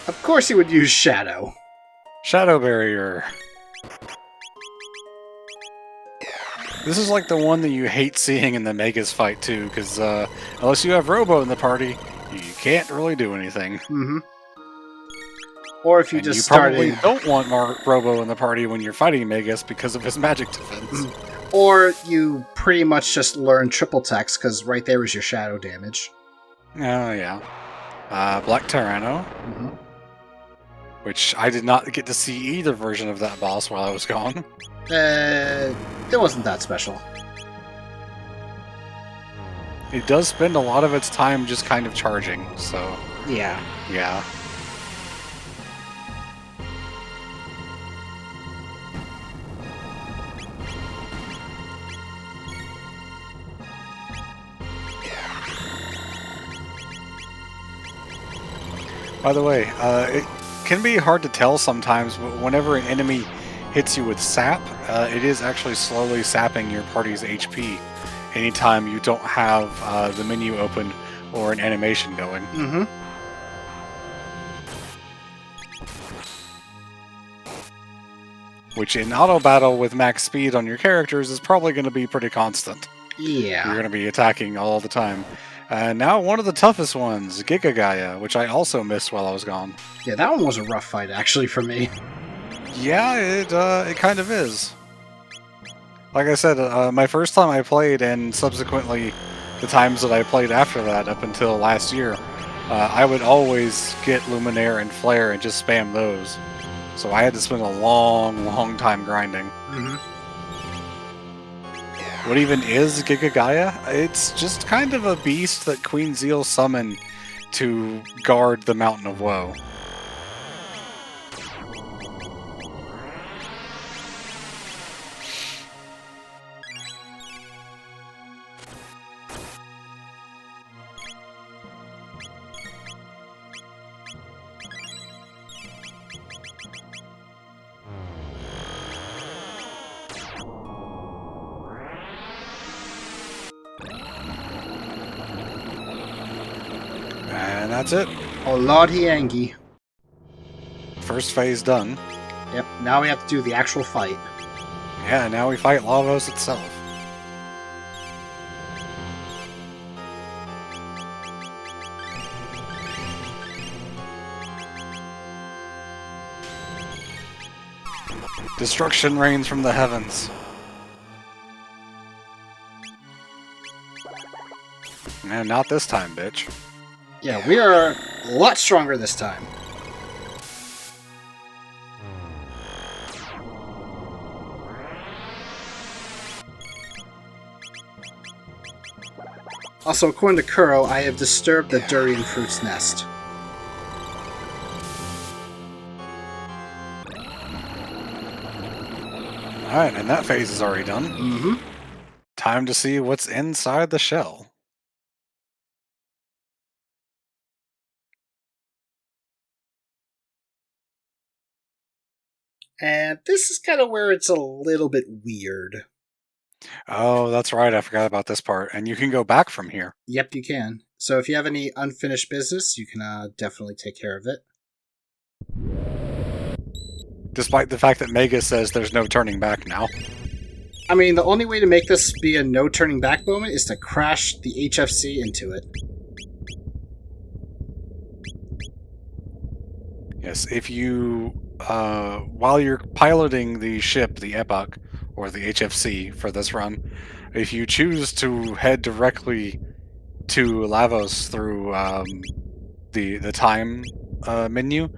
Speaker 4: Of course he would use Shadow.
Speaker 1: Shadow Barrier. This is like the one that you hate seeing in the Megas fight too, because unless you have Robo in the party, you can't really do anything.
Speaker 4: Mm-hmm. Or if you
Speaker 1: And
Speaker 4: just
Speaker 1: you
Speaker 4: started...
Speaker 1: probably don't want Robo in the party when you're fighting Megas because of his magic defense.
Speaker 4: Or you pretty much just learn triple text, because right there is your shadow damage.
Speaker 1: Oh yeah. Black Tyranno,
Speaker 4: Mm-hmm.
Speaker 1: which I did not get to see either version of that boss while I was gone.
Speaker 4: It wasn't that special.
Speaker 1: It does spend a lot of its time just kind of charging, so
Speaker 4: Yeah.
Speaker 1: yeah. By the way, it can be hard to tell sometimes, but whenever an enemy hits you with sap, it is actually slowly sapping your party's HP anytime you don't have the menu open or an animation going.
Speaker 4: Mm-hmm.
Speaker 1: Which in auto battle with max speed on your characters is probably going to be pretty constant. You're
Speaker 4: Yeah.
Speaker 1: going to be attacking all the time. Now one of the toughest ones, Giga Gaia, which I also missed while I was gone.
Speaker 4: Yeah, that one was a rough fight, actually, for me.
Speaker 1: Yeah, it kind of is. Like I said, my first time I played, and subsequently the times that I played after that, up until last year, I would always get Luminaire and Flare and just spam those. So I had to spend a long time grinding.
Speaker 4: Mm-hmm.
Speaker 1: What even is Giga Gaia? It's just kind of a beast that Queen Zeal summoned to guard the Mountain of Woe. And that's it.
Speaker 4: Oh, Lordy Angie.
Speaker 1: First phase done.
Speaker 4: Yep, now we have to do the actual fight.
Speaker 1: Yeah, now we fight Lavos itself. Destruction rains from the heavens. No, not this time, bitch.
Speaker 4: Yeah, we are a lot stronger this time. Also, according to Kuro, I have disturbed the durian fruit's nest.
Speaker 1: Alright, and that phase is already done.
Speaker 4: Mm-hmm.
Speaker 1: Time to see what's inside the shell.
Speaker 4: And this is kind of where it's a little bit weird.
Speaker 1: Oh, that's right, I forgot about this part. And you can go back from here.
Speaker 4: Yep, you can. So if you have any unfinished business, you can definitely take care of it.
Speaker 1: Despite the fact that Mega says there's no turning back now.
Speaker 4: I mean, the only way to make this be a no turning back moment is to crash the HFC into it.
Speaker 1: Yes, if you while you're piloting the ship, the Epoch, or the HFC for this run, if you choose to head directly to Lavos through the time menu,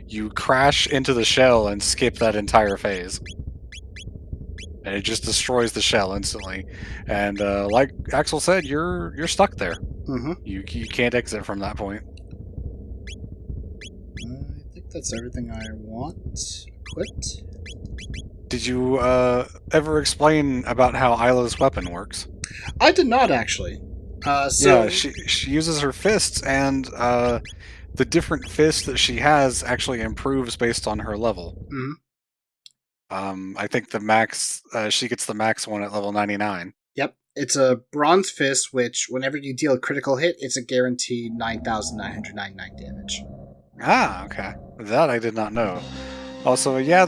Speaker 1: you crash into the shell and skip that entire phase. And it just destroys the shell instantly. And like Axel said, you're stuck there.
Speaker 4: Mm-hmm.
Speaker 1: You can't exit from that point.
Speaker 4: I think that's everything I want. Quit.
Speaker 1: Did you ever explain about how Isla's weapon works?
Speaker 4: I did not actually.
Speaker 1: Yeah, she uses her fists, and the different fists that she has actually improves based on her level.
Speaker 4: Mhm.
Speaker 1: I think the max she gets the max one at level 99.
Speaker 4: Yep, it's a bronze fist, which whenever you deal a critical hit, it's a guaranteed 9,999 damage.
Speaker 1: Ah, okay. That I did not know. Also, yeah,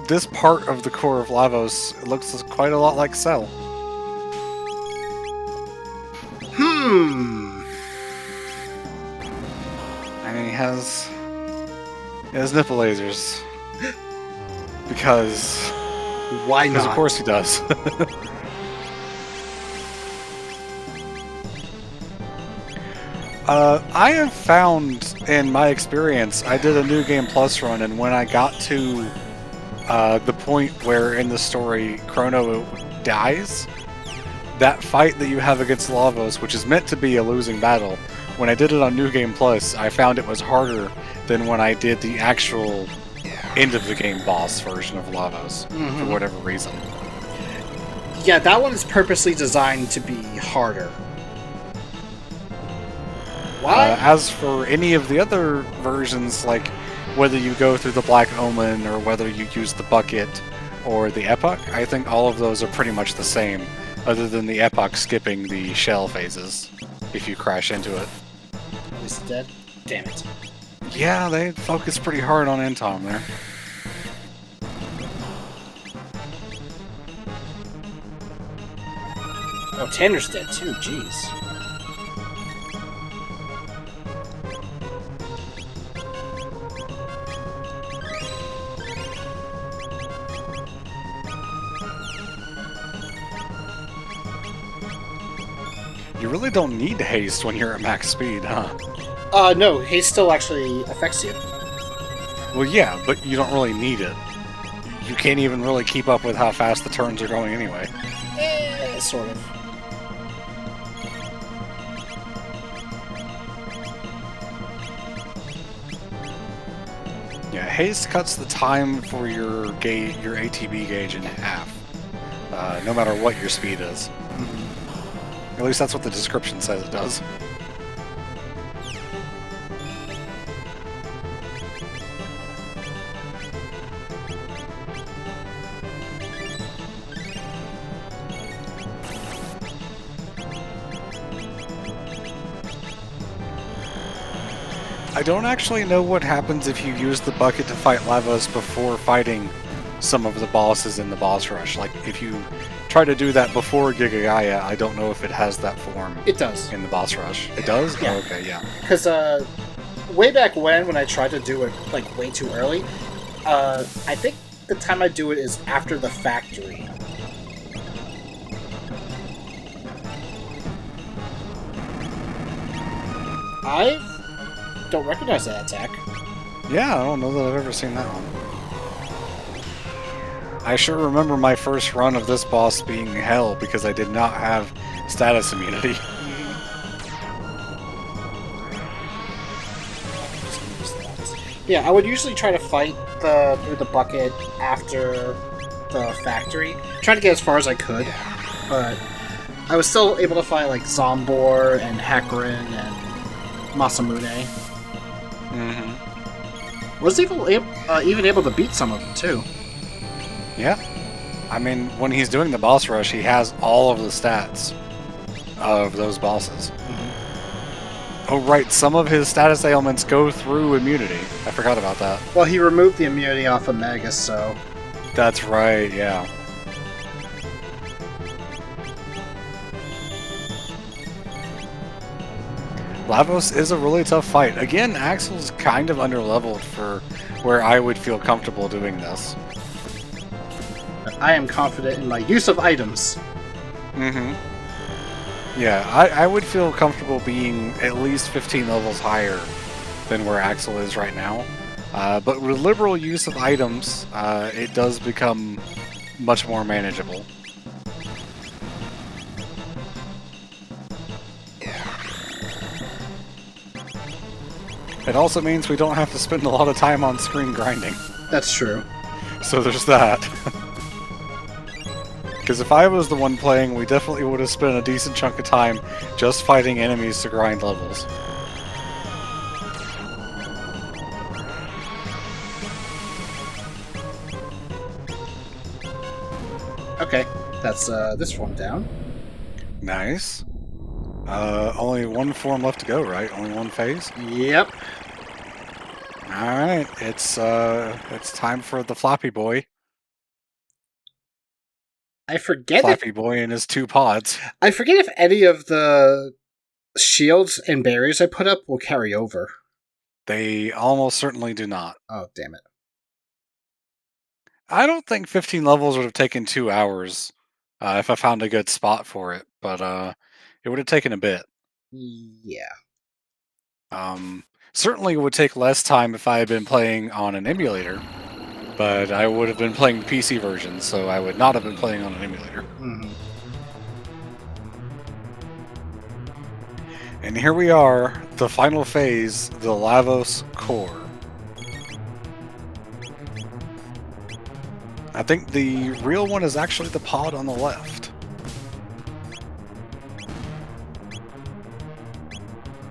Speaker 1: this part of the core of Lavos looks quite a lot like Cell. I mean, he has nipple lasers. Because
Speaker 4: Why not?
Speaker 1: of course he does. I have found, in my experience, I did a New Game Plus run, and when I got to the point where in the story Chrono dies, that fight that you have against Lavos, which is meant to be a losing battle, when I did it on New Game Plus, I found it was harder than when I did the actual end of the game boss version of Lavos, for whatever reason.
Speaker 4: Yeah, that one is purposely designed to be harder. Why?
Speaker 1: As for any of the other versions, like whether you go through the Black Omen or whether you use the bucket or the Epoch, I think all of those are pretty much the same, other than the Epoch skipping the shell phases if you crash into it.
Speaker 4: Is it dead? Damn it.
Speaker 1: Yeah, they focus pretty hard on Entom there.
Speaker 4: Oh, Tanner's dead too, jeez.
Speaker 1: You really don't need haste when you're at max speed, huh?
Speaker 4: No, haste still actually affects you.
Speaker 1: Well, yeah, but you don't really need it. You can't even really keep up with how fast the turns are going anyway.
Speaker 4: Sort of.
Speaker 1: Yeah, haste cuts the time for your ATB gauge in half, no matter what your speed is. At least that's what the description says it does. I don't actually know what happens if you use the bucket to fight Lavos before fighting some of the bosses in the boss rush. Like, if you try to do that before Giga Gaia, I don't know if it has that form.
Speaker 4: It does.
Speaker 1: In the boss rush. It does?
Speaker 4: Yeah.
Speaker 1: Oh, okay, yeah.
Speaker 4: Because, way back when I tried to do it, like, way too early, I think the time I do it is after the factory. I don't recognize that attack.
Speaker 1: Yeah, I don't know that I've ever seen that one. I sure remember my first run of this boss being hell because I did not have status immunity.
Speaker 4: Yeah, I would usually try to fight through the bucket after the factory. Try to get as far as I could, but I was still able to fight like Zombor and Hecarim and Masamune. Was even able to beat some of them too.
Speaker 1: Yeah. I mean, when he's doing the boss rush, he has all of the stats of those bosses. Oh, right, some of his status ailments go through immunity. I forgot about that.
Speaker 4: Well, he removed the immunity off of Magus, so...
Speaker 1: That's right, yeah. Lavos is a really tough fight. Again, Axel's kind of underleveled for where I would feel comfortable doing this.
Speaker 4: I am confident in my use of items.
Speaker 1: Mm-hmm. Yeah, I would feel comfortable being at least 15 levels higher than where Axel is right now. But with liberal use of items, it does become much more manageable. It also means we don't have to spend a lot of time on screen grinding.
Speaker 4: That's true.
Speaker 1: So there's that. Because if I was the one playing, we definitely would have spent a decent chunk of time just fighting enemies to grind levels.
Speaker 4: Okay, that's this one down.
Speaker 1: Nice. Only one form left to go, right? Only one phase?
Speaker 4: Yep.
Speaker 1: Alright, it's time for the Floppy Boy.
Speaker 4: I forget
Speaker 1: Floppy Boy and his 2 pods.
Speaker 4: I forget if any of the shields and barriers I put up will carry over.
Speaker 1: They almost certainly do not.
Speaker 4: Oh, damn it.
Speaker 1: I don't think 15 levels would have taken 2 hours if I found a good spot for it, but it would have taken a bit.
Speaker 4: Yeah.
Speaker 1: Certainly would take less time if I had been playing on an emulator, but I would have been playing the PC version, so I would not have been playing on an emulator.
Speaker 4: Mm-hmm.
Speaker 1: And here we are, the final phase, the Lavos core. I think the real one is actually the pod on the left.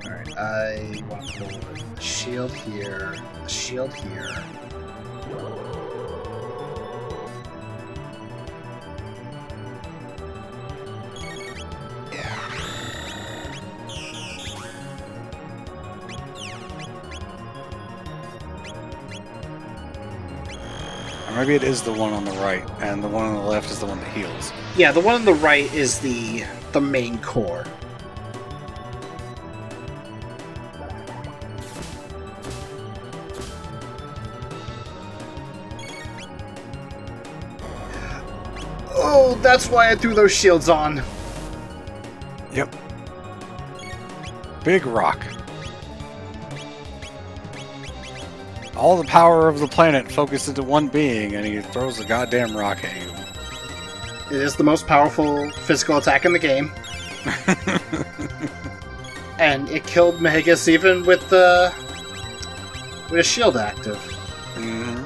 Speaker 4: Alright, I want to put a shield here, a shield here.
Speaker 1: Or maybe it is the one on the right, and the one on the left is the one that heals.
Speaker 4: Yeah, the one on the right is the main core. Oh, that's why I threw those shields on.
Speaker 1: Yep. Big rock. All the power of the planet focused into one being, and he throws a goddamn rock at you.
Speaker 4: It is the most powerful physical attack in the game. And it killed Magus even with a shield active.
Speaker 1: Mm-hmm.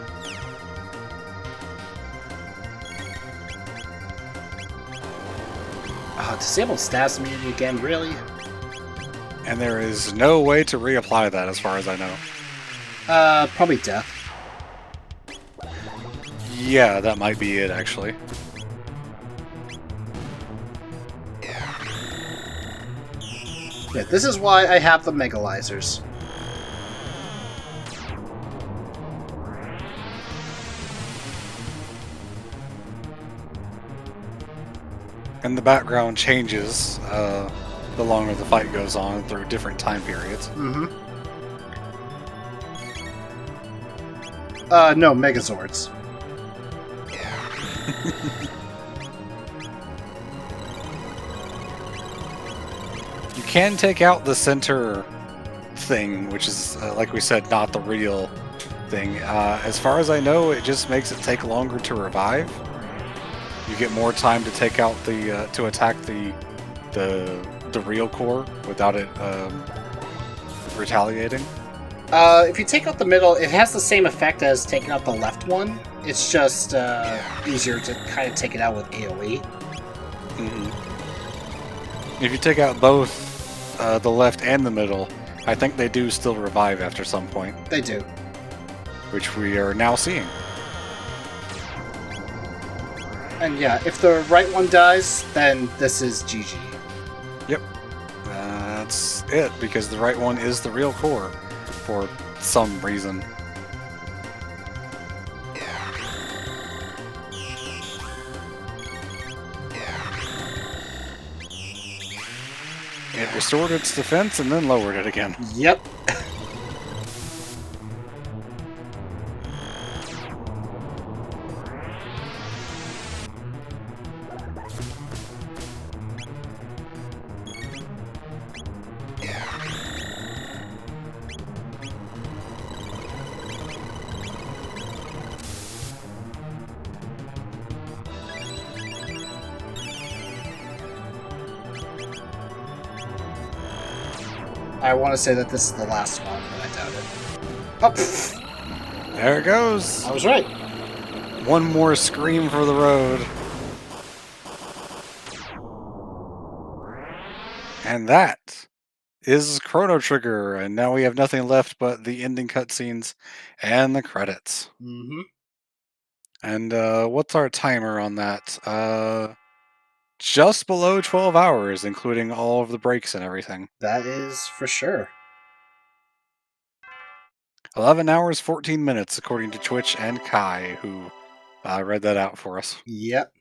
Speaker 4: Disabled stats immunity again, really?
Speaker 1: And there is no way to reapply that as far as I know.
Speaker 4: Probably death.
Speaker 1: Yeah, that might be it, actually.
Speaker 4: Yeah, this is why I have the Megalizers.
Speaker 1: And the background changes the longer the fight goes on through different time periods.
Speaker 4: Mm-hmm. No, Megazords.
Speaker 1: You can take out the center thing, which is, like we said, not the real thing. As far as I know, it just makes it take longer to revive. You get more time to take out the to attack the real core without it retaliating.
Speaker 4: If you take out the middle, it has the same effect as taking out the left one. It's just easier to kind of take it out with AoE.
Speaker 1: Mm-hmm. If you take out both the left and the middle, I think they do still revive after some point.
Speaker 4: They do.
Speaker 1: Which we are now seeing.
Speaker 4: And yeah, if the right one dies, then this is GG.
Speaker 1: Yep. That's it, because the right one is the real core for some reason. It restored its defense and then lowered it again.
Speaker 4: Yep. I want to say that this is the last one, but I doubt it. Oh, pfft.
Speaker 1: There it goes.
Speaker 4: I was right.
Speaker 1: One more scream for the road. And that is Chrono Trigger, and now we have nothing left but the ending cutscenes and the credits.
Speaker 4: Mm-hmm.
Speaker 1: And what's our timer on that? Just below 12 hours, including all of the breaks and everything.
Speaker 4: That is for sure.
Speaker 1: 11 hours, 14 minutes, according to Twitch and Kai, who read that out for us.
Speaker 4: Yep.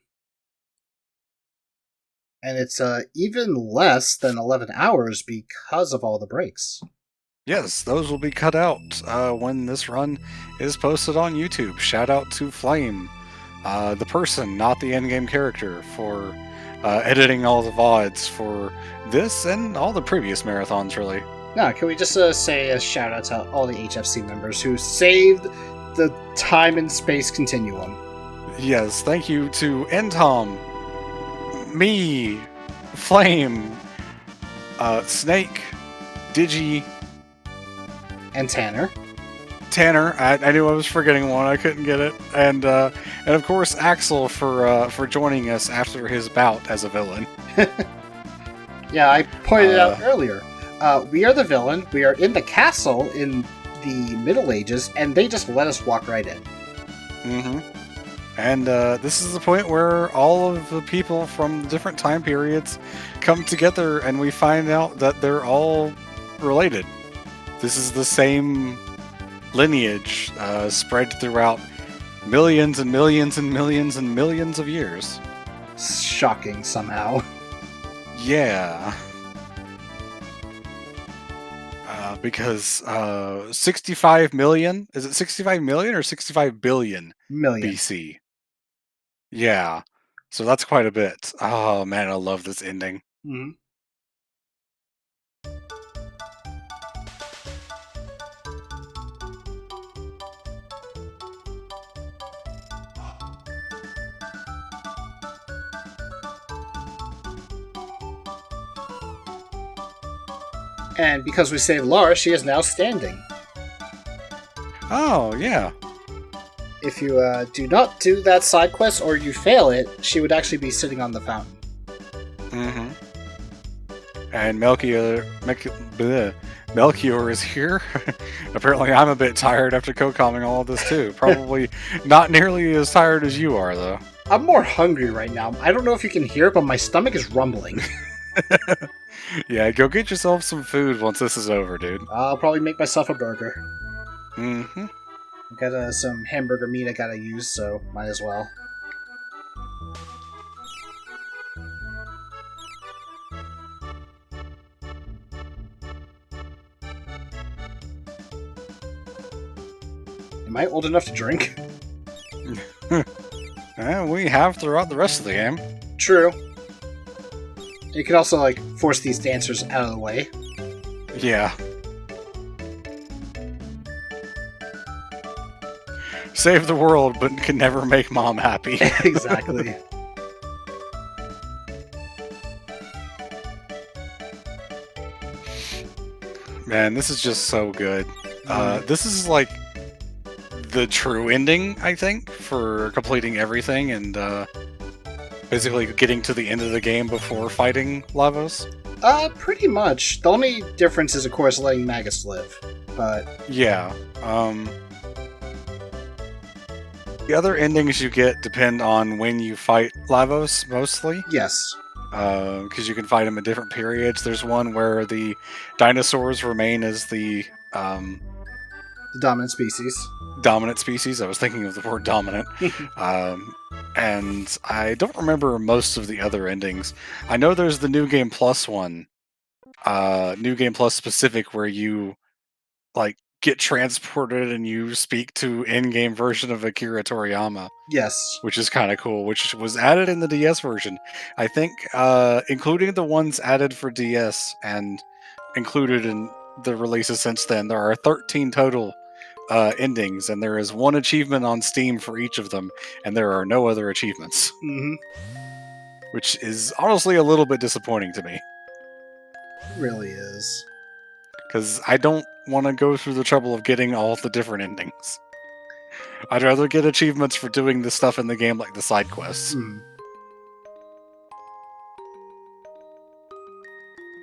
Speaker 4: And it's even less than 11 hours because of all the breaks.
Speaker 1: Yes, those will be cut out when this run is posted on YouTube. Shout out to Flame, the person, not the endgame character, for editing all the VODs for this and all the previous marathons, really.
Speaker 4: Now, can we just say a shout out to all the HFC members who saved the time and space continuum?
Speaker 1: Yes, thank you to Entom, me, Flame, Snake, Digi,
Speaker 4: And Tanner.
Speaker 1: Tanner. I knew I was forgetting one. I couldn't get it, and of course Axel for joining us after his bout as a villain.
Speaker 4: Yeah, I pointed out earlier. We are the villain. We are in the castle in the Middle Ages, and they just let us walk right in.
Speaker 1: Mm-hmm. And this is the point where all of the people from the different time periods come together, and we find out that they're all related. This is the same lineage spread throughout millions and millions and millions and millions of years.
Speaker 4: Shocking, somehow.
Speaker 1: Yeah. Because 65 million, is it 65 million or 65 billion
Speaker 4: Million.
Speaker 1: BC? Yeah. So that's quite a bit. Oh man, I love this ending.
Speaker 4: Mm-hmm. And because we saved Laura, she is now standing.
Speaker 1: Oh, yeah.
Speaker 4: If you do not do that side quest or you fail it, she would actually be sitting on the fountain.
Speaker 1: Mm-hmm. And Melchior is here. Apparently I'm a bit tired after co-comming all of this too. Probably not nearly as tired as you are, though.
Speaker 4: I'm more hungry right now. I don't know if you can hear it, but my stomach is rumbling.
Speaker 1: Yeah, go get yourself some food once this is over, dude.
Speaker 4: I'll probably make myself a burger.
Speaker 1: Mm-hmm.
Speaker 4: I got some hamburger meat I gotta use, so might as well. Am I old enough to drink?
Speaker 1: We have throughout the rest of the game.
Speaker 4: True. You can also, like, force these dancers out of the way.
Speaker 1: Yeah. Save the world, but can never make mom happy.
Speaker 4: Exactly.
Speaker 1: Man, this is just so good. This is like the true ending, I think, for completing everything and basically getting to the end of the game before fighting Lavos.
Speaker 4: Pretty much. The only difference is, of course, letting Magus live. But
Speaker 1: yeah. The other endings you get depend on when you fight Lavos, mostly.
Speaker 4: yes.
Speaker 1: Because you can fight him at different periods. There's one where the dinosaurs remain as the
Speaker 4: The dominant species.
Speaker 1: dominant species. I was thinking of the word dominant. And I don't remember most of the other endings. I know there's the New Game Plus one, New Game Plus specific, where you like get transported and you speak to in-game version of Akira Toriyama,
Speaker 4: Yes.
Speaker 1: which is kind of cool. Which was added in the DS version, I think, including the ones added for DS and included in the releases since then. There are 13 total endings, and there is one achievement on Steam for each of them, and there are no other achievements,
Speaker 4: Mm-hmm.
Speaker 1: which is honestly a little bit disappointing to me,
Speaker 4: Really is.
Speaker 1: because I don't want to go through the trouble of getting all the different endings. I'd rather get achievements for doing the stuff in the game, like the side quests.
Speaker 4: Hmm.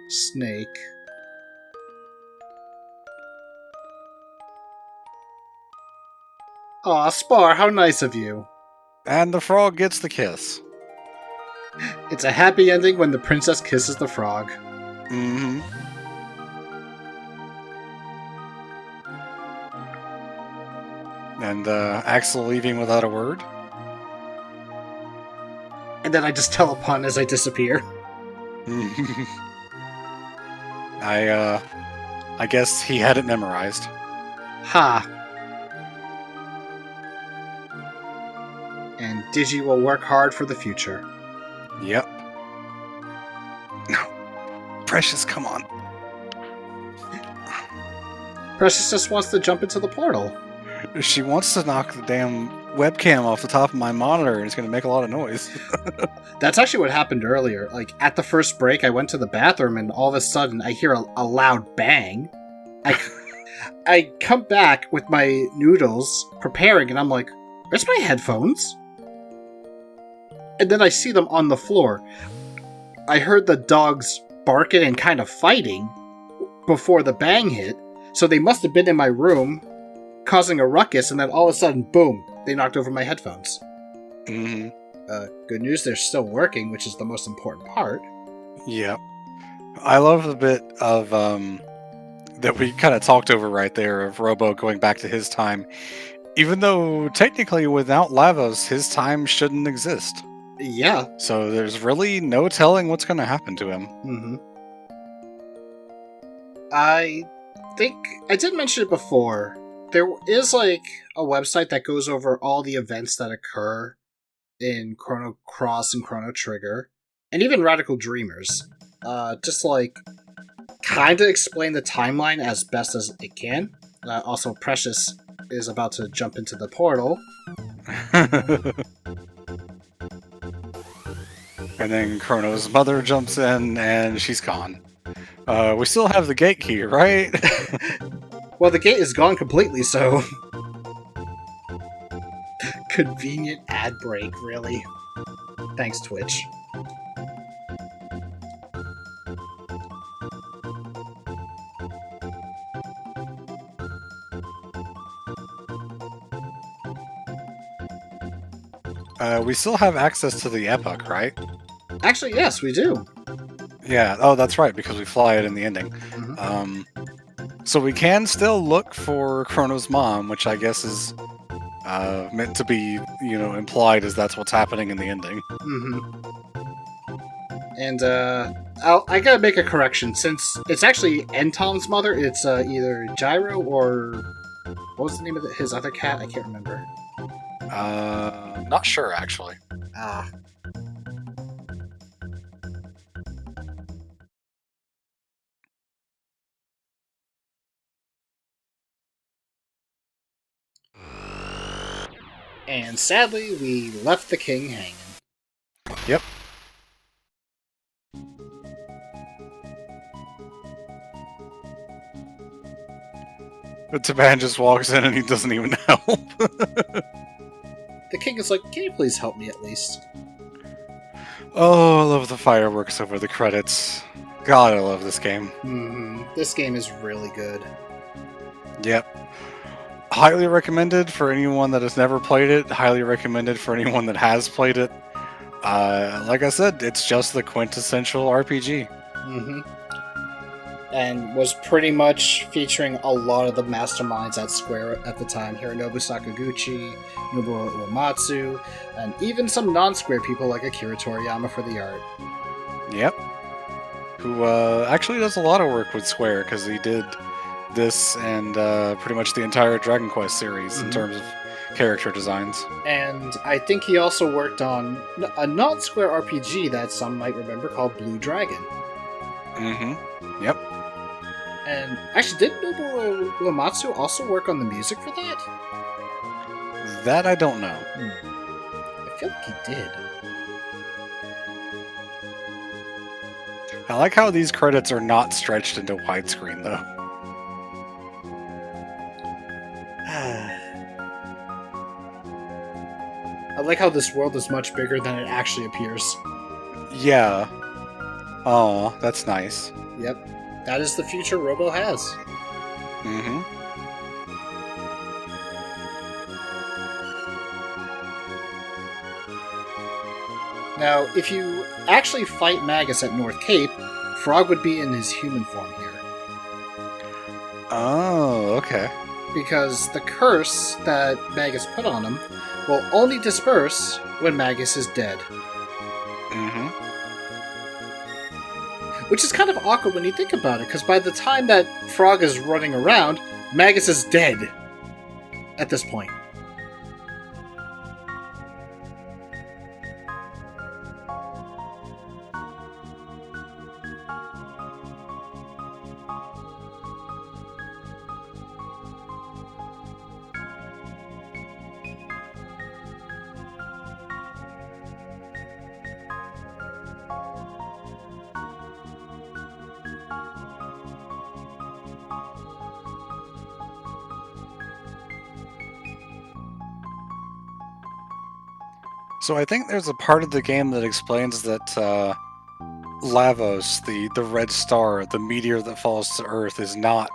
Speaker 4: Snake. Aw, Spar, how nice of you.
Speaker 1: And the frog gets the kiss.
Speaker 4: It's a happy ending when the princess kisses the frog.
Speaker 1: Mm-hmm. And Axel leaving without a word.
Speaker 4: And then I just tell a pun as I disappear.
Speaker 1: I guess he had it memorized.
Speaker 4: Ha! And Digi will work hard for the future.
Speaker 1: Yep. No. Precious, come on.
Speaker 4: Precious just wants to jump into the portal.
Speaker 1: She wants to knock the damn webcam off the top of my monitor, and it's going to make a lot of noise.
Speaker 4: That's actually what happened earlier. Like, at the first break, I went to the bathroom, and all of a sudden, I hear a loud bang. I come back with my noodles, preparing, and I'm like, where's my headphones? And then I see them on the floor. I heard the dogs barking and kind of fighting before the bang hit, so they must have been in my room, causing a ruckus, and then all of a sudden, boom, they knocked over my headphones.
Speaker 1: Mm-hmm.
Speaker 4: Good news, they're still working, which is the most important part.
Speaker 1: Yep. I love the bit of that we kind of talked over right there of Robo going back to his time, even though technically without Lavos, his time shouldn't exist.
Speaker 4: Yeah.
Speaker 1: So there's really no telling what's going to happen to him.
Speaker 4: Mm-hmm. I think I did mention it before. There is like a website that goes over all the events that occur in Chrono Cross and Chrono Trigger, and even Radical Dreamers. Just like kind of explain the timeline as best as it can. Also, Precious is about to jump into the portal.
Speaker 1: And then Chrono's mother jumps in, and she's gone. We still have the gate key, right?
Speaker 4: Well, the gate is gone completely, so... Convenient ad break, really. Thanks, Twitch.
Speaker 1: We still have access to the epoch, right?
Speaker 4: Actually, yes, we do.
Speaker 1: Yeah, oh, that's right, because we fly it in the ending.
Speaker 4: Mhm.
Speaker 1: So we can still look for Chrono's mom, which I guess is meant to be, implied as that's what's happening in the ending.
Speaker 4: Mm-hmm. And, I gotta make a correction. Since it's actually Entom's mother, it's either Gyro or... What was the name of his other cat? I can't remember.
Speaker 1: Not sure, actually.
Speaker 4: Ah. And sadly, we left the king hanging.
Speaker 1: Yep. The Taban just walks in and he doesn't even help.
Speaker 4: The king is like, can you please help me at least?
Speaker 1: Oh, I love the fireworks over the credits. God, I love this game.
Speaker 4: Mm-hmm. This game is really good.
Speaker 1: Yep. Highly recommended for anyone that has never played it. Highly recommended for anyone that has played it. Like I said, it's just the quintessential RPG.
Speaker 4: Mm-hmm. And was pretty much featuring a lot of the masterminds at Square at the time. Hironobu Sakaguchi, Nobuo Uematsu, and even some non-Square people like Akira Toriyama for the art.
Speaker 1: Yep. who actually does a lot of work with Square because he did this and pretty much the entire Dragon Quest series in terms of character designs.
Speaker 4: And I think he also worked on a non-Square RPG that some might remember called Blue Dragon.
Speaker 1: Mm-hmm. Yep.
Speaker 4: And actually, did Nobuo Uematsu also work on the music for that?
Speaker 1: That I don't know.
Speaker 4: I feel like he did.
Speaker 1: I like how these credits are not stretched into widescreen, though.
Speaker 4: I like how this world is much bigger than it actually appears.
Speaker 1: Yeah. Oh, that's nice.
Speaker 4: Yep. That is the future Robo has.
Speaker 1: Mm-hmm.
Speaker 4: Now, if you actually fight Magus at North Cape, Frog would be in his human form here.
Speaker 1: Oh, okay.
Speaker 4: Because the curse that Magus put on him will only disperse when Magus is dead.
Speaker 1: Mm-hmm.
Speaker 4: Which is kind of awkward when you think about it, because by the time that Frog is running around, Magus is dead at this point.
Speaker 1: So I think there's a part of the game that explains that Lavos, the red star, the meteor that falls to Earth, is not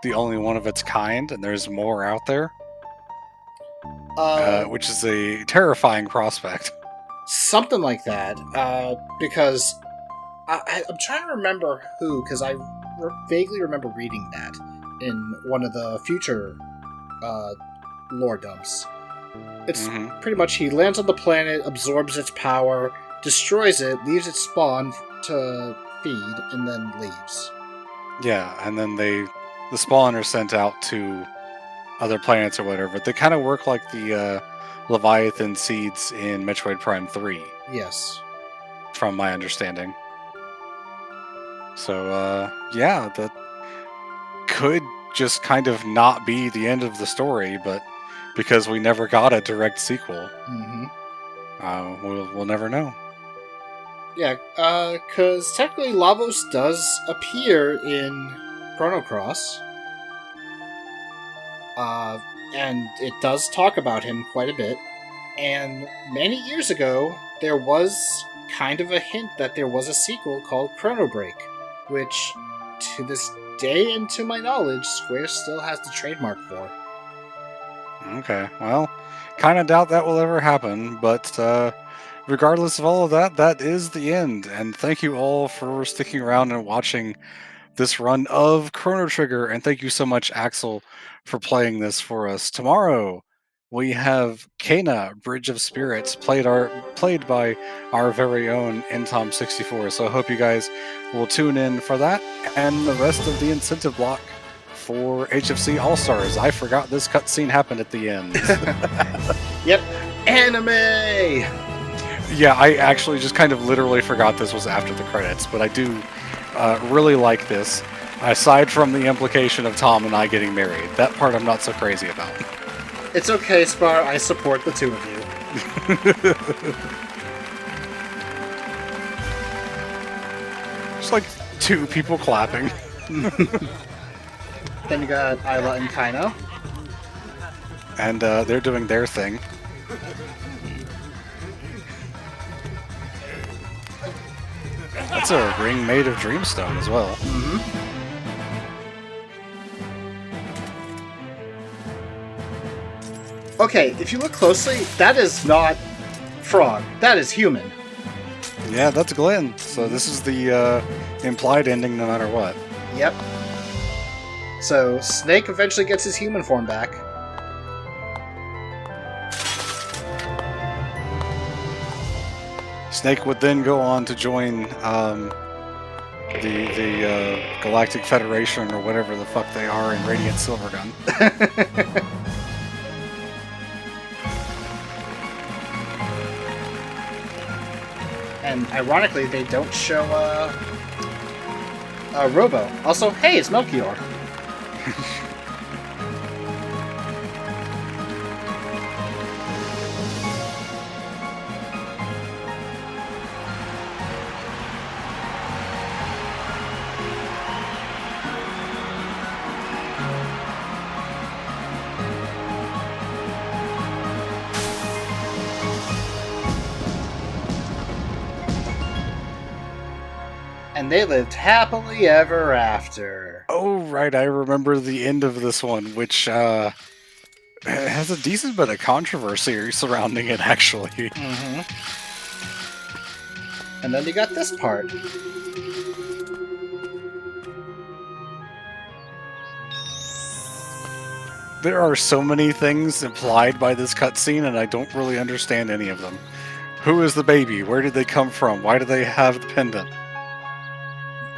Speaker 1: the only one of its kind, and there's more out there, which is a terrifying prospect.
Speaker 4: Something like that, because I'm trying to remember who, because I vaguely remember reading that in one of the future lore dumps. It's pretty much he lands on the planet, absorbs its power, destroys it, leaves its spawn to feed, and then leaves.
Speaker 1: Yeah, and then the spawn are sent out to other planets or whatever. They kind of work like the Leviathan seeds in Metroid Prime 3.
Speaker 4: Yes.
Speaker 1: From my understanding. So, yeah, that could just kind of not be the end of the story, but because we never got a direct sequel, we'll never know.
Speaker 4: Yeah, because technically Lavos does appear in Chrono Cross, and it does talk about him quite a bit, and many years ago, there was kind of a hint that there was a sequel called Chrono Break, which, to this day and to my knowledge, Square still has the trademark for.
Speaker 1: Okay, well, kind of doubt that will ever happen, but regardless of all of that, that is the end. And thank you all for sticking around and watching this run of Chrono Trigger, and thank you so much, Axel, for playing this for us. Tomorrow, we have Kena, Bridge of Spirits, played by our very own Ntom64. So I hope you guys will tune in for that, and the rest of the incentive block for HFC All-Stars. I forgot this cutscene happened at the end.
Speaker 4: Yep, anime!
Speaker 1: Yeah, I actually just kind of literally forgot this was after the credits, but I do really like this. Aside from the implication of Tom and I getting married. That part I'm not so crazy about.
Speaker 4: It's okay, Spar. I support the two of you.
Speaker 1: Just like two people clapping.
Speaker 4: Then you got Isla and Kaino.
Speaker 1: And they're doing their thing. That's a ring made of dreamstone as well.
Speaker 4: Okay, if you look closely, that is not Frog. That is human.
Speaker 1: Yeah, that's Glenn. So this is the implied ending no matter what.
Speaker 4: Yep. So, Snake eventually gets his human form back.
Speaker 1: Snake would then go on to join the Galactic Federation or whatever the fuck they are in Radiant Silvergun.
Speaker 4: And ironically, they don't show Robo. Also, hey, it's Melchior. And they lived happily ever after.
Speaker 1: Oh, right, I remember the end of this one, which has a decent bit of controversy surrounding it, actually.
Speaker 4: Mm-hmm. And then you got this part.
Speaker 1: There are so many things implied by this cutscene, and I don't really understand any of them. Who is the baby? Where did they come from? Why do they have the pendant?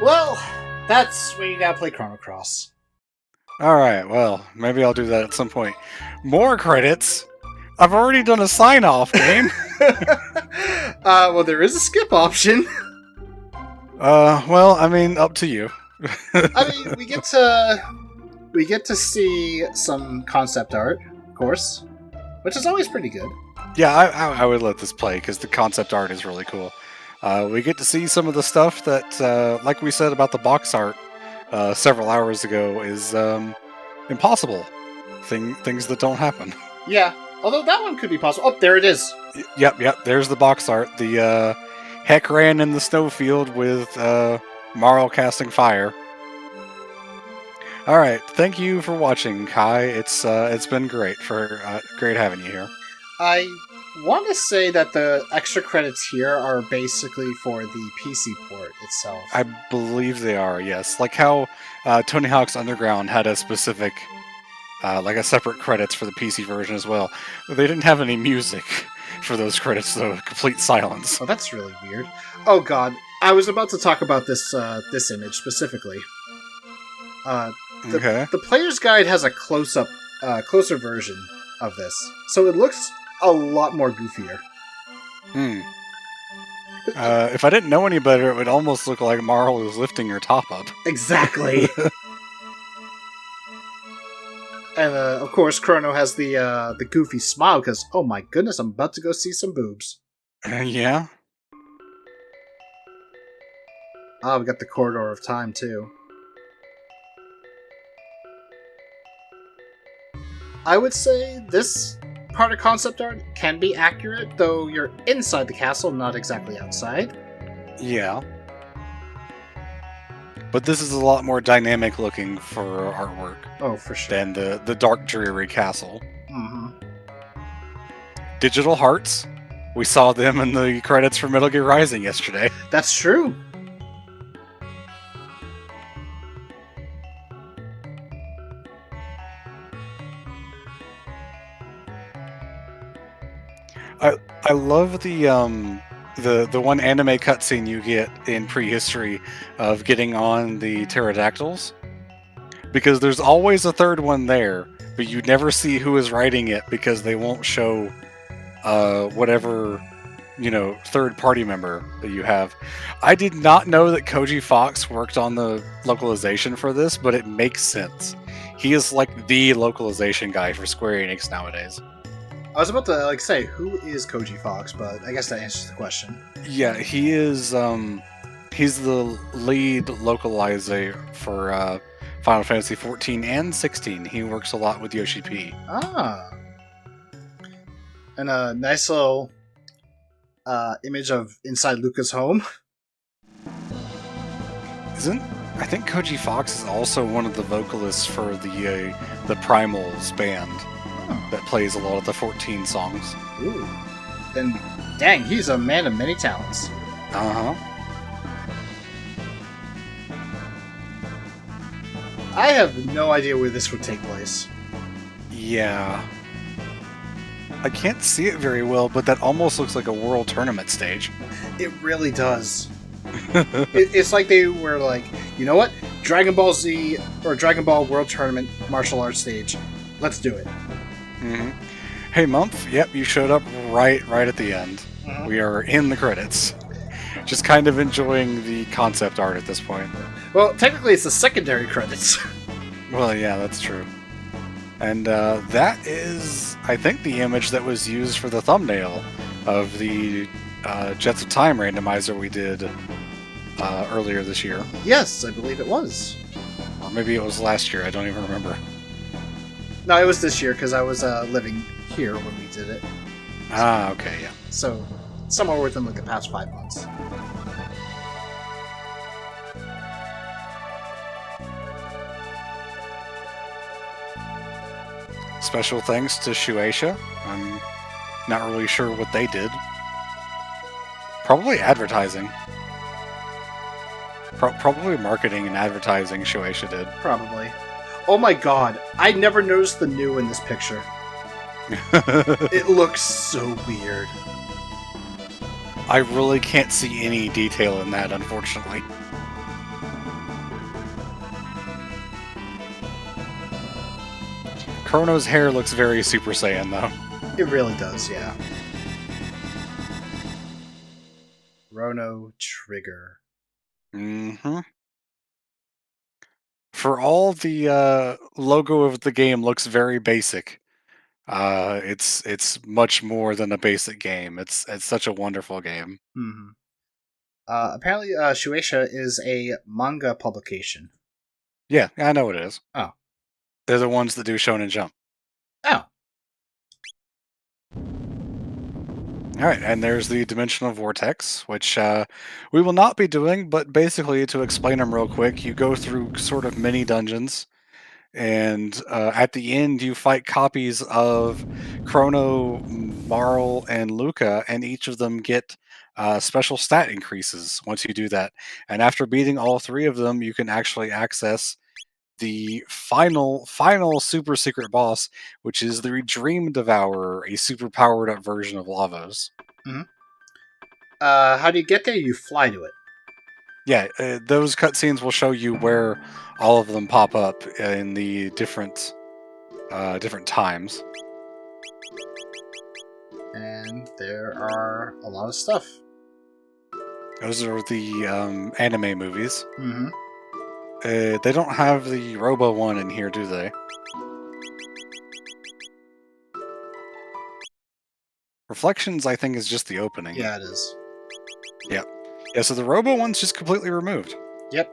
Speaker 4: Well, that's where you gotta play Chrono Cross.
Speaker 1: Alright, well, maybe I'll do that at some point. More credits? I've already done a sign-off game!
Speaker 4: Well, there is a skip option.
Speaker 1: Well, I mean, up to you.
Speaker 4: I mean, we get to see some concept art, of course, which is always pretty good.
Speaker 1: Yeah, I would let this play, because the concept art is really cool. We get to see some of the stuff that, like we said about the box art several hours ago, is impossible. Things that don't happen.
Speaker 4: Yeah, although that one could be possible. Oh, there it is.
Speaker 1: Yep, there's the box art. The Heck ran in the snowfield with Marl casting fire. Alright, thank you for watching, Kai. It's been great great having you here.
Speaker 4: I want to say that the extra credits here are basically for the PC port itself.
Speaker 1: I believe they are, yes. Like how Tony Hawk's Underground had a specific, like a separate credits for the PC version as well. They didn't have any music for those credits, though. Complete silence.
Speaker 4: Oh, that's really weird. Oh god, I was about to talk about this this image specifically.
Speaker 1: Okay.
Speaker 4: The player's guide has a closer version of this, so it looks a lot more goofier.
Speaker 1: If I didn't know any better, it would almost look like Marl was lifting her top up.
Speaker 4: Exactly. And of course, Chrono has the goofy smile because, oh my goodness, I'm about to go see some boobs.
Speaker 1: Yeah.
Speaker 4: Ah, we got the corridor of time too. I would say this part of concept art can be accurate, though you're inside the castle, not exactly outside.
Speaker 1: Yeah. But this is a lot more dynamic looking for artwork.
Speaker 4: Oh, for sure.
Speaker 1: Than the dark, dreary castle.
Speaker 4: Mm-hmm.
Speaker 1: Digital Hearts. We saw them in the credits for Metal Gear Rising yesterday.
Speaker 4: That's true.
Speaker 1: I love the one anime cutscene you get in prehistory of getting on the pterodactyls, because there's always a third one there, but you never see who is riding it because they won't show whatever third party member that you have. I did not know that Koji Fox worked on the localization for this, but it makes sense. He is like the localization guy for Square Enix nowadays.
Speaker 4: I was about to say, who is Koji Fox, but I guess that answers the question.
Speaker 1: Yeah, he is. He's the lead localizer for Final Fantasy 14 and 16. He works a lot with Yoshi P.
Speaker 4: Ah, and a nice little image of inside Luca's home.
Speaker 1: I think Koji Fox is also one of the vocalists for the Primals band. That plays a lot of the 14 songs.
Speaker 4: Ooh. Then, dang, he's a man of many talents.
Speaker 1: Uh-huh.
Speaker 4: I have no idea where this would take place.
Speaker 1: Yeah. I can't see it very well, but that almost looks like a world tournament stage.
Speaker 4: It really does. It's like they were like, you know what? Dragon Ball Z or Dragon Ball World Tournament martial arts stage. Let's do it.
Speaker 1: hmm Hey, Mumph. Yep, you showed up right at the end.
Speaker 4: Mhm.
Speaker 1: We are in the credits. Just kind of enjoying the concept art at this point.
Speaker 4: Well, technically, it's the secondary credits.
Speaker 1: Well, yeah, that's true. And that is, I think, the image that was used for the thumbnail of the Jets of Time randomizer we did earlier this year.
Speaker 4: Yes, I believe it was.
Speaker 1: Or maybe it was last year, I don't even remember.
Speaker 4: No, it was this year because I was living here when we did it.
Speaker 1: Ah, okay, yeah.
Speaker 4: So, somewhere within like the past 5 months.
Speaker 1: Special thanks to Shueisha. I'm not really sure what they did. Probably advertising. Probably marketing and advertising Shueisha did.
Speaker 4: Probably. Oh my god, I never noticed the new in this picture. It looks so weird.
Speaker 1: I really can't see any detail in that, unfortunately. Chrono's hair looks very Super Saiyan, though.
Speaker 4: It really does, yeah. Chrono Trigger.
Speaker 1: Mm-hmm. For all the logo of the game looks very basic, it's much more than a basic game. It's such a wonderful game.
Speaker 4: Hmm. Apparently, Shueisha is a manga publication.
Speaker 1: Yeah, I know it is.
Speaker 4: Oh.
Speaker 1: They're the ones that do Shonen Jump.
Speaker 4: Oh.
Speaker 1: All right, and there's the Dimensional Vortex, which we will not be doing, but basically, to explain them real quick, you go through sort of mini dungeons, and at the end, you fight copies of Chrono, Marl, and Luca, and each of them get special stat increases once you do that. And after beating all three of them, you can actually access the final super secret boss, which is the Dream Devourer, a super powered up version of Lavos.
Speaker 4: How do you get there? You fly to it.
Speaker 1: Yeah, those cutscenes will show you where all of them pop up in the different times.
Speaker 4: And there are a lot of stuff.
Speaker 1: Those are the anime movies.
Speaker 4: Mm-hmm.
Speaker 1: They don't have the Robo one in here, do they? Reflections, I think, is just the opening.
Speaker 4: Yeah, it is.
Speaker 1: Yeah, so the Robo one's just completely removed.
Speaker 4: Yep.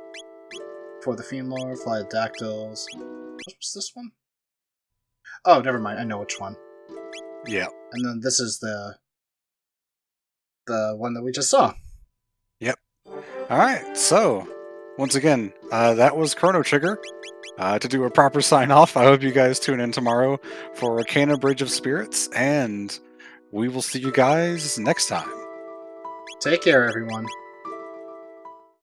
Speaker 4: For the Femlor, Fly the Dactyls. What was this one? Oh, never mind. I know which one.
Speaker 1: Yeah.
Speaker 4: And then this is the one that we just saw.
Speaker 1: Yep. All right. So, once again, that was Chrono Trigger. To do a proper sign off, I hope you guys tune in tomorrow for Arcana Bridge of Spirits, and we will see you guys next time.
Speaker 4: Take care, everyone.